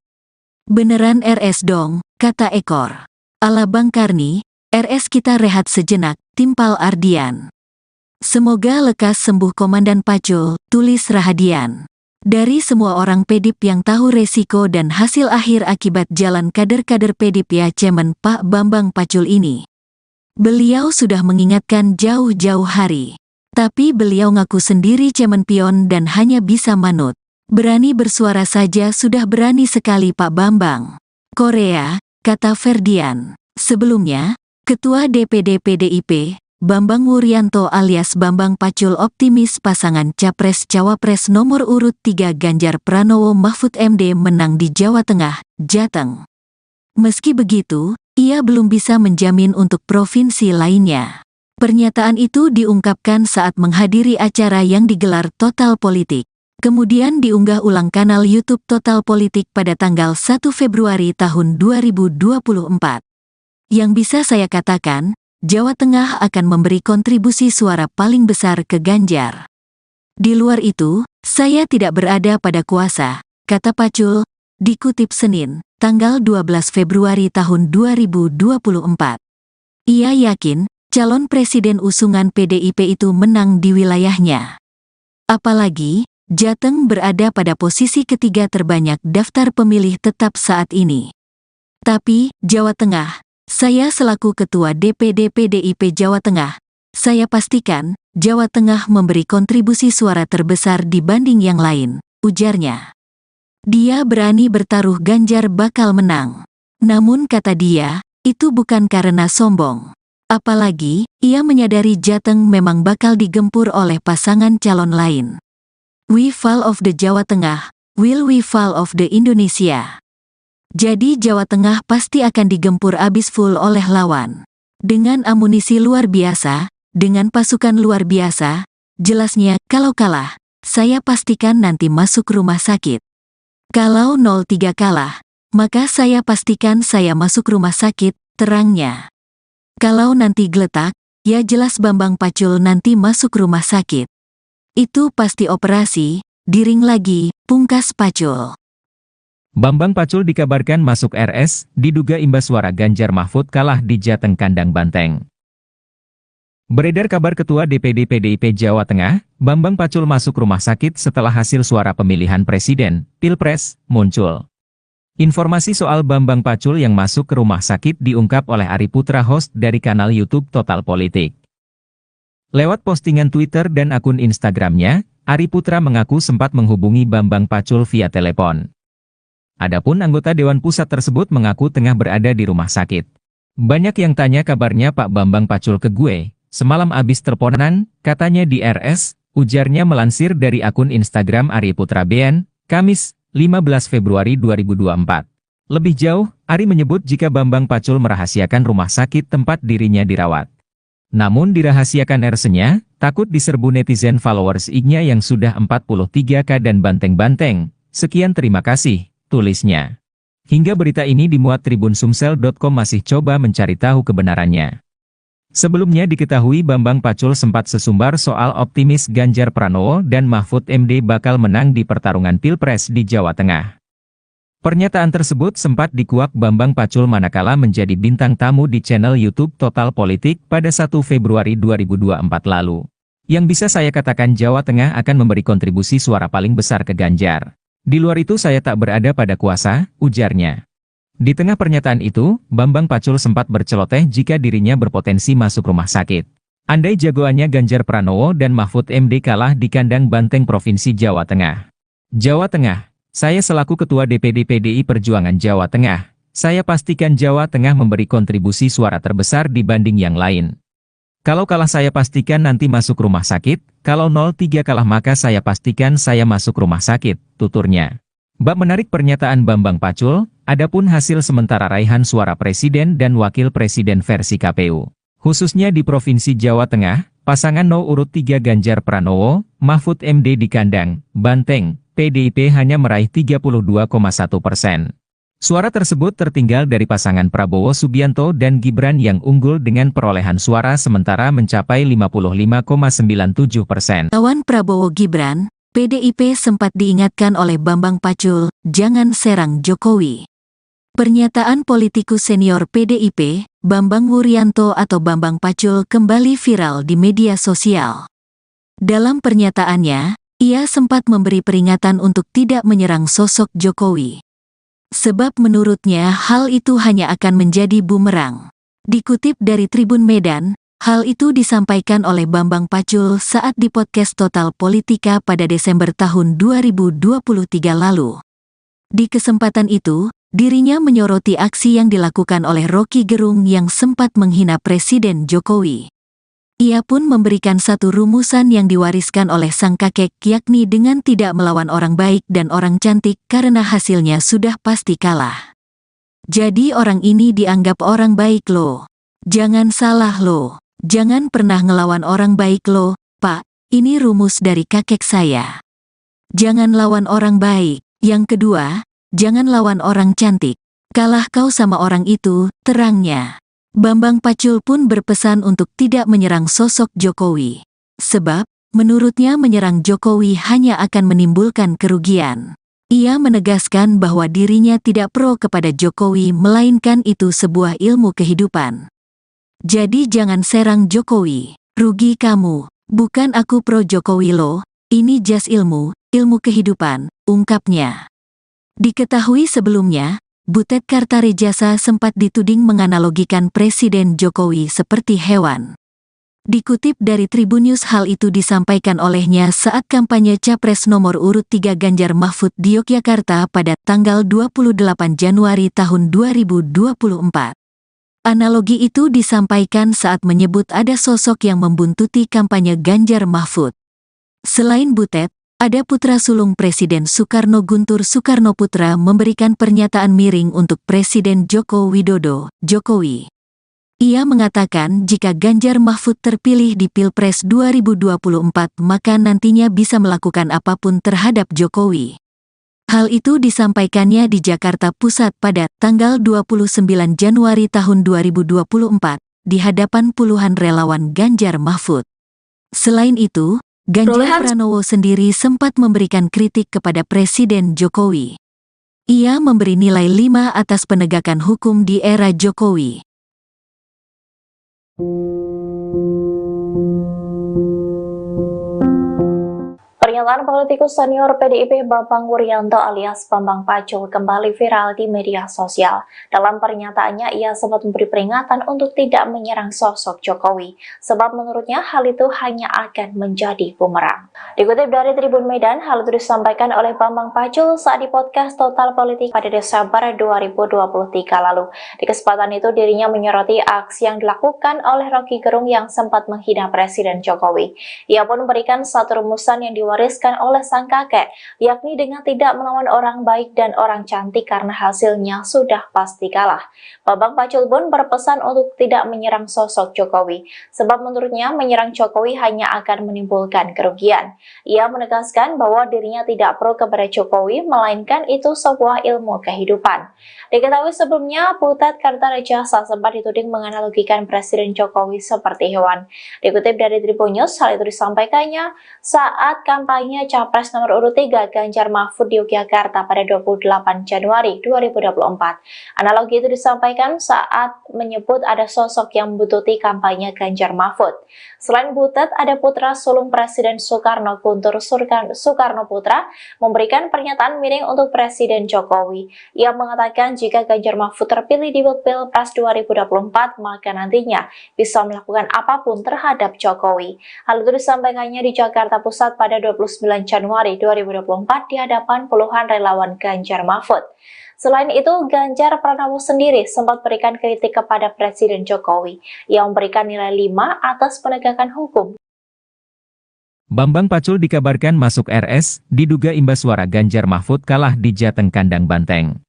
Beneran RS dong, kata Ekor. Ala Bang Karni, RS kita rehat sejenak, timpal Ardian. Semoga lekas sembuh Komandan Pacul, tulis Rahadian. Dari semua orang Pedip yang tahu resiko dan hasil akhir akibat jalan kader-kader Pedip ya cemen Pak Bambang Pacul ini. Beliau sudah mengingatkan jauh-jauh hari. Tapi beliau ngaku sendiri cemen pion dan hanya bisa manut. Berani bersuara saja sudah berani sekali Pak Bambang. Korea, kata Ferdian. Sebelumnya, Ketua DPD PDIP, Bambang Wuryanto alias Bambang Pacul optimis pasangan Capres-Cawapres nomor urut 3 Ganjar Pranowo Mahfud MD menang di Jawa Tengah, Jateng. Meski begitu, ia belum bisa menjamin untuk provinsi lainnya. Pernyataan itu diungkapkan saat menghadiri acara yang digelar Total Politik. Kemudian diunggah ulang kanal YouTube Total Politik pada tanggal 1 Februari tahun 2024. Yang bisa saya katakan, Jawa Tengah akan memberi kontribusi suara paling besar ke Ganjar. Di luar itu, saya tidak berada pada kuasa, kata Pacul, dikutip Senin, tanggal 12 Februari tahun 2024. Ia yakin, calon presiden usungan PDIP itu menang di wilayahnya. Apalagi, Jateng berada pada posisi ketiga terbanyak daftar pemilih tetap saat ini. Tapi, Jawa Tengah, saya selaku Ketua DPD PDIP Jawa Tengah, saya pastikan, Jawa Tengah memberi kontribusi suara terbesar dibanding yang lain, ujarnya. Dia berani bertaruh Ganjar bakal menang. Namun kata dia, itu bukan karena sombong. Apalagi, ia menyadari Jateng memang bakal digempur oleh pasangan calon lain. We fall of the Jawa Tengah, will we fall of the Indonesia. Jadi Jawa Tengah pasti akan digempur abis full oleh lawan. Dengan amunisi luar biasa, dengan pasukan luar biasa, jelasnya kalau kalah, saya pastikan nanti masuk rumah sakit. Kalau 03 kalah, maka saya pastikan saya masuk rumah sakit, terangnya. Kalau nanti geletak, ya jelas Bambang Pacul nanti masuk rumah sakit. Itu pasti operasi, diring lagi, pungkas Pacul. Bambang Pacul dikabarkan masuk RS, diduga imbas suara Ganjar Mahfud kalah di Jateng kandang Banteng. Beredar kabar Ketua DPD PDIP Jawa Tengah, Bambang Pacul masuk rumah sakit setelah hasil suara pemilihan presiden, Pilpres, muncul. Informasi soal Bambang Pacul yang masuk ke rumah sakit diungkap oleh Ari Putra host dari kanal YouTube Total Politik. Lewat postingan Twitter dan akun Instagramnya, Ari Putra mengaku sempat menghubungi Bambang Pacul via telepon. Adapun anggota Dewan Pusat tersebut mengaku tengah berada di rumah sakit. Banyak yang tanya kabarnya Pak Bambang Pacul ke gue, semalam abis teleponan, katanya di RS, ujarnya melansir dari akun Instagram Ari Putra BN, Kamis, 15 Februari 2024. Lebih jauh, Ari menyebut jika Bambang Pacul merahasiakan rumah sakit tempat dirinya dirawat. Namun dirahasiakan RS-nya, takut diserbu netizen followers IG-nya yang sudah 43K dan banteng-banteng. Sekian terima kasih, tulisnya. Hingga berita ini dimuat tribun-sumsel.com masih coba mencari tahu kebenarannya. Sebelumnya diketahui Bambang Pacul sempat sesumbar soal optimis Ganjar Pranowo dan Mahfud MD bakal menang di pertarungan Pilpres di Jawa Tengah. Pernyataan tersebut sempat dikuak Bambang Pacul manakala menjadi bintang tamu di channel YouTube Total Politik pada 1 Februari 2024 lalu. Yang bisa saya katakan Jawa Tengah akan memberi kontribusi suara paling besar ke Ganjar. Di luar itu saya tak berada pada kuasa, ujarnya. Di tengah pernyataan itu, Bambang Pacul sempat berceloteh jika dirinya berpotensi masuk rumah sakit. Andai jagoannya Ganjar Pranowo dan Mahfud MD kalah di kandang Banteng Provinsi Jawa Tengah. Jawa Tengah, saya selaku Ketua DPD PDI Perjuangan Jawa Tengah, saya pastikan Jawa Tengah memberi kontribusi suara terbesar dibanding yang lain. Kalau kalah saya pastikan nanti masuk rumah sakit, kalau 03 kalah maka saya pastikan saya masuk rumah sakit, tuturnya. Bab menarik pernyataan Bambang Pacul, adapun hasil sementara raihan suara presiden dan wakil presiden versi KPU. Khususnya di Provinsi Jawa Tengah, pasangan No. urut 3 Ganjar Pranowo, Mahfud MD di kandang Banteng, PDIP hanya meraih 32,1%. Suara tersebut tertinggal dari pasangan Prabowo Subianto dan Gibran yang unggul dengan perolehan suara sementara mencapai 55,97%. Lawan Prabowo Gibran, PDIP sempat diingatkan oleh Bambang Pacul, jangan serang Jokowi. Pernyataan politikus senior PDIP, Bambang Wuryanto atau Bambang Pacul kembali viral di media sosial. Dalam pernyataannya, ia sempat memberi peringatan untuk tidak menyerang sosok Jokowi. Sebab menurutnya hal itu hanya akan menjadi bumerang. Dikutip dari Tribun Medan, hal itu disampaikan oleh Bambang Pacul saat di podcast Total Politika pada Desember tahun 2023 lalu. Di kesempatan itu, dirinya menyoroti aksi yang dilakukan oleh Rocky Gerung yang sempat menghina Presiden Jokowi. Ia pun memberikan satu rumusan yang diwariskan oleh sang kakek, yakni dengan tidak melawan orang baik dan orang cantik karena hasilnya sudah pasti kalah. Jadi orang ini dianggap orang baik loh. Jangan salah loh. Jangan pernah ngelawan orang baik loh, Pak. Ini rumus dari kakek saya. Jangan lawan orang baik. Yang kedua, jangan lawan orang cantik. Kalah kau sama orang itu, terangnya. Bambang Pacul pun berpesan untuk tidak menyerang sosok Jokowi. Sebab, menurutnya menyerang Jokowi hanya akan menimbulkan kerugian. Ia menegaskan bahwa dirinya tidak pro kepada Jokowi melainkan itu sebuah ilmu kehidupan. Jadi jangan serang Jokowi, rugi kamu. Bukan aku pro Jokowi loh, ini jas ilmu kehidupan, ungkapnya. Diketahui sebelumnya, Butet Kartarejasa sempat dituding menganalogikan Presiden Jokowi seperti hewan. Dikutip dari Tribun News hal itu disampaikan olehnya saat kampanye Capres nomor urut 3 Ganjar Mahfud di Yogyakarta pada tanggal 28 Januari tahun 2024. Analogi itu disampaikan saat menyebut ada sosok yang membuntuti kampanye Ganjar Mahfud. Selain Butet, ada putra sulung Presiden Soekarno Guntur Soekarnoputra memberikan pernyataan miring untuk Presiden Joko Widodo, Jokowi. Ia mengatakan jika Ganjar Mahfud terpilih di Pilpres 2024 maka nantinya bisa melakukan apapun terhadap Jokowi. Hal itu disampaikannya di Jakarta Pusat pada tanggal 29 Januari tahun 2024 di hadapan puluhan relawan Ganjar Mahfud. Selain itu, Ganjar Pranowo sendiri sempat memberikan kritik kepada Presiden Jokowi. Ia memberi nilai 5 atas penegakan hukum di era Jokowi. Pernyataan politikus senior PDIP Bambang Wuryanto alias Bambang Pacul kembali viral di media sosial. Dalam pernyataannya, ia sempat memberi peringatan untuk tidak menyerang sosok Jokowi, sebab menurutnya hal itu hanya akan menjadi bumerang. Dikutip dari Tribun Medan, hal itu disampaikan oleh Bambang Pacul saat di podcast Total Politik pada Desember 2023 lalu. Di kesempatan itu, dirinya menyoroti aksi yang dilakukan oleh Rocky Gerung yang sempat menghina Presiden Jokowi. Ia pun memberikan satu rumusan yang diwariskan oleh sang kakek, yakni dengan tidak melawan orang baik dan orang cantik karena hasilnya sudah pasti kalah. Bambang Pacul pun berpesan untuk tidak menyerang sosok Jokowi, sebab menurutnya menyerang Jokowi hanya akan menimbulkan kerugian. Ia menegaskan bahwa dirinya tidak pro kepada Jokowi, melainkan itu sebuah ilmu kehidupan. Diketahui sebelumnya, Butet Kartarejasa sempat dituding menganalogikan Presiden Jokowi seperti hewan. Dikutip dari Tribun News, hal itu disampaikannya saat kampanye kampanye Capres nomor urut 3 Ganjar Mahfud di Yogyakarta pada 28 Januari 2024. Analogi itu disampaikan saat menyebut ada sosok yang membututi kampanye Ganjar Mahfud. Selain Butet, ada putra sulung Presiden Soekarno, Guntur Soekarno Putra, memberikan pernyataan miring untuk Presiden Jokowi. Ia mengatakan jika Ganjar Mahfud terpilih di Pilpres 2024, maka nantinya bisa melakukan apapun terhadap Jokowi. Hal itu disampaikannya di Jakarta Pusat pada 29 Januari 2024 di hadapan puluhan relawan Ganjar Mahfud. Selain itu, Ganjar Pranowo sendiri sempat berikan kritik kepada Presiden Jokowi yang memberikan nilai 5 atas penegakan hukum. Bambang Pacul dikabarkan masuk RS, diduga imbas suara Ganjar Mahfud kalah di Jateng Kandang Banteng.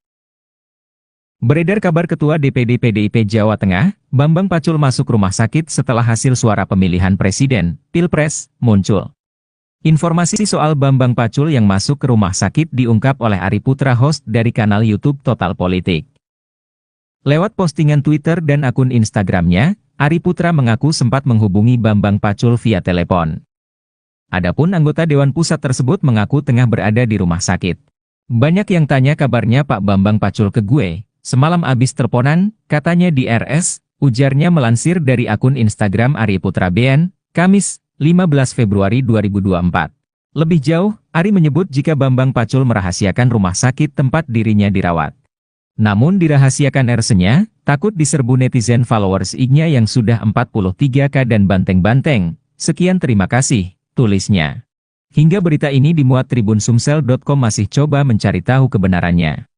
Beredar kabar Ketua DPD PDIP Jawa Tengah, Bambang Pacul masuk rumah sakit setelah hasil suara pemilihan Presiden, Pilpres, muncul. Informasi soal Bambang Pacul yang masuk ke rumah sakit diungkap oleh Ari Putra, host dari kanal YouTube Total Politik. Lewat postingan Twitter dan akun Instagramnya, Ari Putra mengaku sempat menghubungi Bambang Pacul via telepon. Adapun anggota Dewan Pusat tersebut mengaku tengah berada di rumah sakit. Banyak yang tanya kabarnya Pak Bambang Pacul ke gue, semalam abis teleponan, katanya di RS, ujarnya melansir dari akun Instagram Ari Putra BN, Kamis, 15 Februari 2024. Lebih jauh, Ari menyebut jika Bambang Pacul merahasiakan rumah sakit tempat dirinya dirawat. Namun dirahasiakan RS-nya, takut diserbu netizen followers IG-nya yang sudah 43K dan banteng-banteng. Sekian terima kasih, tulisnya. Hingga berita ini dimuat Tribun Sumsel.com masih coba mencari tahu kebenarannya.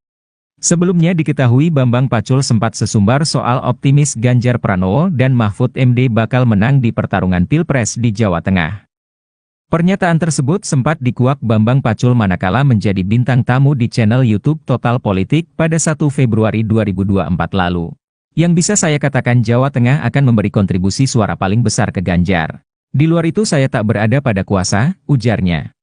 Sebelumnya diketahui Bambang Pacul sempat sesumbar soal optimis Ganjar Pranowo dan Mahfud MD bakal menang di pertarungan Pilpres di Jawa Tengah. Pernyataan tersebut sempat dikuak Bambang Pacul manakala menjadi bintang tamu di channel YouTube Total Politik pada 1 Februari 2024 lalu. Yang bisa saya katakan Jawa Tengah akan memberi kontribusi suara paling besar ke Ganjar. Di luar itu saya tak berada pada kuasa, ujarnya.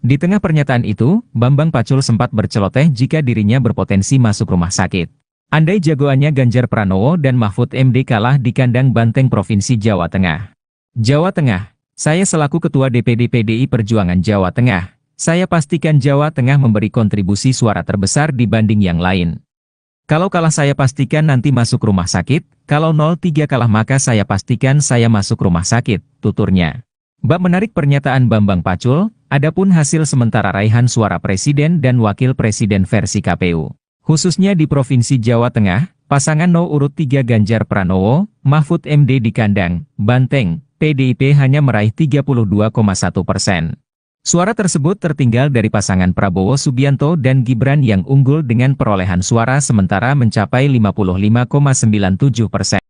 Di tengah pernyataan itu, Bambang Pacul sempat berceloteh jika dirinya berpotensi masuk rumah sakit. Andai jagoannya Ganjar Pranowo dan Mahfud MD kalah di kandang banteng Provinsi Jawa Tengah. Jawa Tengah, saya selaku Ketua DPD PDI Perjuangan Jawa Tengah, saya pastikan Jawa Tengah memberi kontribusi suara terbesar dibanding yang lain. Kalau kalah saya pastikan nanti masuk rumah sakit, kalau 03 kalah maka saya pastikan saya masuk rumah sakit, tuturnya. Bab menarik pernyataan Bambang Pacul, adapun hasil sementara raihan suara Presiden dan Wakil Presiden versi KPU. Khususnya di Provinsi Jawa Tengah, pasangan No urut 3 Ganjar Pranowo, Mahfud MD di kandang banteng, PDIP hanya meraih 32,1%. Suara tersebut tertinggal dari pasangan Prabowo Subianto dan Gibran yang unggul dengan perolehan suara sementara mencapai 55,97%.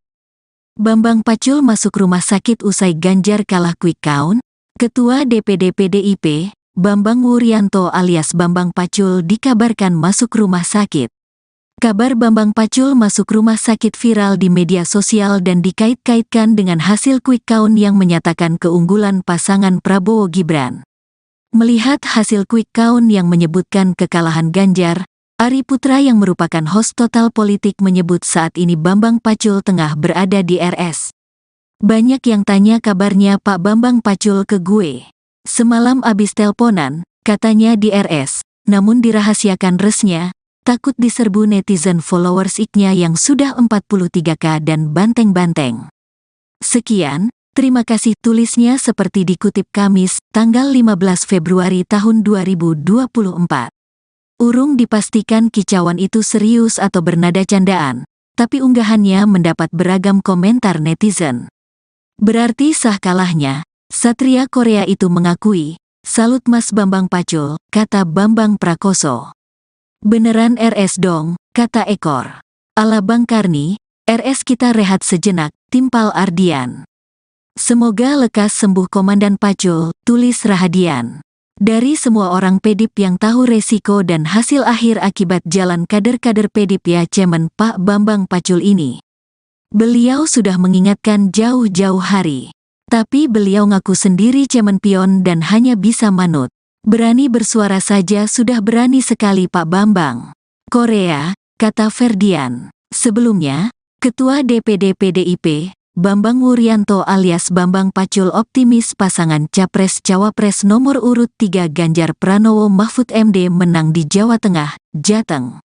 Bambang Pacul masuk rumah sakit usai Ganjar kalah quick count. Ketua DPD PDIP, Bambang Wuryanto alias Bambang Pacul dikabarkan masuk rumah sakit. Kabar Bambang Pacul masuk rumah sakit viral di media sosial dan dikait-kaitkan dengan hasil quick count yang menyatakan keunggulan pasangan Prabowo Gibran. Melihat hasil quick count yang menyebutkan kekalahan Ganjar, Ari Putra yang merupakan host Total Politik menyebut saat ini Bambang Pacul tengah berada di RS. Banyak yang tanya kabarnya Pak Bambang Pacul ke gue. Semalam abis teleponan, katanya di RS, namun dirahasiakan resnya, takut diserbu netizen followers IG-nya yang sudah 43K dan banteng-banteng. Sekian, terima kasih tulisnya seperti dikutip Kamis, tanggal 15 Februari tahun 2024. Urung dipastikan kicauan itu serius atau bernada candaan, tapi unggahannya mendapat beragam komentar netizen. Berarti sah kalahnya, Satria Korea itu mengakui, salut Mas Bambang Pacul, kata Bambang Prakoso. Beneran RS dong, kata Ekor. Ala Bang Karni, RS kita rehat sejenak, timpal Ardian. Semoga lekas sembuh Komandan Pacul, tulis Rahadian. Dari semua orang PDIP yang tahu resiko dan hasil akhir akibat jalan kader-kader PDIP ya Cemen Pak Bambang Pacul ini. Beliau sudah mengingatkan jauh-jauh hari. Tapi beliau ngaku sendiri cemen pion dan hanya bisa manut. Berani bersuara saja sudah berani sekali Pak Bambang. Korea, kata Ferdian. Sebelumnya, Ketua DPD PDIP, Bambang Wuryanto alias Bambang Pacul optimis pasangan Capres-Cawapres nomor urut 3 Ganjar Pranowo Mahfud MD menang di Jawa Tengah, Jateng.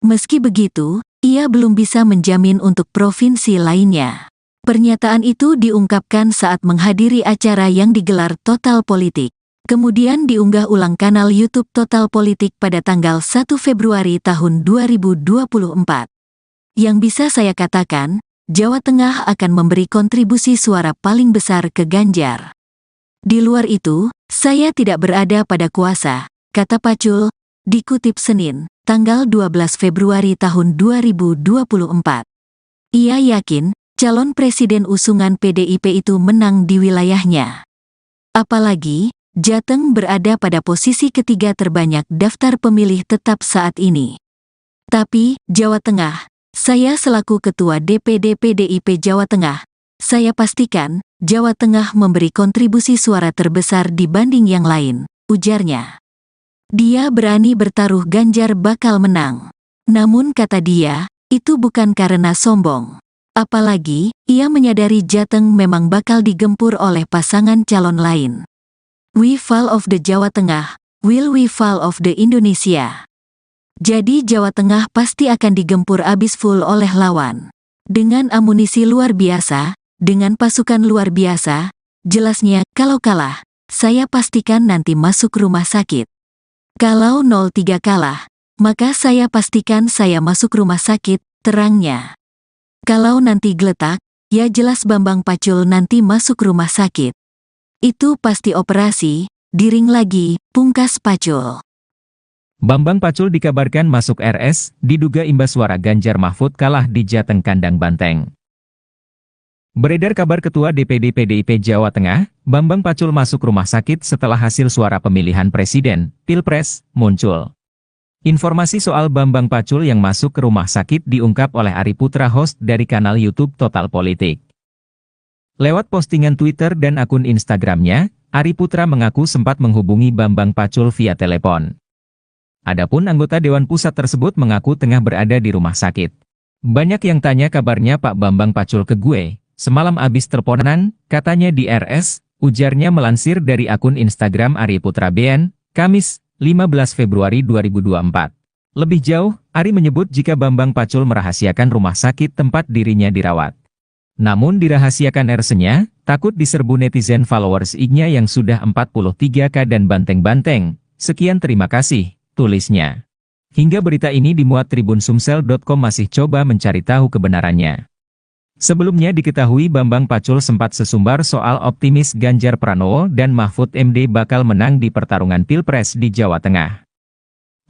Meski begitu, ia belum bisa menjamin untuk provinsi lainnya. Pernyataan itu diungkapkan saat menghadiri acara yang digelar Total Politik. Kemudian diunggah ulang kanal YouTube Total Politik pada tanggal 1 Februari tahun 2024. Yang bisa saya katakan, Jawa Tengah akan memberi kontribusi suara paling besar ke Ganjar. Di luar itu, saya tidak berada pada kuasa, kata Pacul, dikutip Senin, tanggal 12 Februari tahun 2024. Ia yakin, calon presiden usungan PDIP itu menang di wilayahnya. Apalagi, Jateng berada pada posisi ketiga terbanyak daftar pemilih tetap saat ini. Tapi, Jawa Tengah, saya selaku Ketua DPD PDIP Jawa Tengah, saya pastikan Jawa Tengah memberi kontribusi suara terbesar dibanding yang lain, ujarnya. Dia berani bertaruh Ganjar bakal menang. Namun kata dia, itu bukan karena sombong. Apalagi, ia menyadari Jateng memang bakal digempur oleh pasangan calon lain. We fall of the Jawa Tengah, will we fall of the Indonesia? Jadi Jawa Tengah pasti akan digempur abis full oleh lawan. Dengan amunisi luar biasa, dengan pasukan luar biasa, jelasnya kalau kalah, saya pastikan nanti masuk rumah sakit. Kalau 03 kalah, maka saya pastikan saya masuk rumah sakit, terangnya. Kalau nanti geletak, ya jelas Bambang Pacul nanti masuk rumah sakit. Itu pasti operasi, diring lagi, pungkas Pacul. Bambang Pacul dikabarkan masuk RS, diduga imbas suara Ganjar Mahfud kalah di Jateng Kandang Banteng. Beredar kabar Ketua DPD PDIP Jawa Tengah, Bambang Pacul masuk rumah sakit setelah hasil suara pemilihan presiden, Pilpres, muncul. Informasi soal Bambang Pacul yang masuk ke rumah sakit diungkap oleh Ari Putra, host dari kanal YouTube Total Politik. Lewat postingan Twitter dan akun Instagramnya, Ari Putra mengaku sempat menghubungi Bambang Pacul via telepon. Adapun anggota Dewan Pusat tersebut mengaku tengah berada di rumah sakit. Banyak yang tanya kabarnya Pak Bambang Pacul ke gue, semalam abis teleponan, katanya di RS, ujarnya melansir dari akun Instagram Ari Putra BN, Kamis, 15 Februari 2024. Lebih jauh, Ari menyebut jika Bambang Pacul merahasiakan rumah sakit tempat dirinya dirawat. Namun dirahasiakan RS-nya, takut diserbu netizen followers IG-nya yang sudah 43K dan banteng-banteng. Sekian terima kasih, tulisnya. Hingga berita ini dimuat Tribun Sumsel.com masih coba mencari tahu kebenarannya. Sebelumnya diketahui Bambang Pacul sempat sesumbar soal optimis Ganjar Pranowo dan Mahfud MD bakal menang di pertarungan Pilpres di Jawa Tengah.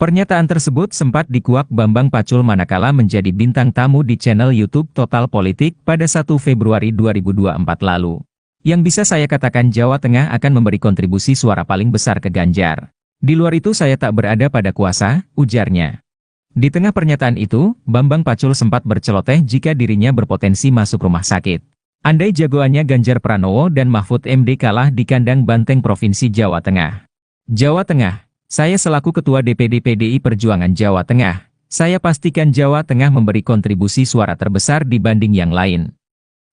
Pernyataan tersebut sempat dikuak Bambang Pacul manakala menjadi bintang tamu di channel YouTube Total Politik pada 1 Februari 2024 lalu. Yang bisa saya katakan Jawa Tengah akan memberi kontribusi suara paling besar ke Ganjar. Di luar itu saya tak berada pada kuasa, ujarnya. Di tengah pernyataan itu, Bambang Pacul sempat berceloteh jika dirinya berpotensi masuk rumah sakit. Andai jagoannya Ganjar Pranowo dan Mahfud MD kalah di kandang banteng Provinsi Jawa Tengah. Jawa Tengah. Saya selaku Ketua DPD PDI Perjuangan Jawa Tengah, saya pastikan Jawa Tengah memberi kontribusi suara terbesar dibanding yang lain.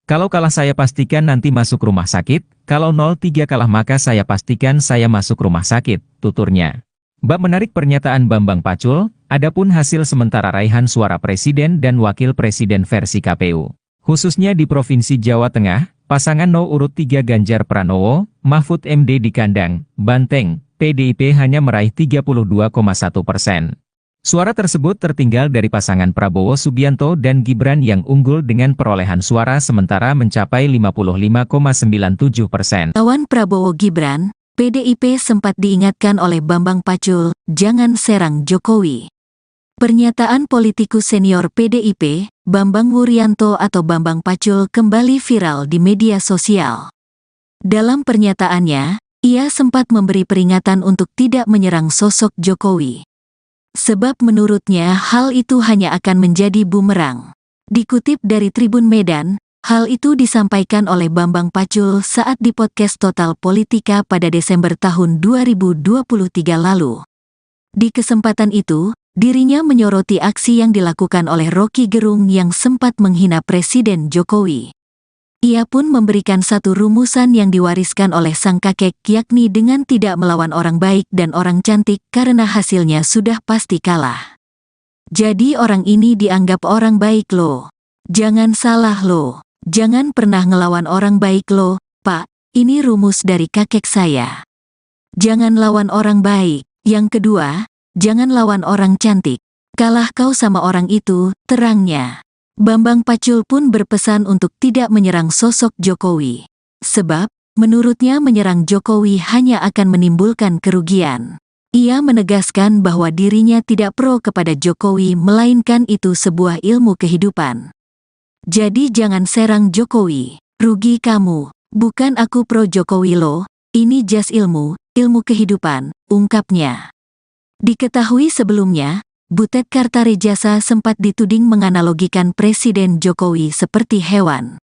Kalau kalah saya pastikan nanti masuk rumah sakit, kalau 03 kalah maka saya pastikan saya masuk rumah sakit, tuturnya. Bab menarik pernyataan Bambang Pacul, adapun hasil sementara raihan suara presiden dan wakil presiden versi KPU. Khususnya di Provinsi Jawa Tengah, pasangan urut 3 Ganjar Pranowo, Mahfud MD di kandang banteng, PDIP hanya meraih 32,1%. Suara tersebut tertinggal dari pasangan Prabowo Subianto dan Gibran yang unggul dengan perolehan suara sementara mencapai 55,97%. Lawan Prabowo Gibran, PDIP sempat diingatkan oleh Bambang Pacul, jangan serang Jokowi. Pernyataan politikus senior PDIP, Bambang Wuryanto atau Bambang Pacul kembali viral di media sosial. Dalam pernyataannya, ia sempat memberi peringatan untuk tidak menyerang sosok Jokowi. Sebab menurutnya hal itu hanya akan menjadi bumerang. Dikutip dari Tribun Medan, hal itu disampaikan oleh Bambang Pacul saat di podcast Total Politika pada Desember tahun 2023 lalu. Di kesempatan itu, dirinya menyoroti aksi yang dilakukan oleh Rocky Gerung yang sempat menghina Presiden Jokowi. Ia pun memberikan satu rumusan yang diwariskan oleh sang kakek, yakni dengan tidak melawan orang baik dan orang cantik karena hasilnya sudah pasti kalah. Jadi orang ini dianggap orang baik loh. Jangan salah loh. Jangan pernah ngelawan orang baik loh, Pak. Ini rumus dari kakek saya. Jangan lawan orang baik. Yang kedua, jangan lawan orang cantik. Kalah kau sama orang itu, terangnya. Bambang Pacul pun berpesan untuk tidak menyerang sosok Jokowi. Sebab, menurutnya menyerang Jokowi hanya akan menimbulkan kerugian. Ia menegaskan bahwa dirinya tidak pro kepada Jokowi melainkan itu sebuah ilmu kehidupan. Jadi jangan serang Jokowi, rugi kamu, bukan aku pro Jokowi loh, ini jas ilmu kehidupan, ungkapnya. Diketahui sebelumnya, Butet Kartarejasa sempat dituding menganalogikan Presiden Jokowi seperti hewan.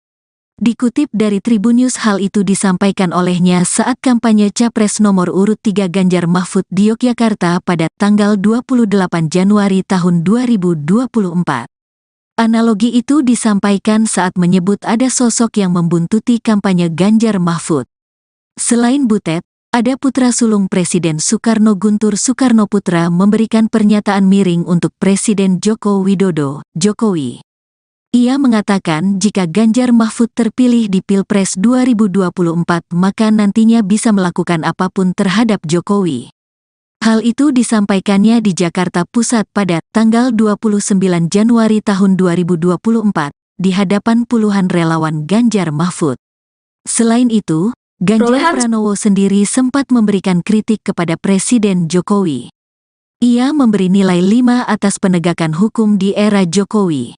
Dikutip dari Tribunnews, hal itu disampaikan olehnya saat kampanye Capres nomor urut 3 Ganjar Mahfud di Yogyakarta pada tanggal 28 Januari tahun 2024. Analogi itu disampaikan saat menyebut ada sosok yang membuntuti kampanye Ganjar Mahfud. Selain Butet, ada putra sulung Presiden Soekarno, Guntur Soekarnoputra, memberikan pernyataan miring untuk Presiden Joko Widodo, Jokowi. Ia mengatakan jika Ganjar Mahfud terpilih di Pilpres 2024 maka nantinya bisa melakukan apapun terhadap Jokowi. Hal itu disampaikannya di Jakarta Pusat pada tanggal 29 Januari tahun 2024 di hadapan puluhan relawan Ganjar Mahfud. Selain itu, Ganjar Pranowo sendiri sempat memberikan kritik kepada Presiden Jokowi. Ia memberi nilai 5 atas penegakan hukum di era Jokowi.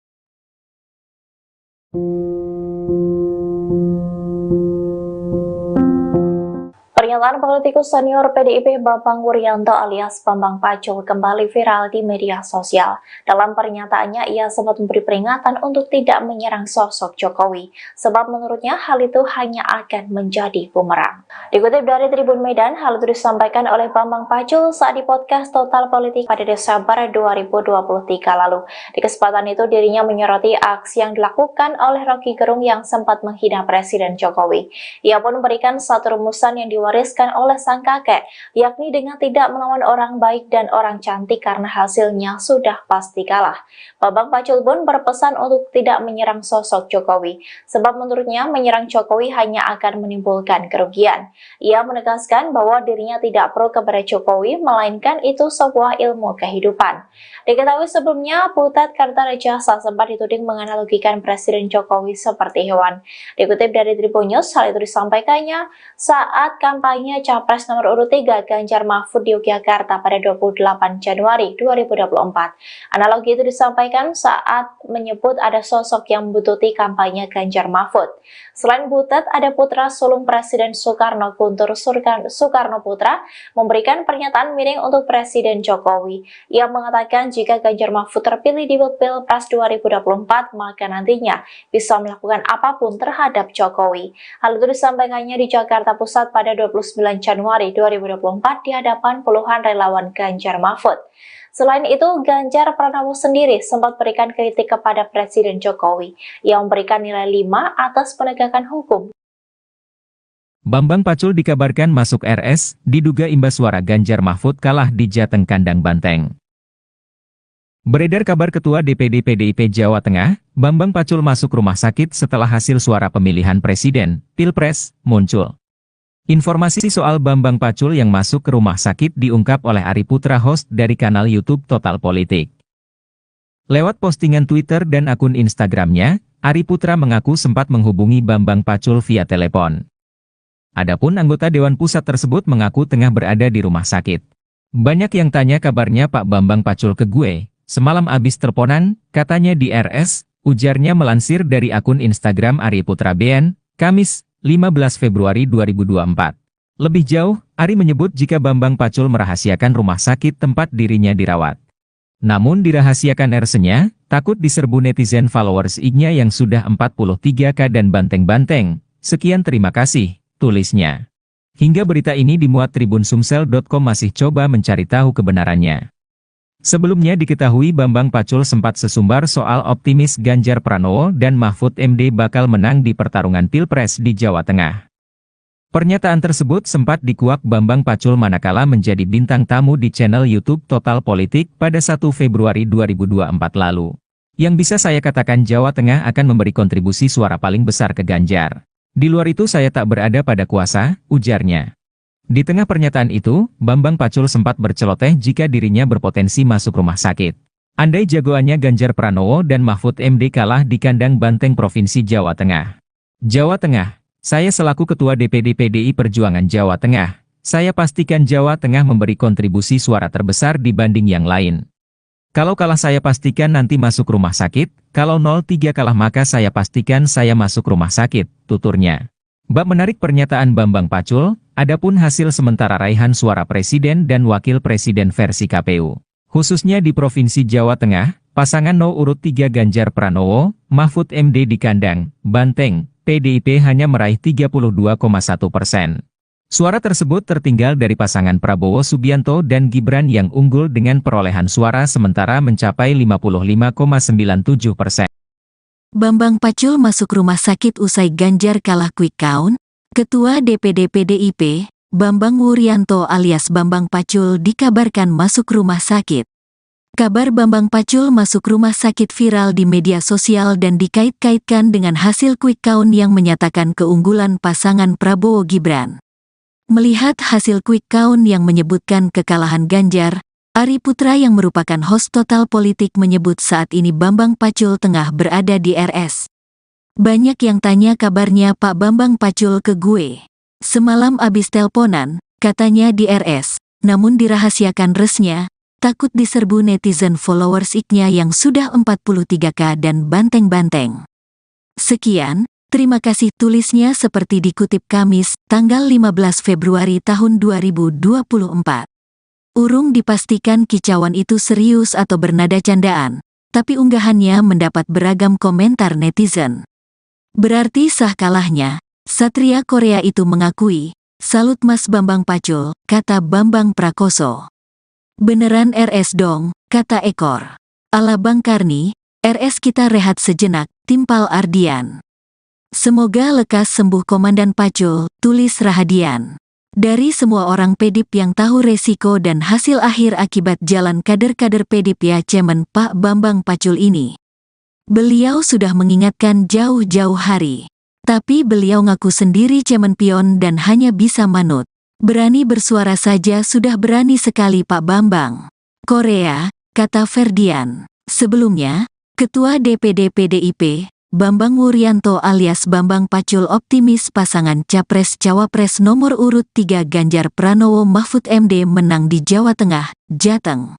Pernyataan politikus senior PDIP Bambang Wuryanto alias Bambang Pacul kembali viral di media sosial. Dalam pernyataannya, ia sempat memberi peringatan untuk tidak menyerang sosok Jokowi, sebab menurutnya hal itu hanya akan menjadi bumerang. Dikutip dari Tribun Medan, hal itu disampaikan oleh Bambang Pacul saat di podcast Total Politik pada Desember 2023 lalu. Di kesempatan itu, dirinya menyoroti aksi yang dilakukan oleh Rocky Gerung yang sempat menghina Presiden Jokowi. Ia pun memberikan satu rumusan yang diwariskan oleh sang kakek, yakni dengan tidak melawan orang baik dan orang cantik karena hasilnya sudah pasti kalah. Bambang Pacul pun berpesan untuk tidak menyerang sosok Jokowi, sebab menurutnya menyerang Jokowi hanya akan menimbulkan kerugian. Ia menegaskan bahwa dirinya tidak pro kepada Jokowi, melainkan itu sebuah ilmu kehidupan. Diketahui sebelumnya, Butet Kartarejasa sempat dituding menganalogikan Presiden Jokowi seperti hewan. Dikutip dari Tribunnews, hal itu disampaikannya saat kampanye Capres nomor urut 3 Ganjar Mahfud di Yogyakarta pada 28 Januari 2024. Analogi itu disampaikan saat menyebut ada sosok yang membuntuti kampanye Ganjar Mahfud. Selain Butet, ada putra sulung Presiden Soekarno, Guntur Soekarnoputra, memberikan pernyataan miring untuk Presiden Jokowi. Ia mengatakan jika Ganjar Mahfud terpilih di Pilpres 2024, maka nantinya bisa melakukan apapun terhadap Jokowi. Hal itu disampaikannya di Jakarta Pusat pada 29 Januari 2024 di hadapan puluhan relawan Ganjar Mahfud. Selain itu, Ganjar Pranowo sendiri sempat berikan kritik kepada Presiden Jokowi yang memberikan nilai 5 atas penegakan hukum. Bambang Pacul dikabarkan masuk RS, diduga imbas suara Ganjar Mahfud kalah di Jateng Kandang Banteng. Beredar kabar Ketua DPD PDIP Jawa Tengah, Bambang Pacul masuk rumah sakit setelah hasil suara pemilihan Presiden, Pilpres, muncul. Informasi soal Bambang Pacul yang masuk ke rumah sakit diungkap oleh Ari Putra, host dari kanal YouTube Total Politik. Lewat postingan Twitter dan akun Instagramnya, Ari Putra mengaku sempat menghubungi Bambang Pacul via telepon. Adapun anggota Dewan Pusat tersebut mengaku tengah berada di rumah sakit. Banyak yang tanya kabarnya Pak Bambang Pacul ke gue, semalam abis teleponan, katanya di RS, ujarnya melansir dari akun Instagram Ari Putra BN, Kamis, 15 Februari 2024. Lebih jauh, Ari menyebut jika Bambang Pacul merahasiakan rumah sakit tempat dirinya dirawat. Namun dirahasiakan RS-nya, takut diserbu netizen followers IG-nya yang sudah 43K dan banteng-banteng. Sekian, terima kasih, tulisnya. Hingga berita ini dimuat Tribun Sumsel.com masih coba mencari tahu kebenarannya. Sebelumnya diketahui Bambang Pacul sempat sesumbar soal optimis Ganjar Pranowo dan Mahfud MD bakal menang di pertarungan Pilpres di Jawa Tengah. Pernyataan tersebut sempat dikuak Bambang Pacul manakala menjadi bintang tamu di channel YouTube Total Politik pada 1 Februari 2024 lalu. Yang bisa saya katakan Jawa Tengah akan memberi kontribusi suara paling besar ke Ganjar. Di luar itu saya tak berada pada kuasa, ujarnya. Di tengah pernyataan itu, Bambang Pacul sempat berceloteh jika dirinya berpotensi masuk rumah sakit. Andai jagoannya Ganjar Pranowo dan Mahfud MD kalah di kandang banteng Provinsi Jawa Tengah. Jawa Tengah, saya selaku Ketua DPD PDI Perjuangan Jawa Tengah, saya pastikan Jawa Tengah memberi kontribusi suara terbesar dibanding yang lain. Kalau kalah saya pastikan nanti masuk rumah sakit, kalau 03 kalah maka saya pastikan saya masuk rumah sakit, tuturnya. Bab menarik pernyataan Bambang Pacul, adapun hasil sementara raihan suara Presiden dan Wakil Presiden versi KPU. Khususnya di Provinsi Jawa Tengah, pasangan No. urut 3 Ganjar Pranowo, Mahfud MD di kandang banteng, PDIP hanya meraih 32,1%. Suara tersebut tertinggal dari pasangan Prabowo Subianto dan Gibran yang unggul dengan perolehan suara sementara mencapai 55,97%. Bambang Pacul masuk rumah sakit usai Ganjar kalah quick count. Ketua DPD PDIP, Bambang Wuryanto alias Bambang Pacul dikabarkan masuk rumah sakit. Kabar Bambang Pacul masuk rumah sakit viral di media sosial dan dikait-kaitkan dengan hasil quick count yang menyatakan keunggulan pasangan Prabowo Gibran. Melihat hasil quick count yang menyebutkan kekalahan Ganjar, Ari Putra yang merupakan host Total Politik menyebut saat ini Bambang Pacul tengah berada di RS. Banyak yang tanya kabarnya Pak Bambang Pacul ke gue. Semalam abis telponan, katanya di RS, namun dirahasiakan resnya, takut diserbu netizen followers iknya yang sudah 43K dan banteng-banteng. Sekian, terima kasih tulisnya seperti dikutip Kamis, tanggal 15 Februari tahun 2024. Urung dipastikan kicauan itu serius atau bernada candaan, tapi unggahannya mendapat beragam komentar netizen. Berarti sah kalahnya, Satria Korea itu mengakui, salut Mas Bambang Pacul, kata Bambang Prakoso. Beneran RS dong, kata Ekor. Ala Bang Karni, RS kita rehat sejenak, timpal Ardian. Semoga lekas sembuh Komandan Pacul, tulis Rahadian. Dari semua orang PDIP yang tahu resiko dan hasil akhir akibat jalan kader-kader PDIP ya cemen Pak Bambang Pacul ini. Beliau sudah mengingatkan jauh-jauh hari. Tapi beliau ngaku sendiri cemen pion dan hanya bisa manut. Berani bersuara saja sudah berani sekali Pak Bambang. Korea, kata Ferdian. Sebelumnya, Ketua DPD PDIP, Bambang Wuryanto alias Bambang Pacul optimis pasangan Capres-Cawapres nomor urut 3 Ganjar Pranowo Mahfud MD menang di Jawa Tengah, Jateng.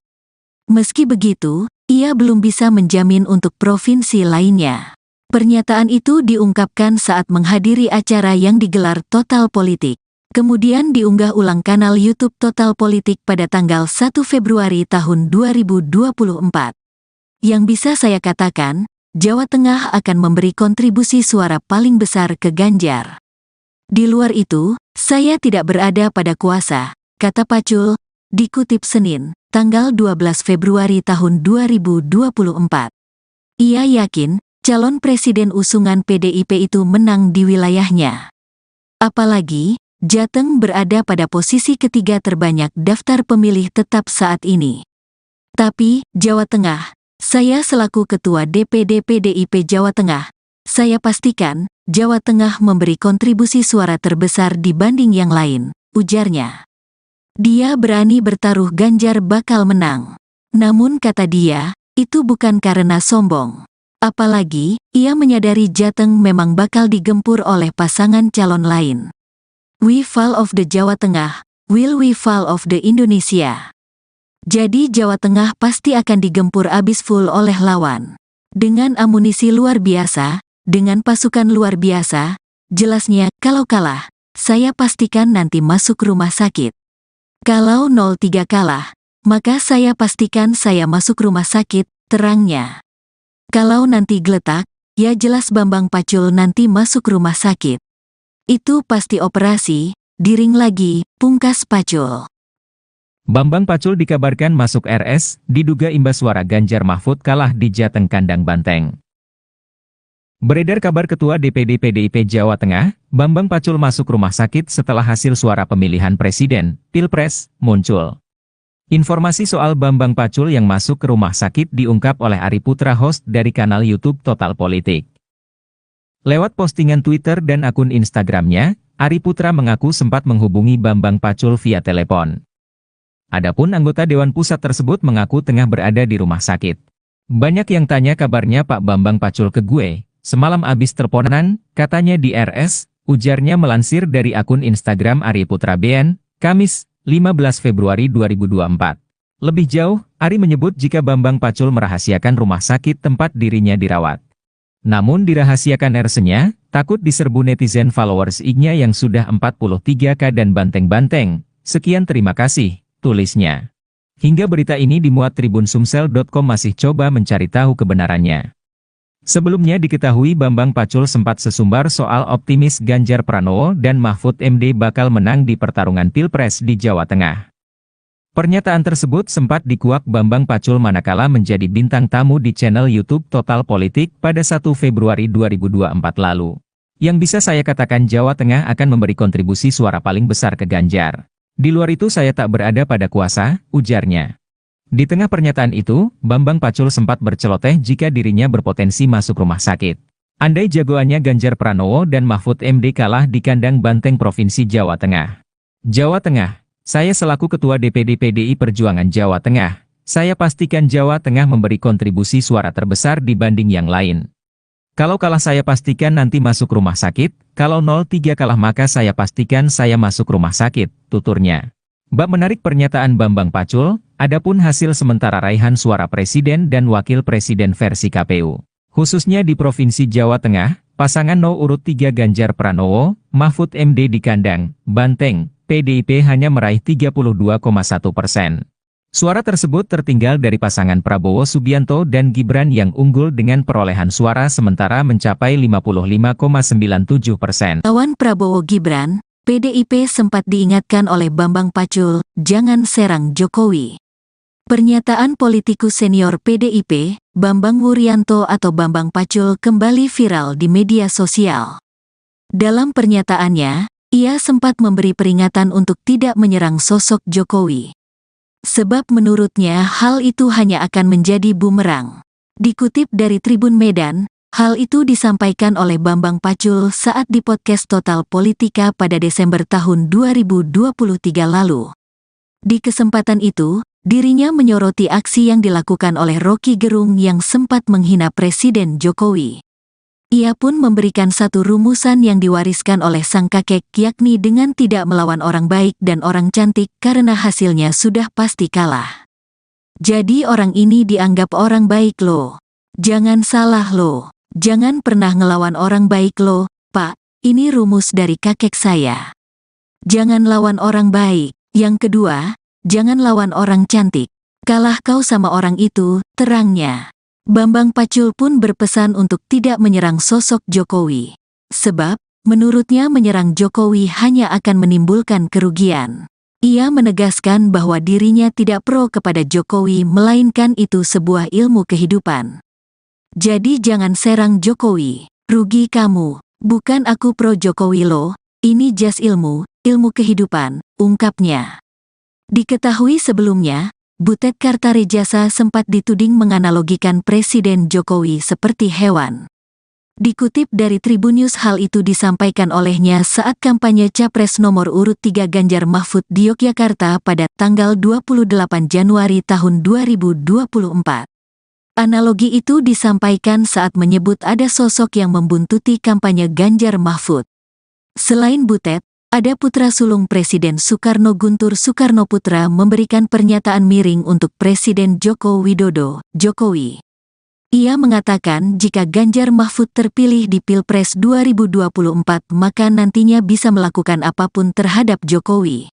Meski begitu, ia belum bisa menjamin untuk provinsi lainnya. Pernyataan itu diungkapkan saat menghadiri acara yang digelar Total Politik. Kemudian diunggah ulang kanal YouTube Total Politik pada tanggal 1 Februari tahun 2024. Yang bisa saya katakan, Jawa Tengah akan memberi kontribusi suara paling besar ke Ganjar. Di luar itu, saya tidak berada pada kuasa, kata Pacul, dikutip Senin, tanggal 12 Februari tahun 2024. Ia yakin, calon presiden usungan PDIP itu menang di wilayahnya. Apalagi, Jateng berada pada posisi ketiga terbanyak daftar pemilih tetap saat ini. Tapi, Jawa Tengah, saya selaku Ketua DPD PDIP Jawa Tengah, saya pastikan, Jawa Tengah memberi kontribusi suara terbesar dibanding yang lain, ujarnya. Dia berani bertaruh Ganjar bakal menang. Namun kata dia, itu bukan karena sombong. Apalagi, ia menyadari Jateng memang bakal digempur oleh pasangan calon lain. We fall of the Jawa Tengah, will we fall of the Indonesia? Jadi Jawa Tengah pasti akan digempur abis full oleh lawan. Dengan amunisi luar biasa, dengan pasukan luar biasa, jelasnya kalau kalah, saya pastikan nanti masuk rumah sakit. Kalau 03 kalah, maka saya pastikan saya masuk rumah sakit, terangnya. Kalau nanti geletak, ya jelas Bambang Pacul nanti masuk rumah sakit. Itu pasti operasi, diring lagi, pungkas Pacul. Bambang Pacul dikabarkan masuk RS, diduga imbas suara Ganjar Mahfud kalah di Jateng Kandang Banteng. Beredar kabar Ketua DPD PDIP Jawa Tengah, Bambang Pacul masuk rumah sakit setelah hasil suara pemilihan presiden, Pilpres, muncul. Informasi soal Bambang Pacul yang masuk ke rumah sakit diungkap oleh Ari Putra, host dari kanal YouTube Total Politik. Lewat postingan Twitter dan akun Instagramnya, Ari Putra mengaku sempat menghubungi Bambang Pacul via telepon. Adapun anggota Dewan Pusat tersebut mengaku tengah berada di rumah sakit. Banyak yang tanya kabarnya Pak Bambang Pacul ke gue, semalam abis teleponan, katanya di RS, ujarnya melansir dari akun Instagram Ari Putra BN, Kamis, 15 Februari 2024. Lebih jauh, Ari menyebut jika Bambang Pacul merahasiakan rumah sakit tempat dirinya dirawat. Namun dirahasiakan RS-nya, takut diserbu netizen followers IG-nya yang sudah 43K dan banteng-banteng. Sekian, terima kasih, tulisnya. Hingga berita ini dimuat Tribun-Sumsel.com masih coba mencari tahu kebenarannya. Sebelumnya diketahui Bambang Pacul sempat sesumbar soal optimis Ganjar Pranowo dan Mahfud MD bakal menang di pertarungan Pilpres di Jawa Tengah. Pernyataan tersebut sempat dikuak Bambang Pacul manakala menjadi bintang tamu di channel YouTube Total Politik pada 1 Februari 2024 lalu. Yang bisa saya katakan, Jawa Tengah akan memberi kontribusi suara paling besar ke Ganjar. Di luar itu saya tak berada pada kuasa, ujarnya. Di tengah pernyataan itu, Bambang Pacul sempat berceloteh jika dirinya berpotensi masuk rumah sakit. Andai jagoannya Ganjar Pranowo dan Mahfud MD kalah di Kandang Banteng Provinsi Jawa Tengah. Jawa Tengah, saya selaku Ketua DPD PDI Perjuangan Jawa Tengah, saya pastikan Jawa Tengah memberi kontribusi suara terbesar dibanding yang lain. Kalau kalah saya pastikan nanti masuk rumah sakit, kalau 03 kalah maka saya pastikan saya masuk rumah sakit, tuturnya. Bab menarik pernyataan Bambang Pacul, adapun hasil sementara raihan suara presiden dan wakil presiden versi KPU. Khususnya di Provinsi Jawa Tengah, pasangan No. urut 3 Ganjar Pranowo, Mahfud MD di Kandang Banteng, PDIP hanya meraih 32,1%. Suara tersebut tertinggal dari pasangan Prabowo Subianto dan Gibran yang unggul dengan perolehan suara sementara mencapai 55,97%. Lawan Prabowo Gibran, PDIP sempat diingatkan oleh Bambang Pacul, jangan serang Jokowi. Pernyataan politikus senior PDIP, Bambang Wuryanto atau Bambang Pacul kembali viral di media sosial. Dalam pernyataannya, ia sempat memberi peringatan untuk tidak menyerang sosok Jokowi. Sebab menurutnya hal itu hanya akan menjadi bumerang. Dikutip dari Tribun Medan, hal itu disampaikan oleh Bambang Pacul saat di podcast Total Politika pada Desember tahun 2023 lalu. Di kesempatan itu, dirinya menyoroti aksi yang dilakukan oleh Rocky Gerung yang sempat menghina Presiden Jokowi. Ia pun memberikan satu rumusan yang diwariskan oleh sang kakek, yakni dengan tidak melawan orang baik dan orang cantik karena hasilnya sudah pasti kalah. Jadi orang ini dianggap orang baik loh. Jangan salah loh. Jangan pernah ngelawan orang baik loh, Pak. Ini rumus dari kakek saya. Jangan lawan orang baik. Yang kedua, jangan lawan orang cantik. Kalah kau sama orang itu, terangnya. Bambang Pacul pun berpesan untuk tidak menyerang sosok Jokowi. Sebab, menurutnya menyerang Jokowi hanya akan menimbulkan kerugian. Ia menegaskan bahwa dirinya tidak pro kepada Jokowi melainkan itu sebuah ilmu kehidupan. Jadi jangan serang Jokowi, rugi kamu, bukan aku pro Jokowi loh, ini jas ilmu kehidupan, ungkapnya. Diketahui sebelumnya, Butet Kartarejasa sempat dituding menganalogikan Presiden Jokowi seperti hewan. Dikutip dari Tribunnews, hal itu disampaikan olehnya saat kampanye Capres nomor urut 3 Ganjar Mahfud di Yogyakarta pada tanggal 28 Januari tahun 2024. Analogi itu disampaikan saat menyebut ada sosok yang membuntuti kampanye Ganjar Mahfud. Selain Butet, ada putra sulung Presiden Soekarno, Guntur Soekarnoputra, memberikan pernyataan miring untuk Presiden Joko Widodo, Jokowi. Ia mengatakan jika Ganjar Mahfud terpilih di Pilpres 2024 maka nantinya bisa melakukan apapun terhadap Jokowi.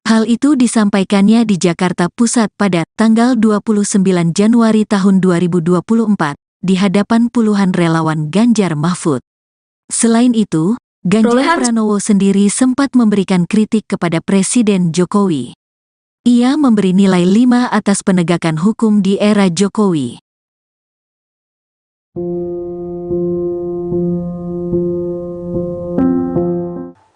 Hal itu disampaikannya di Jakarta Pusat pada tanggal 29 Januari tahun 2024 di hadapan puluhan relawan Ganjar Mahfud. Selain itu, Ganjar Pranowo sendiri sempat memberikan kritik kepada Presiden Jokowi. Ia memberi nilai 5 atas penegakan hukum di era Jokowi.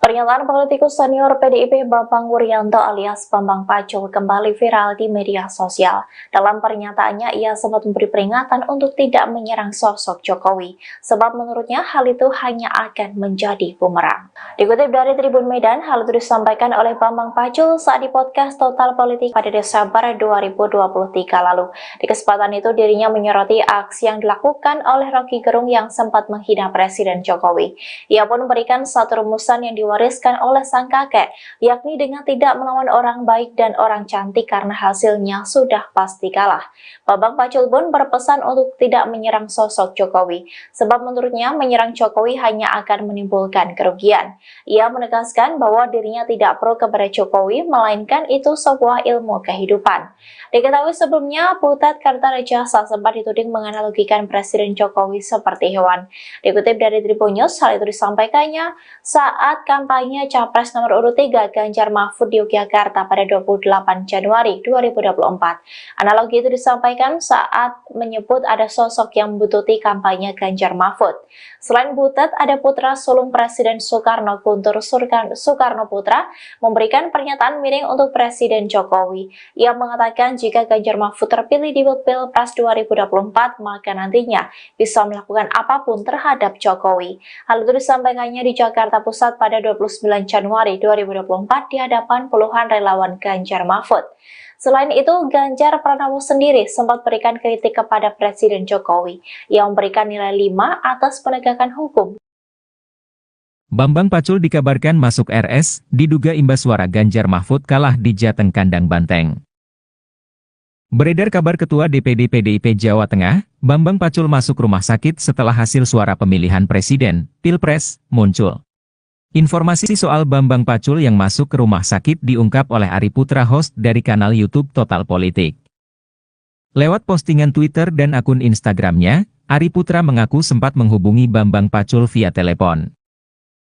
Pernyataan politikus senior PDIP Bambang Wuryanto alias Bambang Pacul kembali viral di media sosial. Dalam pernyataannya, ia sempat memberi peringatan untuk tidak menyerang sosok Jokowi, sebab menurutnya hal itu hanya akan menjadi bumerang. Dikutip dari Tribun Medan, hal itu disampaikan oleh Bambang Pacul saat di podcast Total Politik pada Desember 2023 lalu. Di kesempatan itu, dirinya menyoroti aksi yang dilakukan oleh Rocky Gerung yang sempat menghina Presiden Jokowi. Ia pun memberikan satu rumusan yang diwariskan oleh sang kakek, yakni dengan tidak melawan orang baik dan orang cantik karena hasilnya sudah pasti kalah. Bambang Pacul pun berpesan untuk tidak menyerang sosok Jokowi, sebab menurutnya menyerang Jokowi hanya akan menimbulkan kerugian. Ia menegaskan bahwa dirinya tidak pro kepada Jokowi, melainkan itu sebuah ilmu kehidupan. Diketahui sebelumnya, Butet Kartarejasa sempat dituding menganalogikan Presiden Jokowi seperti hewan. Dikutip dari Tribun News, hal itu disampaikannya saat kampanye Capres nomor urut 3 Ganjar Mahfud di Yogyakarta pada 28 Januari 2024. Analogi itu disampaikan saat menyebut ada sosok yang membutuhkan kampanye Ganjar Mahfud. Selain Butet, ada putra sulung Presiden Soekarno, Guntur Soekarno Putra, memberikan pernyataan miring untuk Presiden Jokowi. Ia mengatakan jika Ganjar Mahfud terpilih di Pilpres 2024, maka nantinya bisa melakukan apapun terhadap Jokowi. Hal itu disampaikannya di Jakarta Pusat pada 29 Januari 2024 di hadapan puluhan relawan Ganjar Mahfud. Selain itu, Ganjar Pranowo sendiri sempat berikan kritik kepada Presiden Jokowi. Ia memberikan nilai 5 atas penegakan hukum. Bambang Pacul dikabarkan masuk RS, diduga imbas suara Ganjar Mahfud kalah di Jateng Kandang Banteng. Beredar kabar Ketua DPD PDIP Jawa Tengah, Bambang Pacul masuk rumah sakit setelah hasil suara pemilihan Presiden, Pilpres, muncul. Informasi soal Bambang Pacul yang masuk ke rumah sakit diungkap oleh Ari Putra, host dari kanal YouTube Total Politik. Lewat postingan Twitter dan akun Instagramnya, Ari Putra mengaku sempat menghubungi Bambang Pacul via telepon.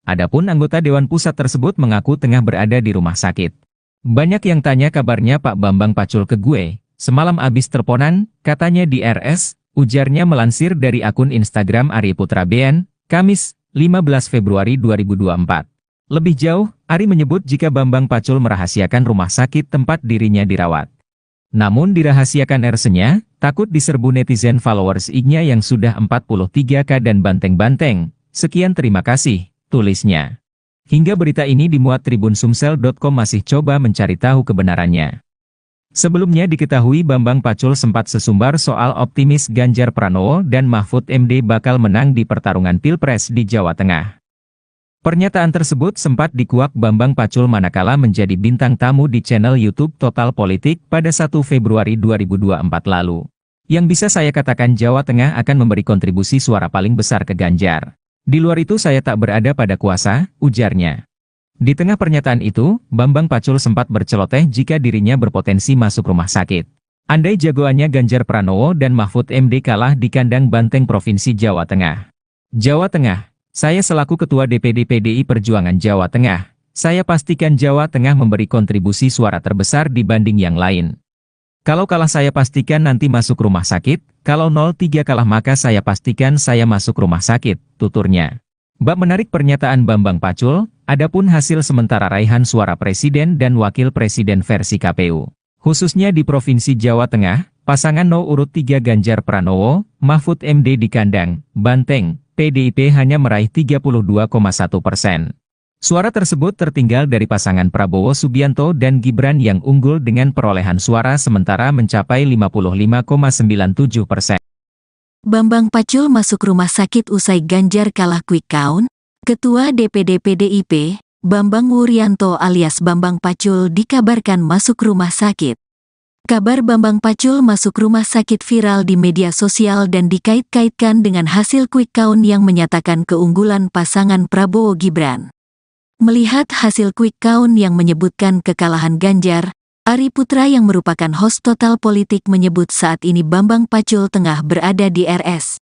Adapun anggota Dewan Pusat tersebut mengaku tengah berada di rumah sakit. Banyak yang tanya kabarnya Pak Bambang Pacul ke gue, semalam abis teleponan, katanya di RS, ujarnya melansir dari akun Instagram Ari Putra BN, Kamis, 15 Februari 2024. Lebih jauh, Ari menyebut jika Bambang Pacul merahasiakan rumah sakit tempat dirinya dirawat. Namun dirahasiakan RS-nya, takut diserbu netizen followers IG-nya yang sudah 43K dan banteng-banteng. Sekian terima kasih, tulisnya. Hingga berita ini dimuat Tribun Sumsel.com masih coba mencari tahu kebenarannya. Sebelumnya diketahui Bambang Pacul sempat sesumbar soal optimis Ganjar Pranowo dan Mahfud MD bakal menang di pertarungan Pilpres di Jawa Tengah. Pernyataan tersebut sempat dikuak Bambang Pacul manakala menjadi bintang tamu di channel YouTube Total Politik pada 1 Februari 2024 lalu. Yang bisa saya katakan Jawa Tengah akan memberi kontribusi suara paling besar ke Ganjar. Di luar itu saya tak berada pada kuasa, ujarnya. Di tengah pernyataan itu, Bambang Pacul sempat berceloteh jika dirinya berpotensi masuk rumah sakit. Andai jagoannya Ganjar Pranowo dan Mahfud MD kalah di kandang banteng Provinsi Jawa Tengah. Jawa Tengah, saya selaku Ketua DPD PDI Perjuangan Jawa Tengah, saya pastikan Jawa Tengah memberi kontribusi suara terbesar dibanding yang lain. Kalau kalah saya pastikan nanti masuk rumah sakit, kalau 03 kalah maka saya pastikan saya masuk rumah sakit, tuturnya. Bab menarik pernyataan Bambang Pacul, adapun hasil sementara raihan suara Presiden dan Wakil Presiden versi KPU. Khususnya di Provinsi Jawa Tengah, pasangan nomor urut 3 Ganjar Pranowo, Mahfud MD di kandang Banteng, PDIP hanya meraih 32,1%. Suara tersebut tertinggal dari pasangan Prabowo Subianto dan Gibran yang unggul dengan perolehan suara sementara mencapai 55,97%. Bambang Pacul masuk rumah sakit usai Ganjar kalah quick count. Ketua DPD PDIP, Bambang Wuryanto alias Bambang Pacul dikabarkan masuk rumah sakit. Kabar Bambang Pacul masuk rumah sakit viral di media sosial dan dikait-kaitkan dengan hasil quick count yang menyatakan keunggulan pasangan Prabowo Gibran. Melihat hasil quick count yang menyebutkan kekalahan Ganjar, Ari Putra yang merupakan host Total Politik menyebut saat ini Bambang Pacul tengah berada di RS.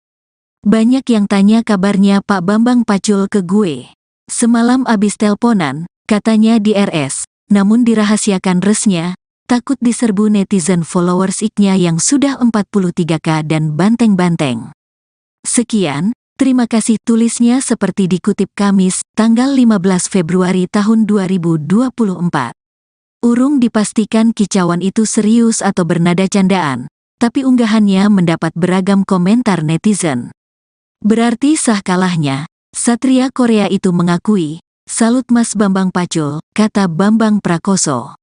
Banyak yang tanya kabarnya Pak Bambang Pacul ke gue. Semalam abis telponan, katanya di RS, namun dirahasiakan resnya, takut diserbu netizen followers ik-nya yang sudah 43K dan banteng-banteng. Sekian, terima kasih tulisnya seperti dikutip Kamis, tanggal 15 Februari tahun 2024. Urung dipastikan kicauan itu serius atau bernada candaan, tapi unggahannya mendapat beragam komentar netizen. Berarti sah kalahnya, Satria Korea itu mengakui, "Salut Mas Bambang Pacul," kata Bambang Prakoso.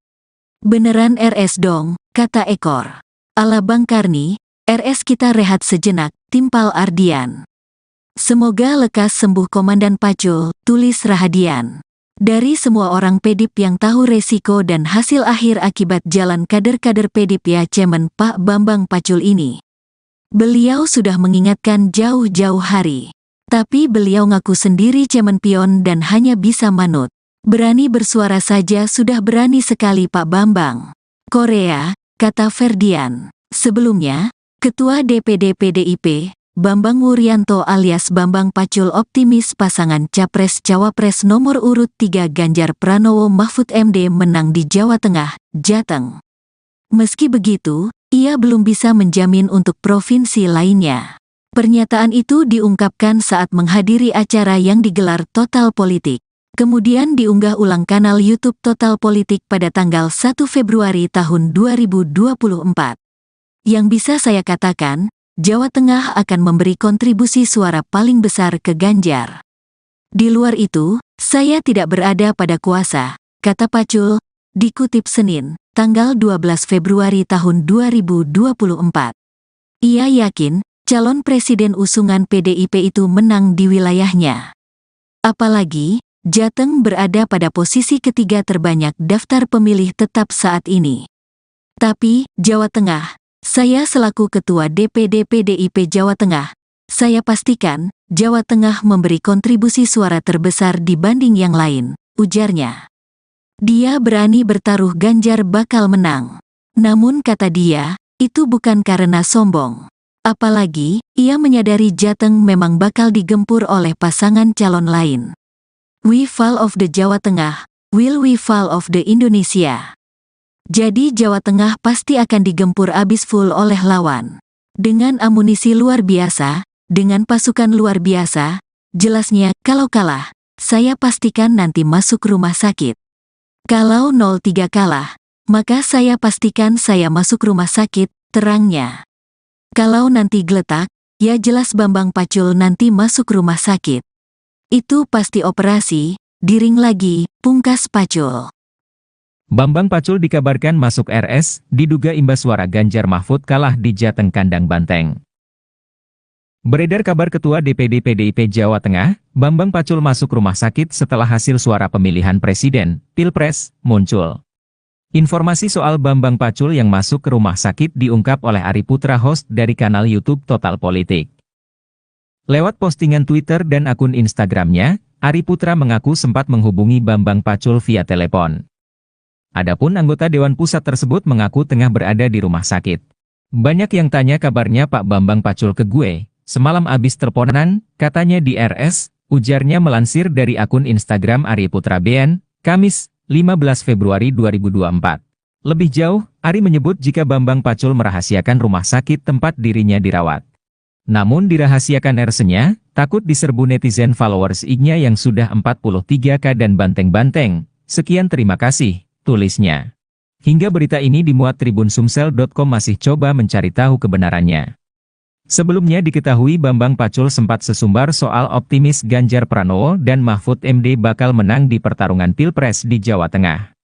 "Beneran RS dong," kata Ekor. "Ala Bang Karni, RS kita rehat sejenak," timpal Ardian. "Semoga lekas sembuh Komandan Pacul," tulis Rahadian. Dari semua orang PDIP yang tahu resiko dan hasil akhir akibat jalan kader-kader PDIP ya Cemen Pak Bambang Pacul ini. Beliau sudah mengingatkan jauh-jauh hari. Tapi beliau ngaku sendiri cemen pion dan hanya bisa manut. Berani bersuara saja sudah berani sekali Pak Bambang. Korea, kata Ferdian. Sebelumnya, Ketua DPD PDIP, Bambang Wuryanto alias Bambang Pacul optimis pasangan Capres-Cawapres nomor urut 3 Ganjar Pranowo Mahfud MD menang di Jawa Tengah, Jateng. Meski begitu, ia belum bisa menjamin untuk provinsi lainnya. Pernyataan itu diungkapkan saat menghadiri acara yang digelar Total Politik. Kemudian diunggah ulang kanal YouTube Total Politik pada tanggal 1 Februari tahun 2024. Yang bisa saya katakan, Jawa Tengah akan memberi kontribusi suara paling besar ke Ganjar. Di luar itu, saya tidak berada pada kuasa, kata Pacul, dikutip Senin, tanggal 12 Februari tahun 2024. Ia yakin, calon presiden usungan PDIP itu menang di wilayahnya. Apalagi, Jateng berada pada posisi ketiga terbanyak daftar pemilih tetap saat ini. Tapi, Jawa Tengah, saya selaku Ketua DPD PDIP Jawa Tengah, saya pastikan, Jawa Tengah memberi kontribusi suara terbesar dibanding yang lain, ujarnya. Dia berani bertaruh Ganjar bakal menang. Namun kata dia, itu bukan karena sombong. Apalagi, ia menyadari Jateng memang bakal digempur oleh pasangan calon lain. We fall of the Jawa Tengah, will we fall of the Indonesia? Jadi Jawa Tengah pasti akan digempur abis full oleh lawan. Dengan amunisi luar biasa, dengan pasukan luar biasa, jelasnya kalau kalah, saya pastikan nanti masuk rumah sakit. Kalau 03 kalah, maka saya pastikan saya masuk rumah sakit, terangnya. Kalau nanti geletak, ya jelas Bambang Pacul nanti masuk rumah sakit. Itu pasti operasi, diring lagi, pungkas Pacul. Bambang Pacul dikabarkan masuk RS, diduga imbas suara Ganjar Mahfud kalah di Jateng kandang banteng. Beredar kabar Ketua DPD PDIP Jawa Tengah, Bambang Pacul masuk rumah sakit setelah hasil suara pemilihan presiden, Pilpres, muncul. Informasi soal Bambang Pacul yang masuk ke rumah sakit diungkap oleh Ari Putra host dari kanal YouTube Total Politik. Lewat postingan Twitter dan akun Instagramnya, Ari Putra mengaku sempat menghubungi Bambang Pacul via telepon. Adapun anggota Dewan Pusat tersebut mengaku tengah berada di rumah sakit. Banyak yang tanya kabarnya Pak Bambang Pacul ke gue, semalam abis teleponan, katanya di RS, ujarnya melansir dari akun Instagram Ari Putra BN, Kamis, 15 Februari 2024. Lebih jauh, Ari menyebut jika Bambang Pacul merahasiakan rumah sakit tempat dirinya dirawat. Namun dirahasiakan RS-nya, takut diserbu netizen followers IG-nya yang sudah 43K dan banteng-banteng. Sekian terima kasih, tulisnya. Hingga berita ini dimuat Tribun Sumsel.com masih coba mencari tahu kebenarannya. Sebelumnya diketahui Bambang Pacul sempat sesumbar soal optimis Ganjar Pranowo dan Mahfud MD bakal menang di pertarungan Pilpres di Jawa Tengah.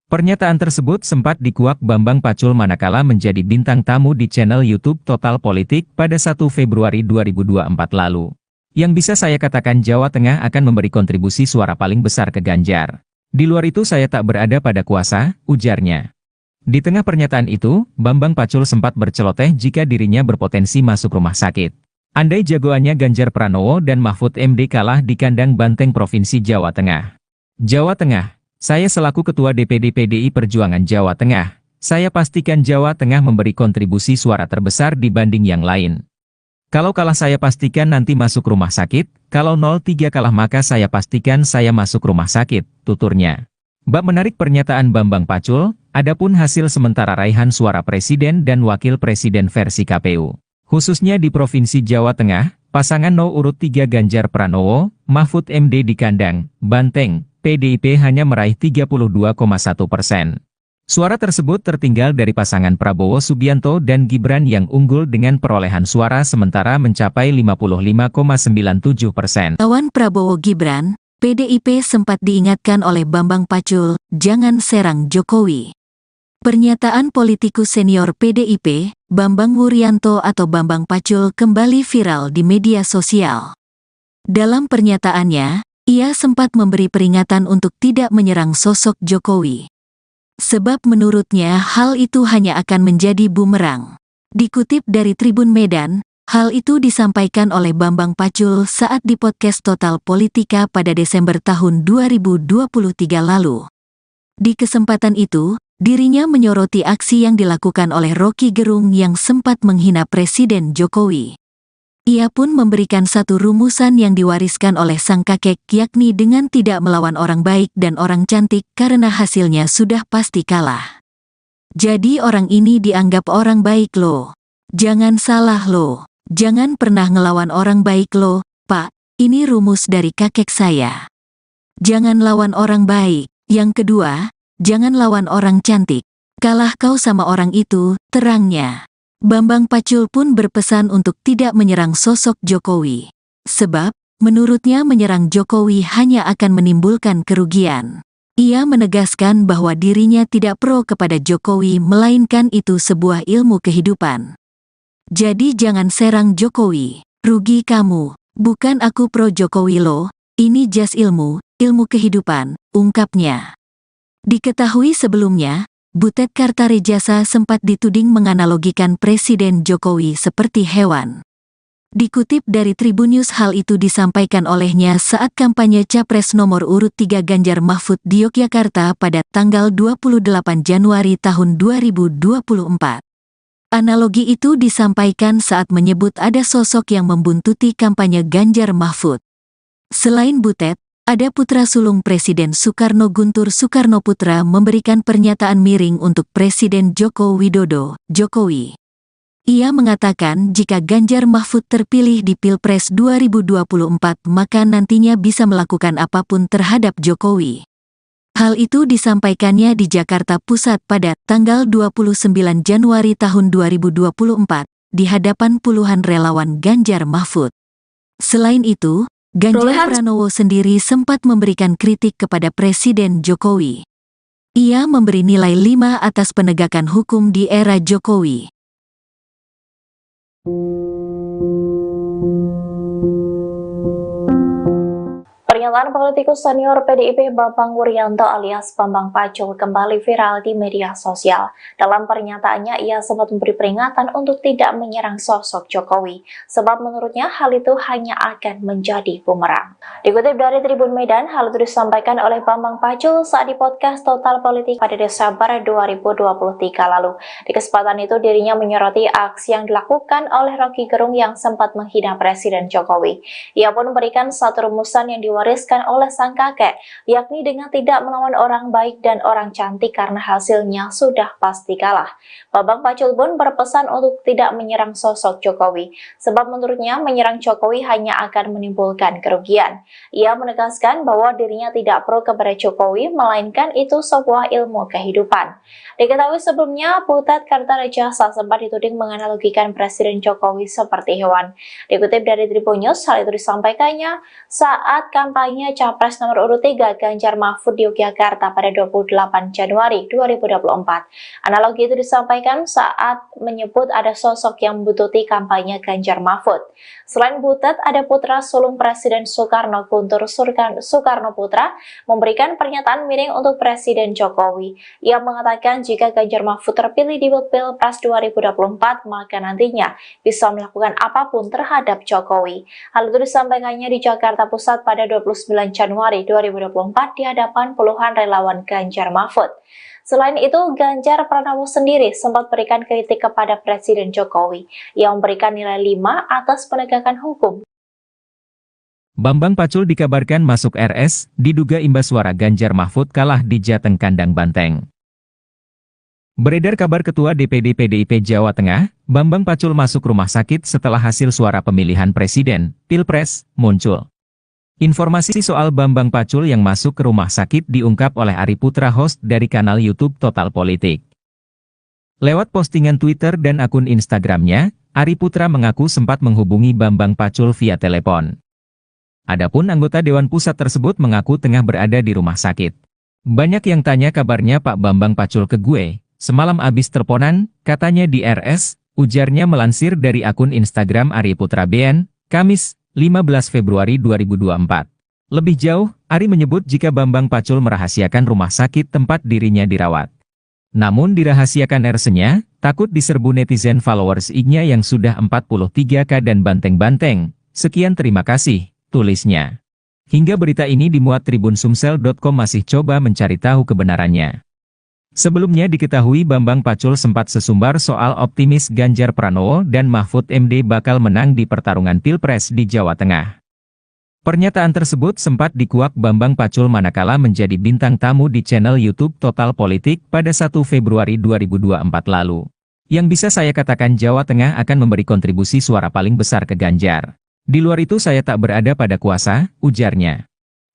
Pernyataan tersebut sempat dikuak Bambang Pacul manakala menjadi bintang tamu di channel YouTube Total Politik pada 1 Februari 2024 lalu. Yang bisa saya katakan Jawa Tengah akan memberi kontribusi suara paling besar ke Ganjar. Di luar itu saya tak berada pada kuasa, ujarnya. Di tengah pernyataan itu, Bambang Pacul sempat berceloteh jika dirinya berpotensi masuk rumah sakit. Andai jagoannya Ganjar Pranowo dan Mahfud MD kalah di kandang banteng Provinsi Jawa Tengah. Jawa Tengah, saya selaku Ketua DPD PDI Perjuangan Jawa Tengah, saya pastikan Jawa Tengah memberi kontribusi suara terbesar dibanding yang lain. Kalau kalah saya pastikan nanti masuk rumah sakit, kalau 03 kalah maka saya pastikan saya masuk rumah sakit, tuturnya. Bab menarik pernyataan Bambang Pacul, adapun hasil sementara raihan suara Presiden dan Wakil Presiden versi KPU. Khususnya di Provinsi Jawa Tengah, pasangan No. urut 3 Ganjar Pranowo, Mahfud MD di kandang, Banteng, PDIP hanya meraih 32,1%. Suara tersebut tertinggal dari pasangan Prabowo Subianto dan Gibran yang unggul dengan perolehan suara sementara mencapai 55,97%. Lawan Prabowo Gibran, PDIP sempat diingatkan oleh Bambang Pacul, jangan serang Jokowi. Pernyataan politikus senior PDIP, Bambang Wuryanto atau Bambang Pacul kembali viral di media sosial. Dalam pernyataannya, ia sempat memberi peringatan untuk tidak menyerang sosok Jokowi. Sebab menurutnya hal itu hanya akan menjadi bumerang. Dikutip dari Tribun Medan, hal itu disampaikan oleh Bambang Pacul saat di podcast Total Politika pada Desember tahun 2023 lalu. Di kesempatan itu, dirinya menyoroti aksi yang dilakukan oleh Rocky Gerung yang sempat menghina Presiden Jokowi. Ia pun memberikan satu rumusan yang diwariskan oleh sang kakek, yakni dengan tidak melawan orang baik dan orang cantik karena hasilnya sudah pasti kalah. Jadi orang ini dianggap orang baik loh. Jangan salah loh. Jangan pernah ngelawan orang baik loh, Pak. Ini rumus dari kakek saya. Jangan lawan orang baik. Yang kedua, jangan lawan orang cantik. Kalah kau sama orang itu, terangnya. Bambang Pacul pun berpesan untuk tidak menyerang sosok Jokowi. Sebab, menurutnya menyerang Jokowi hanya akan menimbulkan kerugian. Ia menegaskan bahwa dirinya tidak pro kepada Jokowi melainkan itu sebuah ilmu kehidupan. Jadi jangan serang Jokowi, rugi kamu, bukan aku pro Jokowi loh, ini jas ilmu kehidupan, ungkapnya. Diketahui sebelumnya, Butet Kartarejasa sempat dituding menganalogikan Presiden Jokowi seperti hewan. Dikutip dari Tribunnews hal itu disampaikan olehnya saat kampanye Capres nomor urut 3 Ganjar Mahfud di Yogyakarta pada tanggal 28 Januari tahun 2024. Analogi itu disampaikan saat menyebut ada sosok yang membuntuti kampanye Ganjar Mahfud. Selain Butet, ada putra sulung Presiden Soekarno Guntur Soekarnoputra memberikan pernyataan miring untuk Presiden Joko Widodo, Jokowi. Ia mengatakan jika Ganjar Mahfud terpilih di Pilpres 2024 maka nantinya bisa melakukan apapun terhadap Jokowi. Hal itu disampaikannya di Jakarta Pusat pada tanggal 29 Januari tahun 2024 di hadapan puluhan relawan Ganjar Mahfud. Selain itu, Ganjar Pranowo sendiri sempat memberikan kritik kepada Presiden Jokowi. Ia memberi nilai 5 atas penegakan hukum di era Jokowi. Pernyataan politikus senior PDIP Bambang Wuryanto alias Bambang Pacul kembali viral di media sosial. Dalam pernyataannya, ia sempat memberi peringatan untuk tidak menyerang sosok Jokowi, sebab menurutnya hal itu hanya akan menjadi bumerang. Dikutip dari Tribun Medan, hal itu disampaikan oleh Bambang Pacul saat di podcast Total Politik pada Desember 2023 lalu. Di kesempatan itu, dirinya menyoroti aksi yang dilakukan oleh Rocky Gerung yang sempat menghina Presiden Jokowi. Ia pun memberikan satu rumusan yang diwariskan oleh sang kakek, yakni dengan tidak melawan orang baik dan orang cantik karena hasilnya sudah pasti kalah. Bambang Pacul pun berpesan untuk tidak menyerang sosok Jokowi, sebab menurutnya menyerang Jokowi hanya akan menimbulkan kerugian. Ia menegaskan bahwa dirinya tidak pro kepada Jokowi, melainkan itu sebuah ilmu kehidupan. Diketahui sebelumnya, Butet Kartarejasa sempat dituding menganalogikan Presiden Jokowi seperti hewan. Dikutip dari Tribunnews, hal itu disampaikannya saat kampanye Capres nomor urut 3 Ganjar Mahfud di Yogyakarta pada 28 Januari 2024. Analogi itu disampaikan saat menyebut ada sosok yang membututi kampanye Ganjar Mahfud. Selain Butet, ada putra sulung Presiden Soekarno Guntur Soekarnoputra memberikan pernyataan miring untuk Presiden Jokowi. Ia mengatakan jika Ganjar Mahfud terpilih di Pilpres 2024, maka nantinya bisa melakukan apapun terhadap Jokowi. Hal itu disampaikannya di Jakarta Pusat pada 29 Januari 2024 di hadapan puluhan relawan Ganjar Mahfud. Selain itu, Ganjar Pranowo sendiri sempat berikan kritik kepada Presiden Jokowi yang memberikan nilai 5 atas penegakan hukum. Bambang Pacul dikabarkan masuk RS, diduga imbas suara Ganjar Mahfud kalah di Jateng Kandang Banteng. Beredar kabar Ketua DPD PDIP Jawa Tengah, Bambang Pacul masuk rumah sakit setelah hasil suara pemilihan presiden, Pilpres, muncul. Informasi soal Bambang Pacul yang masuk ke rumah sakit diungkap oleh Ari Putra, host dari kanal YouTube Total Politik. Lewat postingan Twitter dan akun Instagramnya, Ari Putra mengaku sempat menghubungi Bambang Pacul via telepon. Adapun anggota Dewan Pusat tersebut mengaku tengah berada di rumah sakit. Banyak yang tanya kabarnya Pak Bambang Pacul ke gue, semalam abis teleponan, katanya di RS, ujarnya melansir dari akun Instagram Ari Putra BN, Kamis, 15 Februari 2024. Lebih jauh, Ari menyebut jika Bambang Pacul merahasiakan rumah sakit tempat dirinya dirawat. Namun dirahasiakan RS-nya, takut diserbu netizen followers IG-nya yang sudah 43K dan banteng-banteng. Sekian terima kasih, tulisnya. Hingga berita ini dimuat Tribunsumsel.com masih coba mencari tahu kebenarannya. Sebelumnya diketahui Bambang Pacul sempat sesumbar soal optimis Ganjar Pranowo dan Mahfud MD bakal menang di pertarungan Pilpres di Jawa Tengah. Pernyataan tersebut sempat dikuak Bambang Pacul manakala menjadi bintang tamu di channel YouTube Total Politik pada 1 Februari 2024 lalu. Yang bisa saya katakan Jawa Tengah akan memberi kontribusi suara paling besar ke Ganjar. Di luar itu saya tak berada pada kuasa, ujarnya.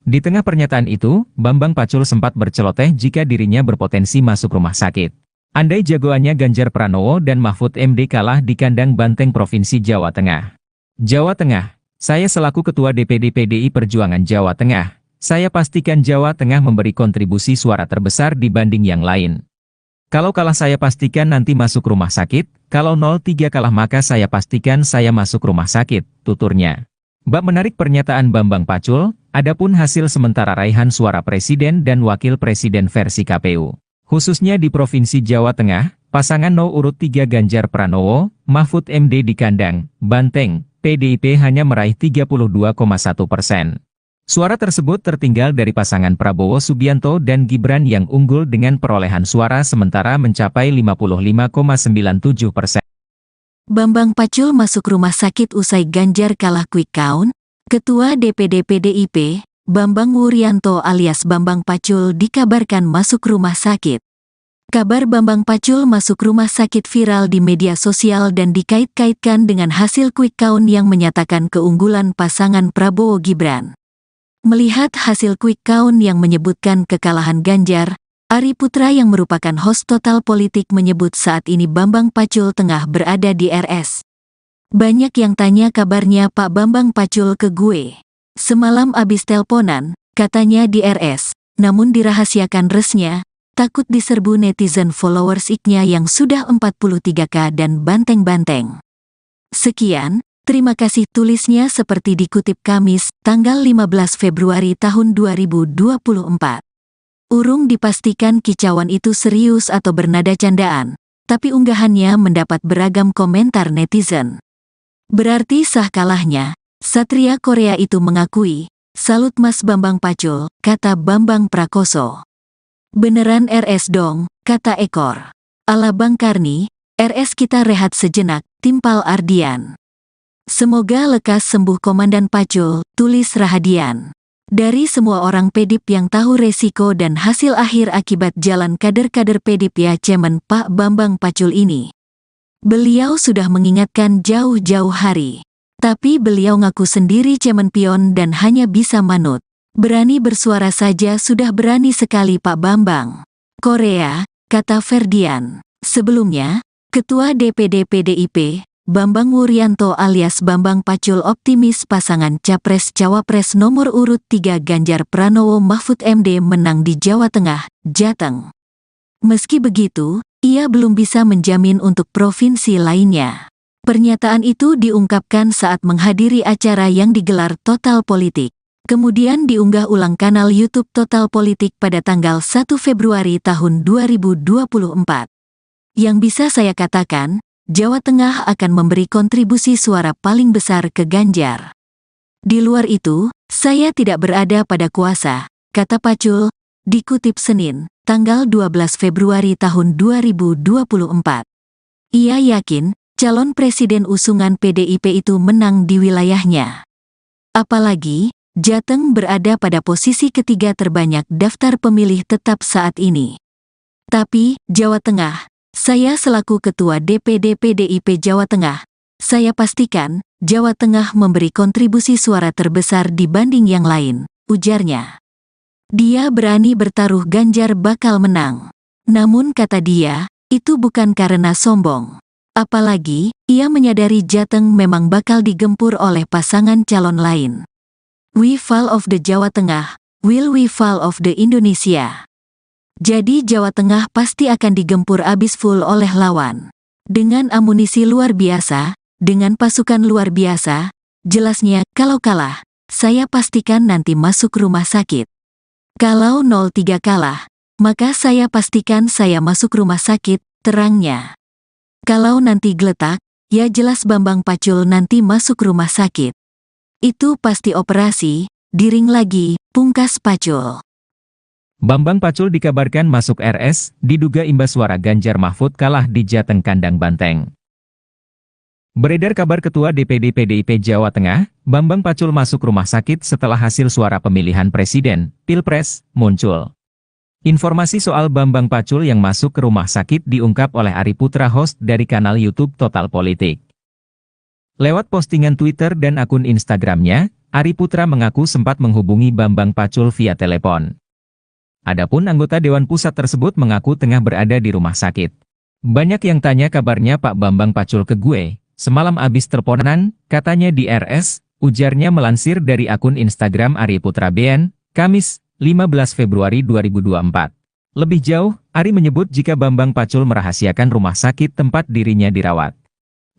Di tengah pernyataan itu, Bambang Pacul sempat berceloteh jika dirinya berpotensi masuk rumah sakit. Andai jagoannya Ganjar Pranowo dan Mahfud MD kalah di Kandang Banteng Provinsi Jawa Tengah. Jawa Tengah, saya selaku Ketua DPD PDI Perjuangan Jawa Tengah, saya pastikan Jawa Tengah memberi kontribusi suara terbesar dibanding yang lain. Kalau kalah saya pastikan nanti masuk rumah sakit, kalau 03 kalah maka saya pastikan saya masuk rumah sakit, tuturnya. Bab menarik pernyataan Bambang Pacul, adapun hasil sementara raihan suara presiden dan wakil presiden versi KPU. Khususnya di Provinsi Jawa Tengah, pasangan urut 3 Ganjar Pranowo, Mahfud MD di Kandang Banteng, PDIP hanya meraih 32,1%. Suara tersebut tertinggal dari pasangan Prabowo Subianto dan Gibran yang unggul dengan perolehan suara sementara mencapai 55,97%. Bambang Pacul masuk rumah sakit usai Ganjar kalah quick count. Ketua DPD PDIP, Bambang Wuryanto alias Bambang Pacul dikabarkan masuk rumah sakit. Kabar Bambang Pacul masuk rumah sakit viral di media sosial dan dikait-kaitkan dengan hasil quick count yang menyatakan keunggulan pasangan Prabowo Gibran. Melihat hasil quick count yang menyebutkan kekalahan Ganjar, Ari Putra yang merupakan host Total Politik menyebut saat ini Bambang Pacul tengah berada di RS. Banyak yang tanya kabarnya Pak Bambang Pacul ke gue. Semalam abis teleponan, katanya di RS, namun dirahasiakan resnya, takut diserbu netizen followers IG-nya yang sudah 43K dan banteng-banteng. Sekian. Terima kasih tulisnya seperti dikutip Kamis, tanggal 15 Februari tahun 2024. Urung dipastikan kicauan itu serius atau bernada candaan, tapi unggahannya mendapat beragam komentar netizen. Berarti sah kalahnya, Satria Korea itu mengakui, salut Mas Bambang Pacul, kata Bambang Prakoso. Beneran RS dong, kata Ekor. Ala Bang Karni, RS kita rehat sejenak, timpal Ardian. Semoga lekas sembuh Komandan Pacul, tulis Rahadian. Dari semua orang PDIP yang tahu resiko dan hasil akhir akibat jalan kader-kader PDIP ya Cemen Pak Bambang Pacul ini. Beliau sudah mengingatkan jauh-jauh hari. Tapi beliau ngaku sendiri cemen pion dan hanya bisa manut. Berani bersuara saja sudah berani sekali Pak Bambang. Korea, kata Ferdian. Sebelumnya, Ketua DPD PDIP, Bambang Wuryanto alias Bambang Pacul optimis pasangan Capres-Cawapres nomor urut 3 Ganjar Pranowo Mahfud MD menang di Jawa Tengah, Jateng. Meski begitu, ia belum bisa menjamin untuk provinsi lainnya. Pernyataan itu diungkapkan saat menghadiri acara yang digelar Total Politik. Kemudian diunggah ulang kanal YouTube Total Politik pada tanggal 1 Februari tahun 2024. Yang bisa saya katakan, Jawa Tengah akan memberi kontribusi suara paling besar ke Ganjar. Di luar itu, saya tidak berada pada kuasa, kata Pacul, dikutip Senin, tanggal 12 Februari tahun 2024. Ia yakin, calon presiden usungan PDIP itu menang di wilayahnya. Apalagi, Jateng berada pada posisi ketiga terbanyak daftar pemilih tetap saat ini. Tapi, Jawa Tengah, saya selaku Ketua DPD PDIP Jawa Tengah, saya pastikan, Jawa Tengah memberi kontribusi suara terbesar dibanding yang lain, ujarnya. Dia berani bertaruh Ganjar bakal menang. Namun kata dia, itu bukan karena sombong. Apalagi, ia menyadari Jateng memang bakal digempur oleh pasangan calon lain. We fall of the Jawa Tengah, will we fall of the Indonesia. Jadi Jawa Tengah pasti akan digempur abis full oleh lawan. Dengan amunisi luar biasa, dengan pasukan luar biasa, jelasnya kalau kalah, saya pastikan nanti masuk rumah sakit. Kalau 03 kalah, maka saya pastikan saya masuk rumah sakit, terangnya. Kalau nanti geletak, ya jelas Bambang Pacul nanti masuk rumah sakit. Itu pasti operasi, diring lagi, pungkas Pacul. Bambang Pacul dikabarkan masuk RS, diduga imbas suara Ganjar Mahfud kalah di Jateng kandang Banteng. Beredar kabar Ketua DPD PDIP Jawa Tengah, Bambang Pacul masuk rumah sakit setelah hasil suara pemilihan presiden, Pilpres, muncul. Informasi soal Bambang Pacul yang masuk ke rumah sakit diungkap oleh Ari Putra, host dari kanal YouTube Total Politik. Lewat postingan Twitter dan akun Instagramnya, Ari Putra mengaku sempat menghubungi Bambang Pacul via telepon. Adapun anggota Dewan Pusat tersebut mengaku tengah berada di rumah sakit. Banyak yang tanya kabarnya Pak Bambang Pacul ke gue, semalam abis teleponan, katanya di RS, ujarnya melansir dari akun Instagram Ari Putra BN, Kamis, 15 Februari 2024. Lebih jauh, Ari menyebut jika Bambang Pacul merahasiakan rumah sakit tempat dirinya dirawat.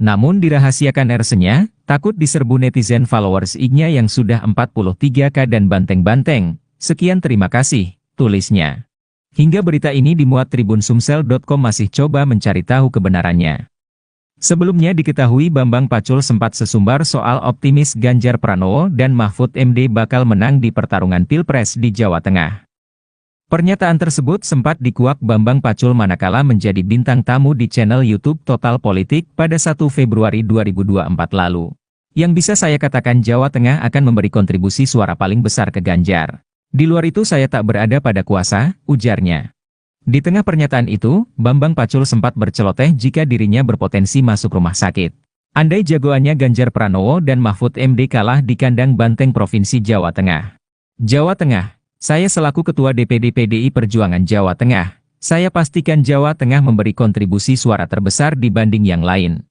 Namun dirahasiakan RS-nya, takut diserbu netizen followers IG-nya yang sudah 43K dan banteng-banteng. Sekian terima kasih, tulisnya. Hingga berita ini dimuat Tribun-Sumsel.com masih coba mencari tahu kebenarannya. Sebelumnya diketahui Bambang Pacul sempat sesumbar soal optimis Ganjar Pranowo dan Mahfud MD bakal menang di pertarungan Pilpres di Jawa Tengah. Pernyataan tersebut sempat dikuak Bambang Pacul manakala menjadi bintang tamu di channel YouTube Total Politik pada 1 Februari 2024 lalu. Yang bisa saya katakan Jawa Tengah akan memberi kontribusi suara paling besar ke Ganjar. Di luar itu saya tak berada pada kuasa, ujarnya. Di tengah pernyataan itu, Bambang Pacul sempat berceloteh jika dirinya berpotensi masuk rumah sakit. Andai jagoannya Ganjar Pranowo dan Mahfud MD kalah di kandang Banteng Provinsi Jawa Tengah. Jawa Tengah. Saya selaku Ketua DPD PDI Perjuangan Jawa Tengah, saya pastikan Jawa Tengah memberi kontribusi suara terbesar dibanding yang lain.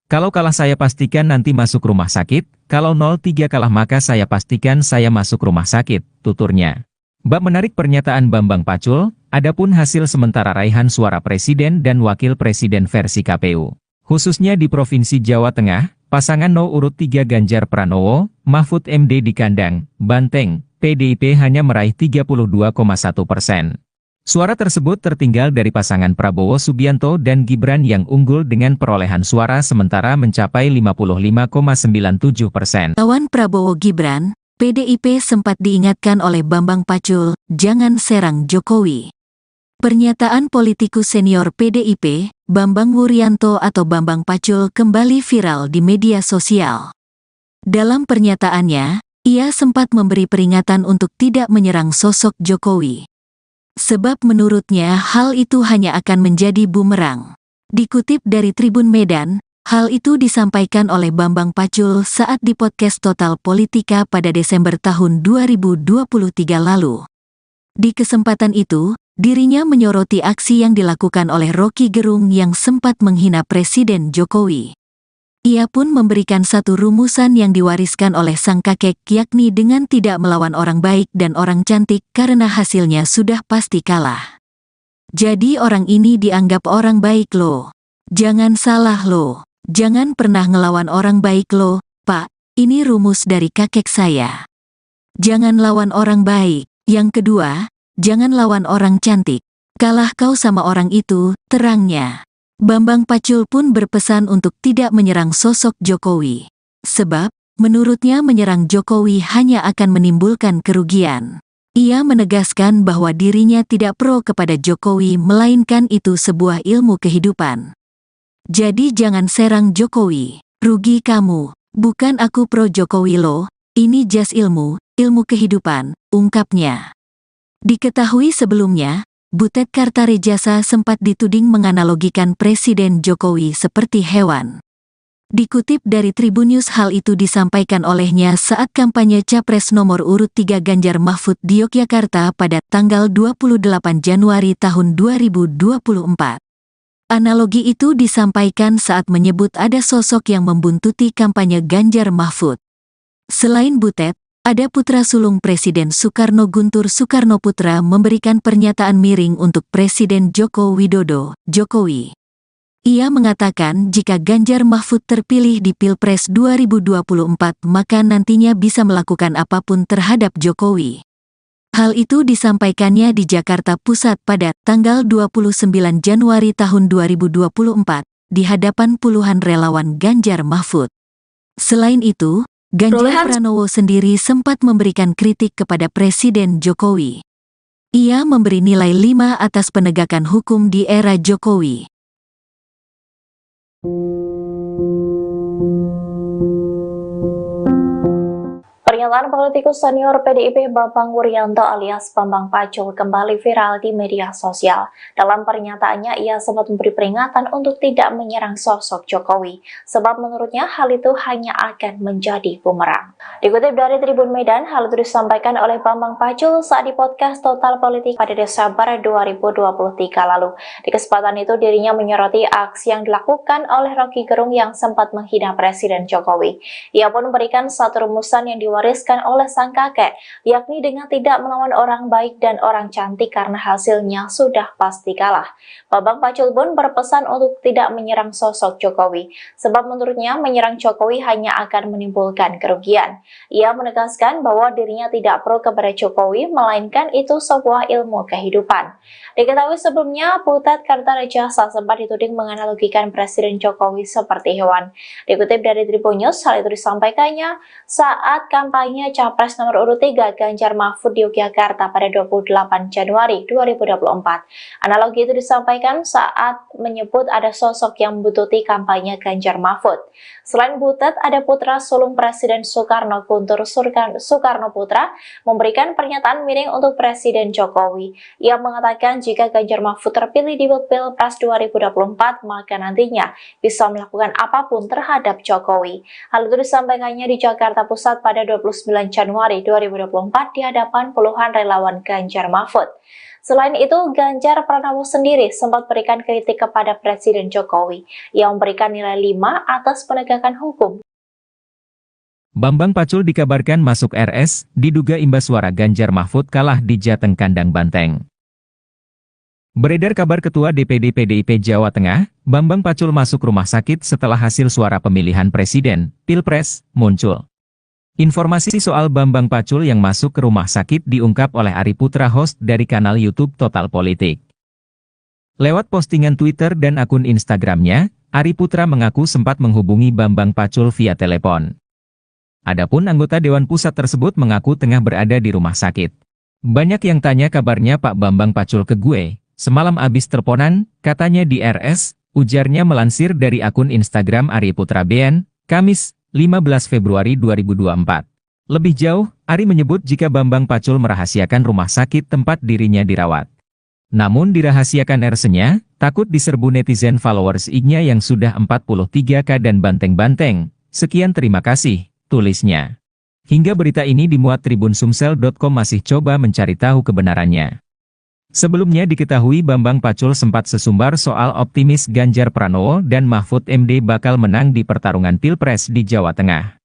Kalau kalah saya pastikan nanti masuk rumah sakit, kalau 03 kalah maka saya pastikan saya masuk rumah sakit, tuturnya. Bab menarik pernyataan Bambang Pacul, adapun hasil sementara raihan suara Presiden dan Wakil Presiden versi KPU. Khususnya di Provinsi Jawa Tengah, pasangan urut 3 Ganjar Pranowo, Mahfud MD di kandang Banteng, PDIP hanya meraih 32,1%. Suara tersebut tertinggal dari pasangan Prabowo Subianto dan Gibran yang unggul dengan perolehan suara sementara mencapai 55,97%. Lawan Prabowo Gibran, PDIP sempat diingatkan oleh Bambang Pacul, jangan serang Jokowi. Pernyataan politikus senior PDIP, Bambang Wuryanto atau Bambang Pacul kembali viral di media sosial. Dalam pernyataannya, ia sempat memberi peringatan untuk tidak menyerang sosok Jokowi. Sebab menurutnya hal itu hanya akan menjadi bumerang. Dikutip dari Tribun Medan, hal itu disampaikan oleh Bambang Pacul saat di podcast Total Politika pada Desember tahun 2023 lalu. Di kesempatan itu, dirinya menyoroti aksi yang dilakukan oleh Rocky Gerung yang sempat menghina Presiden Jokowi. Ia pun memberikan satu rumusan yang diwariskan oleh sang kakek yakni dengan tidak melawan orang baik dan orang cantik karena hasilnya sudah pasti kalah. Jadi orang ini dianggap orang baik loh. Jangan salah loh. Jangan pernah ngelawan orang baik loh, Pak. Ini rumus dari kakek saya. Jangan lawan orang baik. Yang kedua, jangan lawan orang cantik. Kalah kau sama orang itu, terangnya. Bambang Pacul pun berpesan untuk tidak menyerang sosok Jokowi. Sebab, menurutnya menyerang Jokowi hanya akan menimbulkan kerugian. Ia menegaskan bahwa dirinya tidak pro kepada Jokowi melainkan itu sebuah ilmu kehidupan. Jadi jangan serang Jokowi. Rugi kamu. Bukan aku pro Jokowi loh. Ini jas ilmu kehidupan, ungkapnya. Diketahui sebelumnya, Butet Kartarejasa sempat dituding menganalogikan Presiden Jokowi seperti hewan. Dikutip dari Tribunnews, hal itu disampaikan olehnya saat kampanye Capres nomor urut 3 Ganjar Mahfud di Yogyakarta pada tanggal 28 Januari tahun 2024. Analogi itu disampaikan saat menyebut ada sosok yang membuntuti kampanye Ganjar Mahfud. Selain Butet, ada putra sulung Presiden Soekarno, Guntur Soekarnoputra, memberikan pernyataan miring untuk Presiden Joko Widodo, Jokowi. Ia mengatakan jika Ganjar Mahfud terpilih di Pilpres 2024 maka nantinya bisa melakukan apapun terhadap Jokowi. Hal itu disampaikannya di Jakarta Pusat pada tanggal 29 Januari tahun 2024 di hadapan puluhan relawan Ganjar Mahfud. Selain itu, Ganjar Pranowo sendiri sempat memberikan kritik kepada Presiden Jokowi. Ia memberi nilai 5 atas penegakan hukum di era Jokowi. Pernyataan politikus senior PDIP Bambang Wuryanto alias Bambang Pacul kembali viral di media sosial. Dalam pernyataannya, ia sempat memberi peringatan untuk tidak menyerang sosok Jokowi, sebab menurutnya hal itu hanya akan menjadi bumerang. Dikutip dari Tribun Medan, hal itu disampaikan oleh Bambang Pacul saat di podcast Total Politik pada Desember 2023 lalu. Di kesempatan itu, dirinya menyoroti aksi yang dilakukan oleh Rocky Gerung yang sempat menghina Presiden Jokowi. Ia pun memberikan satu rumusan yang diwariskan oleh sang kakek, yakni dengan tidak melawan orang baik dan orang cantik karena hasilnya sudah pasti kalah. Bambang Pacul pun berpesan untuk tidak menyerang sosok Jokowi, sebab menurutnya menyerang Jokowi hanya akan menimbulkan kerugian. Ia menegaskan bahwa dirinya tidak pro kepada Jokowi, melainkan itu sebuah ilmu kehidupan. Diketahui sebelumnya, Butet Kartarejasa sempat dituding menganalogikan Presiden Jokowi seperti hewan. Dikutip dari Tribunnews, hal itu disampaikannya saat kampanye Capres nomor urut 3 Ganjar Mahfud di Yogyakarta pada 28 Januari 2024. Analogi itu disampaikan saat menyebut ada sosok yang membuntuti kampanye Ganjar Mahfud. Selain Butet, ada putra sulung Presiden Soekarno, Guntur Soekarnoputra, memberikan pernyataan miring untuk Presiden Jokowi. Ia mengatakan jika Ganjar Mahfud terpilih di Pilpres 2024, maka nantinya bisa melakukan apapun terhadap Jokowi. Hal itu disampaikannya di Jakarta Pusat pada 29 Januari 2024 di hadapan puluhan relawan Ganjar Mahfud. Selain itu, Ganjar Pranowo sendiri sempat berikan kritik kepada Presiden Jokowi. Ia memberikan nilai 5 atas penegakan hukum. Bambang Pacul dikabarkan masuk RS, diduga imbas suara Ganjar Mahfud kalah di Jateng Kandang Banteng. Beredar kabar Ketua DPD PDIP Jawa Tengah, Bambang Pacul masuk rumah sakit setelah hasil suara pemilihan Presiden, Pilpres, muncul. Informasi soal Bambang Pacul yang masuk ke rumah sakit diungkap oleh Ari Putra, host dari kanal YouTube Total Politik. Lewat postingan Twitter dan akun Instagramnya, Ari Putra mengaku sempat menghubungi Bambang Pacul via telepon. Adapun anggota Dewan Pusat tersebut mengaku tengah berada di rumah sakit. Banyak yang tanya kabarnya Pak Bambang Pacul ke gue, semalam abis teleponan, katanya di RS, ujarnya melansir dari akun Instagram Ari Putra BN, Kamis, 15 Februari 2024. Lebih jauh, Ari menyebut jika Bambang Pacul merahasiakan rumah sakit tempat dirinya dirawat. Namun dirahasiakan RS-nya, takut diserbu netizen followers IG-nya yang sudah 43K dan banteng-banteng. Sekian, terima kasih, tulisnya. Hingga berita ini dimuat Tribunsumsel.com masih coba mencari tahu kebenarannya. Sebelumnya diketahui Bambang Pacul sempat sesumbar soal optimis Ganjar Pranowo dan Mahfud MD bakal menang di pertarungan Pilpres di Jawa Tengah.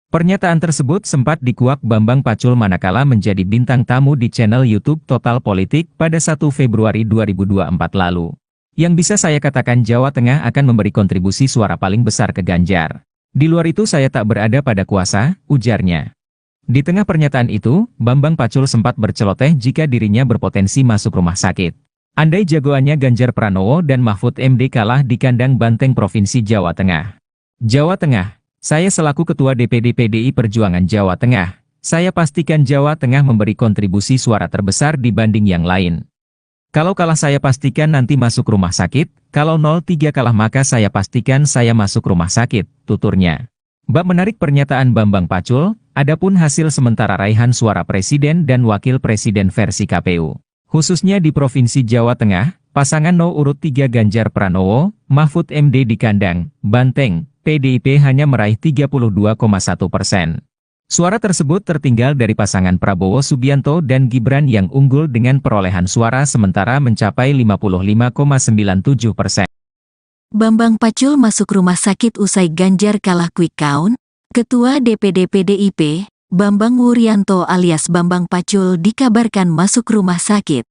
Pernyataan tersebut sempat dikuak Bambang Pacul manakala menjadi bintang tamu di channel YouTube Total Politik pada 1 Februari 2024 lalu. Yang bisa saya katakan Jawa Tengah akan memberi kontribusi suara paling besar ke Ganjar. Di luar itu saya tak berada pada kuasa, ujarnya. Di tengah pernyataan itu, Bambang Pacul sempat berceloteh jika dirinya berpotensi masuk rumah sakit. Andai jagoannya Ganjar Pranowo dan Mahfud MD kalah di Kandang Banteng Provinsi Jawa Tengah. Jawa Tengah, saya selaku Ketua DPD PDI Perjuangan Jawa Tengah, saya pastikan Jawa Tengah memberi kontribusi suara terbesar dibanding yang lain. Kalau kalah saya pastikan nanti masuk rumah sakit, kalau 03 kalah maka saya pastikan saya masuk rumah sakit, tuturnya. Bab menarik pernyataan Bambang Pacul, adapun hasil sementara raihan suara presiden dan wakil presiden versi KPU. Khususnya di Provinsi Jawa Tengah, pasangan nomor urut 3 Ganjar Pranowo, Mahfud MD di kandang, Banteng, PDIP hanya meraih 32,1%. Suara tersebut tertinggal dari pasangan Prabowo Subianto dan Gibran yang unggul dengan perolehan suara sementara mencapai 55,97%. Bambang Pacul masuk rumah sakit usai Ganjar kalah quick count. Ketua DPD PDIP, Bambang Wuryanto alias Bambang Pacul dikabarkan masuk rumah sakit.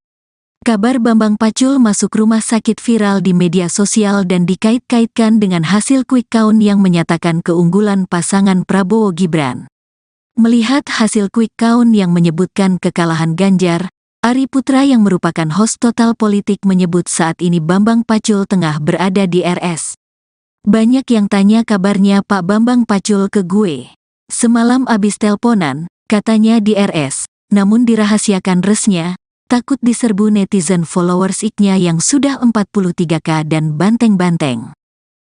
Kabar Bambang Pacul masuk rumah sakit viral di media sosial dan dikait-kaitkan dengan hasil quick count yang menyatakan keunggulan pasangan Prabowo Gibran. Melihat hasil quick count yang menyebutkan kekalahan Ganjar, Ari Putra yang merupakan host Total Politik menyebut saat ini Bambang Pacul tengah berada di RS. Banyak yang tanya kabarnya Pak Bambang Pacul ke gue. Semalam abis telponan, katanya di RS, namun dirahasiakan resnya, takut diserbu netizen followers iknya yang sudah 43K dan banteng-banteng.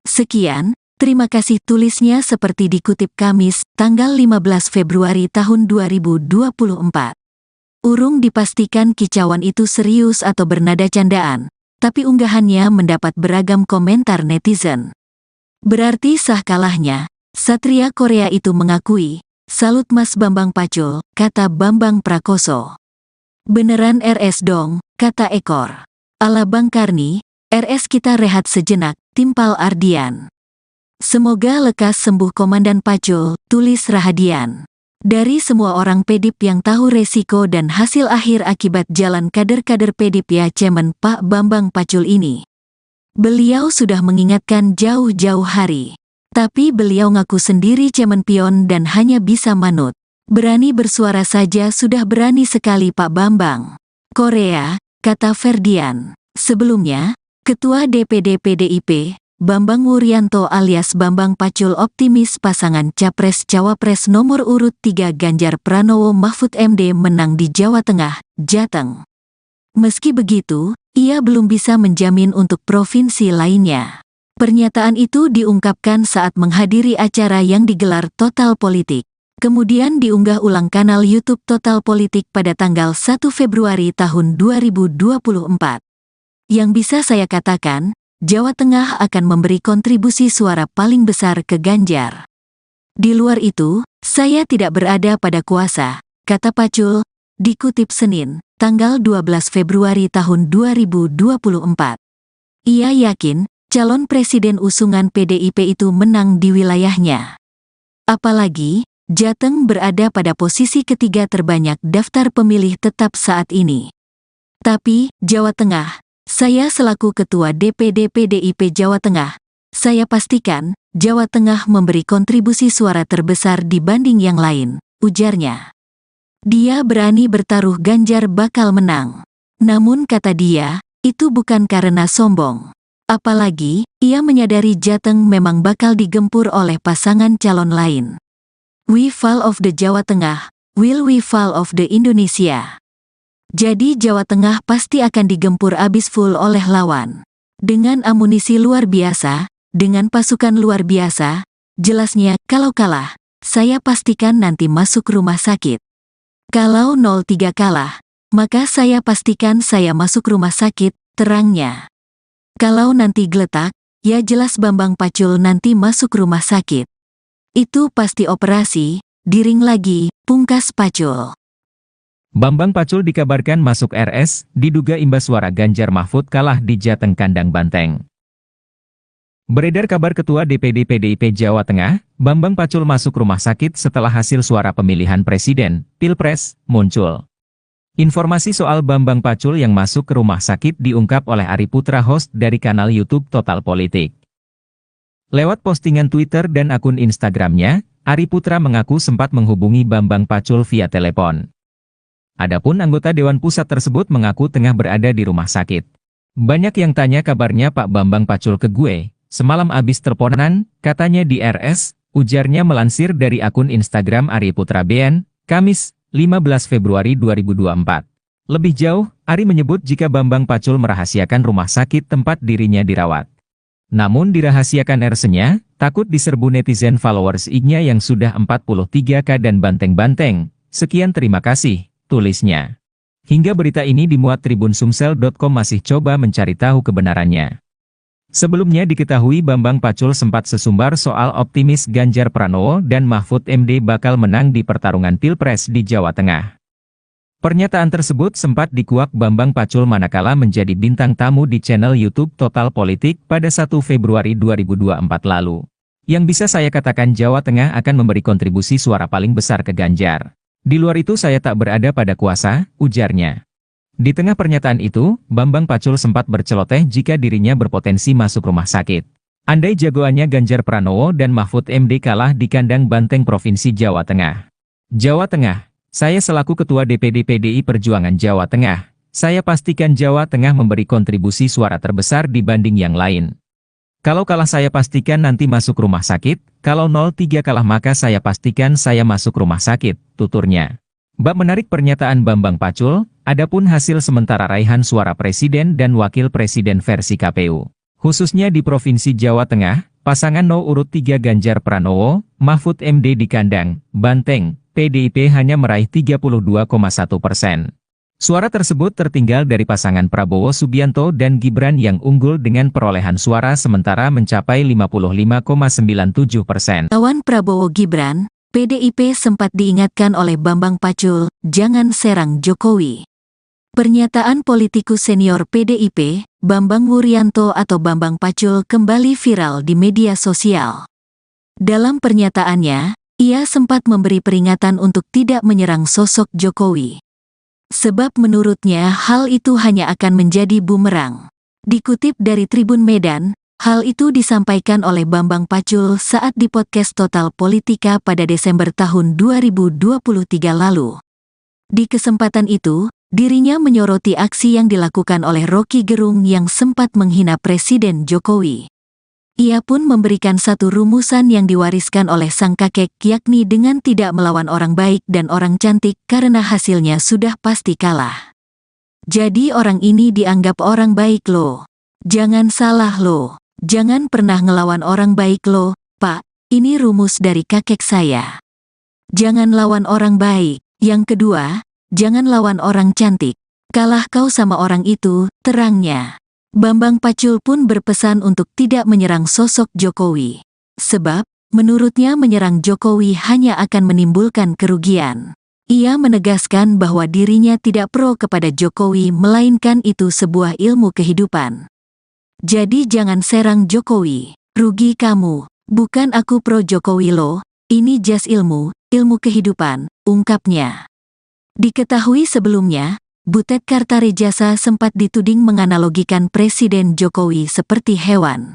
Sekian, terima kasih tulisnya seperti dikutip Kamis, tanggal 15 Februari tahun 2024. Urung dipastikan kicauan itu serius atau bernada candaan, tapi unggahannya mendapat beragam komentar netizen. Berarti sah kalahnya, Satria Korea itu mengakui, salut Mas Bambang Pacul, kata Bambang Prakoso. Beneran RS dong, kata Ekor. Ala Bang Karni, RS kita rehat sejenak, timpal Ardian. Semoga lekas sembuh Komandan Pacul, tulis Rahadian. Dari semua orang PDIP yang tahu resiko dan hasil akhir akibat jalan kader-kader PDIP ya Cemen Pak Bambang Pacul ini. Beliau sudah mengingatkan jauh-jauh hari. Tapi beliau ngaku sendiri cemen pion dan hanya bisa manut. Berani bersuara saja sudah berani sekali Pak Bambang. Korea, kata Ferdian. Sebelumnya, Ketua DPD PDIP, Bambang Wuryanto alias Bambang Pacul optimis pasangan Capres-Cawapres nomor urut 3 Ganjar Pranowo Mahfud MD menang di Jawa Tengah, Jateng. Meski begitu, ia belum bisa menjamin untuk provinsi lainnya. Pernyataan itu diungkapkan saat menghadiri acara yang digelar Total Politik. Kemudian diunggah ulang kanal YouTube Total Politik pada tanggal 1 Februari tahun 2024. Yang bisa saya katakan, Jawa Tengah akan memberi kontribusi suara paling besar ke Ganjar. Di luar itu, saya tidak berada pada kuasa, kata Pacul, dikutip Senin, tanggal 12 Februari tahun 2024. Ia yakin, calon presiden usungan PDIP itu menang di wilayahnya. Apalagi, Jateng berada pada posisi ketiga terbanyak daftar pemilih tetap saat ini. Tapi, Jawa Tengah, saya selaku Ketua DPD PDIP Jawa Tengah, saya pastikan, Jawa Tengah memberi kontribusi suara terbesar dibanding yang lain, ujarnya. Dia berani bertaruh Ganjar bakal menang. Namun kata dia, itu bukan karena sombong. Apalagi, ia menyadari Jateng memang bakal digempur oleh pasangan calon lain. We fall of the Jawa Tengah, will we fall of the Indonesia? Jadi Jawa Tengah pasti akan digempur abis full oleh lawan. Dengan amunisi luar biasa, dengan pasukan luar biasa, jelasnya kalau kalah, saya pastikan nanti masuk rumah sakit. Kalau 03 kalah, maka saya pastikan saya masuk rumah sakit, terangnya. Kalau nanti geletak, ya jelas Bambang Pacul nanti masuk rumah sakit. Itu pasti operasi, diring lagi, pungkas Pacul. Bambang Pacul dikabarkan masuk RS, diduga imbas suara Ganjar Mahfud kalah di Jateng kandang Banteng. Beredar kabar Ketua DPD PDIP Jawa Tengah, Bambang Pacul masuk rumah sakit setelah hasil suara pemilihan presiden, Pilpres, muncul. Informasi soal Bambang Pacul yang masuk ke rumah sakit diungkap oleh Ari Putra host dari kanal YouTube Total Politik. Lewat postingan Twitter dan akun Instagramnya, Ari Putra mengaku sempat menghubungi Bambang Pacul via telepon. Adapun anggota Dewan Pusat tersebut mengaku tengah berada di rumah sakit. Banyak yang tanya kabarnya Pak Bambang Pacul ke gue, semalam abis teleponan, katanya di RS, ujarnya melansir dari akun Instagram Ari Putra BN, Kamis, 15 Februari 2024. Lebih jauh, Ari menyebut jika Bambang Pacul merahasiakan rumah sakit tempat dirinya dirawat. Namun dirahasiakan RS-nya, Takut diserbu netizen followers IG-nya yang sudah 43K dan banteng-banteng. Sekian terima kasih, tulisnya. Hingga berita ini dimuat Tribun-Sumsel.com masih coba mencari tahu kebenarannya. Sebelumnya diketahui Bambang Pacul sempat sesumbar soal optimis Ganjar Pranowo dan Mahfud MD bakal menang di pertarungan Pilpres di Jawa Tengah. Pernyataan tersebut sempat dikuak Bambang Pacul manakala menjadi bintang tamu di channel YouTube Total Politik pada 1 Februari 2024 lalu. Yang bisa saya katakan Jawa Tengah akan memberi kontribusi suara paling besar ke Ganjar. Di luar itu saya tak berada pada kuasa, ujarnya. Di tengah pernyataan itu, Bambang Pacul sempat berceloteh jika dirinya berpotensi masuk rumah sakit. Andai jagoannya Ganjar Pranowo dan Mahfud MD kalah di kandang banteng Provinsi Jawa Tengah. Jawa Tengah. Saya selaku Ketua DPD PDI Perjuangan Jawa Tengah, saya pastikan Jawa Tengah memberi kontribusi suara terbesar dibanding yang lain. Kalau kalah saya pastikan nanti masuk rumah sakit, kalau 03 kalah maka saya pastikan saya masuk rumah sakit, tuturnya. Bab menarik pernyataan Bambang Pacul, adapun hasil sementara raihan suara Presiden dan Wakil Presiden versi KPU. Khususnya di Provinsi Jawa Tengah, pasangan urut 3 Ganjar Pranowo, Mahfud MD di kandang banteng, PDIP hanya meraih 32,1%. Suara tersebut tertinggal dari pasangan Prabowo Subianto dan Gibran yang unggul dengan perolehan suara sementara mencapai 55,97%. Lawan Prabowo Gibran, PDIP sempat diingatkan oleh Bambang Pacul, jangan serang Jokowi. Pernyataan politikus senior PDIP, Bambang Wuryanto atau Bambang Pacul kembali viral di media sosial. Dalam pernyataannya, ia sempat memberi peringatan untuk tidak menyerang sosok Jokowi. Sebab menurutnya hal itu hanya akan menjadi bumerang. Dikutip dari Tribun Medan, hal itu disampaikan oleh Bambang Pacul saat di podcast Total Politika pada Desember tahun 2023 lalu. Di kesempatan itu, dirinya menyoroti aksi yang dilakukan oleh Rocky Gerung yang sempat menghina Presiden Jokowi. Ia pun memberikan satu rumusan yang diwariskan oleh sang kakek yakni dengan tidak melawan orang baik dan orang cantik karena hasilnya sudah pasti kalah. Jadi orang ini dianggap orang baik loh. Jangan salah loh. Jangan pernah ngelawan orang baik loh, Pak. Ini rumus dari kakek saya. Jangan lawan orang baik. Yang kedua, jangan lawan orang cantik. Kalah kau sama orang itu, terangnya. Bambang Pacul pun berpesan untuk tidak menyerang sosok Jokowi. Sebab, menurutnya menyerang Jokowi hanya akan menimbulkan kerugian. Ia menegaskan bahwa dirinya tidak pro kepada Jokowi melainkan itu sebuah ilmu kehidupan. Jadi jangan serang Jokowi, rugi kamu, bukan aku pro Jokowi loh, ini jas ilmu kehidupan, ungkapnya. Diketahui sebelumnya, Butet Kartarejasa sempat dituding menganalogikan Presiden Jokowi seperti hewan.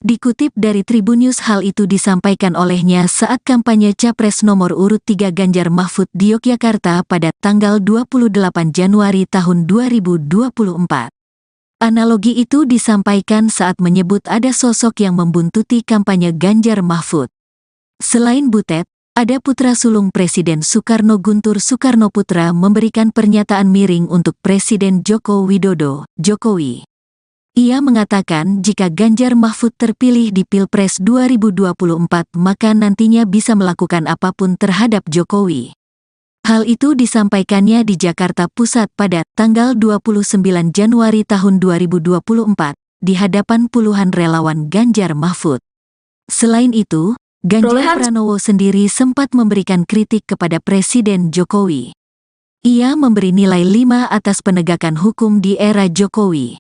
Dikutip dari Tribun News hal itu disampaikan olehnya saat kampanye Capres nomor urut 3 Ganjar Mahfud di Yogyakarta pada tanggal 28 Januari tahun 2024. Analogi itu disampaikan saat menyebut ada sosok yang membuntuti kampanye Ganjar Mahfud. Selain Butet, ada putra sulung Presiden Soekarno Guntur Soekarnoputra memberikan pernyataan miring untuk Presiden Joko Widodo, Jokowi. Ia mengatakan jika Ganjar Mahfud terpilih di Pilpres 2024 maka nantinya bisa melakukan apapun terhadap Jokowi. Hal itu disampaikannya di Jakarta Pusat pada tanggal 29 Januari tahun 2024 di hadapan puluhan relawan Ganjar Mahfud. Selain itu, Ganjar Pranowo sendiri sempat memberikan kritik kepada Presiden Jokowi. Ia memberi nilai 5 atas penegakan hukum di era Jokowi.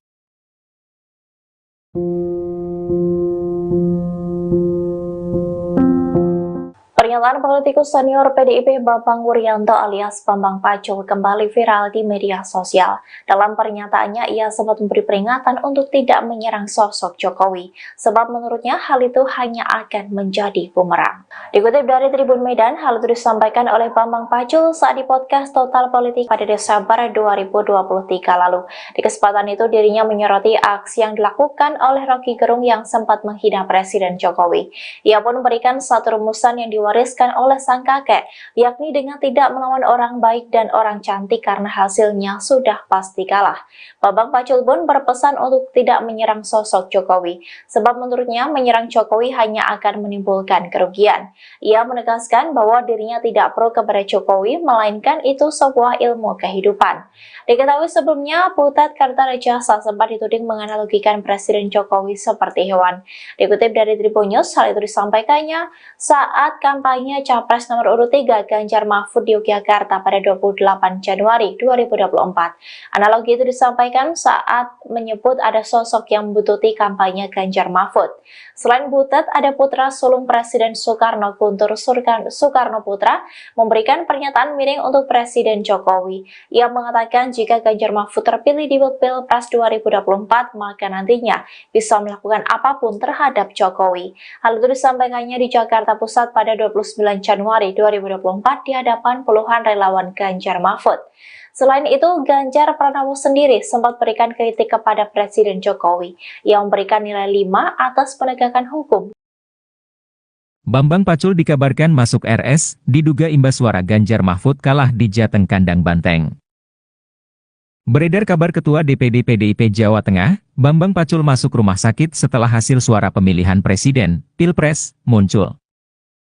Pernyataan politikus senior PDIP Bambang Wuryanto alias Bambang Pacul kembali viral di media sosial. Dalam pernyataannya, ia sempat memberi peringatan untuk tidak menyerang sosok Jokowi, sebab menurutnya hal itu hanya akan menjadi bumerang. Dikutip dari Tribun Medan, hal itu disampaikan oleh Bambang Pacul saat di podcast Total Politik pada Desember 2023 lalu. Di kesempatan itu, dirinya menyoroti aksi yang dilakukan oleh Rocky Gerung yang sempat menghina Presiden Jokowi. Ia pun memberikan satu rumusan yang diwariskan diwariskan oleh sang kakek, yakni dengan tidak melawan orang baik dan orang cantik karena hasilnya sudah pasti kalah. Bambang Pacul pun berpesan untuk tidak menyerang sosok Jokowi, sebab menurutnya menyerang Jokowi hanya akan menimbulkan kerugian. Ia menegaskan bahwa dirinya tidak pro kepada Jokowi, melainkan itu sebuah ilmu kehidupan. Diketahui sebelumnya, Butet Kartarejasa sempat dituding menganalogikan Presiden Jokowi seperti hewan. Dikutip dari Tribun News, hal itu disampaikannya saat kampanye Capres nomor urut 3 Ganjar Mahfud di Yogyakarta pada 28 Januari 2024. Analogi itu disampaikan saat menyebut ada sosok yang membututi kampanye Ganjar Mahfud. Selain Butet, ada putra sulung Presiden Soekarno, Guntur Soekarno Putra, memberikan pernyataan miring untuk Presiden Jokowi. Ia mengatakan jika Ganjar Mahfud terpilih di Pilpres 2024, maka nantinya bisa melakukan apapun terhadap Jokowi. Hal itu disampaikannya di Jakarta Pusat pada 29 Januari 2024 di hadapan puluhan relawan Ganjar Mahfud. Selain itu, Ganjar Pranowo sendiri sempat berikan kritik kepada Presiden Jokowi yang memberikan nilai 5 atas penegakan hukum. Bambang Pacul dikabarkan masuk RS, diduga imbas suara Ganjar Mahfud kalah di Jateng Kandang Banteng. Beredar kabar Ketua DPD PDIP Jawa Tengah, Bambang Pacul masuk rumah sakit setelah hasil suara pemilihan Presiden, Pilpres, muncul.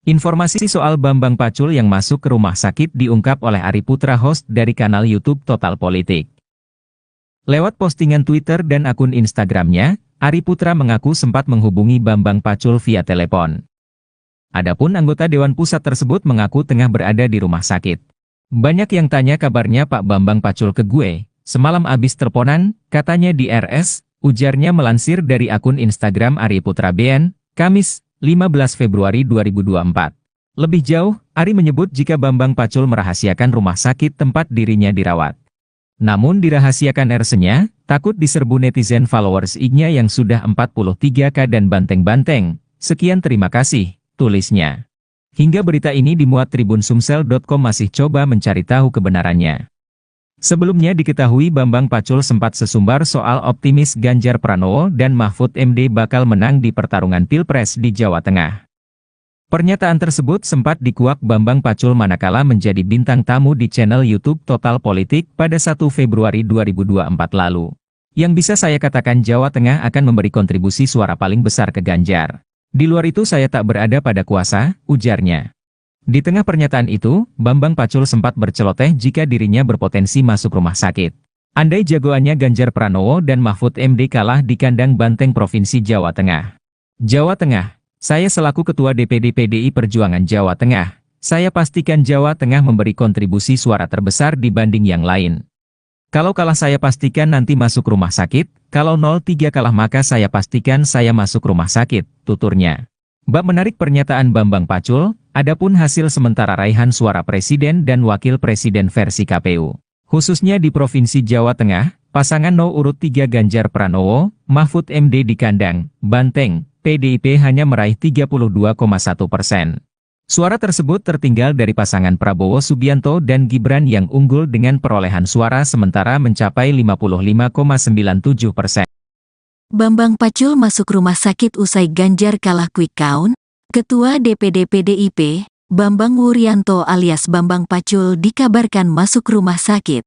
Informasi soal Bambang Pacul yang masuk ke rumah sakit diungkap oleh Ari Putra, host dari kanal YouTube Total Politik. Lewat postingan Twitter dan akun Instagramnya, Ari Putra mengaku sempat menghubungi Bambang Pacul via telepon. Adapun anggota Dewan Pusat tersebut mengaku tengah berada di rumah sakit. Banyak yang tanya kabarnya Pak Bambang Pacul ke gue, semalam abis teleponan, katanya di RS, ujarnya melansir dari akun Instagram Ari Putra BN, Kamis, 15 Februari 2024. Lebih jauh, Ari menyebut jika Bambang Pacul merahasiakan rumah sakit tempat dirinya dirawat. Namun dirahasiakan RS-nya, takut diserbu netizen followers IG-nya yang sudah 43K dan banteng-banteng. Sekian terima kasih, tulisnya. Hingga berita ini dimuat TribunSumsel.com masih coba mencari tahu kebenarannya. Sebelumnya diketahui Bambang Pacul sempat sesumbar soal optimis Ganjar Pranowo dan Mahfud MD bakal menang di pertarungan Pilpres di Jawa Tengah. Pernyataan tersebut sempat dikuak Bambang Pacul manakala menjadi bintang tamu di channel YouTube Total Politik pada 1 Februari 2024 lalu. Yang bisa saya katakan Jawa Tengah akan memberi kontribusi suara paling besar ke Ganjar. Di luar itu saya tak berada pada kuasa, ujarnya. Di tengah pernyataan itu, Bambang Pacul sempat berceloteh jika dirinya berpotensi masuk rumah sakit. Andai jagoannya Ganjar Pranowo dan Mahfud MD kalah di kandang banteng Provinsi Jawa Tengah. Jawa Tengah, saya selaku Ketua DPD PDI Perjuangan Jawa Tengah, saya pastikan Jawa Tengah memberi kontribusi suara terbesar dibanding yang lain. Kalau kalah saya pastikan nanti masuk rumah sakit, kalau 03 kalah maka saya pastikan saya masuk rumah sakit, tuturnya. Bab menarik pernyataan Bambang Pacul, adapun hasil sementara raihan suara Presiden dan Wakil Presiden versi KPU. Khususnya di Provinsi Jawa Tengah, pasangan No urut 3 Ganjar Pranowo, Mahfud MD di kandang banteng, PDIP hanya meraih 32,1%. Suara tersebut tertinggal dari pasangan Prabowo Subianto dan Gibran yang unggul dengan perolehan suara sementara mencapai 55,97%. Bambang Pacul masuk rumah sakit usai Ganjar kalah quick count. Ketua DPD PDIP, Bambang Wuryanto alias Bambang Pacul dikabarkan masuk rumah sakit.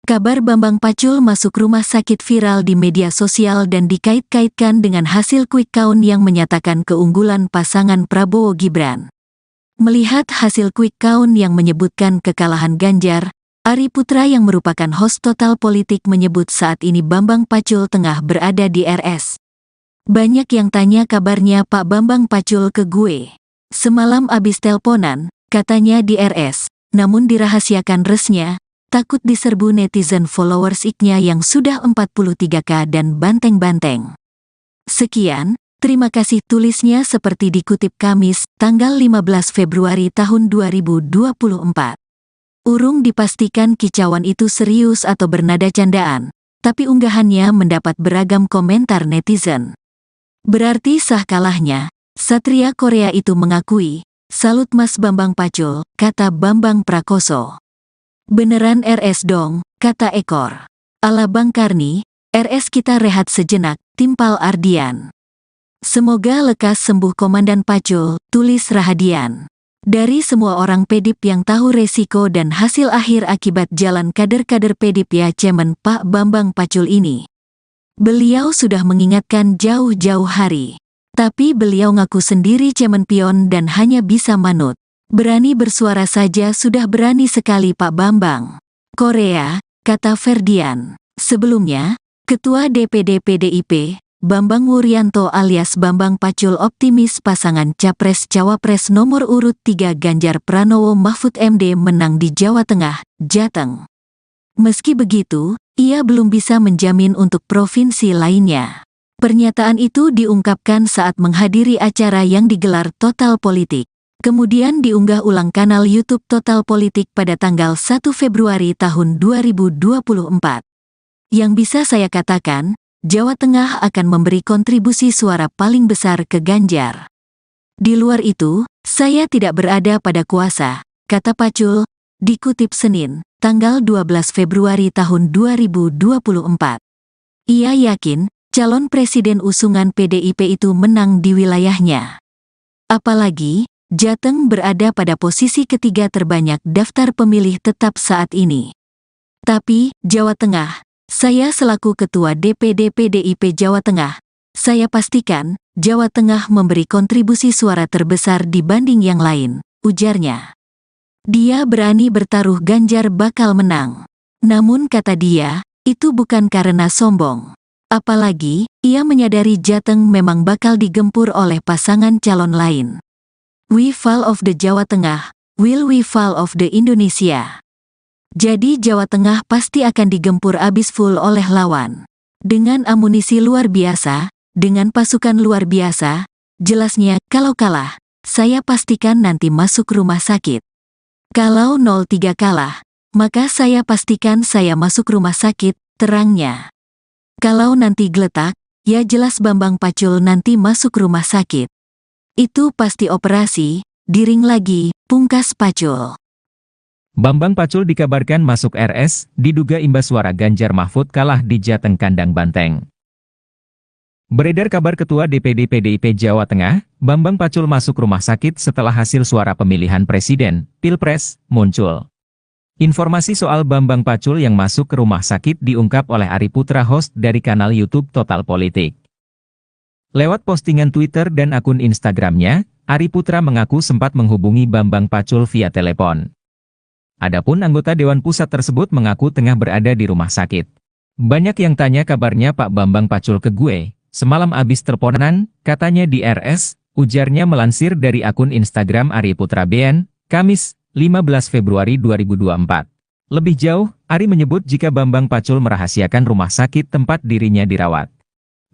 Kabar Bambang Pacul masuk rumah sakit viral di media sosial dan dikait-kaitkan dengan hasil quick count yang menyatakan keunggulan pasangan Prabowo Gibran. Melihat hasil quick count yang menyebutkan kekalahan Ganjar, Ari Putra yang merupakan host Total Politik menyebut saat ini Bambang Pacul tengah berada di RS. Banyak yang tanya kabarnya Pak Bambang Pacul ke gue. Semalam abis teleponan, katanya di RS, namun dirahasiakan resnya, takut diserbu netizen followers IG-nya yang sudah 43K dan banteng-banteng. Sekian, terima kasih tulisnya seperti dikutip Kamis, tanggal 15 Februari tahun 2024. Urung dipastikan kicauan itu serius atau bernada candaan, tapi unggahannya mendapat beragam komentar netizen. Berarti sah kalahnya, Satria Korea itu mengakui, salut Mas Bambang Pacul, kata Bambang Prakoso. Beneran RS dong, kata Ekor. Ala Bang Karni, RS kita rehat sejenak, timpal Ardian. Semoga lekas sembuh Komandan Pacul, tulis Rahadian. Dari semua orang PDIP yang tahu resiko dan hasil akhir akibat jalan kader-kader PDIP ya Cemen Pak Bambang Pacul ini. Beliau sudah mengingatkan jauh-jauh hari. Tapi beliau ngaku sendiri cemen pion dan hanya bisa manut. Berani bersuara saja sudah berani sekali Pak Bambang. Korea, kata Ferdian. Sebelumnya, Ketua DPD PDIP, Bambang Wuryanto alias Bambang Pacul optimis pasangan Capres-Cawapres nomor urut 3 Ganjar Pranowo Mahfud MD menang di Jawa Tengah, Jateng. Meski begitu, ia belum bisa menjamin untuk provinsi lainnya. Pernyataan itu diungkapkan saat menghadiri acara yang digelar Total Politik. Kemudian diunggah ulang kanal YouTube Total Politik pada tanggal 1 Februari tahun 2024. Yang bisa saya katakan, Jawa Tengah akan memberi kontribusi suara paling besar ke Ganjar. Di luar itu, saya tidak berada pada kuasa, kata Pacul, dikutip Senin, tanggal 12 Februari tahun 2024. Ia yakin, calon presiden usungan PDIP itu menang di wilayahnya. Apalagi, Jateng berada pada posisi ketiga terbanyak daftar pemilih tetap saat ini. Tapi, Jawa Tengah, saya selaku Ketua DPD PDIP Jawa Tengah, saya pastikan Jawa Tengah memberi kontribusi suara terbesar dibanding yang lain, ujarnya. Dia berani bertaruh Ganjar bakal menang. Namun kata dia, itu bukan karena sombong. Apalagi, ia menyadari Jateng memang bakal digempur oleh pasangan calon lain. We fall of the Jawa Tengah, will we fall of the Indonesia? Jadi Jawa Tengah pasti akan digempur abis full oleh lawan. Dengan amunisi luar biasa, dengan pasukan luar biasa, jelasnya kalau kalah, saya pastikan nanti masuk rumah sakit. Kalau 03 kalah, maka saya pastikan saya masuk rumah sakit, terangnya. Kalau nanti geletak, ya jelas Bambang Pacul nanti masuk rumah sakit. Itu pasti operasi, diring lagi, pungkas Pacul. Bambang Pacul dikabarkan masuk RS, diduga imbas suara Ganjar Mahfud kalah di Jateng kandang Banteng. Beredar kabar Ketua DPD PDIP Jawa Tengah, Bambang Pacul masuk rumah sakit setelah hasil suara pemilihan presiden, Pilpres, muncul. Informasi soal Bambang Pacul yang masuk ke rumah sakit diungkap oleh Ari Putra host dari kanal YouTube Total Politik. Lewat postingan Twitter dan akun Instagramnya, Ari Putra mengaku sempat menghubungi Bambang Pacul via telepon. Adapun anggota Dewan Pusat tersebut mengaku tengah berada di rumah sakit. Banyak yang tanya kabarnya Pak Bambang Pacul ke gue, semalam abis teleponan, katanya di RS, ujarnya melansir dari akun Instagram Ari Putra BN, Kamis, 15 Februari 2024. Lebih jauh, Ari menyebut jika Bambang Pacul merahasiakan rumah sakit tempat dirinya dirawat.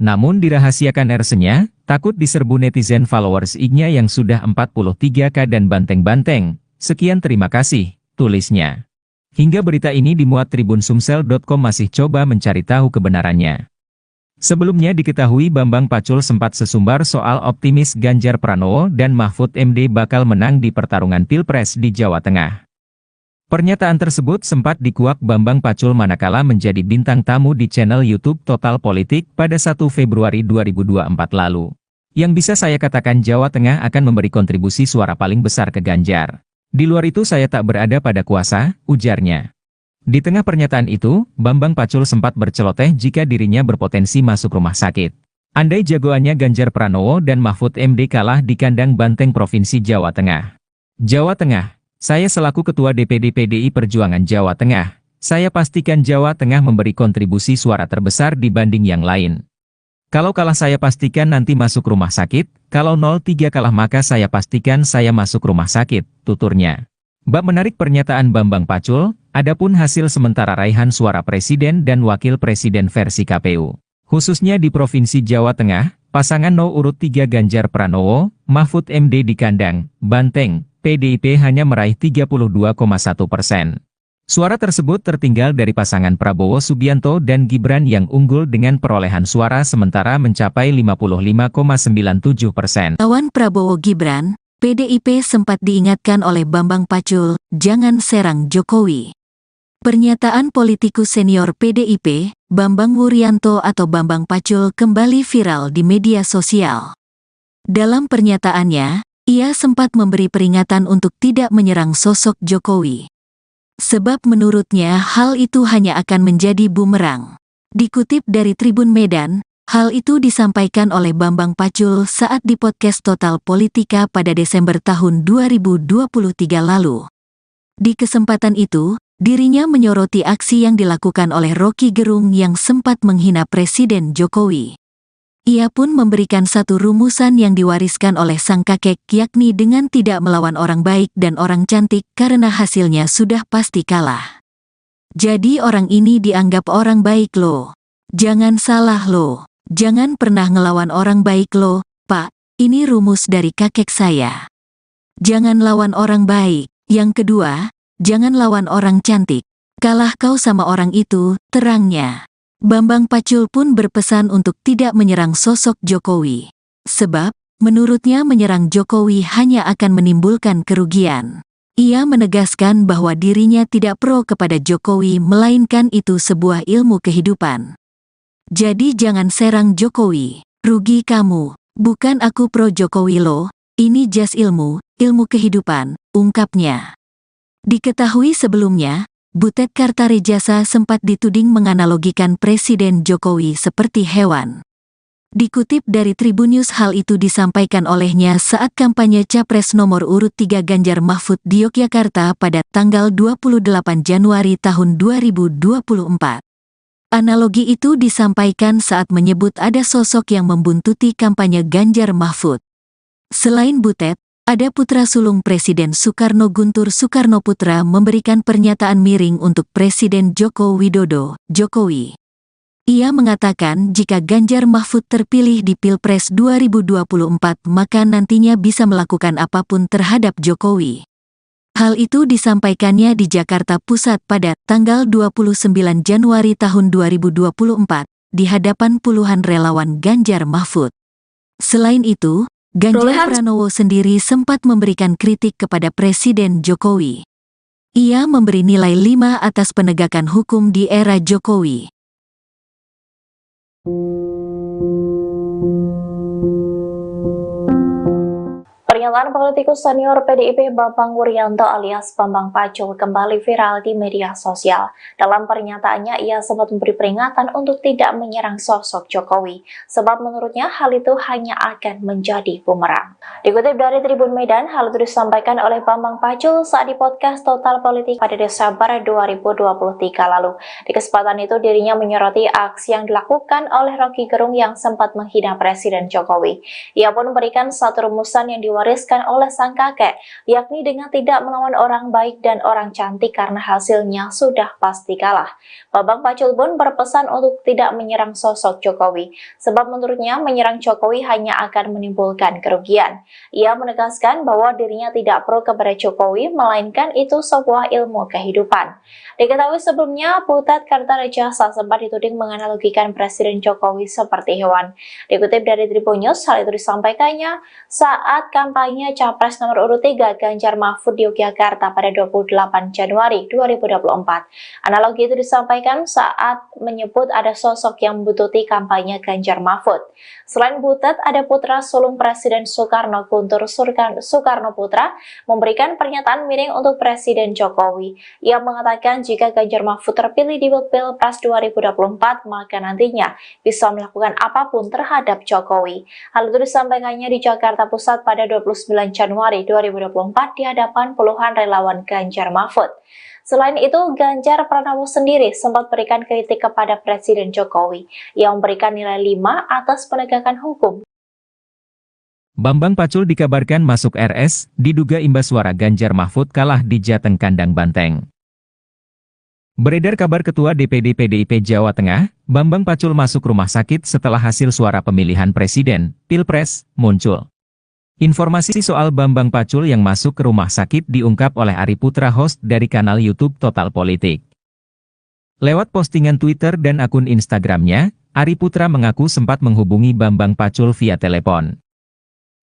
Namun dirahasiakan RS-nya, takut diserbu netizen followers IG-nya yang sudah 43K dan banteng-banteng. Sekian terima kasih, tulisnya. Hingga berita ini dimuat Tribun Sumsel.com masih coba mencari tahu kebenarannya. Sebelumnya diketahui Bambang Pacul sempat sesumbar soal optimis Ganjar Pranowo dan Mahfud MD bakal menang di pertarungan Pilpres di Jawa Tengah. Pernyataan tersebut sempat dikuak Bambang Pacul manakala menjadi bintang tamu di channel YouTube Total Politik pada 1 Februari 2024 lalu. Yang bisa saya katakan Jawa Tengah akan memberi kontribusi suara paling besar ke Ganjar. Di luar itu saya tak berada pada kuasa, ujarnya. Di tengah pernyataan itu, Bambang Pacul sempat berceloteh jika dirinya berpotensi masuk rumah sakit. Andai jagoannya Ganjar Pranowo dan Mahfud MD kalah di kandang Banteng Provinsi Jawa Tengah. Jawa Tengah, saya selaku Ketua DPD PDI Perjuangan Jawa Tengah, saya pastikan Jawa Tengah memberi kontribusi suara terbesar dibanding yang lain. Kalau kalah saya pastikan nanti masuk rumah sakit, kalau 03 kalah maka saya pastikan saya masuk rumah sakit, tuturnya. Bab menarik pernyataan Bambang Pacul, adapun hasil sementara raihan suara presiden dan wakil presiden versi KPU. Khususnya di Provinsi Jawa Tengah, pasangan urut 3 Ganjar Pranowo, Mahfud MD di kandang Banteng, PDIP hanya meraih 32,1%. Suara tersebut tertinggal dari pasangan Prabowo Subianto dan Gibran yang unggul dengan perolehan suara sementara mencapai 55,97%. Lawan Prabowo Gibran, PDIP sempat diingatkan oleh Bambang Pacul, jangan serang Jokowi. Pernyataan politikus senior PDIP, Bambang Wuryanto atau Bambang Pacul kembali viral di media sosial. Dalam pernyataannya, Ia sempat memberi peringatan untuk tidak menyerang sosok Jokowi. Sebab menurutnya hal itu hanya akan menjadi bumerang. Dikutip dari Tribun Medan, hal itu disampaikan oleh Bambang Pacul saat di podcast Total Politika pada Desember tahun 2023 lalu. Di kesempatan itu, dirinya menyoroti aksi yang dilakukan oleh Rocky Gerung yang sempat menghina Presiden Jokowi. Ia pun memberikan satu rumusan yang diwariskan oleh sang kakek, yakni dengan tidak melawan orang baik dan orang cantik karena hasilnya sudah pasti kalah. Jadi orang ini dianggap orang baik loh. Jangan salah loh. Jangan pernah ngelawan orang baik loh, Pak. Ini rumus dari kakek saya. Jangan lawan orang baik. Yang kedua, jangan lawan orang cantik. Kalah kau sama orang itu, terangnya. Bambang Pacul pun berpesan untuk tidak menyerang sosok Jokowi. Sebab, menurutnya menyerang Jokowi hanya akan menimbulkan kerugian. Ia menegaskan bahwa dirinya tidak pro kepada Jokowi melainkan itu sebuah ilmu kehidupan. Jadi jangan serang Jokowi, rugi kamu. Bukan aku pro Jokowi loh, ini jas ilmu kehidupan, ungkapnya. Diketahui sebelumnya, Butet Kartarejasa sempat dituding menganalogikan Presiden Jokowi seperti hewan. Dikutip dari Tribunnews, hal itu disampaikan olehnya saat kampanye Capres nomor urut 3 Ganjar Mahfud di Yogyakarta pada tanggal 28 Januari tahun 2024. Analogi itu disampaikan saat menyebut ada sosok yang membuntuti kampanye Ganjar Mahfud. Selain Butet, ada putra sulung Presiden Soekarno, Guntur Soekarnoputra, memberikan pernyataan miring untuk Presiden Joko Widodo, Jokowi. Ia mengatakan jika Ganjar Mahfud terpilih di Pilpres 2024 maka nantinya bisa melakukan apapun terhadap Jokowi. Hal itu disampaikannya di Jakarta Pusat pada tanggal 29 Januari tahun 2024 di hadapan puluhan relawan Ganjar Mahfud. Selain itu, Ganjar Pranowo sendiri sempat memberikan kritik kepada Presiden Jokowi. Ia memberi nilai 5 atas penegakan hukum di era Jokowi. Pernyataan politikus senior PDIP Bambang Wuryanto alias Bambang Pacul kembali viral di media sosial. Dalam pernyataannya, ia sempat memberi peringatan untuk tidak menyerang sosok Jokowi, sebab menurutnya hal itu hanya akan menjadi bumerang. Dikutip dari Tribun Medan, hal itu disampaikan oleh Bambang Pacul saat di podcast Total Politik pada Desember 2023 lalu. Di kesempatan itu, dirinya menyoroti aksi yang dilakukan oleh Rocky Gerung yang sempat menghina Presiden Jokowi. Ia pun memberikan satu rumusan yang diwariskan oleh sang kakek, yakni dengan tidak melawan orang baik dan orang cantik karena hasilnya sudah pasti kalah. Bambang Pacul pun berpesan untuk tidak menyerang sosok Jokowi, sebab menurutnya menyerang Jokowi hanya akan menimbulkan kerugian. Ia menegaskan bahwa dirinya tidak pro kepada Jokowi, melainkan itu sebuah ilmu kehidupan. Diketahui sebelumnya, Butet Kartarejasa sempat dituding menganalogikan Presiden Jokowi seperti hewan. Dikutip dari Tribunnews, hal itu disampaikannya saat kampanye Capres nomor urut 3 Ganjar Mahfud di Yogyakarta pada 28 Januari 2024. Analogi itu disampaikan saat menyebut ada sosok yang membututi kampanye Ganjar Mahfud. Selain Butet, ada putra sulung Presiden Soekarno, Guntur Soekarnoputra, memberikan pernyataan miring untuk Presiden Jokowi. Ia mengatakan jika Ganjar Mahfud terpilih di Pilpres 2024, maka nantinya bisa melakukan apapun terhadap Jokowi. Hal itu disampaikannya di Jakarta Pusat pada 29 Januari 2024 di hadapan puluhan relawan Ganjar Mahfud. Selain itu, Ganjar Pranowo sendiri sempat berikan kritik kepada Presiden Jokowi yang memberikan nilai 5 atas penegakan hukum. Bambang Pacul dikabarkan masuk RS, diduga imbas suara Ganjar Mahfud kalah di Jateng Kandang Banteng. Beredar kabar Ketua DPD PDIP Jawa Tengah, Bambang Pacul masuk rumah sakit setelah hasil suara pemilihan Presiden, Pilpres, muncul. Informasi soal Bambang Pacul yang masuk ke rumah sakit diungkap oleh Ari Putra, host dari kanal YouTube Total Politik. Lewat postingan Twitter dan akun Instagramnya, Ari Putra mengaku sempat menghubungi Bambang Pacul via telepon.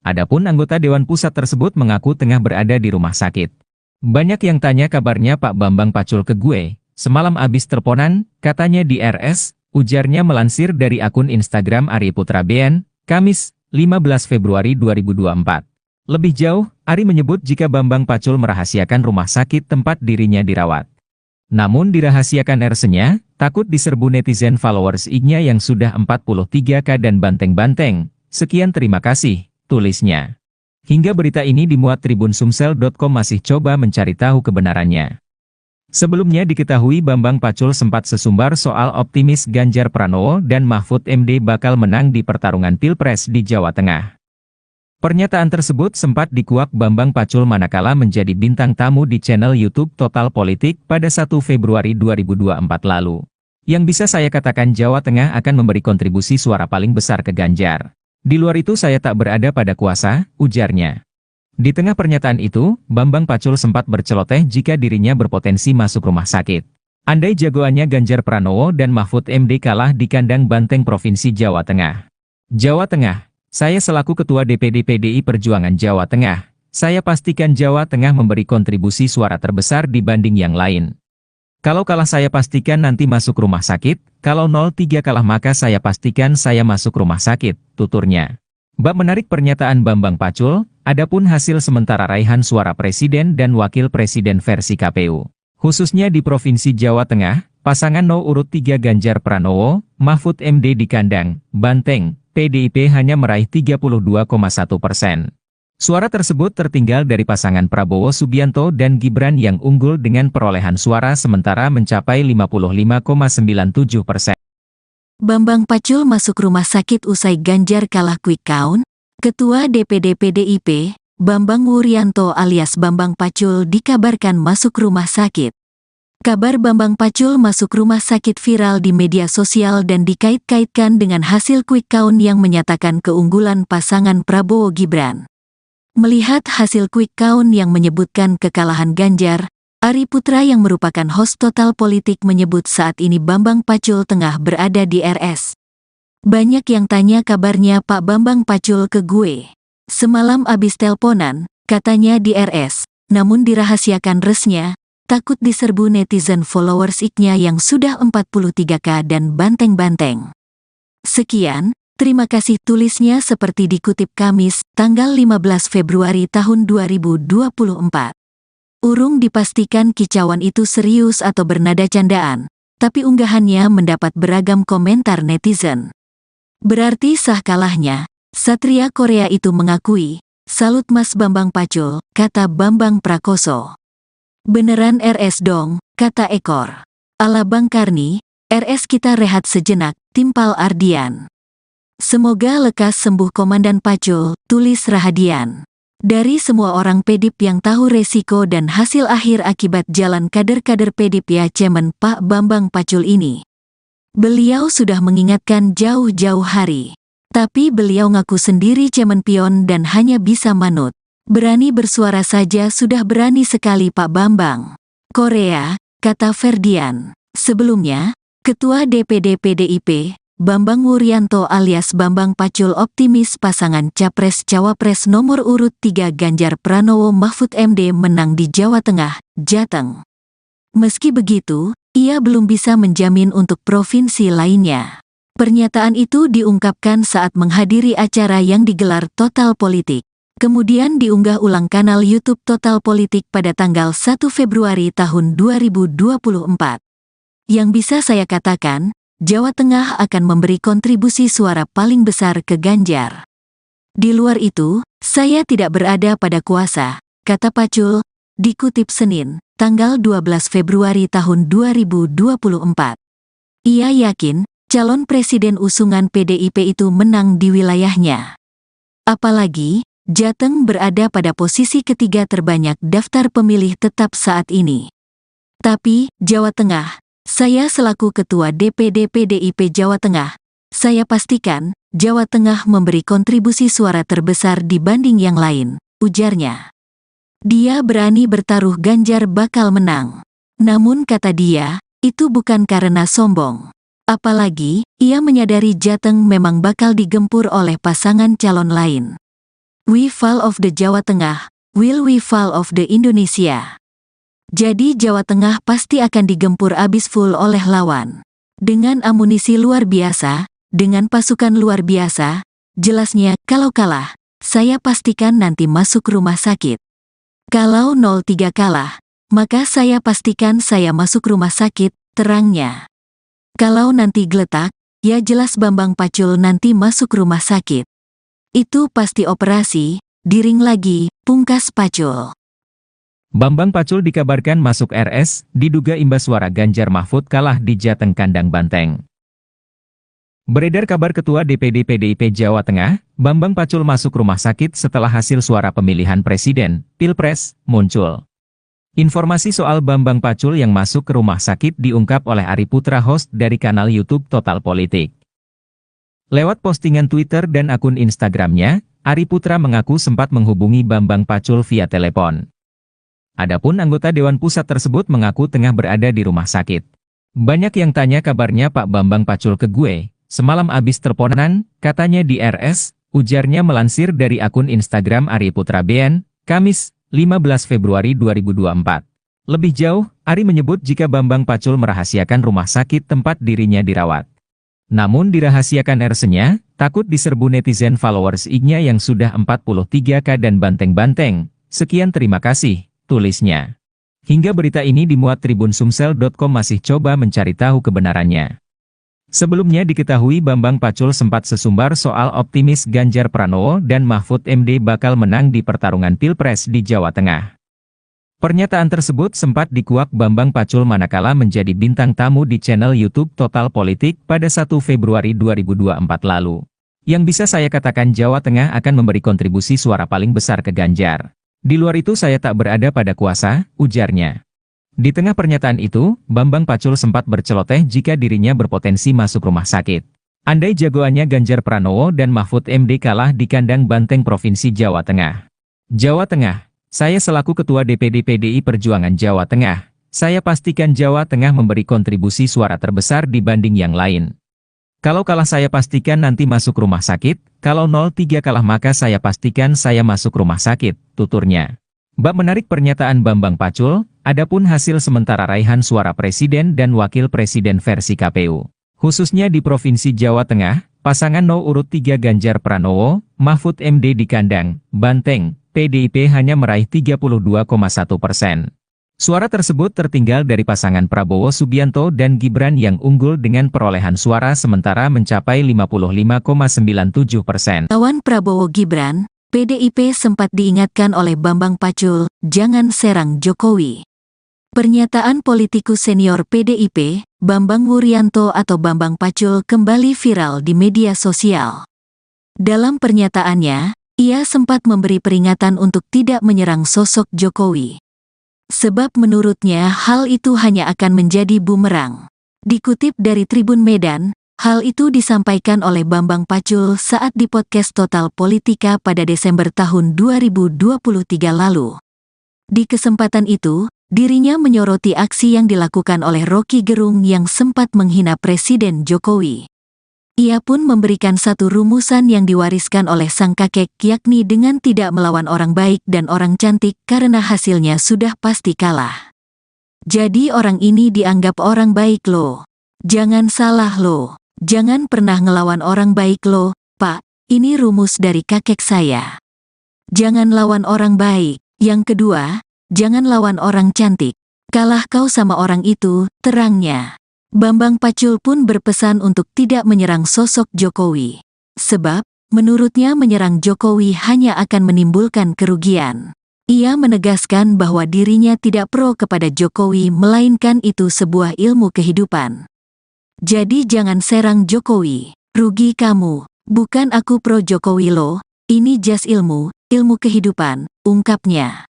Adapun anggota Dewan Pusat tersebut mengaku tengah berada di rumah sakit. Banyak yang tanya kabarnya Pak Bambang Pacul ke gue, semalam abis teleponan, katanya di RS, ujarnya melansir dari akun Instagram Ari Putra BN, Kamis, 15 Februari 2024. Lebih jauh, Ari menyebut jika Bambang Pacul merahasiakan rumah sakit tempat dirinya dirawat. Namun dirahasiakan RS-nya, takut diserbu netizen followers IG-nya yang sudah 43K dan banteng-banteng. Sekian terima kasih, tulisnya. Hingga berita ini dimuat TribunSumsel.com masih coba mencari tahu kebenarannya. Sebelumnya diketahui Bambang Pacul sempat sesumbar soal optimis Ganjar Pranowo dan Mahfud MD bakal menang di pertarungan Pilpres di Jawa Tengah. Pernyataan tersebut sempat dikuak Bambang Pacul manakala menjadi bintang tamu di channel YouTube Total Politik pada 1 Februari 2024 lalu. Yang bisa saya katakan Jawa Tengah akan memberi kontribusi suara paling besar ke Ganjar. Di luar itu saya tak berada pada kuasa, ujarnya. Di tengah pernyataan itu, Bambang Pacul sempat berceloteh jika dirinya berpotensi masuk rumah sakit. Andai jagoannya Ganjar Pranowo dan Mahfud MD kalah di kandang banteng Provinsi Jawa Tengah. Jawa Tengah, saya selaku Ketua DPD PDI Perjuangan Jawa Tengah, saya pastikan Jawa Tengah memberi kontribusi suara terbesar dibanding yang lain. Kalau kalah saya pastikan nanti masuk rumah sakit, kalau 03 kalah maka saya pastikan saya masuk rumah sakit, tuturnya. Bab menarik pernyataan Bambang Pacul, adapun hasil sementara raihan suara presiden dan wakil presiden versi KPU. Khususnya di Provinsi Jawa Tengah, pasangan urut 3 Ganjar Pranowo, Mahfud MD di kandang banteng, PDIP hanya meraih 32,1%. Suara tersebut tertinggal dari pasangan Prabowo Subianto dan Gibran yang unggul dengan perolehan suara sementara mencapai 55,97%. Bambang Pacul masuk rumah sakit usai Ganjar kalah quick count. Ketua DPD PDIP, Bambang Wuryanto alias Bambang Pacul dikabarkan masuk rumah sakit. Kabar Bambang Pacul masuk rumah sakit viral di media sosial dan dikait-kaitkan dengan hasil quick count yang menyatakan keunggulan pasangan Prabowo Gibran. Melihat hasil quick count yang menyebutkan kekalahan Ganjar, Ari Putra yang merupakan host Total Politik menyebut saat ini Bambang Pacul tengah berada di RS. Banyak yang tanya kabarnya Pak Bambang Pacul ke gue. Semalam abis telponan, katanya di RS, namun dirahasiakan resnya, takut diserbu netizen followers IG-nya yang sudah 43K dan banteng-banteng. Sekian, terima kasih tulisnya seperti dikutip Kamis, tanggal 15 Februari tahun 2024. Urung dipastikan kicauan itu serius atau bernada candaan, tapi unggahannya mendapat beragam komentar netizen. Berarti sah kalahnya, Satria Korea itu mengakui, salut Mas Bambang Pacul, kata Bambang Prakoso. Beneran RS dong, kata Ekor. Ala Bang Karni, RS kita rehat sejenak, timpal Ardian. Semoga lekas sembuh Komandan Pacul, tulis Rahadian. Dari semua orang PDIP yang tahu resiko dan hasil akhir akibat jalan kader-kader PDIP ya Cemen Pak Bambang Pacul ini. Beliau sudah mengingatkan jauh-jauh hari. Tapi beliau ngaku sendiri Cemen pion dan hanya bisa manut. Berani bersuara saja sudah berani sekali Pak Bambang. Korea, kata Ferdian. Sebelumnya, Ketua DPD PDIP, Bambang Wuryanto alias Bambang Pacul optimis pasangan Capres-Cawapres nomor urut 3 Ganjar Pranowo Mahfud MD menang di Jawa Tengah, Jateng. Meski begitu, ia belum bisa menjamin untuk provinsi lainnya. Pernyataan itu diungkapkan saat menghadiri acara yang digelar Total Politik. Kemudian diunggah ulang kanal YouTube Total Politik pada tanggal 1 Februari tahun 2024. Yang bisa saya katakan, Jawa Tengah akan memberi kontribusi suara paling besar ke Ganjar. Di luar itu, saya tidak berada pada kuasa, kata Pacul, dikutip Senin, tanggal 12 Februari tahun 2024. Ia yakin, calon presiden usungan PDIP itu menang di wilayahnya. Apalagi, Jateng berada pada posisi ketiga terbanyak daftar pemilih tetap saat ini. Tapi, Jawa Tengah, saya selaku Ketua DPD PDIP Jawa Tengah, saya pastikan, Jawa Tengah memberi kontribusi suara terbesar dibanding yang lain, ujarnya. Dia berani bertaruh Ganjar bakal menang. Namun kata dia, itu bukan karena sombong. Apalagi, ia menyadari Jateng memang bakal digempur oleh pasangan calon lain. We fall of the Jawa Tengah, will we fall of the Indonesia? Jadi Jawa Tengah pasti akan digempur abis full oleh lawan. Dengan amunisi luar biasa, dengan pasukan luar biasa, jelasnya kalau kalah, saya pastikan nanti masuk rumah sakit. Kalau 03 kalah, maka saya pastikan saya masuk rumah sakit, terangnya. Kalau nanti geletak, ya jelas Bambang Pacul nanti masuk rumah sakit. Itu pasti operasi, diring lagi, pungkas Pacul. Bambang Pacul dikabarkan masuk RS, diduga imbas suara Ganjar Mahfud kalah di Jateng Kandang Banteng. Beredar kabar Ketua DPD PDIP Jawa Tengah, Bambang Pacul masuk rumah sakit setelah hasil suara pemilihan presiden, Pilpres, muncul. Informasi soal Bambang Pacul yang masuk ke rumah sakit diungkap oleh Ari Putra, host dari kanal YouTube Total Politik. Lewat postingan Twitter dan akun Instagramnya, Ari Putra mengaku sempat menghubungi Bambang Pacul via telepon. Adapun anggota Dewan Pusat tersebut mengaku tengah berada di rumah sakit. Banyak yang tanya kabarnya Pak Bambang Pacul ke gue. Semalam abis teleponan, katanya di RS, ujarnya melansir dari akun Instagram Ari Putra BN, Kamis, 15 Februari 2024. Lebih jauh, Ari menyebut jika Bambang Pacul merahasiakan rumah sakit tempat dirinya dirawat. Namun dirahasiakan RS-nya, takut diserbu netizen followers IG-nya yang sudah 43K dan banteng-banteng. Sekian terima kasih, tulisnya. Hingga berita ini dimuat Tribunsumsel.com masih coba mencari tahu kebenarannya. Sebelumnya diketahui Bambang Pacul sempat sesumbar soal optimis Ganjar Pranowo dan Mahfud MD bakal menang di pertarungan Pilpres di Jawa Tengah. Pernyataan tersebut sempat dikuak Bambang Pacul manakala menjadi bintang tamu di channel YouTube Total Politik pada 1 Februari 2024 lalu. Yang bisa saya katakan Jawa Tengah akan memberi kontribusi suara paling besar ke Ganjar. Di luar itu saya tak berada pada kuasa, ujarnya. Di tengah pernyataan itu, Bambang Pacul sempat berceloteh jika dirinya berpotensi masuk rumah sakit. Andai jagoannya Ganjar Pranowo dan Mahfud MD kalah di kandang Banteng Provinsi Jawa Tengah. Jawa Tengah, saya selaku Ketua DPD PDI Perjuangan Jawa Tengah, saya pastikan Jawa Tengah memberi kontribusi suara terbesar dibanding yang lain. Kalau kalah saya pastikan nanti masuk rumah sakit, kalau 03 kalah maka saya pastikan saya masuk rumah sakit, tuturnya. Bab menarik pernyataan Bambang Pacul, adapun hasil sementara raihan suara presiden dan wakil presiden versi KPU. Khususnya di Provinsi Jawa Tengah, pasangan urut 3 Ganjar Pranowo, Mahfud MD di kandang Banteng, PDIP hanya meraih 32,1%. Suara tersebut tertinggal dari pasangan Prabowo Subianto dan Gibran yang unggul dengan perolehan suara sementara mencapai 55,97%. Lawan Prabowo Gibran, PDIP sempat diingatkan oleh Bambang Pacul, jangan serang Jokowi. Pernyataan politikus senior PDIP, Bambang Wuryanto atau Bambang Pacul kembali viral di media sosial. Dalam pernyataannya, ia sempat memberi peringatan untuk tidak menyerang sosok Jokowi. Sebab menurutnya hal itu hanya akan menjadi bumerang. Dikutip dari Tribun Medan, hal itu disampaikan oleh Bambang Pacul saat di podcast Total Politika pada Desember tahun 2023 lalu. Di kesempatan itu, dirinya menyoroti aksi yang dilakukan oleh Rocky Gerung yang sempat menghina Presiden Jokowi. Ia pun memberikan satu rumusan yang diwariskan oleh sang kakek, yakni dengan tidak melawan orang baik dan orang cantik karena hasilnya sudah pasti kalah. Jadi orang ini dianggap orang baik loh. Jangan salah loh. Jangan pernah ngelawan orang baik loh, Pak. Ini rumus dari kakek saya. Jangan lawan orang baik. Yang kedua, jangan lawan orang cantik. Kalah kau sama orang itu, terangnya. Bambang Pacul pun berpesan untuk tidak menyerang sosok Jokowi. Sebab, menurutnya menyerang Jokowi hanya akan menimbulkan kerugian. Ia menegaskan bahwa dirinya tidak pro kepada Jokowi melainkan itu sebuah ilmu kehidupan. Jadi jangan serang Jokowi, rugi kamu, bukan aku pro Jokowi loh, ini jas ilmu kehidupan, ungkapnya.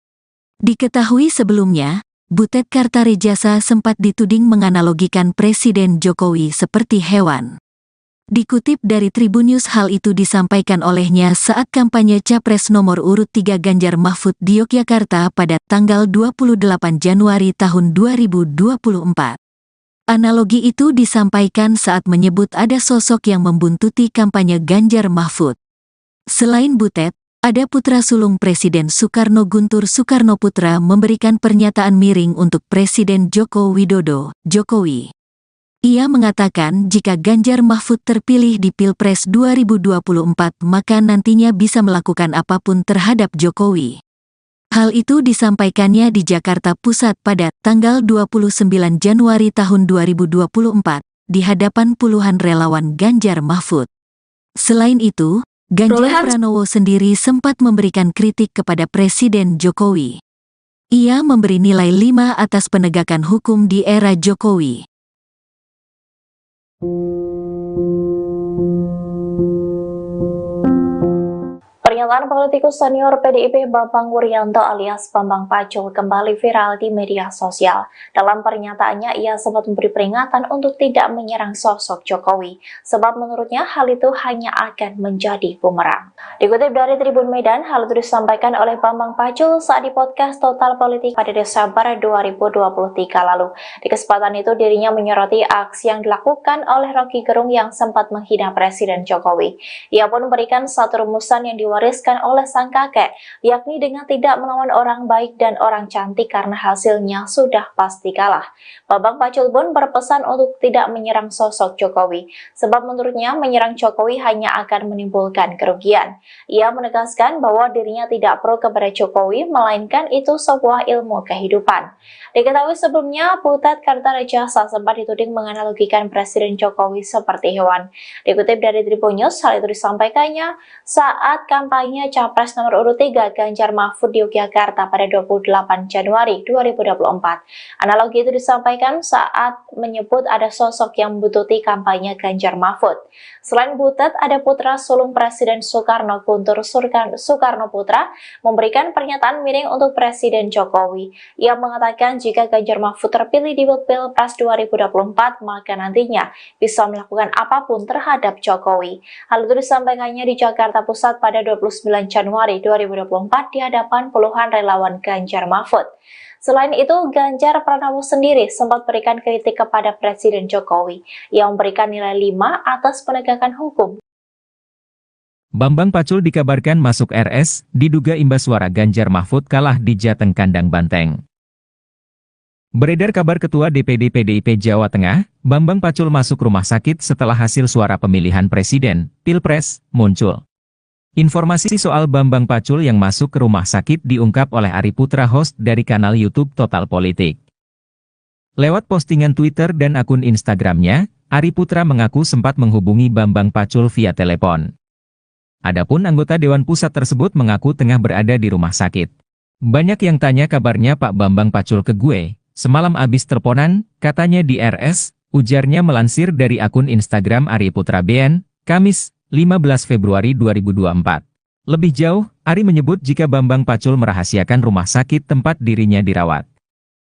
Diketahui sebelumnya, Butet Kartarejasa sempat dituding menganalogikan Presiden Jokowi seperti hewan. Dikutip dari Tribunnews hal itu disampaikan olehnya saat kampanye Capres nomor urut 3 Ganjar Mahfud di Yogyakarta pada tanggal 28 Januari tahun 2024. Analogi itu disampaikan saat menyebut ada sosok yang membuntuti kampanye Ganjar Mahfud. Selain Butet, ada putra sulung Presiden Soekarno Guntur Soekarnoputra memberikan pernyataan miring untuk Presiden Joko Widodo, Jokowi. Ia mengatakan jika Ganjar Mahfud terpilih di Pilpres 2024 maka nantinya bisa melakukan apapun terhadap Jokowi. Hal itu disampaikannya di Jakarta Pusat pada tanggal 29 Januari tahun 2024 di hadapan puluhan relawan Ganjar Mahfud. Selain itu, Ganjar Pranowo sendiri sempat memberikan kritik kepada Presiden Jokowi. Ia memberi nilai 5 atas penegakan hukum di era Jokowi. Pernyataan politikus senior PDIP Bambang Wuryanto alias Bambang Pacul kembali viral di media sosial. Dalam pernyataannya, ia sempat memberi peringatan untuk tidak menyerang sosok Jokowi, sebab menurutnya hal itu hanya akan menjadi bumerang. Dikutip dari Tribun Medan, hal itu disampaikan oleh Bambang Pacul saat di podcast Total Politik pada Desember 2023 lalu. Di kesempatan itu, dirinya menyoroti aksi yang dilakukan oleh Rocky Gerung yang sempat menghina Presiden Jokowi. Ia pun memberikan satu rumusan yang diwariskan oleh sang kakek, yakni dengan tidak melawan orang baik dan orang cantik karena hasilnya sudah pasti kalah. Bambang Pacul pun berpesan untuk tidak menyerang sosok Jokowi, sebab menurutnya menyerang Jokowi hanya akan menimbulkan kerugian. Ia menegaskan bahwa dirinya tidak pro kepada Jokowi, melainkan itu sebuah ilmu kehidupan. Diketahui sebelumnya, Butet Kartarejasa sempat dituding menganalogikan Presiden Jokowi seperti hewan. Dikutip dari Tribun News, hal itu disampaikannya saat kampanye Capres nomor urut 3 Ganjar Mahfud di Yogyakarta pada 28 Januari 2024. Analogi itu disampaikan saat menyebut ada sosok yang membututi kampanye Ganjar Mahfud. Selain Butet, ada putra sulung Presiden Soekarno, Guntur Soekarno Putra, memberikan pernyataan miring untuk Presiden Jokowi. Ia mengatakan jika Ganjar Mahfud terpilih di Pilpres 2024, maka nantinya bisa melakukan apapun terhadap Jokowi. Hal itu disampaikannya di Jakarta Pusat pada 29 Januari 2024 di hadapan puluhan relawan Ganjar Mahfud. Selain itu, Ganjar Pranowo sendiri sempat berikan kritik kepada Presiden Jokowi yang memberikan nilai 5 atas penegakan hukum. Bambang Pacul dikabarkan masuk RS, diduga imbas suara Ganjar Mahfud kalah di Jateng Kandang Banteng. Beredar kabar Ketua DPD PDIP Jawa Tengah, Bambang Pacul masuk rumah sakit setelah hasil suara pemilihan Presiden, Pilpres, muncul. Informasi soal Bambang Pacul yang masuk ke rumah sakit diungkap oleh Ari Putra, host dari kanal YouTube Total Politik. Lewat postingan Twitter dan akun Instagramnya, Ari Putra mengaku sempat menghubungi Bambang Pacul via telepon. Adapun anggota Dewan Pusat tersebut mengaku tengah berada di rumah sakit. Banyak yang tanya kabarnya Pak Bambang Pacul ke gue, semalam abis teleponan, katanya di RS, ujarnya melansir dari akun Instagram Ari Putra BN, Kamis, 15 Februari 2024. Lebih jauh, Ari menyebut jika Bambang Pacul merahasiakan rumah sakit tempat dirinya dirawat.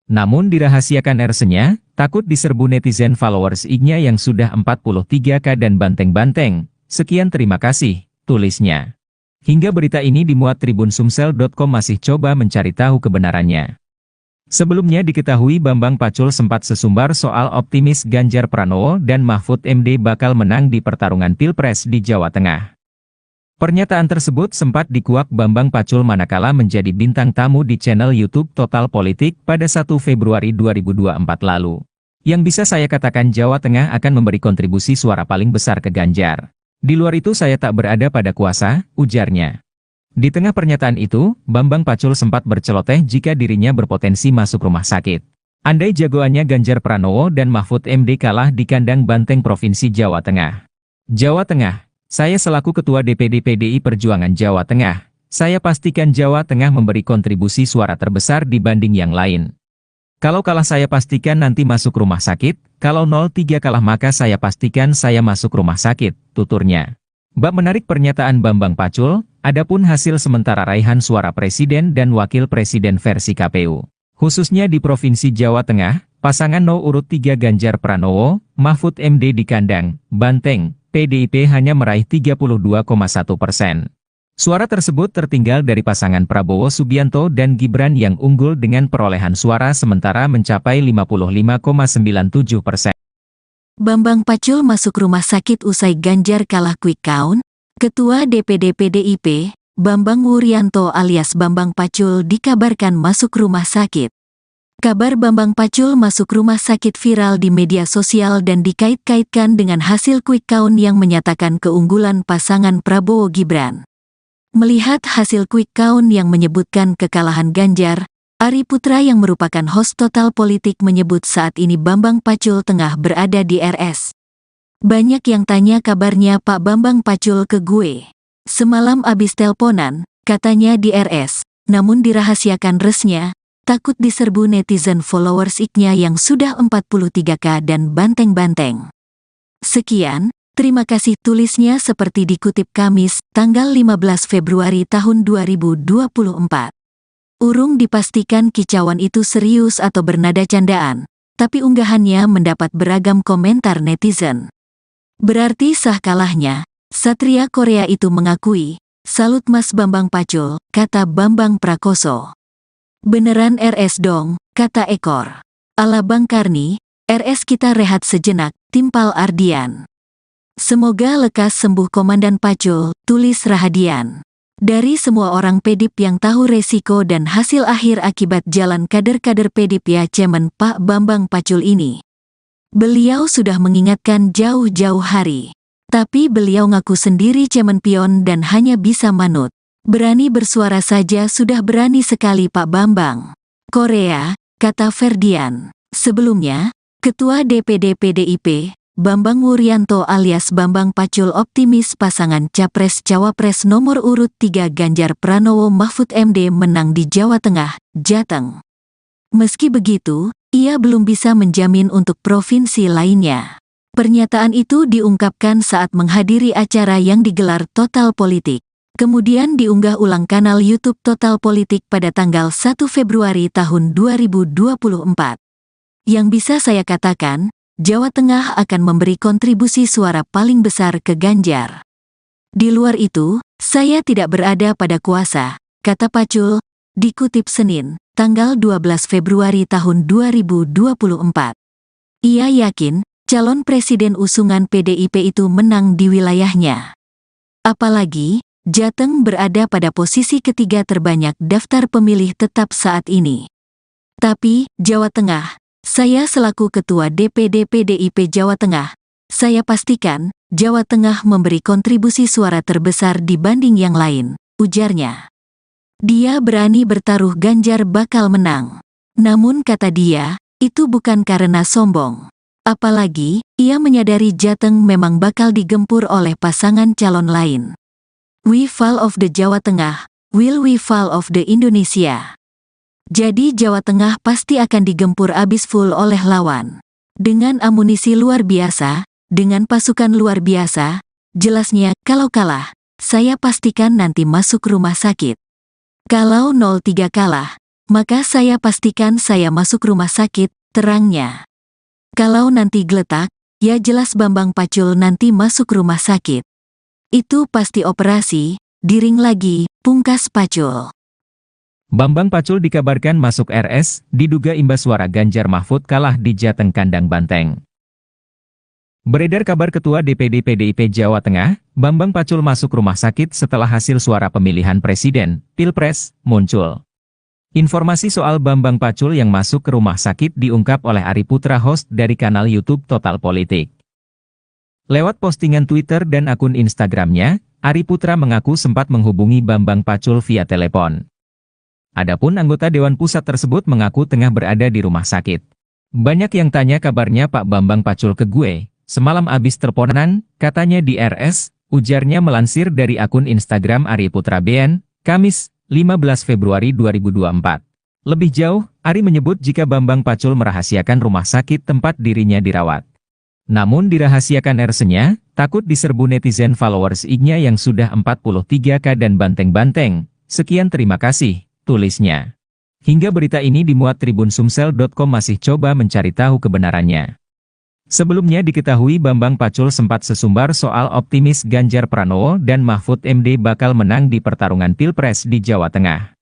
Namun dirahasiakan RS-nya, takut diserbu netizen followers IG-nya yang sudah 43K dan banteng-banteng. Sekian terima kasih, tulisnya. Hingga berita ini dimuat TribunSumsel.com masih coba mencari tahu kebenarannya. Sebelumnya diketahui Bambang Pacul sempat sesumbar soal optimis Ganjar Pranowo dan Mahfud MD bakal menang di pertarungan Pilpres di Jawa Tengah. Pernyataan tersebut sempat dikuak Bambang Pacul manakala menjadi bintang tamu di channel YouTube Total Politik pada 1 Februari 2024 lalu. Yang bisa saya katakan Jawa Tengah akan memberi kontribusi suara paling besar ke Ganjar. Di luar itu saya tak berada pada kuasa, ujarnya. Di tengah pernyataan itu, Bambang Pacul sempat berceloteh jika dirinya berpotensi masuk rumah sakit. Andai jagoannya Ganjar Pranowo dan Mahfud MD kalah di kandang banteng Provinsi Jawa Tengah. Jawa Tengah, saya selaku Ketua DPD PDI Perjuangan Jawa Tengah, saya pastikan Jawa Tengah memberi kontribusi suara terbesar dibanding yang lain. Kalau kalah saya pastikan nanti masuk rumah sakit, kalau 03 kalah maka saya pastikan saya masuk rumah sakit, tuturnya. Bab menarik pernyataan Bambang Pacul, adapun hasil sementara raihan suara Presiden dan Wakil Presiden versi KPU. Khususnya di Provinsi Jawa Tengah, pasangan No. urut 3 Ganjar Pranowo, Mahfud MD di kandang banteng, PDIP hanya meraih 32,1%. Suara tersebut tertinggal dari pasangan Prabowo Subianto dan Gibran yang unggul dengan perolehan suara sementara mencapai 55,97%. Bambang Pacul masuk rumah sakit usai Ganjar kalah quick count. Ketua DPD PDIP, Bambang Wuryanto alias Bambang Pacul dikabarkan masuk rumah sakit. Kabar Bambang Pacul masuk rumah sakit viral di media sosial dan dikait-kaitkan dengan hasil quick count yang menyatakan keunggulan pasangan Prabowo Gibran. Melihat hasil quick count yang menyebutkan kekalahan Ganjar, Ari Putra yang merupakan host Total Politik menyebut saat ini Bambang Pacul tengah berada di RS. Banyak yang tanya kabarnya Pak Bambang Pacul ke gue. Semalam abis teleponan, katanya di RS, namun dirahasiakan resnya. Takut diserbu netizen followers iknya yang sudah 43k dan banteng-banteng. Sekian, terima kasih tulisnya seperti dikutip Kamis, tanggal 15 Februari tahun 2024. Urung dipastikan kicauan itu serius atau bernada candaan, tapi unggahannya mendapat beragam komentar netizen. Berarti sah kalahnya, Satria Korea itu mengakui, salut Mas Bambang Pacul, kata Bambang Prakoso. Beneran RS dong, kata Ekor. Ala Bang Karni, RS kita rehat sejenak, timpal Ardian. Semoga lekas sembuh Komandan Pacul, tulis Rahadian. Dari semua orang Pedip yang tahu resiko dan hasil akhir akibat jalan kader-kader Pedip ya cemen Pak Bambang Pacul ini. Beliau sudah mengingatkan jauh-jauh hari. Tapi beliau ngaku sendiri cemen pion dan hanya bisa manut. Berani bersuara saja sudah berani sekali Pak Bambang. Korea, kata Ferdian. Sebelumnya, Ketua DPD PDIP, Bambang Wuryanto alias Bambang Pacul optimis pasangan Capres-Cawapres nomor urut 3 Ganjar Pranowo Mahfud MD menang di Jawa Tengah, Jateng. Meski begitu, ia belum bisa menjamin untuk provinsi lainnya. Pernyataan itu diungkapkan saat menghadiri acara yang digelar Total Politik. Kemudian diunggah ulang kanal YouTube Total Politik pada tanggal 1 Februari tahun 2024. Yang bisa saya katakan, Jawa Tengah akan memberi kontribusi suara paling besar ke Ganjar. Di luar itu, saya tidak berada pada kuasa, kata Pacul, dikutip Senin, tanggal 12 Februari tahun 2024. Ia yakin, calon presiden usungan PDIP itu menang di wilayahnya. Apalagi, Jateng berada pada posisi ketiga terbanyak daftar pemilih tetap saat ini. Tapi, Jawa Tengah, saya selaku Ketua DPD PDIP Jawa Tengah, saya pastikan, Jawa Tengah memberi kontribusi suara terbesar dibanding yang lain, ujarnya. Dia berani bertaruh Ganjar bakal menang. Namun kata dia, itu bukan karena sombong. Apalagi, ia menyadari Jateng memang bakal digempur oleh pasangan calon lain. We fall of the Jawa Tengah, will we fall of the Indonesia. Jadi Jawa Tengah pasti akan digempur abis full oleh lawan. Dengan amunisi luar biasa, dengan pasukan luar biasa, jelasnya kalau kalah, saya pastikan nanti masuk rumah sakit. Kalau 03 kalah, maka saya pastikan saya masuk rumah sakit, terangnya. Kalau nanti geletak, ya jelas Bambang Pacul nanti masuk rumah sakit. Itu pasti operasi, diring lagi, pungkas Pacul. Bambang Pacul dikabarkan masuk RS, diduga imbas suara Ganjar Mahfud kalah di Jateng kandang banteng. Beredar kabar Ketua DPD PDIP Jawa Tengah, Bambang Pacul masuk rumah sakit setelah hasil suara pemilihan presiden, Pilpres, muncul. Informasi soal Bambang Pacul yang masuk ke rumah sakit diungkap oleh Ari Putra host dari kanal YouTube Total Politik. Lewat postingan Twitter dan akun Instagramnya, Ari Putra mengaku sempat menghubungi Bambang Pacul via telepon. Adapun anggota Dewan Pusat tersebut mengaku tengah berada di rumah sakit. Banyak yang tanya kabarnya Pak Bambang Pacul ke gue, semalam abis teleponan, katanya di RS, ujarnya melansir dari akun Instagram Ari Putra BN, Kamis, 15 Februari 2024. Lebih jauh, Ari menyebut jika Bambang Pacul merahasiakan rumah sakit tempat dirinya dirawat. Namun dirahasiakan RS-nya, takut diserbu netizen followers IG-nya yang sudah 43k dan banteng-banteng. Sekian terima kasih, tulisnya. Hingga berita ini dimuat Tribun-Sumsel.com masih coba mencari tahu kebenarannya. Sebelumnya diketahui Bambang Pacul sempat sesumbar soal optimis Ganjar Pranowo dan Mahfud MD bakal menang di pertarungan Pilpres di Jawa Tengah.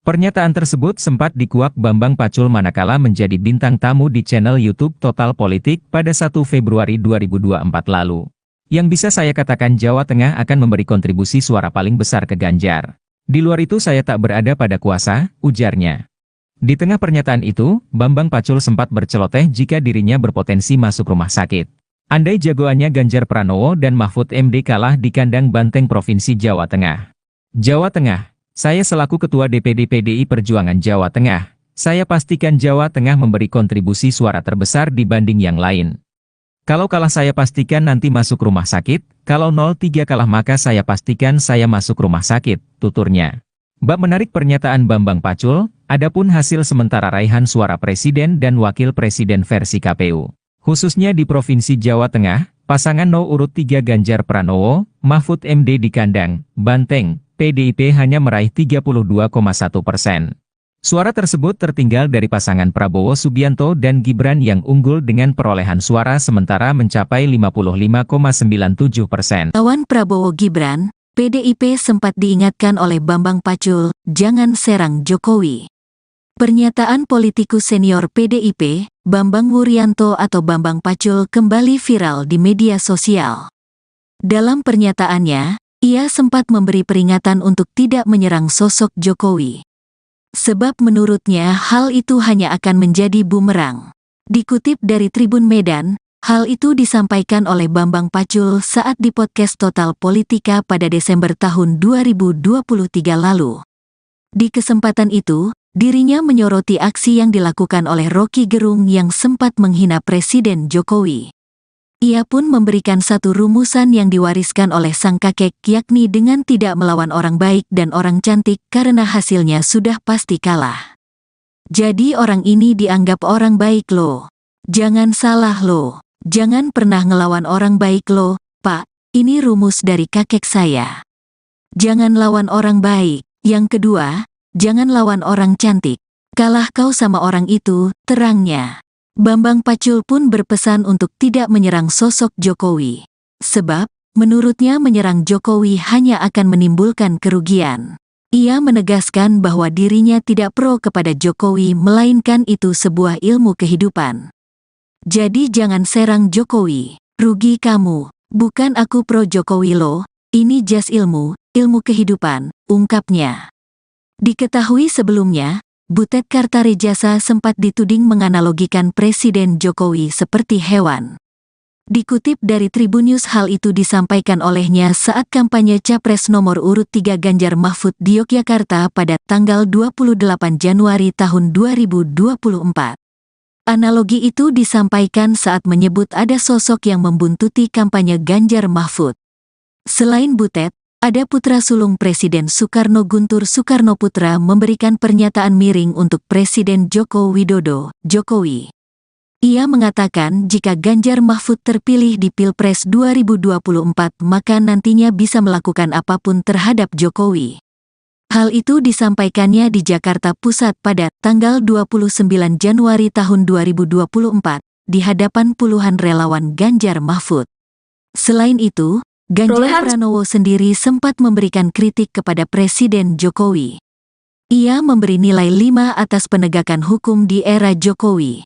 Pernyataan tersebut sempat dikuak Bambang Pacul manakala menjadi bintang tamu di channel YouTube Total Politik pada 1 Februari 2024 lalu. Yang bisa saya katakan Jawa Tengah akan memberi kontribusi suara paling besar ke Ganjar. Di luar itu saya tak berada pada kuasa, ujarnya. Di tengah pernyataan itu, Bambang Pacul sempat berceloteh jika dirinya berpotensi masuk rumah sakit. Andai jagoannya Ganjar Pranowo dan Mahfud MD kalah di kandang Banteng Provinsi Jawa Tengah. Jawa Tengah, saya selaku Ketua DPD PDI Perjuangan Jawa Tengah, saya pastikan Jawa Tengah memberi kontribusi suara terbesar dibanding yang lain. Kalau kalah saya pastikan nanti masuk rumah sakit, kalau 03 kalah maka saya pastikan saya masuk rumah sakit, tuturnya. Bab menarik pernyataan Bambang Pacul, adapun hasil sementara raihan suara presiden dan wakil presiden versi KPU. Khususnya di Provinsi Jawa Tengah, pasangan No. urut 3 Ganjar Pranowo, Mahfud MD di kandang Banteng, PDIP hanya meraih 32,1%. Suara tersebut tertinggal dari pasangan Prabowo Subianto dan Gibran yang unggul dengan perolehan suara sementara mencapai 55,97%. Lawan Prabowo Gibran, PDIP sempat diingatkan oleh Bambang Pacul, jangan serang Jokowi. Pernyataan politikus senior PDIP, Bambang Wuryanto atau Bambang Pacul kembali viral di media sosial. Dalam pernyataannya, ia sempat memberi peringatan untuk tidak menyerang sosok Jokowi. Sebab menurutnya hal itu hanya akan menjadi bumerang. Dikutip dari Tribun Medan, hal itu disampaikan oleh Bambang Pacul saat di podcast Total Politika pada Desember tahun 2023 lalu. Di kesempatan itu, dirinya menyoroti aksi yang dilakukan oleh Rocky Gerung yang sempat menghina Presiden Jokowi. Ia pun memberikan satu rumusan yang diwariskan oleh sang kakek, yakni dengan tidak melawan orang baik dan orang cantik karena hasilnya sudah pasti kalah. Jadi orang ini dianggap orang baik loh. Jangan salah loh. Jangan pernah ngelawan orang baik loh, Pak. Ini rumus dari kakek saya. Jangan lawan orang baik. Yang kedua, jangan lawan orang cantik. Kalah kau sama orang itu, terangnya. Bambang Pacul pun berpesan untuk tidak menyerang sosok Jokowi. Sebab, menurutnya menyerang Jokowi hanya akan menimbulkan kerugian. Ia menegaskan bahwa dirinya tidak pro kepada Jokowi melainkan itu sebuah ilmu kehidupan. Jadi jangan serang Jokowi, rugi kamu. Bukan aku pro Jokowi loh, ini jas ilmu kehidupan, ungkapnya. Diketahui sebelumnya, Butet Kartarejasa sempat dituding menganalogikan Presiden Jokowi seperti hewan. Dikutip dari Tribunnews hal itu disampaikan olehnya saat kampanye Capres nomor urut 3 Ganjar Mahfud di Yogyakarta pada tanggal 28 Januari tahun 2024. Analogi itu disampaikan saat menyebut ada sosok yang membuntuti kampanye Ganjar Mahfud. Selain Butet, ada putra sulung Presiden Soekarno Guntur Soekarnoputra memberikan pernyataan miring untuk Presiden Joko Widodo, Jokowi. Ia mengatakan jika Ganjar Mahfud terpilih di Pilpres 2024 maka nantinya bisa melakukan apapun terhadap Jokowi. Hal itu disampaikannya di Jakarta Pusat pada tanggal 29 Januari tahun 2024 di hadapan puluhan relawan Ganjar Mahfud. Selain itu, Ganjar Pranowo sendiri sempat memberikan kritik kepada Presiden Jokowi. Ia memberi nilai 5 atas penegakan hukum di era Jokowi.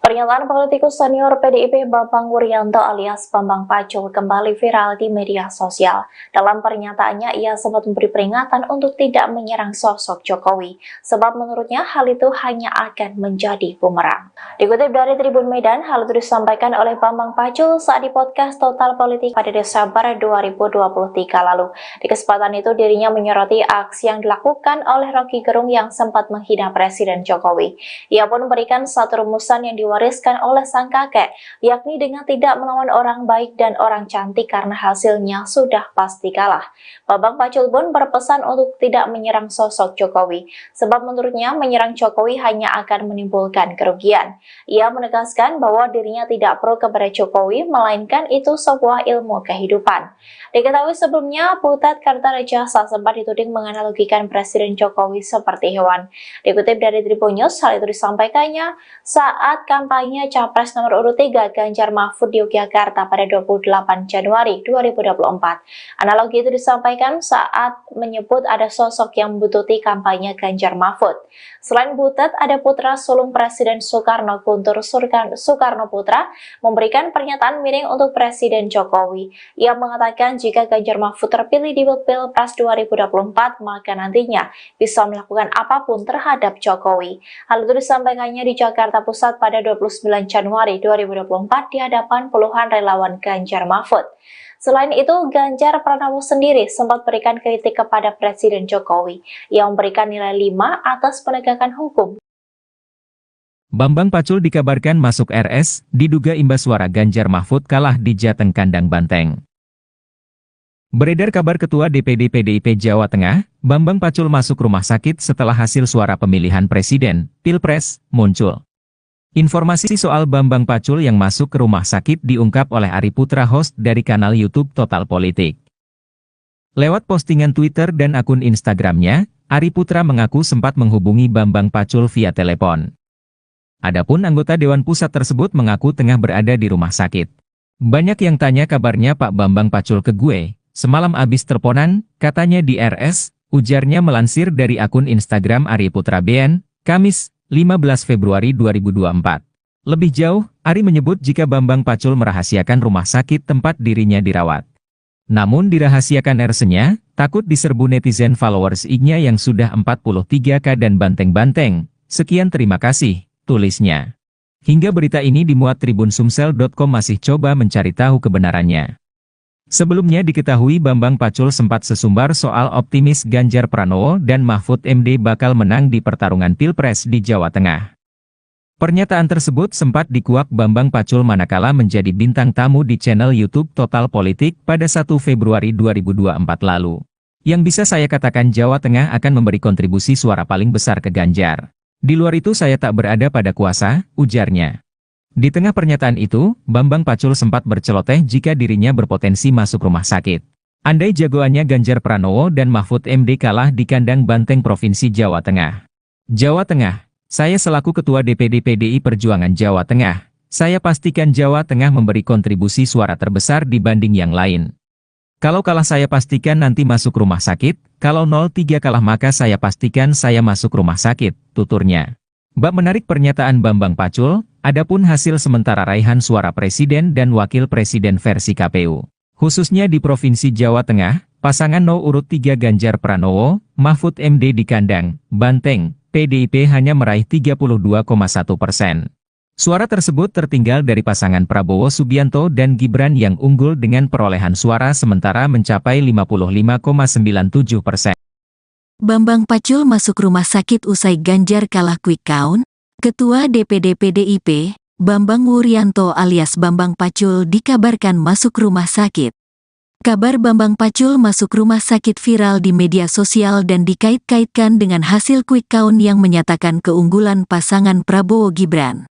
Pernyataan politikus senior PDIP Bambang Wuryanto alias Bambang Pacul kembali viral di media sosial. Dalam pernyataannya, ia sempat memberi peringatan untuk tidak menyerang sosok Jokowi, sebab menurutnya hal itu hanya akan menjadi bumerang. Dikutip dari Tribun Medan, hal itu disampaikan oleh Bambang Pacul saat di podcast Total Politik pada Desember 2023 lalu. Di kesempatan itu, dirinya menyoroti aksi yang dilakukan oleh Rocky Gerung yang sempat menghina Presiden Jokowi. Ia pun memberikan satu rumusan yang diwariskan oleh sang kakek, yakni dengan tidak melawan orang baik dan orang cantik karena hasilnya sudah pasti kalah. Bambang Pacul pun berpesan untuk tidak menyerang sosok Jokowi, sebab menurutnya menyerang Jokowi hanya akan menimbulkan kerugian. Ia menegaskan bahwa dirinya tidak pro kepada Jokowi, melainkan itu sebuah ilmu kehidupan. Diketahui sebelumnya, Butet Kartarejasa sempat dituding menganalogikan Presiden Jokowi seperti hewan. Dikutip dari Tribunnews, hal itu disampaikannya saat kampanye kampanye Capres nomor urut 3 Ganjar Mahfud di Yogyakarta pada 28 Januari 2024. Analogi itu disampaikan saat menyebut ada sosok yang membututi kampanye Ganjar Mahfud. Selain Butet, ada putra sulung Presiden Soekarno, Guntur Soekarno Putra, memberikan pernyataan miring untuk Presiden Jokowi. Ia mengatakan jika Ganjar Mahfud terpilih di Pilpres 2024, maka nantinya bisa melakukan apapun terhadap Jokowi. Hal itu disampaikannya di Jakarta Pusat pada 29 Januari 2024 di hadapan puluhan relawan Ganjar Mahfud. Selain itu, Ganjar Pranowo sendiri sempat berikan kritik kepada Presiden Jokowi yang memberikan nilai 5 atas penegakan hukum. Bambang Pacul dikabarkan masuk RS, diduga imbas suara Ganjar Mahfud kalah di Jateng Kandang Banteng. Beredar kabar Ketua DPD PDIP Jawa Tengah, Bambang Pacul masuk rumah sakit setelah hasil suara pemilihan presiden, Pilpres, muncul. Informasi soal Bambang Pacul yang masuk ke rumah sakit diungkap oleh Ari Putra, host dari kanal YouTube Total Politik. Lewat postingan Twitter dan akun Instagramnya, Ari Putra mengaku sempat menghubungi Bambang Pacul via telepon. Adapun anggota Dewan Pusat tersebut mengaku tengah berada di rumah sakit. Banyak yang tanya kabarnya Pak Bambang Pacul ke gue. Semalam abis teleponan, katanya di RS, ujarnya melansir dari akun Instagram Ari Putra BN, Kamis, 15 Februari 2024. Lebih jauh, Ari menyebut jika Bambang Pacul merahasiakan rumah sakit tempat dirinya dirawat. Namun dirahasiakan RS-nya, takut diserbu netizen followers IG-nya yang sudah 43K dan banteng-banteng. Sekian terima kasih, tulisnya. Hingga berita ini dimuat tribunsumsel.com masih coba mencari tahu kebenarannya. Sebelumnya diketahui Bambang Pacul sempat sesumbar soal optimis Ganjar Pranowo dan Mahfud MD bakal menang di pertarungan Pilpres di Jawa Tengah. Pernyataan tersebut sempat dikuak Bambang Pacul manakala menjadi bintang tamu di channel YouTube Total Politik pada 1 Februari 2024 lalu. Yang bisa saya katakan Jawa Tengah akan memberi kontribusi suara paling besar ke Ganjar. Di luar itu saya tak berada pada kuasa, ujarnya. Di tengah pernyataan itu, Bambang Pacul sempat berceloteh jika dirinya berpotensi masuk rumah sakit. Andai jagoannya Ganjar Pranowo dan Mahfud MD kalah di kandang banteng Provinsi Jawa Tengah. Jawa Tengah, saya selaku Ketua DPD PDI Perjuangan Jawa Tengah, saya pastikan Jawa Tengah memberi kontribusi suara terbesar dibanding yang lain. Kalau kalah saya pastikan nanti masuk rumah sakit, kalau 03 kalah maka saya pastikan saya masuk rumah sakit, tuturnya. Bab menarik pernyataan Bambang Pacul, adapun hasil sementara raihan suara presiden dan wakil presiden versi KPU. Khususnya di Provinsi Jawa Tengah, pasangan nomor urut 3 Ganjar Pranowo, Mahfud MD di kandang Banteng, PDIP hanya meraih 32,1%. Suara tersebut tertinggal dari pasangan Prabowo Subianto dan Gibran yang unggul dengan perolehan suara sementara mencapai 55,97%. Bambang Pacul masuk rumah sakit usai Ganjar kalah quick count. Ketua DPD PDIP, Bambang Wuryanto alias Bambang Pacul dikabarkan masuk rumah sakit. Kabar Bambang Pacul masuk rumah sakit viral di media sosial dan dikait-kaitkan dengan hasil quick count yang menyatakan keunggulan pasangan Prabowo Gibran.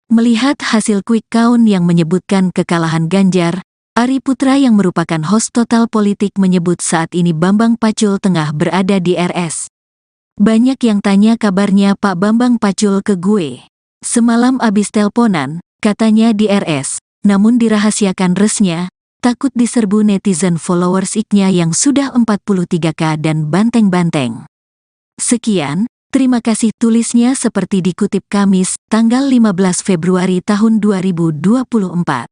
Melihat hasil quick count yang menyebutkan kekalahan Ganjar, Ari Putra yang merupakan host Total Politik menyebut saat ini Bambang Pacul tengah berada di RS. Banyak yang tanya kabarnya Pak Bambang Pacul ke gue. Semalam abis telponan, katanya di RS, namun dirahasiakan resnya, takut diserbu netizen followers IG-nya yang sudah 43K dan banteng-banteng. Sekian, terima kasih tulisnya seperti dikutip Kamis, tanggal 15 Februari tahun 2024.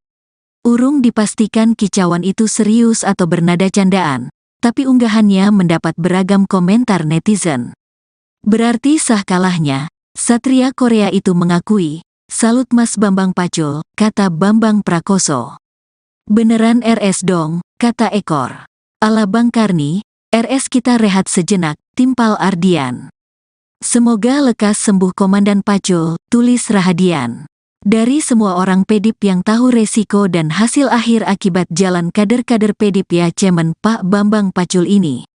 Urung dipastikan kicauan itu serius atau bernada candaan, tapi unggahannya mendapat beragam komentar netizen. Berarti sah kalahnya, Satria Korea itu mengakui, salut Mas Bambang Pacul, kata Bambang Prakoso. Beneran RS dong, kata Ekor. Ala Bang Karni, RS kita rehat sejenak, timpal Ardian. Semoga lekas sembuh Komandan Pacul, tulis Rahadian. Dari semua orang PDIP yang tahu resiko dan hasil akhir akibat jalan kader-kader PDIP ya Cemen Pak Bambang Pacul ini.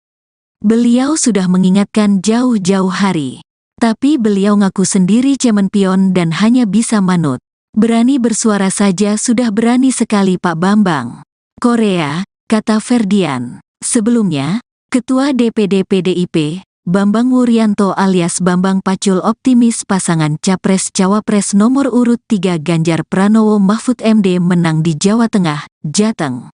Beliau sudah mengingatkan jauh-jauh hari. Tapi beliau ngaku sendiri cemen pion dan hanya bisa manut. Berani bersuara saja sudah berani sekali Pak Bambang. Korea, kata Ferdian. Sebelumnya, Ketua DPD PDIP, Bambang Wuryanto alias Bambang Pacul optimis pasangan Capres-Cawapres nomor urut 3 Ganjar Pranowo Mahfud MD menang di Jawa Tengah, Jateng.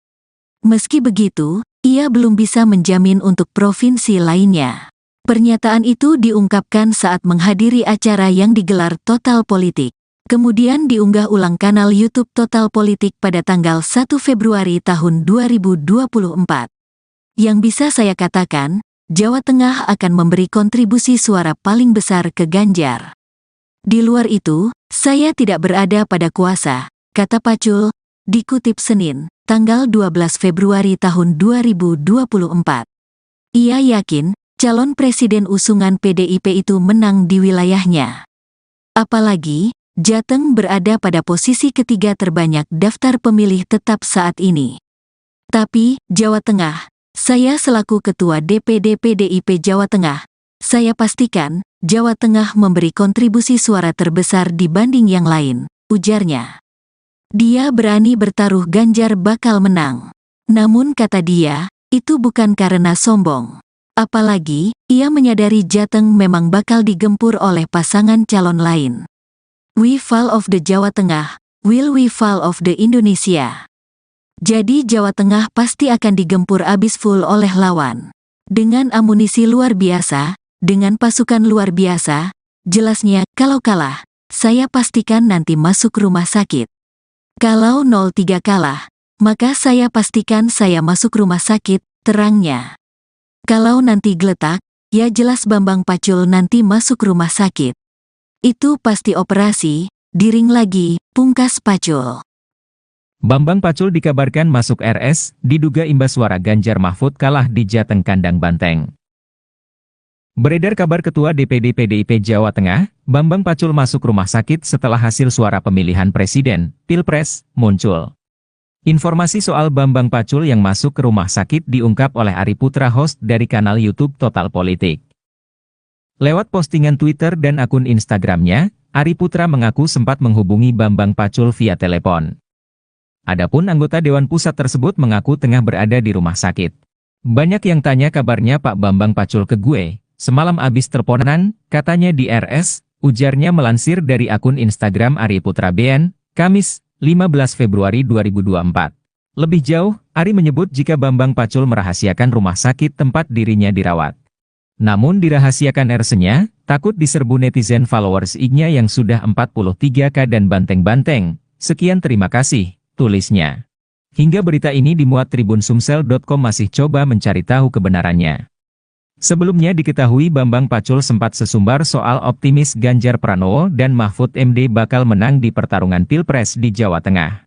Meski begitu, ia belum bisa menjamin untuk provinsi lainnya. Pernyataan itu diungkapkan saat menghadiri acara yang digelar Total Politik. Kemudian diunggah ulang kanal YouTube Total Politik pada tanggal 1 Februari tahun 2024. Yang bisa saya katakan, Jawa Tengah akan memberi kontribusi suara paling besar ke Ganjar. Di luar itu, saya tidak berada pada kuasa, kata Pacul, dikutip Senin, tanggal 12 Februari tahun 2024. Ia yakin, calon presiden usungan PDIP itu menang di wilayahnya. Apalagi, Jateng berada pada posisi ketiga terbanyak daftar pemilih tetap saat ini. Tapi, Jawa Tengah, saya selaku Ketua DPD PDIP Jawa Tengah, saya pastikan, Jawa Tengah memberi kontribusi suara terbesar dibanding yang lain, ujarnya. Dia berani bertaruh Ganjar bakal menang. Namun kata dia, itu bukan karena sombong. Apalagi, ia menyadari Jateng memang bakal digempur oleh pasangan calon lain. We fall of the Jawa Tengah, will we fall of the Indonesia? Jadi Jawa Tengah pasti akan digempur abis full oleh lawan. Dengan amunisi luar biasa, dengan pasukan luar biasa, jelasnya kalau kalah, saya pastikan nanti masuk rumah sakit. Kalau 03 kalah, maka saya pastikan saya masuk rumah sakit, terangnya. Kalau nanti geletak, ya jelas Bambang Pacul nanti masuk rumah sakit. Itu pasti operasi, diring lagi, pungkas Pacul. Bambang Pacul dikabarkan masuk RS, diduga imbas suara Ganjar Mahfud kalah di Jateng kandang Banteng. Beredar kabar Ketua DPD PDIP Jawa Tengah, Bambang Pacul masuk rumah sakit setelah hasil suara pemilihan presiden, Pilpres, muncul. Informasi soal Bambang Pacul yang masuk ke rumah sakit diungkap oleh Ari Putra, host dari kanal YouTube Total Politik. Lewat postingan Twitter dan akun Instagramnya, Ari Putra mengaku sempat menghubungi Bambang Pacul via telepon. Adapun anggota Dewan Pusat tersebut mengaku tengah berada di rumah sakit. Banyak yang tanya kabarnya Pak Bambang Pacul ke gue, semalam abis teleponan, katanya di RS, ujarnya melansir dari akun Instagram Ari Putra BN, Kamis, 15 Februari 2024. Lebih jauh, Ari menyebut jika Bambang Pacul merahasiakan rumah sakit tempat dirinya dirawat. Namun dirahasiakan RS-nya, takut diserbu netizen followers IG-nya yang sudah 43K dan banteng-banteng. Sekian terima kasih, tulisnya. Hingga berita ini dimuat Tribun Sumsel.com masih coba mencari tahu kebenarannya. Sebelumnya diketahui Bambang Pacul sempat sesumbar soal optimis Ganjar Pranowo dan Mahfud MD bakal menang di pertarungan Pilpres di Jawa Tengah.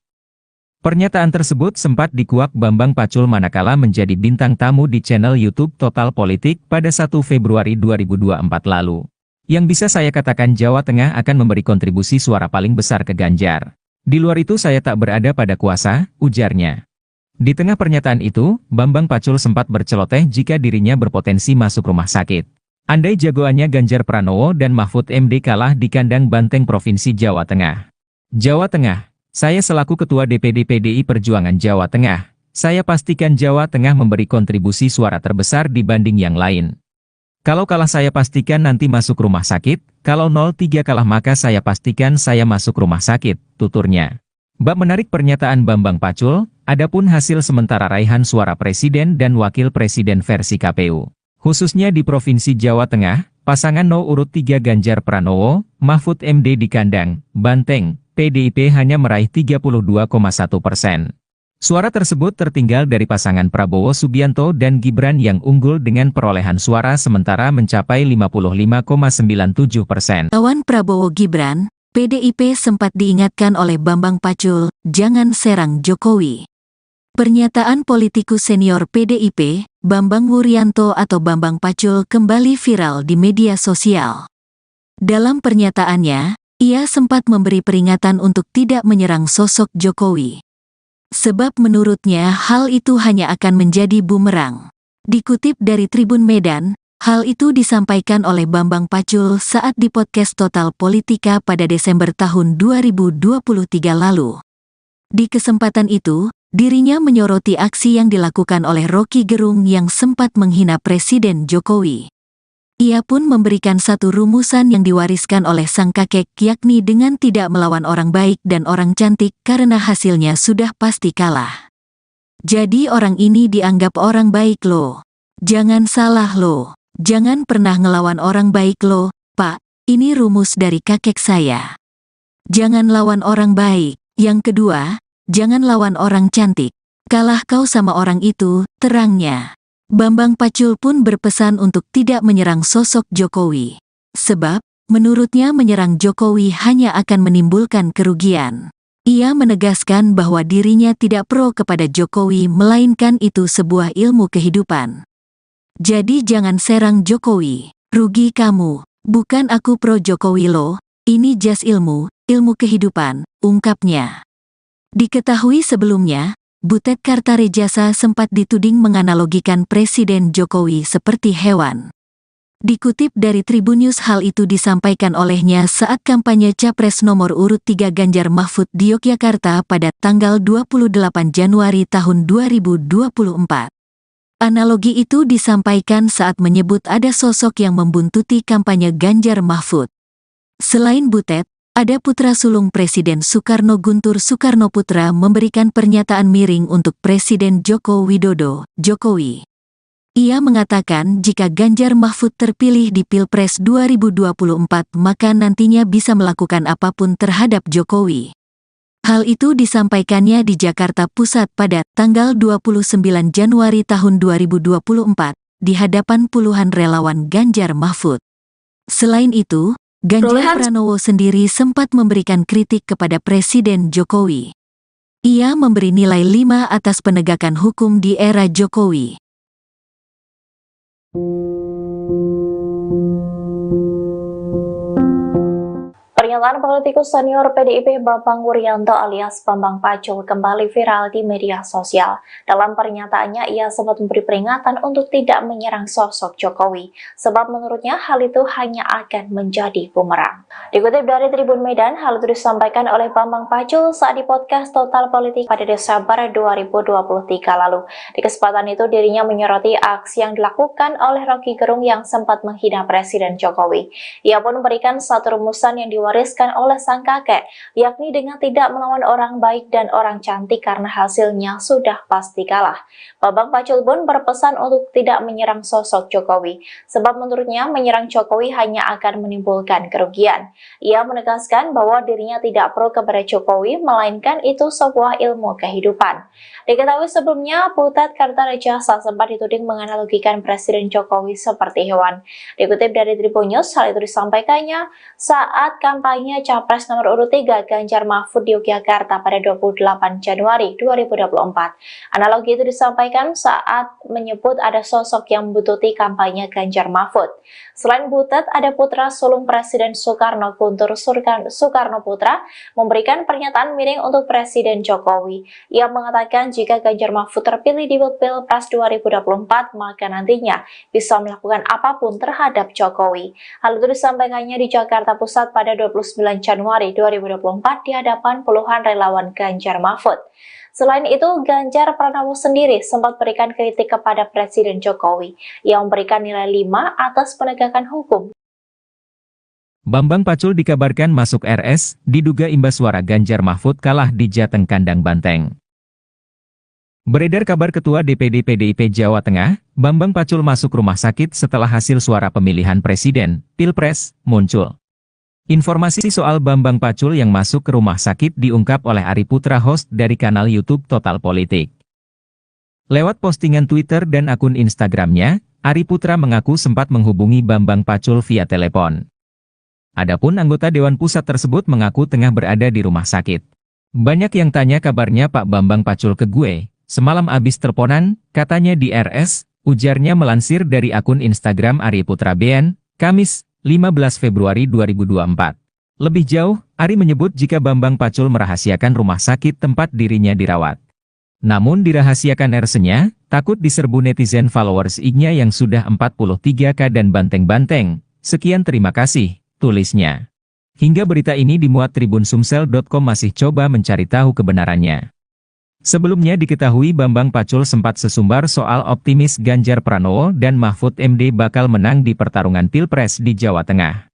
Pernyataan tersebut sempat dikuak Bambang Pacul manakala menjadi bintang tamu di channel YouTube Total Politik pada 1 Februari 2024 lalu. Yang bisa saya katakan Jawa Tengah akan memberi kontribusi suara paling besar ke Ganjar. Di luar itu saya tak berada pada kuasa, ujarnya. Di tengah pernyataan itu, Bambang Pacul sempat berceloteh jika dirinya berpotensi masuk rumah sakit. Andai jagoannya Ganjar Pranowo dan Mahfud MD kalah di kandang Banteng Provinsi Jawa Tengah. Jawa Tengah, saya selaku Ketua DPD PDI Perjuangan Jawa Tengah, saya pastikan Jawa Tengah memberi kontribusi suara terbesar dibanding yang lain. Kalau kalah saya pastikan nanti masuk rumah sakit, kalau 03 kalah maka saya pastikan saya masuk rumah sakit, tuturnya. Bab menarik pernyataan Bambang Pacul, adapun hasil sementara raihan suara presiden dan wakil presiden versi KPU. Khususnya di Provinsi Jawa Tengah, pasangan urut 3 Ganjar Pranowo, Mahfud MD di kandang Banteng, PDIP hanya meraih 32,1%. Suara tersebut tertinggal dari pasangan Prabowo Subianto dan Gibran yang unggul dengan perolehan suara sementara mencapai 55,97%. Lawan Prabowo Gibran, PDIP sempat diingatkan oleh Bambang Pacul, jangan serang Jokowi. Pernyataan politikus senior PDIP, Bambang Wuryanto atau Bambang Pacul kembali viral di media sosial. Dalam pernyataannya, ia sempat memberi peringatan untuk tidak menyerang sosok Jokowi. Sebab menurutnya hal itu hanya akan menjadi bumerang. Dikutip dari Tribun Medan, hal itu disampaikan oleh Bambang Pacul saat di podcast Total Politika pada Desember tahun 2023 lalu. Di kesempatan itu, dirinya menyoroti aksi yang dilakukan oleh Rocky Gerung yang sempat menghina Presiden Jokowi. Ia pun memberikan satu rumusan yang diwariskan oleh sang kakek, yakni dengan tidak melawan orang baik dan orang cantik karena hasilnya sudah pasti kalah. Jadi orang ini dianggap orang baik loh. Jangan salah loh. Jangan pernah ngelawan orang baik loh, Pak. Ini rumus dari kakek saya. Jangan lawan orang baik. Yang kedua, jangan lawan orang cantik. Kalah kau sama orang itu, terangnya. Bambang Pacul pun berpesan untuk tidak menyerang sosok Jokowi. Sebab, menurutnya menyerang Jokowi hanya akan menimbulkan kerugian. Ia menegaskan bahwa dirinya tidak pro kepada Jokowi melainkan itu sebuah ilmu kehidupan. Jadi jangan serang Jokowi, rugi kamu. Bukan aku pro Jokowi loh, ini jas ilmu kehidupan, ungkapnya. Diketahui sebelumnya, Butet Kartarejasa sempat dituding menganalogikan Presiden Jokowi seperti hewan. Dikutip dari Tribunnews, hal itu disampaikan olehnya saat kampanye Capres nomor urut 3 Ganjar Mahfud di Yogyakarta pada tanggal 28 Januari tahun 2024. Analogi itu disampaikan saat menyebut ada sosok yang membuntuti kampanye Ganjar Mahfud. Selain Butet, ada putra sulung Presiden Soekarno, Guntur Soekarnoputra, memberikan pernyataan miring untuk Presiden Joko Widodo, Jokowi. Ia mengatakan jika Ganjar Mahfud terpilih di Pilpres 2024 maka nantinya bisa melakukan apapun terhadap Jokowi. Hal itu disampaikannya di Jakarta Pusat pada tanggal 29 Januari tahun 2024 di hadapan puluhan relawan Ganjar Mahfud. Selain itu, Ganjar Pranowo sendiri sempat memberikan kritik kepada Presiden Jokowi. Ia memberi nilai 5 atas penegakan hukum di era Jokowi. Pernyataan politikus senior PDIP Bambang Wuryanto alias Bambang Pacul kembali viral di media sosial. Dalam pernyataannya, ia sempat memberi peringatan untuk tidak menyerang sosok Jokowi, sebab menurutnya hal itu hanya akan menjadi bumerang. Dikutip dari Tribun Medan, hal itu disampaikan oleh Bambang Pacul saat di podcast Total Politik pada Desember 2023 lalu. Di kesempatan itu, dirinya menyoroti aksi yang dilakukan oleh Rocky Gerung yang sempat menghina Presiden Jokowi. Ia pun memberikan satu rumusan yang diwariskan oleh sang kakek, yakni dengan tidak melawan orang baik dan orang cantik karena hasilnya sudah pasti kalah. Bambang Pacul pun berpesan untuk tidak menyerang sosok Jokowi, sebab menurutnya menyerang Jokowi hanya akan menimbulkan kerugian. Ia menegaskan bahwa dirinya tidak pro kepada Jokowi, melainkan itu sebuah ilmu kehidupan. Diketahui sebelumnya, Butet Kartarejasa sempat dituding menganalogikan Presiden Jokowi seperti hewan. Dikutip dari Tribunnews, hal itu disampaikannya saat kampanye Capres nomor urut 3 Ganjar Mahfud di Yogyakarta pada 28 Januari 2024. Analogi itu disampaikan saat menyebut ada sosok yang membuntuti kampanye Ganjar Mahfud. Selain Butet, ada putra sulung Presiden Soekarno, Guntur Soekarnoputra, memberikan pernyataan miring untuk Presiden Jokowi. Ia mengatakan jika Ganjar Mahfud terpilih di Pilpres 2024, maka nantinya bisa melakukan apapun terhadap Jokowi. Hal itu disampaikannya di Jakarta Pusat pada 29 Januari 2024 di hadapan puluhan relawan Ganjar Mahfud. Selain itu, Ganjar Pranowo sendiri sempat berikan kritik kepada Presiden Jokowi yang memberikan nilai 5 atas penegakan hukum. Bambang Pacul dikabarkan masuk RS, diduga imbas suara Ganjar Mahfud kalah di Jateng Kandang Banteng. Beredar kabar Ketua DPD PDIP Jawa Tengah, Bambang Pacul masuk rumah sakit setelah hasil suara pemilihan Presiden, Pilpres, muncul. Informasi soal Bambang Pacul yang masuk ke rumah sakit diungkap oleh Ari Putra, host dari kanal YouTube Total Politik. Lewat postingan Twitter dan akun Instagramnya, Ari Putra mengaku sempat menghubungi Bambang Pacul via telepon. Adapun anggota Dewan Pusat tersebut mengaku tengah berada di rumah sakit. Banyak yang tanya kabarnya Pak Bambang Pacul ke gue, semalam abis teleponan, katanya di RS, ujarnya melansir dari akun Instagram Ari Putra BN, Kamis, 15 Februari 2024. Lebih jauh, Ari menyebut jika Bambang Pacul merahasiakan rumah sakit tempat dirinya dirawat. Namun dirahasiakan RS-nya, takut diserbu netizen followers IG-nya yang sudah 43K dan banteng-banteng. Sekian, terima kasih, tulisnya. Hingga berita ini dimuat Tribun Sumsel.com masih coba mencari tahu kebenarannya. Sebelumnya diketahui Bambang Pacul sempat sesumbar soal optimis Ganjar Pranowo dan Mahfud MD bakal menang di pertarungan Pilpres di Jawa Tengah.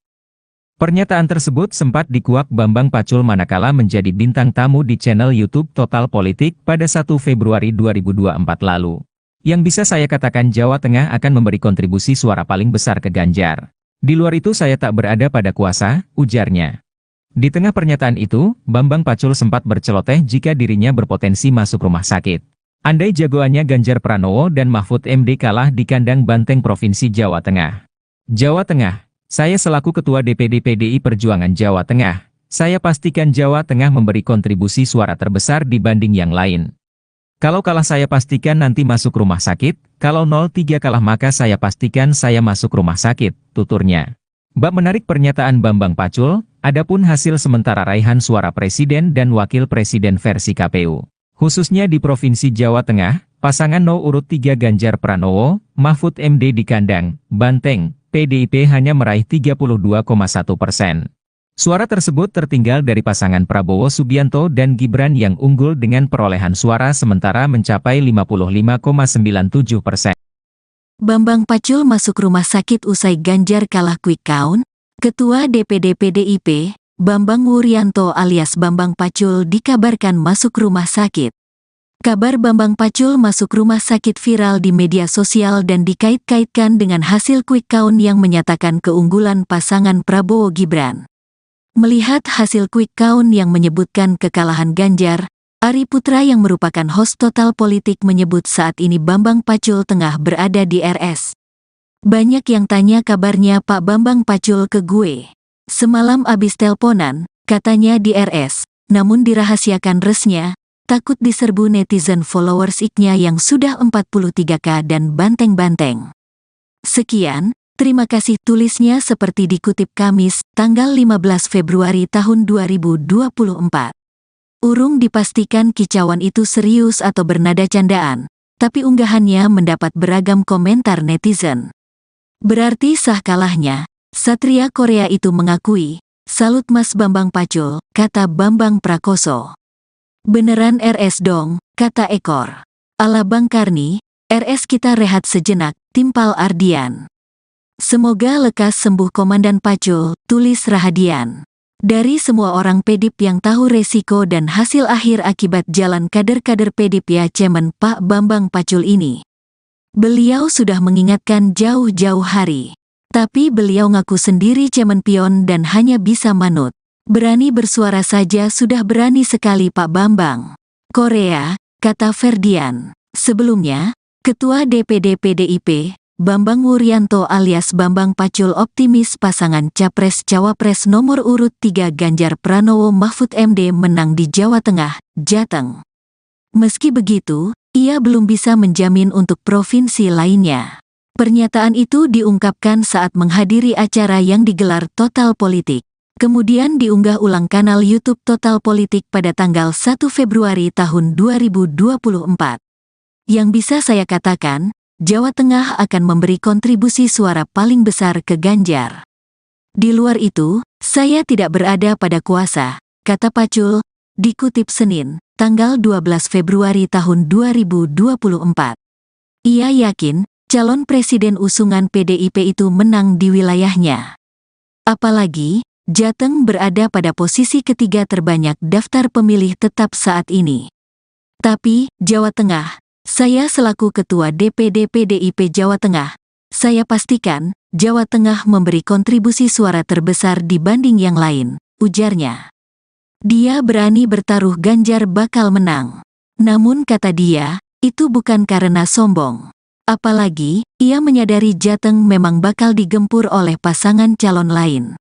Pernyataan tersebut sempat dikuak Bambang Pacul manakala menjadi bintang tamu di channel YouTube Total Politik pada 1 Februari 2024 lalu. Yang bisa saya katakan Jawa Tengah akan memberi kontribusi suara paling besar ke Ganjar. Di luar itu saya tak berada pada kuasa, ujarnya. Di tengah pernyataan itu, Bambang Pacul sempat berceloteh jika dirinya berpotensi masuk rumah sakit. Andai jagoannya Ganjar Pranowo dan Mahfud MD kalah di kandang banteng Provinsi Jawa Tengah. Jawa Tengah, saya selaku Ketua DPD PDI Perjuangan Jawa Tengah, saya pastikan Jawa Tengah memberi kontribusi suara terbesar dibanding yang lain. Kalau kalah saya pastikan nanti masuk rumah sakit, kalau 03 kalah maka saya pastikan saya masuk rumah sakit, tuturnya. Bab menarik pernyataan Bambang Pacul, adapun hasil sementara raihan suara Presiden dan Wakil Presiden versi KPU. Khususnya di Provinsi Jawa Tengah, pasangan No. urut 3 Ganjar Pranowo, Mahfud MD di kandang banteng, PDIP hanya meraih 32,1%. Suara tersebut tertinggal dari pasangan Prabowo Subianto dan Gibran yang unggul dengan perolehan suara sementara mencapai 55,97%. Bambang Pacul masuk rumah sakit usai Ganjar kalah quick count. Ketua DPD PDIP, Bambang Wuryanto alias Bambang Pacul dikabarkan masuk rumah sakit. Kabar Bambang Pacul masuk rumah sakit viral di media sosial dan dikait-kaitkan dengan hasil quick count yang menyatakan keunggulan pasangan Prabowo Gibran. Melihat hasil quick count yang menyebutkan kekalahan Ganjar, Ari Putra yang merupakan host Total Politik menyebut saat ini Bambang Pacul tengah berada di RS. Banyak yang tanya kabarnya Pak Bambang Pacul ke gue. Semalam abis teleponan, katanya di RS, namun dirahasiakan resnya, takut diserbu netizen followers iknya yang sudah 43K dan banteng-banteng. Sekian, terima kasih tulisnya seperti dikutip Kamis, tanggal 15 Februari tahun 2024. Urung dipastikan kicauan itu serius atau bernada candaan, tapi unggahannya mendapat beragam komentar netizen. Berarti sah kalahnya, Satria Korea itu mengakui, salut Mas Bambang Pacul, kata Bambang Prakoso. Beneran RS dong, kata Ekor. Ala Bang Karni, RS kita rehat sejenak, timpal Ardian. Semoga lekas sembuh Komandan Pacul, tulis Rahadian. Dari semua orang PDIP yang tahu resiko dan hasil akhir akibat jalan kader-kader PDIP ya Cemen Pak Bambang Pacul ini. Beliau sudah mengingatkan jauh-jauh hari. Tapi beliau ngaku sendiri cemen pion dan hanya bisa manut. Berani bersuara saja sudah berani sekali Pak Bambang. Korea, kata Ferdian. Sebelumnya, Ketua DPD PDIP, Bambang Wuryanto alias Bambang Pacul optimis pasangan Capres-Cawapres nomor urut 3 Ganjar Pranowo Mahfud MD menang di Jawa Tengah, Jateng. Meski begitu, ia belum bisa menjamin untuk provinsi lainnya. Pernyataan itu diungkapkan saat menghadiri acara yang digelar Total Politik. Kemudian diunggah ulang kanal YouTube Total Politik pada tanggal 1 Februari tahun 2024. Yang bisa saya katakan, Jawa Tengah akan memberi kontribusi suara paling besar ke Ganjar. Di luar itu, saya tidak berada pada kuasa, kata Pacul, dikutip Senin, tanggal 12 Februari tahun 2024. Ia yakin, calon presiden usungan PDIP itu menang di wilayahnya. Apalagi, Jateng berada pada posisi ketiga terbanyak daftar pemilih tetap saat ini. Tapi, Jawa Tengah, saya selaku Ketua DPD PDIP Jawa Tengah, saya pastikan, Jawa Tengah memberi kontribusi suara terbesar dibanding yang lain, ujarnya. Dia berani bertaruh Ganjar bakal menang. Namun kata dia, itu bukan karena sombong. Apalagi, ia menyadari Jateng memang bakal digempur oleh pasangan calon lain.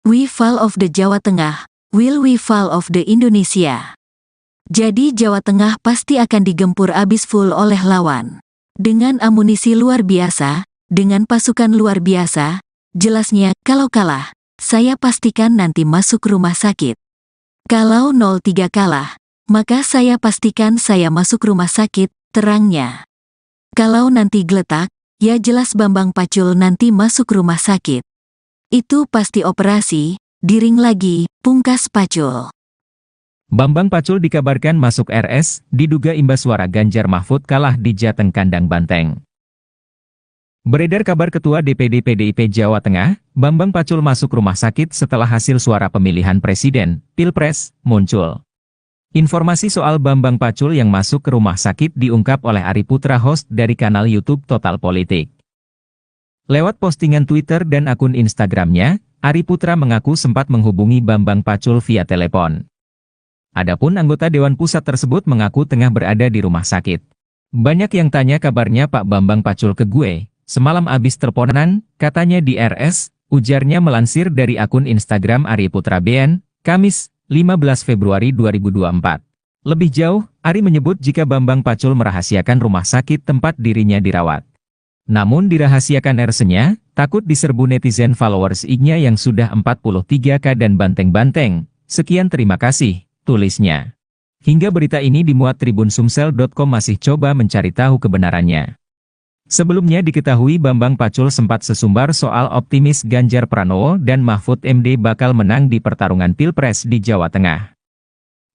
We fall of the Jawa Tengah, will we fall of the Indonesia? Jadi Jawa Tengah pasti akan digempur abis full oleh lawan. Dengan amunisi luar biasa, dengan pasukan luar biasa, jelasnya kalau kalah, saya pastikan nanti masuk rumah sakit. Kalau 03 kalah, maka saya pastikan saya masuk rumah sakit, terangnya. Kalau nanti geletak, ya jelas Bambang Pacul nanti masuk rumah sakit. Itu pasti operasi, diring lagi, pungkas Pacul. Bambang Pacul dikabarkan masuk RS, diduga imbas suara Ganjar Mahfud kalah di Jateng Kandang Banteng. Beredar kabar Ketua DPD PDIP Jawa Tengah, Bambang Pacul masuk rumah sakit setelah hasil suara pemilihan presiden, Pilpres, muncul. Informasi soal Bambang Pacul yang masuk ke rumah sakit diungkap oleh Ari Putra, host dari kanal YouTube Total Politik. Lewat postingan Twitter dan akun Instagramnya, Ari Putra mengaku sempat menghubungi Bambang Pacul via telepon. Adapun anggota Dewan Pusat tersebut mengaku tengah berada di rumah sakit. Banyak yang tanya kabarnya Pak Bambang Pacul ke gue, semalam abis teleponan, katanya di RS, ujarnya melansir dari akun Instagram Ari Putra BN, Kamis, 15 Februari 2024. Lebih jauh, Ari menyebut jika Bambang Pacul merahasiakan rumah sakit tempat dirinya dirawat. Namun dirahasiakan RS-nya, takut diserbu netizen followers IG-nya yang sudah 43K dan banteng-banteng. Sekian, terima kasih, tulisnya. Hingga berita ini dimuat Tribunsumsel.com masih coba mencari tahu kebenarannya. Sebelumnya diketahui Bambang Pacul sempat sesumbar soal optimis Ganjar Pranowo dan Mahfud MD bakal menang di pertarungan Pilpres di Jawa Tengah.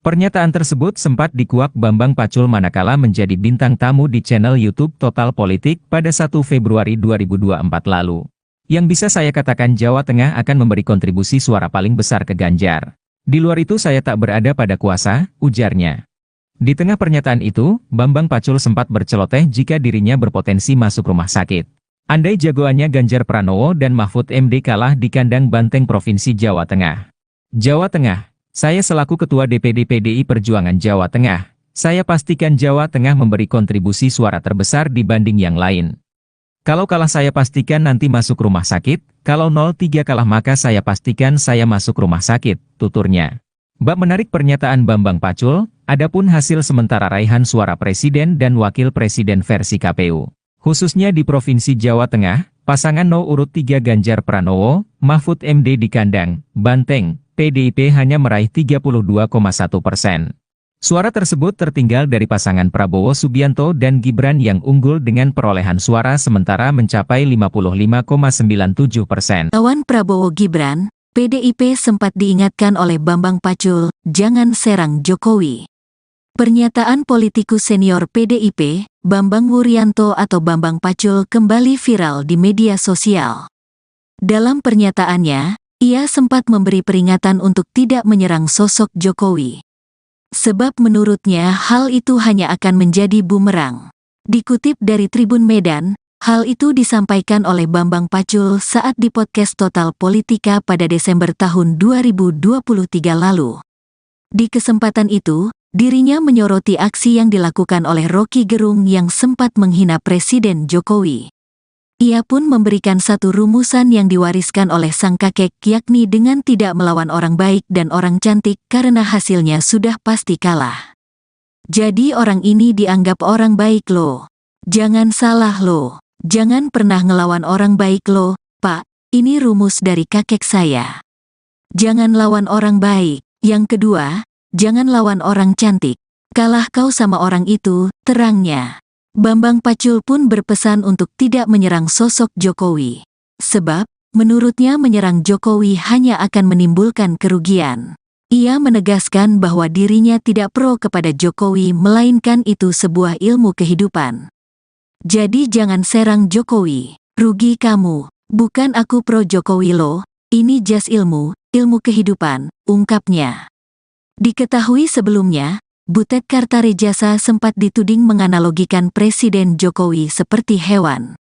Pernyataan tersebut sempat dikuak Bambang Pacul manakala menjadi bintang tamu di channel YouTube Total Politik pada 1 Februari 2024 lalu. Yang bisa saya katakan, Jawa Tengah akan memberi kontribusi suara paling besar ke Ganjar. Di luar itu saya tak berada pada kuasa, ujarnya. Di tengah pernyataan itu, Bambang Pacul sempat berceloteh jika dirinya berpotensi masuk rumah sakit. Andai jagoannya Ganjar Pranowo dan Mahfud MD kalah di kandang banteng Provinsi Jawa Tengah. Jawa Tengah, saya selaku Ketua DPD PDI Perjuangan Jawa Tengah, saya pastikan Jawa Tengah memberi kontribusi suara terbesar dibanding yang lain. Kalau kalah saya pastikan nanti masuk rumah sakit, kalau 03 kalah maka saya pastikan saya masuk rumah sakit, tuturnya. Bab menarik pernyataan Bambang Pacul, adapun hasil sementara raihan suara presiden dan wakil presiden versi KPU. Khususnya di Provinsi Jawa Tengah, pasangan nomor urut 3 Ganjar Pranowo, Mahfud MD di kandang banteng PDIP hanya meraih 32,1%. Suara tersebut tertinggal dari pasangan Prabowo Subianto dan Gibran yang unggul dengan perolehan suara sementara mencapai 55,97%. Lawan Prabowo Gibran, PDIP sempat diingatkan oleh Bambang Pacul, jangan serang Jokowi. Pernyataan politikus senior PDIP, Bambang Wuryanto atau Bambang Pacul kembali viral di media sosial. Dalam pernyataannya, ia sempat memberi peringatan untuk tidak menyerang sosok Jokowi. Sebab menurutnya hal itu hanya akan menjadi bumerang. Dikutip dari Tribun Medan, hal itu disampaikan oleh Bambang Pacul saat di podcast Total Politika pada Desember tahun 2023 lalu. Di kesempatan itu, dirinya menyoroti aksi yang dilakukan oleh Rocky Gerung yang sempat menghina Presiden Jokowi. Ia pun memberikan satu rumusan yang diwariskan oleh sang kakek, yakni dengan tidak melawan orang baik dan orang cantik karena hasilnya sudah pasti kalah. Jadi orang ini dianggap orang baik loh. Jangan salah loh. Jangan pernah ngelawan orang baik loh, Pak. Ini rumus dari kakek saya. Jangan lawan orang baik. Yang kedua, jangan lawan orang cantik. Kalah kau sama orang itu, terangnya. Bambang Pacul pun berpesan untuk tidak menyerang sosok Jokowi. Sebab, menurutnya menyerang Jokowi hanya akan menimbulkan kerugian. Ia menegaskan bahwa dirinya tidak pro kepada Jokowi melainkan itu sebuah ilmu kehidupan. Jadi jangan serang Jokowi, rugi kamu. Bukan aku pro Jokowi loh, ini jas ilmu kehidupan, ungkapnya. Diketahui sebelumnya, Butet Kartarejasa sempat dituding menganalogikan Presiden Jokowi seperti hewan.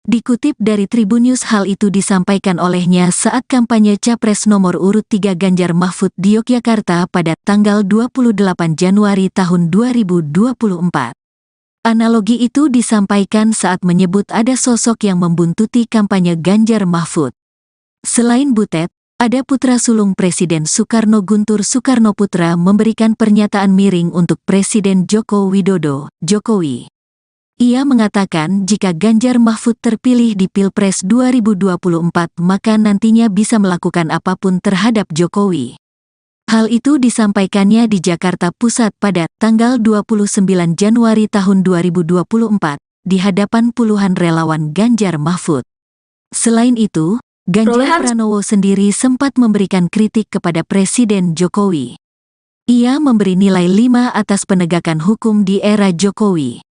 Dikutip dari Tribunnews, hal itu disampaikan olehnya saat kampanye Capres nomor urut 3 Ganjar Mahfud di Yogyakarta pada tanggal 28 Januari tahun 2024. Analogi itu disampaikan saat menyebut ada sosok yang membuntuti kampanye Ganjar Mahfud. Selain Butet, ada putra sulung Presiden Soekarno, Guntur Soekarnoputra, memberikan pernyataan miring untuk Presiden Joko Widodo, Jokowi. Ia mengatakan jika Ganjar Mahfud terpilih di Pilpres 2024 maka nantinya bisa melakukan apapun terhadap Jokowi. Hal itu disampaikannya di Jakarta Pusat pada tanggal 29 Januari tahun 2024 di hadapan puluhan relawan Ganjar Mahfud. Selain itu, Ganjar Pranowo sendiri sempat memberikan kritik kepada Presiden Jokowi. Ia memberi nilai 5 atas penegakan hukum di era Jokowi.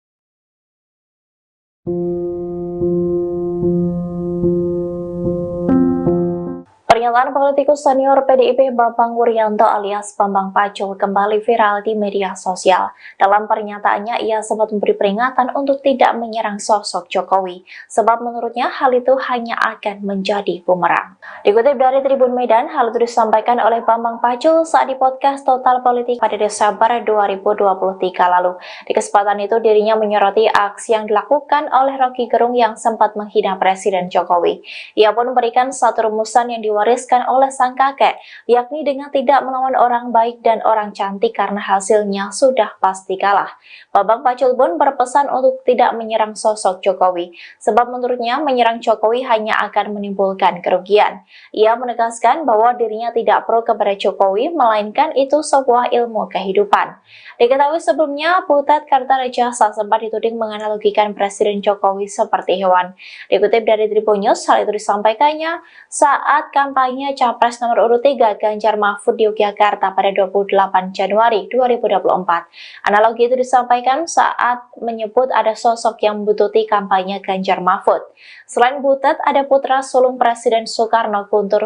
Pernyataan politikus senior PDIP Bambang Wuryanto alias Bambang Pacul kembali viral di media sosial. Dalam pernyataannya, ia sempat memberi peringatan untuk tidak menyerang sosok Jokowi, sebab menurutnya hal itu hanya akan menjadi bumerang. Dikutip dari Tribun Medan, hal itu disampaikan oleh Bambang Pacul saat di podcast Total Politik pada Desember 2023 lalu. Di kesempatan itu, dirinya menyoroti aksi yang dilakukan oleh Rocky Gerung yang sempat menghina Presiden Jokowi. Ia pun memberikan satu rumusan yang diwariskan oleh sang kakek, yakni dengan tidak melawan orang baik dan orang cantik karena hasilnya sudah pasti kalah. Bambang Pacul pun berpesan untuk tidak menyerang sosok Jokowi, sebab menurutnya menyerang Jokowi hanya akan menimbulkan kerugian. Ia menegaskan bahwa dirinya tidak pro kepada Jokowi, melainkan itu sebuah ilmu kehidupan. Diketahui sebelumnya, Butet Kartarejasa sempat dituding menganalogikan Presiden Jokowi seperti hewan. Dikutip dari Tribun News, hal itu disampaikannya saat kampanye Capres nomor urut 3 Ganjar Mahfud di Yogyakarta pada 28 Januari 2024. Analogi itu disampaikan saat menyebut ada sosok yang membutuhkan kampanye Ganjar Mahfud. Selain Butet, ada putra sulung Presiden Soekarno, Guntur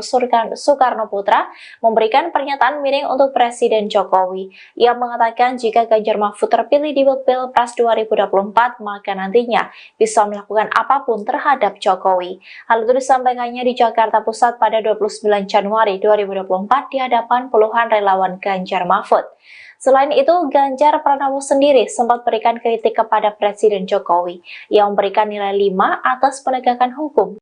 Soekarno Putra, memberikan pernyataan miring untuk Presiden Jokowi. Ia mengatakan jika Ganjar Mahfud terpilih di Pilpres 2024, maka nantinya bisa melakukan apapun terhadap Jokowi. Hal itu disampaikannya di Jakarta Pusat pada 29 Januari 2024 di hadapan puluhan relawan Ganjar Mahfud. Selain itu, Ganjar Pranowo sendiri sempat berikan kritik kepada Presiden Jokowi yang memberikan nilai 5 atas penegakan hukum.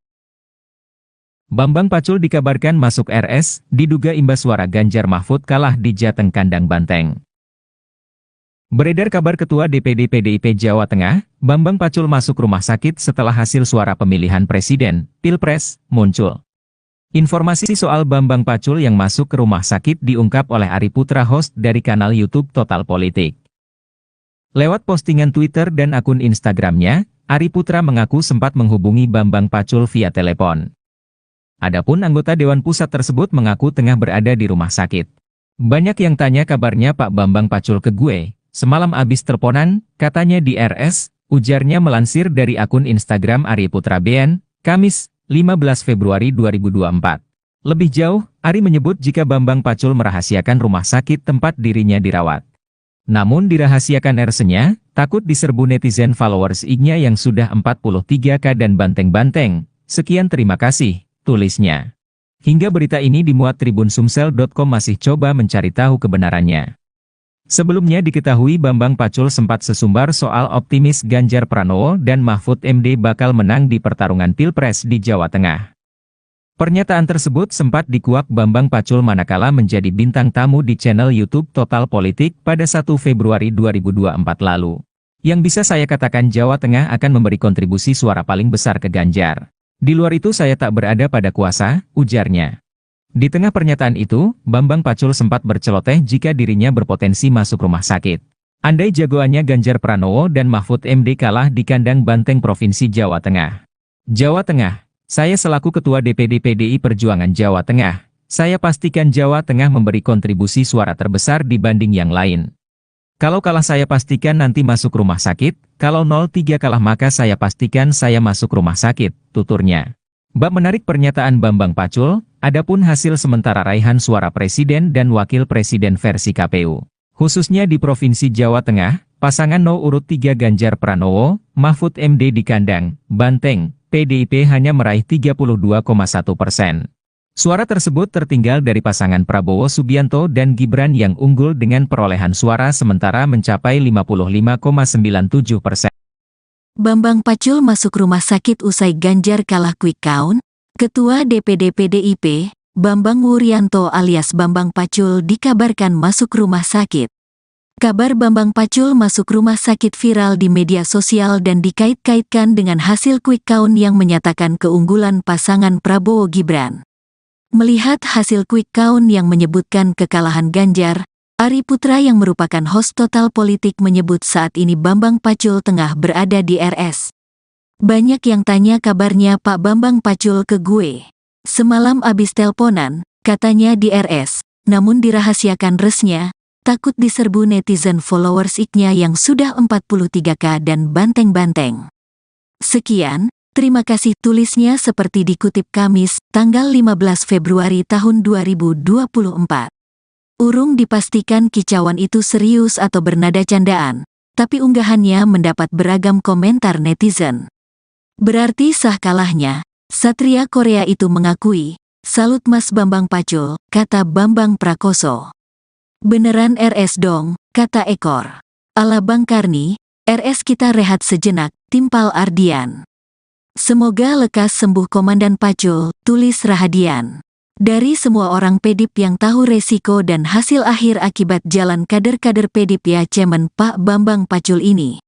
Bambang Pacul dikabarkan masuk RS, diduga imbas suara Ganjar Mahfud kalah di Jateng Kandang Banteng. Beredar kabar Ketua DPD PDIP Jawa Tengah, Bambang Pacul masuk rumah sakit setelah hasil suara pemilihan Presiden, Pilpres, muncul. Informasi soal Bambang Pacul yang masuk ke rumah sakit diungkap oleh Ari Putra, host dari kanal YouTube Total Politik. Lewat postingan Twitter dan akun Instagramnya, Ari Putra mengaku sempat menghubungi Bambang Pacul via telepon. Adapun anggota Dewan Pusat tersebut mengaku tengah berada di rumah sakit. Banyak yang tanya kabarnya Pak Bambang Pacul ke gue, semalam abis teleponan, katanya di RS, ujarnya melansir dari akun Instagram Ari Putra BN, Kamis, 15 Februari 2024. Lebih jauh, Ari menyebut jika Bambang Pacul merahasiakan rumah sakit tempat dirinya dirawat. Namun dirahasiakan RS-nya, takut diserbu netizen followers IG-nya yang sudah 43K dan banteng-banteng. Sekian terima kasih, tulisnya. Hingga berita ini dimuat tribunsumsel.com masih coba mencari tahu kebenarannya. Sebelumnya diketahui Bambang Pacul sempat sesumbar soal optimis Ganjar Pranowo dan Mahfud MD bakal menang di pertarungan Pilpres di Jawa Tengah. Pernyataan tersebut sempat dikuak Bambang Pacul manakala menjadi bintang tamu di channel YouTube Total Politik pada 1 Februari 2024 lalu. Yang bisa saya katakan Jawa Tengah akan memberi kontribusi suara paling besar ke Ganjar. Di luar itu saya tak berada pada kuasa, ujarnya. Di tengah pernyataan itu, Bambang Pacul sempat berceloteh jika dirinya berpotensi masuk rumah sakit. Andai jagoannya Ganjar Pranowo dan Mahfud MD kalah di kandang banteng Provinsi Jawa Tengah. Jawa Tengah, saya selaku Ketua DPD PDI Perjuangan Jawa Tengah, saya pastikan Jawa Tengah memberi kontribusi suara terbesar dibanding yang lain. Kalau kalah saya pastikan nanti masuk rumah sakit, kalau 03 kalah maka saya pastikan saya masuk rumah sakit, tuturnya. Bab menarik pernyataan Bambang Pacul, adapun hasil sementara raihan suara Presiden dan Wakil Presiden versi KPU. Khususnya di Provinsi Jawa Tengah, pasangan urut 3 Ganjar Pranowo, Mahfud MD di kandang banteng, PDIP hanya meraih 32,1%. Suara tersebut tertinggal dari pasangan Prabowo Subianto dan Gibran yang unggul dengan perolehan suara sementara mencapai 55,97%. Bambang Pacul masuk rumah sakit usai Ganjar kalah quick count. Ketua DPD PDIP, Bambang Wuryanto alias Bambang Pacul dikabarkan masuk rumah sakit. Kabar Bambang Pacul masuk rumah sakit viral di media sosial dan dikait-kaitkan dengan hasil quick count yang menyatakan keunggulan pasangan Prabowo Gibran. Melihat hasil quick count yang menyebutkan kekalahan Ganjar, Ari Putra yang merupakan host Total Politik menyebut saat ini Bambang Pacul tengah berada di RS. Banyak yang tanya kabarnya Pak Bambang Pacul ke gue. Semalam abis telponan, katanya di RS, namun dirahasiakan resnya, takut diserbu netizen followers IG-nya yang sudah 43K dan banteng-banteng. Sekian, terima kasih tulisnya seperti dikutip Kamis, tanggal 15 Februari tahun 2024. Urung dipastikan kicauan itu serius atau bernada candaan, tapi unggahannya mendapat beragam komentar netizen. Berarti sah kalahnya, Satria Korea itu mengakui, "Salut Mas Bambang Pacul," kata Bambang Prakoso. "Beneran RS dong," kata Ekor. "Ala Bang Karni, RS kita rehat sejenak," timpal Ardian. "Semoga lekas sembuh Komandan Pacul," tulis Rahadian. Dari semua orang Pedip yang tahu resiko dan hasil akhir akibat jalan kader-kader Pedip ya Cemen Pak Bambang Pacul ini.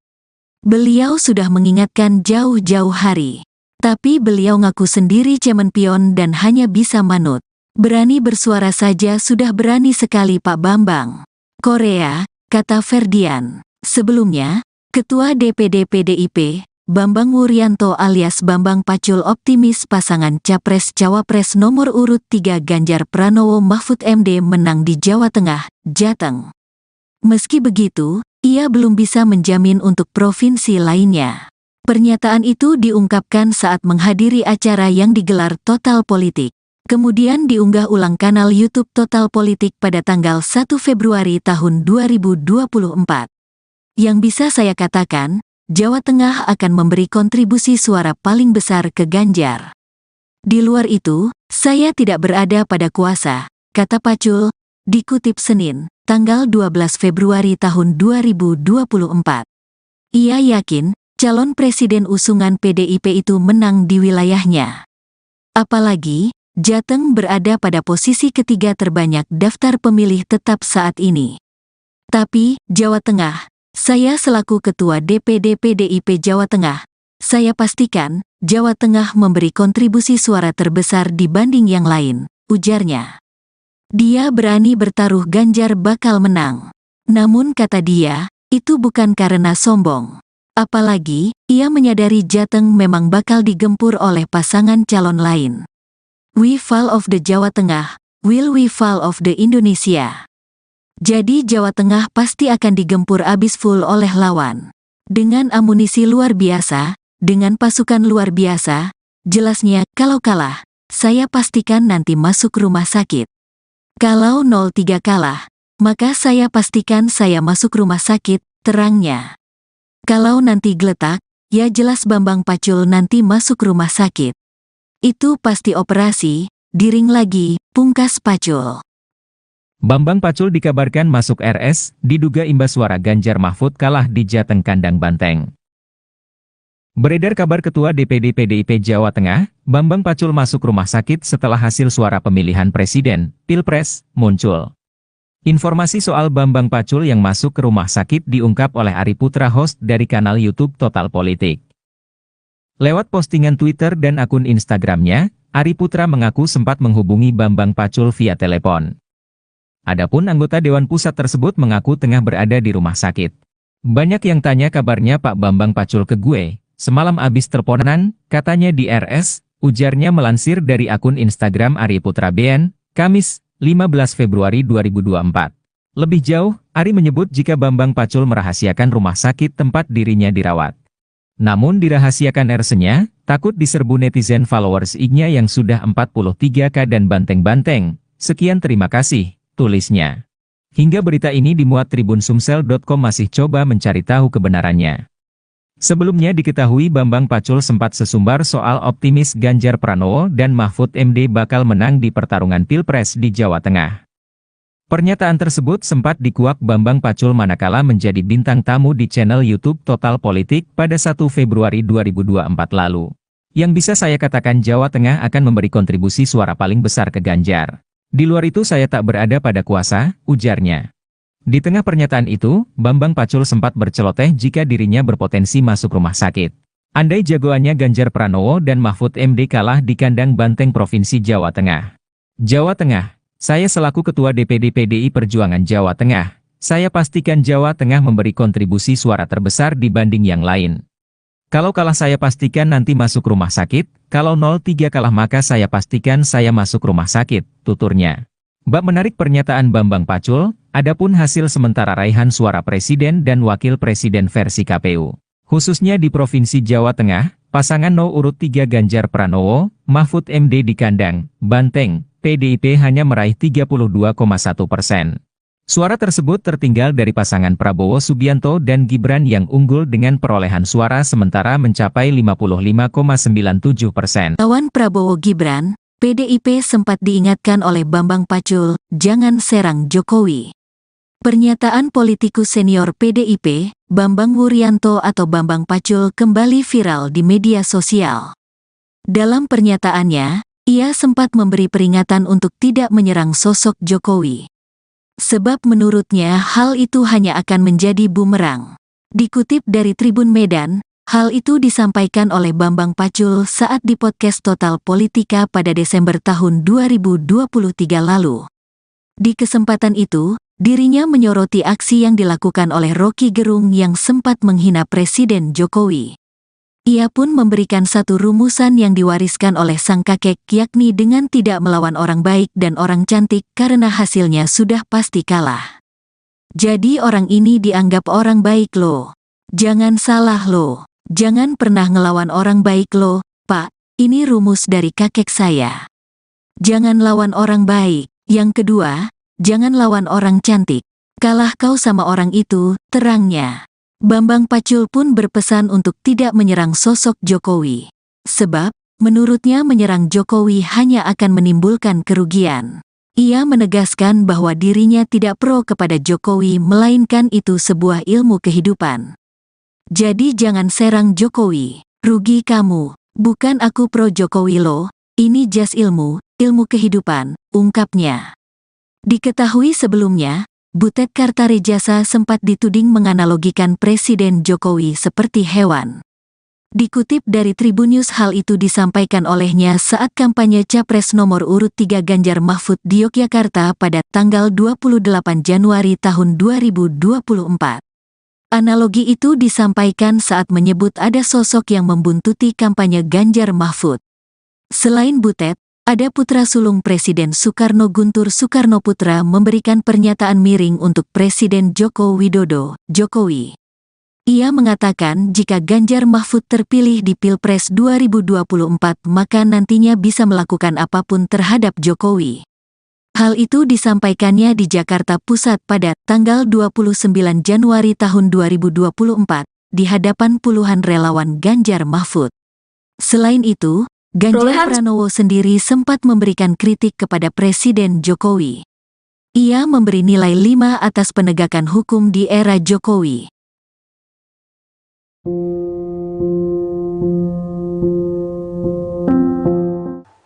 Beliau sudah mengingatkan jauh-jauh hari. Tapi beliau ngaku sendiri Cemen pion dan hanya bisa manut. Berani bersuara saja sudah berani sekali Pak Bambang. Korea, kata Ferdian. Sebelumnya, Ketua DPD PDIP, Bambang Wuryanto alias Bambang Pacul optimis pasangan Capres-Cawapres nomor urut 3 Ganjar Pranowo Mahfud MD menang di Jawa Tengah, Jateng. Meski begitu, ia belum bisa menjamin untuk provinsi lainnya. Pernyataan itu diungkapkan saat menghadiri acara yang digelar Total Politik. Kemudian diunggah ulang kanal YouTube Total Politik pada tanggal 1 Februari tahun 2024. Yang bisa saya katakan, Jawa Tengah akan memberi kontribusi suara paling besar ke Ganjar. Di luar itu, saya tidak berada pada kuasa, kata Pacul, dikutip Senin, tanggal 12 Februari tahun 2024. Ia yakin, calon presiden usungan PDIP itu menang di wilayahnya. Apalagi, Jateng berada pada posisi ketiga terbanyak daftar pemilih tetap saat ini. Tapi, Jawa Tengah, saya selaku Ketua DPD PDIP Jawa Tengah, saya pastikan, Jawa Tengah memberi kontribusi suara terbesar dibanding yang lain, ujarnya. Dia berani bertaruh Ganjar bakal menang. Namun kata dia, itu bukan karena sombong. Apalagi, ia menyadari Jateng memang bakal digempur oleh pasangan calon lain. We fall of the Jawa Tengah, will we fall of the Indonesia? Jadi Jawa Tengah pasti akan digempur abis full oleh lawan. Dengan amunisi luar biasa, dengan pasukan luar biasa, jelasnya kalau kalah, saya pastikan nanti masuk rumah sakit. Kalau 03 kalah, maka saya pastikan saya masuk rumah sakit, terangnya. Kalau nanti geletak, ya jelas Bambang Pacul nanti masuk rumah sakit. Itu pasti operasi, diring lagi, pungkas Pacul. Bambang Pacul dikabarkan masuk RS, diduga imbas suara Ganjar Mahfud kalah di Jateng kandang banteng. Beredar kabar Ketua DPD PDIP Jawa Tengah, Bambang Pacul masuk rumah sakit setelah hasil suara pemilihan presiden, Pilpres, muncul. Informasi soal Bambang Pacul yang masuk ke rumah sakit diungkap oleh Ari Putra host dari kanal YouTube Total Politik. Lewat postingan Twitter dan akun Instagramnya, Ari Putra mengaku sempat menghubungi Bambang Pacul via telepon. Adapun anggota Dewan Pusat tersebut mengaku tengah berada di rumah sakit. Banyak yang tanya kabarnya Pak Bambang Pacul ke gue, semalam abis teleponan, katanya di RS, ujarnya melansir dari akun Instagram Ari Putra BN, Kamis, 15 Februari 2024. Lebih jauh, Ari menyebut jika Bambang Pacul merahasiakan rumah sakit tempat dirinya dirawat. Namun dirahasiakan RS-nya, takut diserbu netizen followers IG-nya yang sudah 43K dan banteng-banteng. Sekian terima kasih, tulisnya. Hingga berita ini dimuat Tribun Sumsel.com masih coba mencari tahu kebenarannya. Sebelumnya diketahui Bambang Pacul sempat sesumbar soal optimis Ganjar Pranowo dan Mahfud MD bakal menang di pertarungan Pilpres di Jawa Tengah. Pernyataan tersebut sempat dikuak Bambang Pacul manakala menjadi bintang tamu di channel YouTube Total Politik pada 1 Februari 2024 lalu. Yang bisa saya katakan Jawa Tengah akan memberi kontribusi suara paling besar ke Ganjar. Di luar itu saya tak berada pada kuasa, ujarnya. Di tengah pernyataan itu, Bambang Pacul sempat berceloteh jika dirinya berpotensi masuk rumah sakit. Andai jagoannya Ganjar Pranowo dan Mahfud MD kalah di kandang banteng Provinsi Jawa Tengah. Jawa Tengah, saya selaku Ketua DPD PDI Perjuangan Jawa Tengah, saya pastikan Jawa Tengah memberi kontribusi suara terbesar dibanding yang lain. Kalau kalah saya pastikan nanti masuk rumah sakit, kalau 03 kalah maka saya pastikan saya masuk rumah sakit, tuturnya. Bab menarik pernyataan Bambang Pacul, Adapun hasil sementara raihan suara presiden dan wakil presiden versi KPU, khususnya di Provinsi Jawa Tengah, pasangan No. urut 3 Ganjar Pranowo, Mahfud MD di kandang Banteng, PDIP hanya meraih 32,1%. Suara tersebut tertinggal dari pasangan Prabowo Subianto dan Gibran yang unggul dengan perolehan suara sementara mencapai 55,97%. Lawan Prabowo Gibran, PDIP sempat diingatkan oleh Bambang Pacul, jangan serang Jokowi. Pernyataan politikus senior PDIP, Bambang Wuryanto atau Bambang Pacul kembali viral di media sosial. Dalam pernyataannya, ia sempat memberi peringatan untuk tidak menyerang sosok Jokowi. Sebab menurutnya hal itu hanya akan menjadi bumerang. Dikutip dari Tribun Medan, hal itu disampaikan oleh Bambang Pacul saat di podcast Total Politika pada Desember tahun 2023 lalu. Di kesempatan itu, dirinya menyoroti aksi yang dilakukan oleh Rocky Gerung yang sempat menghina Presiden Jokowi. Ia pun memberikan satu rumusan yang diwariskan oleh sang kakek, yakni dengan tidak melawan orang baik dan orang cantik karena hasilnya sudah pasti kalah. Jadi orang ini dianggap orang baik loh. Jangan salah loh. Jangan pernah ngelawan orang baik loh, Pak. Ini rumus dari kakek saya. Jangan lawan orang baik. Yang kedua, jangan lawan orang cantik. Kalah kau sama orang itu, terangnya. Bambang Pacul pun berpesan untuk tidak menyerang sosok Jokowi. Sebab, menurutnya menyerang Jokowi hanya akan menimbulkan kerugian. Ia menegaskan bahwa dirinya tidak pro kepada Jokowi melainkan itu sebuah ilmu kehidupan. Jadi jangan serang Jokowi, rugi kamu. Bukan aku pro Jokowi loh, ini jas ilmu kehidupan, ungkapnya. Diketahui sebelumnya, Butet Kartarejasa sempat dituding menganalogikan Presiden Jokowi seperti hewan. Dikutip dari Tribunnews, hal itu disampaikan olehnya saat kampanye Capres nomor urut 3 Ganjar Mahfud di Yogyakarta pada tanggal 28 Januari tahun 2024. Analogi itu disampaikan saat menyebut ada sosok yang membuntuti kampanye Ganjar Mahfud. Selain Butet, ada putra sulung Presiden Soekarno, Guntur Soekarnoputra, memberikan pernyataan miring untuk Presiden Joko Widodo, Jokowi. Ia mengatakan jika Ganjar Mahfud terpilih di Pilpres 2024 maka nantinya bisa melakukan apapun terhadap Jokowi. Hal itu disampaikannya di Jakarta Pusat pada tanggal 29 Januari tahun 2024 di hadapan puluhan relawan Ganjar Mahfud. Selain itu, Ganjar Pranowo sendiri sempat memberikan kritik kepada Presiden Jokowi. Ia memberi nilai 5 atas penegakan hukum di era Jokowi.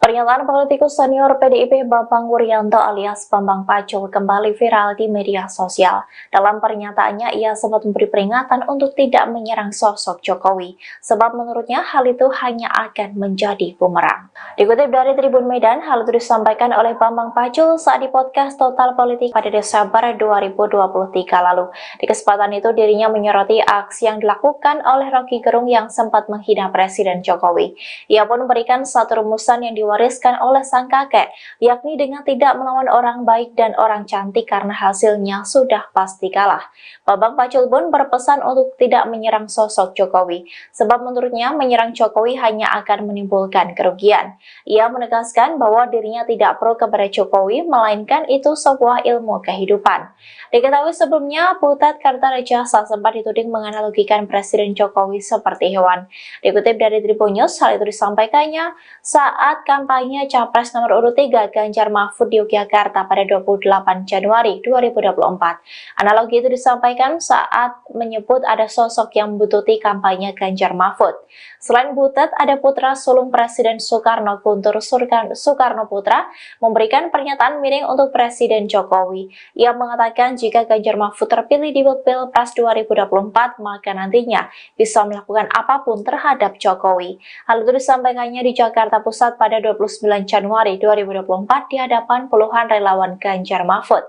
Pernyataan politikus senior PDIP Bambang Wuryanto alias Bambang Pacul kembali viral di media sosial. Dalam pernyataannya, ia sempat memberi peringatan untuk tidak menyerang sosok Jokowi, sebab menurutnya hal itu hanya akan menjadi bumerang. Dikutip dari Tribun Medan, hal itu disampaikan oleh Bambang Pacul saat di podcast Total Politik pada Desember 2023 lalu. Di kesempatan itu, dirinya menyoroti aksi yang dilakukan oleh Rocky Gerung yang sempat menghina Presiden Jokowi. Ia pun memberikan satu rumusan yang diwariskan oleh sang kakek, yakni dengan tidak melawan orang baik dan orang cantik karena hasilnya sudah pasti kalah. Bambang Pacul pun berpesan untuk tidak menyerang sosok Jokowi, sebab menurutnya menyerang Jokowi hanya akan menimbulkan kerugian. Ia menegaskan bahwa dirinya tidak pro kepada Jokowi, melainkan itu sebuah ilmu kehidupan. Diketahui sebelumnya, Butet Kartarejasa sempat dituding menganalogikan Presiden Jokowi seperti hewan. Dikutip dari Tribunnews, hal itu disampaikannya saat kampanye Capres nomor urut 3 Ganjar Mahfud di Yogyakarta pada 28 Januari 2024. Analogi itu disampaikan saat menyebut ada sosok yang membututi kampanye Ganjar Mahfud. Selain Butet, ada putra sulung Presiden Soekarno, Guntur Soekarnoputra, memberikan pernyataan miring untuk Presiden Jokowi. Ia mengatakan jika Ganjar Mahfud terpilih di Pilpres 2024, maka nantinya bisa melakukan apapun terhadap Jokowi. Hal itu disampaikannya di Jakarta Pusat pada 29 Januari 2024 di hadapan puluhan relawan Ganjar Mahfud.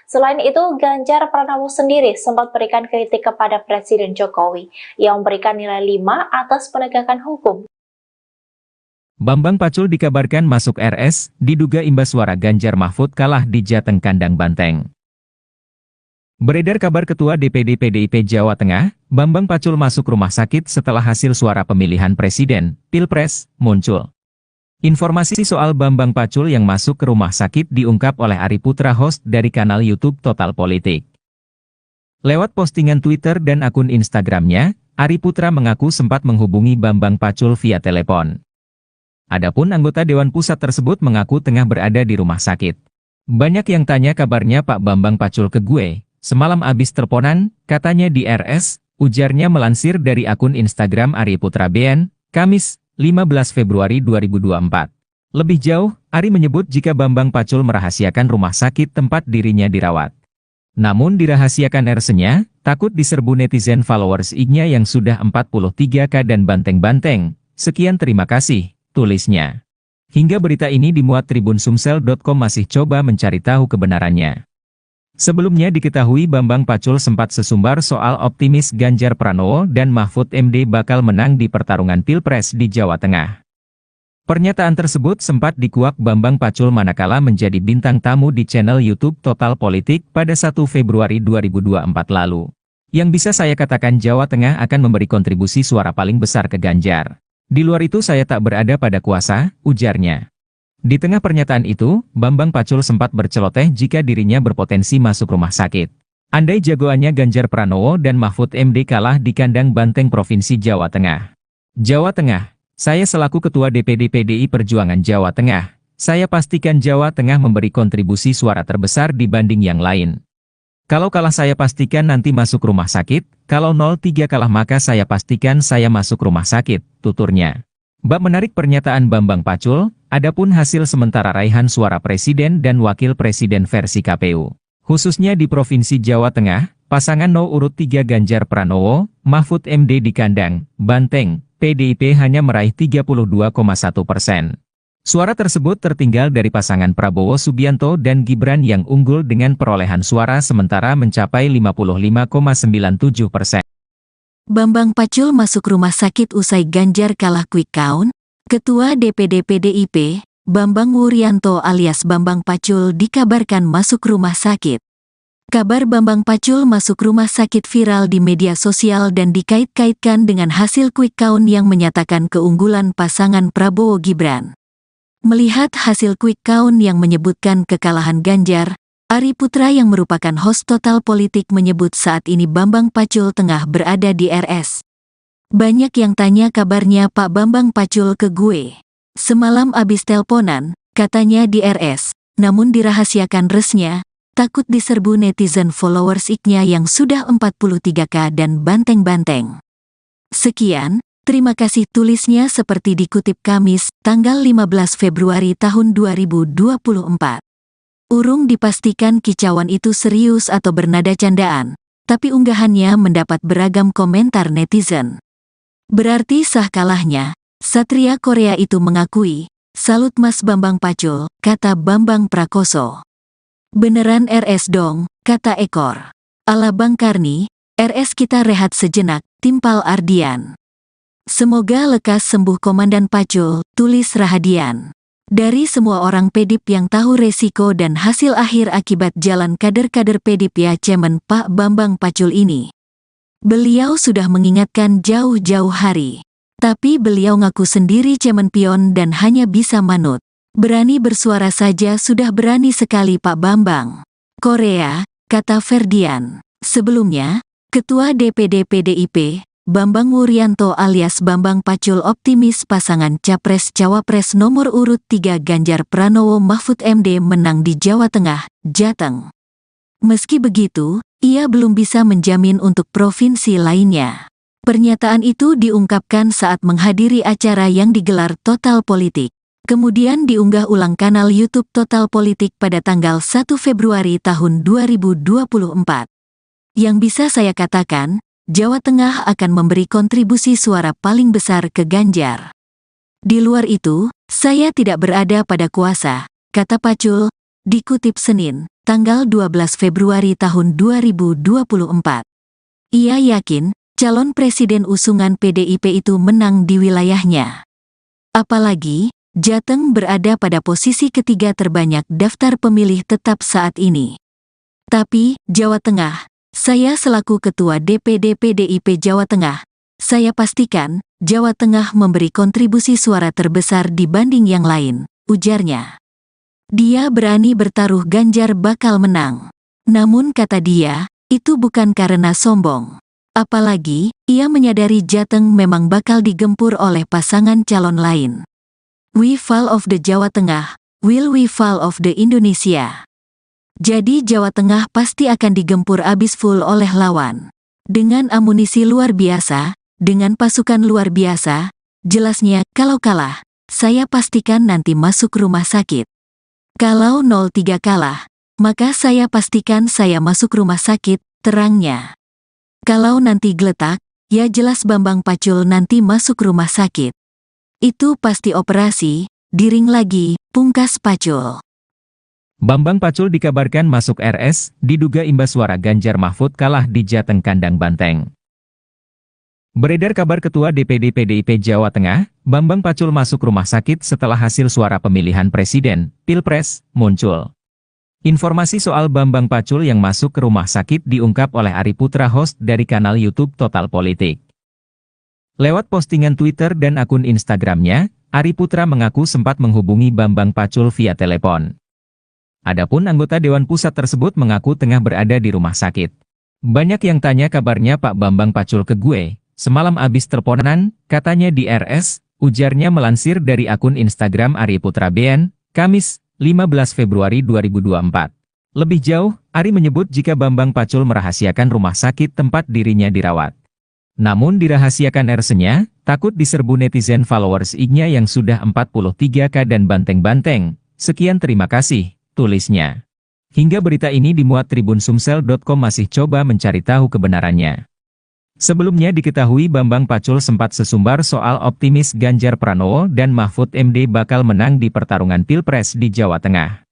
Selain itu, Ganjar Pranowo sendiri sempat berikan kritik kepada Presiden Jokowi yang memberikan nilai 5 atas penegakan hukum. Bambang Pacul dikabarkan masuk RS, diduga imbas suara Ganjar Mahfud kalah di Jateng kandang Banteng. Beredar kabar Ketua DPD PDIP Jawa Tengah, Bambang Pacul masuk rumah sakit setelah hasil suara pemilihan presiden, Pilpres, muncul. Informasi soal Bambang Pacul yang masuk ke rumah sakit diungkap oleh Ari Putra, host dari kanal YouTube Total Politik. Lewat postingan Twitter dan akun Instagramnya, Ari Putra mengaku sempat menghubungi Bambang Pacul via telepon. Adapun anggota Dewan Pusat tersebut mengaku tengah berada di rumah sakit. Banyak yang tanya kabarnya Pak Bambang Pacul ke gue. Semalam abis teleponan, katanya di RS, ujarnya melansir dari akun Instagram Ari Putra BN, Kamis, 15 Februari 2024. Lebih jauh, Ari menyebut jika Bambang Pacul merahasiakan rumah sakit tempat dirinya dirawat. Namun dirahasiakan RS-nya, takut diserbu netizen followers IG-nya yang sudah 43K dan banteng-banteng. Sekian, terima kasih, tulisnya. Hingga berita ini dimuat Tribunsumsel.com masih coba mencari tahu kebenarannya. Sebelumnya diketahui Bambang Pacul sempat sesumbar soal optimis Ganjar Pranowo dan Mahfud MD bakal menang di pertarungan Pilpres di Jawa Tengah. Pernyataan tersebut sempat dikuak Bambang Pacul manakala menjadi bintang tamu di channel YouTube Total Politik pada 1 Februari 2024 lalu. Yang bisa saya katakan Jawa Tengah akan memberi kontribusi suara paling besar ke Ganjar. Di luar itu saya tak berada pada kuasa, ujarnya. Di tengah pernyataan itu, Bambang Pacul sempat berceloteh jika dirinya berpotensi masuk rumah sakit. Andai jagoannya Ganjar Pranowo dan Mahfud MD kalah di kandang banteng Provinsi Jawa Tengah. Jawa Tengah, saya selaku Ketua DPD PDI Perjuangan Jawa Tengah, saya pastikan Jawa Tengah memberi kontribusi suara terbesar dibanding yang lain. Kalau kalah saya pastikan nanti masuk rumah sakit, kalau 03 kalah maka saya pastikan saya masuk rumah sakit, tuturnya. Bab menarik pernyataan Bambang Pacul, adapun hasil sementara raihan suara presiden dan wakil presiden versi KPU. Khususnya di Provinsi Jawa Tengah, pasangan No. urut 3 Ganjar Pranowo, Mahfud MD di kandang banteng, PDIP hanya meraih 32,1%. Suara tersebut tertinggal dari pasangan Prabowo Subianto dan Gibran yang unggul dengan perolehan suara sementara mencapai 55,97%. Bambang Pacul masuk rumah sakit usai Ganjar kalah quick count. Ketua DPD PDIP, Bambang Wuryanto alias Bambang Pacul dikabarkan masuk rumah sakit. Kabar Bambang Pacul masuk rumah sakit viral di media sosial dan dikait-kaitkan dengan hasil quick count yang menyatakan keunggulan pasangan Prabowo Gibran. Melihat hasil quick count yang menyebutkan kekalahan Ganjar, Ari Putra yang merupakan host Total Politik menyebut saat ini Bambang Pacul tengah berada di RS. Banyak yang tanya kabarnya Pak Bambang Pacul ke gue. Semalam abis teleponan, katanya di RS, namun dirahasiakan resnya, takut diserbu netizen followers IG-nya yang sudah 43K dan banteng-banteng. Sekian, terima kasih, tulisnya seperti dikutip Kamis, tanggal 15 Februari tahun 2024. Urung dipastikan kicauan itu serius atau bernada candaan, tapi unggahannya mendapat beragam komentar netizen. Berarti sah kalahnya, Satria Korea itu mengakui, salut Mas Bambang Pacul, kata Bambang Prakoso. Beneran RS dong, kata Ekor. Ala Bang Karni, RS kita rehat sejenak, timpal Ardian. Semoga lekas sembuh Komandan Pacul, tulis Rahadian. Dari semua orang PDIP yang tahu resiko dan hasil akhir akibat jalan kader-kader PDIP ya Cemen Pak Bambang Pacul ini. Beliau sudah mengingatkan jauh-jauh hari. Tapi beliau ngaku sendiri cemen pion dan hanya bisa manut. Berani bersuara saja sudah berani sekali Pak Bambang. Korea, kata Ferdian. Sebelumnya, Ketua DPD PDIP, Bambang Wuryanto alias Bambang Pacul optimis pasangan Capres-Cawapres nomor urut 3 Ganjar Pranowo Mahfud MD menang di Jawa Tengah, Jateng. Meski begitu, ia belum bisa menjamin untuk provinsi lainnya. Pernyataan itu diungkapkan saat menghadiri acara yang digelar Total Politik. Kemudian diunggah ulang kanal YouTube Total Politik pada tanggal 1 Februari tahun 2024. Yang bisa saya katakan, Jawa Tengah akan memberi kontribusi suara paling besar ke Ganjar. Di luar itu, saya tidak berada pada kuasa, kata Pacul, dikutip Senin, tanggal 12 Februari tahun 2024. Ia yakin, calon presiden usungan PDIP itu menang di wilayahnya. Apalagi, Jateng berada pada posisi ketiga terbanyak daftar pemilih tetap saat ini. Tapi, Jawa Tengah, Saya selaku Ketua DPD PDIP Jawa Tengah, saya pastikan Jawa Tengah memberi kontribusi suara terbesar dibanding yang lain, ujarnya. Dia berani bertaruh Ganjar bakal menang. Namun kata dia, itu bukan karena sombong. Apalagi, ia menyadari Jateng memang bakal digempur oleh pasangan calon lain. We fall of the Jawa Tengah, will we fall of the Indonesia? Jadi Jawa Tengah pasti akan digempur abis full oleh lawan. Dengan amunisi luar biasa, dengan pasukan luar biasa, jelasnya kalau kalah, saya pastikan nanti masuk rumah sakit. Kalau 03 kalah, maka saya pastikan saya masuk rumah sakit, terangnya. Kalau nanti geletak, ya jelas Bambang Pacul nanti masuk rumah sakit. Itu pasti operasi, diring lagi, pungkas Pacul. Bambang Pacul dikabarkan masuk RS, diduga imbas suara Ganjar Mahfud kalah di Jateng kandang Banteng. Beredar kabar Ketua DPD PDIP Jawa Tengah, Bambang Pacul masuk rumah sakit setelah hasil suara pemilihan presiden, Pilpres, muncul. Informasi soal Bambang Pacul yang masuk ke rumah sakit diungkap oleh Ari Putra, host dari kanal YouTube Total Politik. Lewat postingan Twitter dan akun Instagramnya, Ari Putra mengaku sempat menghubungi Bambang Pacul via telepon. Adapun anggota Dewan Pusat tersebut mengaku tengah berada di rumah sakit. Banyak yang tanya kabarnya Pak Bambang Pacul ke gue, semalam abis teleponan, katanya di RS, ujarnya melansir dari akun Instagram Ari Putra BN, Kamis, 15 Februari 2024. Lebih jauh, Ari menyebut jika Bambang Pacul merahasiakan rumah sakit tempat dirinya dirawat. Namun dirahasiakan RS-nya, takut diserbu netizen followers IG-nya yang sudah 43K dan banteng-banteng. Sekian terima kasih, tulisnya. Hingga berita ini dimuat tribunsumsel.com masih coba mencari tahu kebenarannya. Sebelumnya diketahui Bambang Pacul sempat sesumbar soal optimis Ganjar Pranowo dan Mahfud MD bakal menang di pertarungan Pilpres di Jawa Tengah.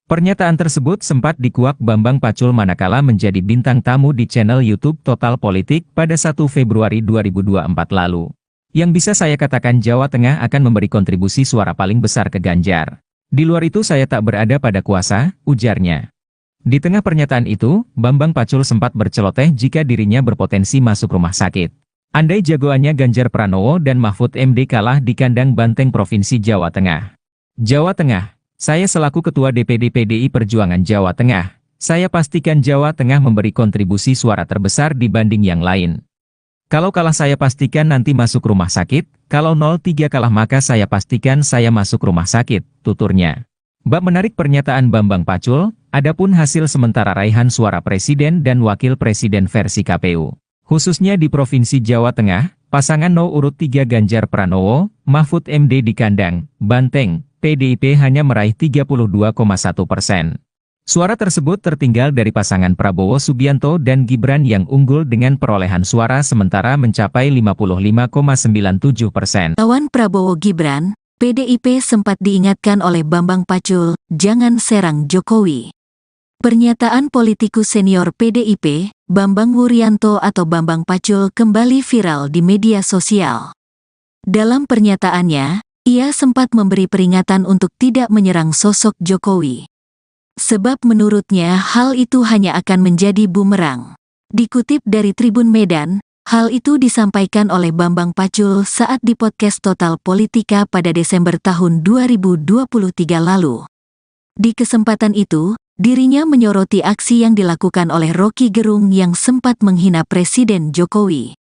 Pernyataan tersebut sempat dikuak Bambang Pacul manakala menjadi bintang tamu di channel YouTube Total Politik pada 1 Februari 2024 lalu. Yang bisa saya katakan Jawa Tengah akan memberi kontribusi suara paling besar ke Ganjar. Di luar itu saya tak berada pada kuasa, ujarnya. Di tengah pernyataan itu, Bambang Pacul sempat berceloteh jika dirinya berpotensi masuk rumah sakit. Andai jagoannya Ganjar Pranowo dan Mahfud MD kalah di kandang Banteng Provinsi Jawa Tengah. Jawa Tengah, saya selaku Ketua DPD PDI Perjuangan Jawa Tengah, saya pastikan Jawa Tengah memberi kontribusi suara terbesar dibanding yang lain. Kalau kalah saya pastikan nanti masuk rumah sakit, kalau 03 kalah maka saya pastikan saya masuk rumah sakit, tuturnya. Bab menarik pernyataan Bambang Pacul, adapun hasil sementara raihan suara presiden dan wakil presiden versi KPU. Khususnya di Provinsi Jawa Tengah, pasangan urut 3 Ganjar Pranowo, Mahfud MD di kandang Banteng, PDIP hanya meraih 32,1%. Suara tersebut tertinggal dari pasangan Prabowo Subianto dan Gibran yang unggul dengan perolehan suara sementara mencapai 55,97%. Lawan Prabowo Gibran, PDIP sempat diingatkan oleh Bambang Pacul, jangan serang Jokowi. Pernyataan politikus senior PDIP, Bambang Wuryanto atau Bambang Pacul kembali viral di media sosial. Dalam pernyataannya, ia sempat memberi peringatan untuk tidak menyerang sosok Jokowi. Sebab menurutnya hal itu hanya akan menjadi bumerang. Dikutip dari Tribun Medan, hal itu disampaikan oleh Bambang Pacul saat di podcast Total Politika pada Desember tahun 2023 lalu. Di kesempatan itu, dirinya menyoroti aksi yang dilakukan oleh Rocky Gerung yang sempat menghina Presiden Jokowi.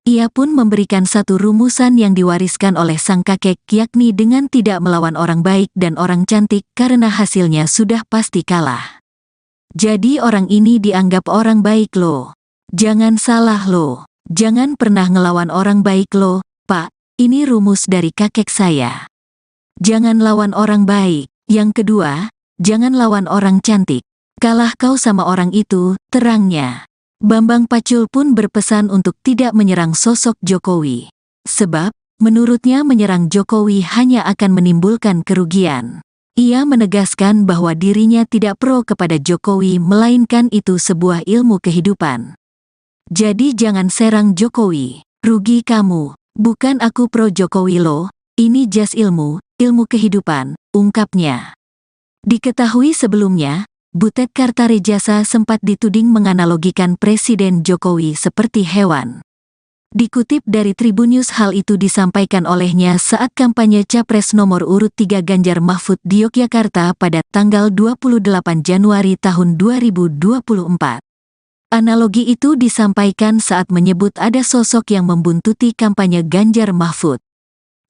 Ia pun memberikan satu rumusan yang diwariskan oleh sang kakek yakni dengan tidak melawan orang baik dan orang cantik karena hasilnya sudah pasti kalah. Jadi orang ini dianggap orang baik loh. Jangan salah loh. Jangan pernah ngelawan orang baik loh, Pak. Ini rumus dari kakek saya. Jangan lawan orang baik. Yang kedua, jangan lawan orang cantik. Kalah kau sama orang itu, terangnya. Bambang Pacul pun berpesan untuk tidak menyerang sosok Jokowi. Sebab, menurutnya menyerang Jokowi hanya akan menimbulkan kerugian. Ia menegaskan bahwa dirinya tidak pro kepada Jokowi melainkan itu sebuah ilmu kehidupan. Jadi jangan serang Jokowi, rugi kamu. Bukan aku pro Jokowi loh, ini jas ilmu kehidupan, ungkapnya. Diketahui sebelumnya, Butet Kartarejasa sempat dituding menganalogikan Presiden Jokowi seperti hewan. Dikutip dari Tribun News, hal itu disampaikan olehnya saat kampanye Capres nomor urut 3 Ganjar Mahfud di Yogyakarta pada tanggal 28 Januari tahun 2024. Analogi itu disampaikan saat menyebut ada sosok yang membuntuti kampanye Ganjar Mahfud.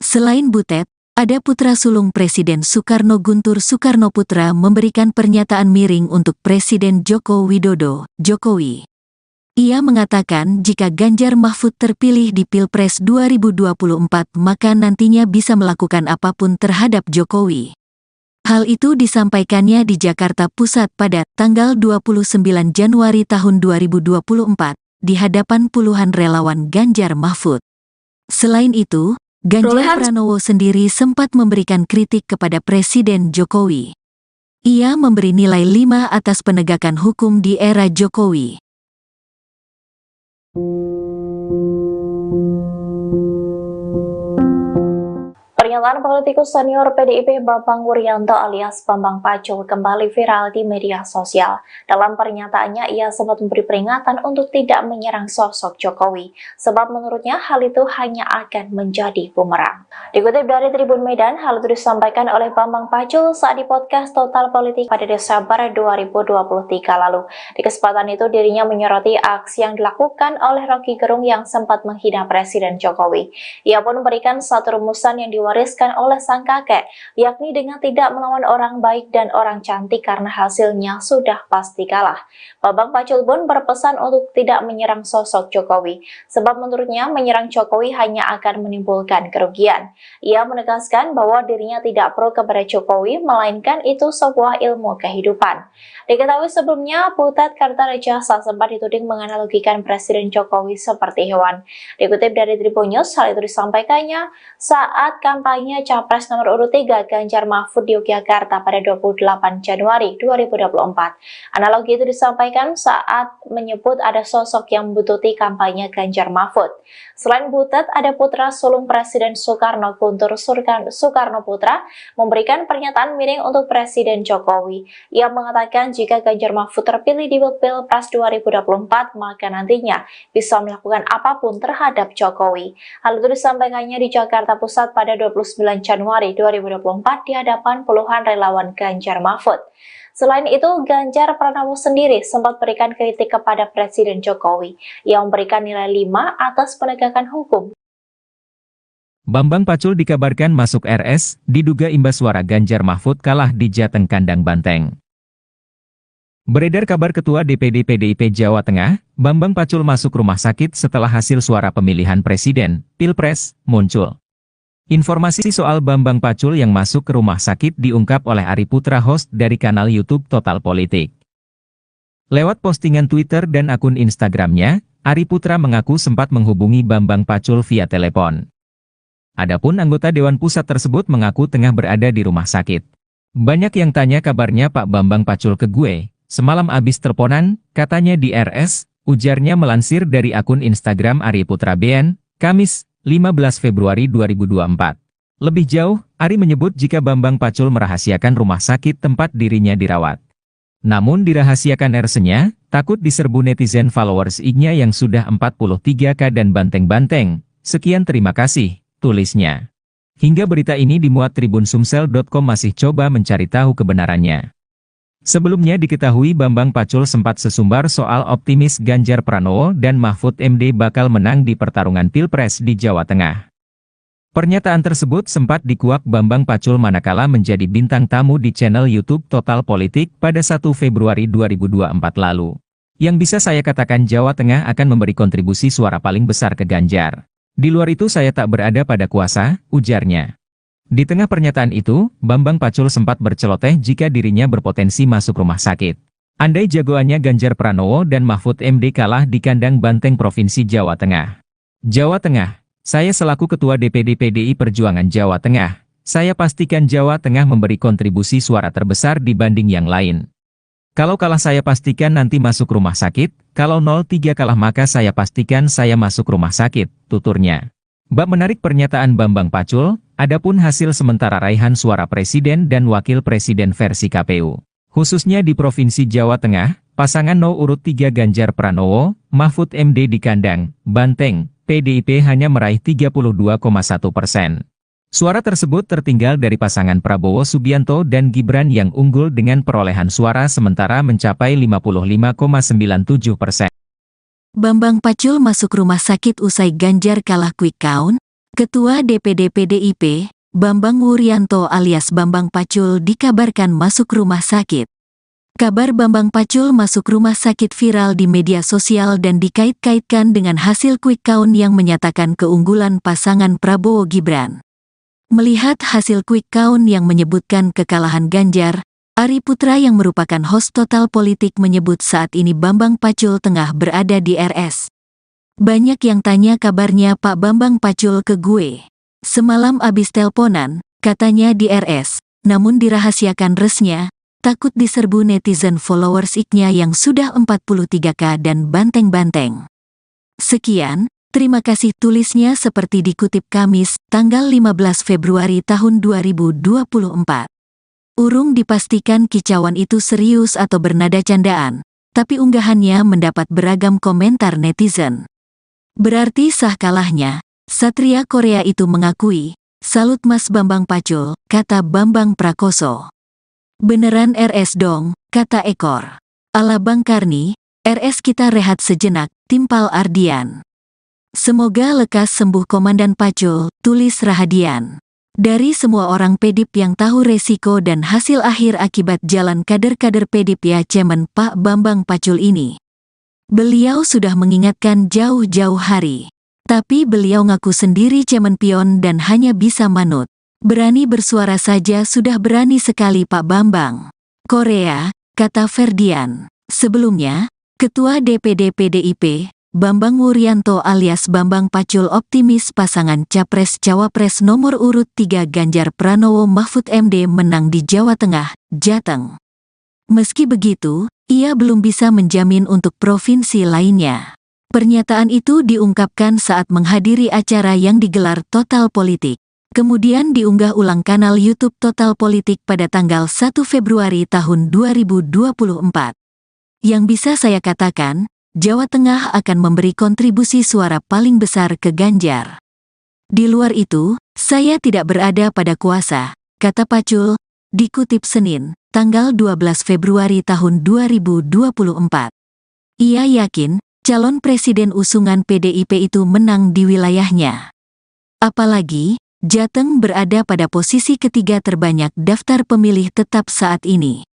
Selain Butet, ada putra sulung Presiden Soekarno, Guntur Soekarnoputra, memberikan pernyataan miring untuk Presiden Joko Widodo, Jokowi. Ia mengatakan jika Ganjar Mahfud terpilih di Pilpres 2024 maka nantinya bisa melakukan apapun terhadap Jokowi. Hal itu disampaikannya di Jakarta Pusat pada tanggal 29 Januari tahun 2024 di hadapan puluhan relawan Ganjar Mahfud. Selain itu, Ganjar Pranowo sendiri sempat memberikan kritik kepada Presiden Jokowi. Ia memberi nilai 5 atas penegakan hukum di era Jokowi. Pernyataan politikus senior PDIP Bambang Wuryanto alias Bambang Pacul kembali viral di media sosial. Dalam pernyataannya, ia sempat memberi peringatan untuk tidak menyerang sosok Jokowi, sebab menurutnya hal itu hanya akan menjadi bumerang. Dikutip dari Tribun Medan, hal itu disampaikan oleh Bambang Pacul saat di podcast Total Politik pada Desember 2023 lalu. Di kesempatan itu, dirinya menyoroti aksi yang dilakukan oleh Rocky Gerung yang sempat menghina Presiden Jokowi. Ia pun memberikan satu rumusan yang diwariskan oleh sang kakek, yakni dengan tidak melawan orang baik dan orang cantik karena hasilnya sudah pasti kalah. Bambang Pacul pun berpesan untuk tidak menyerang sosok Jokowi, sebab menurutnya menyerang Jokowi hanya akan menimbulkan kerugian. Ia menegaskan bahwa dirinya tidak pro kepada Jokowi, melainkan itu sebuah ilmu kehidupan. Diketahui sebelumnya, Butet Kartarejasa sempat dituding menganalogikan Presiden Jokowi seperti hewan. Dikutip dari Tribun News, hal itu disampaikannya saat kampanye Capres nomor urut 3 Ganjar Mahfud di Yogyakarta pada 28 Januari 2024. Analogi itu disampaikan saat menyebut ada sosok yang membuntuti kampanye Ganjar Mahfud. Selain Butet, ada putra sulung Presiden Soekarno, Guntur Soekarnoputra, memberikan pernyataan miring untuk Presiden Jokowi. Ia mengatakan jika Ganjar Mahfud terpilih di Pilpres 2024, maka nantinya bisa melakukan apapun terhadap Jokowi. Hal itu disampaikannya di Jakarta Pusat pada 29 Januari 2024 di hadapan puluhan relawan Ganjar Mahfud. Selain itu, Ganjar Pranowo sendiri sempat berikan kritik kepada Presiden Jokowi yang memberikan nilai 5 atas penegakan hukum. Bambang Pacul dikabarkan masuk RS, diduga imbas suara Ganjar Mahfud kalah di Jateng Kandang Banteng. Beredar kabar Ketua DPD PDIP Jawa Tengah, Bambang Pacul masuk rumah sakit setelah hasil suara pemilihan Presiden, Pilpres, muncul. Informasi soal Bambang Pacul yang masuk ke rumah sakit diungkap oleh Ari Putra, host dari kanal YouTube Total Politik. Lewat postingan Twitter dan akun Instagramnya, Ari Putra mengaku sempat menghubungi Bambang Pacul via telepon. Adapun anggota Dewan Pusat tersebut mengaku tengah berada di rumah sakit. Banyak yang tanya kabarnya Pak Bambang Pacul ke gue, semalam abis teleponan, katanya di RS, ujarnya melansir dari akun Instagram Ari Putra BN, Kamis, 15 Februari 2024. Lebih jauh, Ari menyebut jika Bambang Pacul merahasiakan rumah sakit tempat dirinya dirawat. Namun dirahasiakan RS-nya, takut diserbu netizen followers IG-nya yang sudah 43K dan banteng-banteng. Sekian, terima kasih, tulisnya. Hingga berita ini dimuat tribunsumsel.com masih coba mencari tahu kebenarannya. Sebelumnya diketahui Bambang Pacul sempat sesumbar soal optimis Ganjar Pranowo dan Mahfud MD bakal menang di pertarungan Pilpres di Jawa Tengah. Pernyataan tersebut sempat dikuak Bambang Pacul manakala menjadi bintang tamu di channel YouTube Total Politik pada 1 Februari 2024 lalu. Yang bisa saya katakan Jawa Tengah akan memberi kontribusi suara paling besar ke Ganjar. Di luar itu saya tak berada pada kuasa, ujarnya. Di tengah pernyataan itu, Bambang Pacul sempat berceloteh jika dirinya berpotensi masuk rumah sakit. Andai jagoannya Ganjar Pranowo dan Mahfud MD kalah di kandang banteng Provinsi Jawa Tengah. Jawa Tengah, saya selaku Ketua DPD PDI Perjuangan Jawa Tengah, saya pastikan Jawa Tengah memberi kontribusi suara terbesar dibanding yang lain. Kalau kalah saya pastikan nanti masuk rumah sakit, kalau 03 kalah maka saya pastikan saya masuk rumah sakit, tuturnya. Bab menarik pernyataan Bambang Pacul, adapun hasil sementara raihan suara Presiden dan Wakil Presiden versi KPU. Khususnya di Provinsi Jawa Tengah, pasangan No. urut 3 Ganjar Pranowo, Mahfud MD di kandang Banteng, PDIP hanya meraih 32,1%. Suara tersebut tertinggal dari pasangan Prabowo Subianto dan Gibran yang unggul dengan perolehan suara sementara mencapai 55,97%. Bambang Pacul masuk rumah sakit usai Ganjar kalah quick count. Ketua DPD PDIP, Bambang Wuryanto alias Bambang Pacul dikabarkan masuk rumah sakit. Kabar Bambang Pacul masuk rumah sakit viral di media sosial dan dikait-kaitkan dengan hasil quick count yang menyatakan keunggulan pasangan Prabowo Gibran. Melihat hasil quick count yang menyebutkan kekalahan Ganjar, Ari Putra yang merupakan host Total Politik menyebut saat ini Bambang Pacul tengah berada di RS. Banyak yang tanya kabarnya Pak Bambang Pacul ke gue. Semalam abis telponan, katanya di RS, namun dirahasiakan resnya, takut diserbu netizen followers ik-nya yang sudah 43K dan banteng-banteng. Sekian. Terima kasih tulisnya seperti dikutip Kamis, tanggal 15 Februari tahun 2024. Urung dipastikan kicauan itu serius atau bernada candaan, tapi unggahannya mendapat beragam komentar netizen. Berarti sah kalahnya, Satria Korea itu mengakui, salut Mas Bambang Pacul, kata Bambang Prakoso. Beneran RS dong, kata Ekor. Ala Bang Karni, RS kita rehat sejenak, timpal Ardian. Semoga lekas sembuh Komandan Pacul, tulis Rahadian. Dari semua orang PDIP yang tahu resiko dan hasil akhir akibat jalan kader-kader PDIP ya cemen Pak Bambang Pacul ini. Beliau sudah mengingatkan jauh-jauh hari. Tapi beliau ngaku sendiri cemen pion dan hanya bisa manut. Berani bersuara saja sudah berani sekali Pak Bambang. Korea, kata Ferdian. Sebelumnya, Ketua DPD PDIP, Bambang Wuryanto alias Bambang Pacul optimis pasangan Capres-Cawapres nomor urut 3 Ganjar Pranowo Mahfud MD menang di Jawa Tengah, Jateng. Meski begitu, ia belum bisa menjamin untuk provinsi lainnya. Pernyataan itu diungkapkan saat menghadiri acara yang digelar Total Politik. Kemudian diunggah ulang kanal YouTube Total Politik pada tanggal 1 Februari tahun 2024. Yang bisa saya katakan, Jawa Tengah akan memberi kontribusi suara paling besar ke Ganjar. Di luar itu, saya tidak berada pada kuasa, kata Pacul, dikutip Senin, tanggal 12 Februari tahun 2024. Ia yakin, calon presiden usungan PDIP itu menang di wilayahnya. Apalagi, Jateng berada pada posisi ketiga terbanyak daftar pemilih tetap saat ini.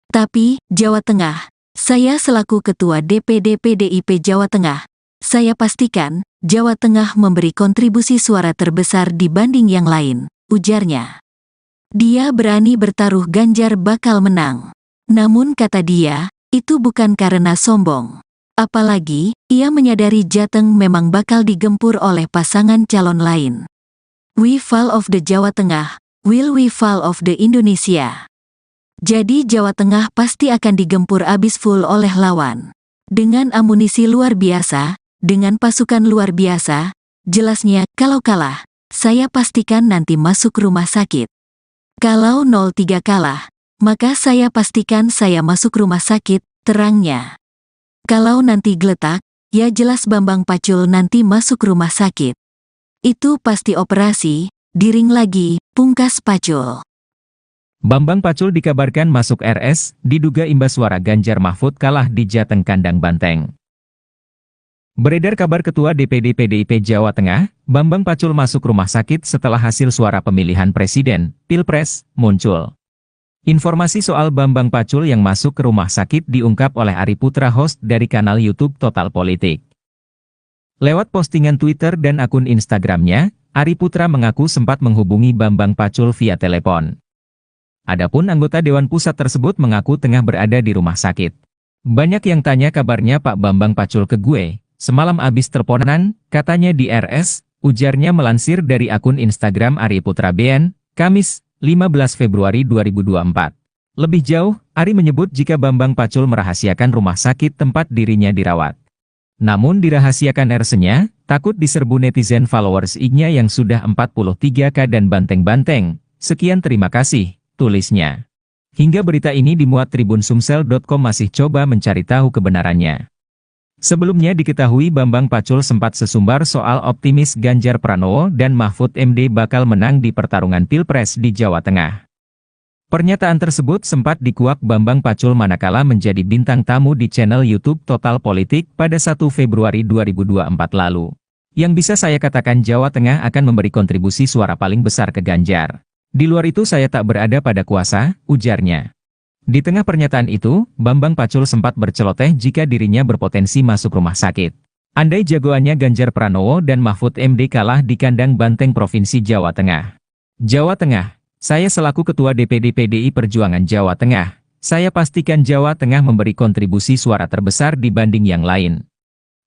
Tapi, Jawa Tengah, saya selaku Ketua DPD PDIP Jawa Tengah, saya pastikan, Jawa Tengah memberi kontribusi suara terbesar dibanding yang lain, ujarnya. Dia berani bertaruh Ganjar bakal menang. Namun kata dia, itu bukan karena sombong. Apalagi, ia menyadari Jateng memang bakal digempur oleh pasangan calon lain. We fall of the Jawa Tengah, will we fall of the Indonesia? Jadi Jawa Tengah pasti akan digempur abis full oleh lawan. Dengan amunisi luar biasa, dengan pasukan luar biasa, jelasnya kalau kalah, saya pastikan nanti masuk rumah sakit. Kalau 03 kalah, maka saya pastikan saya masuk rumah sakit, terangnya. Kalau nanti geletak, ya jelas Bambang Pacul nanti masuk rumah sakit. Itu pasti operasi, diring lagi, pungkas Pacul. Bambang Pacul dikabarkan masuk RS, diduga imbas suara Ganjar Mahfud kalah di Jateng kandang Banteng. Beredar kabar Ketua DPD PDIP Jawa Tengah, Bambang Pacul masuk rumah sakit setelah hasil suara pemilihan presiden, Pilpres, muncul. Informasi soal Bambang Pacul yang masuk ke rumah sakit diungkap oleh Ari Putra host dari kanal YouTube Total Politik. Lewat postingan Twitter dan akun Instagramnya, Ari Putra mengaku sempat menghubungi Bambang Pacul via telepon. Adapun anggota Dewan Pusat tersebut mengaku tengah berada di rumah sakit. Banyak yang tanya kabarnya Pak Bambang Pacul ke gue, semalam abis teleponan, katanya di RS, ujarnya melansir dari akun Instagram Ari Putra BN, Kamis, 15 Februari 2024. Lebih jauh, Ari menyebut jika Bambang Pacul merahasiakan rumah sakit tempat dirinya dirawat. Namun dirahasiakan RS-nya, takut diserbu netizen followers IG-nya yang sudah 43K dan banteng-banteng. Sekian terima kasih, tulisnya. Hingga berita ini dimuat Tribun Sumsel.com masih coba mencari tahu kebenarannya. Sebelumnya diketahui Bambang Pacul sempat sesumbar soal optimis Ganjar Pranowo dan Mahfud MD bakal menang di pertarungan Pilpres di Jawa Tengah. Pernyataan tersebut sempat dikuak Bambang Pacul manakala menjadi bintang tamu di channel YouTube Total Politik pada 1 Februari 2024 lalu. Yang bisa saya katakan Jawa Tengah akan memberi kontribusi suara paling besar ke Ganjar. Di luar itu saya tak berada pada kuasa, ujarnya. Di tengah pernyataan itu, Bambang Pacul sempat berceloteh jika dirinya berpotensi masuk rumah sakit. Andai jagoannya Ganjar Pranowo dan Mahfud MD kalah di kandang Banteng Provinsi Jawa Tengah. Jawa Tengah, saya selaku Ketua DPD PDI Perjuangan Jawa Tengah, saya pastikan Jawa Tengah memberi kontribusi suara terbesar dibanding yang lain.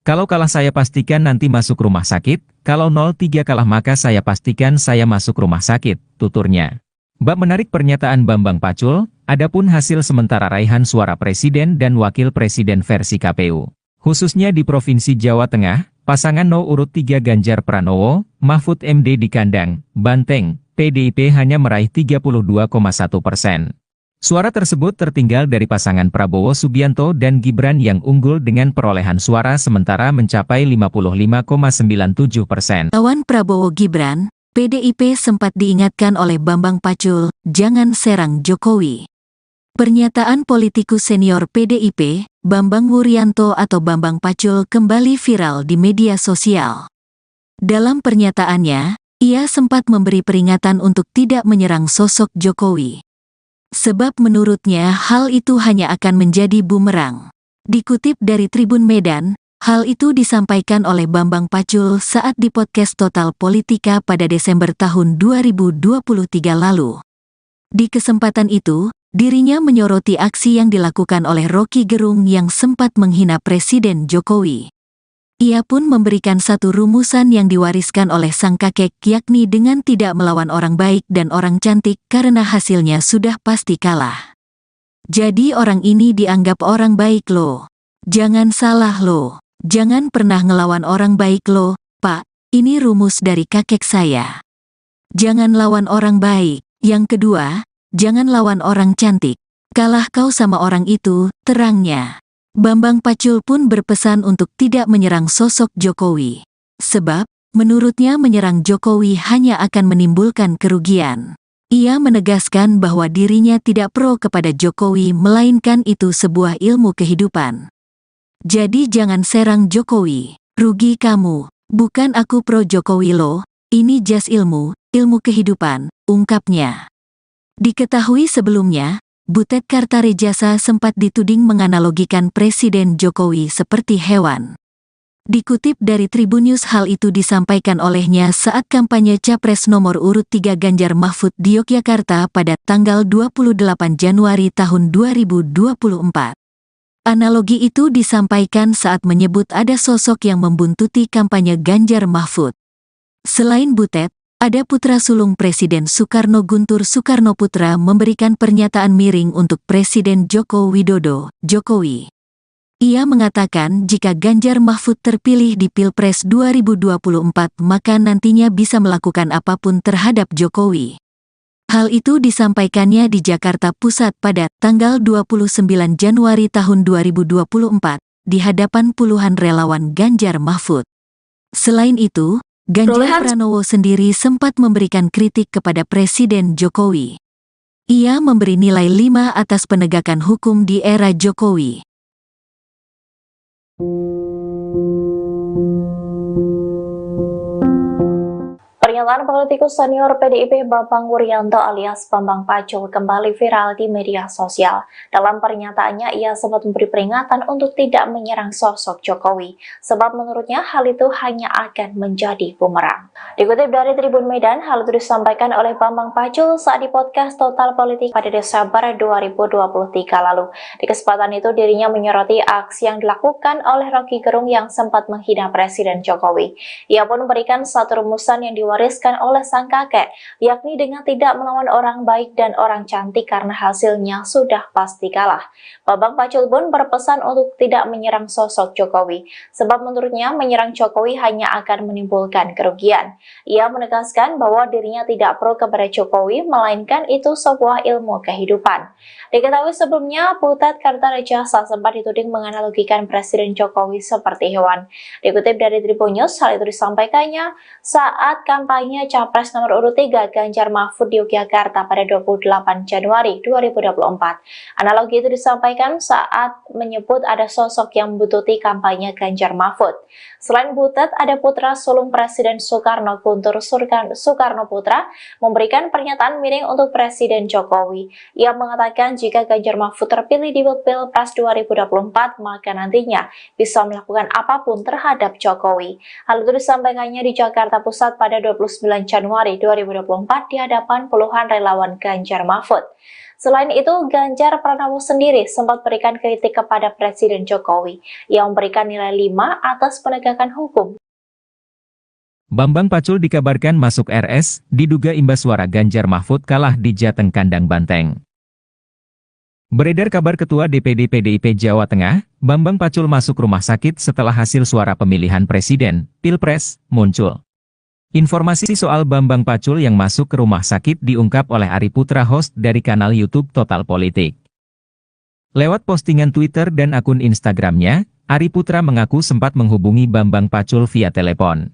Kalau kalah saya pastikan nanti masuk rumah sakit, kalau 03 kalah maka saya pastikan saya masuk rumah sakit, tuturnya. Bab menarik pernyataan Bambang Pacul, adapun hasil sementara raihan suara presiden dan wakil presiden versi KPU. Khususnya di Provinsi Jawa Tengah, pasangan urut 3 Ganjar Pranowo, Mahfud MD di kandang Banteng, PDIP hanya meraih 32,1%. Suara tersebut tertinggal dari pasangan Prabowo Subianto dan Gibran yang unggul dengan perolehan suara sementara mencapai 55,97%. Lawan Prabowo Gibran, PDIP sempat diingatkan oleh Bambang Pacul, jangan serang Jokowi. Pernyataan politikus senior PDIP, Bambang Wuryanto atau Bambang Pacul kembali viral di media sosial. Dalam pernyataannya, ia sempat memberi peringatan untuk tidak menyerang sosok Jokowi. Sebab menurutnya hal itu hanya akan menjadi bumerang. Dikutip dari Tribun Medan, hal itu disampaikan oleh Bambang Pacul saat di podcast Total Politika pada Desember tahun 2023 lalu. Di kesempatan itu, dirinya menyoroti aksi yang dilakukan oleh Rocky Gerung yang sempat menghina Presiden Jokowi. Ia pun memberikan satu rumusan yang diwariskan oleh sang kakek yakni dengan tidak melawan orang baik dan orang cantik karena hasilnya sudah pasti kalah. Jadi orang ini dianggap orang baik loh. Jangan salah loh. Jangan pernah ngelawan orang baik loh, Pak. Ini rumus dari kakek saya. Jangan lawan orang baik. Yang kedua, jangan lawan orang cantik. Kalah kau sama orang itu, terangnya. Bambang Pacul pun berpesan untuk tidak menyerang sosok Jokowi. Sebab, menurutnya menyerang Jokowi hanya akan menimbulkan kerugian. Ia menegaskan bahwa dirinya tidak pro kepada Jokowi melainkan itu sebuah ilmu kehidupan. Jadi jangan serang Jokowi, rugi kamu, bukan aku pro Jokowi loh, ini jas ilmu kehidupan, ungkapnya. Diketahui sebelumnya, Butet Kartarejasa sempat dituding menganalogikan Presiden Jokowi seperti hewan. Dikutip dari Tribunnews hal itu disampaikan olehnya saat kampanye Capres nomor urut 3 Ganjar Mahfud di Yogyakarta pada tanggal 28 Januari tahun 2024. Analogi itu disampaikan saat menyebut ada sosok yang membuntuti kampanye Ganjar Mahfud. Selain Butet, ada putra sulung Presiden Soekarno Guntur Soekarnoputra memberikan pernyataan miring untuk Presiden Joko Widodo, Jokowi. Ia mengatakan jika Ganjar Mahfud terpilih di Pilpres 2024 maka nantinya bisa melakukan apapun terhadap Jokowi. Hal itu disampaikannya di Jakarta Pusat pada tanggal 29 Januari tahun 2024 di hadapan puluhan relawan Ganjar Mahfud. Selain itu, Ganjar Pranowo sendiri sempat memberikan kritik kepada Presiden Jokowi. Ia memberi nilai 5 atas penegakan hukum di era Jokowi. Pernyataan politikus senior PDIP Bambang Wuryanto alias Bambang Pacul kembali viral di media sosial. Dalam pernyataannya, ia sempat memberi peringatan untuk tidak menyerang sosok Jokowi, sebab menurutnya hal itu hanya akan menjadi bumerang. Dikutip dari Tribun Medan, hal itu disampaikan oleh Bambang Pacul saat di podcast Total Politik pada Desember 2023 lalu. Di kesempatan itu, dirinya menyoroti aksi yang dilakukan oleh Rocky Gerung yang sempat menghina Presiden Jokowi. Ia pun memberikan satu rumusan yang diwariskan diwariskan oleh sang kakek, yakni dengan tidak melawan orang baik dan orang cantik karena hasilnya sudah pasti kalah. Bambang Pacul pun berpesan untuk tidak menyerang sosok Jokowi, sebab menurutnya menyerang Jokowi hanya akan menimbulkan kerugian. Ia menegaskan bahwa dirinya tidak pro kepada Jokowi, melainkan itu sebuah ilmu kehidupan. Diketahui sebelumnya, Butet Kartarejasa sempat dituding menganalogikan Presiden Jokowi seperti hewan. Dikutip dari Tribun News, hal itu disampaikannya saat kampanye Capres nomor urut 3 Ganjar Mahfud di Yogyakarta pada 28 Januari 2024. Analogi itu disampaikan saat menyebut ada sosok yang membututi kampanye Ganjar Mahfud. Selain Butet, ada putra sulung Presiden Soekarno, Guntur Soekarno Putra, memberikan pernyataan miring untuk Presiden Jokowi. Ia mengatakan jika Ganjar Mahfud terpilih di Pilpres 2024, maka nantinya bisa melakukan apapun terhadap Jokowi. Hal itu disampaikannya di Jakarta Pusat pada 29 Januari 2024 di hadapan puluhan relawan Ganjar Mahfud. Selain itu, Ganjar Pranowo sendiri sempat berikan kritik kepada Presiden Jokowi yang memberikan nilai 5 atas penegakan hukum. Bambang Pacul dikabarkan masuk RS, diduga imbas suara Ganjar Mahfud kalah di Jateng Kandang Banteng. Beredar kabar Ketua DPD PDIP Jawa Tengah, Bambang Pacul masuk rumah sakit setelah hasil suara pemilihan presiden, Pilpres, muncul. Informasi soal Bambang Pacul yang masuk ke rumah sakit diungkap oleh Ari Putra, host dari kanal YouTube Total Politik. Lewat postingan Twitter dan akun Instagramnya, Ari Putra mengaku sempat menghubungi Bambang Pacul via telepon.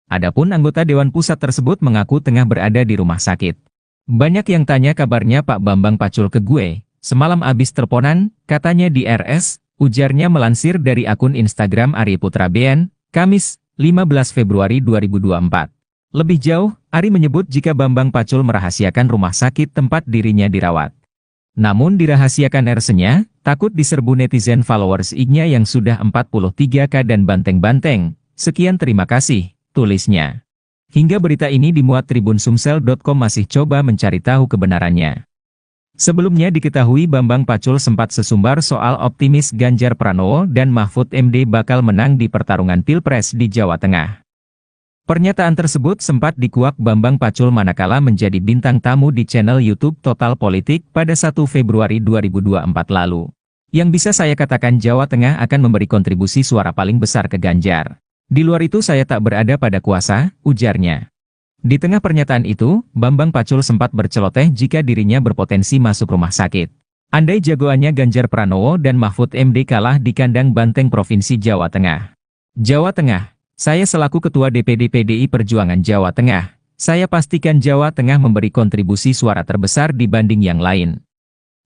Adapun anggota Dewan Pusat tersebut mengaku tengah berada di rumah sakit. Banyak yang tanya kabarnya Pak Bambang Pacul ke gue. Semalam abis teleponan, katanya di RS, ujarnya melansir dari akun Instagram Ari Putra BN, Kamis, 15 Februari 2024. Lebih jauh, Ari menyebut jika Bambang Pacul merahasiakan rumah sakit tempat dirinya dirawat. Namun dirahasiakan RS-nya, takut diserbu netizen followers IG-nya yang sudah 43K dan banteng-banteng. Sekian terima kasih, tulisnya. Hingga berita ini dimuat tribunsumsel.com masih coba mencari tahu kebenarannya. Sebelumnya diketahui Bambang Pacul sempat sesumbar soal optimis Ganjar Pranowo dan Mahfud MD bakal menang di pertarungan Pilpres di Jawa Tengah. Pernyataan tersebut sempat dikuak Bambang Pacul manakala menjadi bintang tamu di channel YouTube Total Politik pada 1 Februari 2024 lalu. Yang bisa saya katakan Jawa Tengah akan memberi kontribusi suara paling besar ke Ganjar. Di luar itu saya tak berada pada kuasa, ujarnya. Di tengah pernyataan itu, Bambang Pacul sempat berceloteh jika dirinya berpotensi masuk rumah sakit. Andai jagoannya Ganjar Pranowo dan Mahfud MD kalah di kandang banteng Provinsi Jawa Tengah. Jawa Tengah, saya selaku Ketua DPD PDI Perjuangan Jawa Tengah, saya pastikan Jawa Tengah memberi kontribusi suara terbesar dibanding yang lain.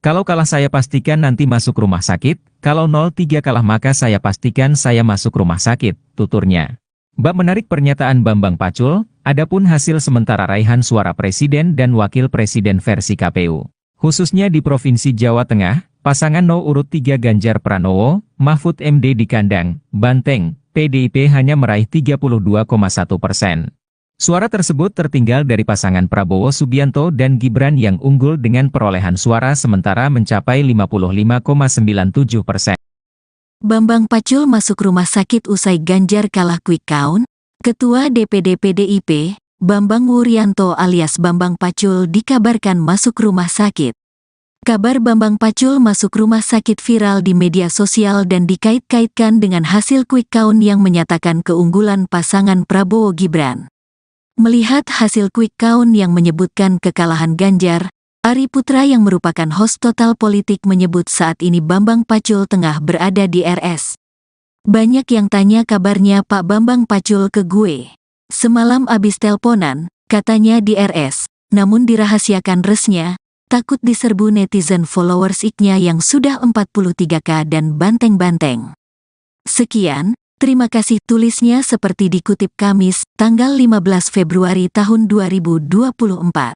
Kalau kalah saya pastikan nanti masuk rumah sakit, kalau 03 kalah maka saya pastikan saya masuk rumah sakit, tuturnya. Bab menarik pernyataan Bambang Pacul, adapun hasil sementara raihan suara presiden dan wakil presiden versi KPU. Khususnya di Provinsi Jawa Tengah, pasangan No. urut 3 Ganjar Pranowo, Mahfud MD di kandang Banteng, PDIP hanya meraih 32,1%. Suara tersebut tertinggal dari pasangan Prabowo Subianto dan Gibran yang unggul dengan perolehan suara sementara mencapai 55,97%. Bambang Pacul masuk rumah sakit usai Ganjar kalah quick count. Ketua DPD PDIP, Bambang Wuryanto alias Bambang Pacul dikabarkan masuk rumah sakit. Kabar Bambang Pacul masuk rumah sakit viral di media sosial dan dikait-kaitkan dengan hasil quick count yang menyatakan keunggulan pasangan Prabowo Gibran. Melihat hasil quick count yang menyebutkan kekalahan Ganjar, Ari Putra yang merupakan host Total Politik menyebut saat ini Bambang Pacul tengah berada di RS. Banyak yang tanya kabarnya Pak Bambang Pacul ke gue. Semalam abis teleponan, katanya di RS, namun dirahasiakan resnya, takut diserbu netizen followers IG-nya yang sudah 43K dan banteng-banteng. Sekian, terima kasih tulisnya seperti dikutip Kamis, tanggal 15 Februari tahun 2024.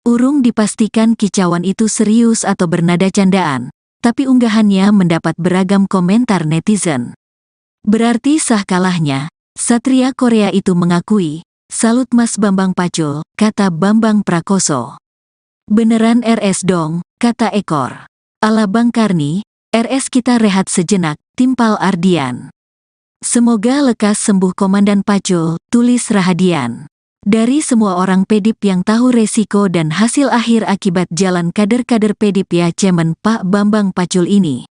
Urung dipastikan kicauan itu serius atau bernada candaan, tapi unggahannya mendapat beragam komentar netizen. Berarti sah kalahnya, Satria Korea itu mengakui, salut Mas Bambang Pacul, kata Bambang Prakoso. Beneran RS dong, kata Ekor. Ala Bang Karni, RS kita rehat sejenak, timpal Ardian. Semoga lekas sembuh Komandan Pacul, tulis Rahadian. Dari semua orang PDIP yang tahu resiko dan hasil akhir akibat jalan kader-kader PDIP ya Cemen Pak Bambang Pacul ini.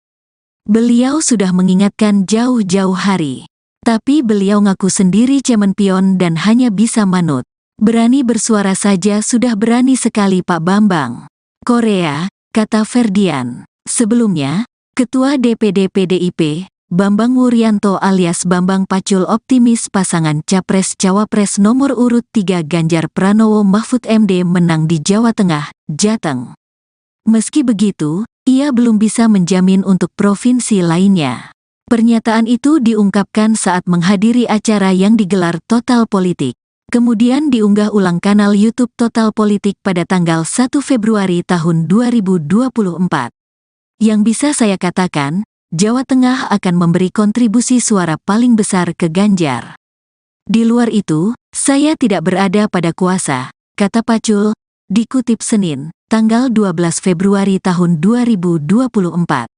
Beliau sudah mengingatkan jauh-jauh hari. Tapi beliau ngaku sendiri cemen pion dan hanya bisa manut. Berani bersuara saja sudah berani sekali Pak Bambang. Korea, kata Ferdian. Sebelumnya, Ketua DPD PDIP, Bambang Wuryanto alias Bambang Pacul optimis pasangan Capres-Cawapres nomor urut 3 Ganjar Pranowo Mahfud MD menang di Jawa Tengah, Jateng. Meski begitu, ia belum bisa menjamin untuk provinsi lainnya. Pernyataan itu diungkapkan saat menghadiri acara yang digelar Total Politik. Kemudian diunggah ulang kanal YouTube Total Politik pada tanggal 1 Februari tahun 2024. Yang bisa saya katakan, Jawa Tengah akan memberi kontribusi suara paling besar ke Ganjar. Di luar itu, saya tidak berada pada kuasa, kata Pacul, dikutip Senin, tanggal 12 Februari tahun 2024.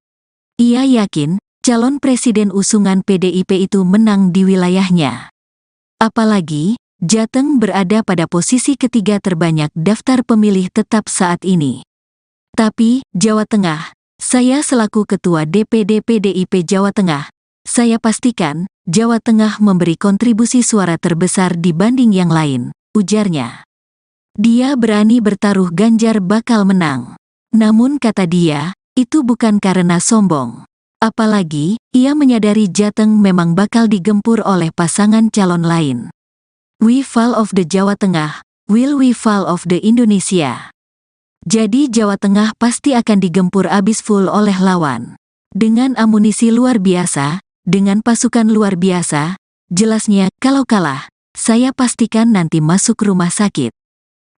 Ia yakin, calon presiden usungan PDIP itu menang di wilayahnya. Apalagi, Jateng berada pada posisi ketiga terbanyak daftar pemilih tetap saat ini. Tapi, Jawa Tengah, saya selaku Ketua DPD PDIP Jawa Tengah, saya pastikan, Jawa Tengah memberi kontribusi suara terbesar dibanding yang lain, ujarnya. Dia berani bertaruh Ganjar bakal menang. Namun kata dia, itu bukan karena sombong. Apalagi, ia menyadari Jateng memang bakal digempur oleh pasangan calon lain. We fall of the Jawa Tengah, will we fall of the Indonesia. Jadi Jawa Tengah pasti akan digempur abis full oleh lawan. Dengan amunisi luar biasa, dengan pasukan luar biasa, jelasnya kalau kalah, saya pastikan nanti masuk rumah sakit.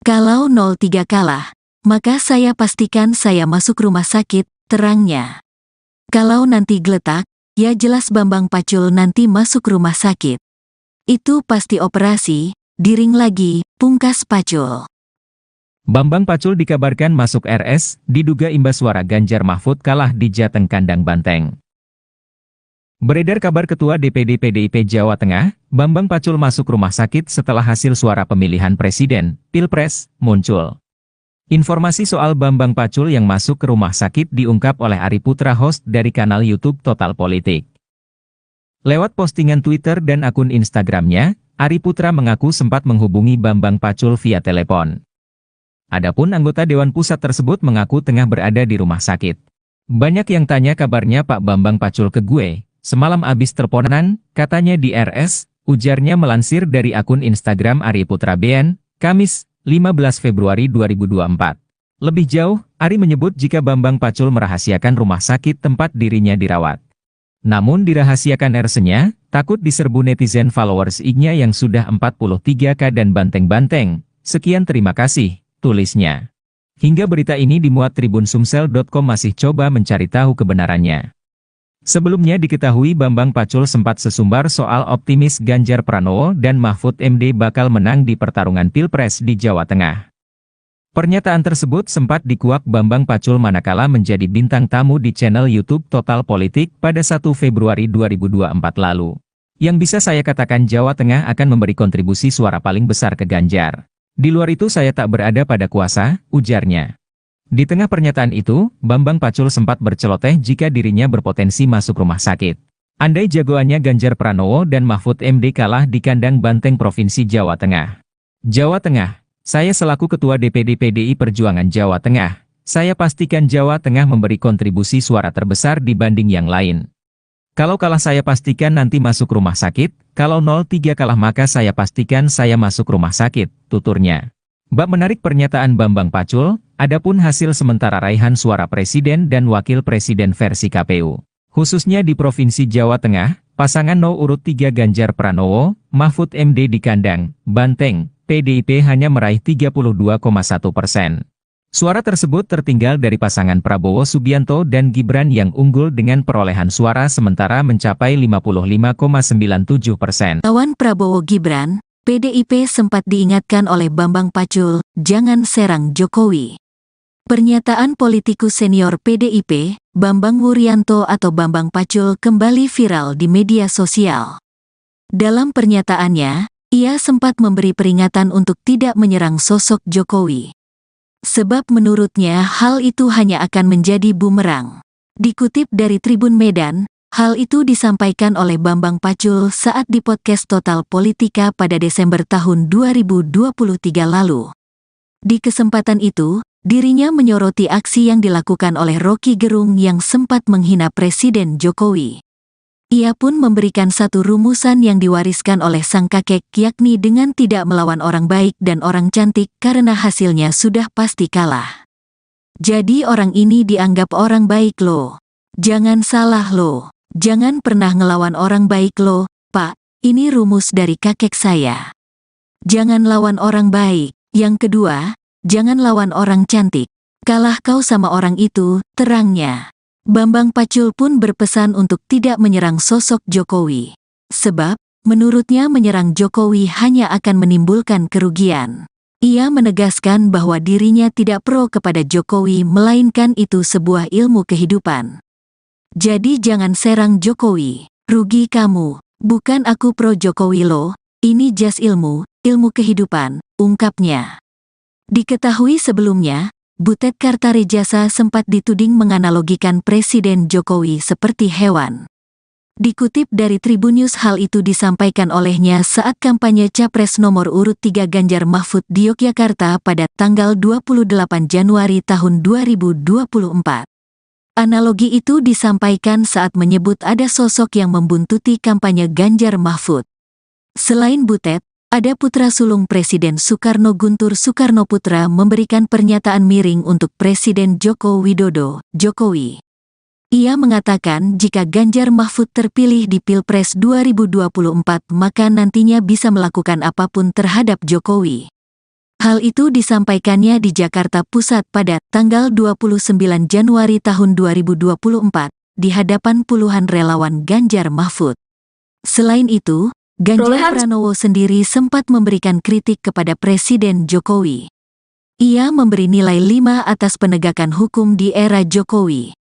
Kalau 03 kalah, maka saya pastikan saya masuk rumah sakit, terangnya. Kalau nanti geletak, ya jelas Bambang Pacul nanti masuk rumah sakit. Itu pasti operasi, diring lagi, pungkas Pacul. Bambang Pacul dikabarkan masuk RS, diduga imbas suara Ganjar Mahfud kalah di Jateng kandang Banteng. Beredar kabar Ketua DPD PDIP Jawa Tengah, Bambang Pacul masuk rumah sakit setelah hasil suara pemilihan presiden, Pilpres, muncul. Informasi soal Bambang Pacul yang masuk ke rumah sakit diungkap oleh Ari Putra host dari kanal YouTube Total Politik. Lewat postingan Twitter dan akun Instagramnya, Ari Putra mengaku sempat menghubungi Bambang Pacul via telepon. Adapun anggota Dewan Pusat tersebut mengaku tengah berada di rumah sakit. Banyak yang tanya kabarnya Pak Bambang Pacul ke gue, semalam abis teleponan, katanya di RS, ujarnya melansir dari akun Instagram Ari Putra BN, Kamis, 15 Februari 2024. Lebih jauh, Ari menyebut jika Bambang Pacul merahasiakan rumah sakit tempat dirinya dirawat. Namun dirahasiakan RS-nya, takut diserbu netizen followers IG-nya yang sudah 43K dan banteng-banteng. Sekian terima kasih, tulisnya. Hingga berita ini dimuat Tribun-Sumsel.com masih coba mencari tahu kebenarannya. Sebelumnya diketahui Bambang Pacul sempat sesumbar soal optimis Ganjar Pranowo dan Mahfud MD bakal menang di pertarungan Pilpres di Jawa Tengah. Pernyataan tersebut sempat dikuak Bambang Pacul manakala menjadi bintang tamu di channel YouTube Total Politik pada 1 Februari 2024 lalu. Yang bisa saya katakan Jawa Tengah akan memberi kontribusi suara paling besar ke Ganjar. Di luar itu saya tak berada pada kuasa, ujarnya. Di tengah pernyataan itu, Bambang Pacul sempat berceloteh jika dirinya berpotensi masuk rumah sakit. Andai jagoannya Ganjar Pranowo dan Mahfud MD kalah di kandang Banteng Provinsi Jawa Tengah. Jawa Tengah, saya selaku Ketua DPD PDI Perjuangan Jawa Tengah, saya pastikan Jawa Tengah memberi kontribusi suara terbesar dibanding yang lain. Kalau kalah saya pastikan nanti masuk rumah sakit, kalau 03 kalah maka saya pastikan saya masuk rumah sakit, tuturnya. Bab menarik pernyataan Bambang Pacul, adapun hasil sementara raihan suara presiden dan wakil presiden versi KPU. Khususnya di Provinsi Jawa Tengah, pasangan urut 3 Ganjar Pranowo, Mahfud MD di kandang Banteng, PDIP hanya meraih 32,1%. Suara tersebut tertinggal dari pasangan Prabowo Subianto dan Gibran yang unggul dengan perolehan suara sementara mencapai 55,97%. Lawan Prabowo Gibran, PDIP sempat diingatkan oleh Bambang Pacul, jangan serang Jokowi. Pernyataan politikus senior PDIP, Bambang Wuryanto atau Bambang Pacul kembali viral di media sosial. Dalam pernyataannya, Ia sempat memberi peringatan untuk tidak menyerang sosok Jokowi. Sebab menurutnya hal itu hanya akan menjadi bumerang. Dikutip dari Tribun Medan, hal itu disampaikan oleh Bambang Pacul saat di podcast Total Politika pada Desember tahun 2023 lalu. Di kesempatan itu, dirinya menyoroti aksi yang dilakukan oleh Roky Gerung yang sempat menghina Presiden Jokowi. Ia pun memberikan satu rumusan yang diwariskan oleh sang kakek, yakni dengan tidak melawan orang baik dan orang cantik karena hasilnya sudah pasti kalah. Jadi orang ini dianggap orang baik loh. Jangan salah loh. Jangan pernah ngelawan orang baik loh, Pak. Ini rumus dari kakek saya. Jangan lawan orang baik. Yang kedua, jangan lawan orang cantik. Kalah kau sama orang itu, terangnya. Bambang Pacul pun berpesan untuk tidak menyerang sosok Jokowi. Sebab, menurutnya menyerang Jokowi hanya akan menimbulkan kerugian. Ia menegaskan bahwa dirinya tidak pro kepada Jokowi melainkan itu sebuah ilmu kehidupan. Jadi jangan serang Jokowi, rugi kamu. Bukan aku pro Jokowi loh, ini jas ilmu kehidupan, ungkapnya. Diketahui sebelumnya, Butet Kartarejasa sempat dituding menganalogikan Presiden Jokowi seperti hewan. Dikutip dari Tribunnews, hal itu disampaikan olehnya saat kampanye Capres nomor urut 3 Ganjar Mahfud di Yogyakarta pada tanggal 28 Januari tahun 2024. Analogi itu disampaikan saat menyebut ada sosok yang membuntuti kampanye Ganjar Mahfud. Selain Butet, ada putra sulung Presiden Soekarno, Guntur Soekarnoputra, memberikan pernyataan miring untuk Presiden Joko Widodo, Jokowi. Ia mengatakan jika Ganjar Mahfud terpilih di Pilpres 2024 maka nantinya bisa melakukan apapun terhadap Jokowi. Hal itu disampaikannya di Jakarta Pusat pada tanggal 29 Januari tahun 2024 di hadapan puluhan relawan Ganjar Mahfud. Selain itu, Ganjar Pranowo sendiri sempat memberikan kritik kepada Presiden Jokowi. Ia memberi nilai 5 atas penegakan hukum di era Jokowi.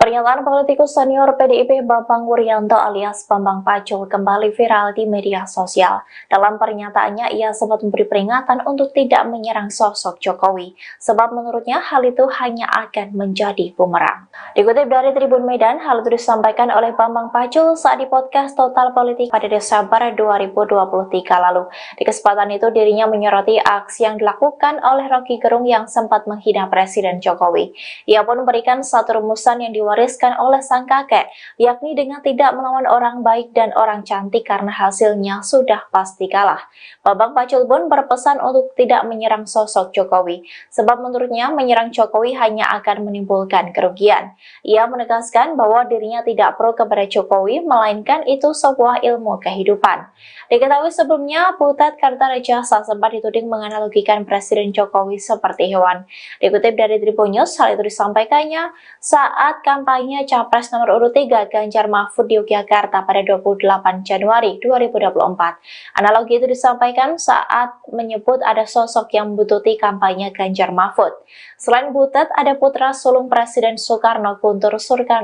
Pernyataan politikus senior PDIP Bambang Wuryanto alias Bambang Pacul kembali viral di media sosial. Dalam pernyataannya, ia sempat memberi peringatan untuk tidak menyerang sosok Jokowi, sebab menurutnya hal itu hanya akan menjadi bumerang. Dikutip dari Tribun Medan, hal itu disampaikan oleh Bambang Pacul saat di podcast Total Politik pada Desember 2023 lalu. Di kesempatan itu, dirinya menyoroti aksi yang dilakukan oleh Roky Gerung yang sempat menghina Presiden Jokowi. Ia pun memberikan satu rumusan yang diwariskan oleh sang kakek, yakni dengan tidak melawan orang baik dan orang cantik karena hasilnya sudah pasti kalah. Bambang Pacul pun berpesan untuk tidak menyerang sosok Jokowi, sebab menurutnya menyerang Jokowi hanya akan menimbulkan kerugian. Ia menegaskan bahwa dirinya tidak pro kepada Jokowi, melainkan itu sebuah ilmu kehidupan. Diketahui sebelumnya, Butet Kartarejasa sempat dituding menganalogikan Presiden Jokowi seperti hewan. Dikutip dari Tribunnews, hal itu disampaikannya saat kampanye Capres nomor urut 3 Ganjar Mahfud di Yogyakarta pada 28 Januari 2024. Analogi itu disampaikan saat menyebut ada sosok yang membuntuti kampanye Ganjar Mahfud. Selain Butet, ada putra sulung Presiden Soekarno, Guntur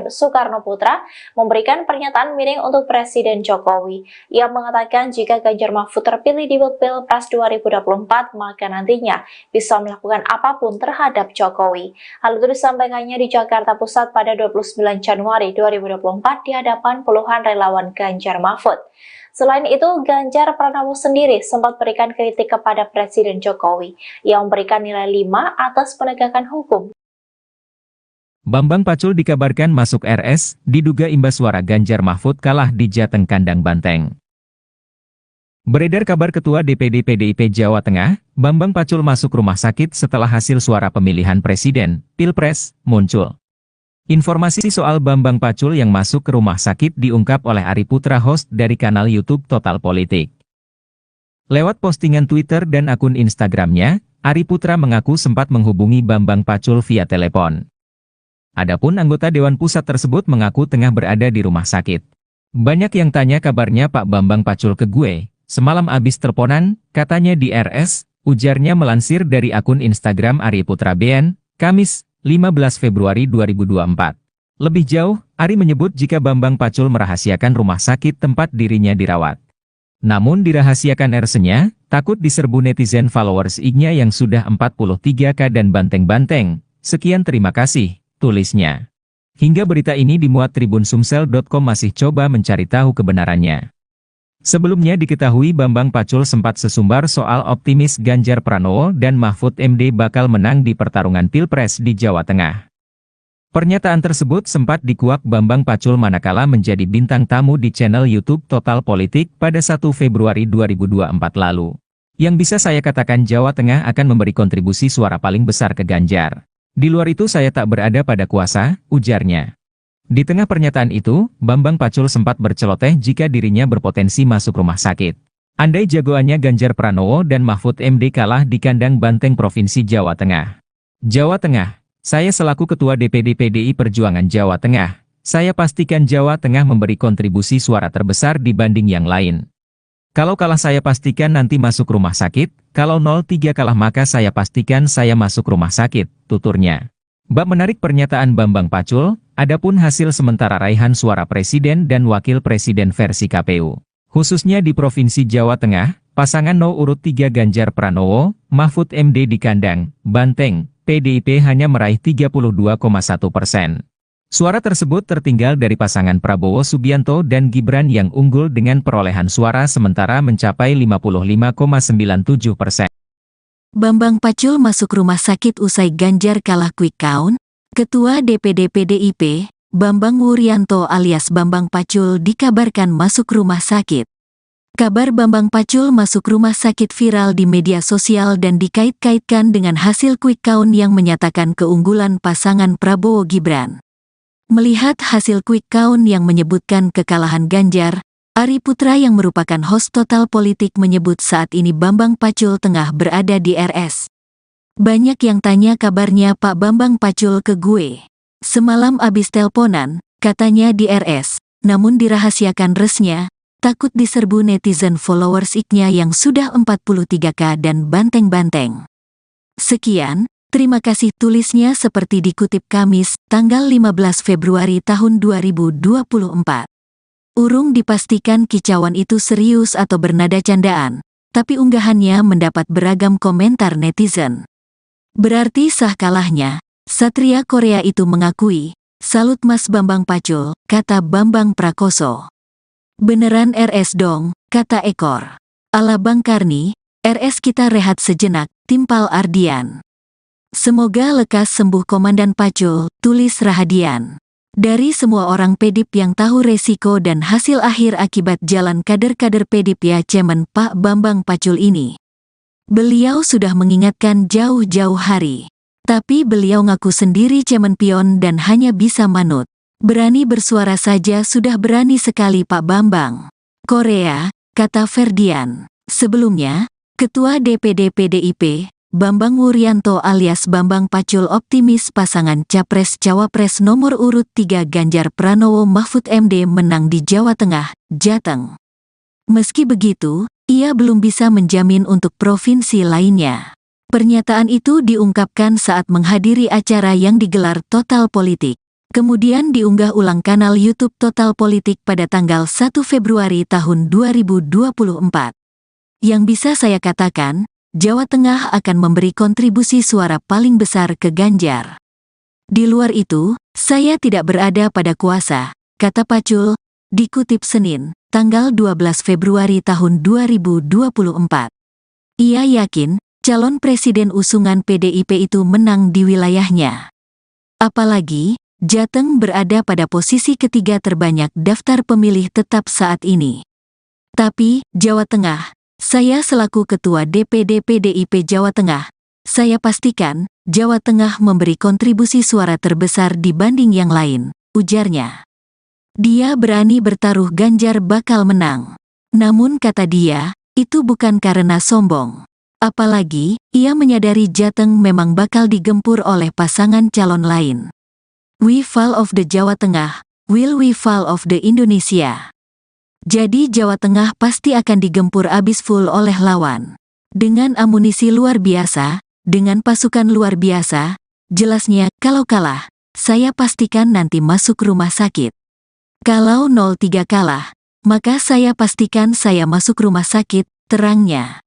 Soekarnoputra, memberikan pernyataan miring untuk Presiden Jokowi. Ia mengatakan jika Ganjar Mahfud terpilih di Pilpres 2024, maka nantinya bisa melakukan apapun terhadap Jokowi. Hal itu disampaikannya di Jakarta Pusat pada 29 Januari 2024 di hadapan puluhan relawan Ganjar Mahfud. Selain itu, Ganjar Pranowo sendiri sempat berikan kritik kepada Presiden Jokowi yang memberikan nilai 5 atas penegakan hukum. Bambang Pacul dikabarkan masuk RS, diduga imbas suara Ganjar Mahfud kalah di Jateng Kandang Banteng. Beredar kabar Ketua DPD PDIP Jawa Tengah, Bambang Pacul masuk rumah sakit setelah hasil suara pemilihan Presiden, Pilpres, muncul. Informasi soal Bambang Pacul yang masuk ke rumah sakit diungkap oleh Ari Putra, host dari kanal YouTube Total Politik. Lewat postingan Twitter dan akun Instagramnya, Ari Putra mengaku sempat menghubungi Bambang Pacul via telepon. Adapun anggota Dewan Pusat tersebut mengaku tengah berada di rumah sakit. Banyak yang tanya kabarnya Pak Bambang Pacul ke gue, semalam abis teleponan, katanya di RS, ujarnya melansir dari akun Instagram Ari Putra BN, Kamis, 15 Februari 2024. Lebih jauh, Ari menyebut jika Bambang Pacul merahasiakan rumah sakit tempat dirinya dirawat. Namun dirahasiakan RS-nya, takut diserbu netizen followers IG-nya yang sudah 43K dan banteng-banteng. Sekian terima kasih, tulisnya. Hingga berita ini dimuat Tribun Sumsel.com masih coba mencari tahu kebenarannya. Sebelumnya diketahui Bambang Pacul sempat sesumbar soal optimis Ganjar Pranowo dan Mahfud MD bakal menang di pertarungan Pilpres di Jawa Tengah. Pernyataan tersebut sempat dikuak Bambang Pacul manakala menjadi bintang tamu di channel YouTube Total Politik pada 1 Februari 2024 lalu. Yang bisa saya katakan Jawa Tengah akan memberi kontribusi suara paling besar ke Ganjar. Di luar itu saya tak berada pada kuasa, ujarnya. Di tengah pernyataan itu, Bambang Pacul sempat berceloteh jika dirinya berpotensi masuk rumah sakit. Andai jagoannya Ganjar Pranowo dan Mahfud MD kalah di kandang banteng Provinsi Jawa Tengah. Jawa Tengah. Saya selaku Ketua DPD PDI Perjuangan Jawa Tengah, saya pastikan Jawa Tengah memberi kontribusi suara terbesar dibanding yang lain. Kalau kalah saya pastikan nanti masuk rumah sakit, kalau 03 kalah maka saya pastikan saya masuk rumah sakit, tuturnya. Bab menarik pernyataan Bambang Pacul, adapun hasil sementara raihan suara Presiden dan Wakil Presiden versi KPU. Khususnya di Provinsi Jawa Tengah, pasangan urut 3 Ganjar Pranowo, Mahfud MD di kandang banteng, PDIP hanya meraih 32,1%. Suara tersebut tertinggal dari pasangan Prabowo Subianto dan Gibran yang unggul dengan perolehan suara sementara mencapai 55,97%. Bambang Pacul masuk rumah sakit usai Ganjar kalah quick count. Ketua DPD PDIP, Bambang Wuryanto alias Bambang Pacul dikabarkan masuk rumah sakit. Kabar Bambang Pacul masuk rumah sakit viral di media sosial dan dikait-kaitkan dengan hasil quick count yang menyatakan keunggulan pasangan Prabowo Gibran. Melihat hasil quick count yang menyebutkan kekalahan Ganjar, Ari Putra yang merupakan host Total Politik menyebut saat ini Bambang Pacul tengah berada di RS. Banyak yang tanya kabarnya Pak Bambang Pacul ke gue. Semalam abis teleponan, katanya di RS, namun dirahasiakan resnya. Takut diserbu netizen followers IG-nya yang sudah 43K dan banteng-banteng. Sekian, terima kasih tulisnya seperti dikutip Kamis, tanggal 15 Februari tahun 2024. Urung dipastikan kicauan itu serius atau bernada candaan, tapi unggahannya mendapat beragam komentar netizen. Berarti sah kalahnya, Satria Korea itu mengakui, salut Mas Bambang Pacul, kata Bambang Prakoso. Beneran RS dong, kata Ekor. Ala Bang Karni, RS kita rehat sejenak, timpal Ardian. Semoga lekas sembuh Komandan Pacul, tulis Rahadian. Dari semua orang PDIP yang tahu resiko dan hasil akhir akibat jalan kader-kader PDIP ya Cemen Pak Bambang Pacul ini. Beliau sudah mengingatkan jauh-jauh hari. Tapi beliau ngaku sendiri cemen pion dan hanya bisa manut. Berani bersuara saja sudah berani sekali Pak Bambang. Korea, kata Ferdian. Sebelumnya, Ketua DPD PDIP, Bambang Wuryanto alias Bambang Pacul optimis pasangan Capres-Cawapres nomor urut 3 Ganjar Pranowo Mahfud MD menang di Jawa Tengah, Jateng. Meski begitu, ia belum bisa menjamin untuk provinsi lainnya. Pernyataan itu diungkapkan saat menghadiri acara yang digelar Total Politik. Kemudian diunggah ulang kanal YouTube Total Politik pada tanggal 1 Februari tahun 2024. Yang bisa saya katakan, Jawa Tengah akan memberi kontribusi suara paling besar ke Ganjar. Di luar itu, saya tidak berada pada kuasa, kata Pacul, dikutip Senin, tanggal 12 Februari tahun 2024. Ia yakin, calon presiden usungan PDIP itu menang di wilayahnya. Apalagi, Jateng berada pada posisi ketiga terbanyak daftar pemilih tetap saat ini. Tapi, Jawa Tengah, saya selaku Ketua DPD PDIP Jawa Tengah, saya pastikan, Jawa Tengah memberi kontribusi suara terbesar dibanding yang lain, ujarnya. Dia berani bertaruh Ganjar bakal menang. Namun kata dia, itu bukan karena sombong. Apalagi, ia menyadari Jateng memang bakal digempur oleh pasangan calon lain. We fall of the Jawa Tengah, will we fall of the Indonesia. Jadi Jawa Tengah pasti akan digempur abis full oleh lawan. Dengan amunisi luar biasa, dengan pasukan luar biasa, jelasnya kalau kalah, saya pastikan nanti masuk rumah sakit. Kalau 03 kalah, maka saya pastikan saya masuk rumah sakit, terangnya.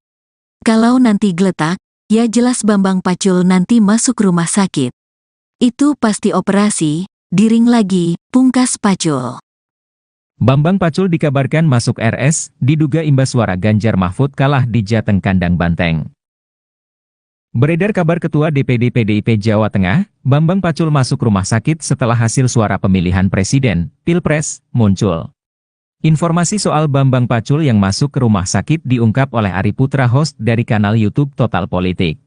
Kalau nanti geletak, ya jelas Bambang Pacul nanti masuk rumah sakit. Itu pasti operasi, diring lagi, pungkas Pacul. Bambang Pacul dikabarkan masuk RS, diduga imbas suara Ganjar Mahfud kalah di Jateng Kandang Banteng. Beredar kabar Ketua DPD PDIP Jawa Tengah, Bambang Pacul masuk rumah sakit setelah hasil suara pemilihan presiden, Pilpres, muncul. Informasi soal Bambang Pacul yang masuk ke rumah sakit diungkap oleh Ari Putra, host dari kanal YouTube Total Politik.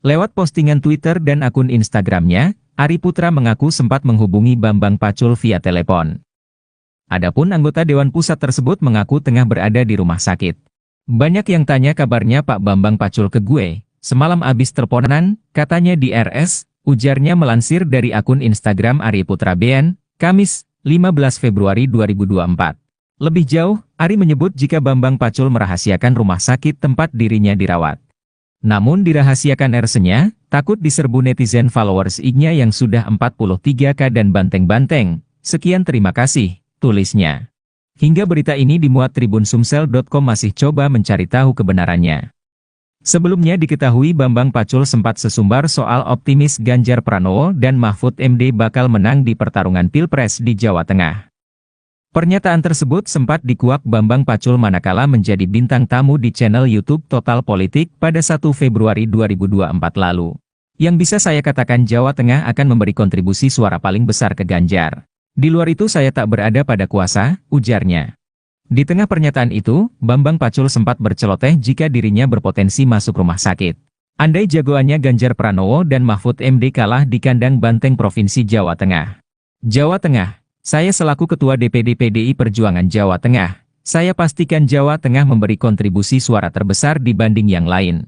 Lewat postingan Twitter dan akun Instagramnya, Ari Putra mengaku sempat menghubungi Bambang Pacul via telepon. Adapun anggota Dewan Pusat tersebut mengaku tengah berada di rumah sakit. Banyak yang tanya kabarnya Pak Bambang Pacul ke gue. Semalam abis teleponan, katanya di RS, ujarnya melansir dari akun Instagram Ari Putra BN, Kamis, 15 Februari 2024. Lebih jauh, Ari menyebut jika Bambang Pacul merahasiakan rumah sakit tempat dirinya dirawat. Namun dirahasiakan RS-nya, takut diserbu netizen followers IG-nya yang sudah 43K dan banteng-banteng. Sekian terima kasih, tulisnya. Hingga berita ini dimuat Tribun Sumsel.com masih coba mencari tahu kebenarannya. Sebelumnya diketahui Bambang Pacul sempat sesumbar soal optimis Ganjar Pranowo dan Mahfud MD bakal menang di pertarungan Pilpres di Jawa Tengah. Pernyataan tersebut sempat dikuak Bambang Pacul manakala menjadi bintang tamu di channel YouTube Total Politik pada 1 Februari 2024 lalu. Yang bisa saya katakan Jawa Tengah akan memberi kontribusi suara paling besar ke Ganjar. Di luar itu saya tak berada pada kuasa, ujarnya. Di tengah pernyataan itu, Bambang Pacul sempat berceloteh jika dirinya berpotensi masuk rumah sakit. Andai jagoannya Ganjar Pranowo dan Mahfud MD kalah di kandang banteng Provinsi Jawa Tengah. Jawa Tengah, saya selaku Ketua DPD PDI Perjuangan Jawa Tengah, saya pastikan Jawa Tengah memberi kontribusi suara terbesar dibanding yang lain.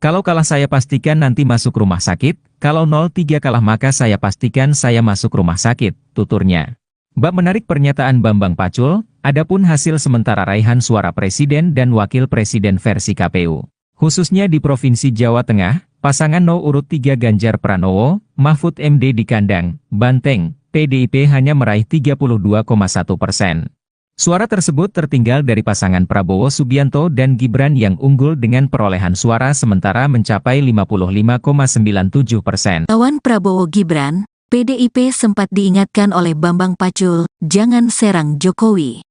Kalau kalah saya pastikan nanti masuk rumah sakit, kalau 03 kalah maka saya pastikan saya masuk rumah sakit, tuturnya. Bab menarik pernyataan Bambang Pacul, adapun hasil sementara raihan suara presiden dan wakil presiden versi KPU. Khususnya di Provinsi Jawa Tengah, pasangan urut 3 Ganjar Pranowo, Mahfud MD di kandang Banteng, PDIP hanya meraih 32,1%. Suara tersebut tertinggal dari pasangan Prabowo Subianto dan Gibran yang unggul dengan perolehan suara sementara mencapai 55,97%. Lawan Prabowo Gibran, PDIP sempat diingatkan oleh Bambang Pacul, jangan serang Jokowi.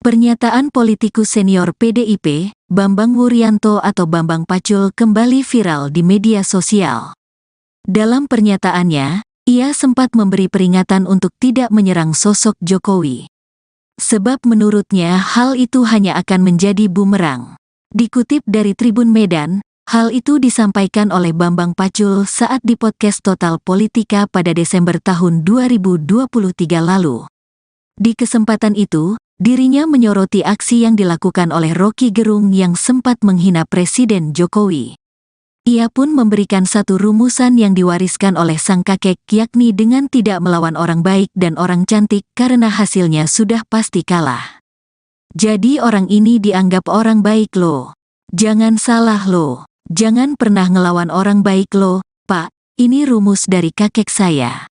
Pernyataan politikus senior PDIP, Bambang Wuryanto atau Bambang Pacul kembali viral di media sosial. Dalam pernyataannya, ia sempat memberi peringatan untuk tidak menyerang sosok Jokowi. Sebab menurutnya hal itu hanya akan menjadi bumerang. Dikutip dari Tribun Medan, hal itu disampaikan oleh Bambang Pacul saat di podcast Total Politika pada Desember tahun 2023 lalu. Di kesempatan itu, dirinya menyoroti aksi yang dilakukan oleh Rocky Gerung yang sempat menghina Presiden Jokowi. Ia pun memberikan satu rumusan yang diwariskan oleh sang kakek, yakni dengan tidak melawan orang baik dan orang cantik karena hasilnya sudah pasti kalah. Jadi orang ini dianggap orang baik loh. Jangan salah loh. Jangan pernah ngelawan orang baik loh, Pak. Ini rumus dari kakek saya.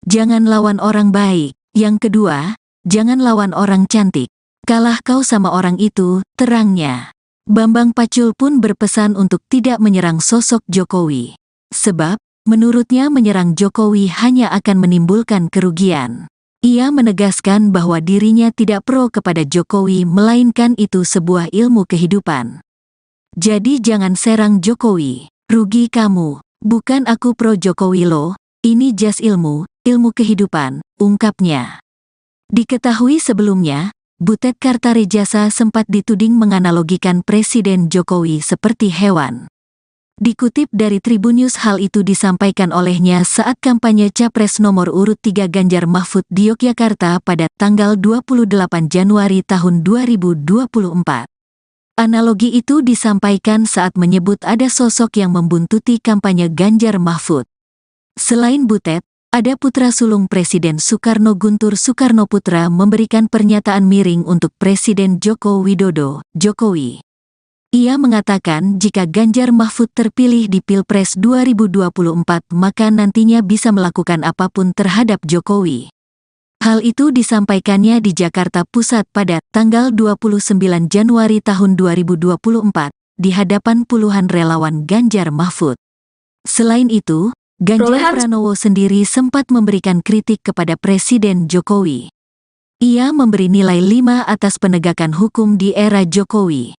Jangan lawan orang baik. Yang kedua, jangan lawan orang cantik. Kalah kau sama orang itu, terangnya. Bambang Pacul pun berpesan untuk tidak menyerang sosok Jokowi. Sebab, menurutnya menyerang Jokowi hanya akan menimbulkan kerugian. Ia menegaskan bahwa dirinya tidak pro kepada Jokowi melainkan itu sebuah ilmu kehidupan. Jadi jangan serang Jokowi, rugi kamu, bukan aku pro Jokowi loh, ini jas ilmu kehidupan, ungkapnya. Diketahui sebelumnya, Butet Kartarejasa sempat dituding menganalogikan Presiden Jokowi seperti hewan. Dikutip dari Tribunnews hal itu disampaikan olehnya saat kampanye Capres nomor urut 3 Ganjar Mahfud di Yogyakarta pada tanggal 28 Januari tahun 2024. Analogi itu disampaikan saat menyebut ada sosok yang membuntuti kampanye Ganjar Mahfud. Selain Butet, ada putra sulung Presiden Soekarno Guntur Soekarnoputra memberikan pernyataan miring untuk Presiden Joko Widodo, Jokowi. Ia mengatakan jika Ganjar Mahfud terpilih di Pilpres 2024 maka nantinya bisa melakukan apapun terhadap Jokowi. Hal itu disampaikannya di Jakarta Pusat pada tanggal 29 Januari tahun 2024 di hadapan puluhan relawan Ganjar Mahfud. Selain itu, Ganjar Pranowo sendiri sempat memberikan kritik kepada Presiden Jokowi. Ia memberi nilai 5 atas penegakan hukum di era Jokowi.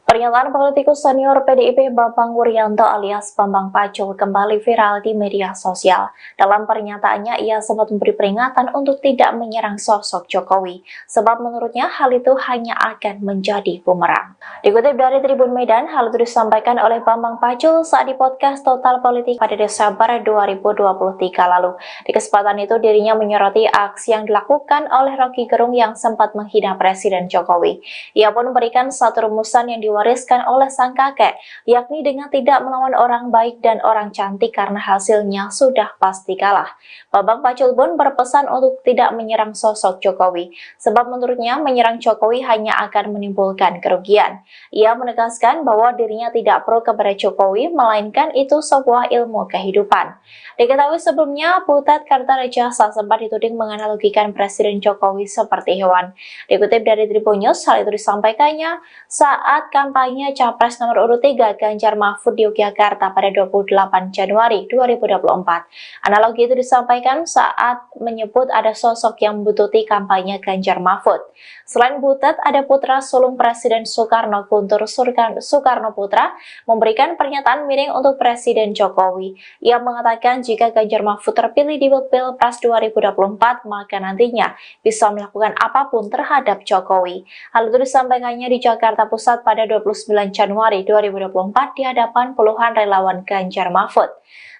Pernyataan politikus senior PDIP Bambang Wuryanto alias Bambang Pacul kembali viral di media sosial. Dalam pernyataannya, ia sempat memberi peringatan untuk tidak menyerang sosok Jokowi, sebab menurutnya hal itu hanya akan menjadi bumerang. Dikutip dari Tribun Medan, hal itu disampaikan oleh Bambang Pacul saat di podcast Total Politik pada Desember 2023 lalu. Di kesempatan itu, dirinya menyoroti aksi yang dilakukan oleh Rocky Gerung yang sempat menghina Presiden Jokowi. Ia pun memberikan satu rumusan yang diwariskan oleh sang kakek, yakni dengan tidak melawan orang baik dan orang cantik karena hasilnya sudah pasti kalah. Bambang Pacul pun berpesan untuk tidak menyerang sosok Jokowi, sebab menurutnya menyerang Jokowi hanya akan menimbulkan kerugian. Ia menegaskan bahwa dirinya tidak pro kepada Jokowi, melainkan itu sebuah ilmu kehidupan. Diketahui sebelumnya, Butet Kartarejasa sempat dituding menganalogikan Presiden Jokowi seperti hewan. Dikutip dari Tribun News, hal itu disampaikannya saat kampanye Capres nomor urut 3 Ganjar Mahfud di Yogyakarta pada 28 Januari 2024. Analogi itu disampaikan saat menyebut ada sosok yang membututi kampanye Ganjar Mahfud. Selain Butet, ada putra sulung Presiden Soekarno, Guntur Soekarno Putra, memberikan pernyataan miring untuk Presiden Jokowi. Ia mengatakan jika Ganjar Mahfud terpilih di Pilpres 2024, maka nantinya bisa melakukan apapun terhadap Jokowi. Hal itu disampaikannya di Jakarta Pusat pada 29 Januari 2024 di hadapan puluhan relawan Ganjar Mahfud.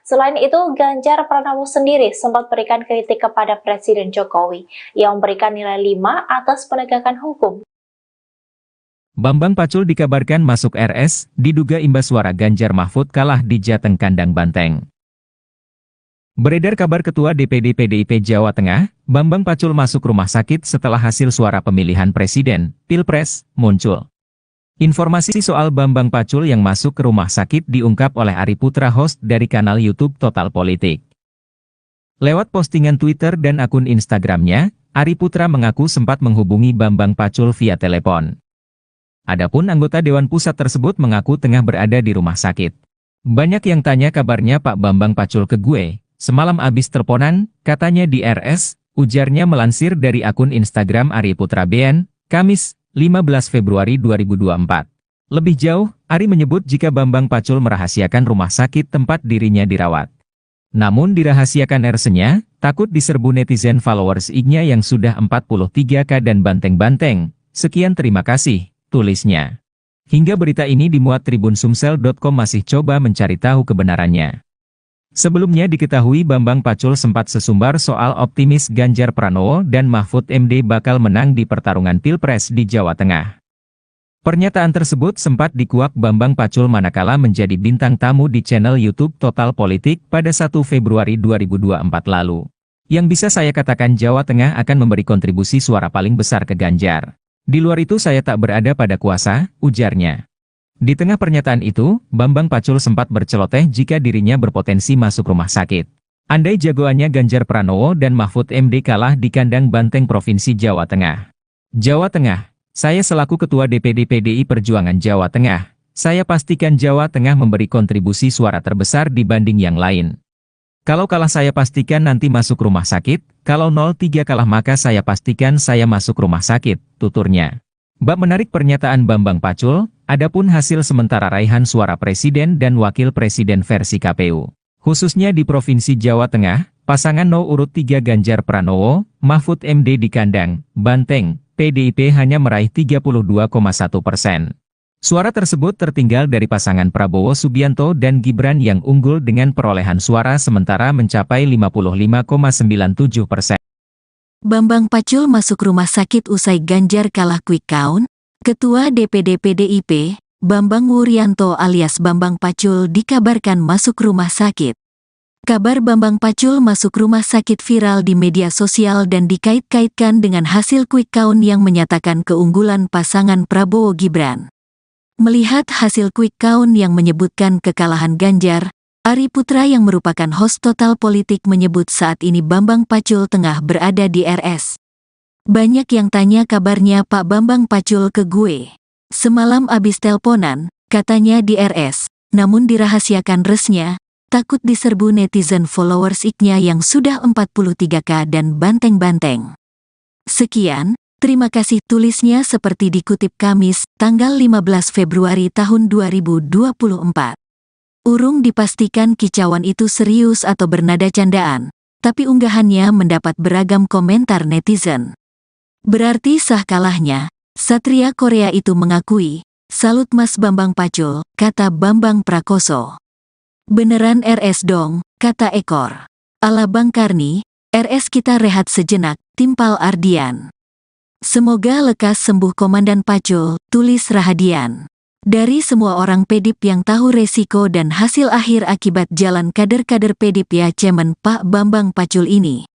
Selain itu, Ganjar Pranowo sendiri sempat berikan kritik kepada Presiden Jokowi yang memberikan nilai 5 atas penegakan hukum. Bambang Pacul dikabarkan masuk RS, diduga imbas suara Ganjar Mahfud kalah di Jateng Kandang Banteng. Beredar kabar Ketua DPD PDIP Jawa Tengah, Bambang Pacul masuk rumah sakit setelah hasil suara pemilihan Presiden, Pilpres, muncul. Informasi soal Bambang Pacul yang masuk ke rumah sakit diungkap oleh Ari Putra, host dari kanal YouTube Total Politik. Lewat postingan Twitter dan akun Instagramnya, Ari Putra mengaku sempat menghubungi Bambang Pacul via telepon. Adapun anggota Dewan Pusat tersebut mengaku tengah berada di rumah sakit. Banyak yang tanya kabarnya Pak Bambang Pacul ke gue, semalam abis teleponan, katanya di RS, ujarnya melansir dari akun Instagram Ari Putra BN, Kamis, 15 Februari 2024. Lebih jauh, Ari menyebut jika Bambang Pacul merahasiakan rumah sakit tempat dirinya dirawat. Namun dirahasiakan RS-nya, takut diserbu netizen followers IG-nya yang sudah 43K dan banteng-banteng. Sekian terima kasih, tulisnya. Hingga berita ini dimuat tribunsumsel.com masih coba mencari tahu kebenarannya. Sebelumnya diketahui Bambang Pacul sempat sesumbar soal optimis Ganjar Pranowo dan Mahfud MD bakal menang di pertarungan Pilpres di Jawa Tengah. Pernyataan tersebut sempat dikuak Bambang Pacul manakala menjadi bintang tamu di channel YouTube Total Politik pada 1 Februari 2024 lalu. Yang bisa saya katakan Jawa Tengah akan memberi kontribusi suara paling besar ke Ganjar. Di luar itu saya tak berada pada kuasa, ujarnya. Di tengah pernyataan itu, Bambang Pacul sempat berceloteh jika dirinya berpotensi masuk rumah sakit. Andai jagoannya Ganjar Pranowo dan Mahfud MD kalah di kandang banteng Provinsi Jawa Tengah. Jawa Tengah, saya selaku Ketua DPD PDI Perjuangan Jawa Tengah, saya pastikan Jawa Tengah memberi kontribusi suara terbesar dibanding yang lain. Kalau kalah saya pastikan nanti masuk rumah sakit, kalau 03 kalah maka saya pastikan saya masuk rumah sakit, tuturnya. Bab menarik pernyataan Bambang Pacul, adapun hasil sementara raihan suara Presiden dan Wakil Presiden versi KPU. Khususnya di Provinsi Jawa Tengah, pasangan No urut 3 Ganjar Pranowo, Mahfud MD di kandang banteng, PDIP hanya meraih 32,1%. Suara tersebut tertinggal dari pasangan Prabowo Subianto dan Gibran yang unggul dengan perolehan suara sementara mencapai 55,97%. Bambang Pacul masuk rumah sakit usai Ganjar kalah quick count. Ketua DPD PDIP, Bambang Wuryanto alias Bambang Pacul dikabarkan masuk rumah sakit. Kabar Bambang Pacul masuk rumah sakit viral di media sosial dan dikait-kaitkan dengan hasil quick count yang menyatakan keunggulan pasangan Prabowo Gibran. Melihat hasil quick count yang menyebutkan kekalahan Ganjar, Ari Putra yang merupakan host Total Politik menyebut saat ini Bambang Pacul tengah berada di RS. Banyak yang tanya kabarnya Pak Bambang Pacul ke gue. Semalam abis teleponan, katanya di RS, namun dirahasiakan resnya. Takut diserbu netizen followers iknya yang sudah 43k dan banteng-banteng. Sekian, terima kasih tulisnya seperti dikutip Kamis, tanggal 15 Februari tahun 2024. Urung dipastikan kicauan itu serius atau bernada candaan, tapi unggahannya mendapat beragam komentar netizen. Berarti sah kalahnya, Satria Korea itu mengakui, salut Mas Bambang Pacul, kata Bambang Prakoso. Beneran RS dong, kata Ekor. Ala Bang Karni, RS kita rehat sejenak, timpal Ardian. Semoga lekas sembuh Komandan Pacul, tulis Rahadian. Dari semua orang Pedip yang tahu resiko dan hasil akhir akibat jalan kader-kader Pedip ya cemen Pak Bambang Pacul ini.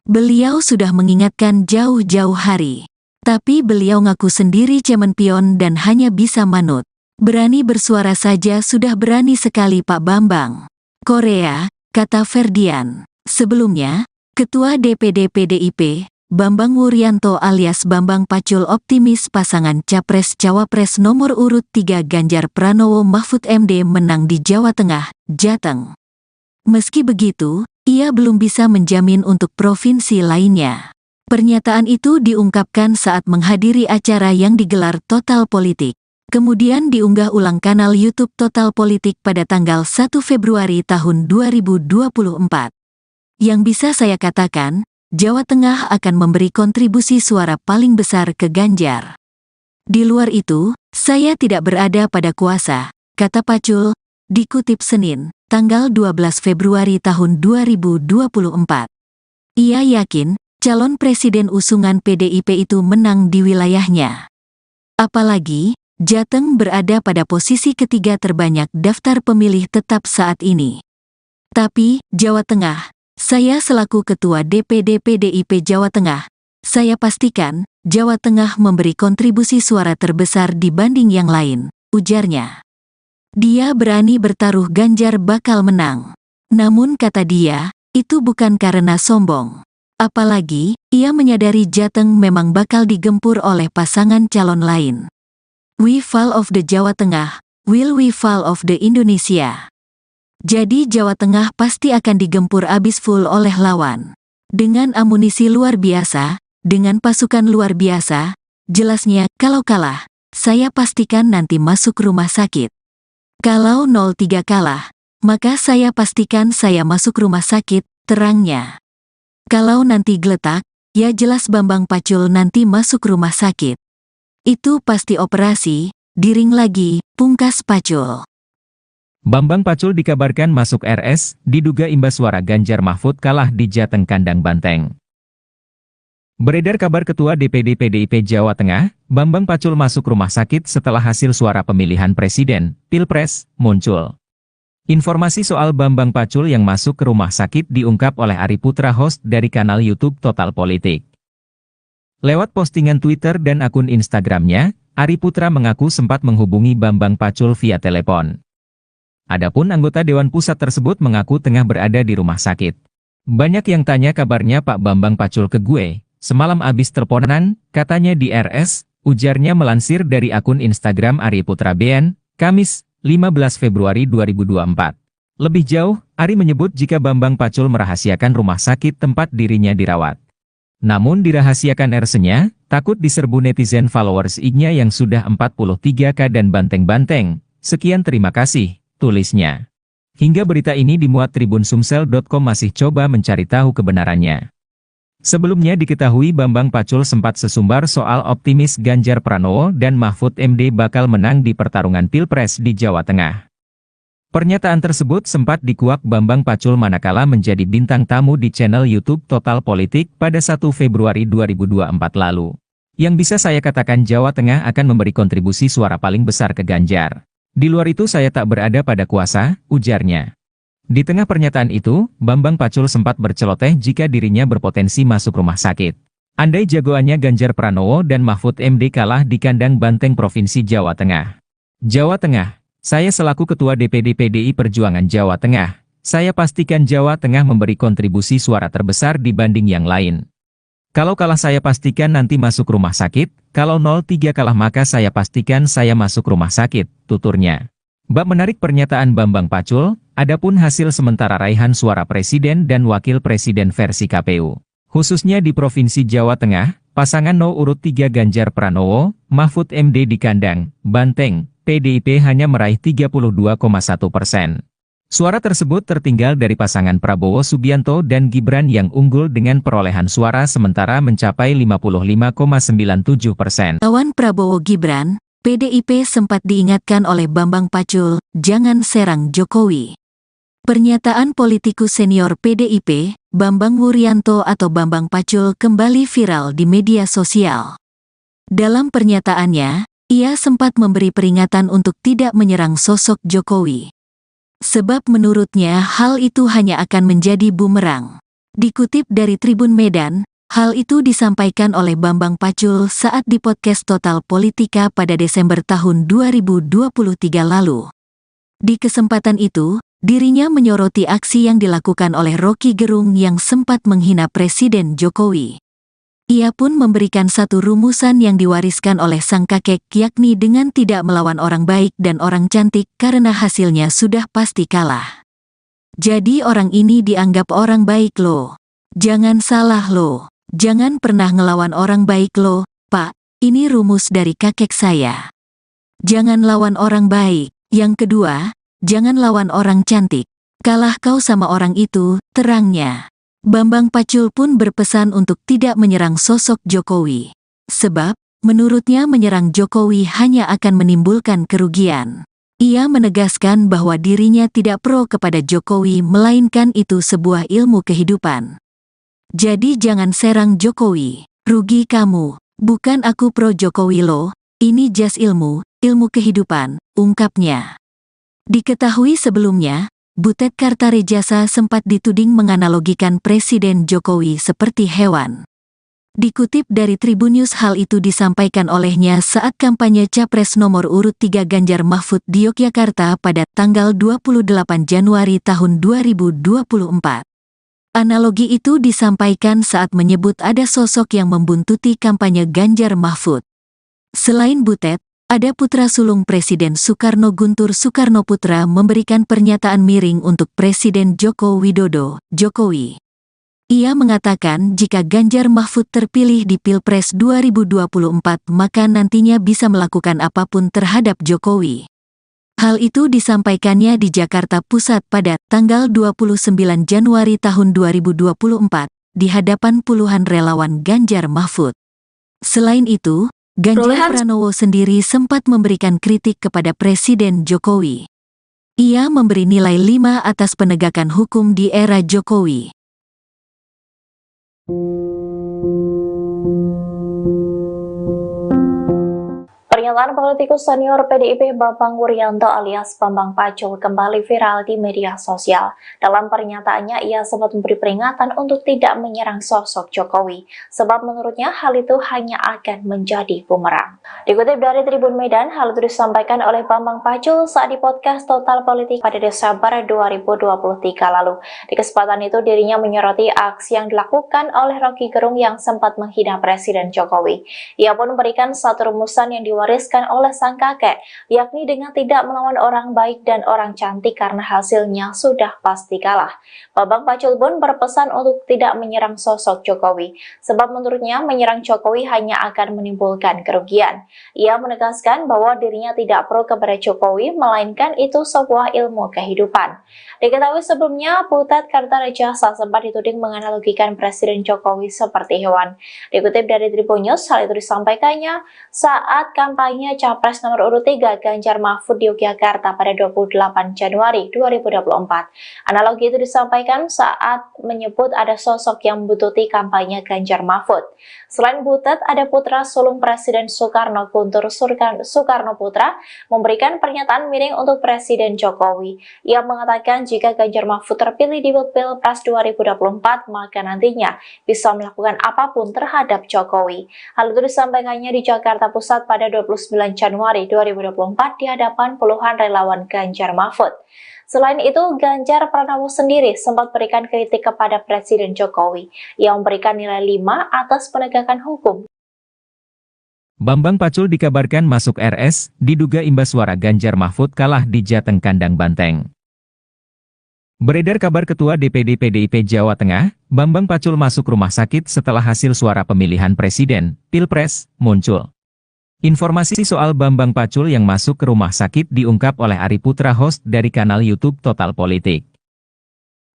Beliau sudah mengingatkan jauh-jauh hari. Tapi beliau ngaku sendiri cemen pion dan hanya bisa manut. Berani bersuara saja sudah berani sekali Pak Bambang. Korea, kata Ferdian. Sebelumnya, Ketua DPD PDIP, Bambang Wuryanto alias Bambang Pacul optimis pasangan Capres-Cawapres nomor urut 3 Ganjar Pranowo Mahfud MD menang di Jawa Tengah, Jateng. Meski begitu, ia belum bisa menjamin untuk provinsi lainnya. Pernyataan itu diungkapkan saat menghadiri acara yang digelar Total Politik. Kemudian diunggah ulang kanal YouTube Total Politik pada tanggal 1 Februari tahun 2024. Yang bisa saya katakan, Jawa Tengah akan memberi kontribusi suara paling besar ke Ganjar. Di luar itu, saya tidak berada pada kuasa, kata Pacul, dikutip Senin, tanggal 12 Februari tahun 2024. Ia yakin, calon presiden usungan PDIP itu menang di wilayahnya. Apalagi, Jateng berada pada posisi ketiga terbanyak daftar pemilih tetap saat ini. Tapi, Jawa Tengah, saya selaku Ketua DPD PDIP Jawa Tengah, saya pastikan, Jawa Tengah memberi kontribusi suara terbesar dibanding yang lain, ujarnya. Dia berani bertaruh Ganjar bakal menang. Namun kata dia, itu bukan karena sombong. Apalagi, ia menyadari Jateng memang bakal digempur oleh pasangan calon lain. We fall of the Jawa Tengah, will we fall of the Indonesia. Jadi Jawa Tengah pasti akan digempur abis full oleh lawan. Dengan amunisi luar biasa, dengan pasukan luar biasa, jelasnya kalau kalah, saya pastikan nanti masuk rumah sakit. Kalau 03 kalah, maka saya pastikan saya masuk rumah sakit, terangnya. Kalau nanti geletak, ya jelas Bambang Pacul nanti masuk rumah sakit. Itu pasti operasi, diring lagi, pungkas Pacul. Bambang Pacul dikabarkan masuk RS, diduga imbas suara Ganjar Mahfud kalah di Jateng kandang banteng. Beredar kabar Ketua DPD PDIP Jawa Tengah, Bambang Pacul masuk rumah sakit setelah hasil suara pemilihan presiden, Pilpres, muncul. Informasi soal Bambang Pacul yang masuk ke rumah sakit diungkap oleh Ari Putra host dari kanal YouTube Total Politik. Lewat postingan Twitter dan akun Instagramnya, Ari Putra mengaku sempat menghubungi Bambang Pacul via telepon. Adapun anggota Dewan Pusat tersebut mengaku tengah berada di rumah sakit. Banyak yang tanya kabarnya Pak Bambang Pacul ke gue, semalam abis teleponan, katanya di RS, ujarnya melansir dari akun Instagram Ari Putra BN, Kamis, 15 Februari 2024. Lebih jauh, Ari menyebut jika Bambang Pacul merahasiakan rumah sakit tempat dirinya dirawat. Namun dirahasiakan RS-nya, takut diserbu netizen followers IG-nya yang sudah 43k dan banteng-banteng. Sekian terima kasih, tulisnya. Hingga berita ini dimuat Tribun-Sumsel.com masih coba mencari tahu kebenarannya. Sebelumnya diketahui Bambang Pacul sempat sesumbar soal optimis Ganjar Pranowo dan Mahfud MD bakal menang di pertarungan Pilpres di Jawa Tengah. Pernyataan tersebut sempat dikuak Bambang Pacul manakala menjadi bintang tamu di channel YouTube Total Politik pada 1 Februari 2024 lalu. Yang bisa saya katakan Jawa Tengah akan memberi kontribusi suara paling besar ke Ganjar. Di luar itu saya tak berada pada kuasa, ujarnya. Di tengah pernyataan itu, Bambang Pacul sempat berceloteh jika dirinya berpotensi masuk rumah sakit. Andai jagoannya Ganjar Pranowo dan Mahfud MD kalah di kandang Banteng Provinsi Jawa Tengah. Jawa Tengah, saya selaku Ketua DPD PDI Perjuangan Jawa Tengah, saya pastikan Jawa Tengah memberi kontribusi suara terbesar dibanding yang lain. Kalau kalah saya pastikan nanti masuk rumah sakit, kalau 03 kalah maka saya pastikan saya masuk rumah sakit, tuturnya. Bab menarik pernyataan Bambang Pacul, adapun hasil sementara raihan suara presiden dan wakil presiden versi KPU. Khususnya di Provinsi Jawa Tengah, pasangan No. urut 3 Ganjar Pranowo, Mahfud MD di kandang Banteng, PDIP hanya meraih 32,1%. Suara tersebut tertinggal dari pasangan Prabowo Subianto dan Gibran yang unggul dengan perolehan suara sementara mencapai 55,97%. Lawan Prabowo Gibran, PDIP sempat diingatkan oleh Bambang Pacul, jangan serang Jokowi. Pernyataan politikus senior PDIP, Bambang Wuryanto atau Bambang Pacul kembali viral di media sosial. Dalam pernyataannya, ia sempat memberi peringatan untuk tidak menyerang sosok Jokowi. Sebab menurutnya hal itu hanya akan menjadi bumerang. Dikutip dari Tribun Medan, hal itu disampaikan oleh Bambang Pacul saat di podcast Total Politika pada Desember tahun 2023 lalu. Di kesempatan itu, dirinya menyoroti aksi yang dilakukan oleh Rocky Gerung yang sempat menghina Presiden Jokowi. Ia pun memberikan satu rumusan yang diwariskan oleh sang kakek, yakni dengan tidak melawan orang baik dan orang cantik karena hasilnya sudah pasti kalah. Jadi orang ini dianggap orang baik loh. Jangan salah loh. Jangan pernah ngelawan orang baik loh, Pak. Ini rumus dari kakek saya. Jangan lawan orang baik. Yang kedua, jangan lawan orang cantik. Kalah kau sama orang itu, terangnya. Bambang Pacul pun berpesan untuk tidak menyerang sosok Jokowi. Sebab, menurutnya menyerang Jokowi hanya akan menimbulkan kerugian. Ia menegaskan bahwa dirinya tidak pro kepada Jokowi melainkan itu sebuah ilmu kehidupan. Jadi jangan serang Jokowi, rugi kamu. Bukan aku pro Jokowi loh, ini jas ilmu kehidupan, ungkapnya. Diketahui sebelumnya, Butet Kartarejasa sempat dituding menganalogikan Presiden Jokowi seperti hewan. Dikutip dari Tribun News, hal itu disampaikan olehnya saat kampanye Capres nomor urut 3 Ganjar Mahfud di Yogyakarta pada tanggal 28 Januari tahun 2024. Analogi itu disampaikan saat menyebut ada sosok yang membuntuti kampanye Ganjar Mahfud. Selain Butet, ada putra sulung Presiden Soekarno, Guntur Soekarnoputra, memberikan pernyataan miring untuk Presiden Joko Widodo, Jokowi. Ia mengatakan jika Ganjar Mahfud terpilih di Pilpres 2024 maka nantinya bisa melakukan apapun terhadap Jokowi. Hal itu disampaikannya di Jakarta Pusat pada tanggal 29 Januari tahun 2024 di hadapan puluhan relawan Ganjar Mahfud. Selain itu, Ganjar Pranowo sendiri sempat memberikan kritik kepada Presiden Jokowi. Ia memberi nilai 5 atas penegakan hukum di era Jokowi. Pernyataan politikus senior PDIP Bambang Wuryanto alias Bambang Pacul kembali viral di media sosial. Dalam pernyataannya, ia sempat memberi peringatan untuk tidak menyerang sosok Jokowi, sebab menurutnya hal itu hanya akan menjadi bumerang. Dikutip dari Tribun Medan, hal itu disampaikan oleh Bambang Pacul saat di podcast Total Politik pada Desember 2023 lalu. Di kesempatan itu, dirinya menyoroti aksi yang dilakukan oleh Rocky Gerung yang sempat menghina Presiden Jokowi. Ia pun memberikan satu rumusan yang diwariskan oleh sang kakek, yakni dengan tidak melawan orang baik dan orang cantik karena hasilnya sudah pasti kalah. Bambang Pacul pun berpesan untuk tidak menyerang sosok Jokowi, sebab menurutnya menyerang Jokowi hanya akan menimbulkan kerugian. Ia menegaskan bahwa dirinya tidak pro kepada Jokowi, melainkan itu sebuah ilmu kehidupan. Diketahui sebelumnya, Butet Kartarejasa sempat dituding menganalogikan Presiden Jokowi seperti hewan. Dikutip dari Tribun News, hal itu disampaikannya saat kampanye Capres nomor urut 3 Ganjar Mahfud di Yogyakarta pada 28 Januari 2024. Analogi itu disampaikan saat menyebut ada sosok yang membutuhkan kampanye Ganjar Mahfud. Selain Butet, ada putra sulung Presiden Soekarno, Guntur Soekarno Putra, memberikan pernyataan miring untuk Presiden Jokowi. Ia mengatakan jika Ganjar Mahfud terpilih di Pilpres 2024, maka nantinya bisa melakukan apapun terhadap Jokowi. Hal itu disampaikannya di Jakarta Pusat pada 29 Januari 2024 di hadapan puluhan relawan Ganjar Mahfud. Selain itu, Ganjar Pranowo sendiri sempat berikan kritik kepada Presiden Jokowi yang memberikan nilai 5 atas penegakan hukum. Bambang Pacul dikabarkan masuk RS, diduga imbas suara Ganjar Mahfud kalah di Jateng Kandang Banteng. Beredar kabar Ketua DPD PDIP Jawa Tengah, Bambang Pacul masuk rumah sakit setelah hasil suara pemilihan Presiden, Pilpres, muncul. Informasi soal Bambang Pacul yang masuk ke rumah sakit diungkap oleh Ari Putra, host dari kanal YouTube Total Politik.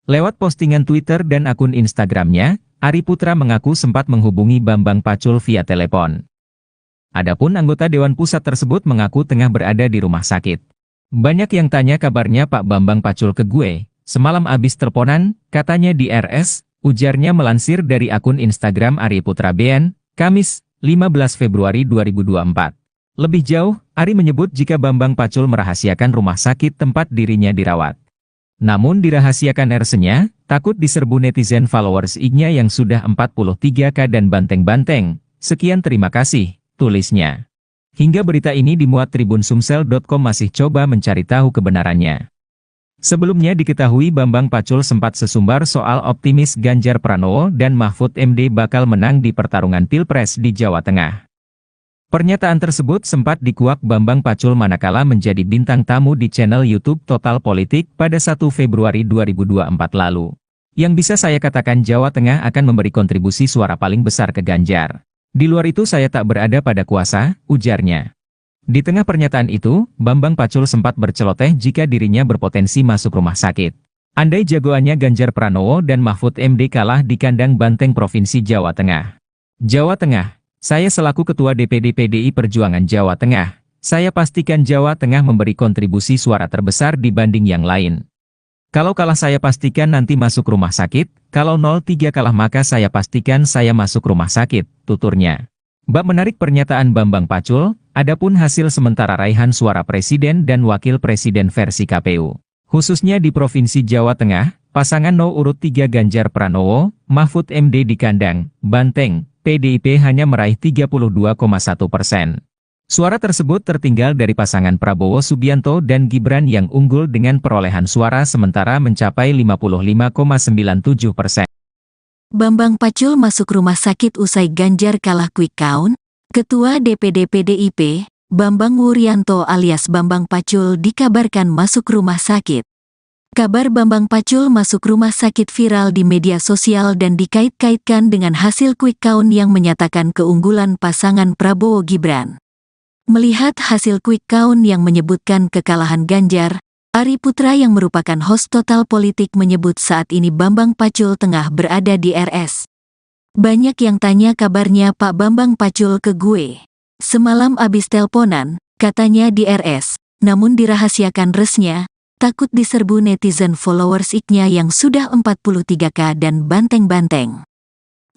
Lewat postingan Twitter dan akun Instagramnya, Ari Putra mengaku sempat menghubungi Bambang Pacul via telepon. Adapun anggota Dewan Pusat tersebut mengaku tengah berada di rumah sakit. Banyak yang tanya kabarnya Pak Bambang Pacul ke gue, semalam abis teleponan, katanya di RS, ujarnya melansir dari akun Instagram Ari Putra BN, Kamis, 15 Februari 2024. Lebih jauh, Ari menyebut jika Bambang Pacul merahasiakan rumah sakit tempat dirinya dirawat. Namun dirahasiakan RS-nya, takut diserbu netizen followers IG-nya yang sudah 43K dan banteng-banteng. Sekian, terima kasih, tulisnya. Hingga berita ini dimuat Tribun Sumsel.com masih coba mencari tahu kebenarannya. Sebelumnya diketahui Bambang Pacul sempat sesumbar soal optimis Ganjar Pranowo dan Mahfud MD bakal menang di pertarungan Pilpres di Jawa Tengah. Pernyataan tersebut sempat dikuak Bambang Pacul manakala menjadi bintang tamu di channel YouTube Total Politik pada 1 Februari 2024 lalu. Yang bisa saya katakan Jawa Tengah akan memberi kontribusi suara paling besar ke Ganjar. Di luar itu saya tak berada pada kuasa, ujarnya. Di tengah pernyataan itu, Bambang Pacul sempat berceloteh jika dirinya berpotensi masuk rumah sakit. Andai jagoannya Ganjar Pranowo dan Mahfud MD kalah di Kandang Banteng Provinsi Jawa Tengah. Jawa Tengah, saya selaku Ketua DPD PDI Perjuangan Jawa Tengah, saya pastikan Jawa Tengah memberi kontribusi suara terbesar dibanding yang lain. Kalau kalah saya pastikan nanti masuk rumah sakit, kalau 03 kalah maka saya pastikan saya masuk rumah sakit, tuturnya. Bab menarik pernyataan Bambang Pacul, adapun hasil sementara raihan suara Presiden dan Wakil Presiden versi KPU. Khususnya di Provinsi Jawa Tengah, pasangan urut 3 Ganjar Pranowo, Mahfud MD di Kandang Banteng, PDIP hanya meraih 32,1%. Suara tersebut tertinggal dari pasangan Prabowo Subianto dan Gibran yang unggul dengan perolehan suara sementara mencapai 55,97%. Bambang Pacul masuk rumah sakit usai Ganjar kalah quick count. Ketua DPD PDIP, Bambang Wuryanto alias Bambang Pacul dikabarkan masuk rumah sakit. Kabar Bambang Pacul masuk rumah sakit viral di media sosial dan dikait-kaitkan dengan hasil quick count yang menyatakan keunggulan pasangan Prabowo Gibran. Melihat hasil quick count yang menyebutkan kekalahan Ganjar, Ari Putra yang merupakan host Total Politik menyebut saat ini Bambang Pacul tengah berada di RS. Banyak yang tanya kabarnya Pak Bambang Pacul ke gue. Semalam abis teleponan, katanya di RS, namun dirahasiakan resnya, takut diserbu netizen followers IG-nya yang sudah 43K dan banteng-banteng.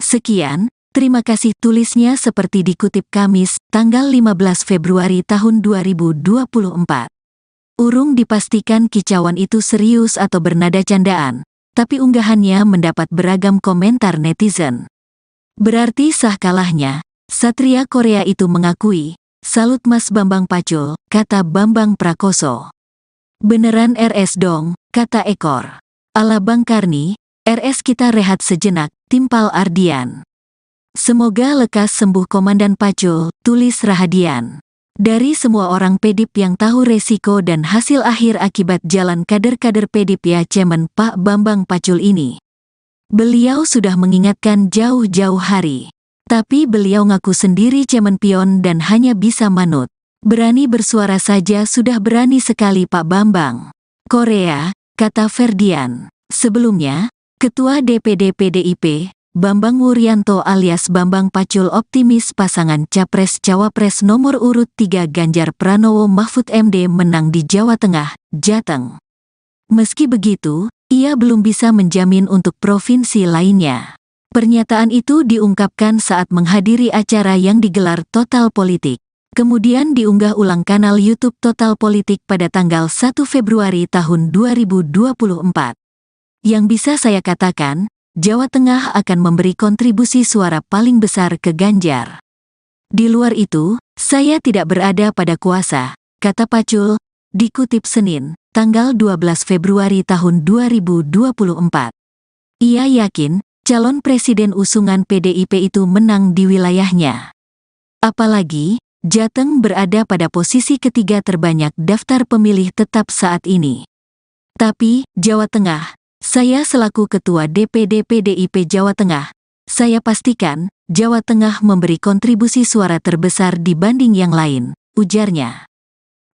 Sekian, terima kasih, tulisnya seperti dikutip Kamis, tanggal 15 Februari tahun 2024. Urung dipastikan kicauan itu serius atau bernada candaan, tapi unggahannya mendapat beragam komentar netizen. Berarti sah kalahnya, Satria Korea itu mengakui, salut Mas Bambang Pacul, kata Bambang Prakoso. Beneran RS dong, kata Ekor. Ala Bang Karni, RS kita rehat sejenak, timpal Ardian. Semoga lekas sembuh Komandan Pacul, tulis Rahadian. Dari semua orang PDIP yang tahu resiko dan hasil akhir akibat jalan kader-kader PDIP ya Cemen Pak Bambang Pacul ini. Beliau sudah mengingatkan jauh-jauh hari. Tapi beliau ngaku sendiri cemen pion dan hanya bisa manut. Berani bersuara saja sudah berani sekali Pak Bambang. Korea, kata Ferdian. Sebelumnya, Ketua DPD PDIP, Bambang Wuryanto alias Bambang Pacul optimis pasangan Capres-Cawapres nomor urut 3 Ganjar Pranowo Mahfud MD menang di Jawa Tengah, Jateng. Meski begitu, ia belum bisa menjamin untuk provinsi lainnya. Pernyataan itu diungkapkan saat menghadiri acara yang digelar Total Politik. Kemudian diunggah ulang kanal YouTube Total Politik pada tanggal 1 Februari tahun 2024. Yang bisa saya katakan, Jawa Tengah akan memberi kontribusi suara paling besar ke Ganjar. Di luar itu, saya tidak berada pada kuasa, kata Pacul, dikutip Senin, tanggal 12 Februari tahun 2024. Ia yakin, calon presiden usungan PDIP itu menang di wilayahnya. Apalagi, Jateng berada pada posisi ketiga terbanyak daftar pemilih tetap saat ini. Tapi, Jawa Tengah, saya selaku Ketua DPD PDIP Jawa Tengah, saya pastikan, Jawa Tengah memberi kontribusi suara terbesar dibanding yang lain, ujarnya.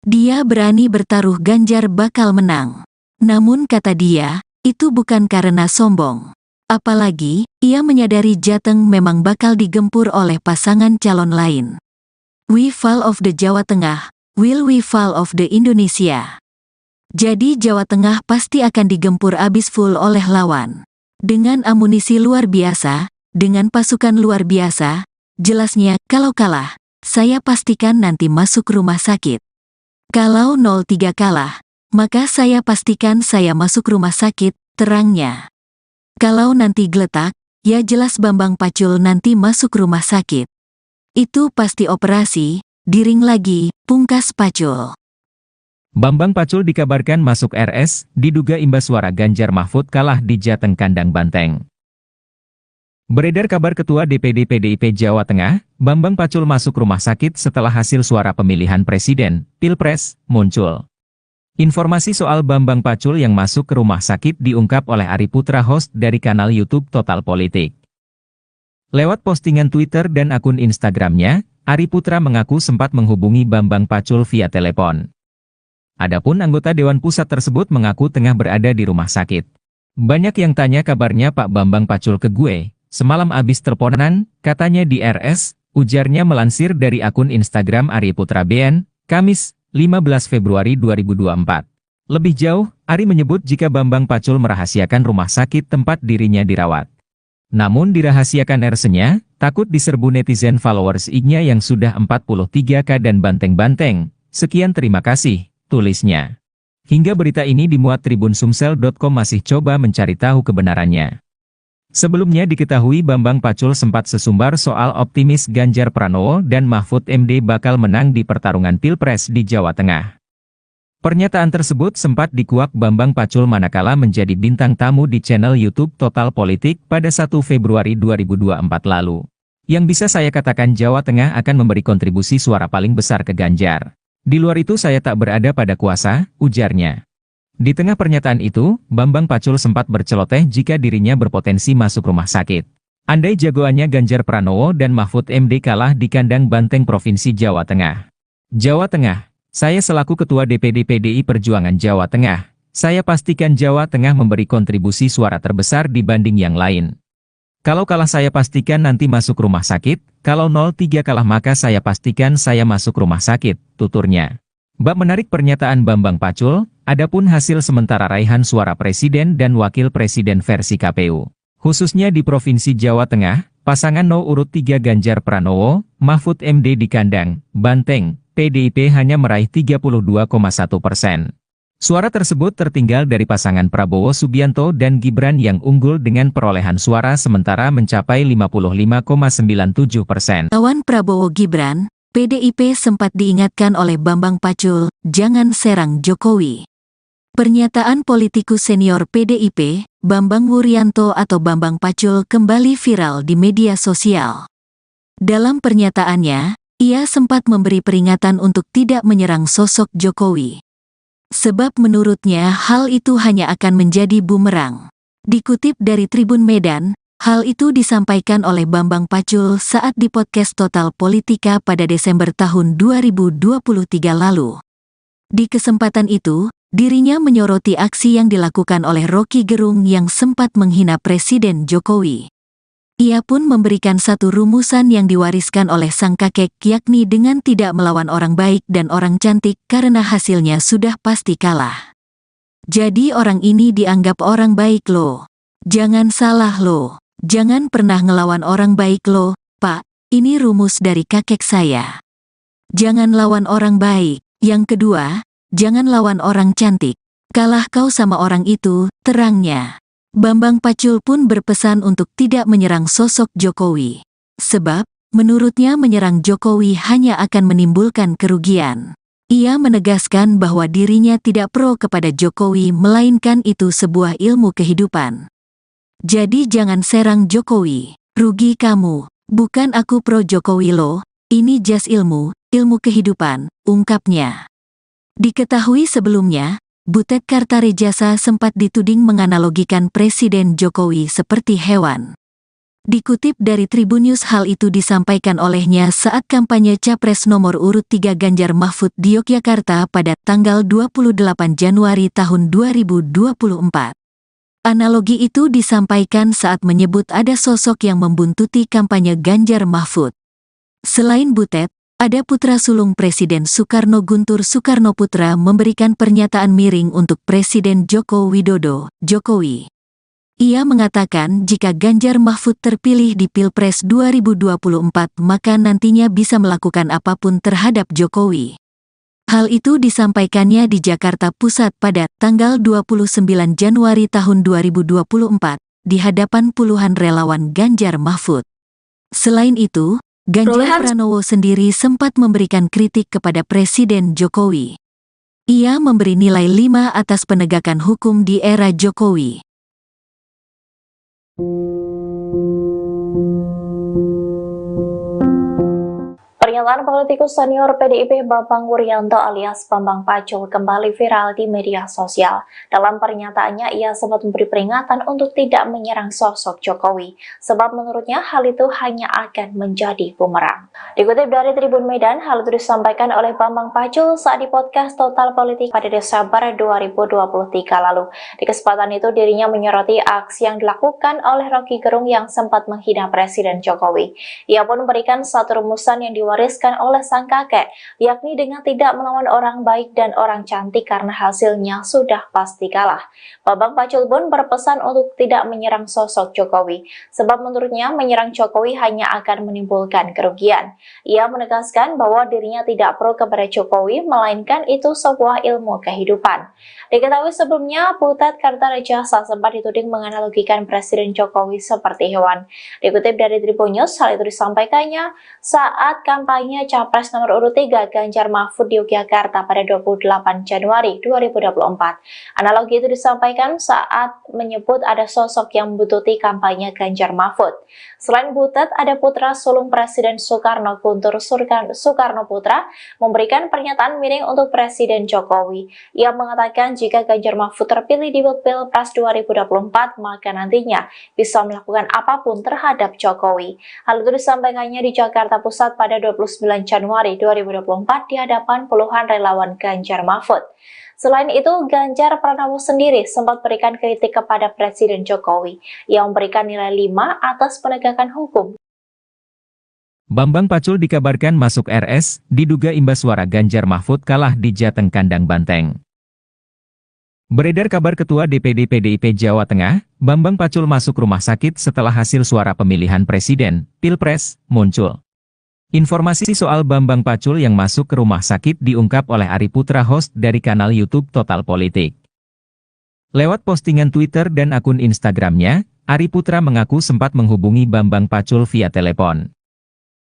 Dia berani bertaruh Ganjar bakal menang. Namun kata dia, itu bukan karena sombong. Apalagi, ia menyadari Jateng memang bakal digempur oleh pasangan calon lain. We fall of the Jawa Tengah, will we fall of the Indonesia? Jadi Jawa Tengah pasti akan digempur abis full oleh lawan. Dengan amunisi luar biasa, dengan pasukan luar biasa, jelasnya kalau kalah, saya pastikan nanti masuk rumah sakit. Kalau 03 kalah, maka saya pastikan saya masuk rumah sakit, terangnya. Kalau nanti geletak, ya jelas Bambang Pacul nanti masuk rumah sakit. Itu pasti operasi, diring lagi, pungkas Pacul. Bambang Pacul dikabarkan masuk RS, diduga imbas suara Ganjar Mahfud kalah di Jateng kandang Banteng. Beredar kabar Ketua DPD PDIP Jawa Tengah, Bambang Pacul masuk rumah sakit setelah hasil suara pemilihan presiden, Pilpres, muncul. Informasi soal Bambang Pacul yang masuk ke rumah sakit diungkap oleh Ari Putra, host dari kanal YouTube Total Politik. Lewat postingan Twitter dan akun Instagramnya, Ari Putra mengaku sempat menghubungi Bambang Pacul via telepon. Adapun anggota Dewan Pusat tersebut mengaku tengah berada di rumah sakit. Banyak yang tanya kabarnya Pak Bambang Pacul ke gue, semalam abis teleponan, katanya di RS, ujarnya melansir dari akun Instagram Ari Putra BN, Kamis, 15 Februari 2024. Lebih jauh, Ari menyebut jika Bambang Pacul merahasiakan rumah sakit tempat dirinya dirawat. Namun dirahasiakan RS-nya, takut diserbu netizen followers IG-nya yang sudah 43K dan banteng-banteng. Sekian terima kasih, tulisnya. Hingga berita ini dimuat Tribun Sumsel.com masih coba mencari tahu kebenarannya. Sebelumnya diketahui Bambang Pacul sempat sesumbar soal optimis Ganjar Pranowo dan Mahfud MD bakal menang di pertarungan Pilpres di Jawa Tengah. Pernyataan tersebut sempat dikuak Bambang Pacul manakala menjadi bintang tamu di channel YouTube Total Politik pada 1 Februari 2024 lalu. Yang bisa saya katakan Jawa Tengah akan memberi kontribusi suara paling besar ke Ganjar. Di luar itu saya tak berada pada kuasa, ujarnya. Di tengah pernyataan itu, Bambang Pacul sempat berceloteh jika dirinya berpotensi masuk rumah sakit. Andai jagoannya Ganjar Pranowo dan Mahfud MD kalah di kandang Banteng Provinsi Jawa Tengah. Jawa Tengah. Saya selaku Ketua DPD PDI Perjuangan Jawa Tengah, saya pastikan Jawa Tengah memberi kontribusi suara terbesar dibanding yang lain. Kalau kalah saya pastikan nanti masuk rumah sakit, kalau 03 kalah maka saya pastikan saya masuk rumah sakit, tuturnya. Bab menarik pernyataan Bambang Pacul, adapun hasil sementara raihan suara presiden dan wakil presiden versi KPU. Khususnya di Provinsi Jawa Tengah, pasangan urut 3 Ganjar Pranowo, Mahfud MD di kandang Banteng, PDIP hanya meraih 32,1%. Suara tersebut tertinggal dari pasangan Prabowo Subianto dan Gibran yang unggul dengan perolehan suara sementara mencapai 55,97%. Lawan Prabowo Gibran, PDIP sempat diingatkan oleh Bambang Pacul, jangan serang Jokowi. Pernyataan politikus senior PDIP, Bambang Wuryanto atau Bambang Pacul kembali viral di media sosial. Dalam pernyataannya, ia sempat memberi peringatan untuk tidak menyerang sosok Jokowi. Sebab menurutnya hal itu hanya akan menjadi bumerang. Dikutip dari Tribun Medan, hal itu disampaikan oleh Bambang Pacul saat di podcast Total Politika pada Desember tahun 2023 lalu. Di kesempatan itu, dirinya menyoroti aksi yang dilakukan oleh Rocky Gerung yang sempat menghina Presiden Jokowi. Ia pun memberikan satu rumusan yang diwariskan oleh sang kakek, yakni dengan tidak melawan orang baik dan orang cantik karena hasilnya sudah pasti kalah. Jadi orang ini dianggap orang baik loh. Jangan salah loh. Jangan pernah ngelawan orang baik loh, Pak. Ini rumus dari kakek saya. Jangan lawan orang baik. Yang kedua, jangan lawan orang cantik. Kalah kau sama orang itu, terangnya. Bambang Pacul pun berpesan untuk tidak menyerang sosok Jokowi. Sebab, menurutnya menyerang Jokowi hanya akan menimbulkan kerugian. Ia menegaskan bahwa dirinya tidak pro kepada Jokowi melainkan itu sebuah ilmu kehidupan. Jadi jangan serang Jokowi. Rugi kamu. Bukan aku pro Jokowi loh. Ini jas ilmu kehidupan, ungkapnya. Diketahui sebelumnya, Butet Kartarejasa sempat dituding menganalogikan Presiden Jokowi seperti hewan. Dikutip dari Tribun News, hal itu disampaikan olehnya saat kampanye Capres nomor urut 3 Ganjar Mahfud di Yogyakarta pada tanggal 28 Januari tahun 2024. Analogi itu disampaikan saat menyebut ada sosok yang membuntuti kampanye Ganjar Mahfud. Selain Butet, ada putra sulung Presiden Soekarno, Guntur Soekarnoputra, memberikan pernyataan miring untuk Presiden Joko Widodo, Jokowi. Ia mengatakan jika Ganjar Mahfud terpilih di Pilpres 2024 maka nantinya bisa melakukan apapun terhadap Jokowi. Hal itu disampaikannya di Jakarta Pusat pada tanggal 29 Januari tahun 2024 di hadapan puluhan relawan Ganjar Mahfud. Selain itu, Ganjar Pranowo sendiri sempat memberikan kritik kepada Presiden Jokowi. Ia memberi nilai 5 atas penegakan hukum di era Jokowi. Pernyataan politikus senior PDIP Bambang Wuryanto alias Bambang Pacul kembali viral di media sosial. Dalam pernyataannya, ia sempat memberi peringatan untuk tidak menyerang sosok Jokowi, sebab menurutnya hal itu hanya akan menjadi bumerang. Dikutip dari Tribun Medan, hal itu disampaikan oleh Bambang Pacul saat di podcast Total Politik pada Desember 2023 lalu. Di kesempatan itu, dirinya menyoroti aksi yang dilakukan oleh Rocky Gerung yang sempat menghina Presiden Jokowi. Ia pun memberikan satu rumusan yang diwariskan oleh sang kakek, yakni dengan tidak melawan orang baik dan orang cantik karena hasilnya sudah pasti kalah. Bambang Pacul pun berpesan untuk tidak menyerang sosok Jokowi, sebab menurutnya menyerang Jokowi hanya akan menimbulkan kerugian. Ia menegaskan bahwa dirinya tidak pro kepada Jokowi, melainkan itu sebuah ilmu kehidupan. Diketahui sebelumnya, Butet Kartarejasa sempat dituding menganalogikan Presiden Jokowi seperti hewan. Dikutip dari Tribun News, hal itu disampaikannya saat kampanye Capres nomor urut 3 Ganjar Mahfud di Yogyakarta pada 28 Januari 2024. Analogi itu disampaikan saat menyebut ada sosok yang membututi kampanye Ganjar Mahfud. Selain Butet, ada putra sulung Presiden Soekarno, Guntur Soekarnoputra, memberikan pernyataan miring untuk Presiden Jokowi. Ia mengatakan jika Ganjar Mahfud terpilih di Pilpres 2024, maka nantinya bisa melakukan apapun terhadap Jokowi. Hal itu disampaikannya di Jakarta Pusat pada 29 Januari 2024 di hadapan puluhan relawan Ganjar Mahfud. Selain itu, Ganjar Pranowo sendiri sempat berikan kritik kepada Presiden Jokowi yang memberikan nilai 5 atas penegakan hukum. Bambang Pacul dikabarkan masuk RS, diduga imbas suara Ganjar Mahfud kalah di Jateng Kandang Banteng. Beredar kabar Ketua DPD PDIP Jawa Tengah, Bambang Pacul masuk rumah sakit setelah hasil suara pemilihan Presiden, Pilpres, muncul. Informasi soal Bambang Pacul yang masuk ke rumah sakit diungkap oleh Ari Putra, host dari kanal YouTube Total Politik. Lewat postingan Twitter dan akun Instagramnya, Ari Putra mengaku sempat menghubungi Bambang Pacul via telepon.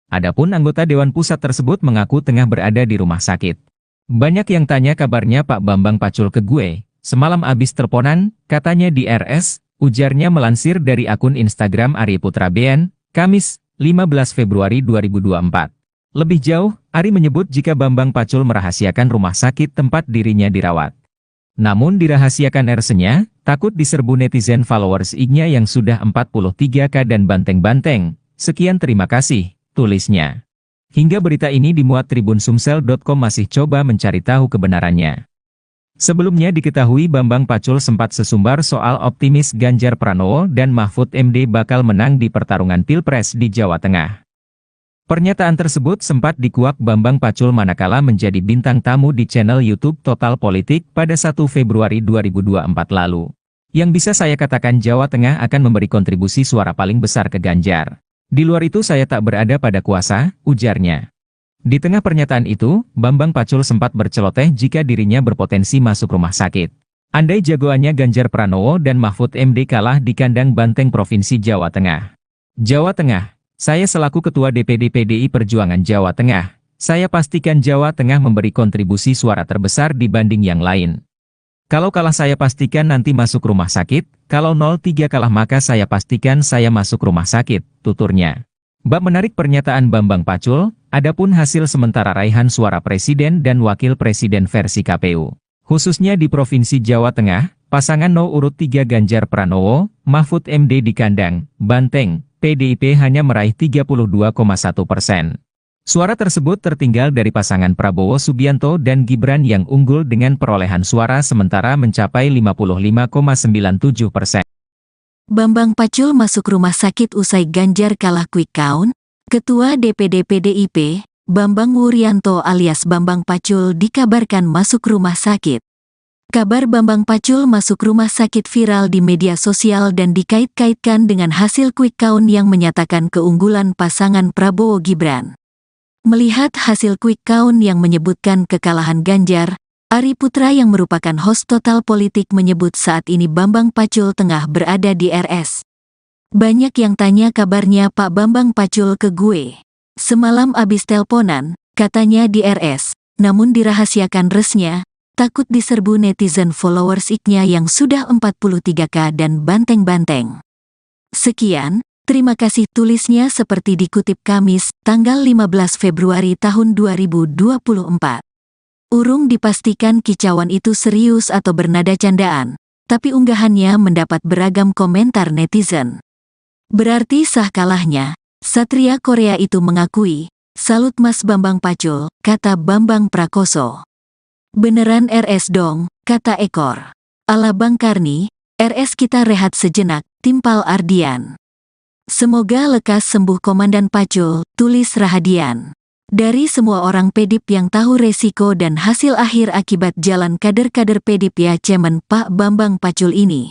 Adapun anggota Dewan Pusat tersebut mengaku tengah berada di rumah sakit. Banyak yang tanya kabarnya Pak Bambang Pacul ke gue, semalam abis teleponan, katanya di RS, ujarnya melansir dari akun Instagram Ari Putra BN, Kamis, 15 Februari 2024. Lebih jauh, Ari menyebut jika Bambang Pacul merahasiakan rumah sakit tempat dirinya dirawat. Namun dirahasiakan RS-nya, takut diserbu netizen followers IG-nya yang sudah 43K dan banteng-banteng. Sekian, terima kasih, tulisnya. Hingga berita ini dimuat tribunsumsel.com masih coba mencari tahu kebenarannya. Sebelumnya diketahui Bambang Pacul sempat sesumbar soal optimis Ganjar Pranowo dan Mahfud MD bakal menang di pertarungan Pilpres di Jawa Tengah. Pernyataan tersebut sempat dikuak Bambang Pacul manakala menjadi bintang tamu di channel YouTube Total Politik pada 1 Februari 2024 lalu. Yang bisa saya katakan Jawa Tengah akan memberi kontribusi suara paling besar ke Ganjar. Di luar itu saya tak berada pada kuasa, ujarnya. Di tengah pernyataan itu, Bambang Pacul sempat berceloteh jika dirinya berpotensi masuk rumah sakit. Andai jagoannya Ganjar Pranowo dan Mahfud MD kalah di kandang Banteng Provinsi Jawa Tengah. Jawa Tengah, saya selaku Ketua DPD PDI Perjuangan Jawa Tengah, saya pastikan Jawa Tengah memberi kontribusi suara terbesar dibanding yang lain. Kalau kalah saya pastikan nanti masuk rumah sakit, kalau 03 kalah maka saya pastikan saya masuk rumah sakit, tuturnya. Bab menarik pernyataan Bambang Pacul, adapun hasil sementara raihan suara Presiden dan Wakil Presiden versi KPU. Khususnya di Provinsi Jawa Tengah, pasangan No. urut 3 Ganjar Pranowo, Mahfud MD di kandang Banteng, PDIP hanya meraih 32,1%. Suara tersebut tertinggal dari pasangan Prabowo Subianto dan Gibran yang unggul dengan perolehan suara sementara mencapai 55,97%. Bambang Pacul masuk rumah sakit usai Ganjar kalah quick count. Ketua DPD PDIP, Bambang Wuryanto alias Bambang Pacul dikabarkan masuk rumah sakit. Kabar Bambang Pacul masuk rumah sakit viral di media sosial dan dikait-kaitkan dengan hasil quick count yang menyatakan keunggulan pasangan Prabowo Gibran. Melihat hasil quick count yang menyebutkan kekalahan Ganjar, Ari Putra yang merupakan host Total Politik menyebut saat ini Bambang Pacul tengah berada di RS. Banyak yang tanya kabarnya Pak Bambang Pacul ke gue. Semalam abis telponan, katanya di RS, namun dirahasiakan resnya, takut diserbu netizen followers iknya yang sudah 43K dan banteng-banteng. Sekian, terima kasih tulisnya seperti dikutip Kamis, tanggal 15 Februari tahun 2024. Urung dipastikan kicauan itu serius atau bernada candaan, tapi unggahannya mendapat beragam komentar netizen. Berarti sah kalahnya. Satria Korea itu mengakui, salut Mas Bambang Pacul, kata Bambang Prakoso. Beneran RS dong, kata Ekor. Ala Bang Karni, RS kita rehat sejenak, timpal Ardian. Semoga lekas sembuh Komandan Pacul, tulis Rahadian. Dari semua orang Pedip yang tahu resiko dan hasil akhir akibat jalan kader-kader Pedip ya Cemen Pak Bambang Pacul ini.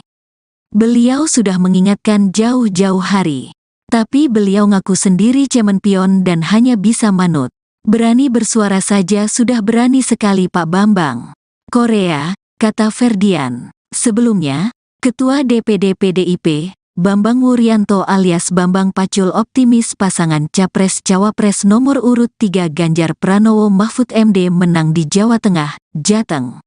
Beliau sudah mengingatkan jauh-jauh hari. Tapi beliau ngaku sendiri cemen pion dan hanya bisa manut. Berani bersuara saja sudah berani sekali Pak Bambang. Korea, kata Ferdian. Sebelumnya, Ketua DPD PDIP, Bambang Wuryanto alias Bambang Pacul optimis pasangan Capres-Cawapres nomor urut 3 Ganjar Pranowo Mahfud MD menang di Jawa Tengah, Jateng.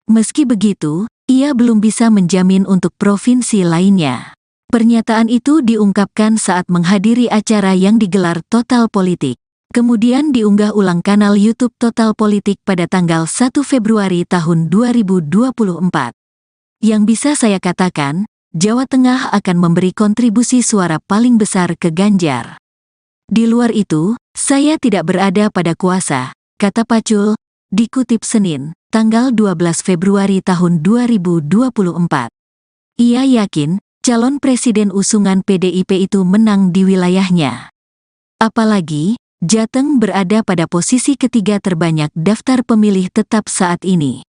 Meski begitu, ia belum bisa menjamin untuk provinsi lainnya. Pernyataan itu diungkapkan saat menghadiri acara yang digelar Total Politik. Kemudian diunggah ulang kanal YouTube Total Politik pada tanggal 1 Februari tahun 2024. Yang bisa saya katakan, Jawa Tengah akan memberi kontribusi suara paling besar ke Ganjar. Di luar itu, saya tidak berada pada kuasa, kata Pacul, dikutip Senin, tanggal 12 Februari tahun 2024. Ia yakin, calon presiden usungan PDIP itu menang di wilayahnya. Apalagi, Jateng berada pada posisi ketiga terbanyak daftar pemilih tetap saat ini.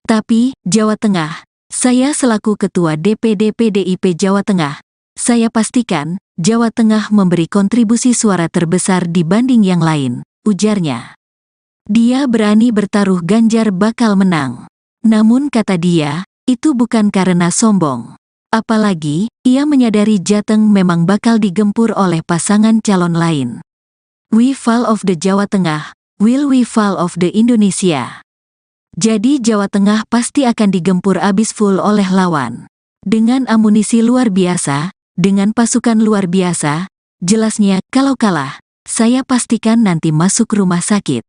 Tapi, Jawa Tengah, saya selaku Ketua DPD PDIP Jawa Tengah, saya pastikan, Jawa Tengah memberi kontribusi suara terbesar dibanding yang lain, ujarnya. Dia berani bertaruh Ganjar bakal menang. Namun kata dia, itu bukan karena sombong. Apalagi, ia menyadari Jateng memang bakal digempur oleh pasangan calon lain. We fall of the Jawa Tengah, will we fall of the Indonesia. Jadi Jawa Tengah pasti akan digempur abis full oleh lawan. Dengan amunisi luar biasa, dengan pasukan luar biasa, jelasnya kalau kalah, saya pastikan nanti masuk rumah sakit.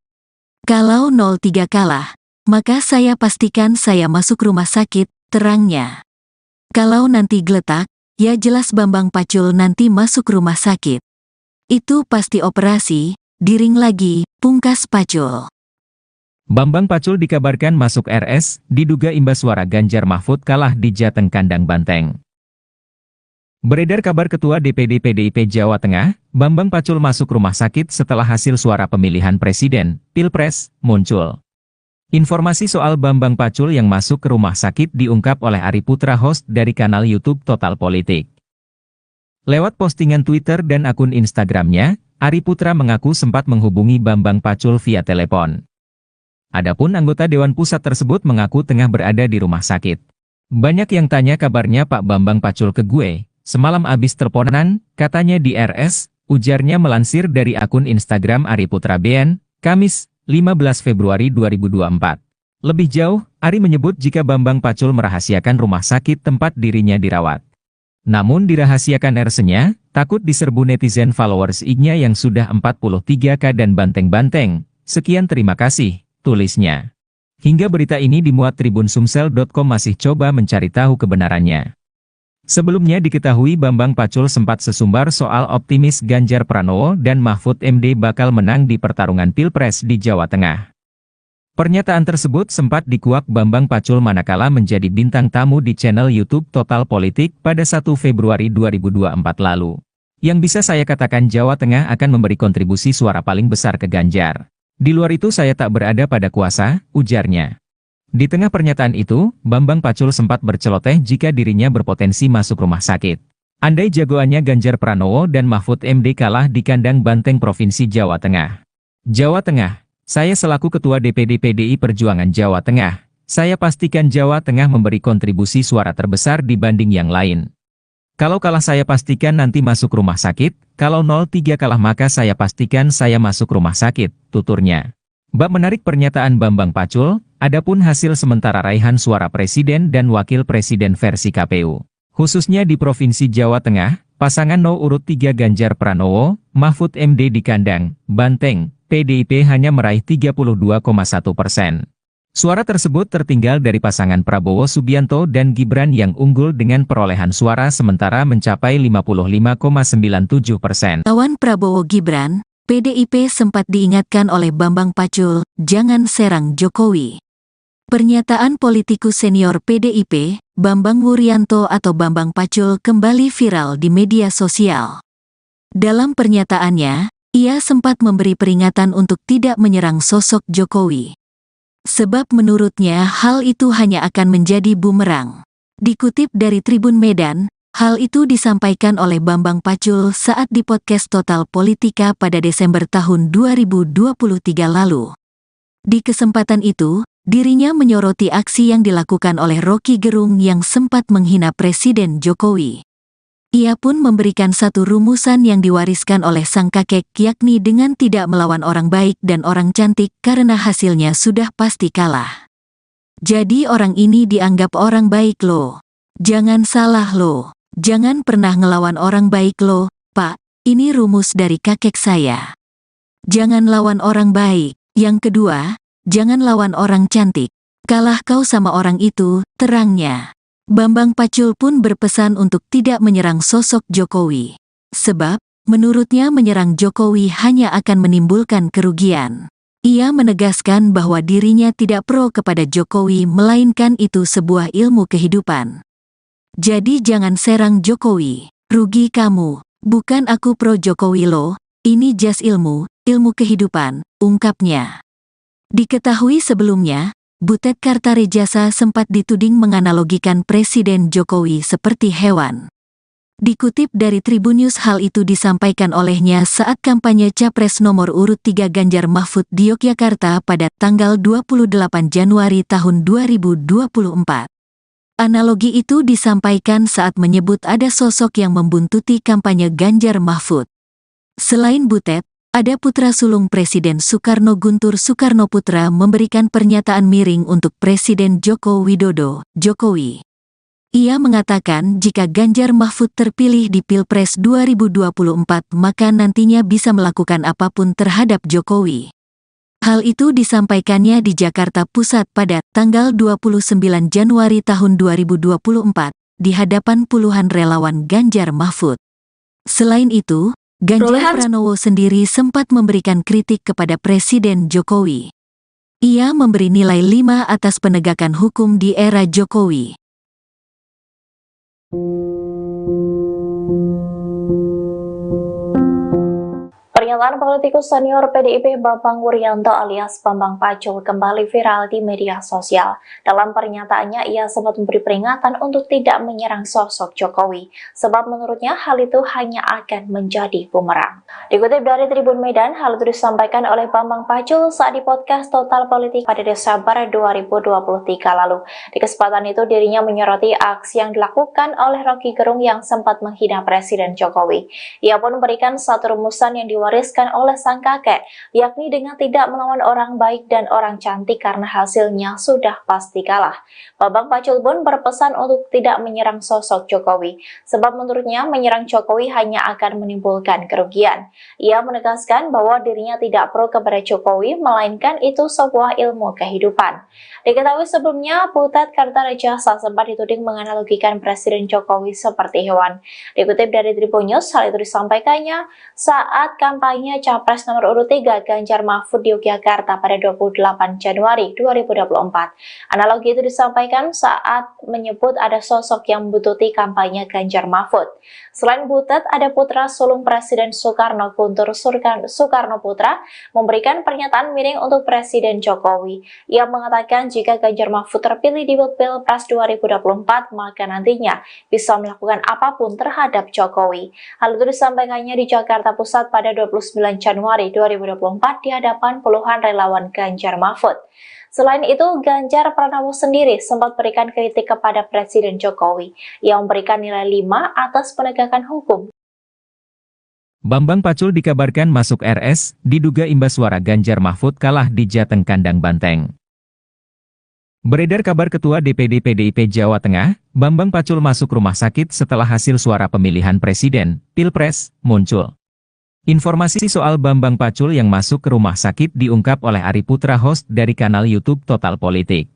Kalau 03 kalah, maka saya pastikan saya masuk rumah sakit, terangnya. Kalau nanti geletak, ya jelas Bambang Pacul nanti masuk rumah sakit. Itu pasti operasi, diring lagi, pungkas Pacul. Bambang Pacul dikabarkan masuk RS, diduga imbas suara Ganjar Mahfud kalah di Jateng kandang Banteng. Beredar kabar Ketua DPD PDIP Jawa Tengah, Bambang Pacul masuk rumah sakit setelah hasil suara pemilihan presiden, Pilpres, muncul. Informasi soal Bambang Pacul yang masuk ke rumah sakit diungkap oleh Ari Putra, host dari kanal YouTube Total Politik. Lewat postingan Twitter dan akun Instagramnya, Ari Putra mengaku sempat menghubungi Bambang Pacul via telepon. Adapun anggota Dewan Pusat tersebut mengaku tengah berada di rumah sakit. Banyak yang tanya kabarnya Pak Bambang Pacul ke gue. Semalam abis teleponan, katanya di RS, ujarnya melansir dari akun Instagram Ari Putra BN, Kamis, 15 Februari 2024. Lebih jauh, Ari menyebut jika Bambang Pacul merahasiakan rumah sakit tempat dirinya dirawat. Namun dirahasiakan RS-nya, takut diserbu netizen followers IG-nya yang sudah 43K dan banteng-banteng. Sekian terima kasih, tulisnya. Hingga berita ini dimuat Tribun Sumsel.com masih coba mencari tahu kebenarannya. Sebelumnya diketahui Bambang Pacul sempat sesumbar soal optimis Ganjar Pranowo dan Mahfud MD bakal menang di pertarungan Pilpres di Jawa Tengah. Pernyataan tersebut sempat dikuak Bambang Pacul manakala menjadi bintang tamu di channel YouTube Total Politik pada 1 Februari 2024 lalu. Yang bisa saya katakan Jawa Tengah akan memberi kontribusi suara paling besar ke Ganjar. Di luar itu saya tak berada pada kuasa, ujarnya. Di tengah pernyataan itu, Bambang Pacul sempat berceloteh jika dirinya berpotensi masuk rumah sakit. Andai jagoannya Ganjar Pranowo dan Mahfud MD kalah di kandang banteng Provinsi Jawa Tengah. Jawa Tengah, saya selaku Ketua DPD PDI Perjuangan Jawa Tengah, saya pastikan Jawa Tengah memberi kontribusi suara terbesar dibanding yang lain. Kalau kalah saya pastikan nanti masuk rumah sakit, kalau 03 kalah maka saya pastikan saya masuk rumah sakit, tuturnya. Bab menarik pernyataan Bambang Pacul, adapun hasil sementara raihan suara presiden dan wakil presiden versi KPU. Khususnya di Provinsi Jawa Tengah, pasangan urut 3 Ganjar Pranowo, Mahfud MD di kandang banteng, PDIP hanya meraih 32,1%. Suara tersebut tertinggal dari pasangan Prabowo Subianto dan Gibran yang unggul dengan perolehan suara sementara mencapai 55,97%. Lawan Prabowo Gibran, PDIP sempat diingatkan oleh Bambang Pacul, jangan serang Jokowi. Pernyataan politikus senior PDIP, Bambang Wuryanto atau Bambang Pacul kembali viral di media sosial. Dalam pernyataannya, ia sempat memberi peringatan untuk tidak menyerang sosok Jokowi. Sebab menurutnya hal itu hanya akan menjadi bumerang. Dikutip dari Tribun Medan, hal itu disampaikan oleh Bambang Pacul saat di podcast Total Politika pada Desember tahun 2023 lalu. Di kesempatan itu, dirinya menyoroti aksi yang dilakukan oleh Rocky Gerung yang sempat menghina Presiden Jokowi. Ia pun memberikan satu rumusan yang diwariskan oleh sang kakek yakni dengan tidak melawan orang baik dan orang cantik karena hasilnya sudah pasti kalah. Jadi orang ini dianggap orang baik loh. Jangan salah loh. Jangan pernah ngelawan orang baik loh, Pak. Ini rumus dari kakek saya. Jangan lawan orang baik. Yang kedua, jangan lawan orang cantik. Kalah kau sama orang itu, terangnya. Bambang Pacul pun berpesan untuk tidak menyerang sosok Jokowi. Sebab, menurutnya menyerang Jokowi hanya akan menimbulkan kerugian. Ia menegaskan bahwa dirinya tidak pro kepada Jokowi melainkan itu sebuah ilmu kehidupan. Jadi jangan serang Jokowi, rugi kamu, bukan aku pro Jokowi loh, ini jas ilmu kehidupan, ungkapnya. Diketahui sebelumnya, Butet Kartarejasa sempat dituding menganalogikan Presiden Jokowi seperti hewan. Dikutip dari Tribunnews hal itu disampaikan olehnya saat kampanye Capres nomor urut 3 Ganjar Mahfud di Yogyakarta pada tanggal 28 Januari tahun 2024. Analogi itu disampaikan saat menyebut ada sosok yang membuntuti kampanye Ganjar Mahfud. Selain Butet, ada putra sulung Presiden Soekarno Guntur Soekarnoputra memberikan pernyataan miring untuk Presiden Joko Widodo, Jokowi. Ia mengatakan jika Ganjar Mahfud terpilih di Pilpres 2024 maka nantinya bisa melakukan apapun terhadap Jokowi. Hal itu disampaikannya di Jakarta Pusat pada tanggal 29 Januari tahun 2024 di hadapan puluhan relawan Ganjar Mahfud. Selain itu, Ganjar Pranowo sendiri sempat memberikan kritik kepada Presiden Jokowi. Ia memberi nilai 5 atas penegakan hukum di era Jokowi. Pernyataan politikus senior PDIP Bambang Wuryanto alias Bambang Pacul kembali viral di media sosial. Dalam pernyataannya, ia sempat memberi peringatan untuk tidak menyerang sosok Jokowi, sebab menurutnya hal itu hanya akan menjadi bumerang. Dikutip dari Tribun Medan, hal itu disampaikan oleh Bambang Pacul saat di podcast Total Politik pada Desember 2023 lalu. Di kesempatan itu, dirinya menyoroti aksi yang dilakukan oleh Rocky Gerung yang sempat menghina Presiden Jokowi. Ia pun memberikan satu rumusan yang diwariskan oleh sang kakek, yakni dengan tidak melawan orang baik dan orang cantik karena hasilnya sudah pasti kalah. Bambang Pacul pun berpesan untuk tidak menyerang sosok Jokowi, sebab menurutnya menyerang Jokowi hanya akan menimbulkan kerugian. Ia menegaskan bahwa dirinya tidak pro kepada Jokowi, melainkan itu sebuah ilmu kehidupan. Diketahui sebelumnya, Butet Kartaraja sempat dituding menganalogikan Presiden Jokowi seperti hewan. Dikutip dari Tribun News, hal itu disampaikannya saat kampanye Capres nomor urut 3 Ganjar Mahfud di Yogyakarta pada 28 Januari 2024. Analogi itu disampaikan saat menyebut ada sosok yang membutuhkan kampanye Ganjar Mahfud. Selain Butet, ada putra sulung Presiden Soekarno, Guntur Soekarno Putra, memberikan pernyataan miring untuk Presiden Jokowi. Ia mengatakan jika Ganjar Mahfud terpilih di Pilpres 2024, maka nantinya bisa melakukan apapun terhadap Jokowi. Hal itu disampaikannya di Jakarta Pusat pada 29 Januari 2024 di hadapan puluhan relawan Ganjar Mahfud. Selain itu, Ganjar Pranowo sendiri sempat berikan kritik kepada Presiden Jokowi yang memberikan nilai 5 atas penegakan hukum. Bambang Pacul dikabarkan masuk RS, diduga imbas suara Ganjar Mahfud kalah di Jateng Kandang Banteng. Beredar kabar Ketua DPD PDIP Jawa Tengah, Bambang Pacul masuk rumah sakit setelah hasil suara pemilihan Presiden, Pilpres, muncul. Informasi soal Bambang Pacul yang masuk ke rumah sakit diungkap oleh Ari Putra, host dari kanal YouTube Total Politik.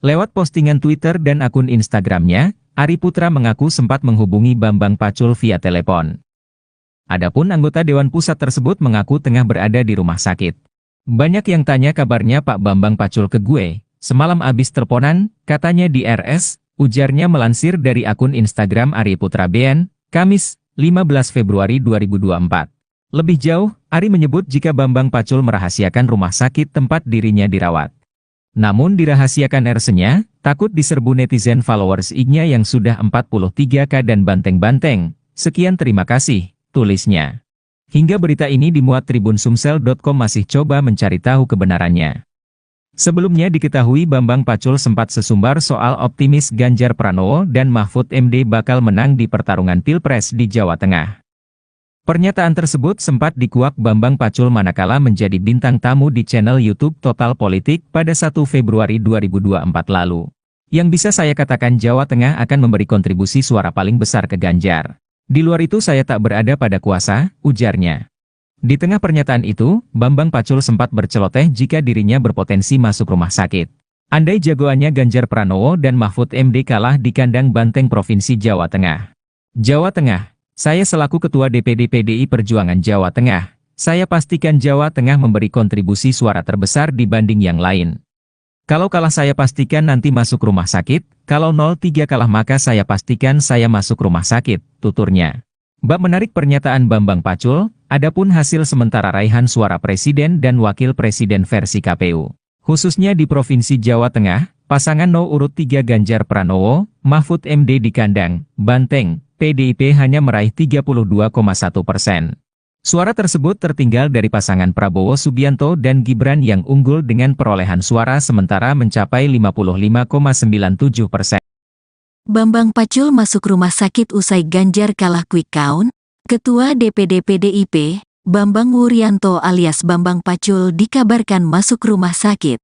Lewat postingan Twitter dan akun Instagramnya, Ari Putra mengaku sempat menghubungi Bambang Pacul via telepon. Adapun anggota Dewan Pusat tersebut mengaku tengah berada di rumah sakit. Banyak yang tanya kabarnya Pak Bambang Pacul ke gue, semalam abis teleponan, katanya di RS, ujarnya melansir dari akun Instagram Ari Putra BN, Kamis, 15 Februari 2024. Lebih jauh, Ari menyebut jika Bambang Pacul merahasiakan rumah sakit tempat dirinya dirawat. Namun dirahasiakan RS-nya, takut diserbu netizen followers IG-nya yang sudah 43K dan banteng-banteng. Sekian terima kasih, tulisnya. Hingga berita ini dimuat tribunsumsel.com masih coba mencari tahu kebenarannya. Sebelumnya diketahui Bambang Pacul sempat sesumbar soal optimis Ganjar Pranowo dan Mahfud MD bakal menang di pertarungan Pilpres di Jawa Tengah. Pernyataan tersebut sempat dikuak Bambang Pacul manakala menjadi bintang tamu di channel YouTube Total Politik pada 1 Februari 2024 lalu. Yang bisa saya katakan Jawa Tengah akan memberi kontribusi suara paling besar ke Ganjar. Di luar itu saya tak berada pada kuasa, ujarnya. Di tengah pernyataan itu, Bambang Pacul sempat berceloteh jika dirinya berpotensi masuk rumah sakit. Andai jagoannya Ganjar Pranowo dan Mahfud MD kalah di kandang banteng Provinsi Jawa Tengah. Jawa Tengah, saya selaku Ketua DPD PDI Perjuangan Jawa Tengah, saya pastikan Jawa Tengah memberi kontribusi suara terbesar dibanding yang lain. Kalau kalah saya pastikan nanti masuk rumah sakit, kalau 03 kalah maka saya pastikan saya masuk rumah sakit, tuturnya. Bab menarik pernyataan Bambang Pacul, adapun hasil sementara raihan suara Presiden dan Wakil Presiden versi KPU. Khususnya di Provinsi Jawa Tengah, pasangan No urut 3 Ganjar Pranowo, Mahfud MD di kandang Banteng, PDIP hanya meraih 32,1%. Suara tersebut tertinggal dari pasangan Prabowo Subianto dan Gibran yang unggul dengan perolehan suara sementara mencapai 55,97%. Bambang Pacul masuk rumah sakit usai Ganjar kalah quick count. Ketua DPD PDIP, Bambang Wuryanto alias Bambang Pacul dikabarkan masuk rumah sakit.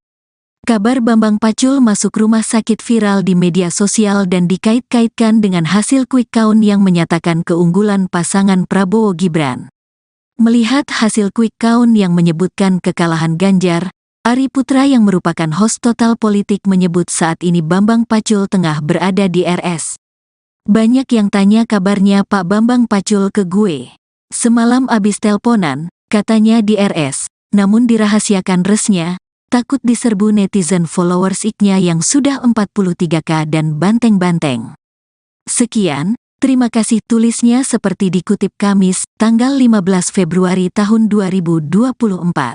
Kabar Bambang Pacul masuk rumah sakit viral di media sosial dan dikait-kaitkan dengan hasil quick count yang menyatakan keunggulan pasangan Prabowo Gibran. Melihat hasil quick count yang menyebutkan kekalahan Ganjar, Ari Putra yang merupakan host Total Politik menyebut saat ini Bambang Pacul tengah berada di RS. Banyak yang tanya kabarnya Pak Bambang Pacul ke gue. Semalam abis teleponan, katanya di RS, namun dirahasiakan resnya, takut diserbu netizen followers IG-nya yang sudah 43K dan banteng-banteng. Sekian, Terima kasih, tulisnya seperti dikutip Kamis, tanggal 15 Februari tahun 2024.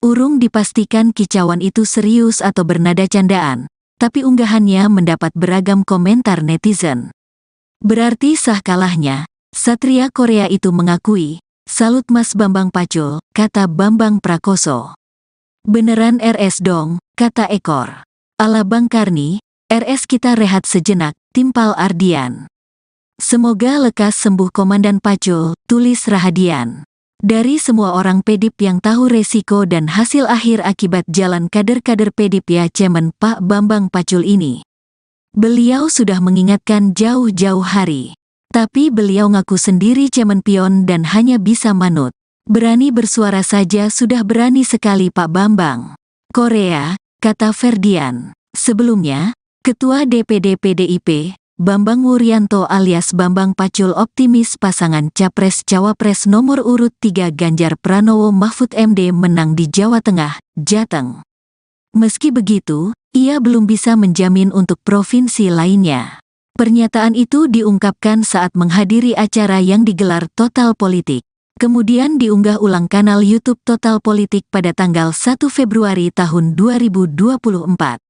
Urung dipastikan kicauan itu serius atau bernada candaan, tapi unggahannya mendapat beragam komentar netizen. Berarti sah kalahnya, Satria Korea itu mengakui, "Salut Mas Bambang Pacul," kata Bambang Prakoso. "Beneran RS dong," kata Ekor. "Ala Bang Karni, RS kita rehat sejenak," timpal Ardian. "Semoga lekas sembuh Komandan Pacul," tulis Rahadian. Dari semua orang PDIP yang tahu resiko dan hasil akhir akibat jalan kader-kader PDIP ya Cemen Pak Bambang Pacul ini. Beliau sudah mengingatkan jauh-jauh hari. Tapi beliau ngaku sendiri cemen pion dan hanya bisa manut. Berani bersuara saja sudah berani sekali Pak Bambang. Korea, kata Ferdian. Sebelumnya, Ketua DPD PDIP, Bambang Wuryanto alias Bambang Pacul optimis pasangan Capres-Cawapres nomor urut 3 Ganjar Pranowo Mahfud MD menang di Jawa Tengah, Jateng. Meski begitu, ia belum bisa menjamin untuk provinsi lainnya. Pernyataan itu diungkapkan saat menghadiri acara yang digelar Total Politik. Kemudian diunggah ulang kanal YouTube Total Politik pada tanggal 1 Februari tahun 2024.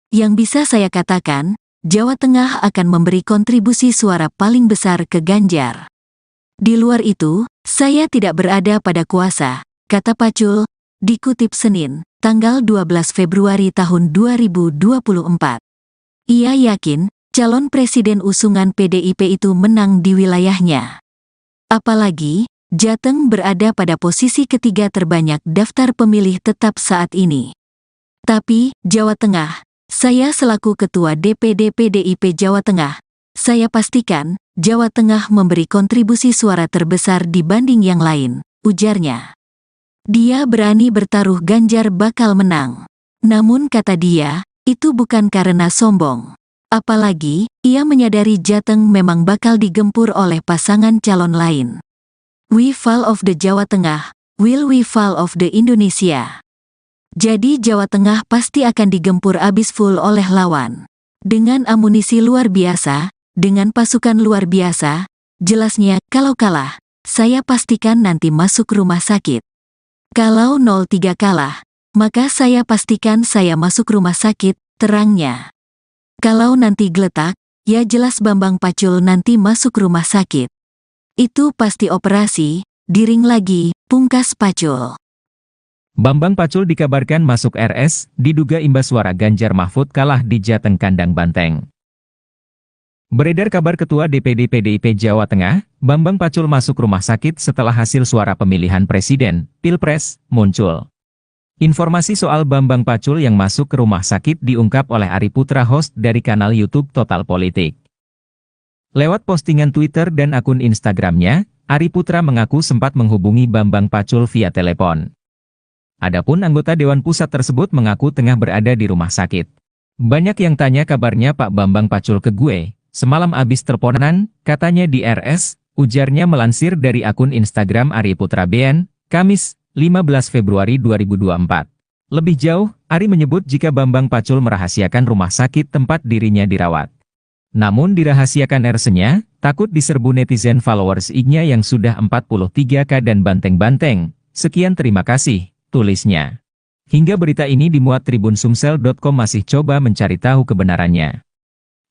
Yang bisa saya katakan, Jawa Tengah akan memberi kontribusi suara paling besar ke Ganjar. Di luar itu, saya tidak berada pada kuasa, kata Pacul, dikutip Senin, tanggal 12 Februari tahun 2024. Ia yakin, calon presiden usungan PDIP itu menang di wilayahnya. Apalagi, Jateng berada pada posisi ketiga terbanyak daftar pemilih tetap saat ini. Tapi, Jawa Tengah, saya selaku Ketua DPD PDIP Jawa Tengah, saya pastikan, Jawa Tengah memberi kontribusi suara terbesar dibanding yang lain, ujarnya. Dia berani bertaruh Ganjar bakal menang. Namun kata dia, itu bukan karena sombong. Apalagi, ia menyadari Jateng memang bakal digempur oleh pasangan calon lain. We fall of the Jawa Tengah, will we fall of the Indonesia? Jadi Jawa Tengah pasti akan digempur abis full oleh lawan. Dengan amunisi luar biasa, dengan pasukan luar biasa, jelasnya kalau kalah, saya pastikan nanti masuk rumah sakit. Kalau 03 kalah, maka saya pastikan saya masuk rumah sakit, terangnya. Kalau nanti geletak, ya jelas Bambang Pacul nanti masuk rumah sakit. Itu pasti operasi, diring lagi, pungkas Pacul. Bambang Pacul dikabarkan masuk RS, diduga imbas suara Ganjar Mahfud kalah di Jateng kandang Banteng. Beredar kabar Ketua DPD PDIP Jawa Tengah, Bambang Pacul masuk rumah sakit setelah hasil suara pemilihan presiden, Pilpres, muncul. Informasi soal Bambang Pacul yang masuk ke rumah sakit diungkap oleh Ari Putra, host dari kanal YouTube Total Politik. Lewat postingan Twitter dan akun Instagramnya, Ari Putra mengaku sempat menghubungi Bambang Pacul via telepon. Adapun anggota Dewan Pusat tersebut mengaku tengah berada di rumah sakit. Banyak yang tanya kabarnya Pak Bambang Pacul ke gue, semalam abis teleponan, katanya di RS, ujarnya melansir dari akun Instagram Ari Putra BN, Kamis, 15 Februari 2024. Lebih jauh, Ari menyebut jika Bambang Pacul merahasiakan rumah sakit tempat dirinya dirawat. Namun dirahasiakan RS-nya, takut diserbu netizen followers IG-nya yang sudah 43K dan banteng-banteng. Sekian terima kasih, tulisnya. Hingga berita ini dimuat tribunsumsel.com masih coba mencari tahu kebenarannya.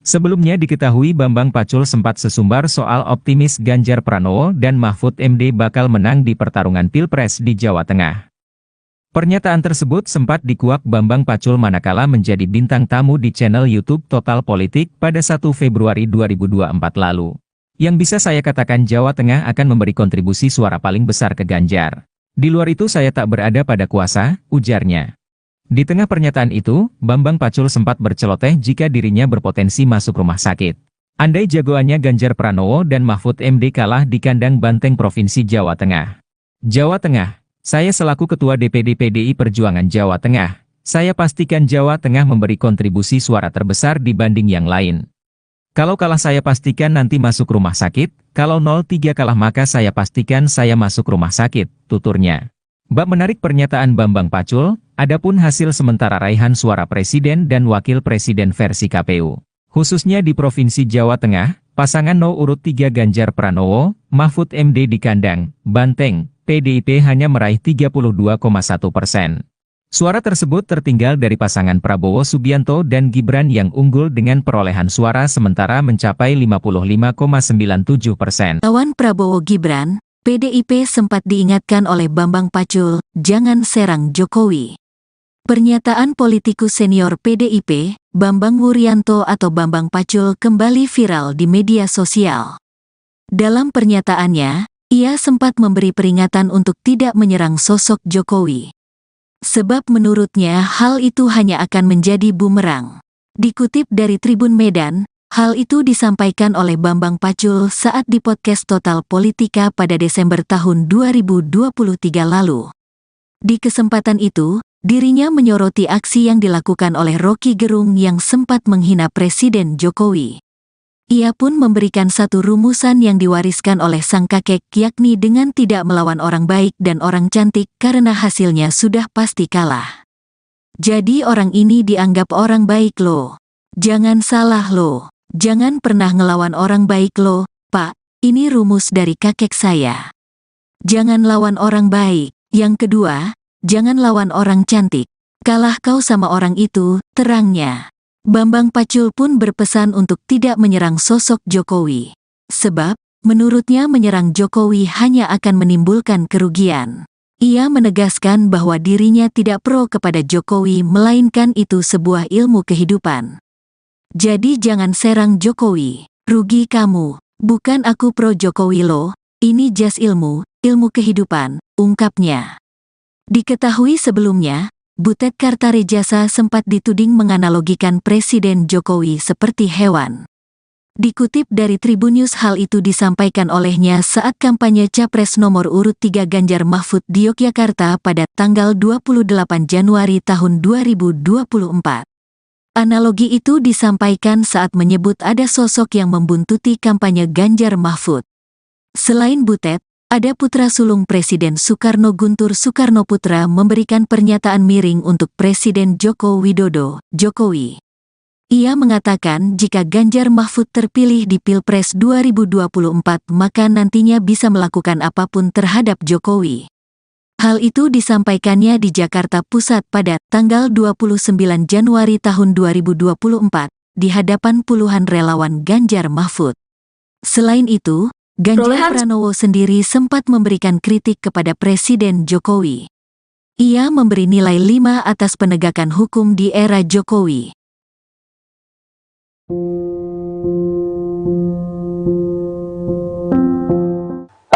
Sebelumnya diketahui Bambang Pacul sempat sesumbar soal optimis Ganjar Pranowo dan Mahfud MD bakal menang di pertarungan Pilpres di Jawa Tengah. Pernyataan tersebut sempat dikuak Bambang Pacul manakala menjadi bintang tamu di channel YouTube Total Politik pada 1 Februari 2024 lalu. Yang bisa saya katakan Jawa Tengah akan memberi kontribusi suara paling besar ke Ganjar. Di luar itu saya tak berada pada kuasa, ujarnya. Di tengah pernyataan itu, Bambang Pacul sempat berceloteh jika dirinya berpotensi masuk rumah sakit. Andai jagoannya Ganjar Pranowo dan Mahfud MD kalah di kandang Banteng Provinsi Jawa Tengah. Jawa Tengah, saya selaku Ketua DPD PDI Perjuangan Jawa Tengah, saya pastikan Jawa Tengah memberi kontribusi suara terbesar dibanding yang lain. Kalau kalah saya pastikan nanti masuk rumah sakit, kalau 03 kalah maka saya pastikan saya masuk rumah sakit, tuturnya. Bab menarik pernyataan Bambang Pacul, adapun hasil sementara raihan suara presiden dan wakil presiden versi KPU, khususnya di Provinsi Jawa Tengah, Pasangan No urut 3 Ganjar Pranowo, Mahfud MD di kandang, Banteng, PDIP hanya meraih 32,1%. Suara tersebut tertinggal dari pasangan Prabowo Subianto dan Gibran yang unggul dengan perolehan suara sementara mencapai 55,97%. Lawan Prabowo Gibran, PDIP sempat diingatkan oleh Bambang Pacul, jangan serang Jokowi. Pernyataan politikus senior PDIP, Bambang Wuryanto atau Bambang Pacul kembali viral di media sosial. Dalam pernyataannya, ia sempat memberi peringatan untuk tidak menyerang sosok Jokowi. Sebab menurutnya hal itu hanya akan menjadi bumerang. Dikutip dari Tribun Medan, hal itu disampaikan oleh Bambang Pacul saat di podcast Total Politika pada Desember tahun 2023 lalu. Di kesempatan itu, dirinya menyoroti aksi yang dilakukan oleh Rocky Gerung yang sempat menghina Presiden Jokowi. Ia pun memberikan satu rumusan yang diwariskan oleh sang kakek, yakni dengan tidak melawan orang baik dan orang cantik karena hasilnya sudah pasti kalah. Jadi orang ini dianggap orang baik loh. Jangan salah loh. Jangan pernah ngelawan orang baik loh, Pak. Ini rumus dari kakek saya. Jangan lawan orang baik. Yang kedua, jangan lawan orang cantik. Kalah kau sama orang itu, terangnya. Bambang Pacul pun berpesan untuk tidak menyerang sosok Jokowi. Sebab, menurutnya menyerang Jokowi hanya akan menimbulkan kerugian. Ia menegaskan bahwa dirinya tidak pro kepada Jokowi melainkan itu sebuah ilmu kehidupan. Jadi jangan serang Jokowi, rugi kamu. Bukan aku pro Jokowi loh, ini jas ilmu kehidupan, ungkapnya. Diketahui sebelumnya, Butet Kartarejasa sempat dituding menganalogikan Presiden Jokowi seperti hewan. Dikutip dari Tribunnews, hal itu disampaikan olehnya saat kampanye Capres nomor urut 3 Ganjar Mahfud di Yogyakarta pada tanggal 28 Januari tahun 2024. Analogi itu disampaikan saat menyebut ada sosok yang membuntuti kampanye Ganjar Mahfud. Selain Butet, ada putra sulung Presiden Soekarno, Guntur Soekarnoputra, memberikan pernyataan miring untuk Presiden Joko Widodo, Jokowi. Ia mengatakan jika Ganjar Mahfud terpilih di Pilpres 2024 maka nantinya bisa melakukan apapun terhadap Jokowi. Hal itu disampaikannya di Jakarta Pusat pada tanggal 29 Januari tahun 2024 di hadapan puluhan relawan Ganjar Mahfud. Selain itu, Ganjar Pranowo sendiri sempat memberikan kritik kepada Presiden Jokowi. Ia memberi nilai 5 atas penegakan hukum di era Jokowi.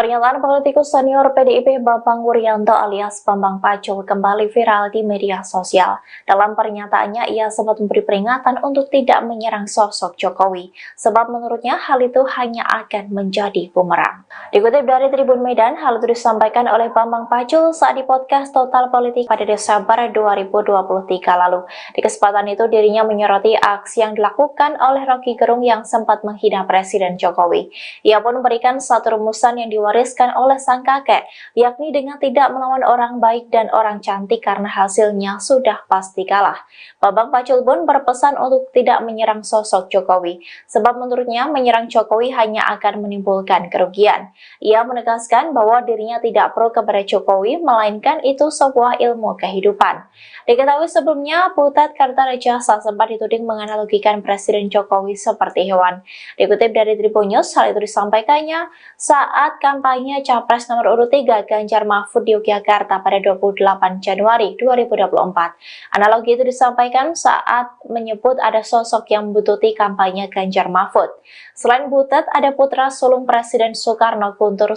Pernyataan politikus senior PDIP Bambang Wuryanto alias Bambang Pacul kembali viral di media sosial. Dalam pernyataannya, ia sempat memberi peringatan untuk tidak menyerang sosok Jokowi, sebab menurutnya hal itu hanya akan menjadi bumerang. Dikutip dari Tribun Medan, hal itu disampaikan oleh Bambang Pacul saat di podcast Total Politik pada Desember 2023 lalu. Di kesempatan itu, dirinya menyoroti aksi yang dilakukan oleh Rocky Gerung yang sempat menghina Presiden Jokowi. Ia pun memberikan satu rumusan yang diwariskan oleh sang kakek, yakni dengan tidak melawan orang baik dan orang cantik karena hasilnya sudah pasti kalah. Bambang Pacul pun berpesan untuk tidak menyerang sosok Jokowi, sebab menurutnya menyerang Jokowi hanya akan menimbulkan kerugian. Ia menegaskan bahwa dirinya tidak pro kepada Jokowi, melainkan itu sebuah ilmu kehidupan. Diketahui sebelumnya, Butet Kartarejasa sempat dituding menganalogikan Presiden Jokowi seperti hewan. Dikutip dari Tribunnews, hal itu disampaikannya saat kampanye Capres nomor urut 3 Ganjar Mahfud di Yogyakarta pada 28 Januari 2024. Analogi itu disampaikan saat menyebut ada sosok yang membuntuti kampanye Ganjar Mahfud. Selain Butet, ada putra sulung Presiden Soekarno, Guntur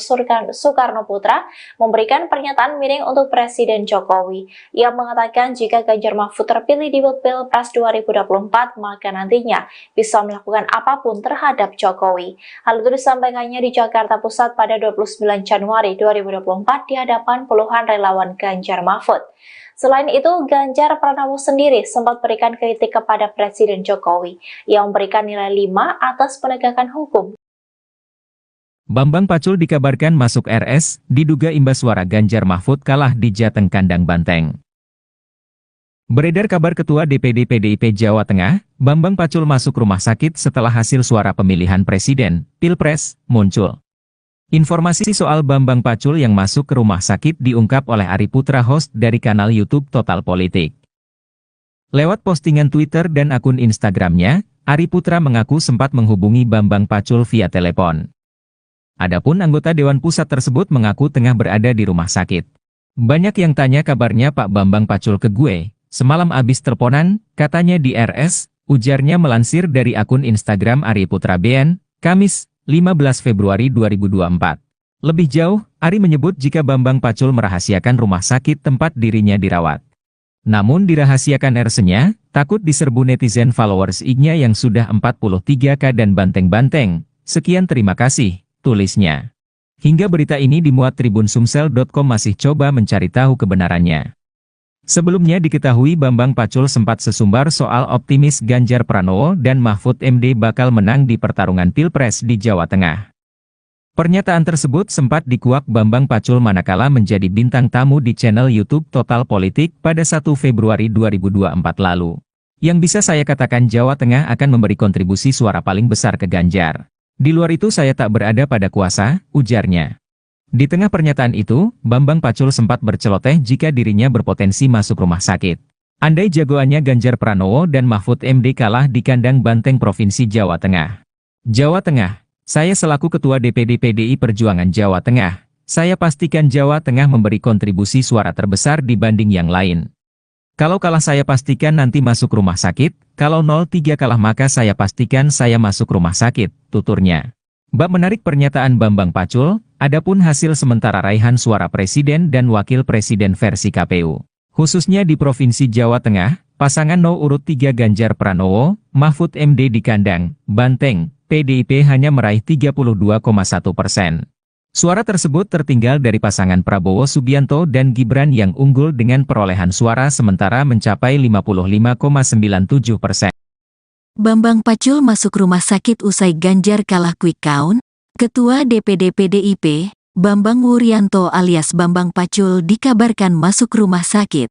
Soekarnoputra, memberikan pernyataan miring untuk Presiden Jokowi. Ia mengatakan jika Ganjar Mahfud terpilih di Pilpres 2024, maka nantinya bisa melakukan apapun terhadap Jokowi. Hal itu disampaikannya di Jakarta Pusat pada 29 Januari 2024 di hadapan puluhan relawan Ganjar Mahfud. Selain itu, Ganjar Pranowo sendiri sempat berikan kritik kepada Presiden Jokowi yang memberikan nilai 5 atas penegakan hukum. Bambang Pacul dikabarkan masuk RS, diduga imbas suara Ganjar Mahfud kalah di Jateng Kandang Banteng. Beredar kabar Ketua DPD PDIP Jawa Tengah, Bambang Pacul masuk rumah sakit setelah hasil suara pemilihan presiden, Pilpres, muncul. Informasi soal Bambang Pacul yang masuk ke rumah sakit diungkap oleh Ari Putra, host dari kanal YouTube Total Politik. Lewat postingan Twitter dan akun Instagramnya, Ari Putra mengaku sempat menghubungi Bambang Pacul via telepon. Adapun anggota Dewan Pusat tersebut mengaku tengah berada di rumah sakit. Banyak yang tanya kabarnya Pak Bambang Pacul ke gue. Semalam abis teleponan, katanya di RS, ujarnya melansir dari akun Instagram Ari Putra BN, Kamis, 15 Februari 2024. Lebih jauh, Ari menyebut jika Bambang Pacul merahasiakan rumah sakit tempat dirinya dirawat. Namun dirahasiakan RS-nya, takut diserbu netizen followers IG-nya yang sudah 43K dan banteng-banteng. Sekian terima kasih, tulisnya. Hingga berita ini dimuat tribunsumsel.com masih coba mencari tahu kebenarannya. Sebelumnya diketahui Bambang Pacul sempat sesumbar soal optimis Ganjar Pranowo dan Mahfud MD bakal menang di pertarungan Pilpres di Jawa Tengah. Pernyataan tersebut sempat dikuak Bambang Pacul manakala menjadi bintang tamu di channel YouTube Total Politik pada 1 Februari 2024 lalu. Yang bisa saya katakan Jawa Tengah akan memberi kontribusi suara paling besar ke Ganjar. Di luar itu saya tak berada pada kuasa, ujarnya. Di tengah pernyataan itu, Bambang Pacul sempat berceloteh jika dirinya berpotensi masuk rumah sakit. Andai jagoannya Ganjar Pranowo dan Mahfud MD kalah di kandang banteng Provinsi Jawa Tengah. Jawa Tengah, saya selaku Ketua DPD PDI Perjuangan Jawa Tengah, saya pastikan Jawa Tengah memberi kontribusi suara terbesar dibanding yang lain. Kalau kalah saya pastikan nanti masuk rumah sakit, kalau 03 kalah maka saya pastikan saya masuk rumah sakit, tuturnya. Bab menarik pernyataan Bambang Pacul, adapun hasil sementara raihan suara presiden dan wakil presiden versi KPU. Khususnya di Provinsi Jawa Tengah, pasangan urut 3 Ganjar Pranowo, Mahfud MD di kandang banteng, PDIP hanya meraih 32,1%. Suara tersebut tertinggal dari pasangan Prabowo Subianto dan Gibran yang unggul dengan perolehan suara sementara mencapai 55,97%. Bambang Pacul masuk rumah sakit usai Ganjar kalah quick count. Ketua DPD PDIP, Bambang Wuryanto alias Bambang Pacul dikabarkan masuk rumah sakit.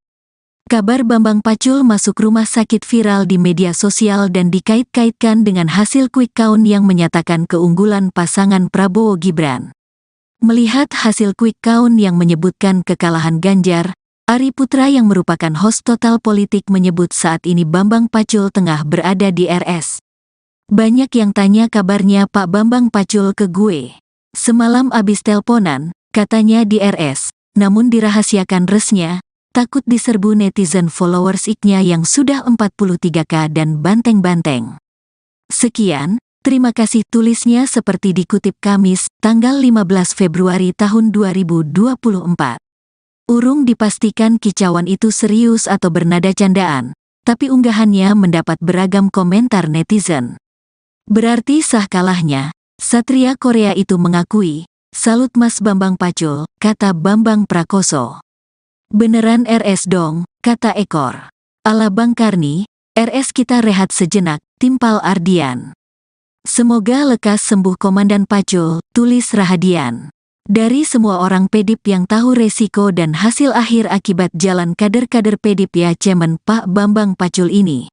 Kabar Bambang Pacul masuk rumah sakit viral di media sosial dan dikait-kaitkan dengan hasil quick count yang menyatakan keunggulan pasangan Prabowo Gibran. Melihat hasil quick count yang menyebutkan kekalahan Ganjar, Ari Putra yang merupakan host Total Politik menyebut saat ini Bambang Pacul tengah berada di RS. Banyak yang tanya kabarnya Pak Bambang Pacul ke gue. Semalam abis teleponan, katanya di RS, namun dirahasiakan resnya, takut diserbu netizen followers IG-nya yang sudah 43K dan banteng-banteng. Sekian, terima kasih tulisnya seperti dikutip Kamis, tanggal 15 Februari tahun 2024. Urung dipastikan kicauan itu serius atau bernada candaan, tapi unggahannya mendapat beragam komentar netizen. Berarti sah kalahnya, Satria Korea itu mengakui, salut Mas Bambang Pacul, kata Bambang Prakoso. Beneran RS dong, kata Ekor. Ala Bang Karni, RS kita rehat sejenak, timpal Ardian. Semoga lekas sembuh Komandan Pacul, tulis Rahadian. Dari semua orang PDIP yang tahu resiko dan hasil akhir akibat jalan kader-kader PDIP ya Cemen Pak Bambang Pacul ini.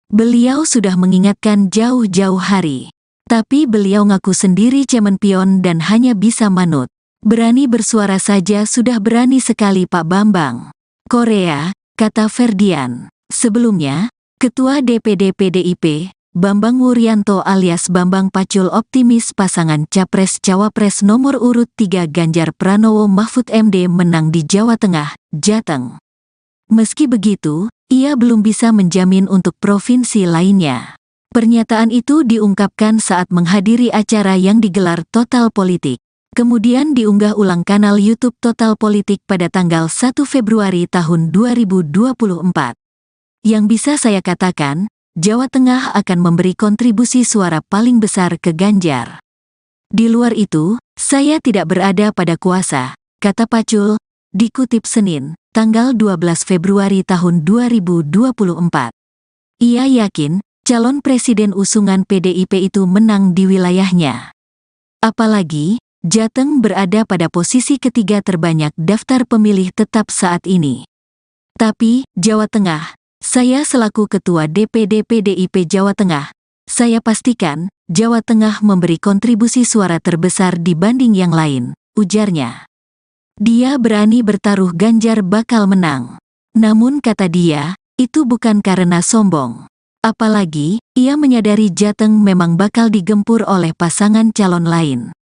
Beliau sudah mengingatkan jauh-jauh hari. Tapi beliau ngaku sendiri cemen pion dan hanya bisa manut. Berani bersuara saja sudah berani sekali Pak Bambang. Korea, kata Ferdian. Sebelumnya, Ketua DPD PDIP, Bambang Wuryanto alias Bambang Pacul optimis pasangan Capres-Cawapres nomor urut 3 Ganjar Pranowo Mahfud MD menang di Jawa Tengah, Jateng. Meski begitu, ia belum bisa menjamin untuk provinsi lainnya. Pernyataan itu diungkapkan saat menghadiri acara yang digelar Total Politik. Kemudian diunggah ulang kanal YouTube Total Politik pada tanggal 1 Februari tahun 2024. Yang bisa saya katakan, Jawa Tengah akan memberi kontribusi suara paling besar ke Ganjar. Di luar itu, saya tidak berada pada kuasa, kata Pacul, dikutip Senin, tanggal 12 Februari tahun 2024. Ia yakin, calon presiden usungan PDIP itu menang di wilayahnya. Apalagi, Jateng berada pada posisi ketiga terbanyak daftar pemilih tetap saat ini. Tapi, Jawa Tengah, Saya selaku Ketua DPD PDIP Jawa Tengah, saya pastikan Jawa Tengah memberi kontribusi suara terbesar dibanding yang lain, ujarnya. Dia berani bertaruh Ganjar bakal menang. Namun kata dia, itu bukan karena sombong. Apalagi, ia menyadari Jateng memang bakal digempur oleh pasangan calon lain.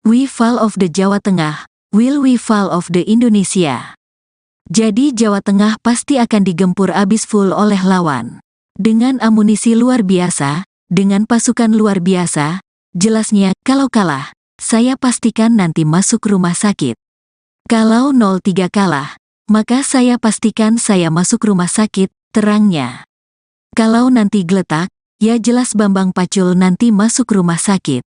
We fall of the Jawa Tengah, will we fall of the Indonesia? Jadi Jawa Tengah pasti akan digempur abis full oleh lawan. Dengan amunisi luar biasa, dengan pasukan luar biasa, jelasnya kalau kalah, saya pastikan nanti masuk rumah sakit. Kalau 03 kalah, maka saya pastikan saya masuk rumah sakit, terangnya. Kalau nanti geletak, ya jelas Bambang Pacul nanti masuk rumah sakit.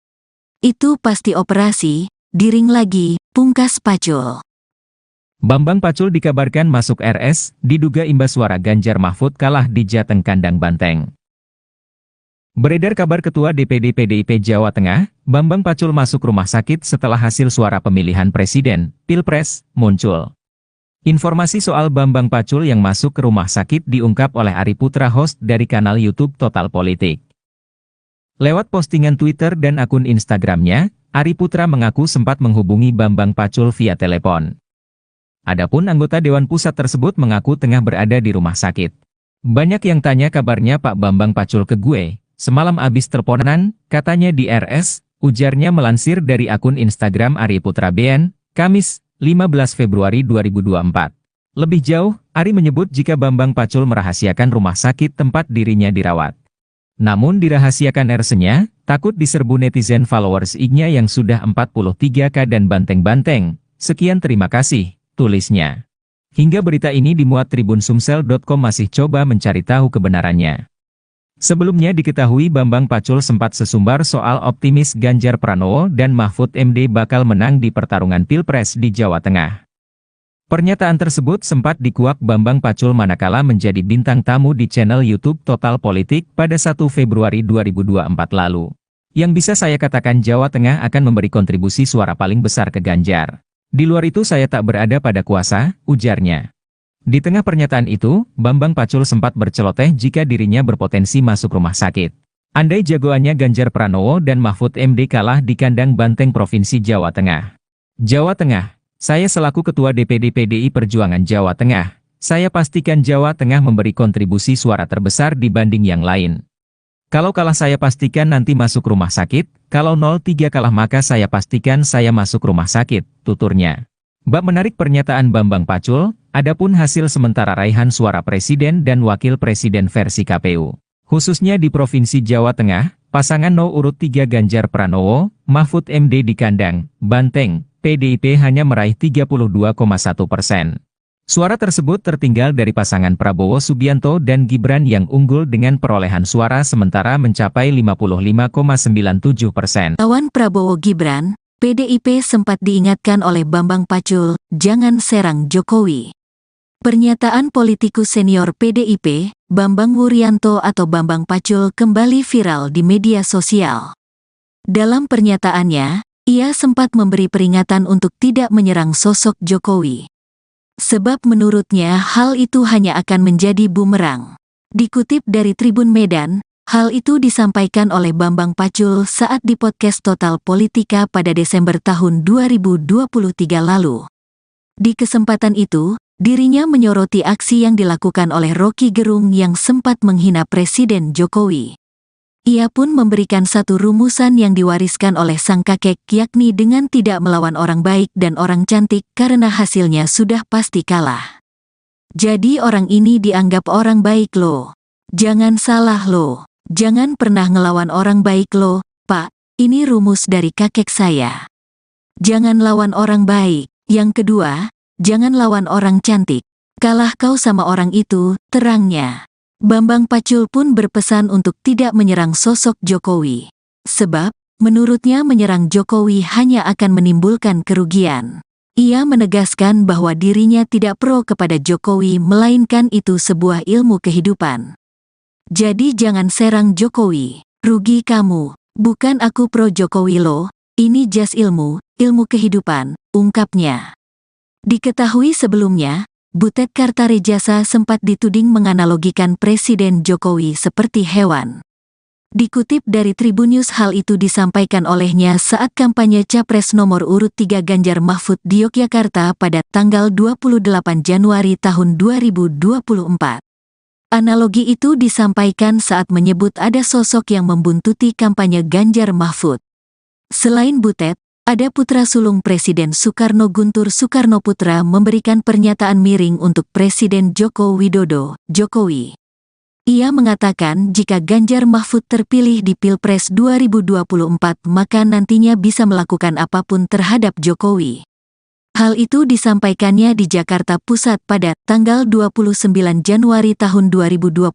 Itu pasti operasi, diring lagi, pungkas Pacul. Bambang Pacul dikabarkan masuk RS, diduga imbas suara Ganjar Mahfud kalah di Jateng kandang Banteng. Beredar kabar Ketua DPD PDIP Jawa Tengah, Bambang Pacul masuk rumah sakit setelah hasil suara pemilihan presiden, Pilpres, muncul. Informasi soal Bambang Pacul yang masuk ke rumah sakit diungkap oleh Ari Putra, host dari kanal YouTube Total Politik. Lewat postingan Twitter dan akun Instagramnya, Ari Putra mengaku sempat menghubungi Bambang Pacul via telepon. Adapun anggota Dewan Pusat tersebut mengaku tengah berada di rumah sakit. Banyak yang tanya kabarnya Pak Bambang Pacul ke gue, semalam abis teleponan, katanya di RS, ujarnya melansir dari akun Instagram Ari Putra BN, Kamis, 15 Februari 2024. Lebih jauh, Ari menyebut jika Bambang Pacul merahasiakan rumah sakit tempat dirinya dirawat. Namun dirahasiakan RS-nya, takut diserbu netizen followers IG-nya yang sudah 43K dan banteng-banteng. Sekian terima kasih, tulisnya. Hingga berita ini dimuat Tribun Sumsel.com masih coba mencari tahu kebenarannya. Sebelumnya diketahui Bambang Pacul sempat sesumbar soal optimis Ganjar Pranowo dan Mahfud MD bakal menang di pertarungan Pilpres di Jawa Tengah. Pernyataan tersebut sempat dikuak Bambang Pacul manakala menjadi bintang tamu di channel YouTube Total Politik pada 1 Februari 2024 lalu. Yang bisa saya katakan Jawa Tengah akan memberi kontribusi suara paling besar ke Ganjar. Di luar itu saya tak berada pada kuasa, ujarnya. Di tengah pernyataan itu, Bambang Pacul sempat berceloteh jika dirinya berpotensi masuk rumah sakit. Andai jagoannya Ganjar Pranowo dan Mahfud MD kalah di kandang Banteng Provinsi Jawa Tengah. Jawa Tengah, saya selaku Ketua DPD PDI Perjuangan Jawa Tengah, saya pastikan Jawa Tengah memberi kontribusi suara terbesar dibanding yang lain. Kalau kalah saya pastikan nanti masuk rumah sakit, kalau 03 kalah maka saya pastikan saya masuk rumah sakit, tuturnya. Bab menarik pernyataan Bambang Pacul, adapun hasil sementara raihan suara presiden dan wakil presiden versi KPU. Khususnya di Provinsi Jawa Tengah, pasangan urut 3 Ganjar Pranowo, Mahfud MD di kandang Banteng, PDIP hanya meraih 32,1%. Suara tersebut tertinggal dari pasangan Prabowo Subianto dan Gibran yang unggul dengan perolehan suara sementara mencapai 55,97%. Lawan Prabowo Gibran, PDIP sempat diingatkan oleh Bambang Pacul, jangan serang Jokowi. Pernyataan politikus senior PDIP, Bambang Wuryanto atau Bambang Pacul kembali viral di media sosial. Dalam pernyataannya, ia sempat memberi peringatan untuk tidak menyerang sosok Jokowi. Sebab menurutnya hal itu hanya akan menjadi bumerang. Dikutip dari Tribun Medan, hal itu disampaikan oleh Bambang Pacul saat di podcast Total Politika pada Desember tahun 2023 lalu. Di kesempatan itu, dirinya menyoroti aksi yang dilakukan oleh Rocky Gerung yang sempat menghina Presiden Jokowi. Ia pun memberikan satu rumusan yang diwariskan oleh sang kakek yakni dengan tidak melawan orang baik dan orang cantik karena hasilnya sudah pasti kalah. Jadi orang ini dianggap orang baik loh. Jangan salah loh. Jangan pernah ngelawan orang baik loh, Pak. Ini rumus dari kakek saya. Jangan lawan orang baik. Yang kedua, jangan lawan orang cantik. Kalah kau sama orang itu, terangnya. Bambang Pacul pun berpesan untuk tidak menyerang sosok Jokowi. Sebab, menurutnya menyerang Jokowi hanya akan menimbulkan kerugian. Ia menegaskan bahwa dirinya tidak pro kepada Jokowi melainkan itu sebuah ilmu kehidupan. Jadi jangan serang Jokowi, rugi kamu, bukan aku pro Jokowi loh, ini jas ilmu kehidupan, ungkapnya. Diketahui sebelumnya, Butet Kartarejasa sempat dituding menganalogikan Presiden Jokowi seperti hewan. Dikutip dari Tribunnews, hal itu disampaikan olehnya saat kampanye Capres nomor urut 3 Ganjar Mahfud di Yogyakarta pada tanggal 28 Januari tahun 2024. Analogi itu disampaikan saat menyebut ada sosok yang membuntuti kampanye Ganjar Mahfud. Selain Butet, ada putra sulung Presiden Soekarno, Guntur Soekarnoputra, memberikan pernyataan miring untuk Presiden Joko Widodo, Jokowi. Ia mengatakan jika Ganjar Mahfud terpilih di Pilpres 2024 maka nantinya bisa melakukan apapun terhadap Jokowi. Hal itu disampaikannya di Jakarta Pusat pada tanggal 29 Januari tahun 2024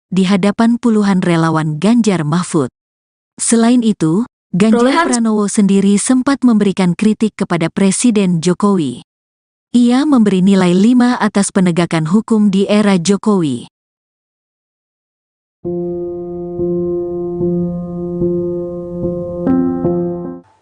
di hadapan puluhan relawan Ganjar Mahfud. Selain itu, Ganjar Pranowo sendiri sempat memberikan kritik kepada Presiden Jokowi. Ia memberi nilai 5 atas penegakan hukum di era Jokowi.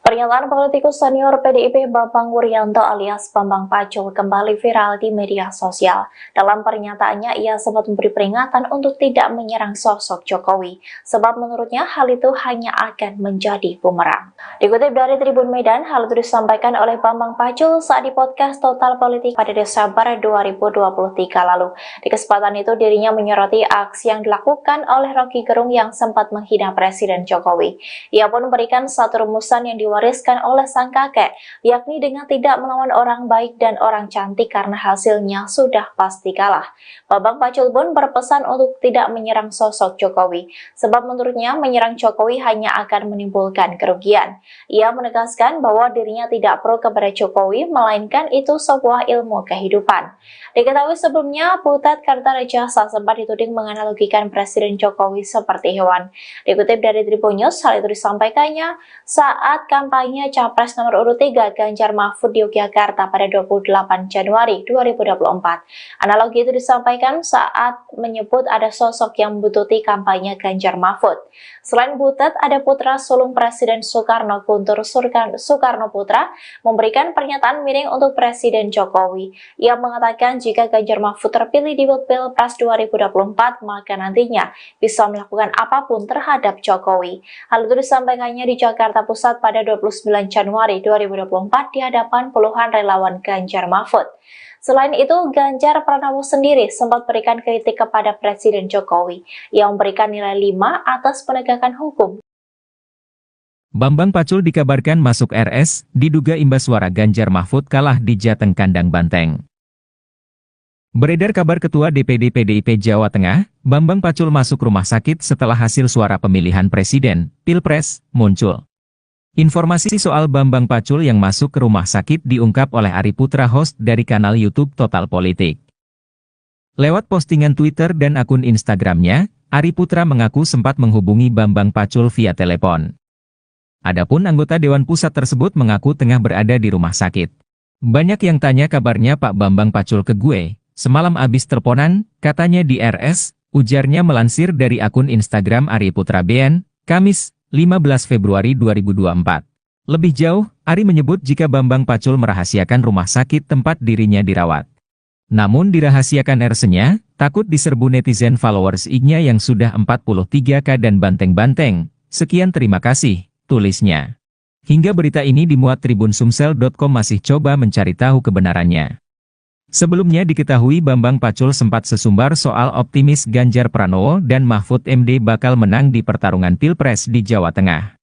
Pernyataan politikus senior PDIP Bambang Wuryanto alias Bambang Pacul kembali viral di media sosial. Dalam pernyataannya, ia sempat memberi peringatan untuk tidak menyerang sosok Jokowi, sebab menurutnya hal itu hanya akan menjadi bumerang. Dikutip dari Tribun Medan, hal itu disampaikan oleh Bambang Pacul saat di podcast Total Politik pada Desember 2023 lalu. Di kesempatan itu, dirinya menyoroti aksi yang dilakukan oleh Rocky Gerung yang sempat menghina Presiden Jokowi. Ia pun memberikan satu rumusan yang diwariskan oleh sang kakek, yakni dengan tidak melawan orang baik dan orang cantik karena hasilnya sudah pasti kalah. Bambang Pacul pun berpesan untuk tidak menyerang sosok Jokowi, sebab menurutnya menyerang Jokowi hanya akan menimbulkan kerugian. Ia menegaskan bahwa dirinya tidak pro kepada Jokowi, melainkan itu sebuah ilmu kehidupan. Diketahui sebelumnya, Butet Kartarejasa sempat dituding menganalogikan Presiden Jokowi seperti hewan. Dikutip dari Tribunnews, hal itu disampaikannya saat kampanye Capres nomor urut 3 Ganjar Mahfud di Yogyakarta pada 28 Januari 2024. Analogi itu disampaikan saat menyebut ada sosok yang membututi kampanye Ganjar Mahfud. Selain Butet, ada putra sulung Presiden Soekarno, Guntur Soekarnoputra, memberikan pernyataan miring untuk Presiden Jokowi. Ia mengatakan jika Ganjar Mahfud terpilih di Pilpres 2024, maka nantinya bisa melakukan apapun terhadap Jokowi. Hal itu disampaikannya di Jakarta Pusat pada 29 Januari 2024 di hadapan puluhan relawan Ganjar Mahfud. Selain itu, Ganjar Pranowo sendiri sempat berikan kritik kepada Presiden Jokowi yang memberikan nilai 5 atas penegakan hukum. Bambang Pacul dikabarkan masuk RS, diduga imbas suara Ganjar Mahfud kalah di Jateng Kandang Banteng. Beredar kabar Ketua DPD PDIP Jawa Tengah, Bambang Pacul masuk rumah sakit setelah hasil suara pemilihan Presiden, Pilpres, muncul. Informasi soal Bambang Pacul yang masuk ke rumah sakit diungkap oleh Ari Putra, host dari kanal YouTube Total Politik. Lewat postingan Twitter dan akun Instagramnya, Ari Putra mengaku sempat menghubungi Bambang Pacul via telepon. Adapun anggota Dewan Pusat tersebut mengaku tengah berada di rumah sakit. Banyak yang tanya kabarnya Pak Bambang Pacul ke gue, semalam abis teleponan, katanya di RS, ujarnya melansir dari akun Instagram Ari Putra BN, Kamis, 15 Februari 2024. Lebih jauh, Ari menyebut jika Bambang Pacul merahasiakan rumah sakit tempat dirinya dirawat. Namun dirahasiakan RS-nya, takut diserbu netizen followers IG-nya yang sudah 43K dan banteng-banteng. Sekian, terima kasih, tulisnya. Hingga berita ini dimuat tribunsumsel.com masih coba mencari tahu kebenarannya. Sebelumnya diketahui Bambang Pacul sempat sesumbar soal optimis Ganjar Pranowo dan Mahfud MD bakal menang di pertarungan Pilpres di Jawa Tengah.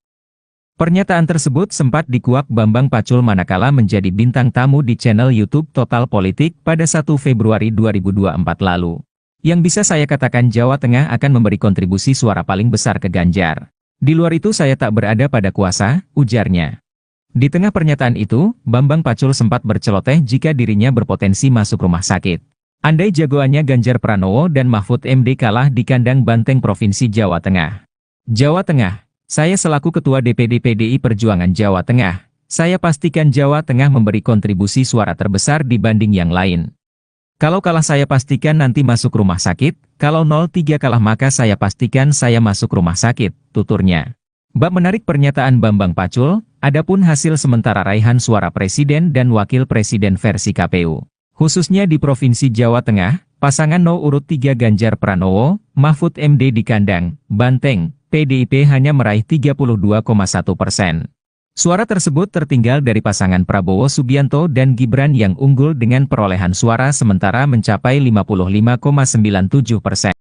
Pernyataan tersebut sempat dikuak Bambang Pacul manakala menjadi bintang tamu di channel YouTube Total Politik pada 1 Februari 2024 lalu. Yang bisa saya katakan Jawa Tengah akan memberi kontribusi suara paling besar ke Ganjar. Di luar itu saya tak berada pada kuasa, ujarnya. Di tengah pernyataan itu, Bambang Pacul sempat berceloteh jika dirinya berpotensi masuk rumah sakit. Andai jagoannya Ganjar Pranowo dan Mahfud MD kalah di Kandang Banteng Provinsi Jawa Tengah. Jawa Tengah, saya selaku Ketua DPD PDI Perjuangan Jawa Tengah, saya pastikan Jawa Tengah memberi kontribusi suara terbesar dibanding yang lain. Kalau kalah saya pastikan nanti masuk rumah sakit, kalau 03 kalah maka saya pastikan saya masuk rumah sakit, tuturnya. Bab menarik pernyataan Bambang Pacul, adapun hasil sementara raihan suara Presiden dan Wakil Presiden versi KPU. Khususnya di Provinsi Jawa Tengah, pasangan No. urut 3 Ganjar Pranowo, Mahfud MD di kandang Banteng, PDIP hanya meraih 32,1%. Suara tersebut tertinggal dari pasangan Prabowo Subianto dan Gibran yang unggul dengan perolehan suara sementara mencapai 55,97%.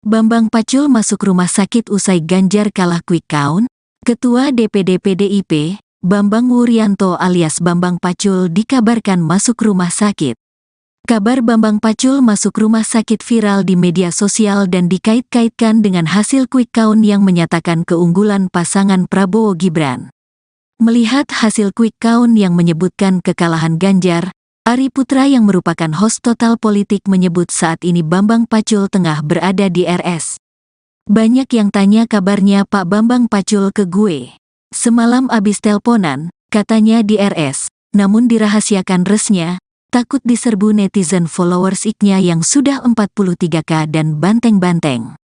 Bambang Pacul masuk rumah sakit usai Ganjar kalah quick count. Ketua DPD PDIP, Bambang Wuryanto alias Bambang Pacul dikabarkan masuk rumah sakit. Kabar Bambang Pacul masuk rumah sakit viral di media sosial dan dikait-kaitkan dengan hasil quick count yang menyatakan keunggulan pasangan Prabowo Gibran. Melihat hasil quick count yang menyebutkan kekalahan Ganjar, Ari Putra yang merupakan host Total Politik menyebut saat ini Bambang Pacul tengah berada di RS. Banyak yang tanya kabarnya Pak Bambang Pacul ke gue. Semalam abis telponan, katanya di RS, namun dirahasiakan resnya, takut diserbu netizen followers iknya yang sudah 43K dan banteng-banteng.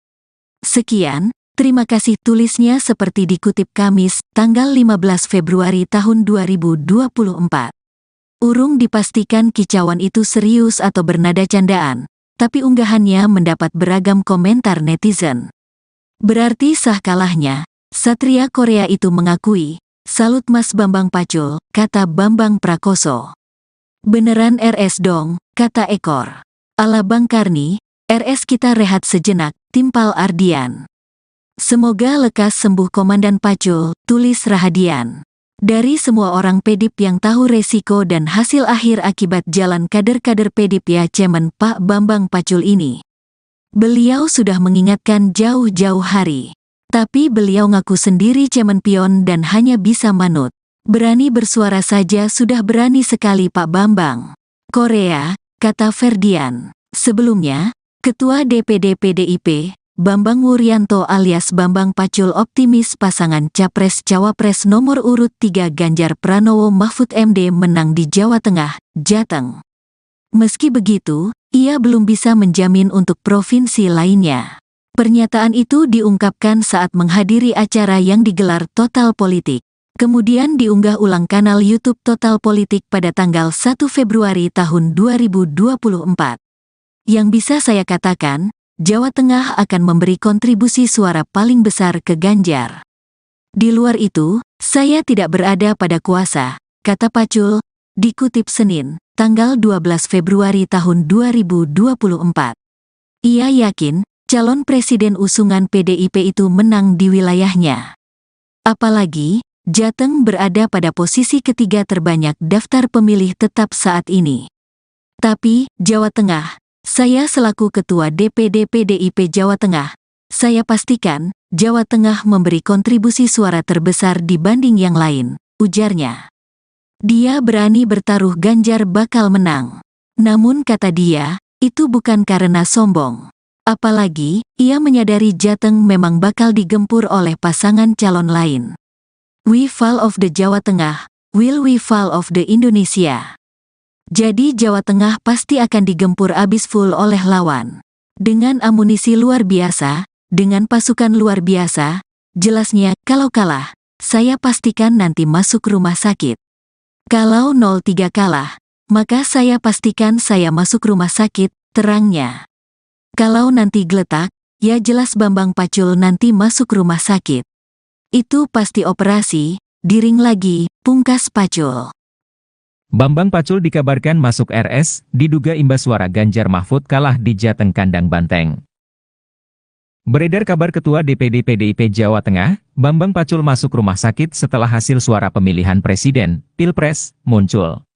Sekian, terima kasih tulisnya seperti dikutip Kamis, tanggal 15 Februari tahun 2024. Urung dipastikan kicauan itu serius atau bernada candaan, tapi unggahannya mendapat beragam komentar netizen. Berarti sah kalahnya, Satria Korea itu mengakui, salut Mas Bambang Pacul, kata Bambang Prakoso. Beneran RS dong, kata Ekor. Ala Bang Karni, RS kita rehat sejenak, timpal Ardian. Semoga lekas sembuh Komandan Pacul, tulis Rahadian. Dari semua orang PDIP yang tahu resiko dan hasil akhir akibat jalan kader-kader PDIP ya cemen Pak Bambang Pacul ini. Beliau sudah mengingatkan jauh-jauh hari. Tapi beliau ngaku sendiri cemen pion dan hanya bisa manut. Berani bersuara saja sudah berani sekali Pak Bambang. Korea, kata Ferdian. Sebelumnya, Ketua DPD PDIP, Bambang Wuryanto alias Bambang Pacul optimis pasangan Capres-Cawapres nomor urut 3 Ganjar Pranowo Mahfud MD menang di Jawa Tengah, Jateng. Meski begitu, ia belum bisa menjamin untuk provinsi lainnya. Pernyataan itu diungkapkan saat menghadiri acara yang digelar Total Politik. Kemudian diunggah ulang kanal YouTube Total Politik pada tanggal 1 Februari tahun 2024. Yang bisa saya katakan, Jawa Tengah akan memberi kontribusi suara paling besar ke Ganjar. Di luar itu, saya tidak berada pada kuasa, kata Pacul, dikutip Senin, tanggal 12 Februari tahun 2024. Ia yakin, calon presiden usungan PDIP itu menang di wilayahnya. Apalagi, Jateng berada pada posisi ketiga terbanyak daftar pemilih tetap saat ini. Tapi, Jawa Tengah, saya selaku Ketua DPD PDIP Jawa Tengah, saya pastikan, Jawa Tengah memberi kontribusi suara terbesar dibanding yang lain, ujarnya. Dia berani bertaruh Ganjar bakal menang. Namun kata dia, itu bukan karena sombong. Apalagi, ia menyadari Jateng memang bakal digempur oleh pasangan calon lain. We fall of the Jawa Tengah, will we fall of the Indonesia. Jadi Jawa Tengah pasti akan digempur abis full oleh lawan. Dengan amunisi luar biasa, dengan pasukan luar biasa, jelasnya kalau kalah, saya pastikan nanti masuk rumah sakit. Kalau 03 kalah, maka saya pastikan saya masuk rumah sakit, terangnya. Kalau nanti geletak, ya jelas Bambang Pacul nanti masuk rumah sakit. Itu pasti operasi, diring lagi, pungkas Pacul. Bambang Pacul dikabarkan masuk RS, diduga imbas suara Ganjar Mahfud kalah di Jateng kandang Banteng. Beredar kabar Ketua DPD PDIP Jawa Tengah, Bambang Pacul masuk rumah sakit setelah hasil suara pemilihan presiden, Pilpres, muncul.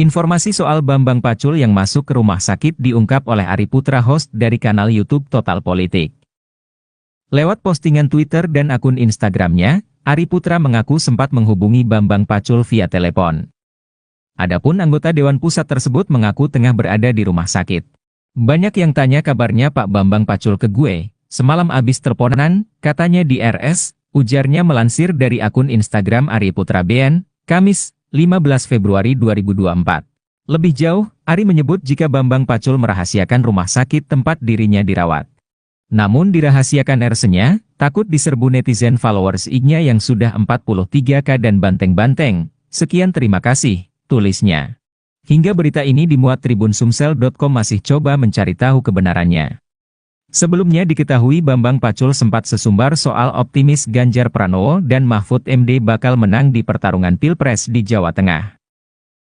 Informasi soal Bambang Pacul yang masuk ke rumah sakit diungkap oleh Ari Putra host dari kanal YouTube Total Politik. Lewat postingan Twitter dan akun Instagramnya, Ari Putra mengaku sempat menghubungi Bambang Pacul via telepon. Adapun anggota Dewan Pusat tersebut mengaku tengah berada di rumah sakit. Banyak yang tanya kabarnya Pak Bambang Pacul ke gue. Semalam abis teleponan, katanya di RS, ujarnya melansir dari akun Instagram Ari Putra BN, Kamis, 15 Februari 2024. Lebih jauh, Ari menyebut jika Bambang Pacul merahasiakan rumah sakit tempat dirinya dirawat. Namun dirahasiakan RS-nya, takut diserbu netizen followers IG-nya yang sudah 43K dan banteng-banteng. Sekian terima kasih, tulisnya. Hingga berita ini dimuat Tribunsumsel.com masih coba mencari tahu kebenarannya. Sebelumnya diketahui Bambang Pacul sempat sesumbar soal optimis Ganjar Pranowo dan Mahfud MD bakal menang di pertarungan Pilpres di Jawa Tengah.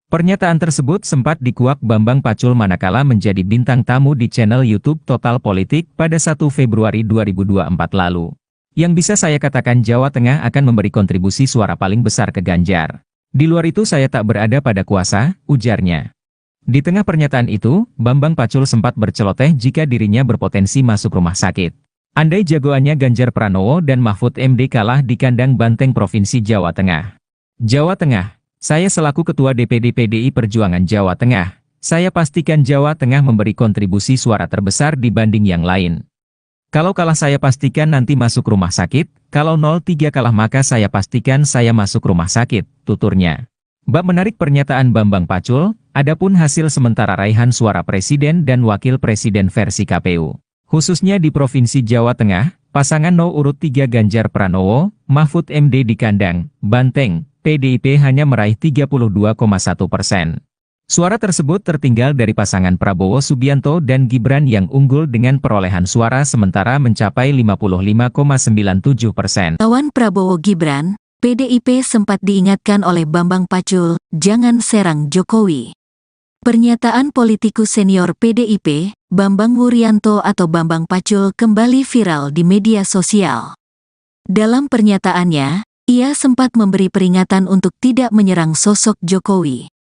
Pernyataan tersebut sempat dikuak Bambang Pacul manakala menjadi bintang tamu di channel YouTube Total Politik pada 1 Februari 2024 lalu. Yang bisa saya katakan Jawa Tengah akan memberi kontribusi suara paling besar ke Ganjar. Di luar itu saya tak berada pada kuasa, ujarnya. Di tengah pernyataan itu, Bambang Pacul sempat berceloteh jika dirinya berpotensi masuk rumah sakit. Andai jagoannya Ganjar Pranowo dan Mahfud MD kalah di kandang Banteng Provinsi Jawa Tengah. Jawa Tengah, saya selaku Ketua DPD PDI Perjuangan Jawa Tengah, saya pastikan Jawa Tengah memberi kontribusi suara terbesar dibanding yang lain. Kalau kalah saya pastikan nanti masuk rumah sakit, kalau 03 kalah maka saya pastikan saya masuk rumah sakit, tuturnya. Bab menarik pernyataan Bambang Pacul, adapun hasil sementara raihan suara presiden dan wakil presiden versi KPU. Khususnya di Provinsi Jawa Tengah, pasangan No. urut 3 Ganjar Pranowo, Mahfud MD di kandang Banteng, PDIP hanya meraih 32,1%. Suara tersebut tertinggal dari pasangan Prabowo Subianto dan Gibran yang unggul dengan perolehan suara sementara mencapai 55,97%. Lawan Prabowo Gibran, PDIP sempat diingatkan oleh Bambang Pacul, jangan serang Jokowi. Pernyataan politikus senior PDIP, Bambang Wuryanto atau Bambang Pacul kembali viral di media sosial. Dalam pernyataannya, ia sempat memberi peringatan untuk tidak menyerang sosok Jokowi.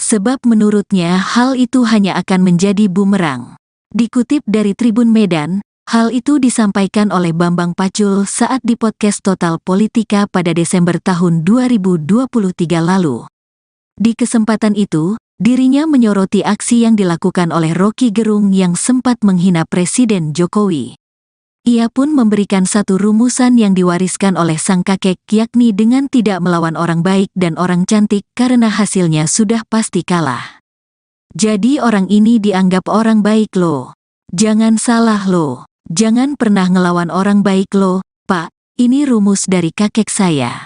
Sebab menurutnya hal itu hanya akan menjadi bumerang. Dikutip dari Tribun Medan, hal itu disampaikan oleh Bambang Pacul saat di podcast Total Politika pada Desember tahun 2023 lalu. Di kesempatan itu, dirinya menyoroti aksi yang dilakukan oleh Rocky Gerung yang sempat menghina Presiden Jokowi. Ia pun memberikan satu rumusan yang diwariskan oleh sang kakek yakni dengan tidak melawan orang baik dan orang cantik karena hasilnya sudah pasti kalah. Jadi orang ini dianggap orang baik loh. Jangan salah loh. Jangan pernah ngelawan orang baik loh, Pak. Ini rumus dari kakek saya.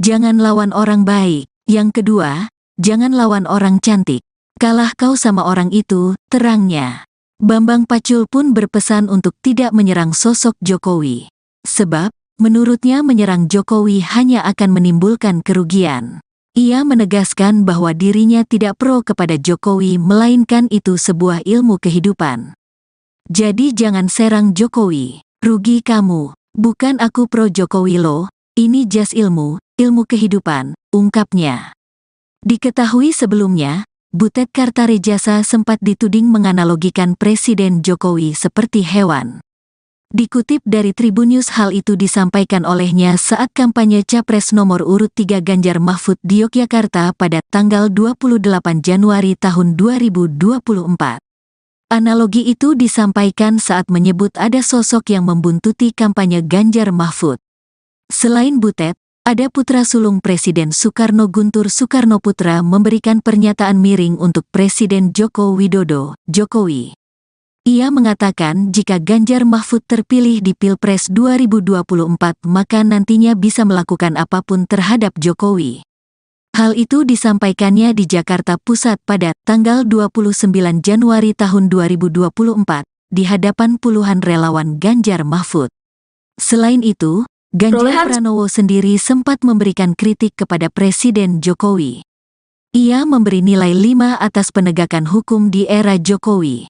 Jangan lawan orang baik. Yang kedua, jangan lawan orang cantik. Kalah kau sama orang itu, terangnya. Bambang Pacul pun berpesan untuk tidak menyerang sosok Jokowi. Sebab, menurutnya menyerang Jokowi hanya akan menimbulkan kerugian. Ia menegaskan bahwa dirinya tidak pro kepada Jokowi melainkan itu sebuah ilmu kehidupan. Jadi jangan serang Jokowi, rugi kamu. Bukan aku pro Jokowi loh, ini jas ilmu kehidupan, ungkapnya. Diketahui sebelumnya, Butet Kartarejasa sempat dituding menganalogikan Presiden Jokowi seperti hewan. Dikutip dari Tribunnews hal itu disampaikan olehnya saat kampanye Capres nomor urut 3 Ganjar Mahfud di Yogyakarta pada tanggal 28 Januari tahun 2024. Analogi itu disampaikan saat menyebut ada sosok yang membuntuti kampanye Ganjar Mahfud. Selain Butet, ada putra sulung Presiden Soekarno Guntur Soekarnoputra memberikan pernyataan miring untuk Presiden Joko Widodo, Jokowi. Ia mengatakan jika Ganjar Mahfud terpilih di Pilpres 2024 maka nantinya bisa melakukan apapun terhadap Jokowi. Hal itu disampaikannya di Jakarta Pusat pada tanggal 29 Januari tahun 2024 di hadapan puluhan relawan Ganjar Mahfud. Selain itu, Ganjar Pranowo sendiri sempat memberikan kritik kepada Presiden Jokowi. Ia memberi nilai 5 atas penegakan hukum di era Jokowi.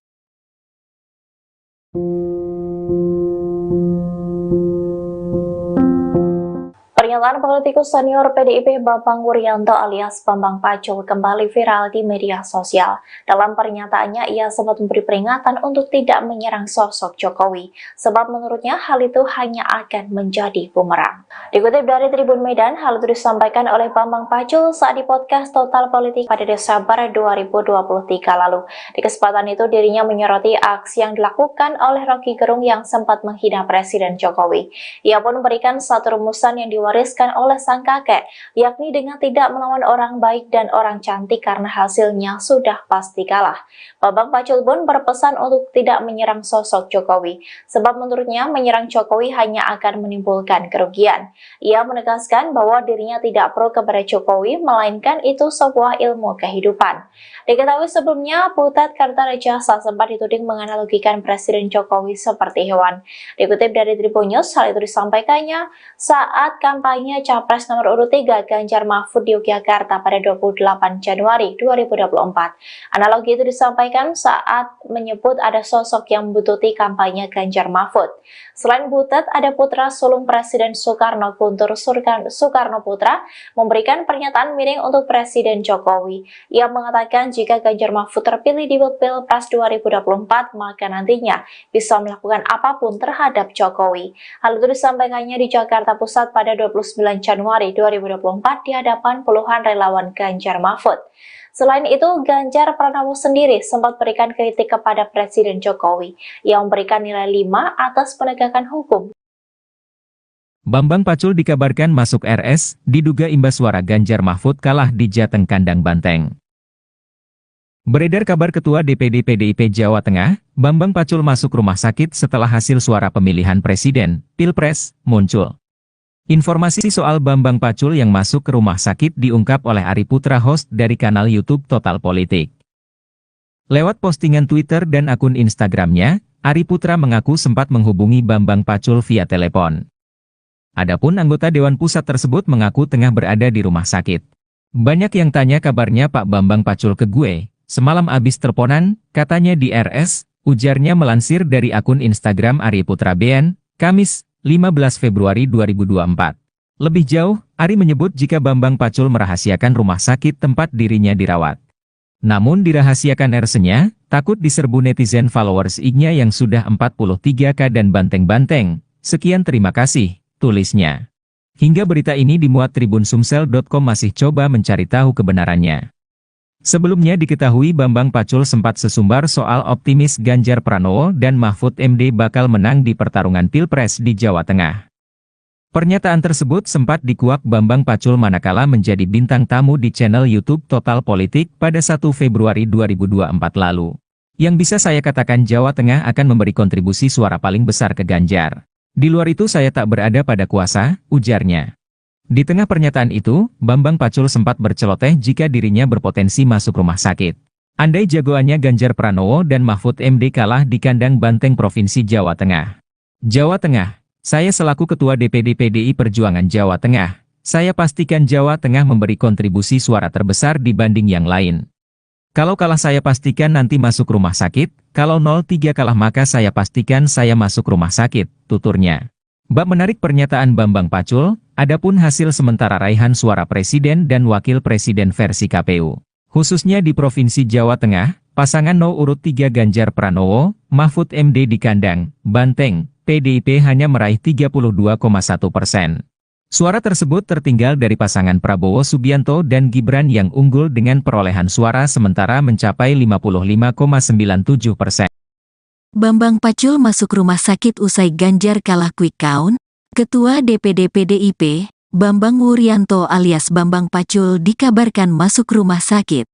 Pernyataan politikus senior PDIP Bambang Wuryanto alias Bambang Pacul kembali viral di media sosial. Dalam pernyataannya, ia sempat memberi peringatan untuk tidak menyerang sosok Jokowi, sebab menurutnya hal itu hanya akan menjadi bumerang. Dikutip dari Tribun Medan, hal itu disampaikan oleh Bambang Pacul saat di podcast Total Politik pada Desember 2023 lalu. Di kesempatan itu, dirinya menyoroti aksi yang dilakukan oleh Rocky Gerung yang sempat menghina Presiden Jokowi. Ia pun memberikan satu rumusan yang diwariskan diwariskan oleh sang kakek, yakni dengan tidak melawan orang baik dan orang cantik karena hasilnya sudah pasti kalah. Bambang Pacul pun berpesan untuk tidak menyerang sosok Jokowi, sebab menurutnya menyerang Jokowi hanya akan menimbulkan kerugian. Ia menegaskan bahwa dirinya tidak pro kepada Jokowi, melainkan itu sebuah ilmu kehidupan. Diketahui sebelumnya, Butet Kartarejasa sempat dituding menganalogikan Presiden Jokowi seperti hewan. Dikutip dari Tribun News, hal itu disampaikannya saat kampanye Capres nomor urut 3 Ganjar Mahfud di Yogyakarta pada 28 Januari 2024. Analogi itu disampaikan saat menyebut ada sosok yang membutuhkan kampanye Ganjar Mahfud. Selain Butet, ada putra sulung Presiden Soekarno, Guntur Soekarno Putra, memberikan pernyataan miring untuk Presiden Jokowi. Ia mengatakan jika Ganjar Mahfud terpilih di Pilpres 2024, maka nantinya bisa melakukan apapun terhadap Jokowi. Hal itu disampaikannya di Jakarta Pusat pada 29 Januari 2024 di hadapan puluhan relawan Ganjar Mahfud. Selain itu, Ganjar Pranowo sendiri sempat berikan kritik kepada Presiden Jokowi yang memberikan nilai 5 atas penegakan hukum. Bambang Pacul dikabarkan masuk RS, diduga imbas suara Ganjar Mahfud kalah di Jateng Kandang Banteng. Beredar kabar Ketua DPD PDIP Jawa Tengah, Bambang Pacul masuk rumah sakit setelah hasil suara pemilihan presiden, Pilpres, muncul. Informasi soal Bambang Pacul yang masuk ke rumah sakit diungkap oleh Ari Putra, host dari kanal YouTube Total Politik. Lewat postingan Twitter dan akun Instagramnya, Ari Putra mengaku sempat menghubungi Bambang Pacul via telepon. Adapun anggota Dewan Pusat tersebut mengaku tengah berada di rumah sakit. Banyak yang tanya kabarnya Pak Bambang Pacul ke gue, semalam abis teleponan, katanya di RS, ujarnya melansir dari akun Instagram Ari Putra BN, Kamis, 15 Februari 2024. Lebih jauh, Ari menyebut jika Bambang Pacul merahasiakan rumah sakit tempat dirinya dirawat. Namun dirahasiakan RS-nya, takut diserbu netizen followers IG-nya yang sudah 43K dan banteng-banteng. Sekian, terima kasih, tulisnya. Hingga berita ini dimuat Tribunsumsel.com masih coba mencari tahu kebenarannya. Sebelumnya diketahui Bambang Pacul sempat sesumbar soal optimis Ganjar Pranowo dan Mahfud MD bakal menang di pertarungan Pilpres di Jawa Tengah. Pernyataan tersebut sempat dikuak Bambang Pacul manakala menjadi bintang tamu di channel YouTube Total Politik pada 1 Februari 2024 lalu. Yang bisa saya katakan Jawa Tengah akan memberi kontribusi suara paling besar ke Ganjar. Di luar itu saya tak berada pada kuasa, ujarnya. Di tengah pernyataan itu, Bambang Pacul sempat berceloteh jika dirinya berpotensi masuk rumah sakit. Andai jagoannya Ganjar Pranowo dan Mahfud MD kalah di kandang banteng Provinsi Jawa Tengah. Jawa Tengah, saya selaku Ketua DPD PDI Perjuangan Jawa Tengah, saya pastikan Jawa Tengah memberi kontribusi suara terbesar dibanding yang lain. Kalau kalah saya pastikan nanti masuk rumah sakit, kalau 03 kalah maka saya pastikan saya masuk rumah sakit, tuturnya. Bab menarik pernyataan Bambang Pacul, adapun hasil sementara raihan suara presiden dan wakil presiden versi KPU. Khususnya di Provinsi Jawa Tengah, pasangan urut 3 Ganjar Pranowo, Mahfud MD di kandang banteng, PDIP hanya meraih 32,1%. Suara tersebut tertinggal dari pasangan Prabowo Subianto dan Gibran yang unggul dengan perolehan suara sementara mencapai 55,97%. Bambang Pacul masuk rumah sakit usai Ganjar kalah quick count. Ketua DPD PDIP, Bambang Wuryanto alias Bambang Pacul dikabarkan masuk rumah sakit.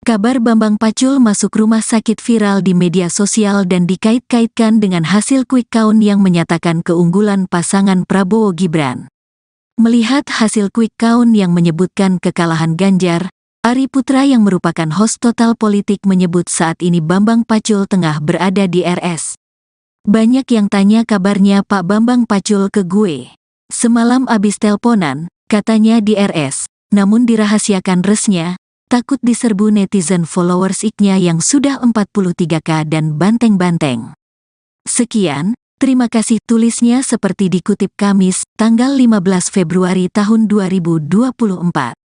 Kabar Bambang Pacul masuk rumah sakit viral di media sosial dan dikait-kaitkan dengan hasil quick count yang menyatakan keunggulan pasangan Prabowo Gibran. Melihat hasil quick count yang menyebutkan kekalahan Ganjar, Ari Putra yang merupakan host Total Politik menyebut saat ini Bambang Pacul tengah berada di RS. Banyak yang tanya kabarnya Pak Bambang Pacul ke gue. Semalam abis teleponan, katanya di RS, namun dirahasiakan resnya, takut diserbu netizen followers IG-nya yang sudah 43K dan banteng-banteng. Sekian, terima kasih, tulisnya seperti dikutip Kamis, tanggal 15 Februari tahun 2024.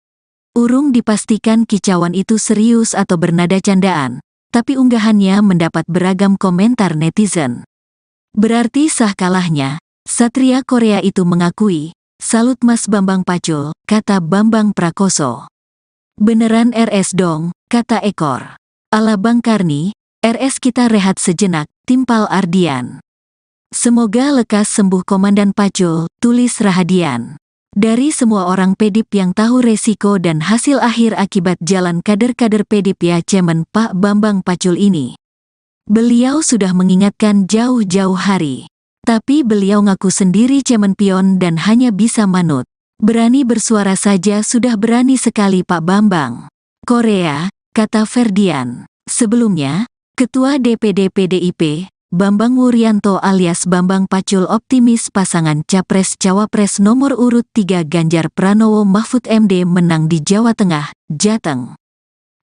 Urung dipastikan kicauan itu serius atau bernada candaan, tapi unggahannya mendapat beragam komentar netizen. Berarti sah kalahnya, Satria Korea itu mengakui, salut Mas Bambang Pacul, kata Bambang Prakoso. Beneran RS dong, kata Ekor. Ala Bang Karni, RS kita rehat sejenak, timpal Ardian. Semoga lekas sembuh Komandan Pacul, tulis Rahadian. Dari semua orang PDIP yang tahu resiko dan hasil akhir akibat jalan kader-kader PDIP ya Cemen Pak Bambang Pacul ini. Beliau sudah mengingatkan jauh-jauh hari. Tapi beliau ngaku sendiri cemen pion dan hanya bisa manut. Berani bersuara saja sudah berani sekali Pak Bambang. Korea, kata Ferdian. Sebelumnya, Ketua DPD PDIP, Bambang Wuryanto alias Bambang Pacul optimis pasangan Capres-Cawapres nomor urut 3 Ganjar Pranowo Mahfud MD menang di Jawa Tengah, Jateng.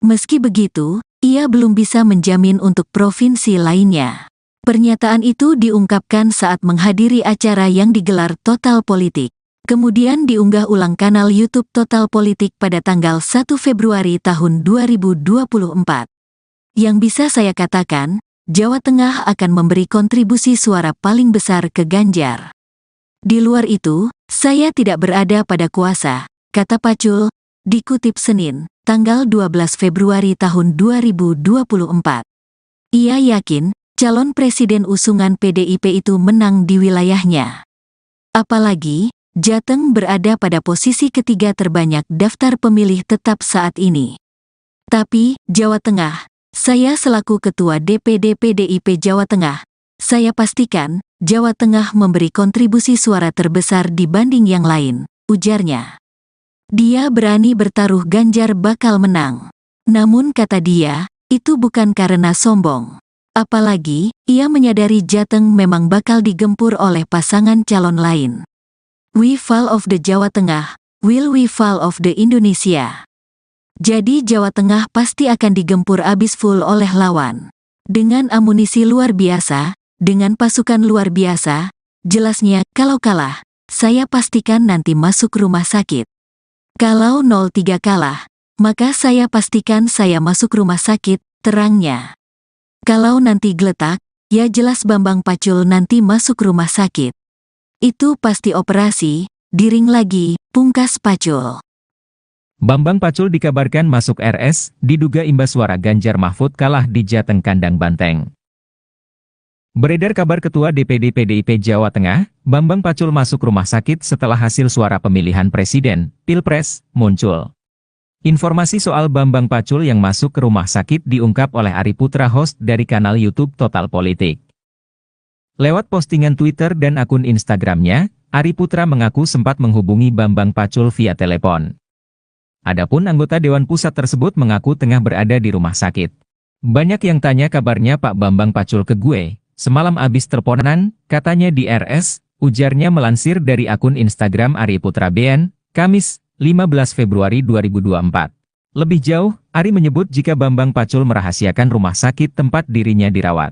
Meski begitu, ia belum bisa menjamin untuk provinsi lainnya. Pernyataan itu diungkapkan saat menghadiri acara yang digelar Total Politik. Kemudian diunggah ulang kanal YouTube Total Politik pada tanggal 1 Februari tahun 2024. Yang bisa saya katakan, Jawa Tengah akan memberi kontribusi suara paling besar ke Ganjar. Di luar itu, saya tidak berada pada kuasa, kata Pacul, dikutip Senin, tanggal 12 Februari tahun 2024. Ia yakin, calon presiden usungan PDIP itu menang di wilayahnya. Apalagi, Jateng berada pada posisi ketiga terbanyak daftar pemilih tetap saat ini. Tapi, Jawa Tengah, saya selaku Ketua DPD PDIP Jawa Tengah, saya pastikan, Jawa Tengah memberi kontribusi suara terbesar dibanding yang lain, ujarnya. Dia berani bertaruh Ganjar bakal menang. Namun kata dia, itu bukan karena sombong. Apalagi, ia menyadari Jateng memang bakal digempur oleh pasangan calon lain. We fall of the Jawa Tengah, will we fall of the Indonesia. Jadi Jawa Tengah pasti akan digempur abis full oleh lawan. Dengan amunisi luar biasa, dengan pasukan luar biasa, jelasnya kalau kalah, saya pastikan nanti masuk rumah sakit. Kalau 03 kalah, maka saya pastikan saya masuk rumah sakit, terangnya. Kalau nanti geletak, ya jelas Bambang Pacul nanti masuk rumah sakit. Itu pasti operasi, diring lagi, pungkas Pacul. Bambang Pacul dikabarkan masuk RS, diduga imbas suara Ganjar Mahfud kalah di Jateng kandang Banteng. Beredar kabar Ketua DPD PDIP Jawa Tengah, Bambang Pacul masuk rumah sakit setelah hasil suara pemilihan presiden, Pilpres, muncul. Informasi soal Bambang Pacul yang masuk ke rumah sakit diungkap oleh Ari Putra host dari kanal YouTube Total Politik. Lewat postingan Twitter dan akun Instagramnya, Ari Putra mengaku sempat menghubungi Bambang Pacul via telepon. Adapun anggota Dewan Pusat tersebut mengaku tengah berada di rumah sakit. Banyak yang tanya kabarnya Pak Bambang Pacul ke gue, semalam abis teleponan, katanya di RS, ujarnya melansir dari akun Instagram Ari Putra BN, Kamis, 15 Februari 2024. Lebih jauh, Ari menyebut jika Bambang Pacul merahasiakan rumah sakit tempat dirinya dirawat.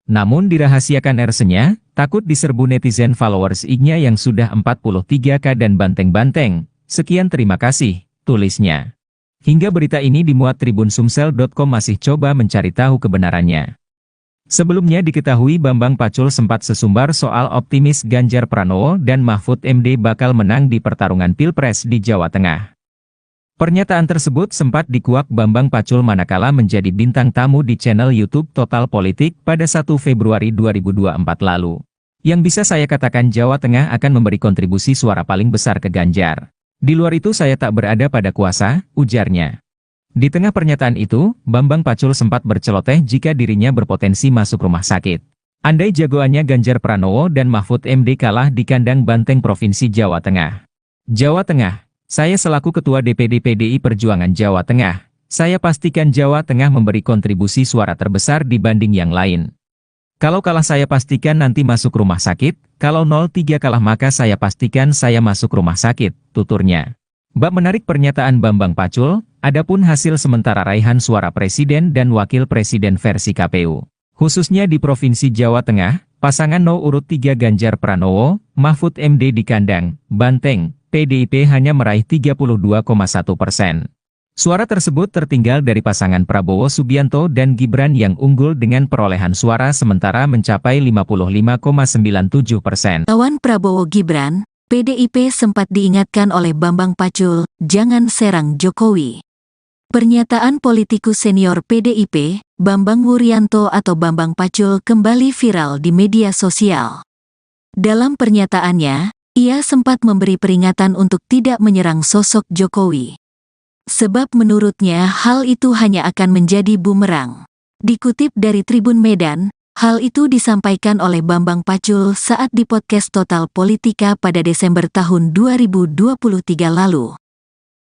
Namun dirahasiakan RS-nya, takut diserbu netizen followers IG-nya yang sudah 43K dan banteng-banteng. Sekian terima kasih, tulisnya. Hingga berita ini dimuat Tribun Sumsel.com masih coba mencari tahu kebenarannya. Sebelumnya diketahui Bambang Pacul sempat sesumbar soal optimis Ganjar Pranowo dan Mahfud MD bakal menang di pertarungan Pilpres di Jawa Tengah. Pernyataan tersebut sempat dikuak Bambang Pacul manakala menjadi bintang tamu di channel YouTube Total Politik pada 1 Februari 2024 lalu. Yang bisa saya katakan Jawa Tengah akan memberi kontribusi suara paling besar ke Ganjar. Di luar itu saya tak berada pada kuasa, ujarnya. Di tengah pernyataan itu, Bambang Pacul sempat berceloteh jika dirinya berpotensi masuk rumah sakit. Andai jagoannya Ganjar Pranowo dan Mahfud MD kalah di kandang Banteng Provinsi Jawa Tengah. Jawa Tengah. Saya selaku Ketua DPD PDI Perjuangan Jawa Tengah, saya pastikan Jawa Tengah memberi kontribusi suara terbesar dibanding yang lain. Kalau kalah saya pastikan nanti masuk rumah sakit, kalau 03 kalah maka saya pastikan saya masuk rumah sakit, tuturnya. Bab menarik pernyataan Bambang Pacul, adapun hasil sementara raihan suara presiden dan wakil presiden versi KPU. Khususnya di Provinsi Jawa Tengah, pasangan urut 3 Ganjar Pranowo, Mahfud MD di kandang Banteng, PDIP hanya meraih 32,1%. Suara tersebut tertinggal dari pasangan Prabowo Subianto dan Gibran yang unggul dengan perolehan suara sementara mencapai 55,97%. Lawan Prabowo Gibran, PDIP sempat diingatkan oleh Bambang Pacul, jangan serang Jokowi. Pernyataan politikus senior PDIP, Bambang Wuryanto atau Bambang Pacul kembali viral di media sosial. Dalam pernyataannya, Ia sempat memberi peringatan untuk tidak menyerang sosok Jokowi. Sebab menurutnya hal itu hanya akan menjadi bumerang. Dikutip dari Tribun Medan, hal itu disampaikan oleh Bambang Pacul saat di podcast Total Politika pada Desember tahun 2023 lalu.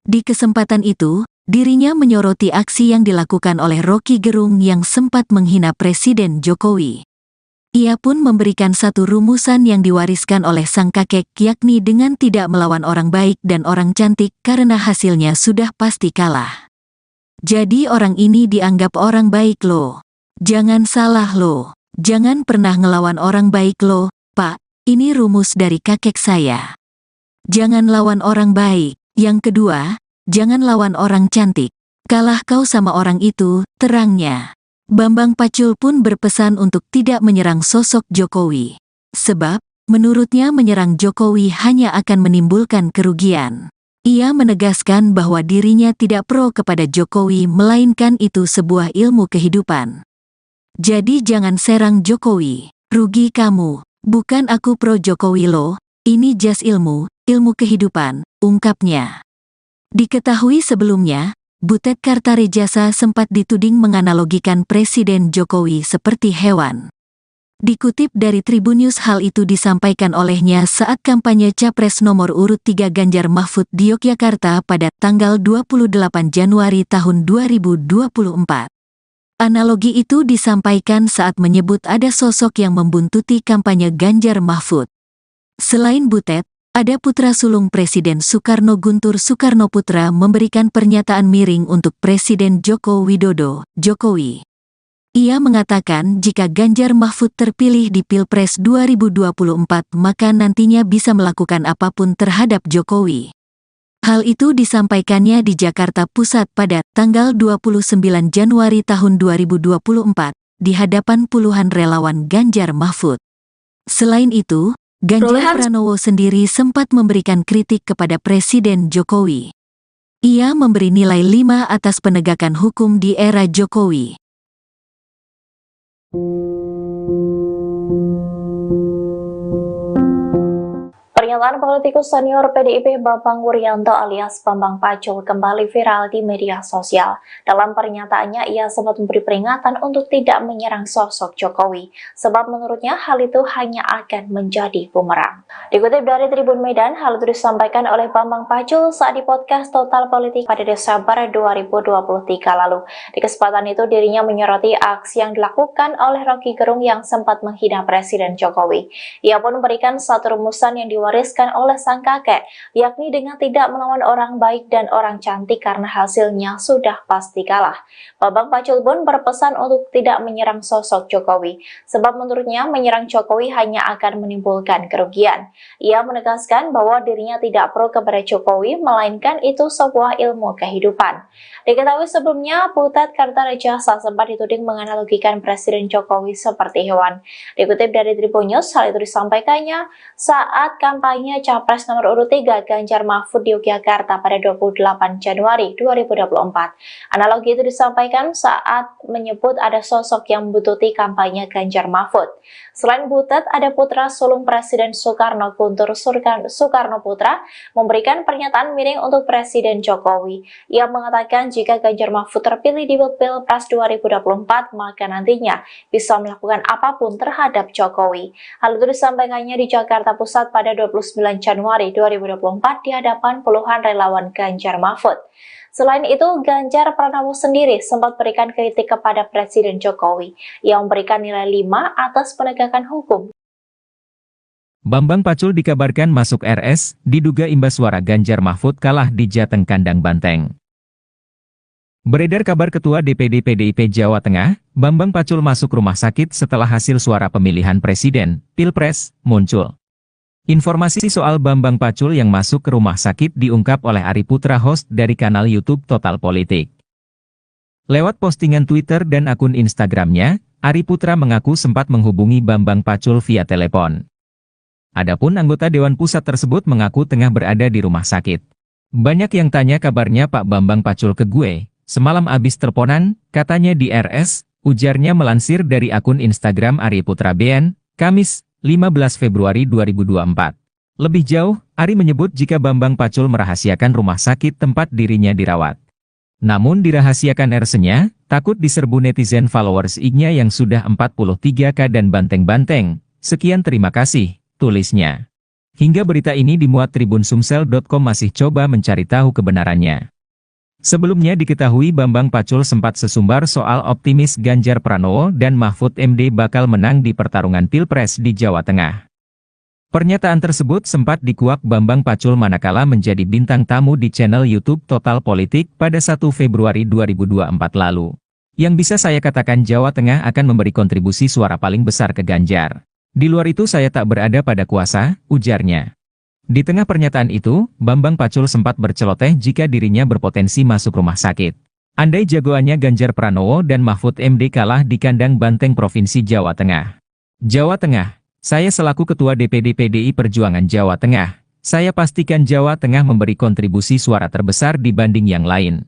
Di kesempatan itu, dirinya menyoroti aksi yang dilakukan oleh Rocky Gerung yang sempat menghina Presiden Jokowi. Ia pun memberikan satu rumusan yang diwariskan oleh sang kakek, yakni dengan tidak melawan orang baik dan orang cantik karena hasilnya sudah pasti kalah. Jadi orang ini dianggap orang baik loh. Jangan salah loh. Jangan pernah ngelawan orang baik loh, Pak. Ini rumus dari kakek saya. Jangan lawan orang baik. Yang kedua, jangan lawan orang cantik. Kalah kau sama orang itu, terangnya. Bambang Pacul pun berpesan untuk tidak menyerang sosok Jokowi. Sebab, menurutnya menyerang Jokowi hanya akan menimbulkan kerugian. Ia menegaskan bahwa dirinya tidak pro kepada Jokowi melainkan itu sebuah ilmu kehidupan. Jadi jangan serang Jokowi, rugi kamu. Bukan aku pro Jokowi loh, ini jas ilmu kehidupan, ungkapnya. Diketahui sebelumnya, Butet Kartarejasa sempat dituding menganalogikan Presiden Jokowi seperti hewan. Dikutip dari Tribunnews, hal itu disampaikan olehnya saat kampanye Capres nomor urut 3 Ganjar Mahfud di Yogyakarta pada tanggal 28 Januari tahun 2024. Analogi itu disampaikan saat menyebut ada sosok yang membuntuti kampanye Ganjar Mahfud. Selain Butet, ada putra sulung Presiden Soekarno, Guntur Soekarnoputra, memberikan pernyataan miring untuk Presiden Joko Widodo, Jokowi. Ia mengatakan jika Ganjar Mahfud terpilih di Pilpres 2024 maka nantinya bisa melakukan apapun terhadap Jokowi. Hal itu disampaikannya di Jakarta Pusat pada tanggal 29 Januari tahun 2024 di hadapan puluhan relawan Ganjar Mahfud. Selain itu, Ganjar Pranowo sendiri sempat memberikan kritik kepada Presiden Jokowi. Ia memberi nilai 5 atas penegakan hukum di era Jokowi. Pernyataan politikus senior PDIP Bambang Wuryanto alias Bambang Pacul kembali viral di media sosial. Dalam pernyataannya, ia sempat memberi peringatan untuk tidak menyerang sosok Jokowi, sebab menurutnya hal itu hanya akan menjadi bumerang. Dikutip dari Tribun Medan, hal itu disampaikan oleh Bambang Pacul saat di podcast Total Politik pada Desember 2023 lalu. Di kesempatan itu, dirinya menyoroti aksi yang dilakukan oleh Rocky Gerung yang sempat menghina Presiden Jokowi. Ia pun memberikan satu rumusan yang diwariskan oleh sang kakek, yakni dengan tidak melawan orang baik dan orang cantik karena hasilnya sudah pasti kalah. Bambang Pacul pun berpesan untuk tidak menyerang sosok Jokowi, sebab menurutnya menyerang Jokowi hanya akan menimbulkan kerugian. Ia menegaskan bahwa dirinya tidak pro kepada Jokowi, melainkan itu sebuah ilmu kehidupan. Diketahui sebelumnya, Butet Kartarejasa sempat dituding menganalogikan Presiden Jokowi seperti hewan. Dikutip dari Tribunnews, hal itu disampaikannya saat kampanye Capres nomor urut 3 Ganjar Mahfud di Yogyakarta pada 28 Januari 2024. Analogi itu disampaikan saat menyebut ada sosok yang membututi kampanye Ganjar Mahfud. Selain Butet, ada putra sulung Presiden Soekarno, Guntur Soekarnoputra, memberikan pernyataan miring untuk Presiden Jokowi. Ia mengatakan jika Ganjar Mahfud terpilih di Pilpres 2024, maka nantinya bisa melakukan apapun terhadap Jokowi. Hal itu disampaikannya di Jakarta Pusat pada 29 Januari 2024 di hadapan puluhan relawan Ganjar Mahfud. Selain itu, Ganjar Pranowo sendiri sempat berikan kritik kepada Presiden Jokowi yang memberikan nilai 5 atas penegakan hukum. Bambang Pacul dikabarkan masuk RS, diduga imbas suara Ganjar Mahfud kalah di Jateng Kandang Banteng. Beredar kabar Ketua DPD PDIP Jawa Tengah, Bambang Pacul masuk rumah sakit setelah hasil suara pemilihan Presiden, Pilpres, muncul. Informasi soal Bambang Pacul yang masuk ke rumah sakit diungkap oleh Ari Putra, host dari kanal YouTube Total Politik. Lewat postingan Twitter dan akun Instagramnya, Ari Putra mengaku sempat menghubungi Bambang Pacul via telepon. Adapun anggota Dewan Pusat tersebut mengaku tengah berada di rumah sakit. Banyak yang tanya kabarnya Pak Bambang Pacul ke gue, semalam abis teleponan, katanya di RS, ujarnya melansir dari akun Instagram Ari Putra BN, Kamis, 15 Februari 2024. Lebih jauh, Ari menyebut jika Bambang Pacul merahasiakan rumah sakit tempat dirinya dirawat. Namun dirahasiakan RS-nya, takut diserbu netizen followers IG-nya yang sudah 43K dan banteng-banteng. Sekian terima kasih, tulisnya. Hingga berita ini dimuat Tribun Sumsel.com masih coba mencari tahu kebenarannya. Sebelumnya diketahui Bambang Pacul sempat sesumbar soal optimis Ganjar Pranowo dan Mahfud MD bakal menang di pertarungan Pilpres di Jawa Tengah. Pernyataan tersebut sempat dikuak Bambang Pacul manakala menjadi bintang tamu di channel YouTube Total Politik pada 1 Februari 2024 lalu. Yang bisa saya katakan Jawa Tengah akan memberi kontribusi suara paling besar ke Ganjar. Di luar itu saya tak berada pada kuasa, ujarnya. Di tengah pernyataan itu, Bambang Pacul sempat berceloteh jika dirinya berpotensi masuk rumah sakit. Andai jagoannya Ganjar Pranowo dan Mahfud MD kalah di kandang banteng Provinsi Jawa Tengah. Jawa Tengah. Saya selaku Ketua DPD PDI Perjuangan Jawa Tengah, saya pastikan Jawa Tengah memberi kontribusi suara terbesar dibanding yang lain.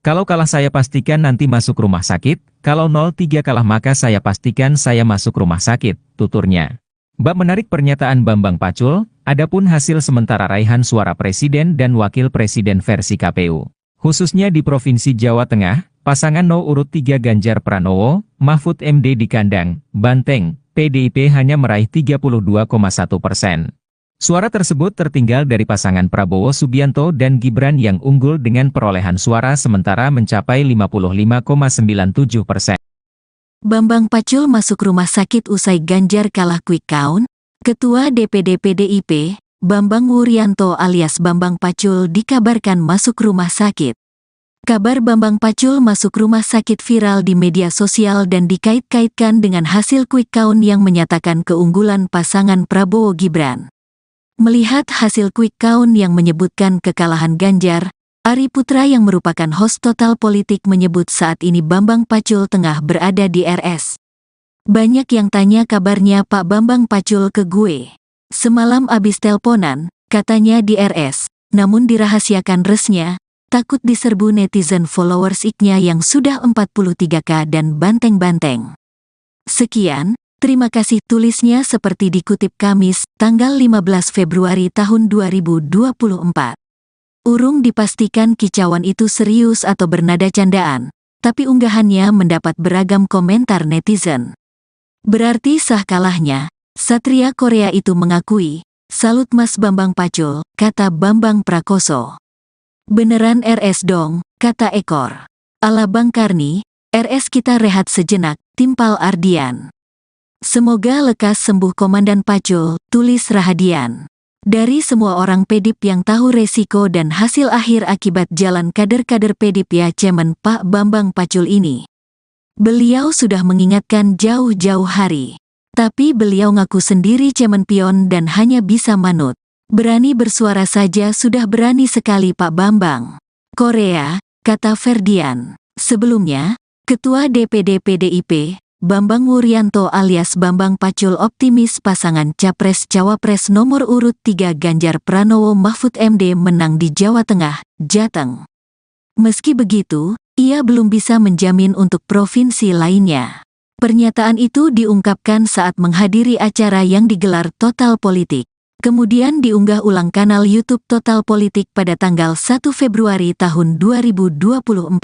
Kalau kalah saya pastikan nanti masuk rumah sakit, kalau 03 kalah maka saya pastikan saya masuk rumah sakit, tuturnya. Bab menarik pernyataan Bambang Pacul, adapun hasil sementara raihan suara Presiden dan Wakil Presiden versi KPU. Khususnya di Provinsi Jawa Tengah, pasangan urut 3 Ganjar Pranowo, Mahfud MD di kandang banteng, PDIP hanya meraih 32,1%. Suara tersebut tertinggal dari pasangan Prabowo Subianto dan Gibran yang unggul dengan perolehan suara sementara mencapai 55,97%. Bambang Pacul masuk rumah sakit usai Ganjar kalah quick count. Ketua DPD PDIP, Bambang Wuryanto alias Bambang Pacul dikabarkan masuk rumah sakit. Kabar Bambang Pacul masuk rumah sakit viral di media sosial dan dikait-kaitkan dengan hasil quick count yang menyatakan keunggulan pasangan Prabowo Gibran. Melihat hasil quick count yang menyebutkan kekalahan Ganjar, Ari Putra yang merupakan host Total Politik menyebut saat ini Bambang Pacul tengah berada di RS. Banyak yang tanya kabarnya Pak Bambang Pacul ke gue. Semalam abis telponan, katanya di RS, namun dirahasiakan resnya. Takut diserbu netizen followers IG-nya yang sudah 43K dan banteng-banteng. Sekian, terima kasih tulisnya seperti dikutip Kamis, tanggal 15 Februari tahun 2024. Urung dipastikan kicauan itu serius atau bernada candaan, tapi unggahannya mendapat beragam komentar netizen. Berarti sah kalahnya, Satria Korea itu mengakui, salut Mas Bambang Pacul, kata Bambang Prakoso. Beneran RS dong, kata Ekor. Ala Bang Karni, RS kita rehat sejenak, timpal Ardian. Semoga lekas sembuh Komandan Pacul, tulis Rahadian. Dari semua orang PDIP yang tahu resiko dan hasil akhir akibat jalan kader-kader PDIP ya Cemen Pak Bambang Pacul ini. Beliau sudah mengingatkan jauh-jauh hari. Tapi beliau ngaku sendiri cemen pion dan hanya bisa manut. Berani bersuara saja sudah berani sekali Pak Bambang. Korea, kata Ferdian. Sebelumnya, Ketua DPD PDIP, Bambang Wuryanto alias Bambang Pacul optimis pasangan Capres-Cawapres nomor urut 3 Ganjar Pranowo Mahfud MD menang di Jawa Tengah, Jateng. Meski begitu, ia belum bisa menjamin untuk provinsi lainnya. Pernyataan itu diungkapkan saat menghadiri acara yang digelar Total Politik. Kemudian diunggah ulang kanal YouTube Total Politik pada tanggal 1 Februari tahun 2024.